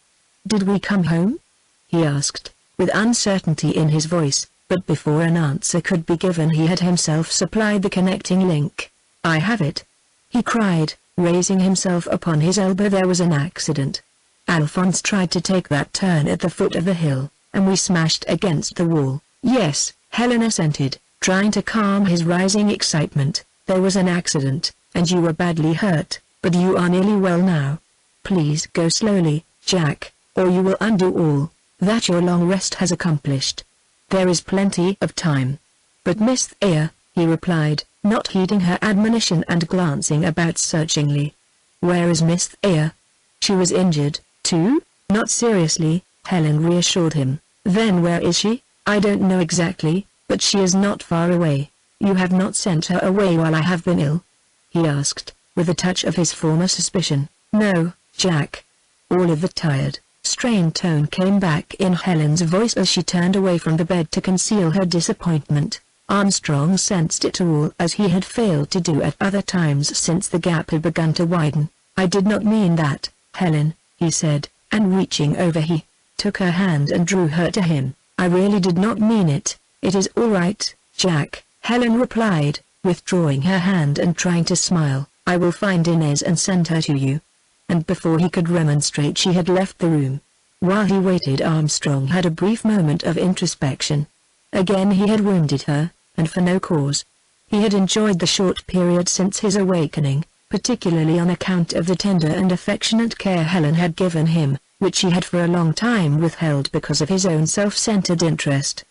"Did we come home?" he asked, with uncertainty in his voice, but before an answer could be given he had himself supplied the connecting link. "I have it!" he cried, raising himself upon his elbow. "There was an accident. Alphonse tried to take that turn at the foot of the hill, and we smashed against the wall." "Yes," Helen assented, trying to calm his rising excitement. "There was an accident, and you were badly hurt, but you are nearly well now. Please go slowly, Jack, or you will undo all that your long rest has accomplished. There is plenty of time." "But Miss Thayer," he replied, not heeding her admonition and glancing about searchingly. "Where is Miss Thayer?" "She was injured, too?" Not seriously, Helen reassured him. Then where is she? I don't know exactly, but she is not far away. You have not sent her away while I have been ill? He asked, with a touch of his former suspicion. No, Jack. All of the tired, strained tone came back in Helen's voice as she turned away from the bed to conceal her disappointment. Armstrong sensed it all as he had failed to do at other times since the gap had begun to widen. I did not mean that, Helen, he said, and reaching over he took her hand and drew her to him. I really did not mean it. It is all right, Jack, Helen replied, withdrawing her hand and trying to smile. I will find Inez and send her to you. And before he could remonstrate she had left the room. While he waited, Armstrong had a brief moment of introspection. Again he had wounded her, and for no cause. He had enjoyed the short period since his awakening, particularly on account of the tender and affectionate care Helen had given him, which he had for a long time withheld because of his own self-centered interest.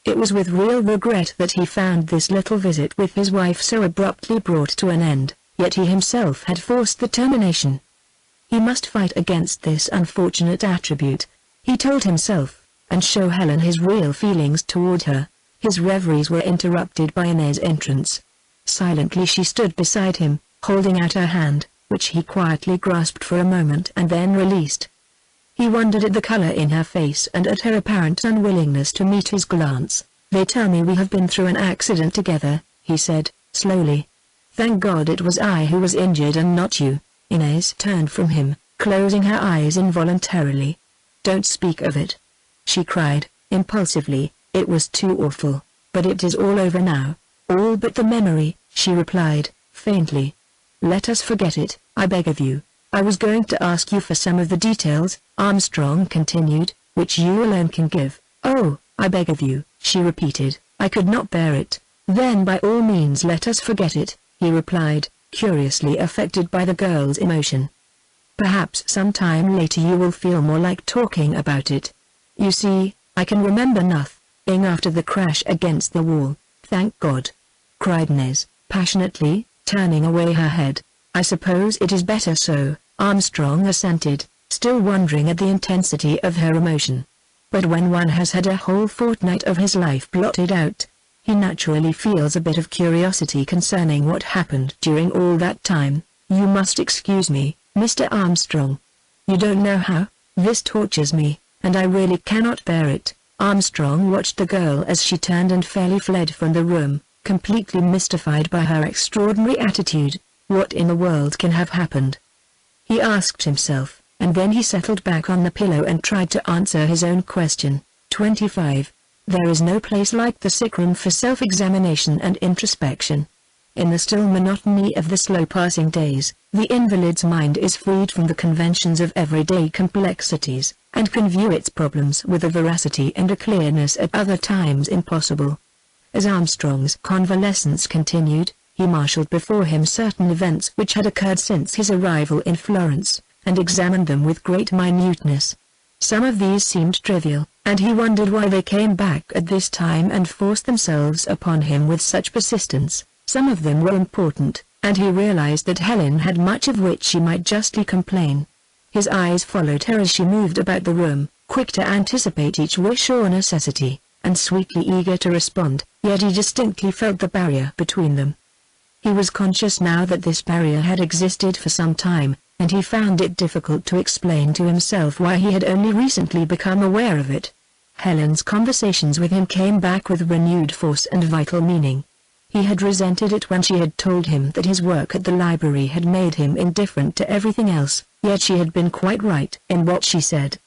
It was with real regret that he found this little visit with his wife so abruptly brought to an end, yet he himself had forced the termination. He must fight against this unfortunate attribute, he told himself, and show Helen his real feelings toward her. His reveries were interrupted by Inez's entrance. Silently she stood beside him, holding out her hand, which he quietly grasped for a moment and then released. He wondered at the color in her face and at her apparent unwillingness to meet his glance. They tell me we have been through an accident together, he said, slowly. Thank God it was I who was injured and not you. Inez turned from him, closing her eyes involuntarily. Don't speak of it, she cried, impulsively. It was too awful, but it is all over now. All but the memory, she replied, faintly. Let us forget it, I beg of you. I was going to ask you for some of the details, Armstrong continued, which you alone can give. Oh, I beg of you, she repeated. I could not bear it. Then by all means let us forget it, he replied, curiously affected by the girl's emotion. Perhaps some time later you will feel more like talking about it. You see, I can remember nothing after the crash against the wall, thank God, cried Inez, passionately, turning away her head. I suppose it is better so, Armstrong assented, still wondering at the intensity of her emotion. But when one has had a whole fortnight of his life blotted out, he naturally feels a bit of curiosity concerning what happened during all that time. You must excuse me, Mr. Armstrong. You don't know how, this tortures me, and I really cannot bear it. Armstrong watched the girl as she turned and fairly fled from the room, completely mystified by her extraordinary attitude. What in the world can have happened? He asked himself, and then he settled back on the pillow and tried to answer his own question. 25. There is no place like the sick room for self-examination and introspection. In the still monotony of the slow-passing days, the invalid's mind is freed from the conventions of everyday complexities, and can view its problems with a veracity and a clearness at other times impossible. As Armstrong's convalescence continued, he marshaled before him certain events which had occurred since his arrival in Florence, and examined them with great minuteness. Some of these seemed trivial, and he wondered why they came back at this time and forced themselves upon him with such persistence. Some of them were important, and he realized that Helen had much of which she might justly complain. His eyes followed her as she moved about the room, quick to anticipate each wish or necessity, and sweetly eager to respond, yet he distinctly felt the barrier between them. He was conscious now that this barrier had existed for some time, and he found it difficult to explain to himself why he had only recently become aware of it. Helen's conversations with him came back with renewed force and vital meaning. He had resented it when she had told him that his work at the library had made him indifferent to everything else, yet she had been quite right in what she said.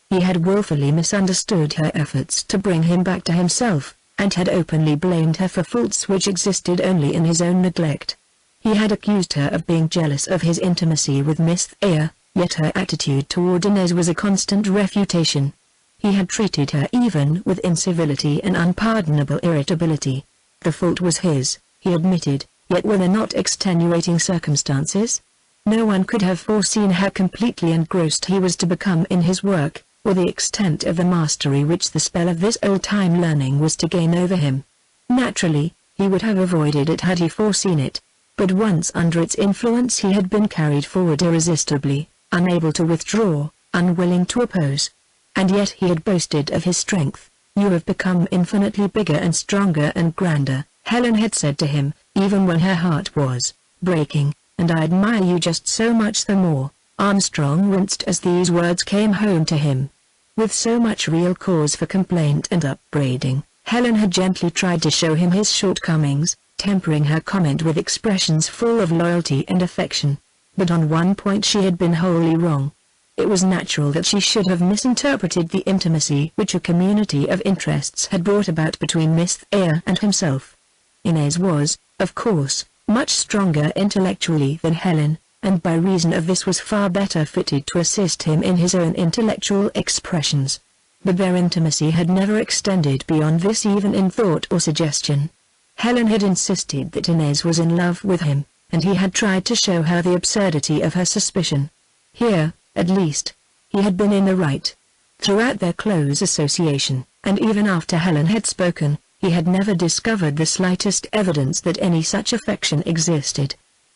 He had willfully misunderstood her efforts to bring him back to himself, and had openly blamed her for faults which existed only in his own neglect. He had accused her of being jealous of his intimacy with Miss Thayer, yet her attitude toward Inez was a constant refutation. He had treated her even with incivility and unpardonable irritability. The fault was his, he admitted, yet were there not extenuating circumstances? No one could have foreseen how completely engrossed he was to become in his work, or the extent of the mastery which the spell of this old-time learning was to gain over him. Naturally, he would have avoided it had he foreseen it, but once under its influence he had been carried forward irresistibly, unable to withdraw, unwilling to oppose. And yet he had boasted of his strength. "You have become infinitely bigger and stronger and grander," Helen had said to him, even when her heart was breaking, "and I admire you just so much the more." Armstrong winced as these words came home to him. With so much real cause for complaint and upbraiding, Helen had gently tried to show him his shortcomings, tempering her comment with expressions full of loyalty and affection. But on one point she had been wholly wrong. It was natural that she should have misinterpreted the intimacy which a community of interests had brought about between Miss Eyre and himself. Inez was, of course, much stronger intellectually than Helen, and by reason of this was far better fitted to assist him in his own intellectual expressions. But their intimacy had never extended beyond this even in thought or suggestion. Helen had insisted that Inez was in love with him, and he had tried to show her the absurdity of her suspicion. Here, at least, he had been in the right. Throughout their close association, and even after Helen had spoken, he had never discovered the slightest evidence that any such affection existed.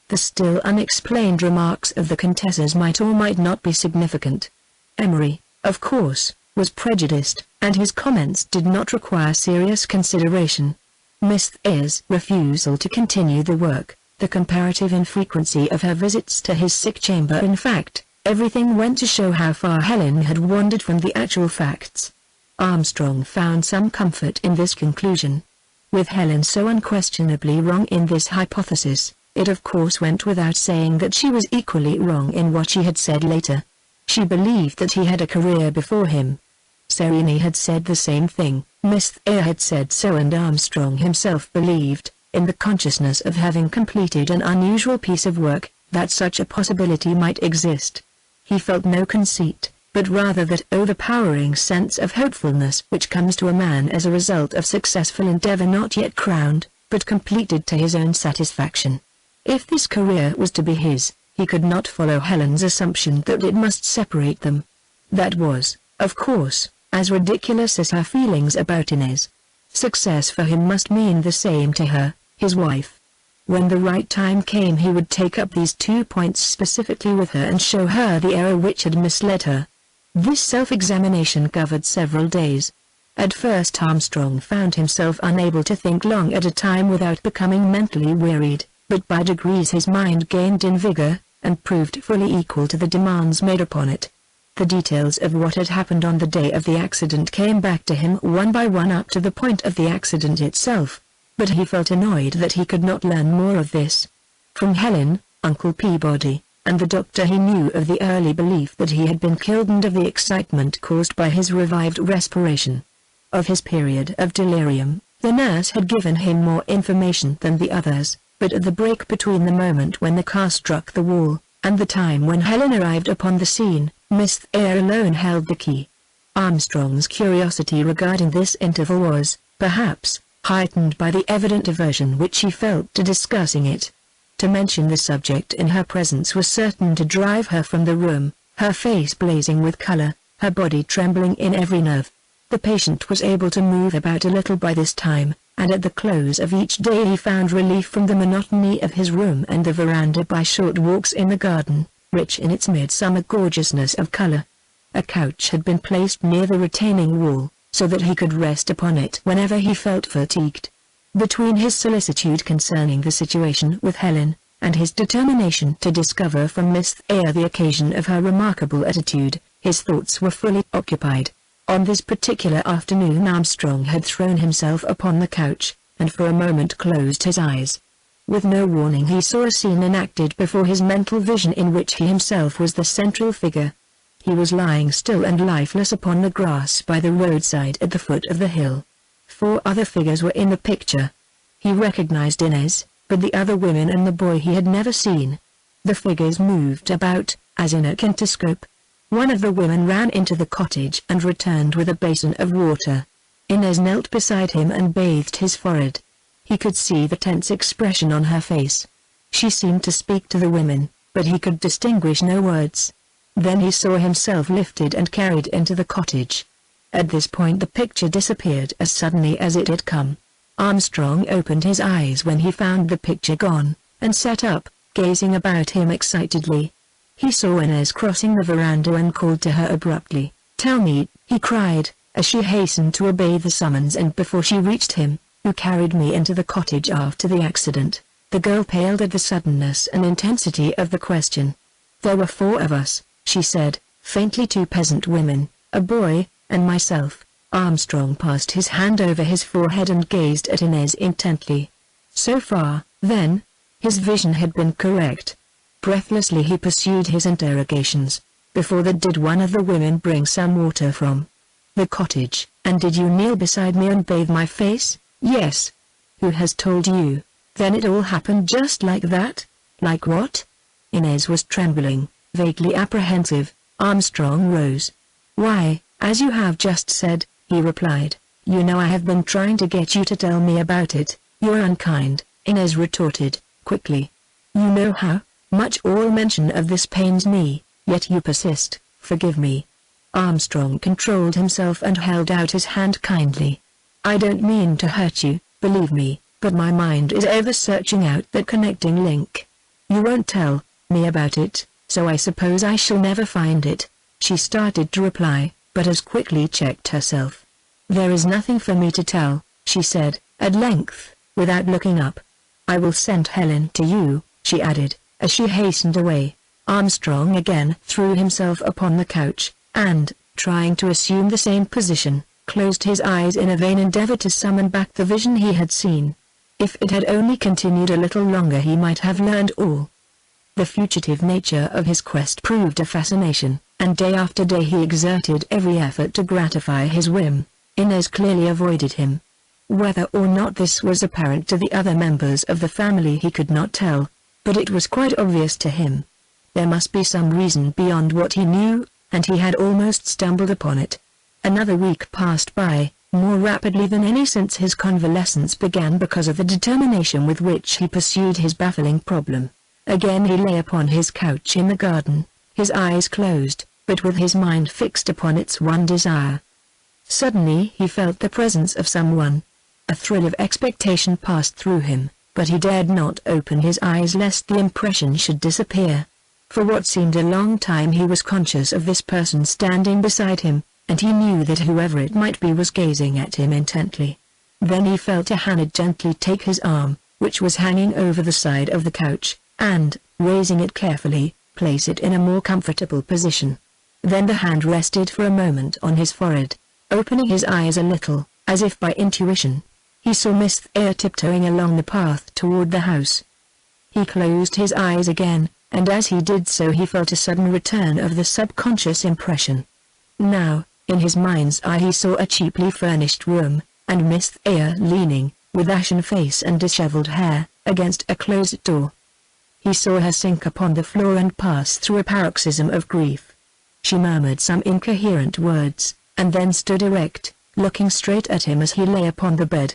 The still unexplained remarks of the Countesses might or might not be significant. Emery, of course, was prejudiced, and his comments did not require serious consideration. Miss Eyre's refusal to continue the work, the comparative infrequency of her visits to his sick chamber, in fact, everything went to show how far Helen had wandered from the actual facts. Armstrong found some comfort in this conclusion. With Helen so unquestionably wrong in this hypothesis, it of course went without saying that she was equally wrong in what she had said later. She believed that he had a career before him. Serene had said the same thing, Miss Eyre had said so, and Armstrong himself believed, in the consciousness of having completed an unusual piece of work, that such a possibility might exist. He felt no conceit, but rather that overpowering sense of hopefulness which comes to a man as a result of successful endeavor not yet crowned, but completed to his own satisfaction. If this career was to be his, he could not follow Helen's assumption that it must separate them. That was, of course, as ridiculous as her feelings about Inez. Success for him must mean the same to her, his wife. When the right time came he would take up these 2 points specifically with her and show her the error which had misled her. This self-examination covered several days. At first Armstrong found himself unable to think long at a time without becoming mentally wearied, but by degrees his mind gained in vigor, and proved fully equal to the demands made upon it. The details of what had happened on the day of the accident came back to him one by one up to the point of the accident itself, but he felt annoyed that he could not learn more of this. From Helen, Uncle Peabody, and the doctor he knew of the early belief that he had been killed and of the excitement caused by his revived respiration. Of his period of delirium, the nurse had given him more information than the others, but at the break between the moment when the car struck the wall, and the time when Helen arrived upon the scene, Miss Eyre alone held the key. Armstrong's curiosity regarding this interval was, perhaps, heightened by the evident aversion which he felt to discussing it. To mention the subject in her presence was certain to drive her from the room, her face blazing with color, her body trembling in every nerve. The patient was able to move about a little by this time, and at the close of each day he found relief from the monotony of his room and the veranda by short walks in the garden, rich in its midsummer gorgeousness of color. A couch had been placed near the retaining wall, so that he could rest upon it whenever he felt fatigued. Between his solicitude concerning the situation with Helen, and his determination to discover from Miss Eyre the occasion of her remarkable attitude, his thoughts were fully occupied. On this particular afternoon Armstrong had thrown himself upon the couch, and for a moment closed his eyes. With no warning he saw a scene enacted before his mental vision in which he himself was the central figure. He was lying still and lifeless upon the grass by the roadside at the foot of the hill. 4 other figures were in the picture. He recognized Inez, but the other women and the boy he had never seen. The figures moved about, as in a kinetoscope. One of the women ran into the cottage and returned with a basin of water. Inez knelt beside him and bathed his forehead. He could see the tense expression on her face. She seemed to speak to the women, but he could distinguish no words. Then he saw himself lifted and carried into the cottage. At this point the picture disappeared as suddenly as it had come. Armstrong opened his eyes when he found the picture gone, and sat up, gazing about him excitedly. He saw Inez crossing the veranda and called to her abruptly. "Tell me," he cried, as she hastened to obey the summons, and before she reached him, "who carried me into the cottage after the accident?" The girl paled at the suddenness and intensity of the question. "There were 4 of us," she said, faintly, 2 peasant women, a boy, and myself. Armstrong passed his hand over his forehead and gazed at Inez intently. So far, then, his vision had been correct. Breathlessly he pursued his interrogations. "Before that, did one of the women bring some water from the cottage? And did you kneel beside me and bathe my face?" "Yes." "Who has told you? Then it all happened just like that?" "Like what?" Inez was trembling, vaguely apprehensive. Armstrong rose. "Why, as you have just said," he replied. "You know I have been trying to get you to tell me about it." "You're unkind," Inez retorted, quickly. "You know how much all mention of this pains me, yet you persist. Forgive me." Armstrong controlled himself and held out his hand kindly. "I don't mean to hurt you, believe me, but my mind is ever searching out that connecting link. You won't tell me about it, so I suppose I shall never find it." She started to reply, but as quickly checked herself. "There is nothing for me to tell," she said, at length, without looking up. "I will send Helen to you," she added, as she hastened away. Armstrong again threw himself upon the couch, and, trying to assume the same position, closed his eyes in a vain endeavor to summon back the vision he had seen. If it had only continued a little longer he might have learned all. The fugitive nature of his quest proved a fascination, and day after day he exerted every effort to gratify his whim. Inez clearly avoided him. Whether or not this was apparent to the other members of the family he could not tell, but it was quite obvious to him. There must be some reason beyond what he knew, and he had almost stumbled upon it. Another week passed by, more rapidly than any since his convalescence began because of the determination with which he pursued his baffling problem. Again he lay upon his couch in the garden, his eyes closed, but with his mind fixed upon its one desire. Suddenly he felt the presence of someone. A thrill of expectation passed through him, but he dared not open his eyes lest the impression should disappear. For what seemed a long time he was conscious of this person standing beside him, and he knew that whoever it might be was gazing at him intently. Then he felt a hand gently take his arm, which was hanging over the side of the couch, and, raising it carefully, place it in a more comfortable position. Then the hand rested for a moment on his forehead. Opening his eyes a little, as if by intuition, he saw Miss Thayer tiptoeing along the path toward the house. He closed his eyes again, and as he did so he felt a sudden return of the subconscious impression. Now, in his mind's eye he saw a cheaply furnished room, and Miss Thayer leaning, with ashen face and disheveled hair, against a closed door. He saw her sink upon the floor and pass through a paroxysm of grief. She murmured some incoherent words, and then stood erect, looking straight at him as he lay upon the bed.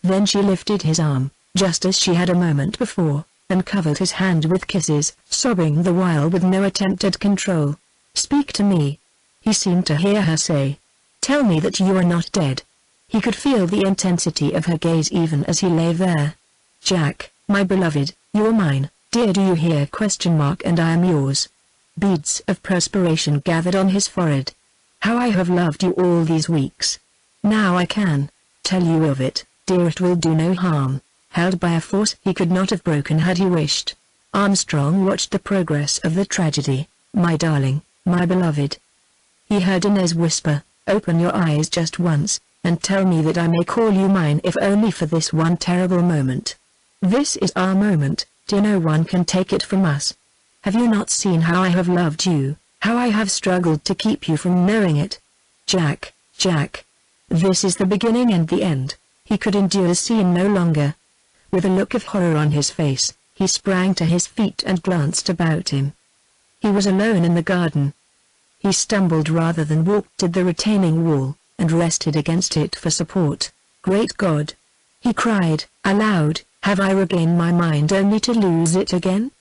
Then she lifted his arm, just as she had a moment before, and covered his hand with kisses, sobbing the while with no attempt at control. "Speak to me," he seemed to hear her say. "Tell me that you are not dead." He could feel the intensity of her gaze even as he lay there. "Jack, my beloved, you are mine, dear, do you hear? And I am yours." Beads of perspiration gathered on his forehead. "How I have loved you all these weeks. Now I can tell you of it, dear, it will do no harm." Held by a force he could not have broken had he wished, Armstrong watched the progress of the tragedy. "My darling, my beloved." He heard Inez whisper, "Open your eyes just once, and tell me that I may call you mine if only for this one terrible moment. This is our moment, dear, no one can take it from us. Have you not seen how I have loved you, how I have struggled to keep you from knowing it? Jack, Jack. This is the beginning and the end." He could endure the scene no longer. With a look of horror on his face, he sprang to his feet and glanced about him. He was alone in the garden. He stumbled rather than walked to the retaining wall, and rested against it for support. "Great God!" he cried, aloud, "have I regained my mind only to lose it again?"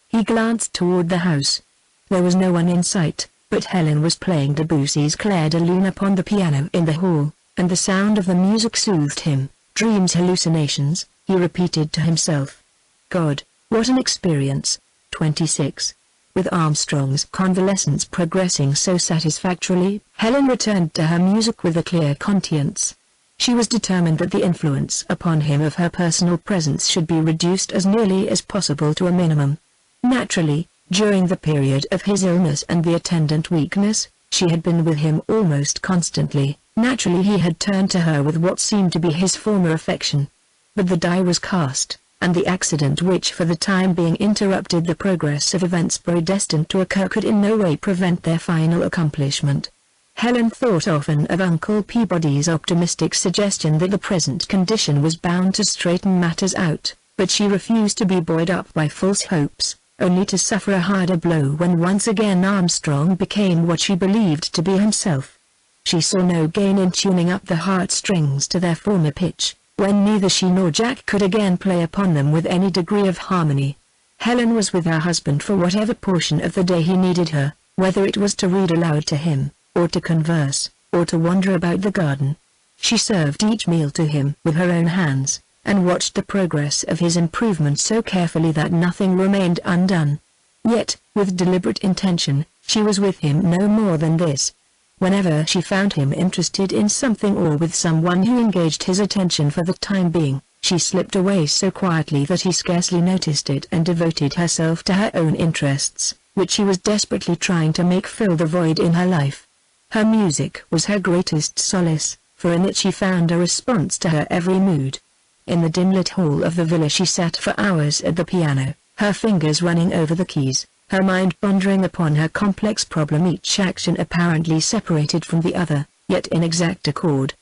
He glanced toward the house. There was no one in sight, but Helen was playing Debussy's Clair de Lune upon the piano in the hall, and the sound of the music soothed him. "Dreams, hallucinations," he repeated to himself. "God, what an experience." 26. With Armstrong's convalescence progressing so satisfactorily, Helen returned to her music with a clear conscience. She was determined that the influence upon him of her personal presence should be reduced as nearly as possible to a minimum. Naturally, during the period of his illness and the attendant weakness, she had been with him almost constantly. Naturally he had turned to her with what seemed to be his former affection. But the die was cast, and the accident which for the time being interrupted the progress of events predestined to occur could in no way prevent their final accomplishment. Helen thought often of Uncle Peabody's optimistic suggestion that the present condition was bound to straighten matters out, but she refused to be buoyed up by false hopes, only to suffer a harder blow when once again Armstrong became what she believed to be himself. She saw no gain in tuning up the heartstrings to their former pitch, when neither she nor Jack could again play upon them with any degree of harmony. Helen was with her husband for whatever portion of the day he needed her, whether it was to read aloud to him, or to converse, or to wander about the garden. She served each meal to him with her own hands, and watched the progress of his improvement so carefully that nothing remained undone. Yet, with deliberate intention, she was with him no more than this. Whenever she found him interested in something or with someone who engaged his attention for the time being, she slipped away so quietly that he scarcely noticed it and devoted herself to her own interests, which she was desperately trying to make fill the void in her life. Her music was her greatest solace, for in it she found a response to her every mood. In the dim-lit hall of the villa she sat for hours at the piano, her fingers running over the keys, her mind pondering upon her complex problem, each action apparently separated from the other, yet in exact accord.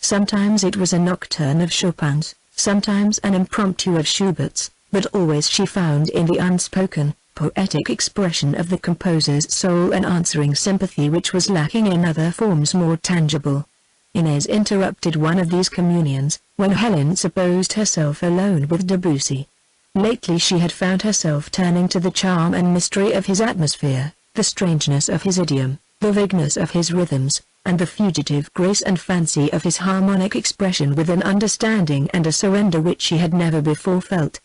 Sometimes it was a nocturne of Chopin's, sometimes an impromptu of Schubert's, but always she found in the unspoken, poetic expression of the composer's soul an answering sympathy which was lacking in other forms more tangible. Inez interrupted one of these communions, when Helen supposed herself alone with Debussy. Lately she had found herself turning to the charm and mystery of his atmosphere, the strangeness of his idiom, the vagueness of his rhythms, and the fugitive grace and fancy of his harmonic expression with an understanding and a surrender which she had never before felt.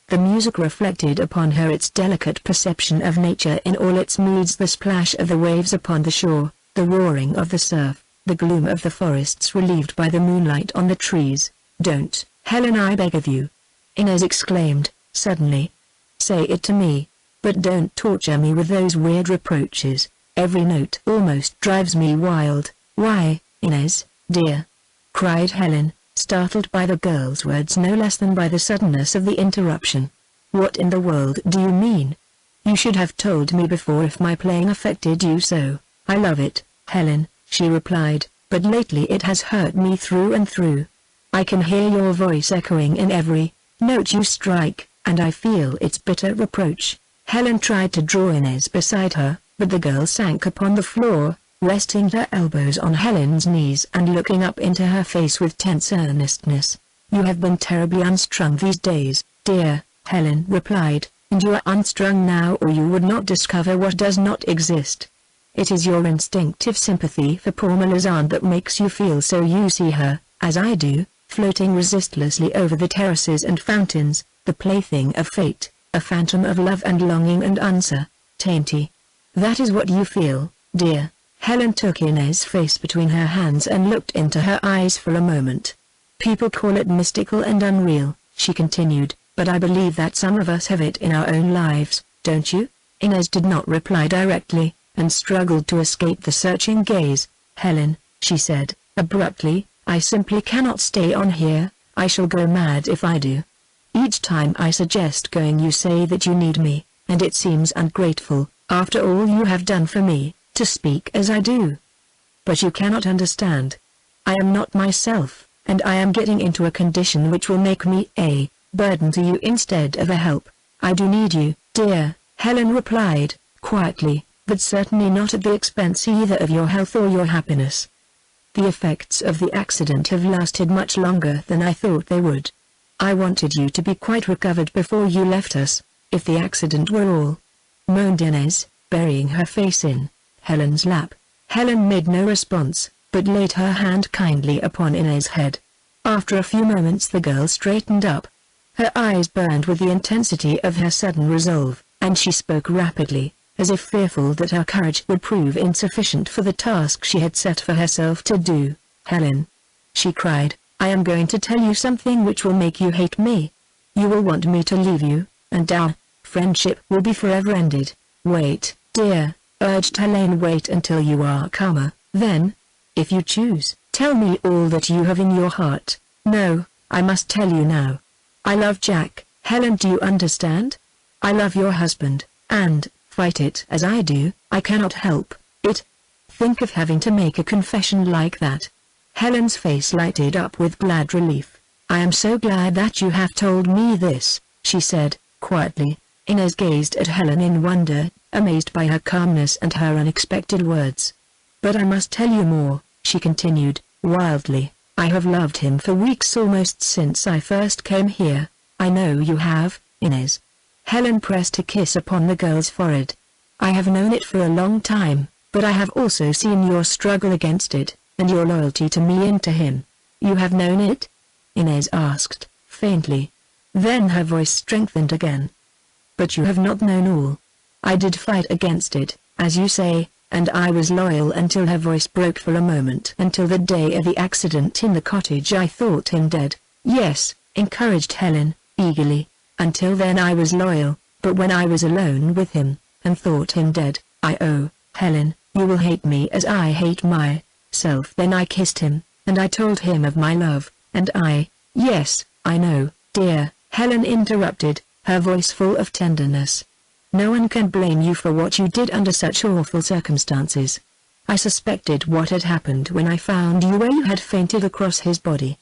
The music reflected upon her its delicate perception of nature in all its moods, the splash of the waves upon the shore, the roaring of the surf, the gloom of the forests relieved by the moonlight on the trees. "Don't, Helen, I beg of you," Inez exclaimed, suddenly. "Say it to me, but don't torture me with those weird reproaches. Every note almost drives me wild." "Why, Inez, dear?" cried Helen, startled by the girl's words no less than by the suddenness of the interruption. "What in the world do you mean? You should have told me before if my playing affected you so." "I love it, Helen," she replied, "but lately it has hurt me through and through. I can hear your voice echoing in every note you strike, and I feel its bitter reproach." Helen tried to draw Inez beside her, but the girl sank upon the floor, resting her elbows on Helen's knees and looking up into her face with tense earnestness. "You have been terribly unstrung these days, dear," Helen replied, "and you are unstrung now or you would not discover what does not exist. It is your instinctive sympathy for poor Melisande that makes you feel so. You see her, as I do, floating resistlessly over the terraces and fountains, the plaything of fate, a phantom of love and longing and uncertainty. That is what you feel, dear." Helen took Inez's face between her hands and looked into her eyes for a moment. "People call it mystical and unreal," she continued, "but I believe that some of us have it in our own lives, don't you?" Inez did not reply directly, and struggled to escape the searching gaze. "Helen," she said, abruptly, "I simply cannot stay on here. I shall go mad if I do. Each time I suggest going you say that you need me, and it seems ungrateful, after all you have done for me, to speak as I do. But you cannot understand. I am not myself, and I am getting into a condition which will make me a burden to you instead of a help. I do need you, dear," Helen replied, quietly, "but certainly not at the expense either of your health or your happiness. The effects of the accident have lasted much longer than I thought they would. I wanted you to be quite recovered before you left us, if the accident were all," moaned Inez, burying her face in Helen's lap. Helen made no response, but laid her hand kindly upon Inez's head. After a few moments the girl straightened up. Her eyes burned with the intensity of her sudden resolve, and she spoke rapidly. as if fearful that her courage would prove insufficient for the task she had set for herself to do. "Helen," she cried, "I am going to tell you something which will make you hate me. You will want me to leave you, and our friendship will be forever ended." "Wait, dear," urged Helen. "Wait until you are calmer, then, if you choose, tell me all that you have in your heart." "No, I must tell you now. I love Jack, Helen, do you understand? I love your husband, and, fight it as I do, I cannot help it. Think of having to make a confession like that." Helen's face lighted up with glad relief. "I am so glad that you have told me this," she said, quietly. Inez gazed at Helen in wonder, amazed by her calmness and her unexpected words. "But I must tell you more," she continued, wildly. "I have loved him for weeks, almost since I first came here." "I know you have, Inez." Helen pressed a kiss upon the girl's forehead. "I have known it for a long time, but I have also seen your struggle against it, and your loyalty to me and to him." "You have known it?" Inez asked, faintly. Then her voice strengthened again. "But you have not known all. I did fight against it, as you say, and I was loyal until." Her voice broke for a moment. "Until the day of the accident in the cottage. I thought him dead." "Yes," encouraged Helen, eagerly. "Until then I was loyal, but when I was alone with him, and thought him dead, oh, Helen, you will hate me as I hate myself." "Then I kissed him, and I told him of my love, and I—" "Yes, I know, dear," Helen interrupted, her voice full of tenderness. "No one can blame you for what you did under such awful circumstances. I suspected what had happened when I found you where you had fainted across his body.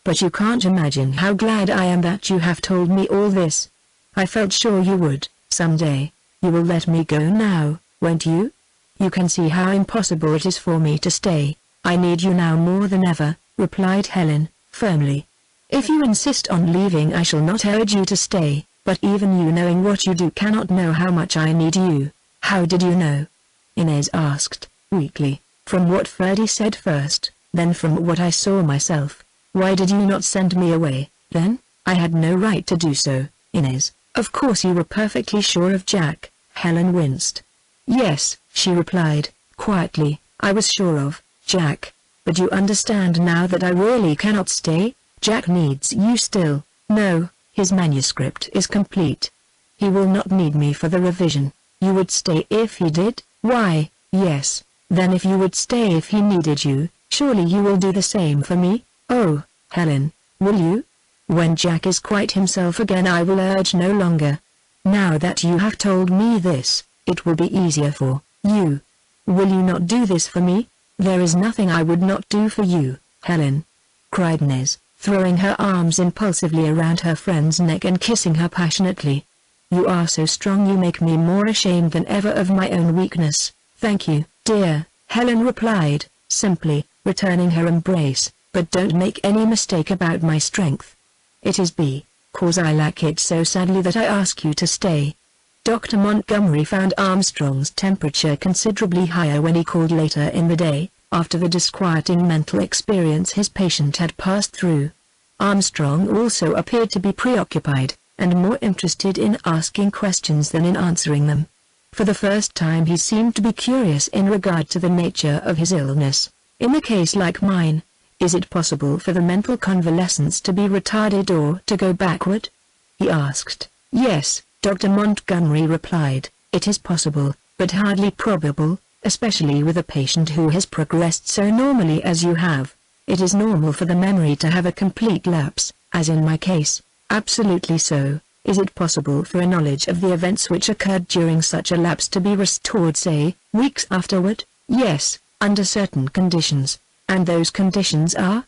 But you can't imagine how glad I am that you have told me all this. I felt sure you would, someday. You will let me go now, won't you? You can see how impossible it is for me to stay." "I need you now more than ever," replied Helen, firmly. "If you insist on leaving I shall not urge you to stay, but even you knowing what you do cannot know how much I need you." "How did you know?" Inez asked, weakly. "From what Ferdy said first, then from what I saw myself." "Why did you not send me away, then?" "I had no right to do so, Inez." "Of course you were perfectly sure of Jack." Helen winced. "Yes," she replied, quietly, "I was sure of Jack. But you understand now that I really cannot stay? Jack needs you still." "No, his manuscript is complete. He will not need me for the revision." "You would stay if he did?" "Why, yes." "Then if you would stay if he needed you, surely you will do the same for me?" "Oh, Helen, will you? When Jack is quite himself again I will urge no longer. Now that you have told me this, it will be easier for you. Will you not do this for me?" "There is nothing I would not do for you, Helen," cried Inez, throwing her arms impulsively around her friend's neck and kissing her passionately. "You are so strong you make me more ashamed than ever of my own weakness." "Thank you, dear," Helen replied, simply, returning her embrace. "But don't make any mistake about my strength. It is because I lack it so sadly that I ask you to stay." Dr. Montgomery found Armstrong's temperature considerably higher when he called later in the day, after the disquieting mental experience his patient had passed through. Armstrong also appeared to be preoccupied, and more interested in asking questions than in answering them. For the first time he seemed to be curious in regard to the nature of his illness. "In a case like mine, is it possible for the mental convalescence to be retarded or to go backward?" he asked. "Yes," Dr. Montgomery replied, "it is possible, but hardly probable, especially with a patient who has progressed so normally as you have. It is normal for the memory to have a complete lapse, as in my case." "Absolutely so. Is it possible for a knowledge of the events which occurred during such a lapse to be restored, say, weeks afterward?" "Yes, under certain conditions." "And those conditions are?"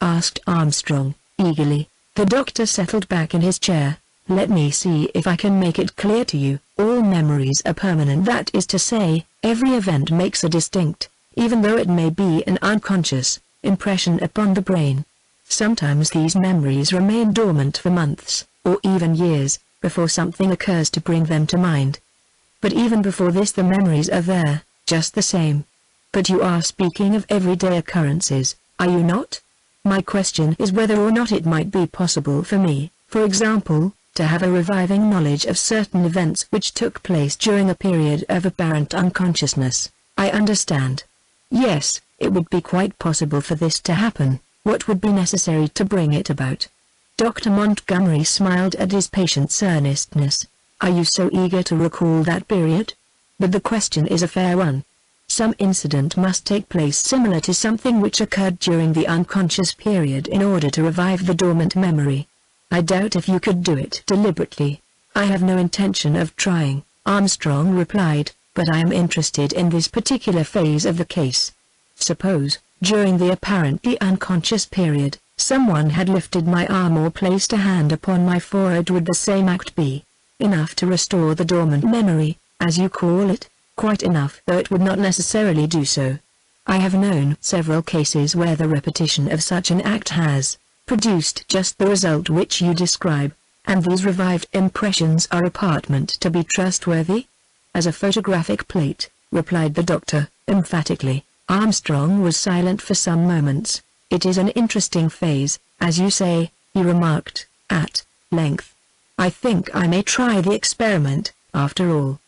asked Armstrong, eagerly. The doctor settled back in his chair. "Let me see if I can make it clear to you. All memories are permanent, that is to say, every event makes a distinct, even though it may be an unconscious, impression upon the brain. Sometimes these memories remain dormant for months, or even years, before something occurs to bring them to mind. But even before this the memories are there, just the same. But you are speaking of everyday occurrences, are you not? My question is whether or not it might be possible for me, for example, to have a reviving knowledge of certain events which took place during a period of apparent unconsciousness. I understand. Yes, it would be quite possible for this to happen. What would be necessary to bring it about? Dr. Montgomery smiled at his patient's earnestness. Are you so eager to recall that period? But the question is a fair one. Some incident must take place similar to something which occurred during the unconscious period in order to revive the dormant memory. I doubt if you could do it deliberately. I have no intention of trying, Armstrong replied, but I am interested in this particular phase of the case. Suppose, during the apparently unconscious period, someone had lifted my arm or placed a hand upon my forehead, would the same act be enough to restore the dormant memory, as you call it? Quite enough, though it would not necessarily do so. I have known several cases where the repetition of such an act has produced just the result which you describe, and these revived impressions are apparent to be trustworthy? As a photographic plate, replied the doctor, emphatically. Armstrong was silent for some moments. It is an interesting phase, as you say, he remarked, at length. I think I may try the experiment, after all.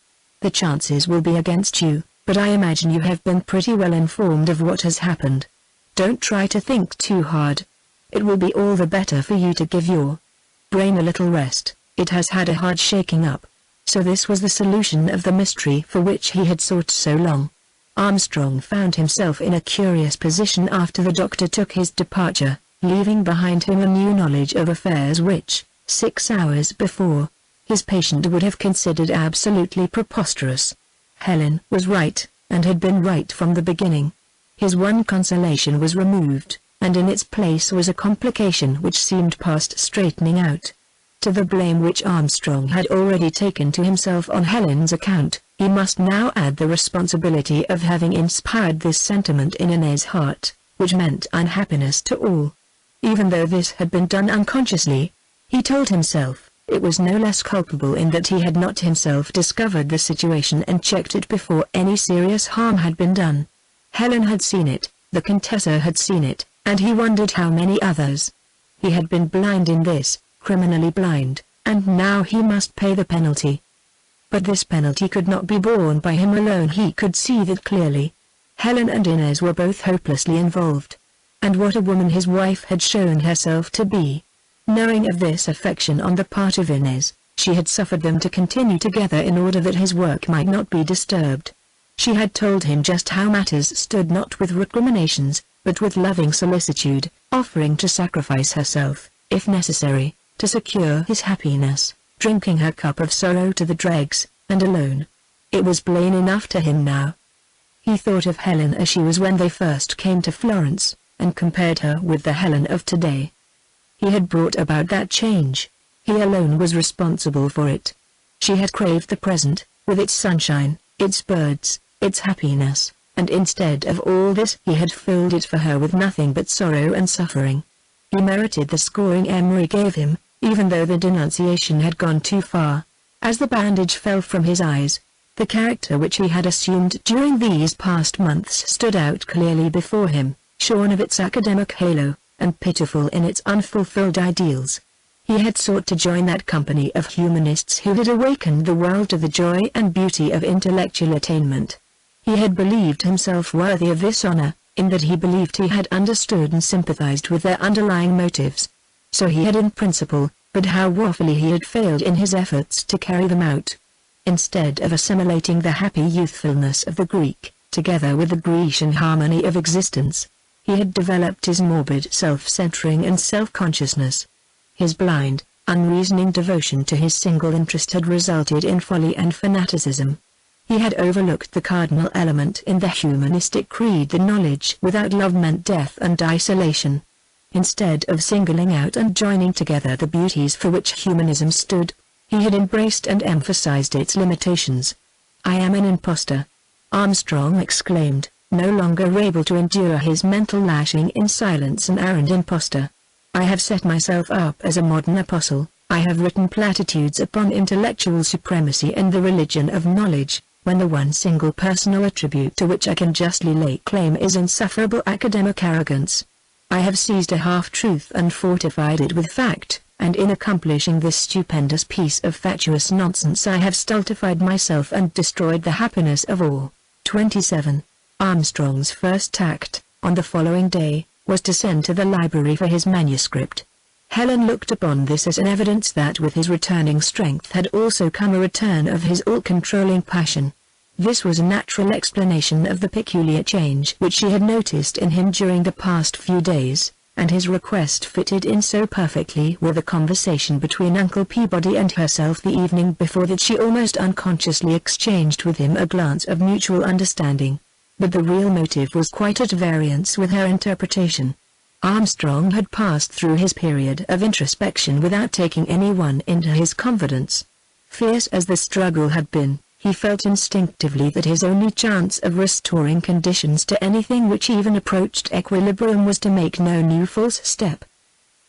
The chances will be against you, but I imagine you have been pretty well informed of what has happened. Don't try to think too hard. It will be all the better for you to give your brain a little rest. It has had a hard shaking up. So this was the solution of the mystery for which he had sought so long. Armstrong found himself in a curious position after the doctor took his departure, leaving behind him a new knowledge of affairs which, 6 hours before, his patient would have considered absolutely preposterous. Helen was right, and had been right from the beginning. His one consolation was removed, and in its place was a complication which seemed past straightening out. To the blame which Armstrong had already taken to himself on Helen's account, he must now add the responsibility of having inspired this sentiment in Inez's heart, which meant unhappiness to all. Even though this had been done unconsciously, he told himself, it was no less culpable in that he had not himself discovered the situation and checked it before any serious harm had been done. Helen had seen it, the Contessa had seen it, and he wondered how many others. He had been blind in this, criminally blind, and now he must pay the penalty. But this penalty could not be borne by him alone. He could see that clearly. Helen and Inez were both hopelessly involved. And what a woman his wife had shown herself to be. Knowing of this affection on the part of Inez, she had suffered them to continue together in order that his work might not be disturbed. She had told him just how matters stood, not with recriminations, but with loving solicitude, offering to sacrifice herself, if necessary, to secure his happiness, drinking her cup of sorrow to the dregs, and alone. It was plain enough to him now. He thought of Helen as she was when they first came to Florence, and compared her with the Helen of today. He had brought about that change. He alone was responsible for it. She had craved the present, with its sunshine, its birds, its happiness, and instead of all this he had filled it for her with nothing but sorrow and suffering. He merited the scoring Emery gave him, even though the denunciation had gone too far. As the bandage fell from his eyes, the character which he had assumed during these past months stood out clearly before him, shorn of its academic halo, and pitiful in its unfulfilled ideals. He had sought to join that company of humanists who had awakened the world to the joy and beauty of intellectual attainment. He had believed himself worthy of this honor, in that he believed he had understood and sympathized with their underlying motives. So he had in principle, but how woefully he had failed in his efforts to carry them out. Instead of assimilating the happy youthfulness of the Greek, together with the Grecian harmony of existence, he had developed his morbid self-centering and self-consciousness. His blind, unreasoning devotion to his single interest had resulted in folly and fanaticism. He had overlooked the cardinal element in the humanistic creed that knowledge without love meant death and isolation. Instead of singling out and joining together the beauties for which humanism stood, he had embraced and emphasized its limitations. "I am an impostor," Armstrong exclaimed, no longer able to endure his mental lashing in silence. "An arrant impostor. I have set myself up as a modern apostle. I have written platitudes upon intellectual supremacy and the religion of knowledge, when the one single personal attribute to which I can justly lay claim is insufferable academic arrogance. I have seized a half-truth and fortified it with fact, and in accomplishing this stupendous piece of fatuous nonsense I have stultified myself and destroyed the happiness of all. 27. Armstrong's first act, on the following day, was to send to the library for his manuscript. Helen looked upon this as an evidence that with his returning strength had also come a return of his all-controlling passion. This was a natural explanation of the peculiar change which she had noticed in him during the past few days, and his request fitted in so perfectly with the conversation between Uncle Peabody and herself the evening before that she almost unconsciously exchanged with him a glance of mutual understanding. But the real motive was quite at variance with her interpretation. Armstrong had passed through his period of introspection without taking anyone into his confidence. Fierce as the struggle had been, he felt instinctively that his only chance of restoring conditions to anything which even approached equilibrium was to make no new false step.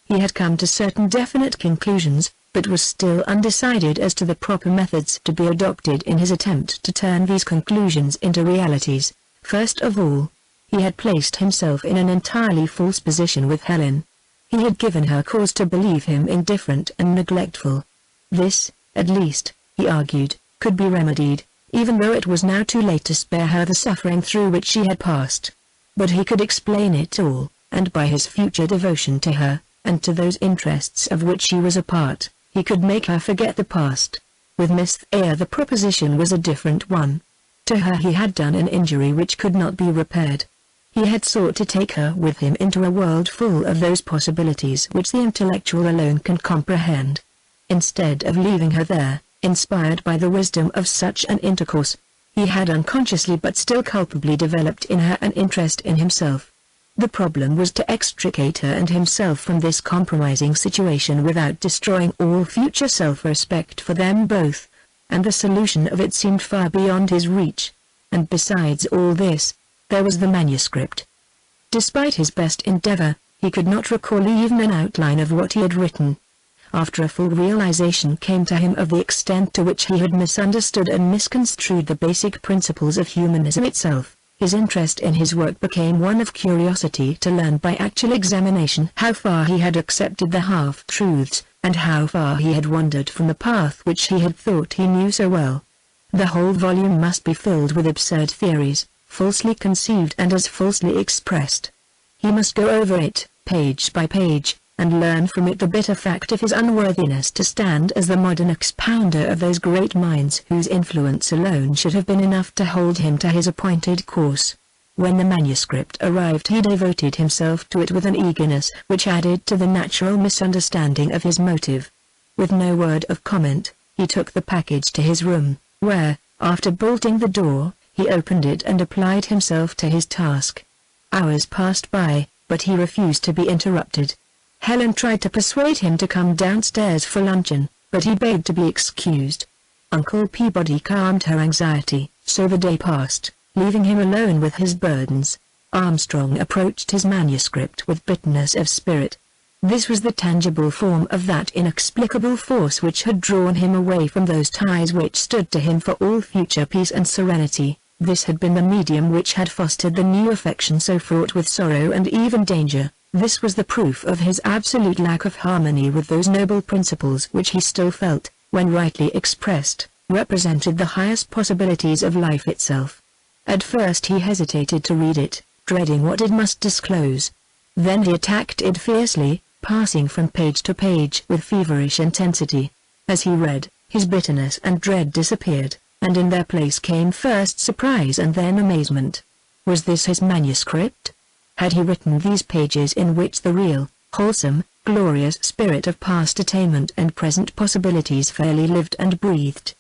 He had come to certain definite conclusions, but was still undecided as to the proper methods to be adopted in his attempt to turn these conclusions into realities. First of all, he had placed himself in an entirely false position with Helen. He had given her cause to believe him indifferent and neglectful. This, at least, he argued, could be remedied, even though it was now too late to spare her the suffering through which she had passed. But he could explain it all, and by his future devotion to her, and to those interests of which she was a part, he could make her forget the past. With Miss Thayer the proposition was a different one. To her he had done an injury which could not be repaired. He had sought to take her with him into a world full of those possibilities which the intellectual alone can comprehend. Instead of leaving her there, inspired by the wisdom of such an intercourse, he had unconsciously but still culpably developed in her an interest in himself. The problem was to extricate her and himself from this compromising situation without destroying all future self-respect for them both, and the solution of it seemed far beyond his reach. And besides all this, there was the manuscript. Despite his best endeavor, he could not recall even an outline of what he had written. After a full realization came to him of the extent to which he had misunderstood and misconstrued the basic principles of humanism itself, his interest in his work became one of curiosity to learn by actual examination how far he had accepted the half-truths, and how far he had wandered from the path which he had thought he knew so well. The whole volume must be filled with absurd theories, falsely conceived and as falsely expressed. He must go over it, page by page, and learn from it the bitter fact of his unworthiness to stand as the modern expounder of those great minds whose influence alone should have been enough to hold him to his appointed course. When the manuscript arrived he devoted himself to it with an eagerness which added to the natural misunderstanding of his motive. With no word of comment, he took the package to his room, where, after bolting the door, he opened it and applied himself to his task. Hours passed by, but he refused to be interrupted. Helen tried to persuade him to come downstairs for luncheon, but he begged to be excused. Uncle Peabody calmed her anxiety, so the day passed, leaving him alone with his burdens. Armstrong approached his manuscript with bitterness of spirit. This was the tangible form of that inexplicable force which had drawn him away from those ties which stood to him for all future peace and serenity. This had been the medium which had fostered the new affection so fraught with sorrow and even danger. This was the proof of his absolute lack of harmony with those noble principles which he still felt, when rightly expressed, represented the highest possibilities of life itself. At first he hesitated to read it, dreading what it must disclose. Then he attacked it fiercely, passing from page to page with feverish intensity. As he read, his bitterness and dread disappeared, and in their place came first surprise and then amazement. Was this his manuscript? Had he written these pages in which the real, wholesome, glorious spirit of past attainment and present possibilities fairly lived and breathed?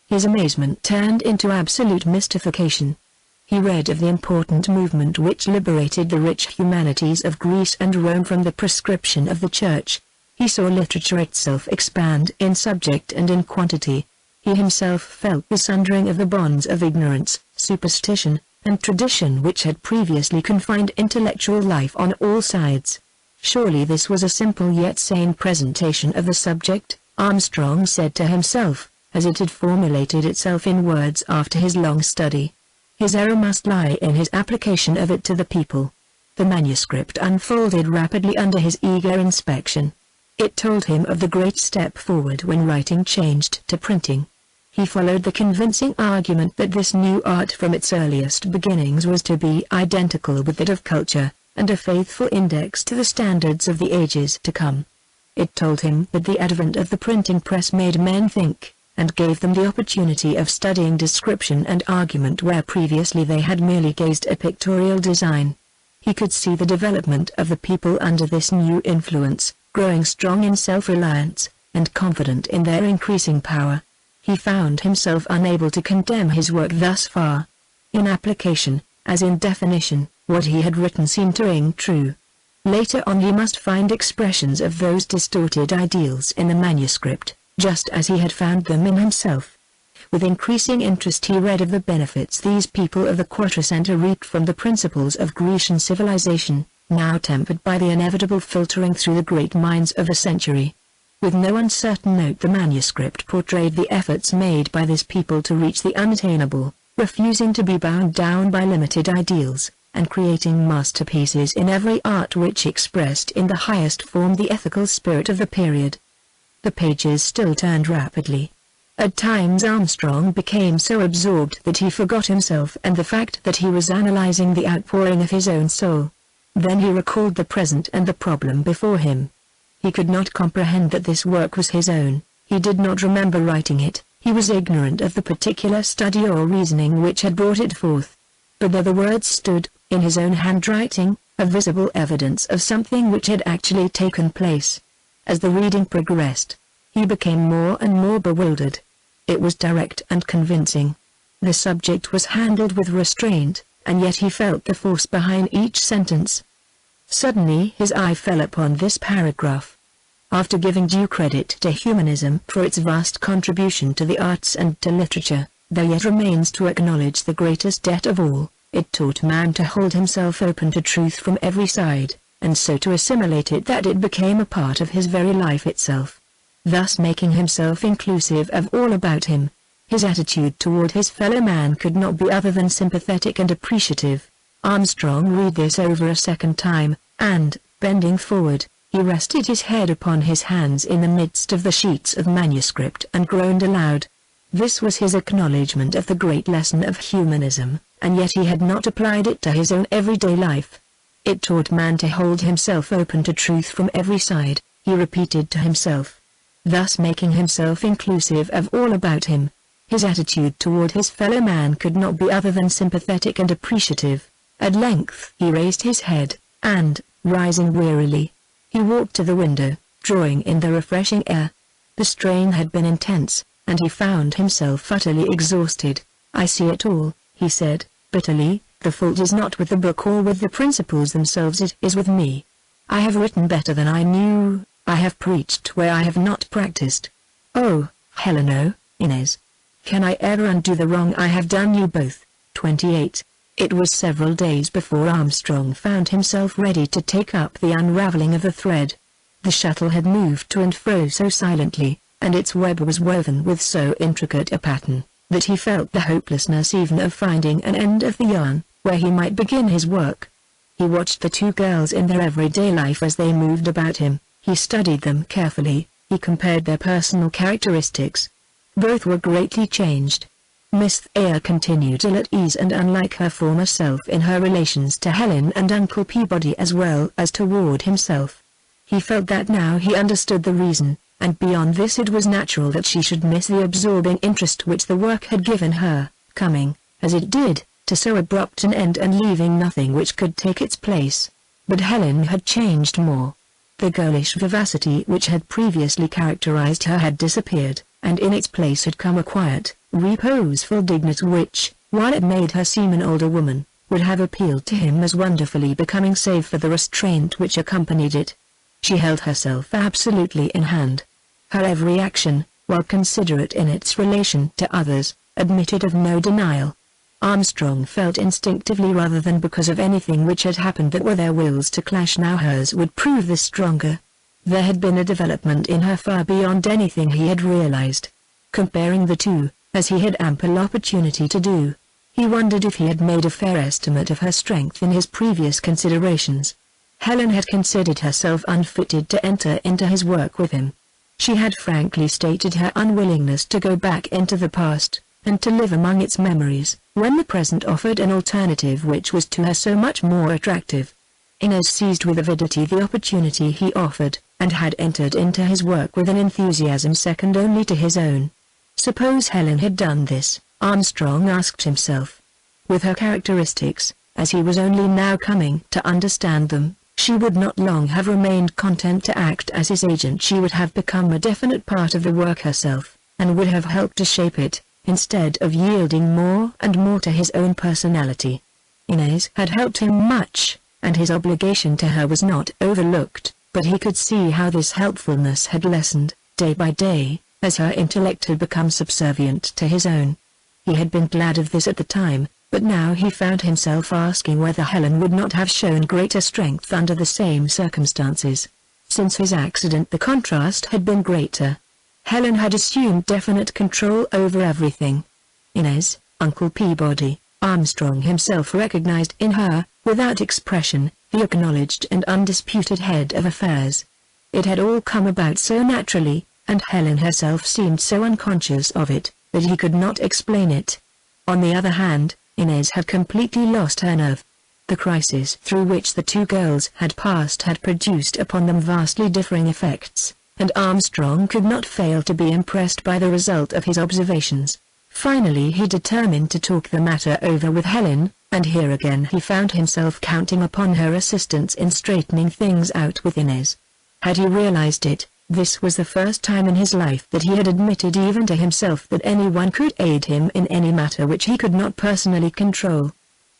His amazement turned into absolute mystification. He read of the important movement which liberated the rich humanities of Greece and Rome from the prescription of the Church. He saw literature itself expand in subject and in quantity. He himself felt the sundering of the bonds of ignorance, superstition, and tradition which had previously confined intellectual life on all sides. Surely this was a simple yet sane presentation of the subject, Armstrong said to himself, as it had formulated itself in words after his long study. His error must lie in his application of it to the people. The manuscript unfolded rapidly under his eager inspection. It told him of the great step forward when writing changed to printing. He followed the convincing argument that this new art from its earliest beginnings was to be identical with that of culture, and a faithful index to the standards of the ages to come. It told him that the advent of the printing press made men think, and gave them the opportunity of studying description and argument where previously they had merely gazed at pictorial design. He could see the development of the people under this new influence, growing strong in self-reliance, and confident in their increasing power. He found himself unable to condemn his work thus far. In application, as in definition, what he had written seemed to ring true. Later on he must find expressions of those distorted ideals in the manuscript, just as he had found them in himself. With increasing interest he read of the benefits these people of the Quattrocenta reaped from the principles of Grecian civilization, now tempered by the inevitable filtering through the great minds of a century. With no uncertain note the manuscript portrayed the efforts made by this people to reach the unattainable, refusing to be bound down by limited ideals, and creating masterpieces in every art which expressed in the highest form the ethical spirit of the period. The pages still turned rapidly. At times Armstrong became so absorbed that he forgot himself and the fact that he was analyzing the outpouring of his own soul. Then he recalled the present and the problem before him. He could not comprehend that this work was his own. He did not remember writing it. He was ignorant of the particular study or reasoning which had brought it forth. But there the words stood, in his own handwriting, a visible evidence of something which had actually taken place. As the reading progressed, he became more and more bewildered. It was direct and convincing. The subject was handled with restraint, and yet he felt the force behind each sentence. Suddenly his eye fell upon this paragraph. After giving due credit to humanism for its vast contribution to the arts and to literature, there yet remains to acknowledge the greatest debt of all. It taught man to hold himself open to truth from every side, and so to assimilate it that it became a part of his very life itself, thus making himself inclusive of all about him. His attitude toward his fellow man could not be other than sympathetic and appreciative. Armstrong read this over a second time, and, bending forward, he rested his head upon his hands in the midst of the sheets of manuscript and groaned aloud. This was his acknowledgment of the great lesson of humanism, and yet he had not applied it to his own everyday life. It taught man to hold himself open to truth from every side, he repeated to himself, thus making himself inclusive of all about him. His attitude toward his fellow man could not be other than sympathetic and appreciative. At length he raised his head, and, rising wearily, he walked to the window, drawing in the refreshing air. The strain had been intense, and he found himself utterly exhausted. "I see it all," he said, bitterly. "The fault is not with the book or with the principles themselves, it is with me. I have written better than I knew, I have preached where I have not practiced. Oh, Heleno, Inez! Can I ever undo the wrong I have done you both?" 28. It was several days before Armstrong found himself ready to take up the unraveling of the thread. The shuttle had moved to and fro so silently, and its web was woven with so intricate a pattern, that he felt the hopelessness even of finding an end of the yarn, where he might begin his work. He watched the two girls in their everyday life as they moved about him. He studied them carefully, he compared their personal characteristics. Both were greatly changed. Miss Thayer continued ill at ease and unlike her former self in her relations to Helen and Uncle Peabody as well as toward himself. He felt that now he understood the reason, and beyond this it was natural that she should miss the absorbing interest which the work had given her, coming, as it did, to so abrupt an end and leaving nothing which could take its place. But Helen had changed more. The girlish vivacity which had previously characterized her had disappeared, and in its place had come a quiet, reposeful dignity which, while it made her seem an older woman, would have appealed to him as wonderfully becoming save for the restraint which accompanied it. She held herself absolutely in hand. Her every action, while considerate in its relation to others, admitted of no denial. Armstrong felt instinctively rather than because of anything which had happened that were their wills to clash now hers would prove the stronger. There had been a development in her far beyond anything he had realized. Comparing the two, as he had ample opportunity to do, he wondered if he had made a fair estimate of her strength in his previous considerations. Helen had considered herself unfitted to enter into his work with him. She had frankly stated her unwillingness to go back into the past, and to live among its memories, when the present offered an alternative which was to her so much more attractive. Inez seized with avidity the opportunity he offered, and had entered into his work with an enthusiasm second only to his own. Suppose Helen had done this, Armstrong asked himself. With her characteristics, as he was only now coming to understand them, she would not long have remained content to act as his agent. She would have become a definite part of the work herself, and would have helped to shape it, instead of yielding more and more to his own personality. Inez had helped him much, and his obligation to her was not overlooked, but he could see how this helpfulness had lessened, day by day, as her intellect had become subservient to his own. He had been glad of this at the time, but now he found himself asking whether Helen would not have shown greater strength under the same circumstances. Since his accident the contrast had been greater. Helen had assumed definite control over everything. Inez, Uncle Peabody, Armstrong himself recognized in her, without expression, the acknowledged and undisputed head of affairs. It had all come about so naturally, and Helen herself seemed so unconscious of it, that he could not explain it. On the other hand, Inez had completely lost her nerve. The crisis through which the two girls had passed had produced upon them vastly differing effects, and Armstrong could not fail to be impressed by the result of his observations. Finally he determined to talk the matter over with Helen, and here again he found himself counting upon her assistance in straightening things out with Inez. Had he realized it, this was the first time in his life that he had admitted even to himself that anyone could aid him in any matter which he could not personally control.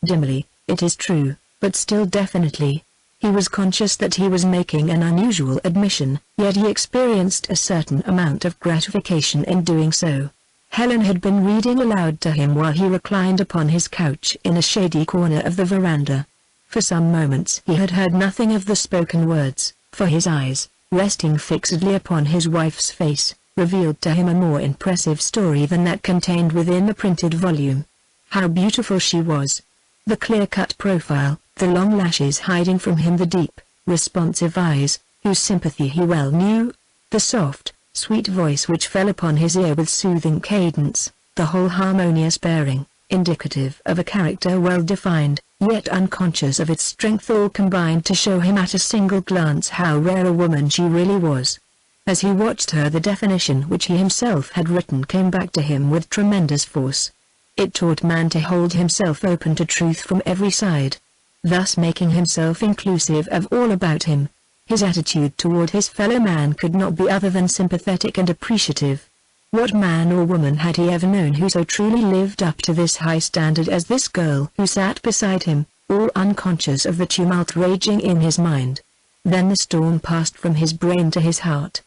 Dimly, it is true, but still definitely. He was conscious that he was making an unusual admission, yet he experienced a certain amount of gratification in doing so. Helen had been reading aloud to him while he reclined upon his couch in a shady corner of the veranda. For some moments he had heard nothing of the spoken words, for his eyes, resting fixedly upon his wife's face, revealed to him a more impressive story than that contained within the printed volume. How beautiful she was! The clear-cut profile, the long lashes hiding from him the deep, responsive eyes, whose sympathy he well knew, the soft, sweet voice which fell upon his ear with soothing cadence, the whole harmonious bearing, indicative of a character well defined, yet unconscious of its strength, all combined to show him at a single glance how rare a woman she really was. As he watched her, the definition which he himself had written came back to him with tremendous force. It taught man to hold himself open to truth from every side, thus making himself inclusive of all about him. His attitude toward his fellow man could not be other than sympathetic and appreciative. What man or woman had he ever known who so truly lived up to this high standard as this girl who sat beside him, all unconscious of the tumult raging in his mind? Then the storm passed from his brain to his heart.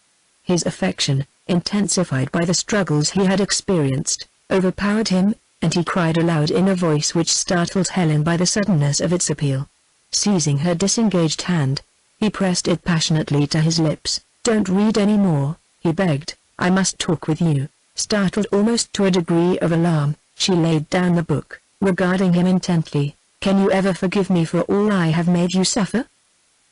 His affection, intensified by the struggles he had experienced, overpowered him, and he cried aloud in a voice which startled Helen by the suddenness of its appeal. Seizing her disengaged hand, he pressed it passionately to his lips. "Don't read any more," he begged. "I must talk with you." Startled almost to a degree of alarm, she laid down the book, regarding him intently. "Can you ever forgive me for all I have made you suffer?"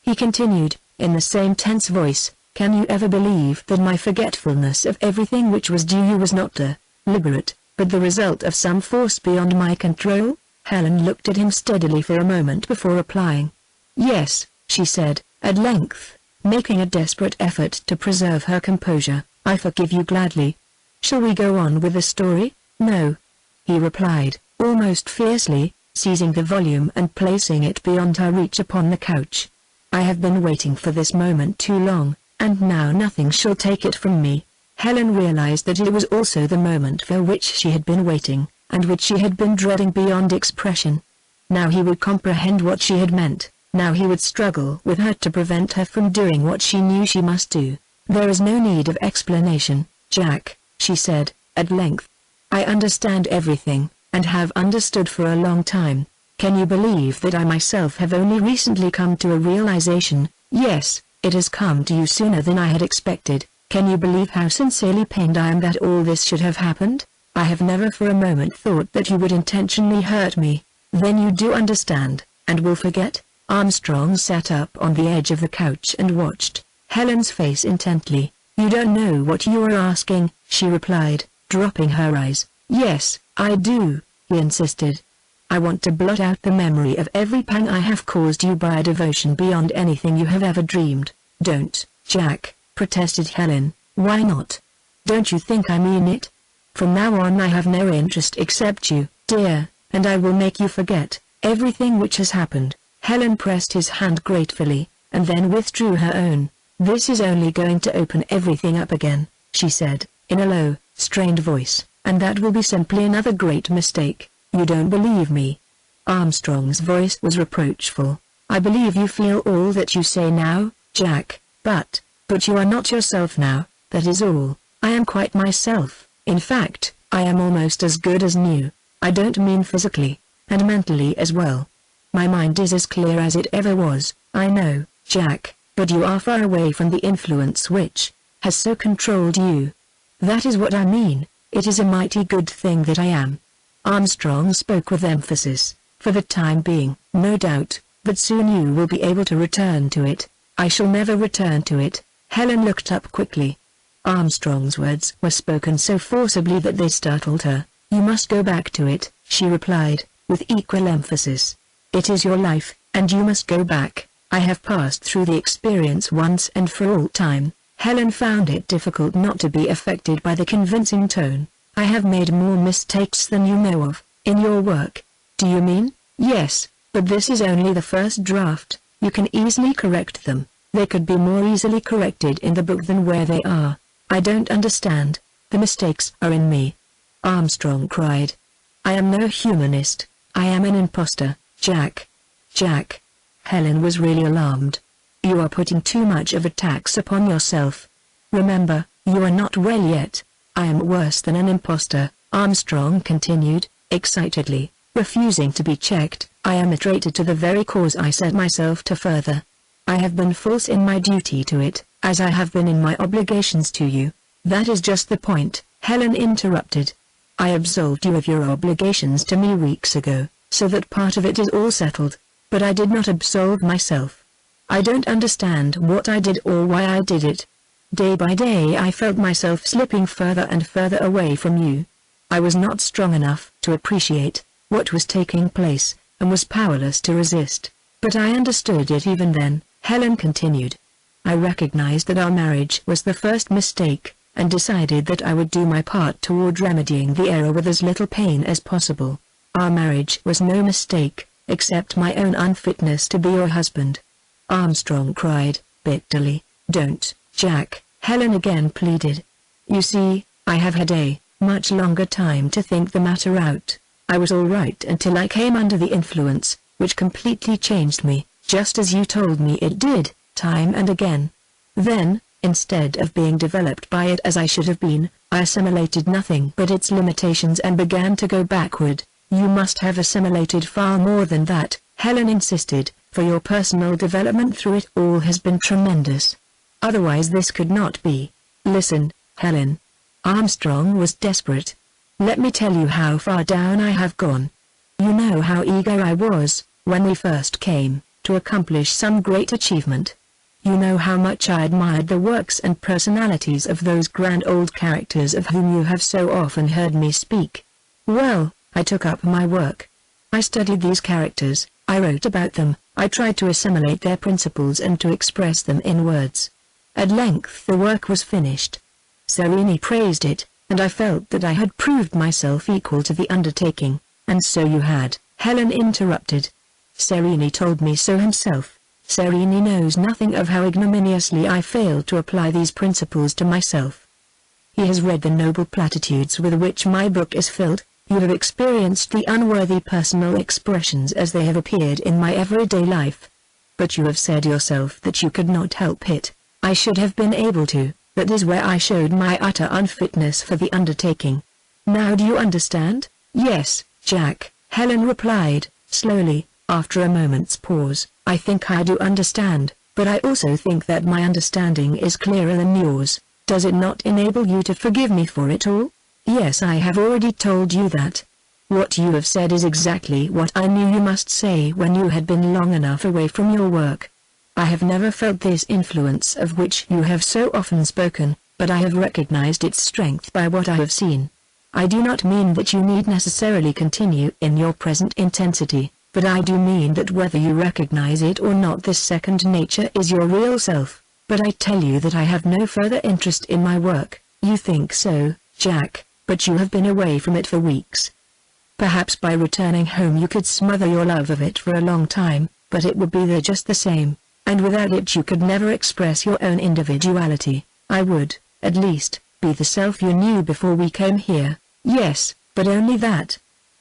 He continued, in the same tense voice. "Can you ever believe that my forgetfulness of everything which was due you was not deliberate, but the result of some force beyond my control?" Helen looked at him steadily for a moment before replying. "Yes," she said, at length, making a desperate effort to preserve her composure. "I forgive you gladly. Shall we go on with the story?" "No," he replied, almost fiercely, seizing the volume and placing it beyond her reach upon the couch. "I have been waiting for this moment too long, and now nothing shall take it from me." Helen realized that it was also the moment for which she had been waiting, and which she had been dreading beyond expression. Now he would comprehend what she had meant. Now he would struggle with her to prevent her from doing what she knew she must do. "There is no need of explanation, Jack," she said, at length. "I understand everything, and have understood for a long time. Can you believe that I myself have only recently come to a realization? Yes, it has come to you sooner than I had expected. Can you believe how sincerely pained I am that all this should have happened? I have never for a moment thought that you would intentionally hurt me. Then you do understand, and will forget?" Armstrong sat up on the edge of the couch and watched Helen's face intently. "You don't know what you are asking," she replied, dropping her eyes. "Yes, I do," he insisted. "I want to blot out the memory of every pang I have caused you by a devotion beyond anything you have ever dreamed." "Don't, Jack," protested Helen. "Why not? Don't you think I mean it? From now on I have no interest except you, dear, and I will make you forget everything which has happened." Helen pressed his hand gratefully, and then withdrew her own. "This is only going to open everything up again," she said, in a low, strained voice, "and that will be simply another great mistake. You don't believe me." Armstrong's voice was reproachful. "I believe you feel all that you say now, Jack, but you are not yourself now, that is all." "I am quite myself. In fact, I am almost as good as new. I don't mean physically, and mentally as well. My mind is as clear as it ever was. I know, Jack, but you are far away from the influence which has so controlled you. That is what I mean. It is a mighty good thing that I am." Armstrong spoke with emphasis. "For the time being, no doubt, but soon you will be able to return to it." "I shall never return to it." Helen looked up quickly. Armstrong's words were spoken so forcibly that they startled her. "You must go back to it," she replied, with equal emphasis. "It is your life, and you must go back. I have passed through the experience once and for all time." Helen found it difficult not to be affected by the convincing tone. "I have made more mistakes than you know of, in your work." "Do you mean?" "Yes, but this is only the first draft. You can easily correct them. They could be more easily corrected in the book than where they are." "I don't understand." "The mistakes are in me," Armstrong cried. "I am no humanist. I am an imposter, Jack." "Jack." Helen was really alarmed. "You are putting too much of a tax upon yourself. Remember, you are not well yet." "I am worse than an imposter," Armstrong continued, excitedly, refusing to be checked. "I am a traitor to the very cause I set myself to further. I have been false in my duty to it, as I have been in my obligations to you." "That is just the point," Helen interrupted. "I absolved you of your obligations to me weeks ago, so that part of it is all settled, but I did not absolve myself. I don't understand what I did or why I did it. Day by day I felt myself slipping further and further away from you. I was not strong enough to appreciate what was taking place, and was powerless to resist. But I understood it even then," Helen continued. "I recognized that our marriage was the first mistake, and decided that I would do my part toward remedying the error with as little pain as possible. Our marriage was no mistake, except my own unfitness to be your husband." Armstrong cried, bitterly. "Don't, Jack," Helen again pleaded. "You see, I have had a much longer time to think the matter out. I was all right until I came under the influence, which completely changed me, just as you told me it did, time and again. Then, instead of being developed by it as I should have been, I assimilated nothing but its limitations and began to go backward." "You must have assimilated far more than that," Helen insisted, "for your personal development through it all has been tremendous. Otherwise this could not be." "Listen, Helen." Armstrong was desperate. "Let me tell you how far down I have gone. You know how eager I was, when we first came, to accomplish some great achievement. You know how much I admired the works and personalities of those grand old characters of whom you have so often heard me speak. Well, I took up my work. I studied these characters, I wrote about them, I tried to assimilate their principles and to express them in words. At length the work was finished. Sereni praised it, and I felt that I had proved myself equal to the undertaking." "And so you had," Helen interrupted. "Sereni told me so himself. Sereni knows nothing of how ignominiously I failed to apply these principles to myself. He has read the noble platitudes with which my book is filled. You have experienced the unworthy personal expressions as they have appeared in my everyday life. But you have said yourself that you could not help it. I should have been able to. That is where I showed my utter unfitness for the undertaking. Now do you understand?" "Yes, Jack," Helen replied, slowly, after a moment's pause. "I think I do understand, but I also think that my understanding is clearer than yours. Does it not enable you to forgive me for it all?" "Yes, I have already told you that." What you have said is exactly what I knew you must say when you had been long enough away from your work. I have never felt this influence of which you have so often spoken, but I have recognized its strength by what I have seen. I do not mean that you need necessarily continue in your present intensity, but I do mean that whether you recognize it or not, this second nature is your real self. But I tell you that I have no further interest in my work. You think so, Jack, but you have been away from it for weeks. Perhaps by returning home you could smother your love of it for a long time, but it would be there just the same, and without it you could never express your own individuality. I would, at least, be the self you knew before we came here. Yes, but only that.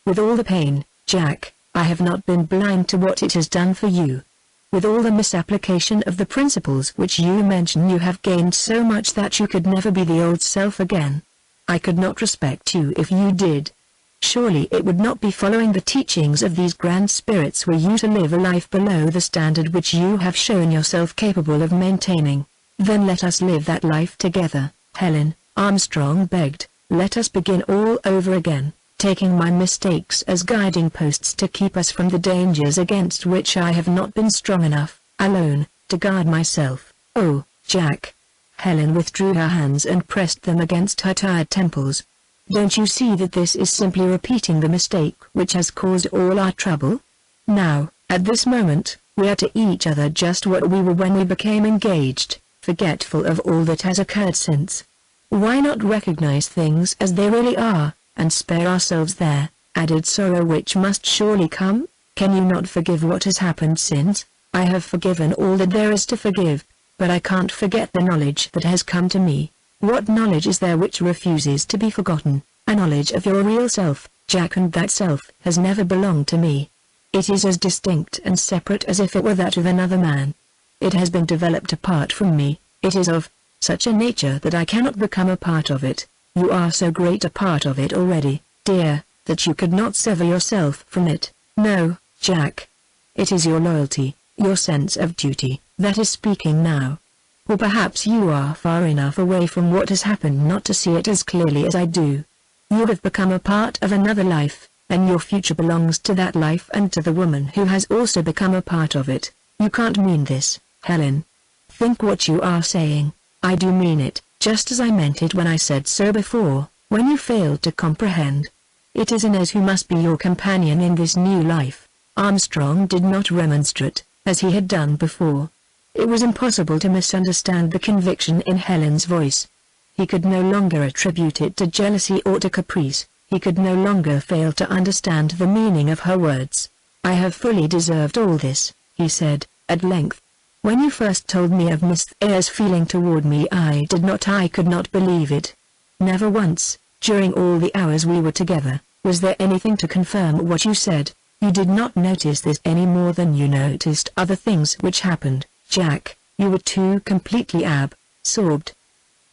With all the pain, Jack, I have not been blind to what it has done for you. With all the misapplication of the principles which you mention, you have gained so much that you could never be the old self again. I could not respect you if you did. Surely it would not be following the teachings of these grand spirits were you to live a life below the standard which you have shown yourself capable of maintaining. Then let us live that life together, Helen, Armstrong begged. Let us begin all over again, taking my mistakes as guiding posts to keep us from the dangers against which I have not been strong enough, alone, to guard myself. Oh, Jack. Helen withdrew her hands and pressed them against her tired temples. Don't you see that this is simply repeating the mistake which has caused all our trouble? Now, at this moment, we are to each other just what we were when we became engaged, forgetful of all that has occurred since. Why not recognize things as they really are, and spare ourselves their added sorrow which must surely come? Can you not forgive what has happened since? I have forgiven all that there is to forgive, but I can't forget the knowledge that has come to me. What knowledge is there which refuses to be forgotten? A knowledge of your real self, Jack, and that self has never belonged to me. It is as distinct and separate as if it were that of another man. It has been developed apart from me. It is of such a nature that I cannot become a part of it. You are so great a part of it already, dear, that you could not sever yourself from it. No, Jack. It is your loyalty, your sense of duty, that is speaking now. Or perhaps you are far enough away from what has happened not to see it as clearly as I do. You have become a part of another life, and your future belongs to that life and to the woman who has also become a part of it. You can't mean this, Helen. Think what you are saying. I do mean it, just as I meant it when I said so before, when you failed to comprehend. It is Inez who must be your companion in this new life. Armstrong did not remonstrate, as he had done before. It was impossible to misunderstand the conviction in Helen's voice. He could no longer attribute it to jealousy or to caprice. He could no longer fail to understand the meaning of her words. I have fully deserved all this, he said, at length. When you first told me of Miss Eyre's feeling toward me, I could not believe it. Never once, during all the hours we were together, was there anything to confirm what you said. You did not notice this any more than you noticed other things which happened, Jack. You were too completely absorbed.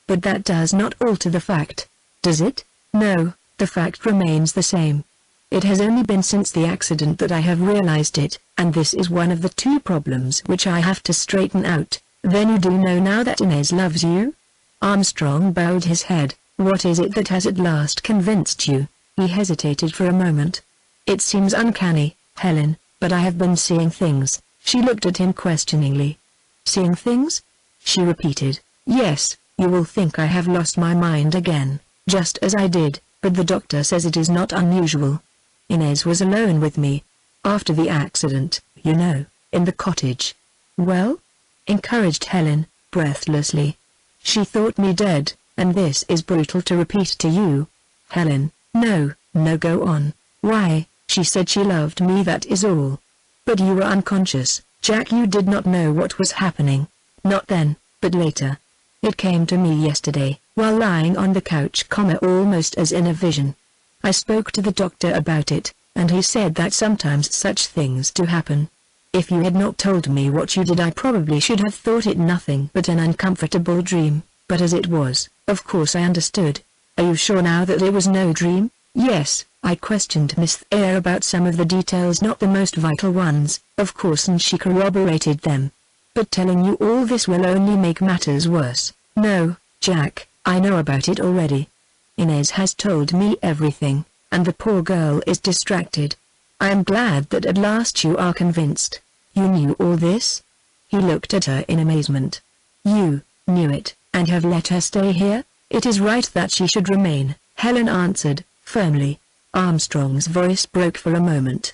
But that does not alter the fact, does it? No, the fact remains the same. It has only been since the accident that I have realized it, and this is one of the two problems which I have to straighten out. Then you do know now that Inez loves you? Armstrong bowed his head. What is it that has at last convinced you? He hesitated for a moment. It seems uncanny, Helen, but I have been seeing things. She looked at him questioningly. Seeing things? She repeated. Yes, you will think I have lost my mind again, just as I did, but the doctor says it is not unusual. Inez was alone with me. After the accident, you know, in the cottage. Well? Encouraged Helen, breathlessly. She thought me dead, and this is brutal to repeat to you. Helen, no, go on. Why, she said she loved me, that is all. But you were unconscious, Jack. You did not know what was happening. Not then, but later. It came to me yesterday, while lying on the couch, almost as in a vision. I spoke to the doctor about it, and he said that sometimes such things do happen. If you had not told me what you did, I probably should have thought it nothing but an uncomfortable dream, but as it was, of course I understood. Are you sure now that it was no dream? Yes, I questioned Miss Eyre about some of the details, not the most vital ones, of course, and she corroborated them. But telling you all this will only make matters worse. No, Jack, I know about it already. Inez has told me everything. and the poor girl is distracted. I am glad that at last you are convinced. You knew all this? He looked at her in amazement. You knew it, and have let her stay here? It is right that she should remain, Helen answered, firmly. Armstrong's voice broke for a moment.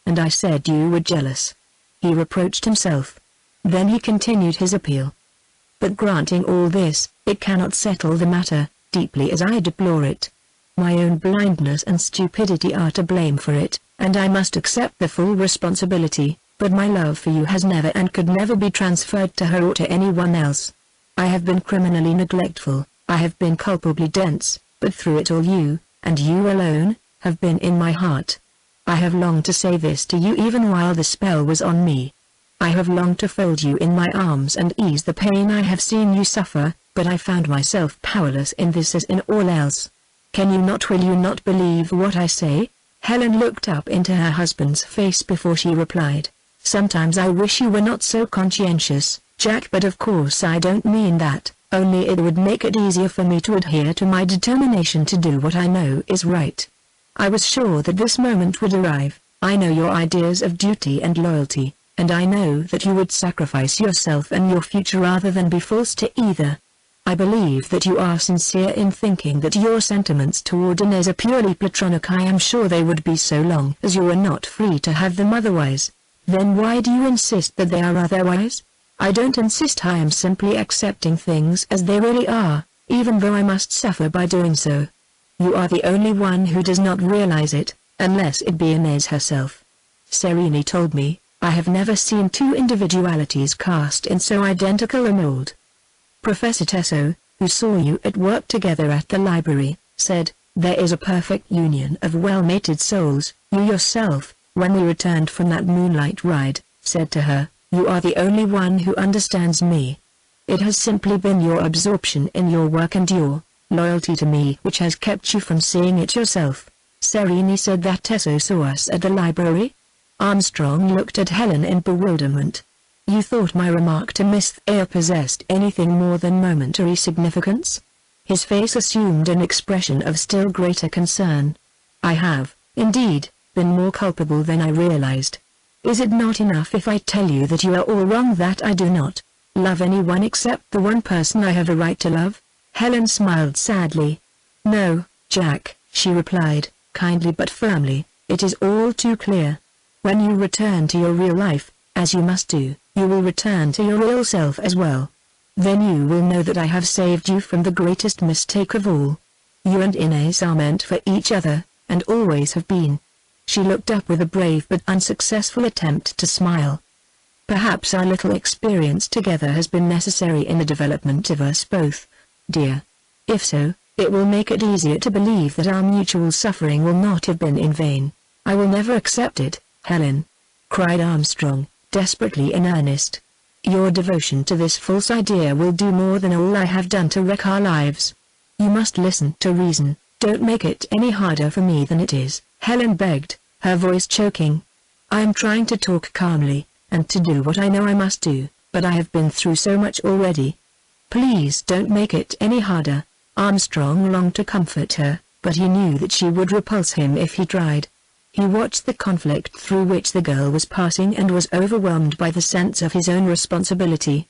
And I said you were jealous. He reproached himself. Then he continued his appeal. But granting all this, it cannot settle the matter, deeply as I deplore it. My own blindness and stupidity are to blame for it, and I must accept the full responsibility, but my love for you has never and could never be transferred to her or to anyone else. I have been criminally neglectful, I have been culpably dense, but through it all you, and you alone, have been in my heart. I have longed to say this to you even while the spell was on me. I have longed to fold you in my arms and ease the pain I have seen you suffer, but I found myself powerless in this as in all else. Will you not believe what I say? Helen looked up into her husband's face before she replied. Sometimes I wish you were not so conscientious, Jack, but of course I don't mean that, only it would make it easier for me to adhere to my determination to do what I know is right. I was sure that this moment would arrive. I know your ideas of duty and loyalty, and I know that you would sacrifice yourself and your future rather than be false to either. I believe that you are sincere in thinking that your sentiments toward Inez are purely platonic. I am sure they would be so long as you are not free to have them otherwise. Then why do you insist that they are otherwise? I don't insist, I am simply accepting things as they really are, even though I must suffer by doing so. You are the only one who does not realize it, unless it be Inez herself. Sereni told me, I have never seen two individualities cast in so identical a mold. Professor Tesso, who saw you at work together at the library, said, there is a perfect union of well-mated souls. You yourself, when we returned from that moonlight ride, said to her, you are the only one who understands me. It has simply been your absorption in your work and your loyalty to me which has kept you from seeing it yourself. Sereni said that Tesso saw us at the library? Armstrong looked at Helen in bewilderment. You thought my remark to Miss Thayer possessed anything more than momentary significance? His face assumed an expression of still greater concern. I have, indeed, been more culpable than I realized. Is it not enough if I tell you that you are all wrong, that I do not love anyone except the one person I have a right to love? Helen smiled sadly. No, Jack, she replied, kindly but firmly, it is all too clear. When you return to your real life, as you must do, you will return to your real self as well. Then you will know that I have saved you from the greatest mistake of all. You and Inez are meant for each other, and always have been. She looked up with a brave but unsuccessful attempt to smile. Perhaps our little experience together has been necessary in the development of us both, dear. If so, it will make it easier to believe that our mutual suffering will not have been in vain. I will never accept it, Helen, cried Armstrong, desperately in earnest. Your devotion to this false idea will do more than all I have done to wreck our lives. You must listen to reason, don't make it any harder for me than it is, Helen begged, her voice choking. I am trying to talk calmly, and to do what I know I must do, but I have been through so much already. Please don't make it any harder. Armstrong longed to comfort her, but he knew that she would repulse him if he tried. He watched the conflict through which the girl was passing and was overwhelmed by the sense of his own responsibility.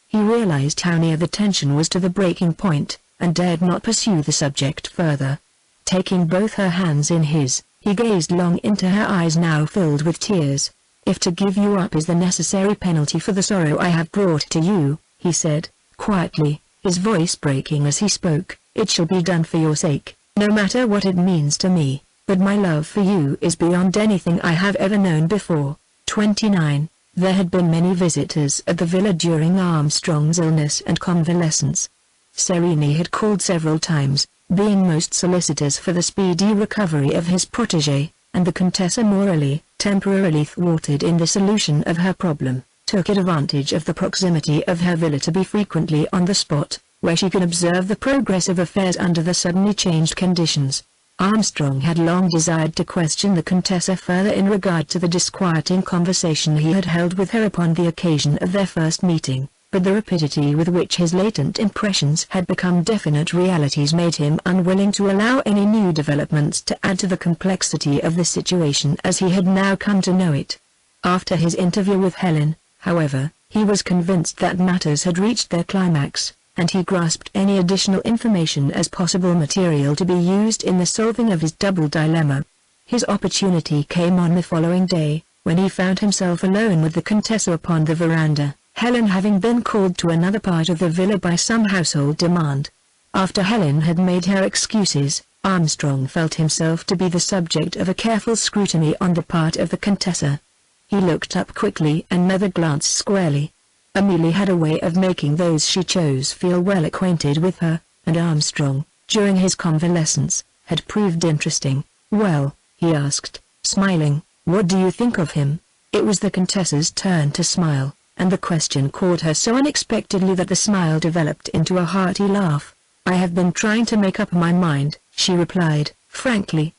He realized how near the tension was to the breaking point, and dared not pursue the subject further. Taking both her hands in his, he gazed long into her eyes now filled with tears. If to give you up is the necessary penalty for the sorrow I have brought to you, he said, quietly, his voice breaking as he spoke, it shall be done for your sake, no matter what it means to me. But my love for you is beyond anything I have ever known before. 29. There had been many visitors at the villa during Armstrong's illness and convalescence. Sereni had called several times, being most solicitous for the speedy recovery of his protégé, and the Contessa morally, temporarily thwarted in the solution of her problem, took advantage of the proximity of her villa to be frequently on the spot, where she could observe the progress of affairs under the suddenly changed conditions. Armstrong had long desired to question the Contessa further in regard to the disquieting conversation he had held with her upon the occasion of their first meeting, but the rapidity with which his latent impressions had become definite realities made him unwilling to allow any new developments to add to the complexity of the situation as he had now come to know it. After his interview with Helen, however, he was convinced that matters had reached their climax, and he grasped any additional information as possible material to be used in the solving of his double dilemma. His opportunity came on the following day, when he found himself alone with the Contessa upon the veranda, Helen having been called to another part of the villa by some household demand. After Helen had made her excuses, Armstrong felt himself to be the subject of a careful scrutiny on the part of the Contessa. He looked up quickly and met the glance squarely. Amelie had a way of making those she chose feel well acquainted with her, and Armstrong, during his convalescence, had proved interesting. "Well," he asked, smiling, "what do you think of him?" It was the Contessa's turn to smile, and the question caught her so unexpectedly that the smile developed into a hearty laugh. "I have been trying to make up my mind," she replied, frankly.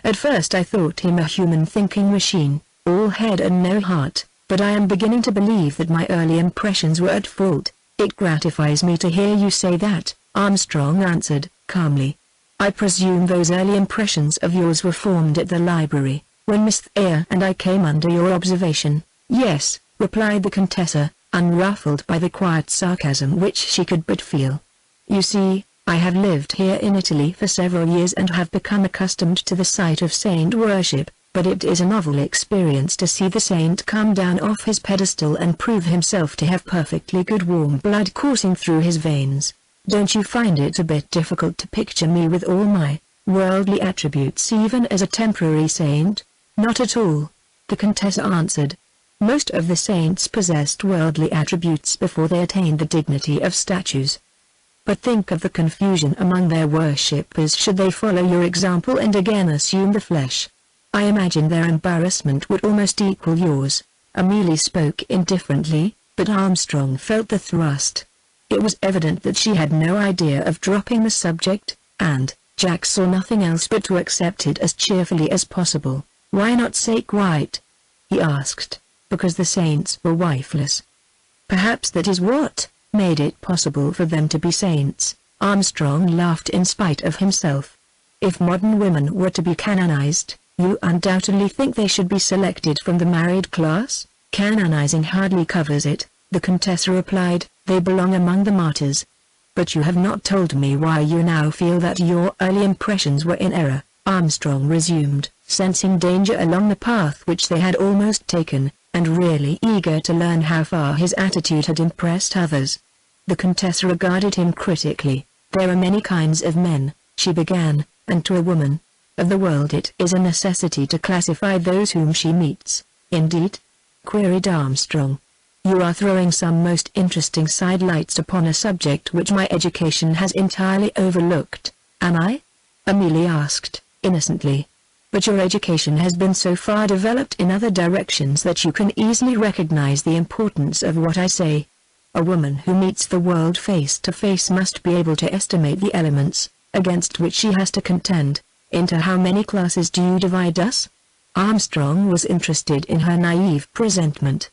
"At first I thought him a human thinking machine, all head and no heart, but I am beginning to believe that my early impressions were at fault." "It gratifies me to hear you say that," Armstrong answered, calmly. "I presume those early impressions of yours were formed at the library, when Miss Thayer and I came under your observation." "Yes," replied the Contessa, unruffled by the quiet sarcasm which she could but feel. "You see, I have lived here in Italy for several years and have become accustomed to the sight of saint worship, but it is a novel experience to see the saint come down off his pedestal and prove himself to have perfectly good warm blood coursing through his veins. Don't you find it a bit difficult to picture me with all my worldly attributes even as a temporary saint?" "Not at all," the Contessa answered. "Most of the saints possessed worldly attributes before they attained the dignity of statues. But think of the confusion among their worshippers should they follow your example and again assume the flesh. I imagine their embarrassment would almost equal yours." Amelie spoke indifferently, but Armstrong felt the thrust. It was evident that she had no idea of dropping the subject, and Jack saw nothing else but to accept it as cheerfully as possible. "Why not sake white?" he asked. "Because the saints were wifeless." "Perhaps that is what made it possible for them to be saints." Armstrong laughed in spite of himself. "If modern women were to be canonized, you undoubtedly think they should be selected from the married class?" "Canonizing hardly covers it," the Contessa replied. "They belong among the martyrs." "But you have not told me why you now feel that your early impressions were in error," Armstrong resumed, sensing danger along the path which they had almost taken, and really eager to learn how far his attitude had impressed others. The Contessa regarded him critically. "There are many kinds of men," she began, "and to a woman of the world it is a necessity to classify those whom she meets." "Indeed?" queried Armstrong. "You are throwing some most interesting sidelights upon a subject which my education has entirely overlooked." "Am I?" Amelie asked, innocently. "But your education has been so far developed in other directions that you can easily recognize the importance of what I say. A woman who meets the world face to face must be able to estimate the elements, against which she has to contend. Into how many classes do you divide us?" Armstrong was interested in her naive presentment.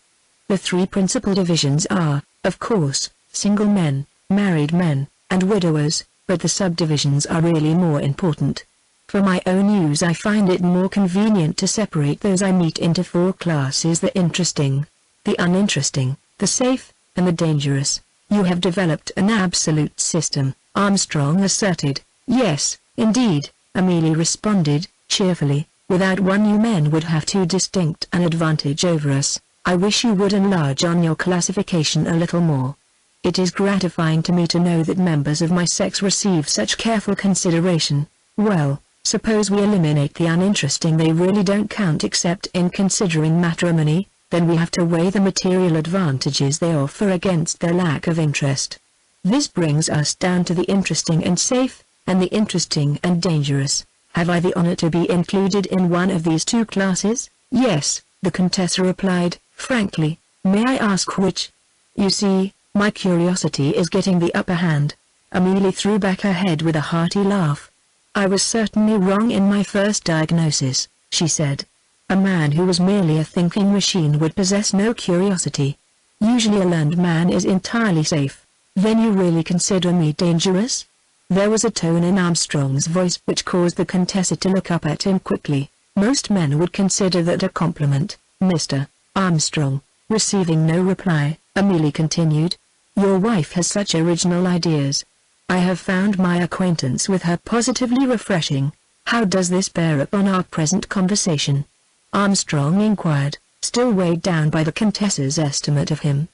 "The three principal divisions are, of course, single men, married men, and widowers, but the subdivisions are really more important. For my own use I find it more convenient to separate those I meet into four classes: the interesting, the uninteresting, the safe, and the dangerous." "You have developed an absolute system," Armstrong asserted. "Yes, indeed," Amelie responded, cheerfully. "Without one you men would have too distinct an advantage over us. I wish you would enlarge on your classification a little more. It is gratifying to me to know that members of my sex receive such careful consideration." "Well, suppose we eliminate the uninteresting. They really don't count except in considering matrimony, then we have to weigh the material advantages they offer against their lack of interest. This brings us down to the interesting and safe, and the interesting and dangerous. Have I the honor to be included in one of these two classes?" "Yes," the Contessa replied, frankly. "May I ask which?" "You see, my curiosity is getting the upper hand." Amelie threw back her head with a hearty laugh. "I was certainly wrong in my first diagnosis," she said. "A man who was merely a thinking machine would possess no curiosity. Usually a learned man is entirely safe. Then you really consider me dangerous? There was a tone in Armstrong's voice which caused the Contessa to look up at him quickly. Most men would consider that a compliment, Mr. Armstrong. Receiving no reply, Amelie continued. Your wife has such original ideas. I have found my acquaintance with her positively refreshing. How does this bear upon our present conversation? Armstrong inquired, still weighed down by the Contessa's estimate of him.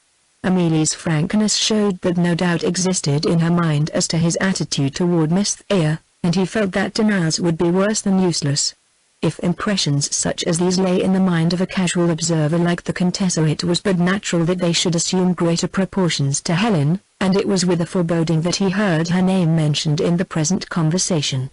Amelie's frankness showed that no doubt existed in her mind as to his attitude toward Miss Thayer, and he felt that denials would be worse than useless. If impressions such as these lay in the mind of a casual observer like the Contessa, it was but natural that they should assume greater proportions to Helen, and it was with a foreboding that he heard her name mentioned in the present conversation.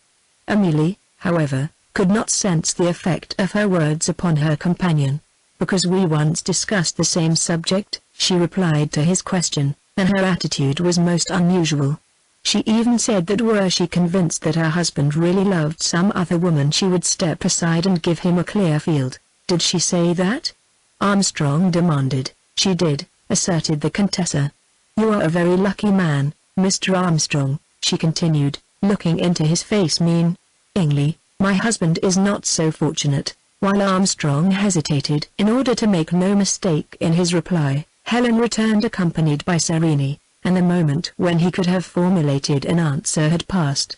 Amelie, however, could not sense the effect of her words upon her companion. Because we once discussed the same subject, she replied to his question, and her attitude was most unusual. She even said that were she convinced that her husband really loved some other woman, she would step aside and give him a clear field. Did she say that? Armstrong demanded. She did, asserted the Contessa. You are a very lucky man, Mr. Armstrong, she continued, looking into his face meaningly. My husband is not so fortunate. While Armstrong hesitated in order to make no mistake in his reply, Helen returned accompanied by Serene, and the moment when he could have formulated an answer had passed.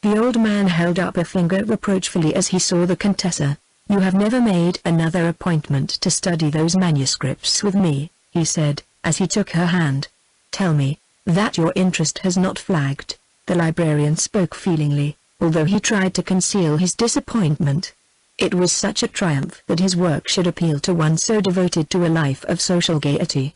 The old man held up a finger reproachfully as he saw the Contessa. You have never made another appointment to study those manuscripts with me, he said, as he took her hand. Tell me that your interest has not flagged. The librarian spoke feelingly, although he tried to conceal his disappointment. It was such a triumph that his work should appeal to one so devoted to a life of social gaiety.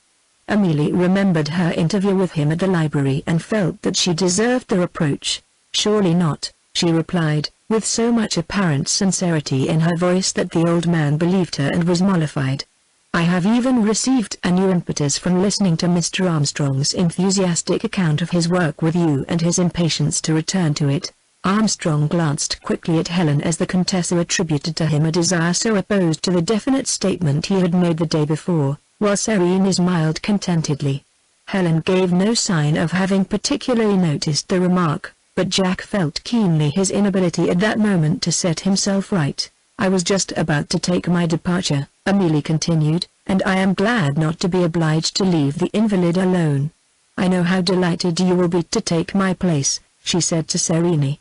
Amelie remembered her interview with him at the library and felt that she deserved the reproach. Surely not, she replied, with so much apparent sincerity in her voice that the old man believed her and was mollified. I have even received a new impetus from listening to Mr. Armstrong's enthusiastic account of his work with you and his impatience to return to it. Armstrong glanced quickly at Helen as the Contessa attributed to him a desire so opposed to the definite statement he had made the day before, while Serene smiled contentedly. Helen gave no sign of having particularly noticed the remark, but Jack felt keenly his inability at that moment to set himself right. I was just about to take my departure, Amelie continued, and I am glad not to be obliged to leave the invalid alone. I know how delighted you will be to take my place, she said to Serene.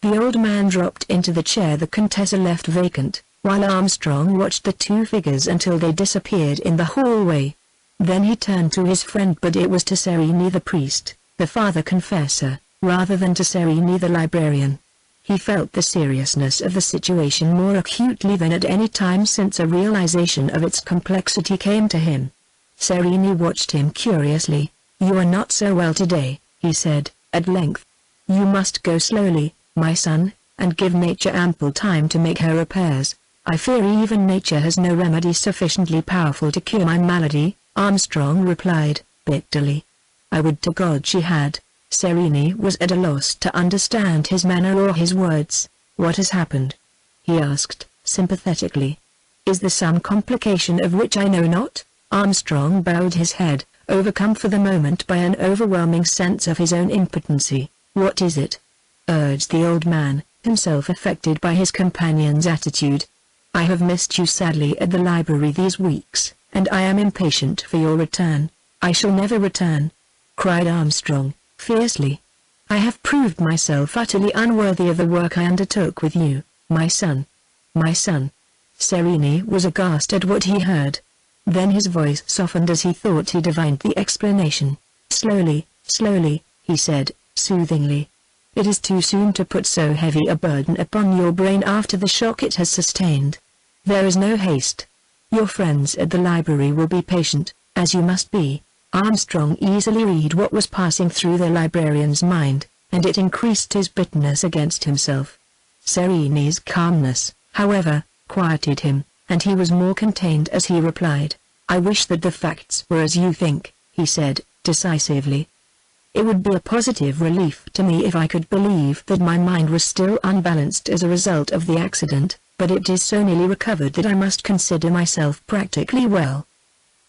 The old man dropped into the chair the Contessa left vacant, while Armstrong watched the two figures until they disappeared in the hallway. Then he turned to his friend, but it was to Serene the priest, the father confessor, rather than to Serene the librarian. He felt the seriousness of the situation more acutely than at any time since a realization of its complexity came to him. Serene watched him curiously. You are not so well today, he said, at length. You must go slowly, my son, and give nature ample time to make her repairs. I fear even nature has no remedy sufficiently powerful to cure my malady, Armstrong replied, bitterly. I would to God she had. Serene was at a loss to understand his manner or his words. What has happened? He asked, sympathetically. Is there some complication of which I know not? Armstrong bowed his head, overcome for the moment by an overwhelming sense of his own impotency. What is it? Urged the old man, himself affected by his companion's attitude. I have missed you sadly at the library these weeks, and I am impatient for your return. I shall never return, cried Armstrong, fiercely. I have proved myself utterly unworthy of the work I undertook with you, my son. My son. Serene was aghast at what he heard. Then his voice softened as he thought he divined the explanation. Slowly, he said, soothingly. It is too soon to put so heavy a burden upon your brain after the shock it has sustained. There is no haste. Your friends at the library will be patient, as you must be. Armstrong easily read what was passing through the librarian's mind, and it increased his bitterness against himself. Serene's calmness, however, quieted him, and he was more contained as he replied. I wish that the facts were as you think, he said, decisively. It would be a positive relief to me if I could believe that my mind was still unbalanced as a result of the accident, but it is so nearly recovered that I must consider myself practically well.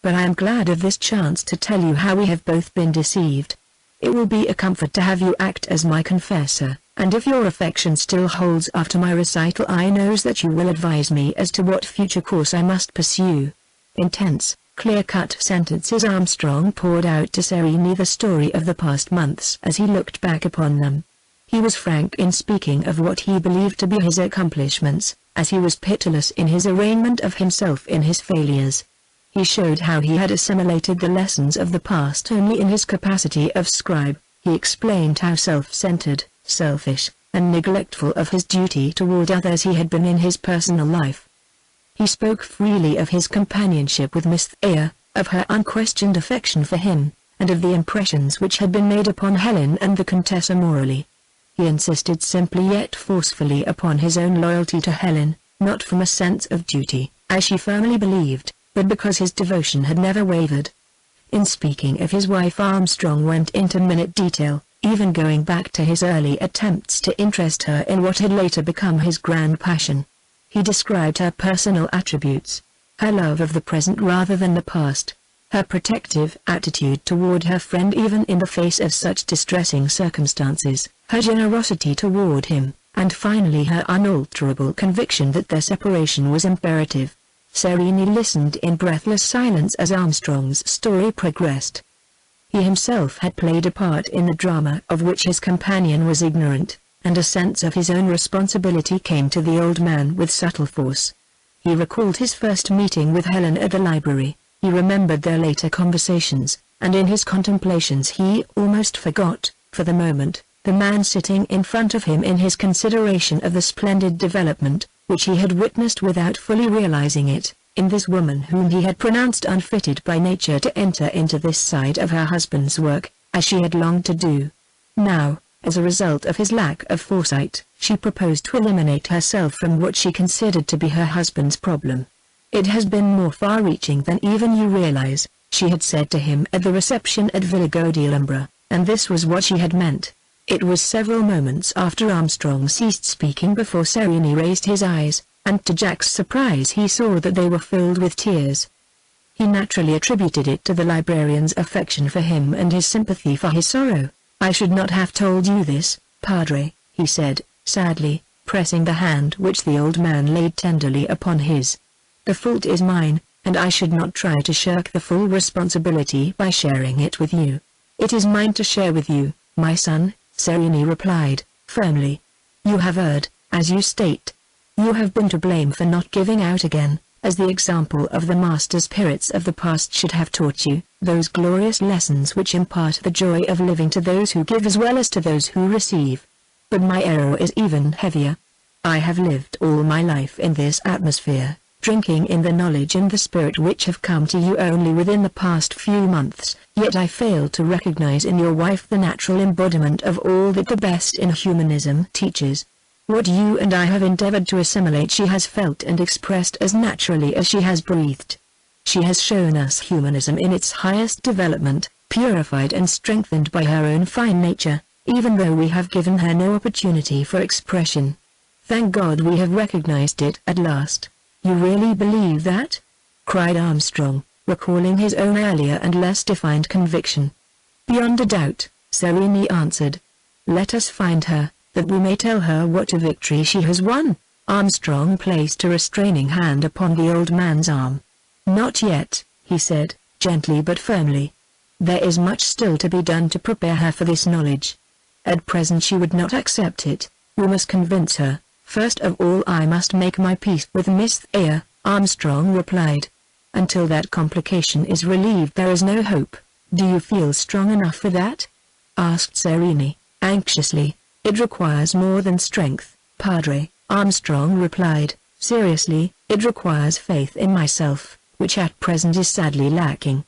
but I am glad of this chance to tell you how we have both been deceived. It will be a comfort to have you act as my confessor, and if your affection still holds after my recital, I knows that you will advise me as to what future course I must pursue." Intense, clear-cut sentences. Armstrong poured out to Serene the story of the past months as he looked back upon them. He was frank in speaking of what he believed to be his accomplishments, as he was pitiless in his arraignment of himself in his failures. He showed how he had assimilated the lessons of the past only in his capacity of scribe. He explained how self-centered, selfish, and neglectful of his duty toward others he had been in his personal life. He spoke freely of his companionship with Miss Thayer, of her unquestioned affection for him, and of the impressions which had been made upon Helen and the Contessa morally. He insisted simply yet forcefully upon his own loyalty to Helen, not from a sense of duty, as she firmly believed, but because his devotion had never wavered. In speaking of his wife, Armstrong went into minute detail, even going back to his early attempts to interest her in what had later become his grand passion. He described her personal attributes, her love of the present rather than the past, her protective attitude toward her friend even in the face of such distressing circumstances, her generosity toward him, and finally her unalterable conviction that their separation was imperative. Serene listened in breathless silence as Armstrong's story progressed. He himself had played a part in the drama of which his companion was ignorant, and a sense of his own responsibility came to the old man with subtle force. He recalled his first meeting with Helen at the library, he remembered their later conversations, and in his contemplations he almost forgot, for the moment, the man sitting in front of him in his consideration of the splendid development, which he had witnessed without fully realizing it, in this woman whom he had pronounced unfitted by nature to enter into this side of her husband's work, as she had longed to do. Now, as a result of his lack of foresight, she proposed to eliminate herself from what she considered to be her husband's problem. "It has been more far-reaching than even you realize," she had said to him at the reception at Villa Godilumbra, and this was what she had meant. It was several moments after Armstrong ceased speaking before Serene raised his eyes, and to Jack's surprise he saw that they were filled with tears. He naturally attributed it to the librarian's affection for him and his sympathy for his sorrow. "I should not have told you this, Padre," he said, sadly, pressing the hand which the old man laid tenderly upon his. "The fault is mine, and I should not try to shirk the full responsibility by sharing it with you. It is mine to share with you, my son," Serene replied, firmly. "You have erred, as you state. You have been to blame for not giving out again, as the example of the master spirits of the past should have taught you, those glorious lessons which impart the joy of living to those who give as well as to those who receive. But my error is even heavier. I have lived all my life in this atmosphere, drinking in the knowledge and the spirit which have come to you only within the past few months, yet I fail to recognize in your wife the natural embodiment of all that the best in humanism teaches. What you and I have endeavored to assimilate she has felt and expressed as naturally as she has breathed. She has shown us humanism in its highest development, purified and strengthened by her own fine nature, even though we have given her no opportunity for expression. Thank God we have recognized it at last." "You really believe that?" cried Armstrong, recalling his own earlier and less defined conviction. "Beyond a doubt," Serene answered. "Let us find her, that we may tell her what a victory she has won." Armstrong placed a restraining hand upon the old man's arm. "Not yet," he said, gently but firmly. "There is much still to be done to prepare her for this knowledge. At present she would not accept it. We must convince her. First of all I must make my peace with Miss Thayer," Armstrong replied. "Until that complication is relieved there is no hope. Do you feel strong enough for that?" asked Serene, anxiously. "It requires more than strength, Padre," Armstrong replied, seriously. "It requires faith in myself, which at present is sadly lacking."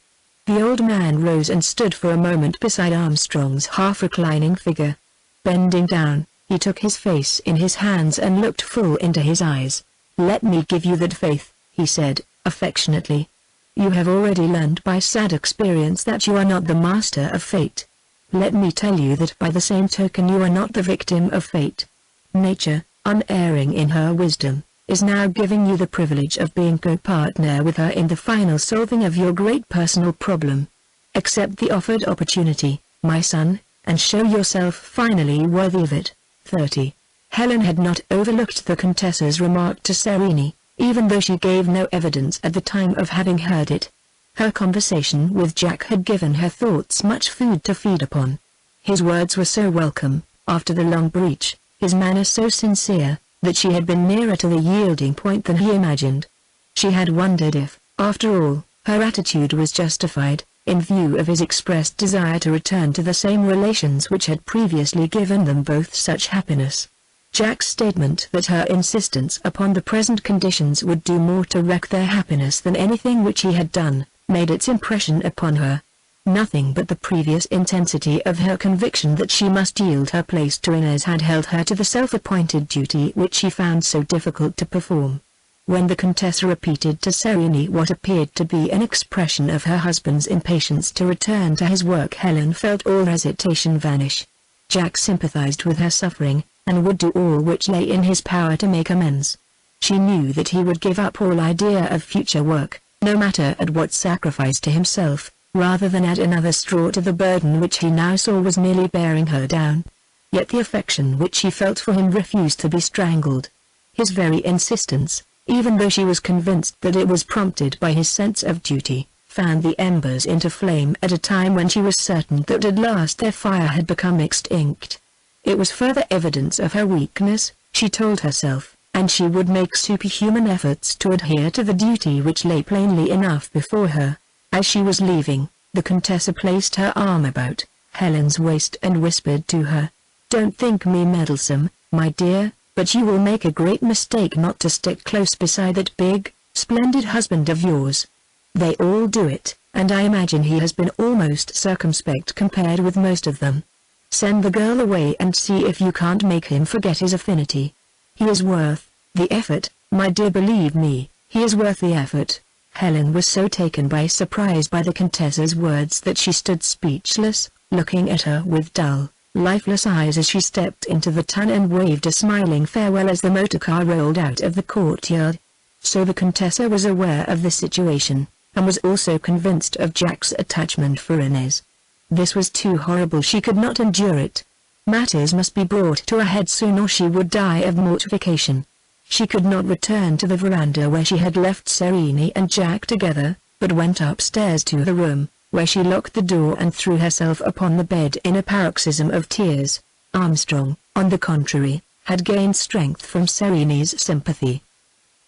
The old man rose and stood for a moment beside Armstrong's half-reclining figure. Bending down, he took his face in his hands and looked full into his eyes. "Let me give you that faith," he said, affectionately. "You have already learned by sad experience that you are not the master of fate. Let me tell you that by the same token you are not the victim of fate. Nature, unerring in her wisdom, is now giving you the privilege of being co-partner with her in the final solving of your great personal problem. Accept the offered opportunity, my son, and show yourself finally worthy of it. 30. Helen had not overlooked the Contessa's remark to Serene, even though she gave no evidence at the time of having heard it. Her conversation with Jack had given her thoughts much food to feed upon. His words were so welcome, after the long breach, his manner so sincere, that she had been nearer to the yielding point than he imagined. She had wondered if, after all, her attitude was justified, in view of his expressed desire to return to the same relations which had previously given them both such happiness. Jack's statement that her insistence upon the present conditions would do more to wreck their happiness than anything which he had done, made its impression upon her. Nothing but the previous intensity of her conviction that she must yield her place to Inez had held her to the self-appointed duty which she found so difficult to perform. When the Contessa repeated to Serene what appeared to be an expression of her husband's impatience to return to his work, Helen felt all hesitation vanish. Jack sympathized with her suffering, and would do all which lay in his power to make amends. She knew that he would give up all idea of future work, no matter at what sacrifice to himself, rather than add another straw to the burden which he now saw was nearly bearing her down. Yet the affection which she felt for him refused to be strangled. His very insistence, even though she was convinced that it was prompted by his sense of duty, fanned the embers into flame at a time when she was certain that at last their fire had become extinct. It was further evidence of her weakness, she told herself, and she would make superhuman efforts to adhere to the duty which lay plainly enough before her. As she was leaving, the Contessa placed her arm about Helen's waist and whispered to her, "Don't think me meddlesome, my dear, but you will make a great mistake not to stick close beside that big, splendid husband of yours. They all do it, and I imagine he has been almost circumspect compared with most of them. Send the girl away and see if you can't make him forget his affinity. He is worth the effort, my dear, believe me, he is worth the effort." Helen was so taken by surprise by the Contessa's words that she stood speechless, looking at her with dull, lifeless eyes as she stepped into the ton and waved a smiling farewell as the motorcar rolled out of the courtyard. So the Contessa was aware of the situation, and was also convinced of Jack's attachment for Inez. This was too horrible, she could not endure it. Matters must be brought to a head soon or she would die of mortification. She could not return to the veranda where she had left Serene and Jack together, but went upstairs to the room, where she locked the door and threw herself upon the bed in a paroxysm of tears. Armstrong, on the contrary, had gained strength from Serene's sympathy.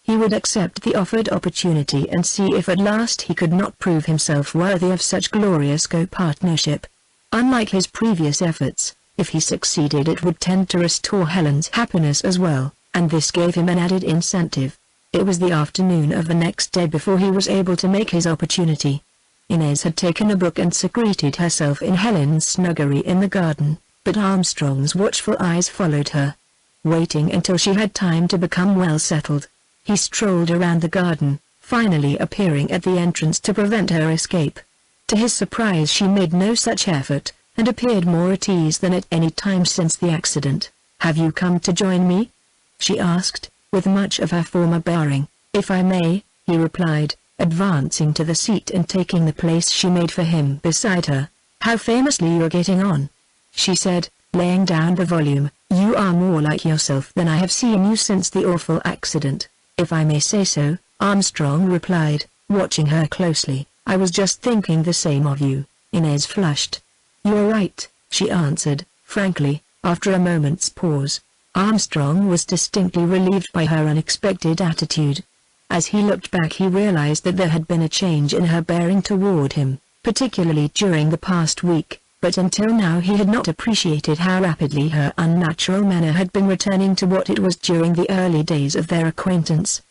He would accept the offered opportunity and see if at last he could not prove himself worthy of such glorious co-partnership. Unlike his previous efforts, if he succeeded it would tend to restore Helen's happiness as well, and this gave him an added incentive. It was the afternoon of the next day before he was able to make his opportunity. Inez had taken a book and secreted herself in Helen's snuggery in the garden, but Armstrong's watchful eyes followed her. Waiting until she had time to become well settled, he strolled around the garden, finally appearing at the entrance to prevent her escape. To his surprise she made no such effort, and appeared more at ease than at any time since the accident. "Have you come to join me?" she asked, with much of her former bearing. "If I may," he replied, advancing to the seat and taking the place she made for him beside her. "How famously you're getting on," she said, laying down the volume. "You are more like yourself than I have seen you since the awful accident." "If I may say so," Armstrong replied, watching her closely. "I was just thinking the same of you." Inez flushed. "You're right," she answered, frankly, after a moment's pause. Armstrong was distinctly relieved by her unexpected attitude. As he looked back he realized that there had been a change in her bearing toward him, particularly during the past week, but until now he had not appreciated how rapidly her unnatural manner had been returning to what it was during the early days of their acquaintance.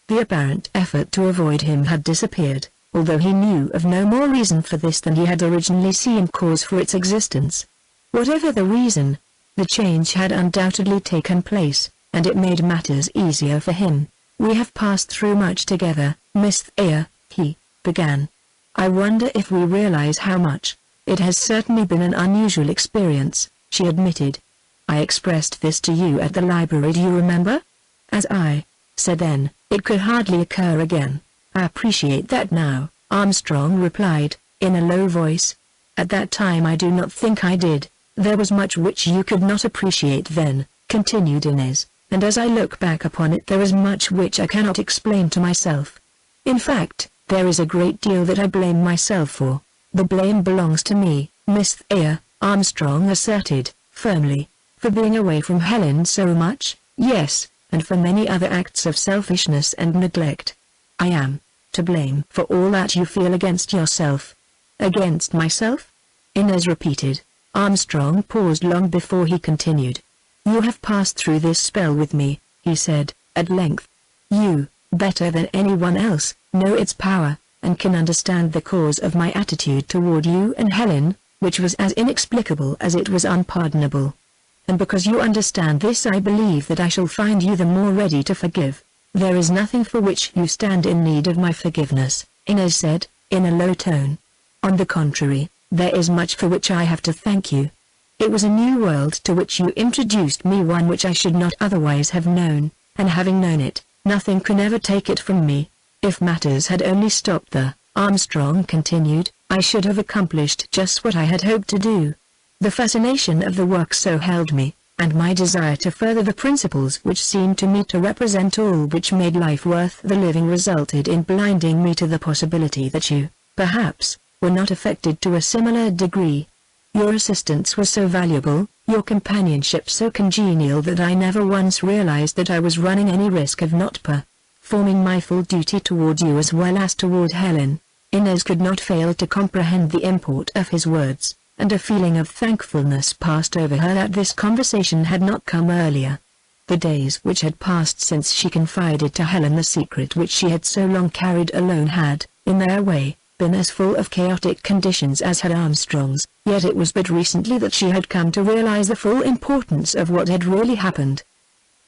The apparent effort to avoid him had disappeared, although he knew of no more reason for this than he had originally seen cause for its existence. Whatever the reason, the change had undoubtedly taken place, and it made matters easier for him. "We have passed through much together, Miss Thayer," he began. "I wonder if we realize how much. It has certainly been an unusual experience," she admitted. "I expressed this to you at the library, do you remember?" "As I said then, "It could hardly occur again." "I appreciate that now," Armstrong replied, in a low voice. "At that time I do not think I did. There was much which you could not appreciate then," continued Inez, "and as I look back upon it there is much which I cannot explain to myself. In fact, there is a great deal that I blame myself for." "The blame belongs to me, Miss Thayer," Armstrong asserted, firmly. "For being away from Helen so much?" "Yes, and for many other acts of selfishness and neglect." "I am to blame for all that you feel against yourself." "Against myself?" Inez repeated. Armstrong paused long before he continued. "You have passed through this spell with me," he said, at length. "You, better than anyone else, know its power, and can understand the cause of my attitude toward you and Helen, which was as inexplicable as it was unpardonable. And because you understand this I believe that I shall find you the more ready to forgive." "There is nothing for which you stand in need of my forgiveness," Inez said, in a low tone. "On the contrary, there is much for which I have to thank you. It was a new world to which you introduced me, one which I should not otherwise have known, and having known it, nothing can ever take it from me. If matters had only stopped there," Armstrong continued, "I should have accomplished just what I had hoped to do. The fascination of the work so held me, and my desire to further the principles which seemed to me to represent all which made life worth the living resulted in blinding me to the possibility that you, perhaps, were not affected to a similar degree. Your assistance was so valuable, your companionship so congenial that I never once realized that I was running any risk of not performing my full duty toward you as well as toward Helen." Inez could not fail to comprehend the import of his words, and a feeling of thankfulness passed over her that this conversation had not come earlier. The days which had passed since she confided to Helen the secret which she had so long carried alone had, in their way, been as full of chaotic conditions as had Armstrong's, yet it was but recently that she had come to realize the full importance of what had really happened.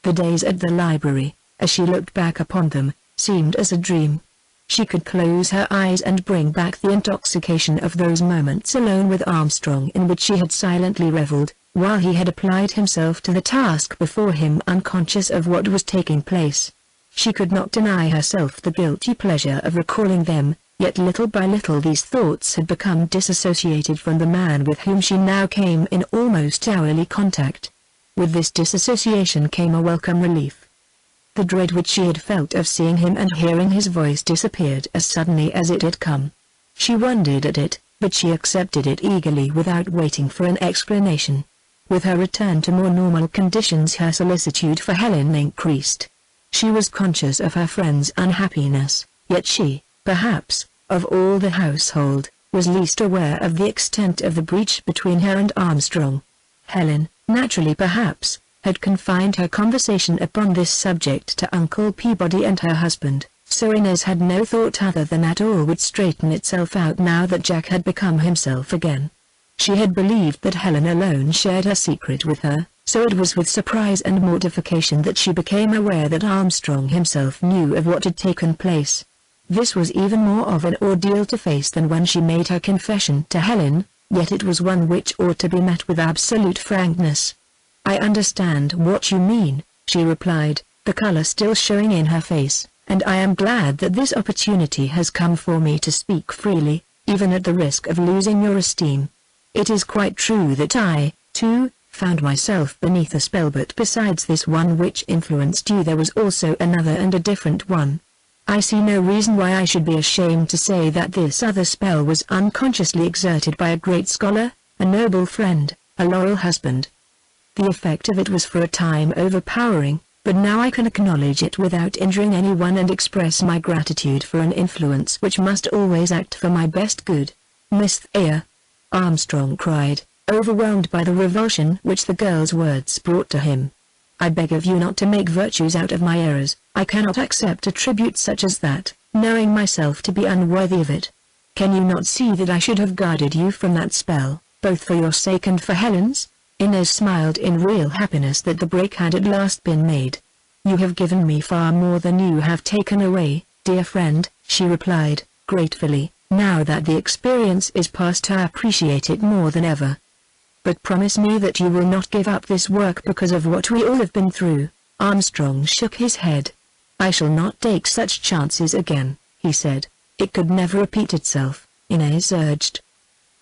The days at the library, as she looked back upon them, seemed as a dream. She could close her eyes and bring back the intoxication of those moments alone with Armstrong in which she had silently reveled, while he had applied himself to the task before him unconscious of what was taking place. She could not deny herself the guilty pleasure of recalling them, yet little by little these thoughts had become disassociated from the man with whom she now came in almost hourly contact. With this disassociation came a welcome relief. The dread which she had felt of seeing him and hearing his voice disappeared as suddenly as it had come. She wondered at it, but she accepted it eagerly without waiting for an explanation. With her return to more normal conditions her solicitude for Helen increased. She was conscious of her friend's unhappiness, yet she, perhaps, of all the household, was least aware of the extent of the breach between her and Armstrong. Helen, naturally perhaps, had confined her conversation upon this subject to Uncle Peabody and her husband, so Inez had no thought other than that all would straighten itself out now that Jack had become himself again. She had believed that Helen alone shared her secret with her, so it was with surprise and mortification that she became aware that Armstrong himself knew of what had taken place. This was even more of an ordeal to face than when she made her confession to Helen, yet it was one which ought to be met with absolute frankness. "I understand what you mean," she replied, the color still showing in her face, "and I am glad that this opportunity has come for me to speak freely, even at the risk of losing your esteem. It is quite true that I, too, found myself beneath a spell, but besides this one which influenced you there was also another and a different one. I see no reason why I should be ashamed to say that this other spell was unconsciously exerted by a great scholar, a noble friend, a loyal husband. The effect of it was for a time overpowering, but now I can acknowledge it without injuring anyone and express my gratitude for an influence which must always act for my best good." "Miss Thayer," Armstrong cried, overwhelmed by the revulsion which the girl's words brought to him, "I beg of you not to make virtues out of my errors. I cannot accept a tribute such as that, knowing myself to be unworthy of it. Can you not see that I should have guarded you from that spell, both for your sake and for Helen's?" Inez smiled in real happiness that the break had at last been made. "You have given me far more than you have taken away, dear friend," she replied, gratefully. "Now that the experience is past I appreciate it more than ever. But promise me that you will not give up this work because of what we all have been through." Armstrong shook his head. I shall not take such chances again, he said. It could never repeat itself, Inez urged.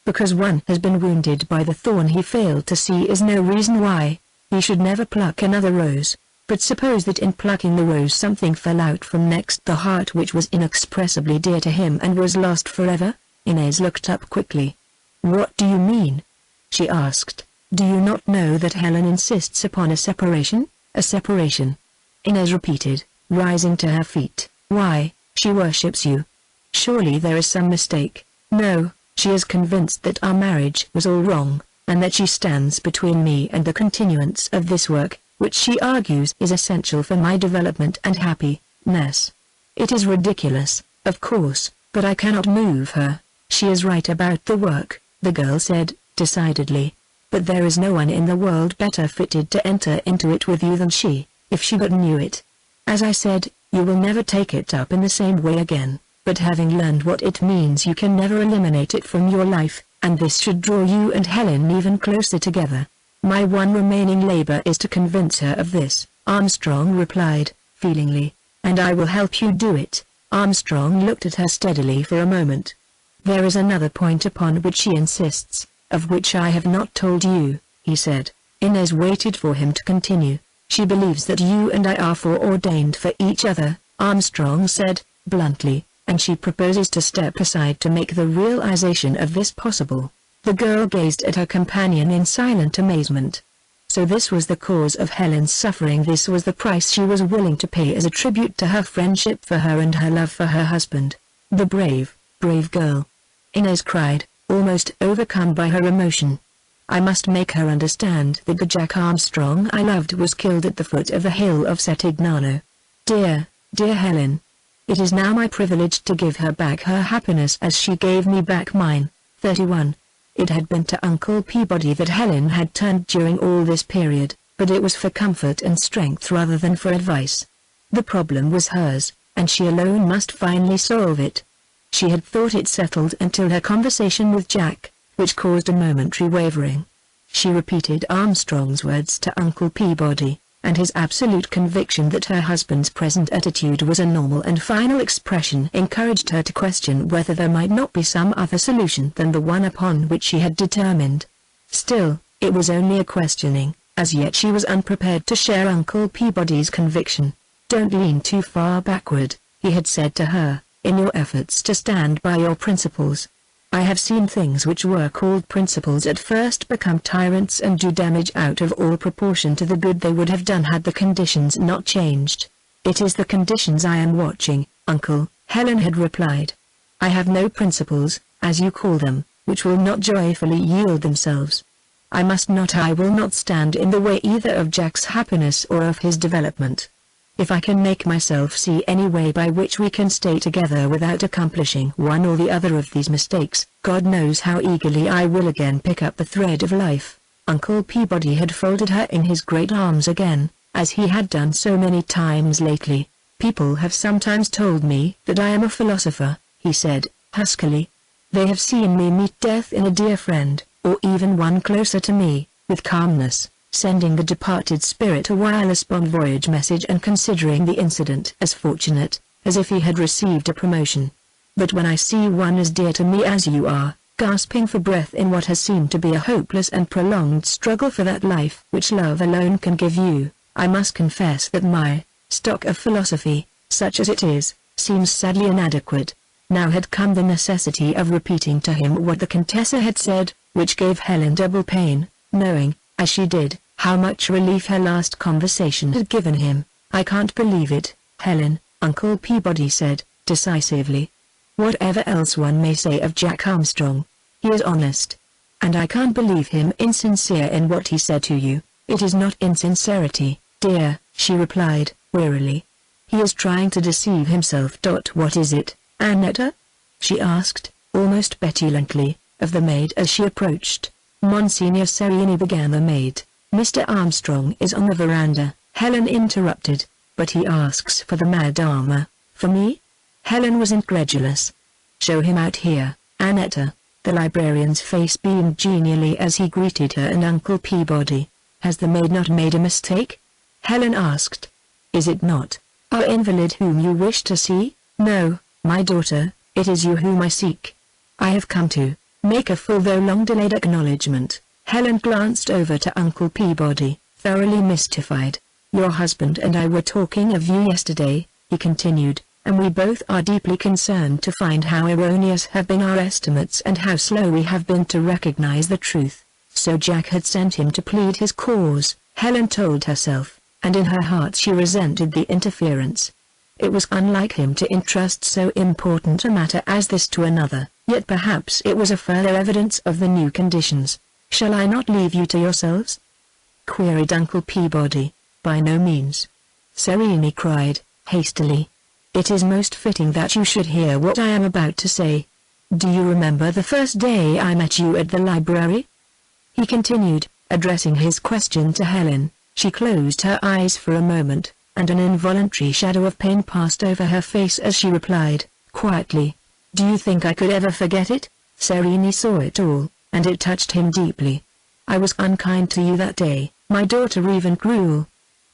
Because one has been wounded by the thorn he failed to see is no reason why he should never pluck another rose. But suppose that in plucking the rose something fell out from next the heart which was inexpressibly dear to him and was lost forever? Inez looked up quickly. What do you mean? She asked. Do you not know that Helen insists upon a separation? A separation? Inez repeated, rising to her feet. Why, she worships you. Surely there is some mistake. No, she is convinced that our marriage was all wrong, and that she stands between me and the continuance of this work, which she argues is essential for my development and happiness. It is ridiculous, of course, but I cannot move her. She is right about the work, the girl said, decidedly. But there is no one in the world better fitted to enter into it with you than she, if she but knew it. As I said, you will never take it up in the same way again, but having learned what it means you can never eliminate it from your life, and this should draw you and Helen even closer together. My one remaining labor is to convince her of this, Armstrong replied, feelingly, and I will help you do it. Armstrong looked at her steadily for a moment. There is another point upon which she insists, of which I have not told you, he said. Inez waited for him to continue. She believes that you and I are foreordained for each other, Armstrong said, bluntly, and she proposes to step aside to make the realization of this possible. The girl gazed at her companion in silent amazement. So this was the cause of Helen's suffering, this was the price she was willing to pay as a tribute to her friendship for her and her love for her husband. The brave, brave girl! Inez cried, almost overcome by her emotion. I must make her understand that the Jack Armstrong I loved was killed at the foot of the hill of Settignano. Dear, dear Helen! It is now my privilege to give her back her happiness as she gave me back mine. 31. It had been to Uncle Peabody that Helen had turned during all this period, but it was for comfort and strength rather than for advice. The problem was hers, and she alone must finally solve it. She had thought it settled until her conversation with Jack, which caused a momentary wavering. She repeated Armstrong's words to Uncle Peabody, and his absolute conviction that her husband's present attitude was a normal and final expression encouraged her to question whether there might not be some other solution than the one upon which she had determined. Still, it was only a questioning. As yet she was unprepared to share Uncle Peabody's conviction. Don't lean too far backward, he had said to her, in your efforts to stand by your principles. I have seen things which were called principles at first become tyrants and do damage out of all proportion to the good they would have done had the conditions not changed. It is the conditions I am watching, Uncle, Helen had replied. I have no principles, as you call them, which will not joyfully yield themselves. I will not stand in the way either of Jack's happiness or of his development. If I can make myself see any way by which we can stay together without accomplishing one or the other of these mistakes, God knows how eagerly I will again pick up the thread of life. Uncle Peabody had folded her in his great arms again, as he had done so many times lately. People have sometimes told me that I am a philosopher, he said, huskily. They have seen me meet death in a dear friend, or even one closer to me, with calmness, sending the departed spirit a wireless bond voyage message and considering the incident as fortunate, as if he had received a promotion. But when I see one as dear to me as you are, gasping for breath in what has seemed to be a hopeless and prolonged struggle for that life which love alone can give you, I must confess that my stock of philosophy, such as it is, seems sadly inadequate. Now had come the necessity of repeating to him what the Contessa had said, which gave Helen double pain, knowing, as she did, how much relief her last conversation had given him. I can't believe it, Helen, Uncle Peabody said, decisively. Whatever else one may say of Jack Armstrong, he is honest. And I can't believe him insincere in what he said to you. It is not insincerity, dear, she replied, wearily. He is trying to deceive himself. What is it, Annetta? She asked, almost petulantly, of the maid as she approached. Monsignor Serini, began the maid. Mr. Armstrong is on the veranda, Helen interrupted, but he asks for the Madama. For me? Helen was incredulous. Show him out here, Annetta. The librarian's face beamed genially as he greeted her and Uncle Peabody. Has the maid not made a mistake? Helen asked. Is it not? Our invalid whom you wish to see? No, my daughter, it is you whom I seek. I have come to make a full though long-delayed acknowledgement. Helen glanced over to Uncle Peabody, thoroughly mystified. Your husband and I were talking of you yesterday, he continued, and we both are deeply concerned to find how erroneous have been our estimates and how slow we have been to recognize the truth. So Jack had sent him to plead his cause, Helen told herself, and in her heart she resented the interference. It was unlike him to entrust so important a matter as this to another, yet perhaps it was a further evidence of the new conditions. Shall I not leave you to yourselves? Queried Uncle Peabody. By no means. Serene cried, hastily. It is most fitting that you should hear what I am about to say. Do you remember the first day I met you at the library? He continued, addressing his question to Helen. She closed her eyes for a moment, and an involuntary shadow of pain passed over her face as she replied, quietly. Do you think I could ever forget it? Serene saw it all, and it touched him deeply. I was unkind to you that day, my daughter, even cruel.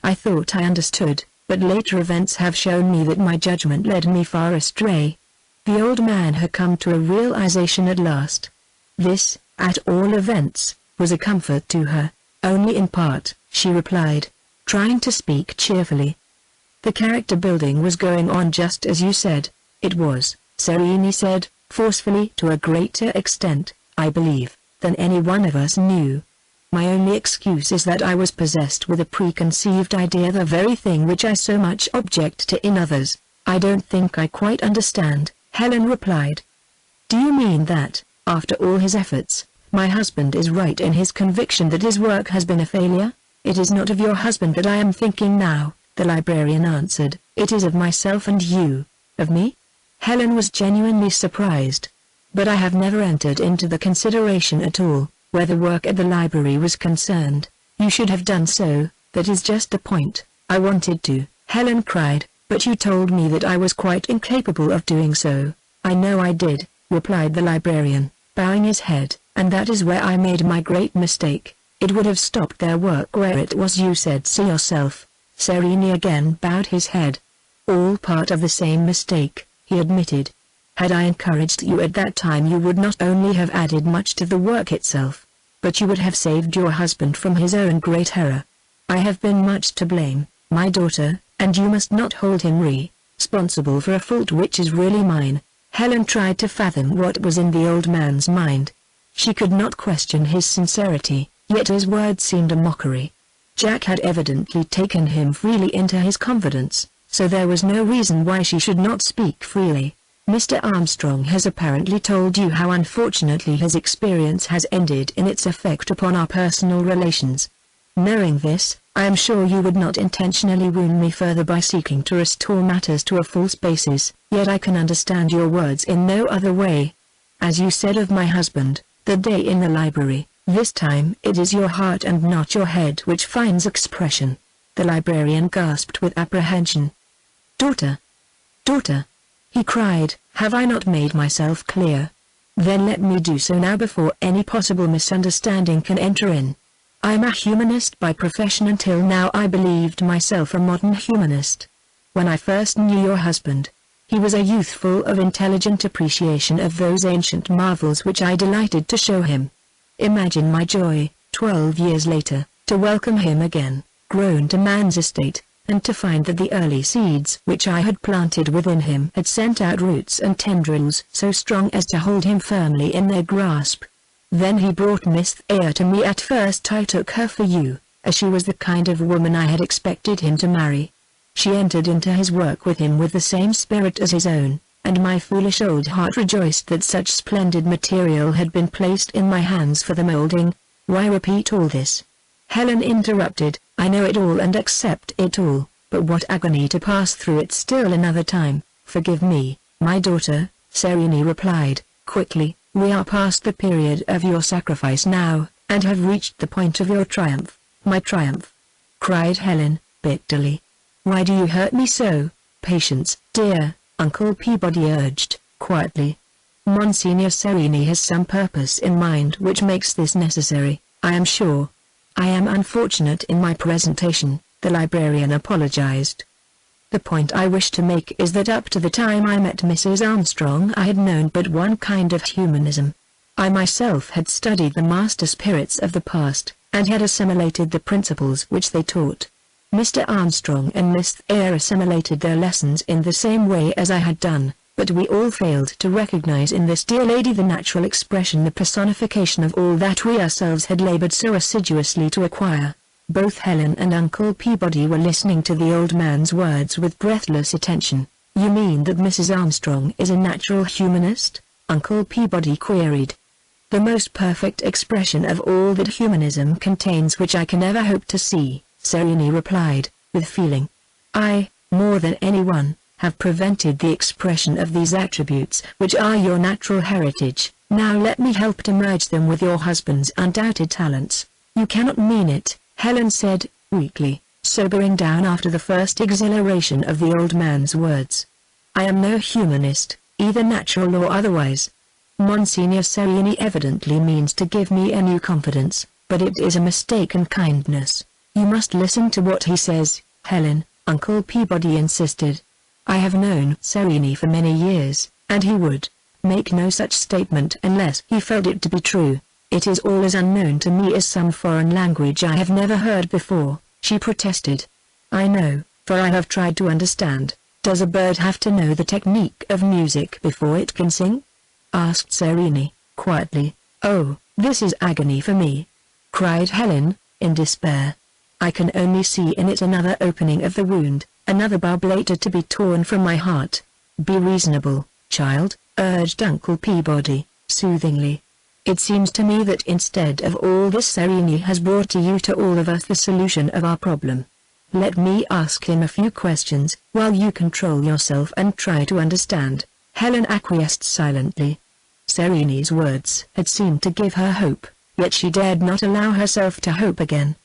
I thought I understood, but later events have shown me that my judgment led me far astray. The old man had come to a realization at last. This, at all events, was a comfort to her. Only in part, she replied, trying to speak cheerfully. The character building was going on just as you said. It was, Serene said, forcefully, to a greater extent, I believe, than any one of us knew. My only excuse is that I was possessed with a preconceived idea, the very thing which I so much object to in others. I don't think I quite understand, Helen replied. Do you mean that, after all his efforts, my husband is right in his conviction that his work has been a failure? It is not of your husband that I am thinking now, the librarian answered. It is of myself and you. Of me? Helen was genuinely surprised. But I have never entered into the consideration at all, where the work at the library was concerned. You should have done so, that is just the point. I wanted to, Helen cried, but you told me that I was quite incapable of doing so. I know I did, replied the librarian, bowing his head, and that is where I made my great mistake. It would have stopped their work where it was, you said so yourself. Serene again bowed his head. All part of the same mistake, he admitted. Had I encouraged you at that time, you would not only have added much to the work itself, but you would have saved your husband from his own great error. I have been much to blame, my daughter, and you must not hold him responsible for a fault which is really mine. Helen tried to fathom what was in the old man's mind. She could not question his sincerity, yet his words seemed a mockery. Jack had evidently taken him freely into his confidence, so there was no reason why she should not speak freely. Mr. Armstrong has apparently told you how unfortunately his experience has ended in its effect upon our personal relations. Knowing this, I am sure you would not intentionally wound me further by seeking to restore matters to a false basis, yet I can understand your words in no other way. As you said of my husband, the day in the library, this time it is your heart and not your head which finds expression. The librarian gasped with apprehension. Daughter! Daughter! He cried, have I not made myself clear? Then let me do so now before any possible misunderstanding can enter in. I am a humanist by profession. Until now I believed myself a modern humanist. When I first knew your husband, he was a youth full of intelligent appreciation of those ancient marvels which I delighted to show him. Imagine my joy, 12 years later, to welcome him again, grown to man's estate, and to find that the early seeds which I had planted within him had sent out roots and tendrils so strong as to hold him firmly in their grasp. Then he brought Miss Thayer to me. At first I took her for you, as she was the kind of woman I had expected him to marry. She entered into his work with him with the same spirit as his own, and my foolish old heart rejoiced that such splendid material had been placed in my hands for the molding. Why repeat all this? Helen interrupted. I know it all and accept it all, but what agony to pass through it still another time. Forgive me, my daughter, Serene replied, quickly. We are past the period of your sacrifice now, and have reached the point of your triumph. My triumph! Cried Helen, bitterly. Why do you hurt me so? Patience, dear, Uncle Peabody urged, quietly. Monsignor Serene has some purpose in mind which makes this necessary, I am sure. I am unfortunate in my presentation, the librarian apologized. The point I wish to make is that up to the time I met Mrs. Armstrong I had known but one kind of humanism. I myself had studied the master spirits of the past, and had assimilated the principles which they taught. Mr. Armstrong and Miss Thayer assimilated their lessons in the same way as I had done, but we all failed to recognize in this dear lady the natural expression, the personification of all that we ourselves had labored so assiduously to acquire. Both Helen and Uncle Peabody were listening to the old man's words with breathless attention. "You mean that Mrs. Armstrong is a natural humanist?" Uncle Peabody queried. "The most perfect expression of all that humanism contains, which I can ever hope to see," Serene replied, with feeling. "I, more than anyone, have prevented the expression of these attributes which are your natural heritage. Now let me help to merge them with your husband's undoubted talents." "You cannot mean it," Helen said, weakly, sobering down after the first exhilaration of the old man's words. "I am no humanist, either natural or otherwise. Monsignor Sereni evidently means to give me a new confidence, but it is a mistaken kindness. You must listen to what he says, Helen," Uncle Peabody insisted. "I have known Sereni for many years, and he would make no such statement unless he felt it to be true. It is all as unknown to me as some foreign language I have never heard before," she protested. "I know, for I have tried to understand. Does a bird have to know the technique of music before it can sing?" asked Serene, quietly. "Oh, this is agony for me!" cried Helen, in despair. "I can only see in it another opening of the wound, another barb later to be torn from my heart." "Be reasonable, child," urged Uncle Peabody, soothingly. "It seems to me that instead of all this Serene has brought to you, to all of us, the solution of our problem. Let me ask him a few questions, while you control yourself and try to understand." Helen acquiesced silently. Serene's words had seemed to give her hope, yet she dared not allow herself to hope again.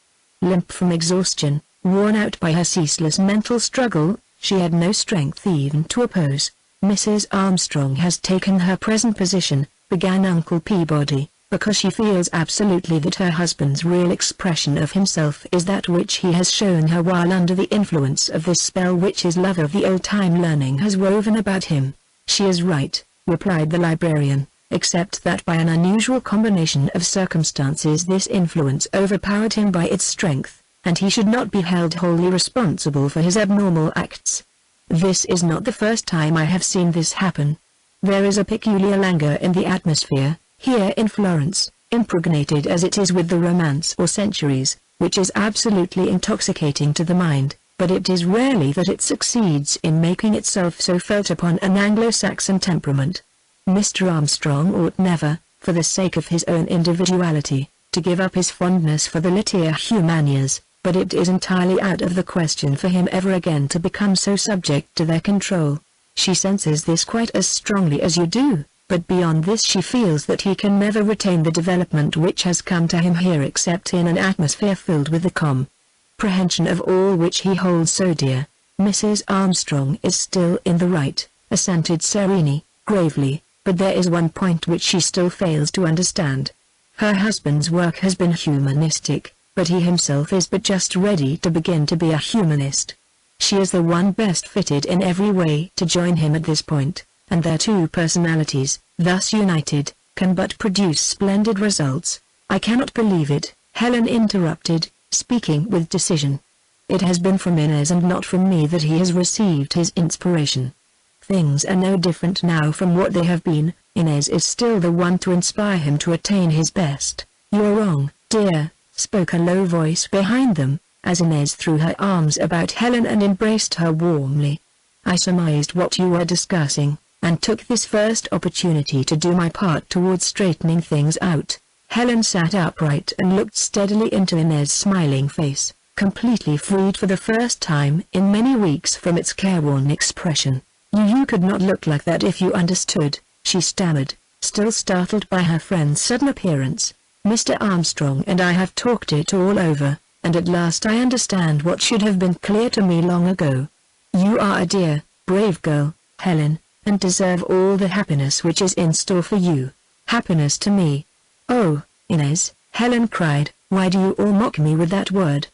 Limp from exhaustion, worn out by her ceaseless mental struggle, she had no strength even to oppose. "Mrs. Armstrong has taken her present position," began Uncle Peabody, "because she feels absolutely that her husband's real expression of himself is that which he has shown her while under the influence of this spell which his love of the old-time learning has woven about him." "She is right," replied the librarian, "except that by an unusual combination of circumstances this influence overpowered him by its strength, and he should not be held wholly responsible for his abnormal acts. This is not the first time I have seen this happen. There is a peculiar languor in the atmosphere, here in Florence, impregnated as it is with the romance or centuries, which is absolutely intoxicating to the mind, but it is rarely that it succeeds in making itself so felt upon an Anglo-Saxon temperament. Mr. Armstrong ought never, for the sake of his own individuality, to give up his fondness for the Litia Humanias, but it is entirely out of the question for him ever again to become so subject to their control. She senses this quite as strongly as you do, but beyond this she feels that he can never retain the development which has come to him here except in an atmosphere filled with the comprehension of all which he holds so dear." "Mrs. Armstrong is still in the right," assented Serene, gravely, "but there is one point which she still fails to understand. Her husband's work has been humanistic, but he himself is but just ready to begin to be a humanist. She is the one best fitted in every way to join him at this point, and their two personalities, thus united, can but produce splendid results." "I cannot believe it," Helen interrupted, speaking with decision. "It has been from Inez and not from me that he has received his inspiration. Things are no different now from what they have been. Inez is still the one to inspire him to attain his best." "You're wrong, dear," spoke a low voice behind them, as Inez threw her arms about Helen and embraced her warmly. "I surmised what you were discussing, and took this first opportunity to do my part towards straightening things out." Helen sat upright and looked steadily into Inez's smiling face, completely freed for the first time in many weeks from its careworn expression. You could not look like that if you understood," she stammered, still startled by her friend's sudden appearance. "Mr. Armstrong and I have talked it all over, and at last I understand what should have been clear to me long ago. You are a dear, brave girl, Helen, and deserve all the happiness which is in store for you." "Happiness to me? Oh, Inez," Helen cried, "why do you all mock me with that word?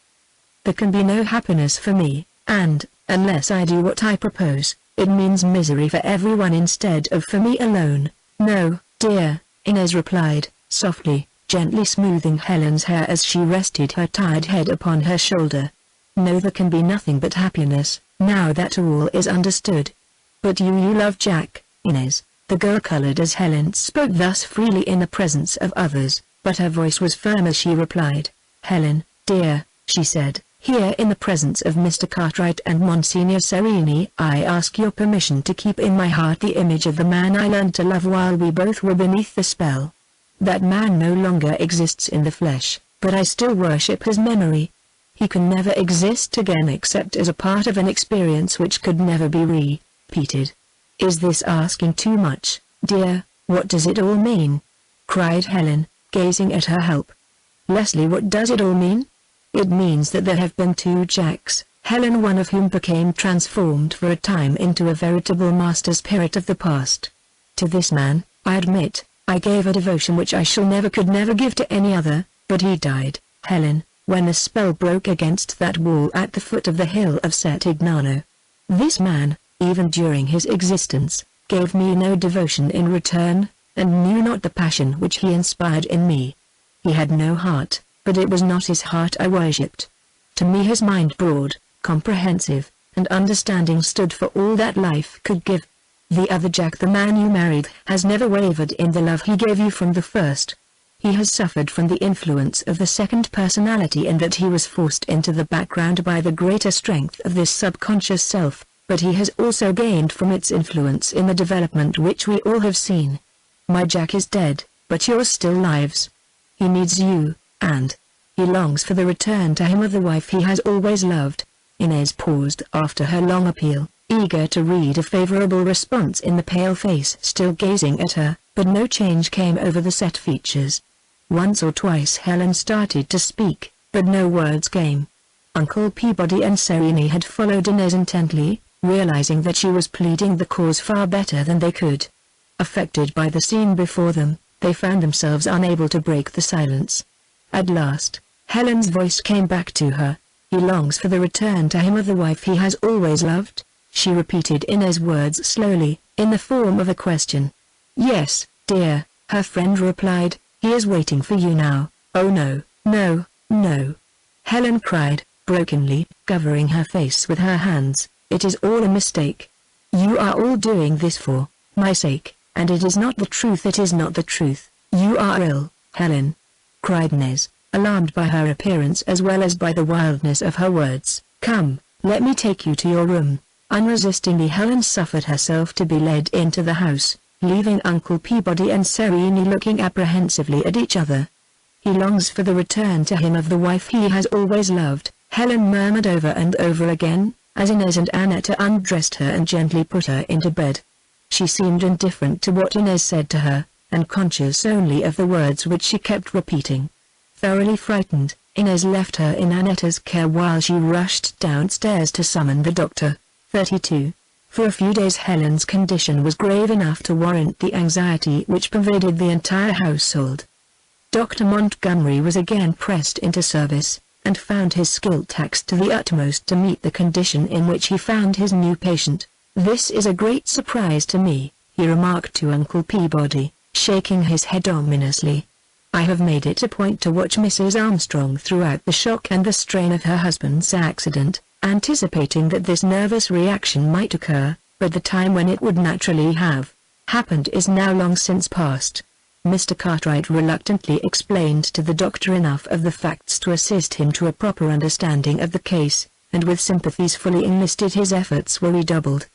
There can be no happiness for me, and, Unless I do what I propose, it means misery for everyone instead of for me alone. No, dear, Inez replied, softly, gently smoothing Helen's hair as she rested her tired head upon her shoulder. No, there can be nothing but happiness, now that all is understood. But you love Jack, Inez. The girl colored as Helen spoke thus freely in the presence of others, but her voice was firm as she replied. Helen, dear, she said, here in the presence of Mr. Cartwright and Monsignor Serini, I ask your permission to keep in my heart the image of the man I learned to love while we both were beneath the spell. That man no longer exists in the flesh, but I still worship his memory. He can never exist again except as a part of an experience which could never be repeated. Is this asking too much, dear? What does it all mean? Cried Helen, gazing at her help. Leslie, what does it all mean? It means that there have been two Jacks, Helen, one of whom became transformed for a time into a veritable master spirit of the past. To this man, I admit, I gave a devotion which I could never give to any other, but he died, Helen, when the spell broke against that wall at the foot of the hill of Settignano. This man, even during his existence, gave me no devotion in return, and knew not the passion which he inspired in me. He had no heart, but it was not his heart I worshipped. To me his mind broad, comprehensive, and understanding stood for all that life could give. The other Jack, the man you married, has never wavered in the love he gave you from the first. He has suffered from the influence of the second personality in that he was forced into the background by the greater strength of this subconscious self, but he has also gained from its influence in the development which we all have seen. My Jack is dead, but yours still lives. He needs you, and he longs for the return to him of the wife he has always loved. Inez paused after her long appeal, eager to read a favorable response in the pale face still gazing at her, but no change came over the set features. Once or twice Helen started to speak, but no words came. Uncle Peabody and Serini had followed Inez intently, realizing that she was pleading the cause far better than they could. Affected by the scene before them, they found themselves unable to break the silence. At last, Helen's voice came back to her. He longs for the return to him of the wife he has always loved? She repeated Inez's words slowly, in the form of a question. Yes, dear, her friend replied, he is waiting for you now. Oh no, no, no. Helen cried, brokenly, covering her face with her hands. It is all a mistake. You are all doing this for my sake, and it is not the truth. It is not the truth. You are ill, Helen, cried Inez, alarmed by her appearance as well as by the wildness of her words. Come, let me take you to your room. Unresistingly Helen suffered herself to be led into the house, leaving Uncle Peabody and Serini looking apprehensively at each other. He longs for the return to him of the wife he has always loved, Helen murmured over and over again, as Inez and Annetta undressed her and gently put her into bed. She seemed indifferent to what Inez said to her, and conscious only of the words which she kept repeating. Thoroughly frightened, Inez left her in Annetta's care while she rushed downstairs to summon the doctor. 32. For a few days Helen's condition was grave enough to warrant the anxiety which pervaded the entire household. Dr. Montgomery was again pressed into service, and found his skill taxed to the utmost to meet the condition in which he found his new patient. This is a great surprise to me, he remarked to Uncle Peabody, shaking his head ominously. I have made it a point to watch Mrs. Armstrong throughout the shock and the strain of her husband's accident, anticipating that this nervous reaction might occur, but the time when it would naturally have happened is now long since past. Mr. Cartwright reluctantly explained to the doctor enough of the facts to assist him to a proper understanding of the case, and with sympathies fully enlisted his efforts were redoubled.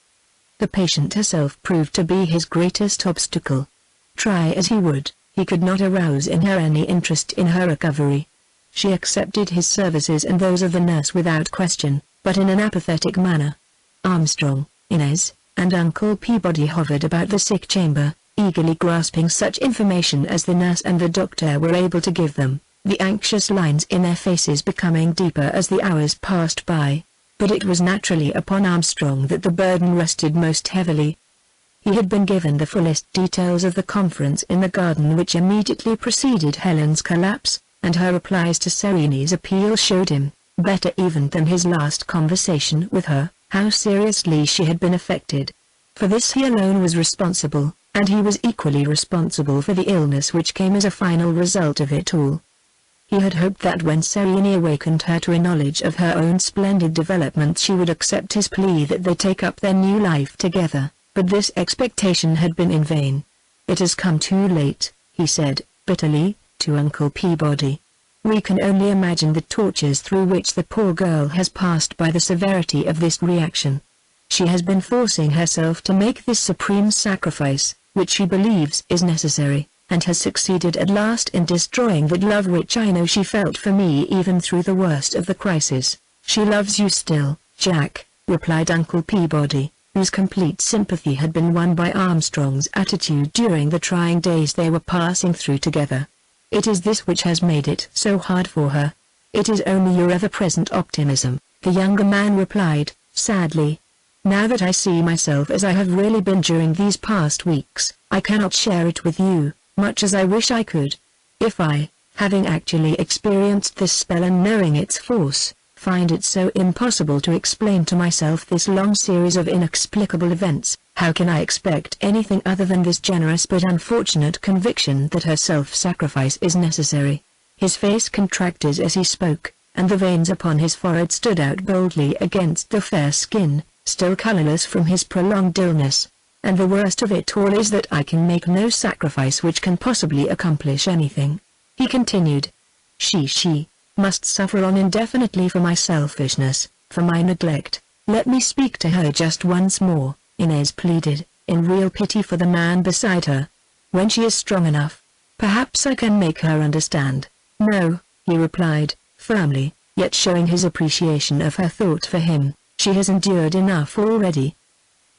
The patient herself proved to be his greatest obstacle. Try as he would, he could not arouse in her any interest in her recovery. She accepted his services and those of the nurse without question, but in an apathetic manner. Armstrong, Inez, and Uncle Peabody hovered about the sick chamber, eagerly grasping such information as the nurse and the doctor were able to give them, the anxious lines in their faces becoming deeper as the hours passed by. But it was naturally upon Armstrong that the burden rested most heavily. He had been given the fullest details of the conference in the garden which immediately preceded Helen's collapse, and her replies to Serini's appeal showed him, better even than his last conversation with her, how seriously she had been affected. For this he alone was responsible, and he was equally responsible for the illness which came as a final result of it all. He had hoped that when Serene awakened her to a knowledge of her own splendid development she would accept his plea that they take up their new life together, but this expectation had been in vain. "It has come too late," he said, bitterly, to Uncle Peabody. "We can only imagine the tortures through which the poor girl has passed by the severity of this reaction. She has been forcing herself to make this supreme sacrifice, which she believes is necessary, and has succeeded at last in destroying the love which I know she felt for me even through the worst of the crisis." "She loves you still, Jack," replied Uncle Peabody, whose complete sympathy had been won by Armstrong's attitude during the trying days they were passing through together. "It is this which has made it so hard for her. It is only your ever-present optimism," the younger man replied, sadly. "Now that I see myself as I have really been during these past weeks, I cannot share it with you, much as I wish I could. If I, having actually experienced this spell and knowing its force, find it so impossible to explain to myself this long series of inexplicable events, how can I expect anything other than this generous but unfortunate conviction that her self-sacrifice is necessary?" His face contracted as he spoke, and the veins upon his forehead stood out boldly against the fair skin, still colorless from his prolonged illness. "And the worst of it all is that I can make no sacrifice which can possibly accomplish anything," he continued. She must suffer on indefinitely for my selfishness, for my neglect. Let me speak to her just once more," Inez pleaded, in real pity for the man beside her. "When she is strong enough, perhaps I can make her understand." "No," he replied, firmly, yet showing his appreciation of her thought for him. "She has endured enough already.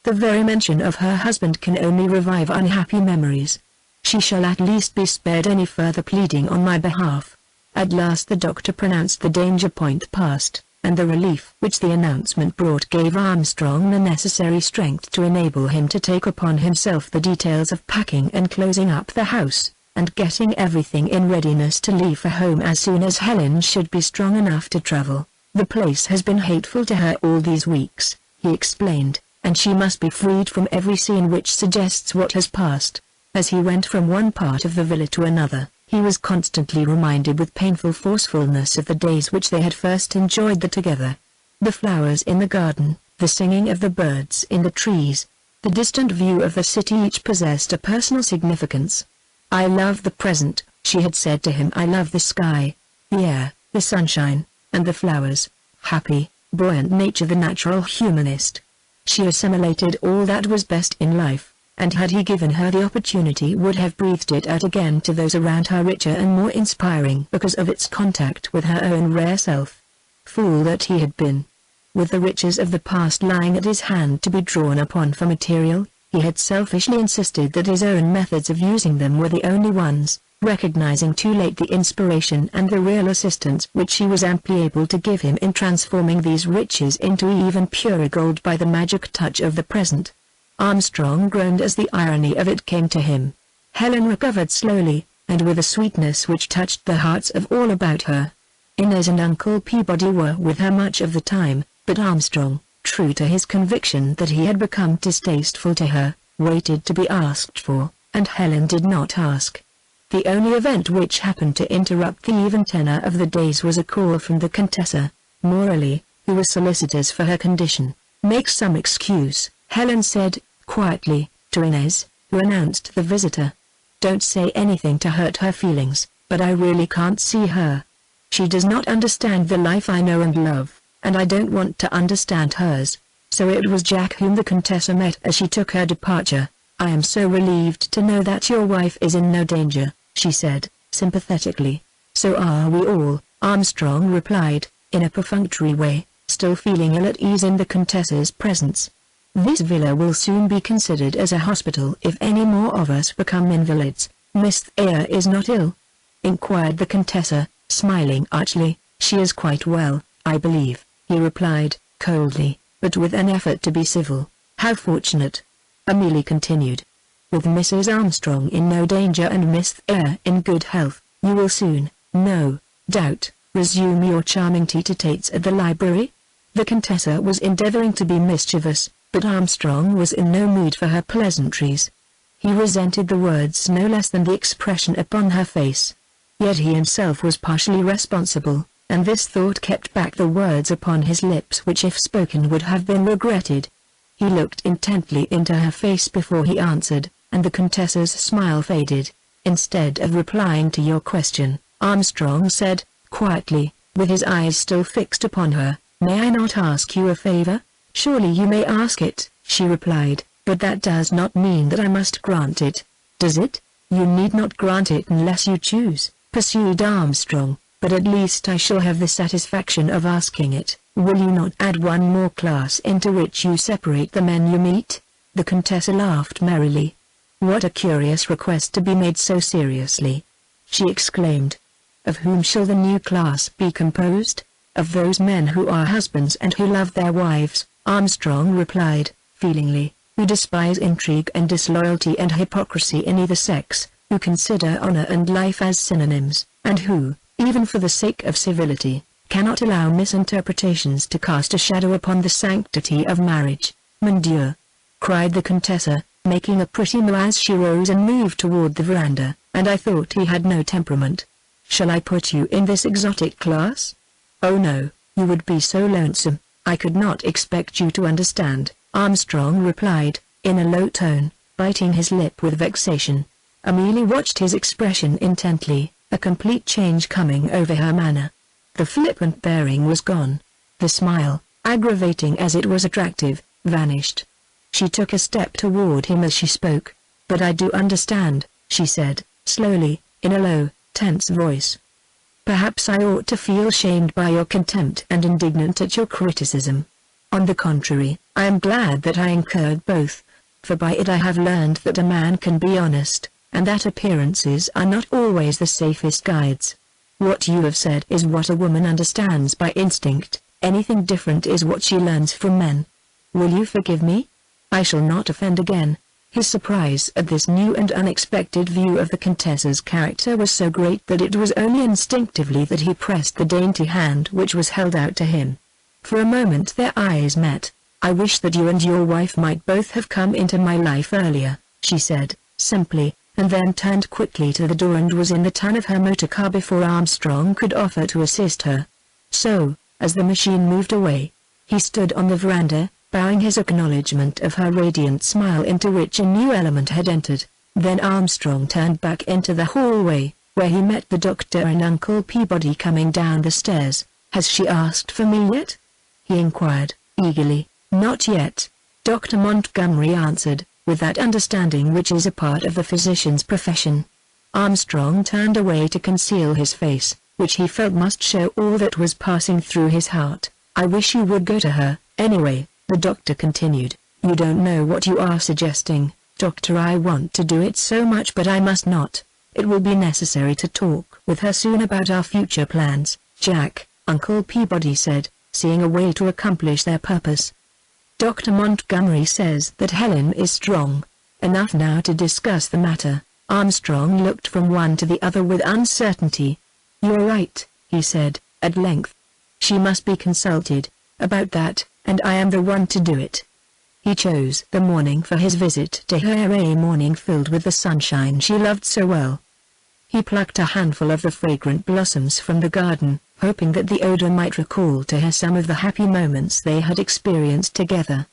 The very mention of her husband can only revive unhappy memories. She shall at least be spared any further pleading on my behalf." At last the doctor pronounced the danger point past, and the relief which the announcement brought gave Armstrong the necessary strength to enable him to take upon himself the details of packing and closing up the house, and getting everything in readiness to leave for home as soon as Helen should be strong enough to travel. "The place has been hateful to her all these weeks," he explained, "and she must be freed from every scene which suggests what has passed." As he went from one part of the villa to another, he was constantly reminded with painful forcefulness of the days which they had first enjoyed together. The flowers in the garden, the singing of the birds in the trees, the distant view of the city, each possessed a personal significance. "I love the present," she had said to him. "I love the sky, the air, the sunshine, and the flowers." Happy, buoyant nature, the natural humanist. She assimilated all that was best in life, and had he given her the opportunity would have breathed it out again to those around her, richer and more inspiring because of its contact with her own rare self. Fool that he had been! With the riches of the past lying at his hand to be drawn upon for material, he had selfishly insisted that his own methods of using them were the only ones, recognizing too late the inspiration and the real assistance which she was amply able to give him in transforming these riches into even purer gold by the magic touch of the present. Armstrong groaned as the irony of it came to him. Helen recovered slowly, and with a sweetness which touched the hearts of all about her. Inez and Uncle Peabody were with her much of the time, but Armstrong, true to his conviction that he had become distasteful to her, waited to be asked for, and Helen did not ask. The only event which happened to interrupt the even tenor of the days was a call from the Contessa, Morelli, who was solicitous for her condition. "Make some excuse," Helen said, quietly, to Inez, who announced the visitor. "Don't say anything to hurt her feelings, but I really can't see her. She does not understand the life I know and love, and I don't want to understand hers." So it was Jack whom the Contessa met as she took her departure. "I am so relieved to know that your wife is in no danger," she said, sympathetically. "So are we all," Armstrong replied, in a perfunctory way, still feeling ill at ease in the Contessa's presence. "This villa will soon be considered as a hospital if any more of us become invalids." "Miss Thayer is not ill?" inquired the Contessa, smiling archly. "She is quite well, I believe," he replied, coldly, but with an effort to be civil. "How fortunate," Amelie continued. "With Mrs. Armstrong in no danger and Miss Thayer in good health, you will soon, no doubt, resume your charming tete-a-tetes at the library?" The Contessa was endeavoring to be mischievous, but Armstrong was in no mood for her pleasantries. He resented the words no less than the expression upon her face. Yet he himself was partially responsible, and this thought kept back the words upon his lips which if spoken would have been regretted. He looked intently into her face before he answered, and the Contessa's smile faded. "Instead of replying to your question," Armstrong said, quietly, with his eyes still fixed upon her, "may I not ask you a favor?" "Surely you may ask it," she replied, "but that does not mean that I must grant it. Does it?" "You need not grant it unless you choose," pursued Armstrong, "but at least I shall have the satisfaction of asking it. Will you not add one more class into which you separate the men you meet?" The Contessa laughed merrily. "What a curious request to be made so seriously!" she exclaimed. "Of whom shall the new class be composed?" "Of those men who are husbands and who love their wives," Armstrong replied, feelingly, "who despise intrigue and disloyalty and hypocrisy in either sex, who consider honor and life as synonyms, and who, even for the sake of civility, cannot allow misinterpretations to cast a shadow upon the sanctity of marriage." "Mon Dieu!" cried the Contessa, making a pretty moue as she rose and moved toward the veranda, "and I thought he had no temperament. Shall I put you in this exotic class?" "Oh no, you would be so lonesome, I could not expect you to understand," Armstrong replied, in a low tone, biting his lip with vexation. Amelie watched his expression intently, a complete change coming over her manner. The flippant bearing was gone. The smile, aggravating as it was attractive, vanished. She took a step toward him as she spoke. "But I do understand," she said, slowly, in a low, tense voice. "Perhaps I ought to feel shamed by your contempt and indignant at your criticism. On the contrary, I am glad that I incurred both, for by it I have learned that a man can be honest, and that appearances are not always the safest guides. What you have said is what a woman understands by instinct, anything different is what she learns from men. Will you forgive me? I shall not offend again." His surprise at this new and unexpected view of the Contessa's character was so great that it was only instinctively that he pressed the dainty hand which was held out to him. For a moment their eyes met. "I wish that you and your wife might both have come into my life earlier," she said, simply, and then turned quickly to the door and was in the tongue of her motor car before Armstrong could offer to assist her. So, as the machine moved away, he stood on the veranda, bowing his acknowledgement of her radiant smile into which a new element had entered. Then Armstrong turned back into the hallway, where he met the doctor and Uncle Peabody coming down the stairs. "Has she asked for me yet?" he inquired, eagerly. "Not yet," Dr. Montgomery answered, with that understanding which is a part of the physician's profession. Armstrong turned away to conceal his face, which he felt must show all that was passing through his heart. "I wish you would go to her, anyway," the doctor continued. "You don't know what you are suggesting, doctor. I want to do it so much but I must not. It will be necessary to talk with her soon about our future plans, Jack," Uncle Peabody said, seeing a way to accomplish their purpose. "Dr. Montgomery says that Helen is strong enough now to discuss the matter." Armstrong looked from one to the other with uncertainty. "You're right," he said, at length. "She must be consulted about that, and I am the one to do it." He chose the morning for his visit to her, a morning filled with the sunshine she loved so well. He plucked a handful of the fragrant blossoms from the garden, hoping that the odor might recall to her some of the happy moments they had experienced together.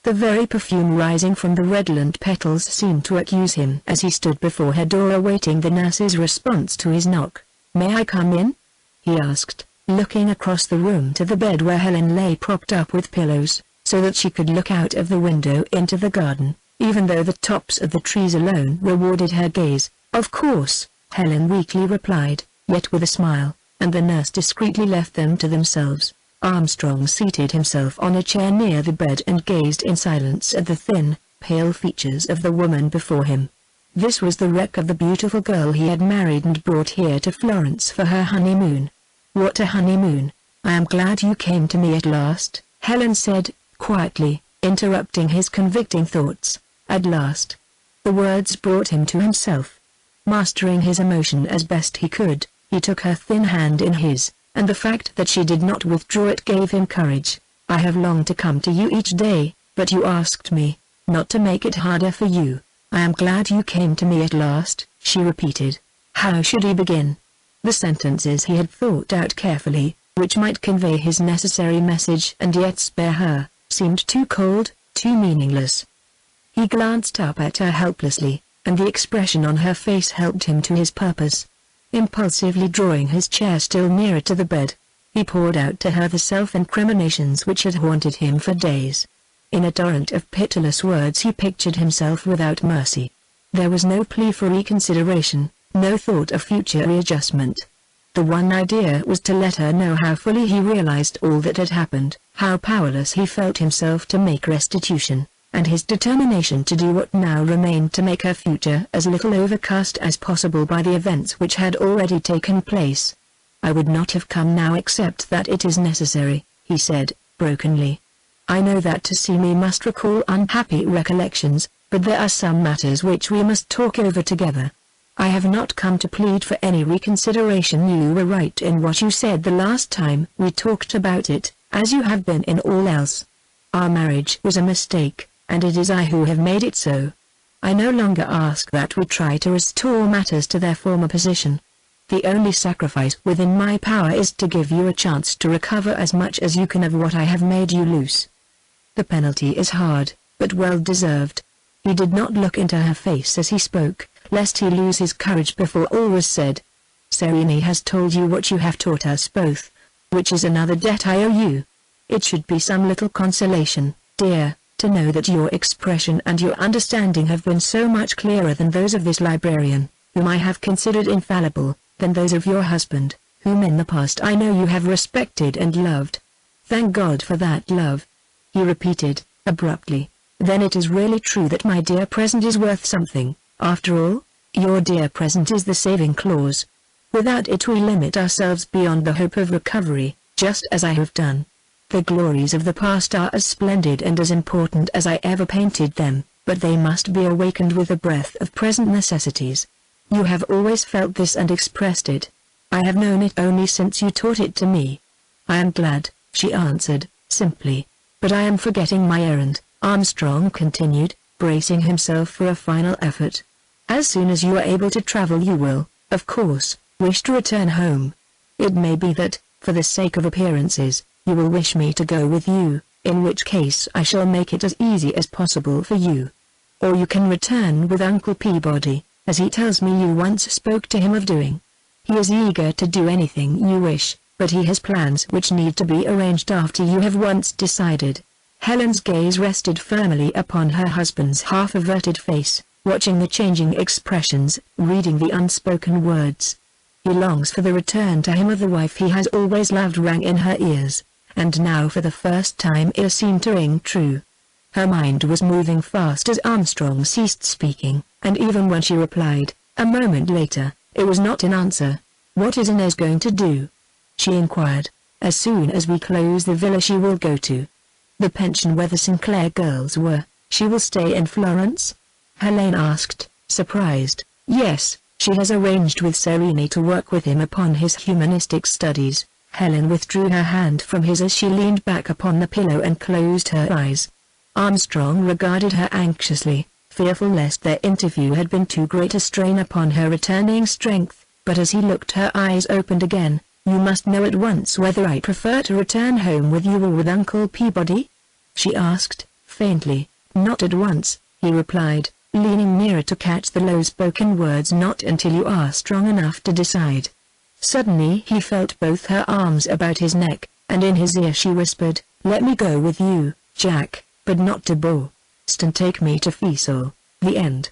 The very perfume rising from the redolent petals seemed to accuse him as he stood before her door awaiting the nurse's response to his knock. "May I come in?" he asked, looking across the room to the bed where Helen lay propped up with pillows, so that she could look out of the window into the garden, even though the tops of the trees alone rewarded her gaze. "Of course," Helen weakly replied, yet with a smile, and the nurse discreetly left them to themselves. Armstrong seated himself on a chair near the bed and gazed in silence at the thin, pale features of the woman before him. This was the wreck of the beautiful girl he had married and brought here to Florence for her honeymoon. "What a honeymoon! I am glad you came to me at last," Helen said, quietly, interrupting his convicting thoughts. "At last." The words brought him to himself. Mastering his emotion as best he could, he took her thin hand in his, and the fact that she did not withdraw it gave him courage. I have longed to come to you each day, but you asked me not to make it harder for you. I am glad you came to me at last, she repeated. How should he begin? The sentences he had thought out carefully, which might convey his necessary message and yet spare her, seemed too cold, too meaningless. He glanced up at her helplessly, and the expression on her face helped him to his purpose. Impulsively drawing his chair still nearer to the bed, he poured out to her the self-incriminations which had haunted him for days. In a torrent of pitiless words he pictured himself without mercy. There was no plea for reconsideration, no thought of future readjustment. The one idea was to let her know how fully he realized all that had happened, how powerless he felt himself to make restitution, and his determination to do what now remained to make her future as little overcast as possible by the events which had already taken place. I would not have come now except that it is necessary, he said, brokenly. I know that to see me must recall unhappy recollections, but there are some matters which we must talk over together. I have not come to plead for any reconsideration. You were right in what you said the last time we talked about it, as you have been in all else. Our marriage was a mistake, and it is I who have made it so. I no longer ask that we try to restore matters to their former position. The only sacrifice within my power is to give you a chance to recover as much as you can of what I have made you lose. The penalty is hard, but well deserved. He did not look into her face as he spoke, lest he lose his courage before all was said. Serene has told you what you have taught us both, which is another debt I owe you. It should be some little consolation, dear, to know that your expression and your understanding have been so much clearer than those of this librarian, whom I have considered infallible, than those of your husband, whom in the past I know you have respected and loved. Thank God for that love, he repeated, abruptly. Then it is really true that my dear present is worth something. After all, your dear present is the saving clause. Without it we limit ourselves beyond the hope of recovery, just as I have done. The glories of the past are as splendid and as important as I ever painted them, but they must be awakened with the breath of present necessities. You have always felt this and expressed it. I have known it only since you taught it to me. I am glad, she answered, simply. But I am forgetting my errand, Armstrong continued, bracing himself for a final effort. As soon as you are able to travel you will, of course, wish to return home. It may be that, for the sake of appearances, you will wish me to go with you, in which case I shall make it as easy as possible for you. Or you can return with Uncle Peabody, as he tells me you once spoke to him of doing. He is eager to do anything you wish, but he has plans which need to be arranged after you have once decided. Helen's gaze rested firmly upon her husband's half-averted face, watching the changing expressions, reading the unspoken words. He longs for the return to him of the wife he has always loved rang in her ears, and now for the first time it seemed to ring true. Her mind was moving fast as Armstrong ceased speaking, and even when she replied, a moment later, it was not in answer. What is Inez going to do? She inquired. As soon as we close the villa she will go to the pension where the Sinclair girls were. She will stay in Florence? Helene asked, surprised. Yes, she has arranged with Serene to work with him upon his humanistic studies. Helen withdrew her hand from his as she leaned back upon the pillow and closed her eyes. Armstrong regarded her anxiously, fearful lest their interview had been too great a strain upon her returning strength, but as he looked her eyes opened again. You must know at once whether I prefer to return home with you or with Uncle Peabody? She asked, faintly. Not at once, he replied, leaning nearer to catch the low-spoken words. Not until you are strong enough to decide. Suddenly he felt both her arms about his neck, and in his ear she whispered, let me go with you, Jack, but not to Boston. Take me to Cecil. The end.